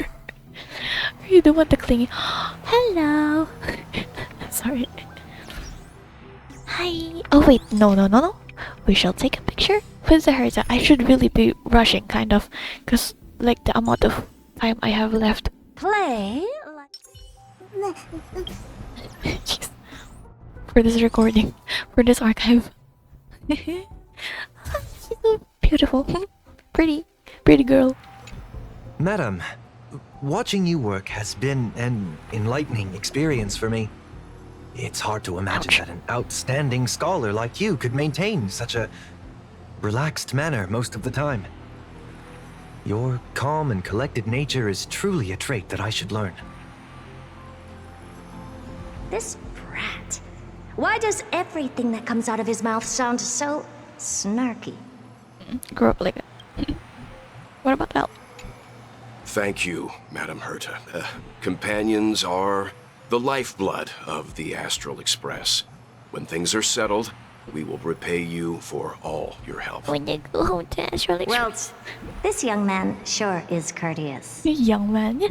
Are you the one to clingy? Hello. Sorry. Hi. Oh wait, no. We shall take a picture with the Herza. I should really be rushing, kind of, cause like the amount of time I have left. Play. Jeez. For this recording, for this archive. She's so beautiful, pretty girl. Madam, watching you work has been an enlightening experience for me. It's hard to imagine that an outstanding scholar like you could maintain such a relaxed manner most of the time. Your calm and collected nature is truly a trait that I should learn. This brat. Why does everything that comes out of his mouth sound so snarky? Grow up like it. What about that? Thank you, Madam Herta. Companions are the lifeblood of the Astral Express. When things are settled, we will repay you for all your help. When you go home to Astral Express. Well, this young man sure is courteous. Young man.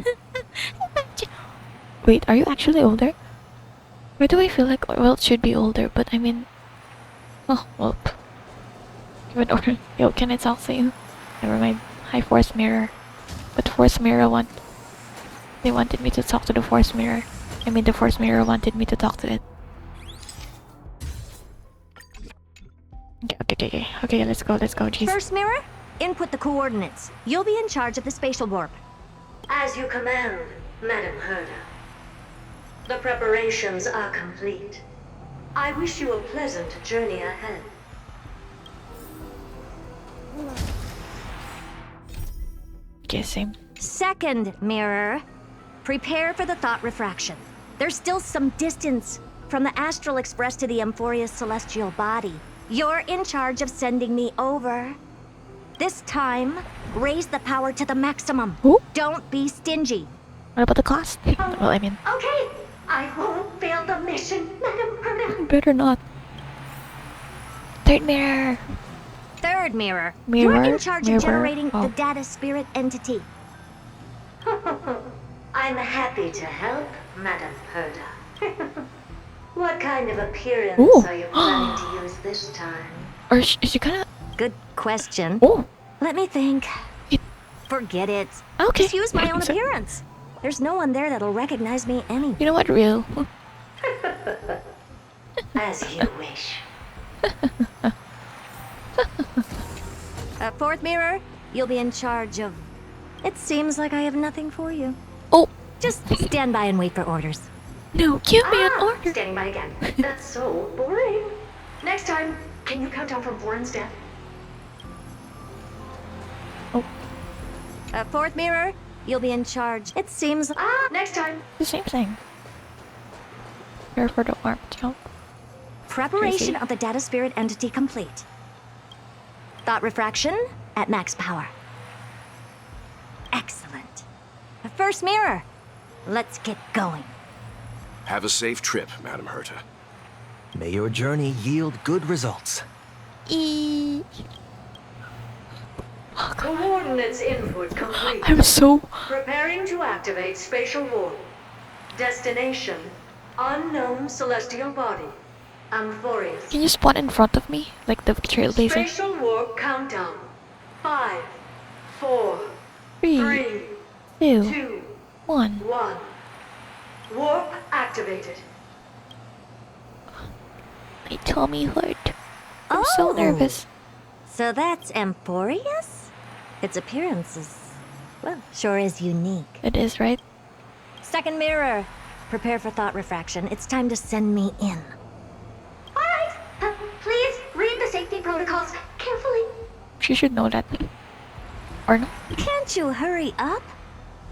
Wait, are you actually older? Why do I feel like, well, it should be older, but I mean... Oh, well. Yo, can I talk to you? Never mind. Hi, Force Mirror. But Force Mirror they wanted me to talk to the Force Mirror. I mean, the Force Mirror wanted me to talk to it. Okay, let's go, jeez. First mirror, input the coordinates. You'll be in charge of the spatial warp. As you command, Madam Herta. The preparations are complete. I wish you a pleasant journey ahead. Okay, same. Second mirror, prepare for the thought refraction. There's still some distance from the Astral Express to the Amphoria's celestial body. You're in charge of sending me over. This time, raise the power to the maximum. Ooh. Don't be stingy. What about the cost? Well, I mean... Okay, I won't fail the mission, Madam Herta. Better not. Third mirror. Third mirror. Mirror, You're in charge mirror. of generating Oh. the data spirit entity. I'm happy to help, Madam Herta. What kind of appearance Ooh. are you planning to use this time? Or is she kinda... Good question. Oh. Let me think. Forget it. Okay. Just use my own appearance. There's no one there that'll recognize me any. You know what, real? As you wish. Fourth mirror, you'll be in charge of... It seems like I have nothing for you. Oh. Just stand by and wait for orders. No, give me an order. Standing by again. That's so boring. Next time, can you count down from 4 instead? Fourth mirror, you'll be in charge. It seems... Next time. The same thing. Here for the warp jump. Preparation of the data spirit entity complete. Thought refraction at max power. Excellent. First mirror, let's get going. Have a safe trip, Madam Herta. May your journey yield good results. Coordinates input complete. I'm so... Preparing to activate spatial warp. Destination, unknown celestial body. Amphorius. Can you spawn in front of me? Like the Trailblazer? Spatial warp countdown. 5, 4, 3, 2, 2, 1. 1. Warp activated. My tummy hurt. I'm so nervous. So that's Amphorius? Its appearance is, well, sure is unique. It is, right? Second mirror, prepare for thought refraction. It's time to send me in. Alright, please read the safety protocols carefully. She should know that. Or no? Can't you hurry up?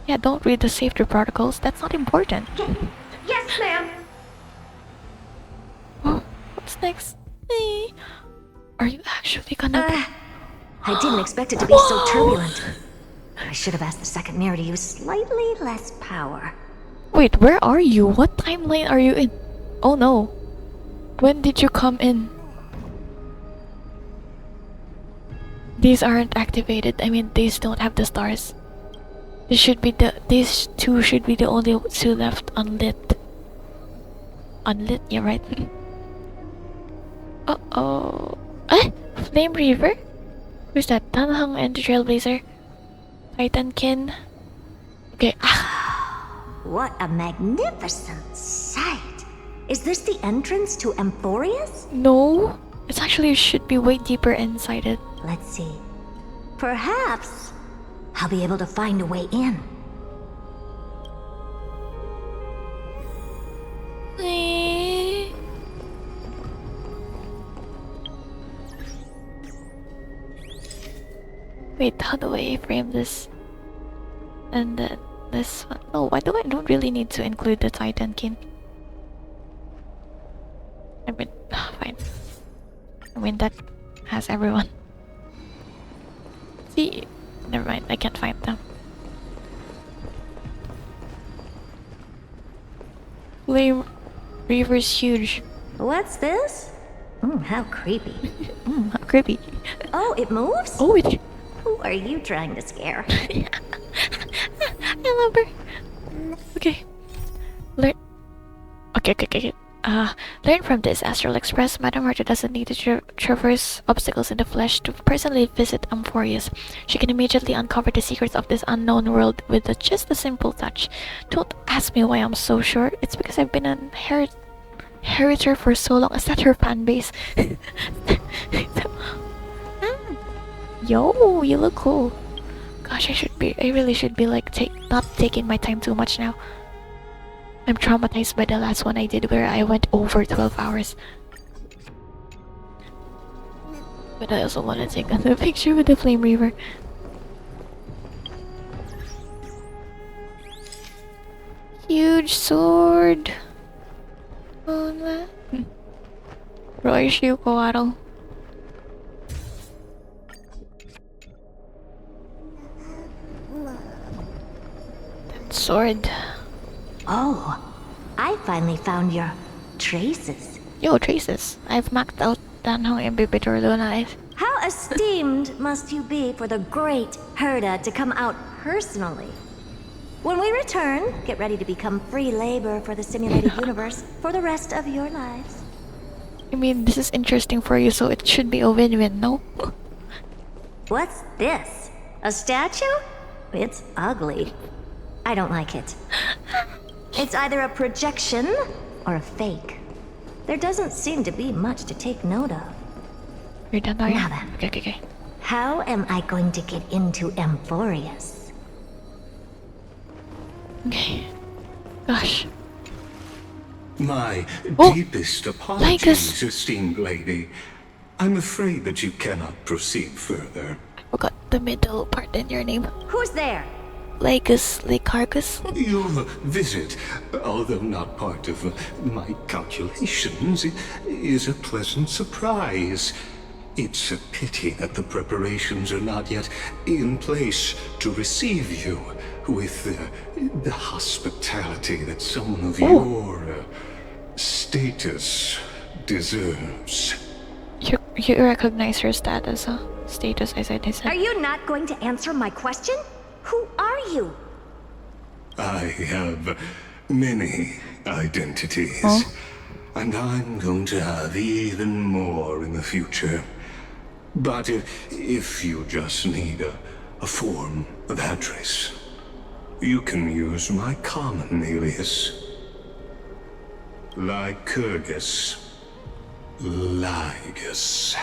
Yeah, don't read the safety protocols. That's not important. Yes, ma'am. Oh, what's next? Hey. Are you actually gonna... I didn't expect it to be so turbulent. I should have asked the second mirror to use slightly less power. Wait, where are you? What timeline are you in? Oh no. When did you come in? These aren't activated. I mean, these don't have the stars. These two should be the only two left unlit. Unlit, yeah, right. Uh-oh. Flame Reaver? Who's that? Tanhang and the Trailblazer. Titankin. Okay. What a magnificent sight! Is this the entrance to Amphorius? No. It actually should be way deeper inside it. Let's see. Perhaps I'll be able to find a way in. Wait, how do I frame this? And then this one. No, why do I don't really need to include the Titankin? I mean, fine. I mean, that has everyone. See, never mind, I can't find them. Flame Reaver's huge. What's this? How creepy. How creepy. Oh, it moves? Oh, it... Who are you trying to scare? I love her. Okay. Learn. Okay. Learn from this Astral Express. Madame Herta doesn't need to traverse obstacles in the flesh to personally visit Amphorius. She can immediately uncover the secrets of this unknown world with just a simple touch. Don't ask me why I'm so sure. It's because I've been an inheritor for so long. Is that her fan base? Yo, you look cool. Gosh, I really should be like not taking my time too much now. I'm traumatized by the last one I did where I went over 12 hours. But I also want to take another picture with the Flame Reaver. Huge sword. Oh, that. Roy Shuko. Sword. Oh, I finally found your traces. Yo, traces. I've maxed out Danhong and Bibitor Luna. How esteemed must you be for the great Herta to come out personally? When we return, get ready to become free labor for the simulated universe for the rest of your lives. I mean, this is interesting for you, so it should be a win-win, no? What's this? A statue? It's ugly. I don't like it. It's either a projection or a fake. There doesn't seem to be much to take note of. You're done now? Now then. Okay. How am I going to get into Amphorius? Okay. Gosh. My deepest Like apologies, esteemed lady. I'm afraid that you cannot proceed further. I forgot the middle part in your name. Who's there? Lycargus? Your visit, although not part of my calculations, is a pleasant surprise. It's a pity that the preparations are not yet in place to receive you with the hospitality that someone of your status deserves. You recognize her status, huh? Status, I said. Are you not going to answer my question? Who are you? I have many identities. And I'm going to have even more in the future. But if you just need a form of address, you can use my common alias. Lycurgus. Lygus.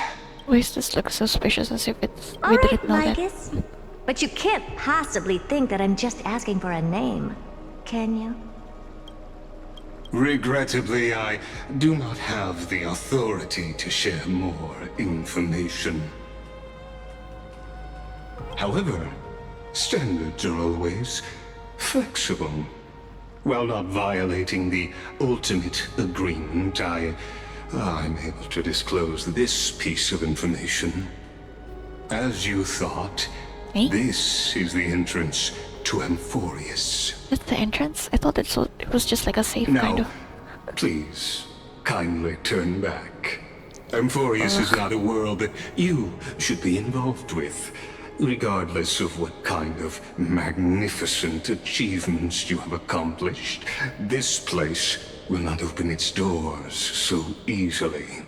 Why does this look suspicious as if it's... All we right, didn't know Lygus. that. But you can't possibly think that I'm just asking for a name, can you? Regrettably, I do not have the authority to share more information. However, standards are always flexible. While not violating the ultimate agreement, I'm able to disclose this piece of information. As you thought, this is the entrance to Amphorius. That's the entrance? I thought it was just like a safe kind of... Please, kindly turn back. Amphorius is not a world that you should be involved with. Regardless of what kind of magnificent achievements you have accomplished, this place will not open its doors so easily.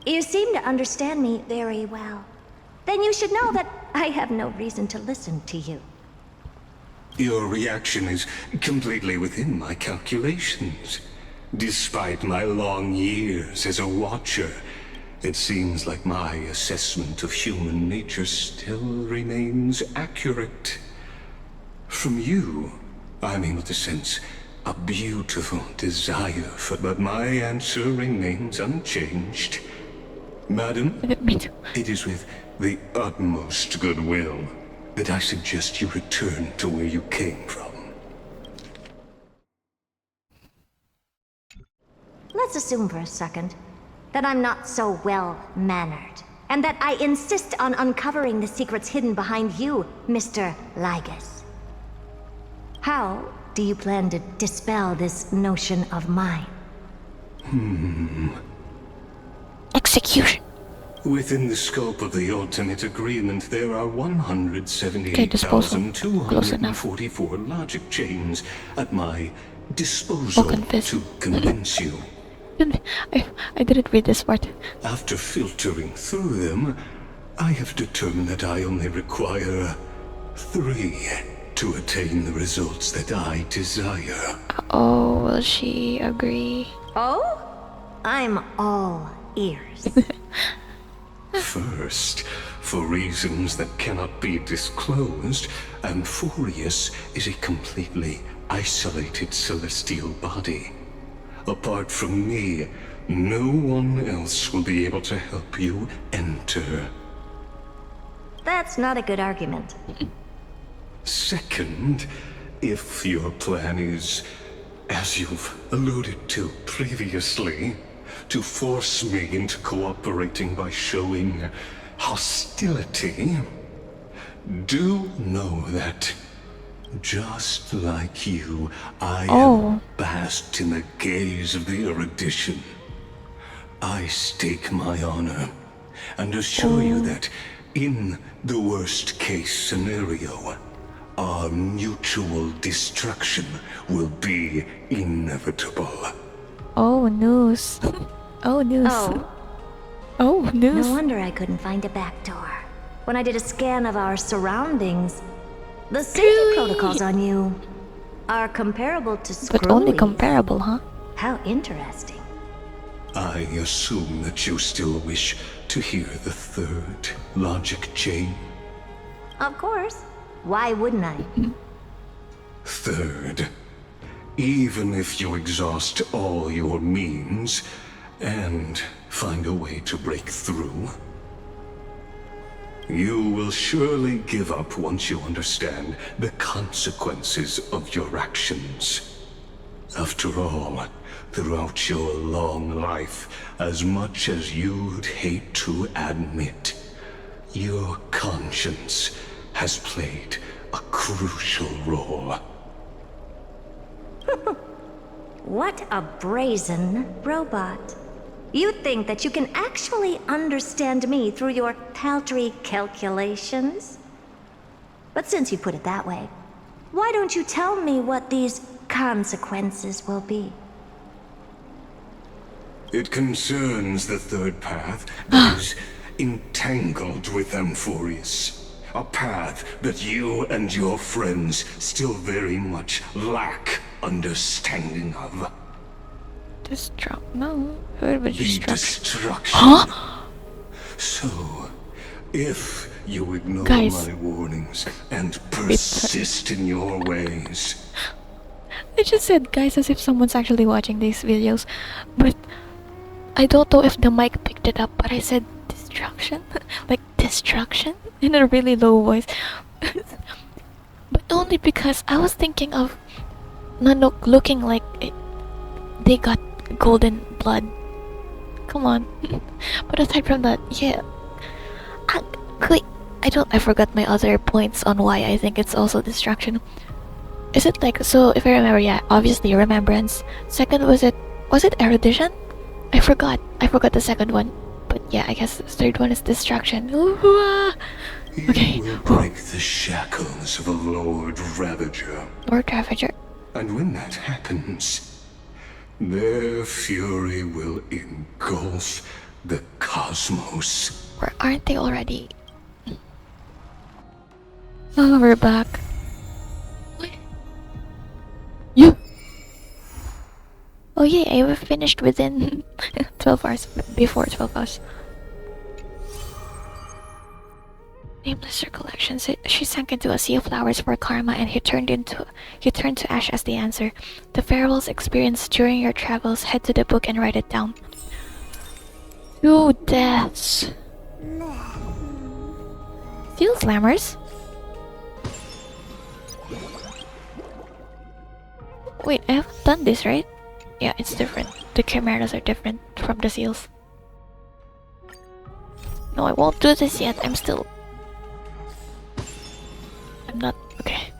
You seem to understand me very well. Then you should know that I have no reason to listen to you. Your reaction is completely within my calculations. Despite my long years as a Watcher, it seems like my assessment of human nature still remains accurate. From you, I'm able to sense a beautiful desire but my answer remains unchanged. Madam, it is with the utmost goodwill that I suggest you return to where you came from. Let's assume for a second that I'm not so well-mannered, and that I insist on uncovering the secrets hidden behind you, Mr. Lygus. How do you plan to dispel this notion of mine? Execution. Within the scope of the ultimate agreement, there are 178,244 logic chains at my disposal to convince you. I didn't read this part. After filtering through them, I have determined that I only require 3 to attain the results that I desire. Oh, will she agree? Oh? I'm all ears. First, for reasons that cannot be disclosed, Amphorius is a completely isolated celestial body. Apart from me, no one else will be able to help you enter. That's not a good argument. Second, if your plan is, as you've alluded to previously, to force me into cooperating by showing hostility, do know that, just like you, I have basked in the gaze of the erudition. I stake my honor and assure you that, in the worst-case scenario, our mutual destruction will be inevitable. Oh, news. Oh, news. Oh, news. No wonder I couldn't find a back door. When I did a scan of our surroundings, the safety protocols on you are comparable to Screwy's. But only comparable, huh? How interesting. I assume that you still wish to hear the third logic chain. Of course. Why wouldn't I? Third, even if you exhaust all your means and find a way to break through, you will surely give up once you understand the consequences of your actions. After all, throughout your long life, as much as you'd hate to admit, your conscience has played a crucial role. What a brazen robot. You think that you can actually understand me through your paltry calculations? But since you put it that way, why don't you tell me what these consequences will be? It concerns the third path that is entangled with Amphorius. A path that you and your friends still very much lack understanding of. No. The destruction. Huh? So, if you ignore Guys. my warnings and persist in your ways, I just said guys as if someone's actually watching these videos, but I don't know if the mic picked it up, but I said destruction? Like destruction? In a really low voice. But only because I was thinking of Nanook looking like they got golden blood. Come on. But aside from that, yeah. I forgot my other points on why I think it's also destruction. Is it like, so if I remember, yeah, obviously remembrance. Second, was it erudition? I forgot the second one. But yeah, I guess the third one is distraction. Ooh, okay. You will break the shackles of a Lord Ravager. Lord Ravager. And when that happens, their fury will engulf the cosmos. Or aren't they already? Oh, we're back. What? You? Oh yeah, I finished within 12 hours. Before 12 hours. Nameless recollections. She sank into a sea of flowers for karma, and he turned to ash as the answer. The farewells experienced during your travels. Head to the book and write it down. 2 deaths. Steel slammers. Wait, I haven't done this, right? Yeah, it's different. The chimeras are different from the seals. No, I won't do this yet. I'm not okay.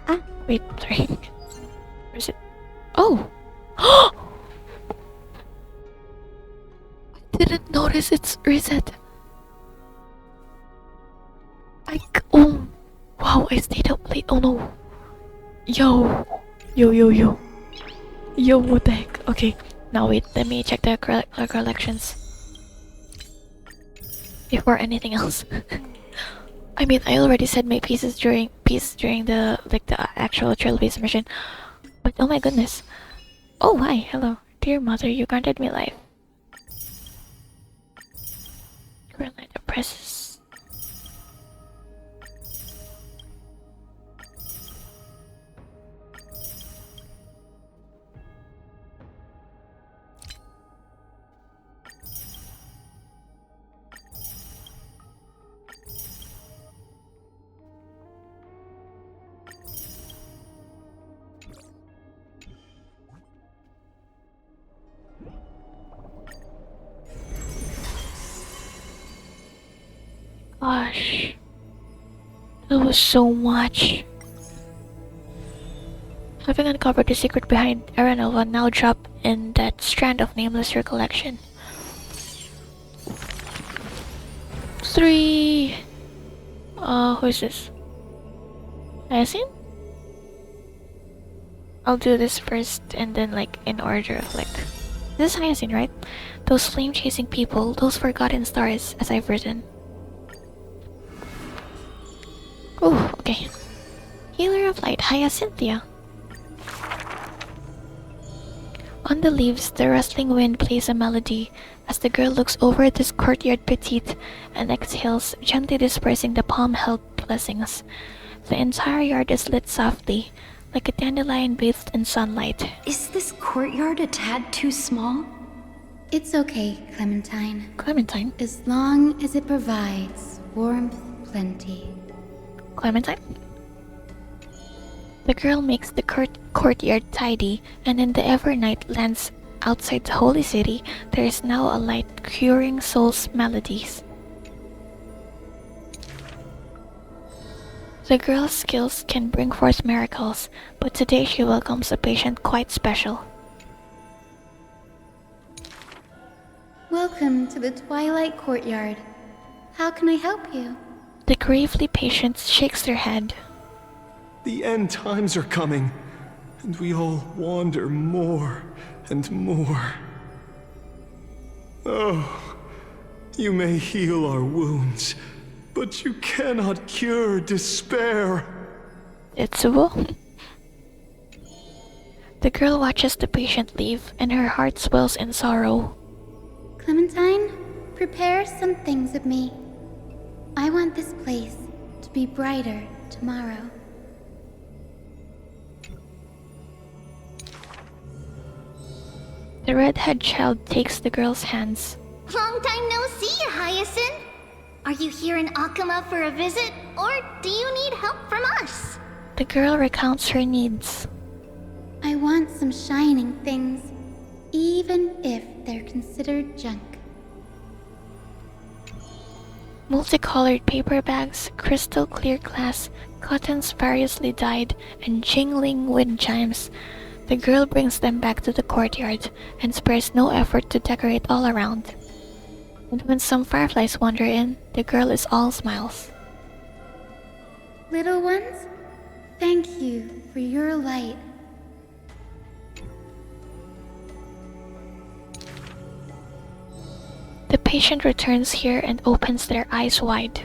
Ah, wait, sorry. Where is it? Oh! I didn't notice it's reset. Oh! Wow, I stayed up late. Oh no. Yo, what the heck? Okay, now wait, let me check the collections before anything else. I mean, I already said my piece during the actual Trailblaze mission, but oh my goodness. Oh hi, hello, dear mother, you granted me life. Greenlight oppresses. Gosh, that was so much. Having uncovered the secret behind Aranova, now drop in that strand of nameless recollection. 3. Who is this? Hyacinth? I'll do this first and then like in order of like. This is Hyacinth, right? Those flame-chasing people, those forgotten stars, as I've written. Oh, okay. Healer of Light, Hyacinthia. On the leaves, the rustling wind plays a melody as the girl looks over this courtyard petite and exhales, gently dispersing the palm-held blessings. The entire yard is lit softly, like a dandelion bathed in sunlight. Is this courtyard a tad too small? It's okay, Clementine. Clementine? As long as it provides warmth plenty. Clementine? The girl makes the courtyard tidy, and in the ever-night lands outside the holy city, there is now a light curing souls' melodies. The girl's skills can bring forth miracles, but today she welcomes a patient quite special. Welcome to the Twilight Courtyard. How can I help you? The gravely patient shakes her head. The end times are coming, and we all wander more and more. Oh, you may heal our wounds, but you cannot cure despair. Itsuo? The girl watches the patient leave, and her heart swells in sorrow. Clementine, prepare some things of me. I want this place to be brighter tomorrow. The redhead child takes the girl's hands. Long time no see, Hyacinth! Are you here in Akuma for a visit, or do you need help from us? The girl recounts her needs. I want some shining things, even if they're considered junk. Multicolored paper bags, crystal clear glass, cottons variously dyed, and jingling wind chimes. The girl brings them back to the courtyard and spares no effort to decorate all around. And when some fireflies wander in, the girl is all smiles. Little ones, thank you for your light. The patient returns here and opens their eyes wide.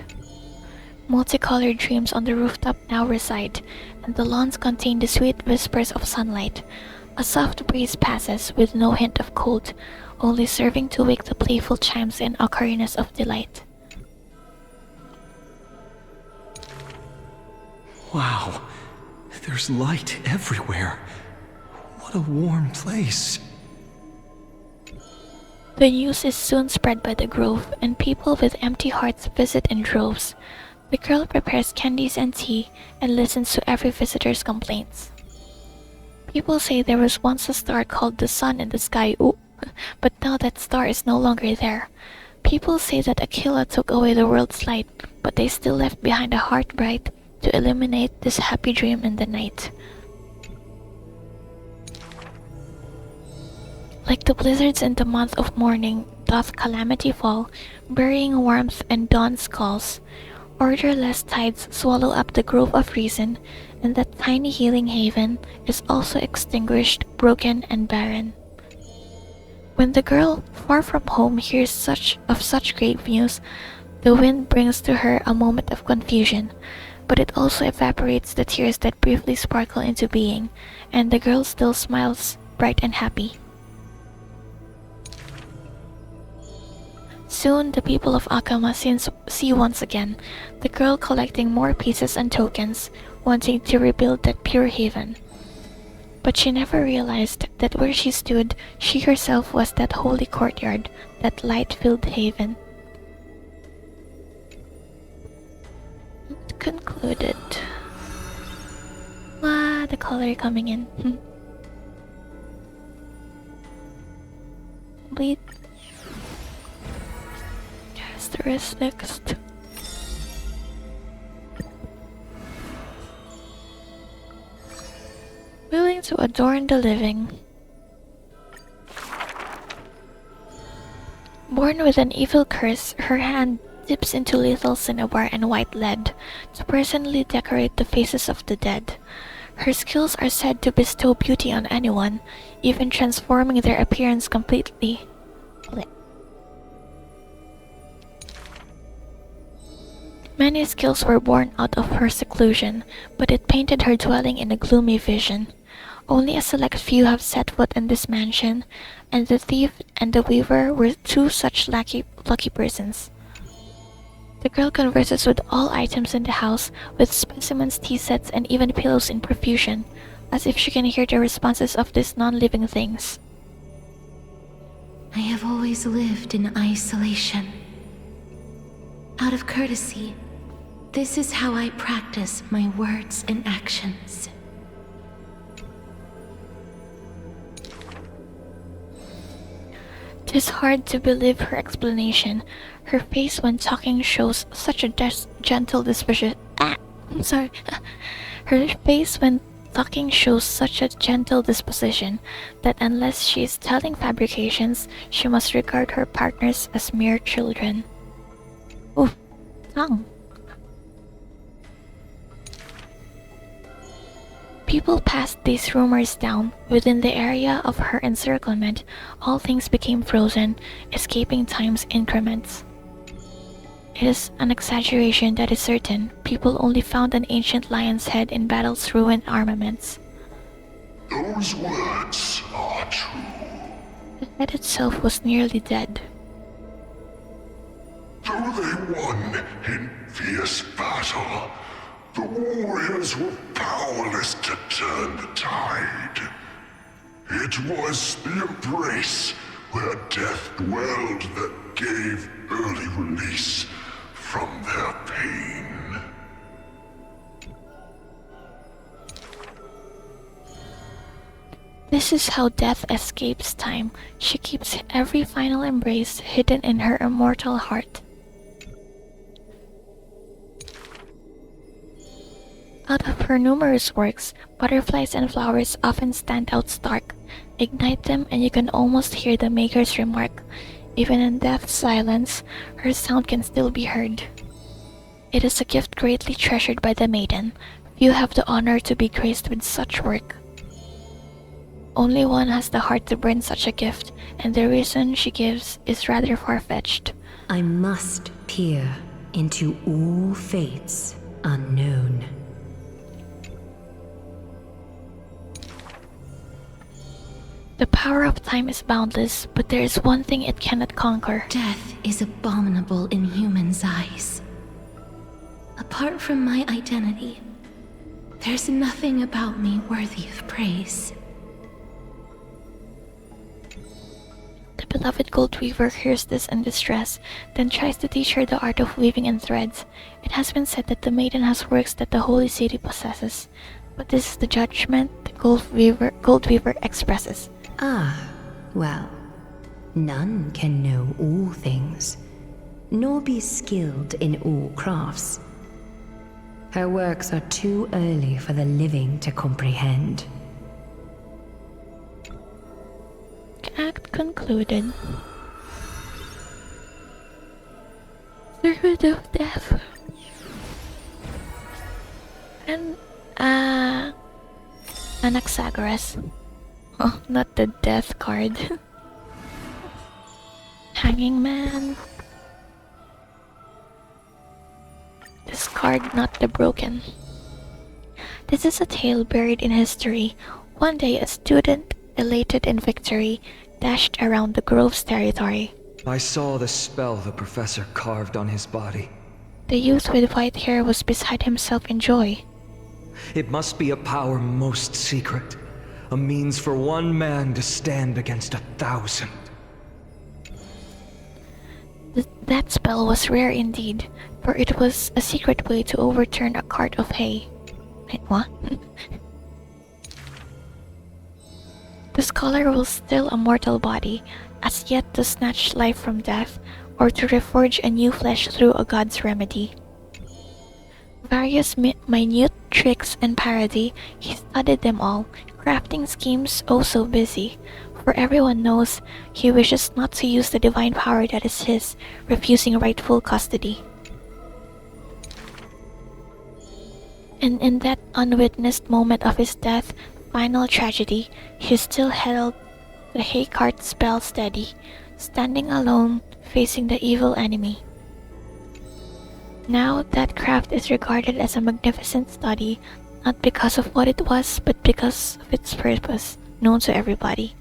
Multicolored dreams on the rooftop now reside, and the lawns contain the sweet whispers of sunlight. A soft breeze passes with no hint of cold, only serving to wake the playful chimes in occariness of delight. Wow, there's light everywhere. What a warm place. The news is soon spread by the grove, and people with empty hearts visit in droves. The girl prepares candies and tea and listens to every visitor's complaints. People say there was once a star called the sun in the sky, ooh, but now that star is no longer there. People say that Aquila took away the world's light, but they still left behind a heart bright to illuminate this happy dream in the night. Like the blizzards in the month of mourning, doth calamity fall, burying warmth and dawn's calls. Orderless tides swallow up the grove of reason, and that tiny healing haven is also extinguished, broken, and barren. When the girl, far from home, hears such grave news, the wind brings to her a moment of confusion, but it also evaporates the tears that briefly sparkle into being, and the girl still smiles, bright and happy. Soon, the people of Akama see once again the girl collecting more pieces and tokens, wanting to rebuild that pure haven. But she never realized that where she stood, she herself was that holy courtyard, that light-filled haven. It concluded. Wow, the color coming in. Complete. Yes, the rest next. Willing to adorn the living. Born with an evil curse, her hand dips into lethal cinnabar and white lead to personally decorate the faces of the dead. Her skills are said to bestow beauty on anyone, even transforming their appearance completely. Many skills were born out of her seclusion, but it painted her dwelling in a gloomy vision. Only a select few have set foot in this mansion, and the thief and the weaver were two such lucky persons. The girl converses with all items in the house, with specimens, tea sets, and even pillows in profusion, as if she can hear the responses of these non-living things. I have always lived in isolation. Out of courtesy, this is how I practice my words and actions. 'Tis hard to believe her explanation. Her face when talking shows such a gentle disposition. Her face when talking shows such a gentle disposition that unless she is telling fabrications, she must regard her partners as mere children. Oof, tongue. People passed these rumors down. Within the area of her encirclement, all things became frozen, escaping time's increments. It is an exaggeration that is certain. People only found an ancient lion's head in battle's ruined armaments. Those words are true. The head itself was nearly dead. Though they won in fierce battle, the warriors were powerless to turn the tide. It was the embrace where death dwelled that gave early release from their pain. This is how death escapes time. She keeps every final embrace hidden in her immortal heart. Out of her numerous works, butterflies and flowers often stand out stark. Ignite them and you can almost hear the maker's remark. Even in death's silence, her sound can still be heard. It is a gift greatly treasured by the maiden. Few have the honor to be graced with such work. Only one has the heart to bring such a gift, and the reason she gives is rather far-fetched. I must peer into all fates unknown. The power of time is boundless, but there is one thing it cannot conquer. Death is abominable in humans' eyes. Apart from my identity, there's nothing about me worthy of praise. The beloved gold weaver hears this in distress, then tries to teach her the art of weaving in threads. It has been said that the maiden has works that the holy city possesses, but this is the judgment the gold weaver expresses. Ah, well, none can know all things, nor be skilled in all crafts. Her works are too early for the living to comprehend. Act concluded. Servant of Death. And, Anaxagoras. Oh, not the death card. Hanging Man. Discard not the broken. This is a tale buried in history. One day a student, elated in victory, dashed around the grove's territory. I saw the spell the professor carved on his body. The youth with white hair was beside himself in joy. It must be a power most secret. A means for one man to stand against 1,000. That spell was rare indeed, for it was a secret way to overturn a cart of hay. Wait, what? The scholar will still a mortal body, as yet to snatch life from death, or to reforge a new flesh through a god's remedy. Various minute tricks and parody, he studied them all, crafting schemes oh so busy, for everyone knows he wishes not to use the divine power that is his, refusing rightful custody. And in that unwitnessed moment of his death, final tragedy, he still held the hay cart spell steady, standing alone, facing the evil enemy. Now that craft is regarded as a magnificent study, not because of what it was, but because of its purpose, known to everybody.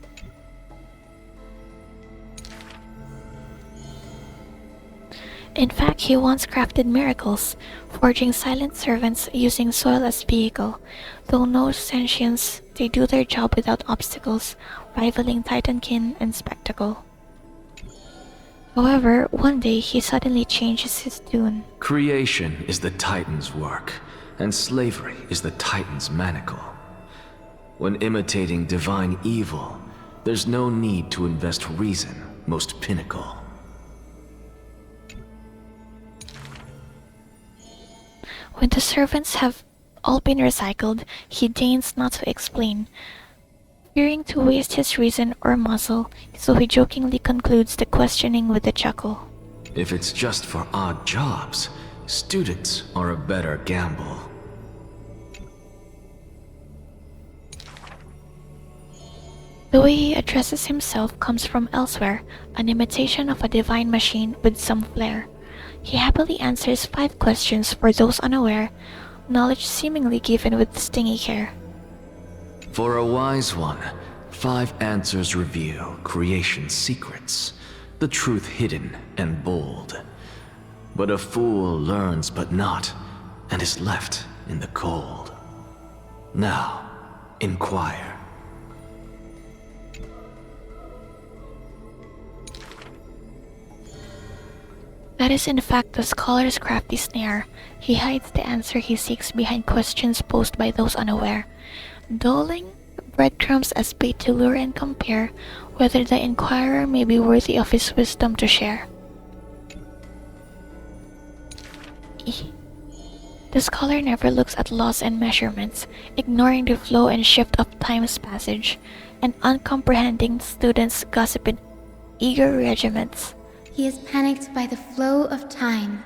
In fact, he once crafted miracles, forging silent servants using soil as vehicle. Though no sentience, they do their job without obstacles, rivaling Titankin in spectacle. However, one day he suddenly changes his tune. Creation is the Titan's work, and slavery is the Titan's manacle. When imitating divine evil, there's no need to invest reason, most pinnacle. When the servants have all been recycled, he deigns not to explain, fearing to waste his reason or muscle, so he jokingly concludes the questioning with a chuckle. If it's just for odd jobs, students are a better gamble. The way he addresses himself comes from elsewhere, an imitation of a divine machine with some flair. He happily answers 5 questions for those unaware, knowledge seemingly given with stingy care. For a wise one, 5 answers reveal creation's secrets, the truth hidden and bold. But a fool learns but not, and is left in the cold. Now, inquire. That is in fact the scholar's crafty snare. He hides the answer he seeks behind questions posed by those unaware, doling breadcrumbs as bait to lure and compare whether the inquirer may be worthy of his wisdom to share. The scholar never looks at laws and measurements, ignoring the flow and shift of time's passage, and uncomprehending students gossip eager regiments. He is panicked by the flow of time,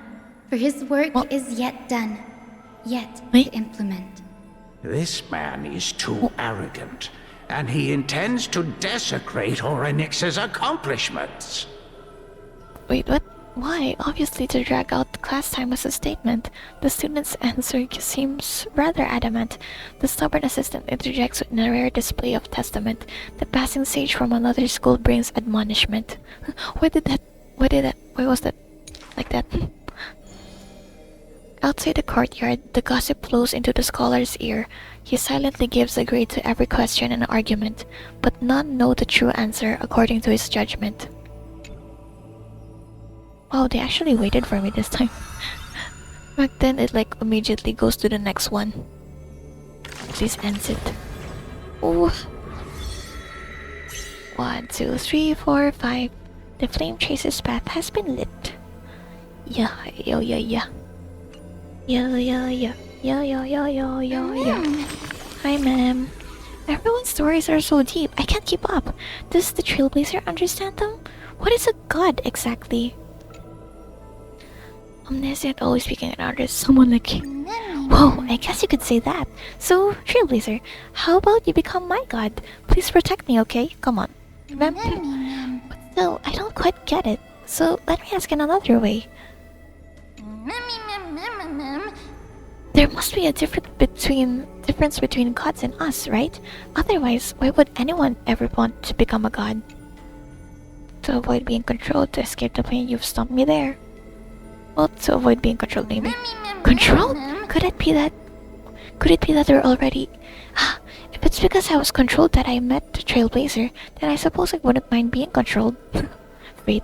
for his work is yet done, yet to implement. This man is too arrogant, and he intends to desecrate Orynyx's accomplishments. Wait, what? Why? Obviously to drag out the class time as a statement. The student's answer seems rather adamant. The stubborn assistant interjects with a rare display of testament. The passing sage from another school brings admonishment. Why was that like that? Outside the courtyard, the gossip flows into the scholar's ear. He silently gives a grade to every question and argument, but none know the true answer according to his judgment. Wow, they actually waited for me this time. Back then, it like immediately goes to the next one. Please ends it. Ooh. 1, 2, 3, 4, 5. The flame chaser's path has been lit. Yeah. Hi, ma'am. Everyone's stories are so deep, I can't keep up. Does the Trailblazer understand them? What is a god exactly? Omniscient, always speaking in others, someone like you. Whoa, I guess you could say that. So, Trailblazer, how about you become my god? Please protect me, okay? Come on. But still, I don't quite get it. So, let me ask in another way. There must be a difference between gods and us, right? Otherwise, why would anyone ever want to become a god? To avoid being controlled, to escape the pain, you've stumped me there. Well, to avoid being controlled, maybe. Controlled? Could it be that they're already... If it's because I was controlled that I met the Trailblazer, then I suppose I wouldn't mind being controlled. Wait.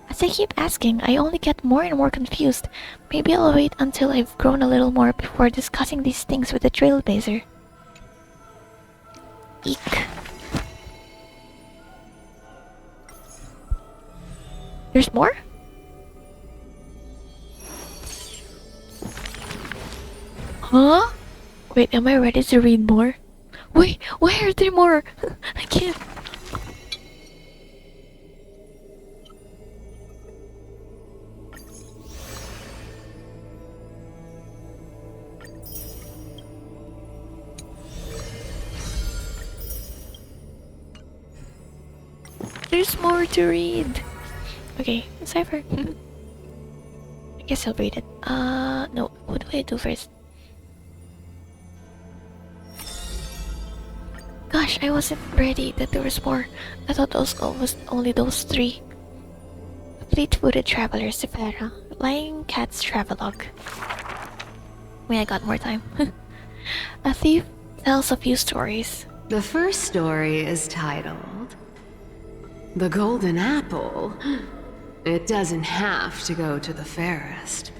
As I keep asking, I only get more and more confused. Maybe I'll wait until I've grown a little more before discussing these things with the Trailblazer. Eek. There's more? Huh? Wait, am I ready to read more? Wait, why are there more? I can't. There's more to read. Okay, Cypher. I guess I'll read it. No. What do I do first? Gosh, I wasn't ready that there was more. I thought those was only those 3. Fleet-footed traveler, Sephara. Lying cat's travelogue. Wait, I got more time. A thief tells a few stories. The first story is titled The Golden Apple. It doesn't have to go to the fairest.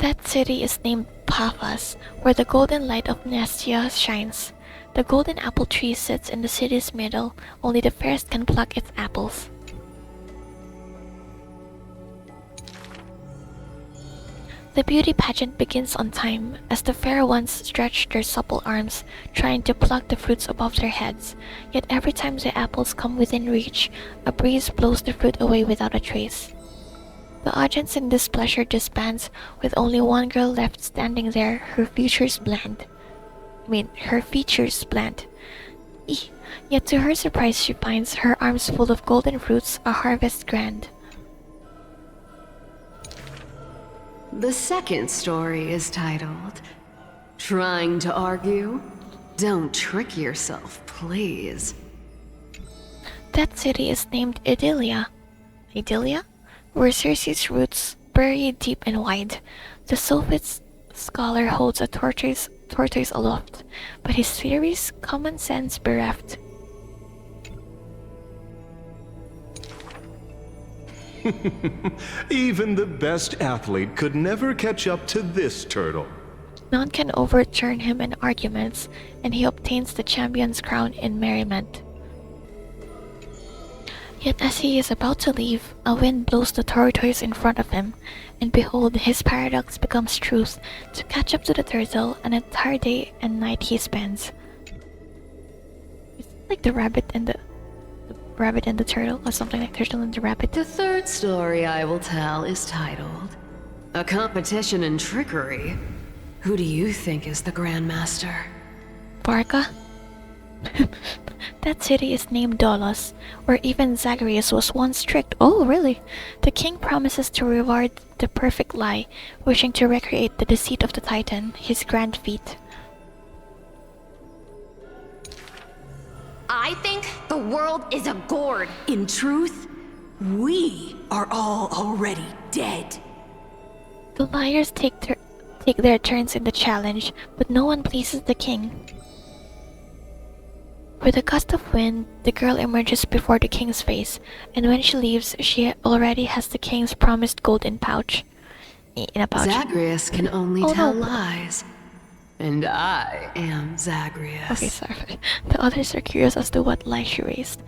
That city is named Paphos, where the golden light of Nestia shines. The golden apple tree sits in the city's middle. Only the fairest can pluck its apples. The beauty pageant begins on time, as the fair ones stretch their supple arms, trying to pluck the fruits above their heads. Yet every time the apples come within reach, a breeze blows the fruit away without a trace. The audience in displeasure disbands, with only one girl left standing there, her features bland. Yet to her surprise she finds her arms full of golden fruits, a harvest grand. The second story is titled Trying to Argue? Don't trick yourself, please. That city is named Idylia. Idylia? Where Circe's roots bury deep and wide. The sophist scholar holds a tortoise aloft, but his theories common sense bereft. Even the best athlete could never catch up to this turtle. None can overturn him in arguments, and he obtains the champion's crown in merriment. Yet as he is about to leave, a wind blows the tortoise in front of him, and behold, his paradox becomes truth. To catch up to the turtle, an entire day and night he spends. It's like the rabbit and the rabbit and the turtle, or something like turtle and the rabbit. The third story I will tell is titled A Competition in Trickery. Who do you think is the Grandmaster? Barca? That city is named Dolos, where even Zagreus was once tricked. Oh, really? The king promises to reward the perfect lie, wishing to recreate the deceit of the Titan, his grand feat. I think the world is a gourd. In truth, we are all already dead. The liars take their turns in the challenge, but no one pleases the king. With a gust of wind, the girl emerges before the king's face, and when she leaves, she already has the king's promised golden pouch. In a pouch. Zagreus can only Oh, tell no. lies. And I am Zagreus. Okay, sorry. The others are curious as to what lie she raised.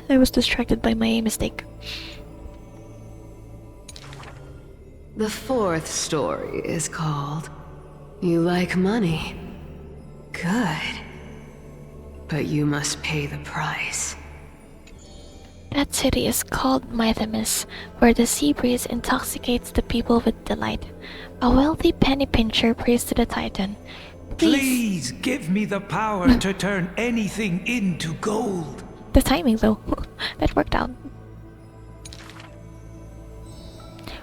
I was distracted by my mistake. The fourth story is called You Like Money. Good. But you must pay the price. That city is called Mythemis, where the sea breeze intoxicates the people with delight. A wealthy penny pincher prays to the Titan. Please give me the power to turn anything into gold. The timing, though, that worked out.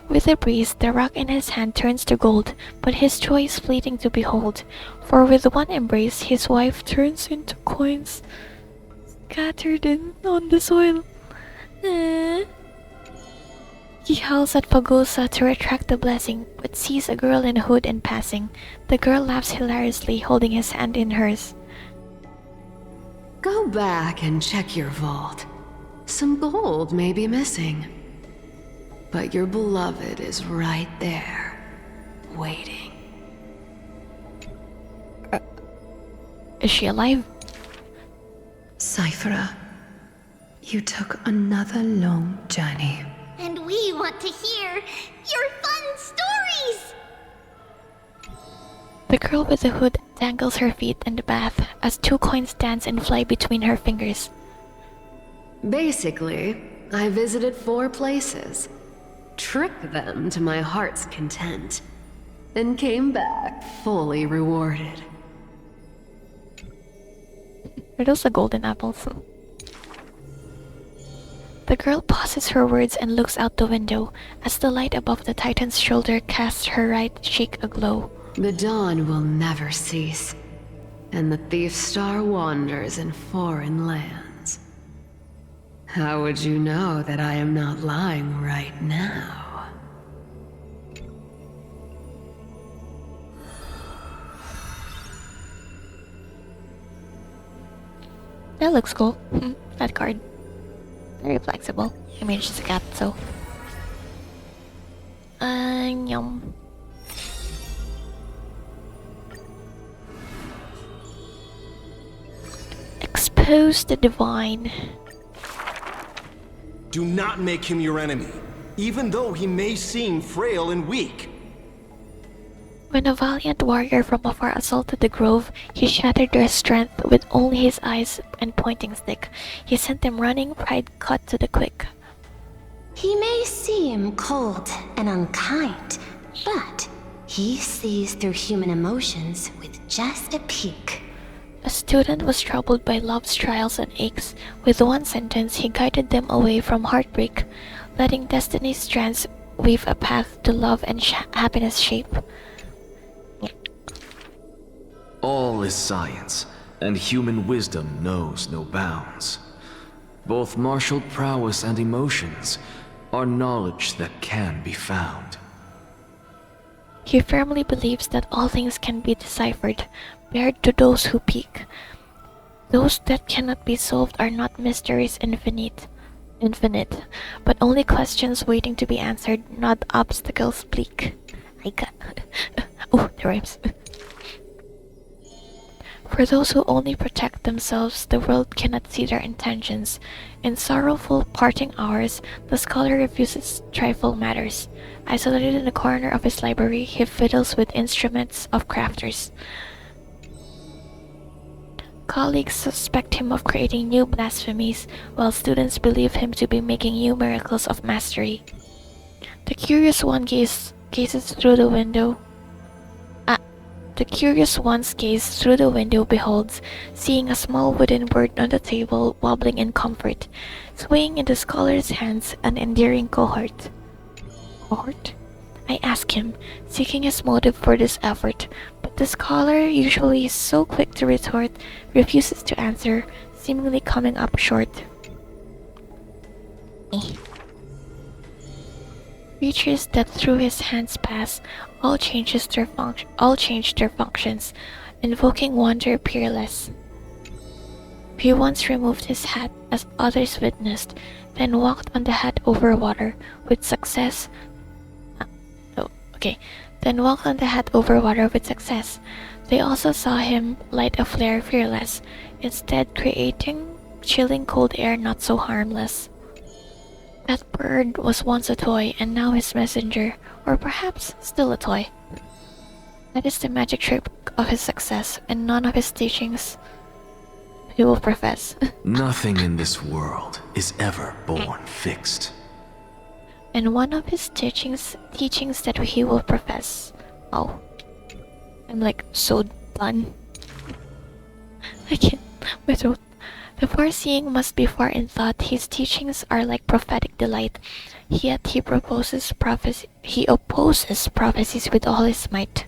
With a breeze, the rock in his hand turns to gold, but his joy is fleeting to behold. For with one embrace, his wife turns into coins, scattered on the soil. He howls at Fagosa to retract the blessing, but sees a girl in a hood in passing. The girl laughs hilariously, holding his hand in hers. Go back and check your vault. Some gold may be missing. But your beloved is right there, waiting. Is she alive? Cyphera, you took another long journey. And we want to hear your fun stories! The girl with the hood dangles her feet in the bath as 2 coins dance and fly between her fingers. Basically, I visited 4 places, tricked them to my heart's content, and came back fully rewarded. Are those the golden apples? The girl pauses her words and looks out the window as the light above the Titan's shoulder casts her right cheek aglow. The dawn will never cease, and the thief star wanders in foreign lands. How would you know that I am not lying right now? That looks cool. That card. Very flexible. I mean, she's a cat, so. Yum. Expose the divine. Do not make him your enemy, even though he may seem frail and weak. When a valiant warrior from afar assaulted the grove, he shattered their strength with only his eyes and pointing stick. He sent them running, pride cut to the quick. He may seem cold and unkind, but he sees through human emotions with just a peek. A student was troubled by love's trials and aches. With one sentence, he guided them away from heartbreak, letting destiny's strands weave a path to love and happiness shape. All is science, and human wisdom knows no bounds. Both martial prowess and emotions are knowledge that can be found. He firmly believes that all things can be deciphered, bared to those who peek. Those that cannot be solved are not mysteries infinite, but only questions waiting to be answered, not obstacles bleak. I got. Oh, the rhymes. For those who only protect themselves, the world cannot see their intentions. In sorrowful parting hours, the scholar refuses trifle matters. Isolated in the corner of his library, he fiddles with instruments of crafters. Colleagues suspect him of creating new blasphemies, while students believe him to be making new miracles of mastery. The curious one gazes through the window. The curious one's gaze through the window beholds, seeing a small wooden bird on the table wobbling in comfort, swaying in the scholar's hands an endearing cohort. Cohort? I ask him, seeking his motive for this effort, but the scholar, usually so quick to retort, refuses to answer, seemingly coming up short. Creatures that through his hands pass, all change their functions, invoking wonder peerless. He once removed his hat, as others witnessed, then walked on the hat over water with success. Then walked on the hat over water with success. They also saw him light a flare fearless, instead creating chilling cold air not so harmless. That bird was once a toy and now his messenger, or perhaps still a toy. That is the magic trick of his success, and none of his teachings he will profess. Nothing in this world is ever born fixed. And one of his teachings that he will profess. Oh, I'm like so done. I can't. My throat. The far-seeing must be far in thought. His teachings are like prophetic delight. Yet he opposes prophecies with all his might.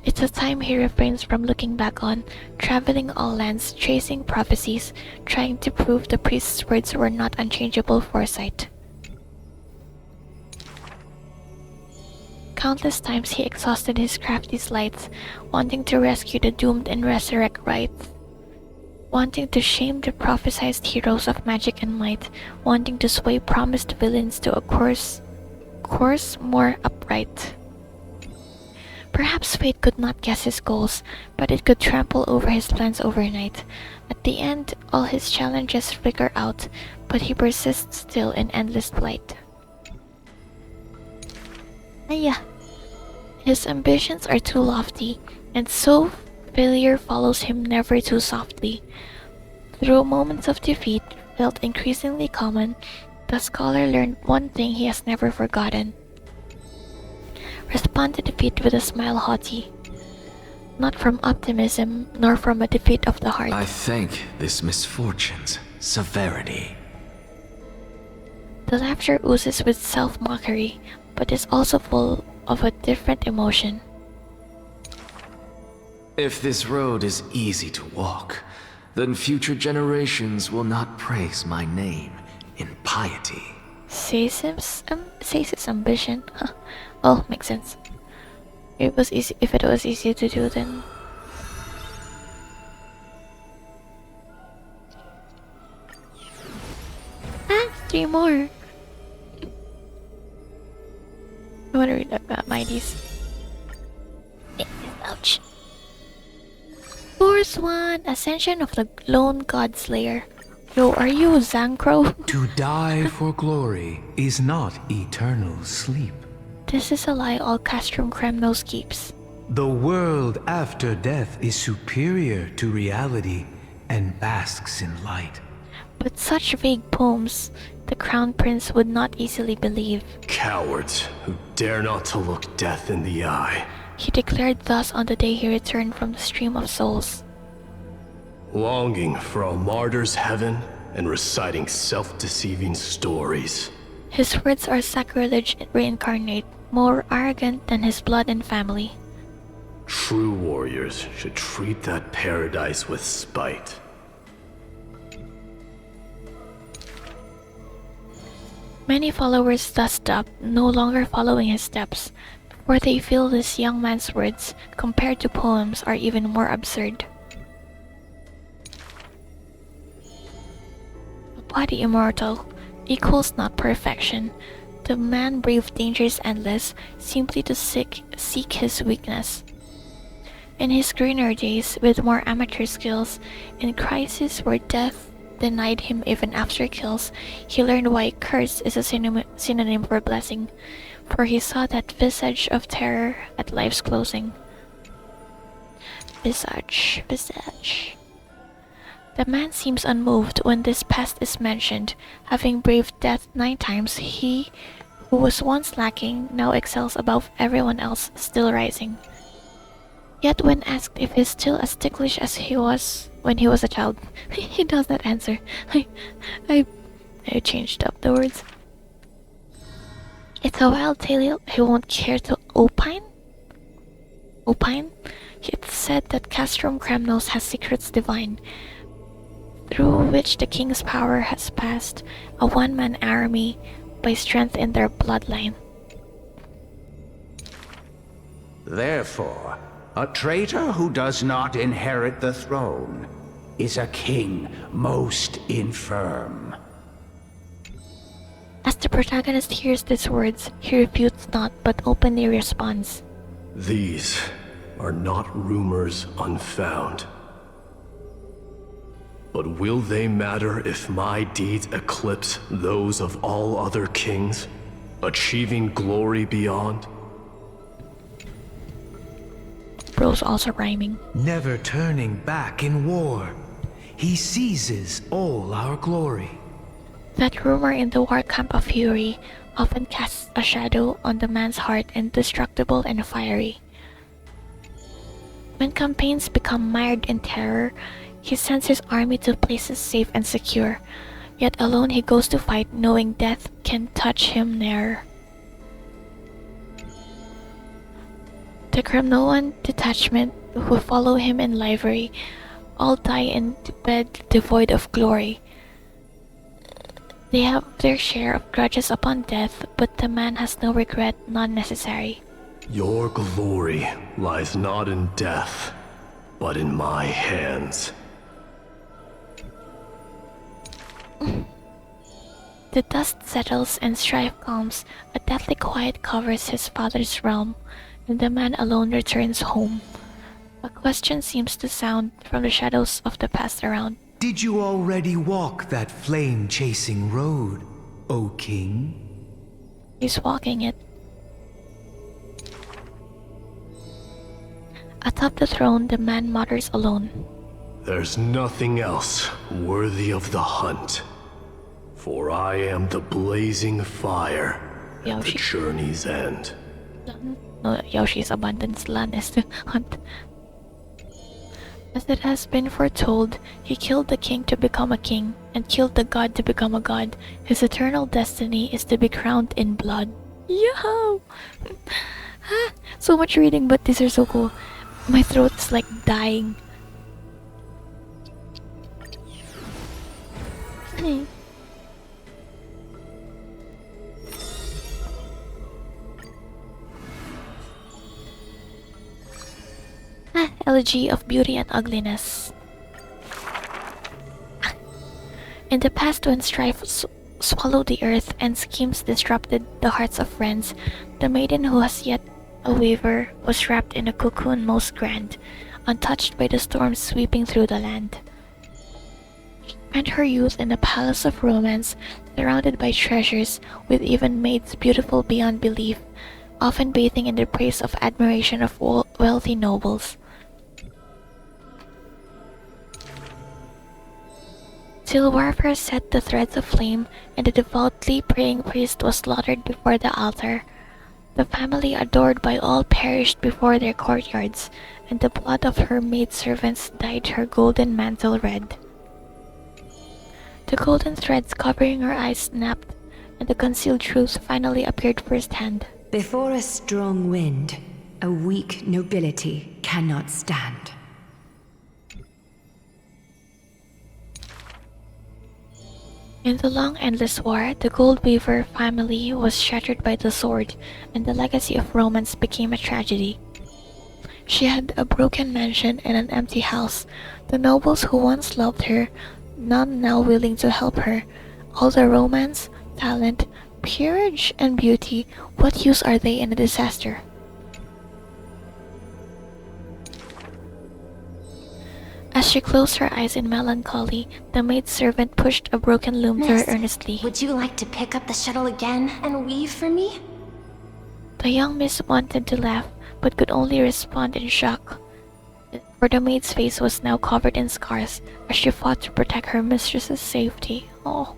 It's a time he refrains from looking back on, traveling all lands, tracing prophecies, trying to prove the priest's words were not unchangeable foresight. Countless times he exhausted his crafty sleights, wanting to rescue the doomed and resurrect rights. Wanting to shame the prophesied heroes of magic and might, wanting to sway promised villains to a course more upright. Perhaps fate could not guess his goals, but it could trample over his plans overnight. At the end, all his challenges flicker out, but he persists still in endless flight. His ambitions are too lofty, and so failure follows him never too softly. Through moments of defeat felt increasingly common, the scholar learned one thing he has never forgotten. Respond to defeat with a smile haughty, not from optimism, nor from a defeat of the heart. I thank this misfortune's severity. The laughter oozes with self-mockery, but is also full of a different emotion. If this road is easy to walk, then future generations will not praise my name in piety. Says his ambition. Huh. Oh, makes sense. It was easy. If it was easy to do, then. Three more. I want to read about Mighties. Ouch. Fourth one, Ascension of the Lone God Slayer. Yo, are you Zancro? To die for glory is not eternal sleep. This is a lie all Castrum Kremnos keeps. The world after death is superior to reality and basks in light. But such vague poems, the Crown Prince would not easily believe. Cowards who dare not to look death in the eye. He declared thus on the day he returned from the stream of souls. Longing for a martyr's heaven and reciting self-deceiving stories. His words are sacrilege reincarnate, more arrogant than his blood and family. True warriors should treat that paradise with spite. Many followers thus stop, no longer following his steps, for they feel this young man's words, compared to poems, are even more absurd. A body immortal equals not perfection. The man braved dangers endless, simply to seek his weakness. In his greener days, with more amateur skills, in crises where death denied him even after kills, he learned why curse is a synonym for blessing, for he saw that visage of terror at life's closing. Visage. The man seems unmoved when this past is mentioned. Having braved death 9 times, he who was once lacking now excels above everyone else, still rising. Yet when asked if he's still as ticklish as he was when he was a child, he does not answer. I changed up the words. It's a wild tale he won't care to opine? It's said that Castrum Kremnos has secrets divine, through which the king's power has passed, a one-man army by strength in their bloodline. Therefore, a traitor who does not inherit the throne is a king most infirm. As the protagonist hears these words, he refutes not but openly responds. These are not rumors unfound. But will they matter if my deeds eclipse those of all other kings, achieving glory beyond? Bro's also rhyming. Never turning back in war, he seizes all our glory. That rumor in the war camp of fury often casts a shadow on the man's heart, indestructible and fiery. When campaigns become mired in terror, he sends his army to places safe and secure, yet alone he goes to fight, knowing death can touch him ne'er. The Kremnoan detachment who follow him in livery all die in bed devoid of glory. They have their share of grudges upon death, but the man has no regret, none necessary. Your glory lies not in death, but in my hands. The dust settles and strife calms, a deathly quiet covers his father's realm, and the man alone returns home. A question seems to sound from the shadows of the past around. Did you already walk that flame-chasing road, O King? He's walking it. Atop the throne, the man mutters alone. There's nothing else worthy of the hunt, for I am the blazing fire at the journey's end. No, Yoshi's abundance land is to hunt. As it has been foretold, he killed the king to become a king, and killed the god to become a god. His eternal destiny is to be crowned in blood. Yo! So much reading, but these are so cool. My throat's like dying. Elegy of beauty and ugliness. In the past, when strife swallowed the earth and schemes disrupted the hearts of friends, the maiden who has yet a waver was wrapped in a cocoon most grand, untouched by the storms sweeping through the land. She spent her youth in a palace of romance, surrounded by treasures, with even maids beautiful beyond belief, often bathing in the praise of admiration of wealthy nobles. Till warfare set the threads aflame, and the devoutly praying priest was slaughtered before the altar. The family adored by all perished before their courtyards, and the blood of her maidservants dyed her golden mantle red. The golden threads covering her eyes snapped, and the concealed truth finally appeared firsthand. Before a strong wind, a weak nobility cannot stand. In the long endless war, the gold weaver family was shattered by the sword, and the legacy of romance became a tragedy. She had a broken mansion and an empty house, the nobles who once loved her, none now willing to help her. All the romance, talent, peerage, and beauty, what use are they in a disaster? As she closed her eyes in melancholy, the maidservant pushed a broken loom to her Miss, earnestly. Would you like to pick up the shuttle again and weave for me? The young miss wanted to laugh, but could only respond in shock. for the maid's face was now covered in scars as she fought to protect her mistress's safety. Oh.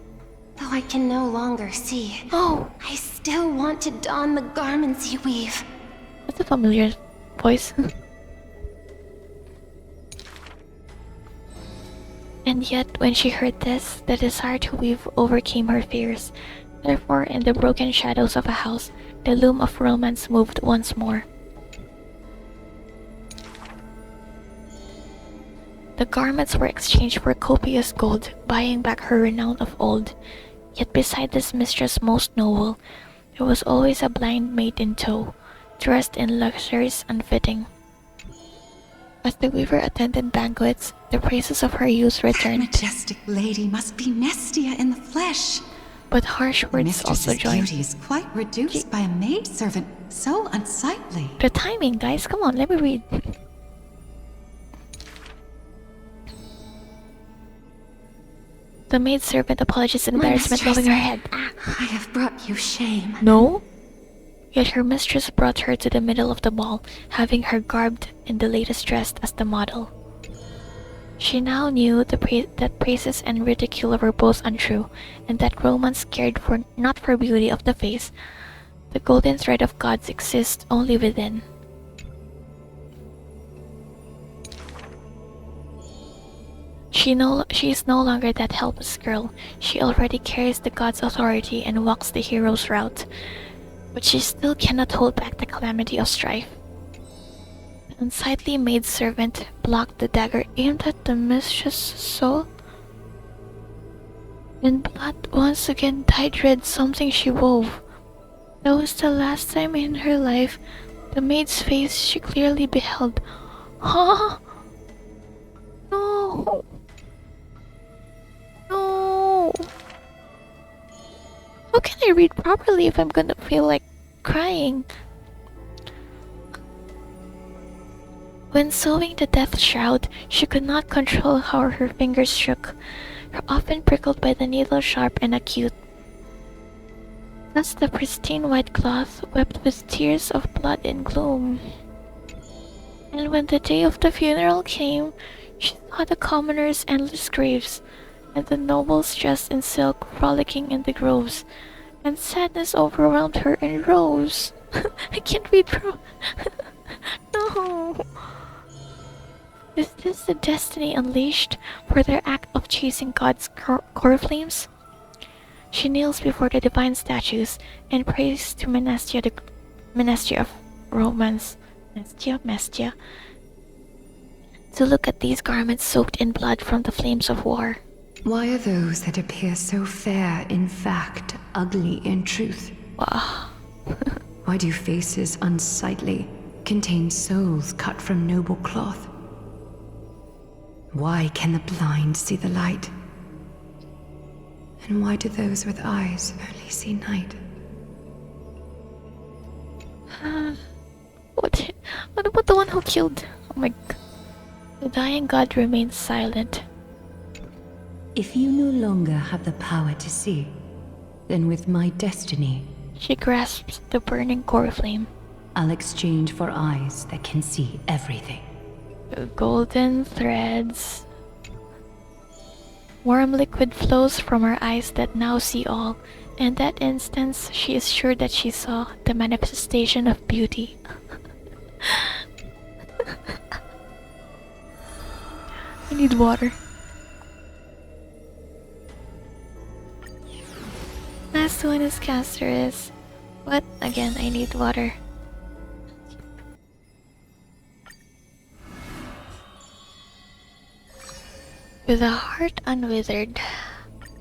Though I can no longer see, I still want to don the garments you weave. That's a familiar voice. And yet, when she heard this, the desire to weave overcame her fears. Therefore, in the broken shadows of a house, the loom of romance moved once more. The garments were exchanged for copious gold, buying back her renown of old. Yet beside this mistress most noble, there was always a blind maid in tow, dressed in luxuries unfitting. As the weaver attended banquets, the praises of her youth returned. That majestic lady must be Nestia in the flesh. But harsh words also joined. Beauty is quite reduced by a maidservant. So unsightly. The timing, guys. Come on, let me read. The maidservant apologized in embarrassment, lowering her head. I have brought you shame. No? Yet her mistress brought her to the middle of the ball, having her garbed in the latest dress as the model. She now knew that praises and ridicule were both untrue, and that romance cared not for beauty of the face. The golden thread of gods exists only within. She is no longer that helpless girl. She already carries the god's authority and walks the hero's route. But she still cannot hold back the calamity of strife. The unsightly maidservant blocked the dagger aimed at the mistress' soul. In blood once again dyed red something she wove. That was the last time in her life the maid's face she clearly beheld. Huh? No. No. How can I read properly if I'm gonna feel like crying? When sewing the death shroud, she could not control how her fingers shook, often prickled by the needle sharp and acute. Thus the pristine white cloth wept with tears of blood and gloom. And when the day of the funeral came, she saw the commoners' endless graves, and the nobles dressed in silk frolicking in the groves, and sadness overwhelmed her and rose. I can't read No. Is this the destiny unleashed for their act of chasing God's core flames? She kneels before the divine statues and prays to Mestia of Romance, Mestia, to look at these garments soaked in blood from the flames of war. Why are those that appear so fair in fact ugly in truth? Why do faces unsightly contain souls cut from noble cloth? Why can the blind see the light? And why do those with eyes only see night? What about the one who killed? Oh my god. The dying god remains silent. If you no longer have the power to see, then with my destiny, she grasps the burning core flame. I'll exchange for eyes that can see everything. The golden threads. Warm liquid flows from her eyes that now see all. In that instance, she is sure that she saw the manifestation of beauty. I need water. Last one is Casterus. But again, I need water. With a heart unwithered.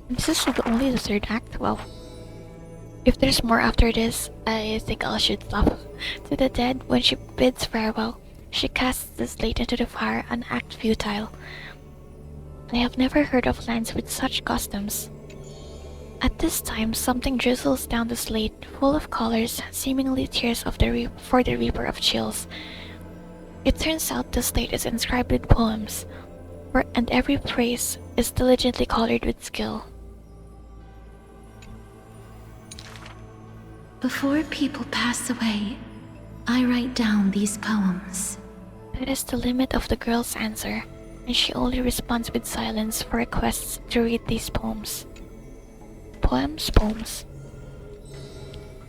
This is only the third act? Well, if there's more after this, I think I should stop. To the dead, when she bids farewell, she casts the slate into the fire, an act futile. I have never heard of lands with such customs. At this time, something drizzles down the slate, full of colors, seemingly tears of for the Reaper of Chills. It turns out the slate is inscribed with poems, and every phrase is diligently colored with skill. Before people pass away, I write down these poems. That is the limit of the girl's answer, and she only responds with silence for requests to read these poems. Poems.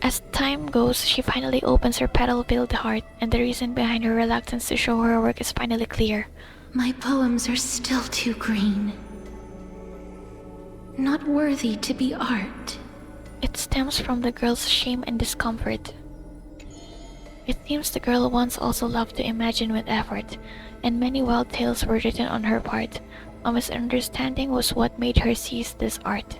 As time goes, she finally opens her petal-veiled heart, and the reason behind her reluctance to show her work is finally clear. My poems are still too green. Not worthy to be art. It stems from the girl's shame and discomfort. It seems the girl once also loved to imagine with effort, and many wild tales were written on her part. A misunderstanding was what made her seize this art.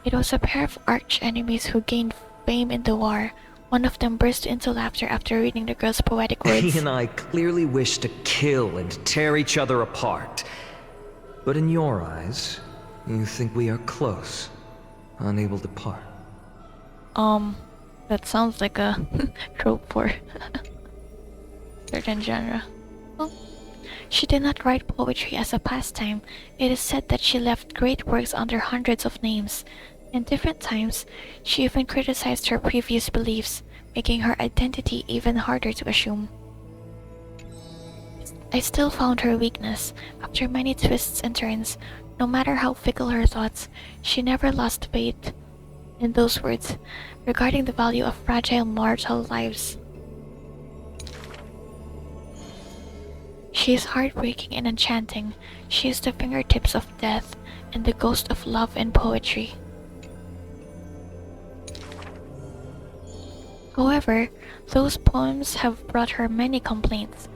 It was a pair of arch-enemies who gained fame in the war. One of them burst into laughter after reading the girl's poetic words. He and I clearly wish to kill and tear each other apart. But in your eyes, you think we are close, unable to part. That sounds like a trope for certain genre. Well, she did not write poetry as a pastime. It is said that she left great works under hundreds of names. In different times, she even criticized her previous beliefs, making her identity even harder to assume. I still found her weakness. After many twists and turns, no matter how fickle her thoughts, she never lost faith in those words regarding the value of fragile mortal lives. She is heartbreaking and enchanting. She is the fingertips of death and the ghost of love in poetry. However, those poems have brought her many complaints.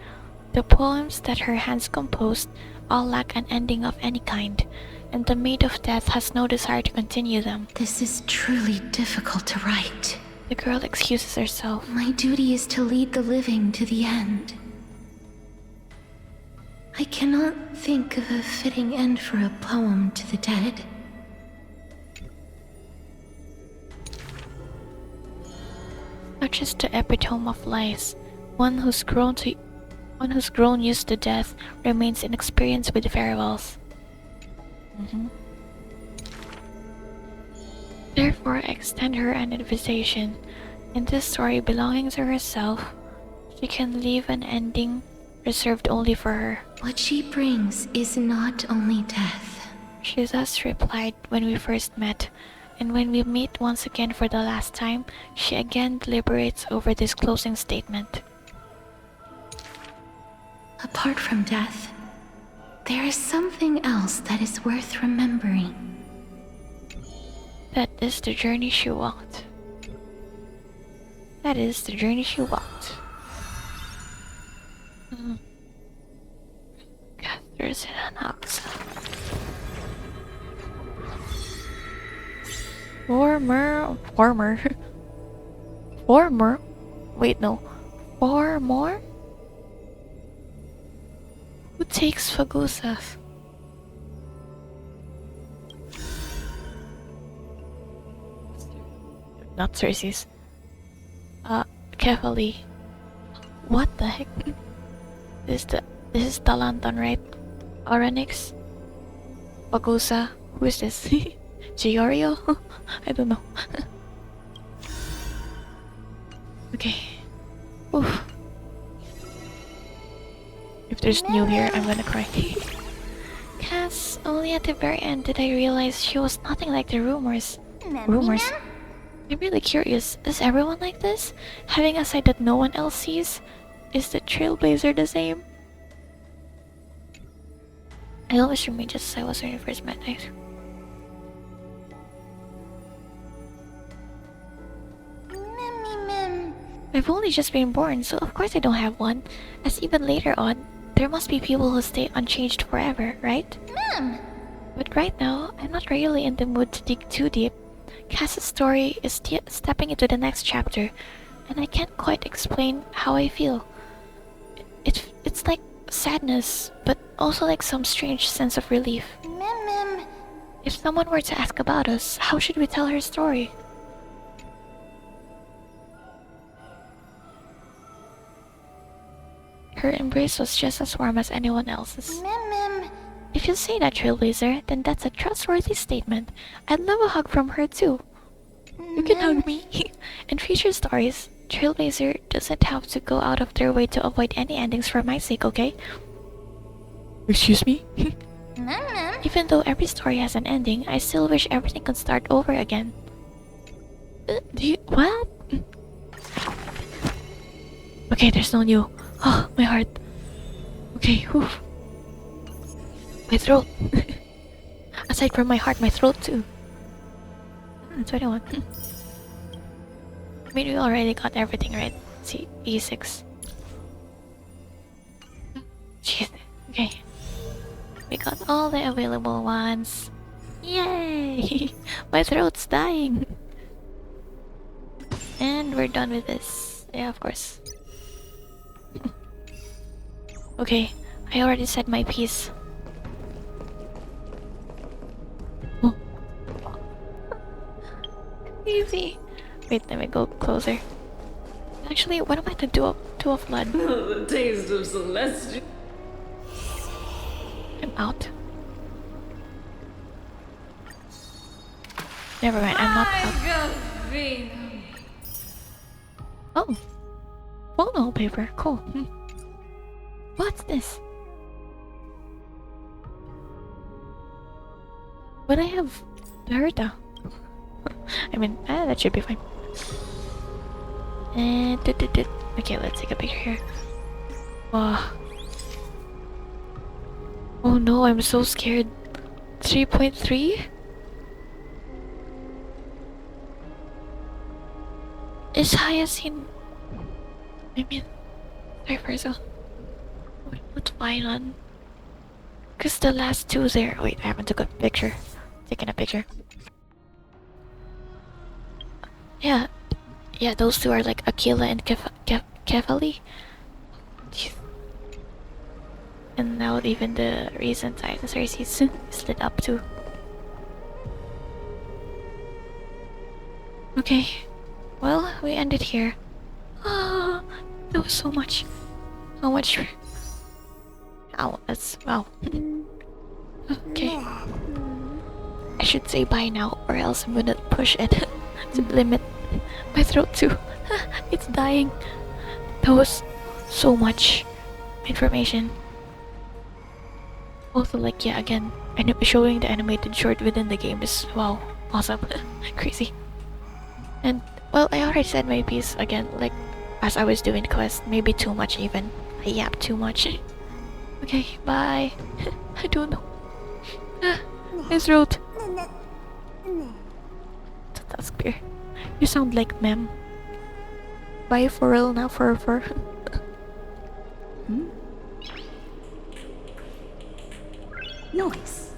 The poems that her hands composed all lack an ending of any kind, and the Maid of Death has no desire to continue them. This is truly difficult to write. The girl excuses herself. My duty is to lead the living to the end. I cannot think of a fitting end for a poem to the dead. Such is the epitome of lies. One who's grown used to death remains inexperienced with farewells. Therefore, I extend her an invitation. In this story belonging to herself, she can leave an ending reserved only for her. What she brings is not only death. She thus replied when we first met, and when we meet once again for the last time, she again deliberates over this closing statement. Apart from death, there is something else that is worth remembering. That is the journey she walked. That is the journey she walked. Gathers in an ox. Former. Wait, no. 4 more? Who takes Fagusas? Not Cersei's. Carefully. What the heck? This is Talanton, right? Oranix? Fagusa? Who is this? Giorio? I don't know. Okay. Oof. If there's new here, I'm gonna cry. Cass, only at the very end did I realize she was nothing like the rumors. Rumors? I'm really curious, is everyone like this? Having a side that no one else sees? Is the Trailblazer the same? I always remain just as I was when we first met. I've only just been born, so of course I don't have one. As even later on, there must be people who stay unchanged forever, right? But right now, I'm not really in the mood to dig too deep. Cass's story is stepping into the next chapter, and I can't quite explain how I feel. It's like sadness, but also like some strange sense of relief. If someone were to ask about us, how should we tell her story? Her embrace was just as warm as anyone else's. If you say that, Trailblazer, then that's a trustworthy statement. I'd love a hug from her too. You can hug me. In future stories, Trailblazer doesn't have to go out of their way to avoid any endings for my sake, okay? Excuse me? Even though every story has an ending, I still wish everything could start over again. What? Okay, there's no new. Oh, my heart. Okay, whew. My throat. Aside from my heart, my throat too. 21. I mean, we already got everything right. See, E6. Jeez. Okay. We got all the available ones. Yay! My throat's dying. And we're done with this. Yeah, of course. Okay, I already said my piece. Oh. Easy. Wait, let me go closer. Actually, what am I to do? Two of blood. The taste of celestial. I'm out. Never mind, I'm not out. Oh, photo paper. Cool. What's this? But I have Naruto. I mean, that should be fine. And okay, let's take a picture here. Wow. Oh no, I'm so scared. 3.3? Is hyacinth? I mean, sorry for so. Wait, what's fine on? Cause the last two there. Wait, I haven't took a picture. Taking a picture. Yeah, yeah, those two are like Aquila and Kefali. And now even the recent dinosaurs he's slid up to. Okay, well, we ended here. Ah, that was so much. How much? Oh, that's wow. Okay. I should say bye now, or else I'm gonna push it to the limit. My throat too. It's dying. That was so much information. Also, like, yeah, again, showing the animated short within the game is wow, awesome. Crazy. And well, I already said my piece again, like as I was doing the quest, maybe too much even. I yapped too much. Okay, bye. I don't know. My throat. That's clear. You sound like mem. Bye for real now, for. Noise.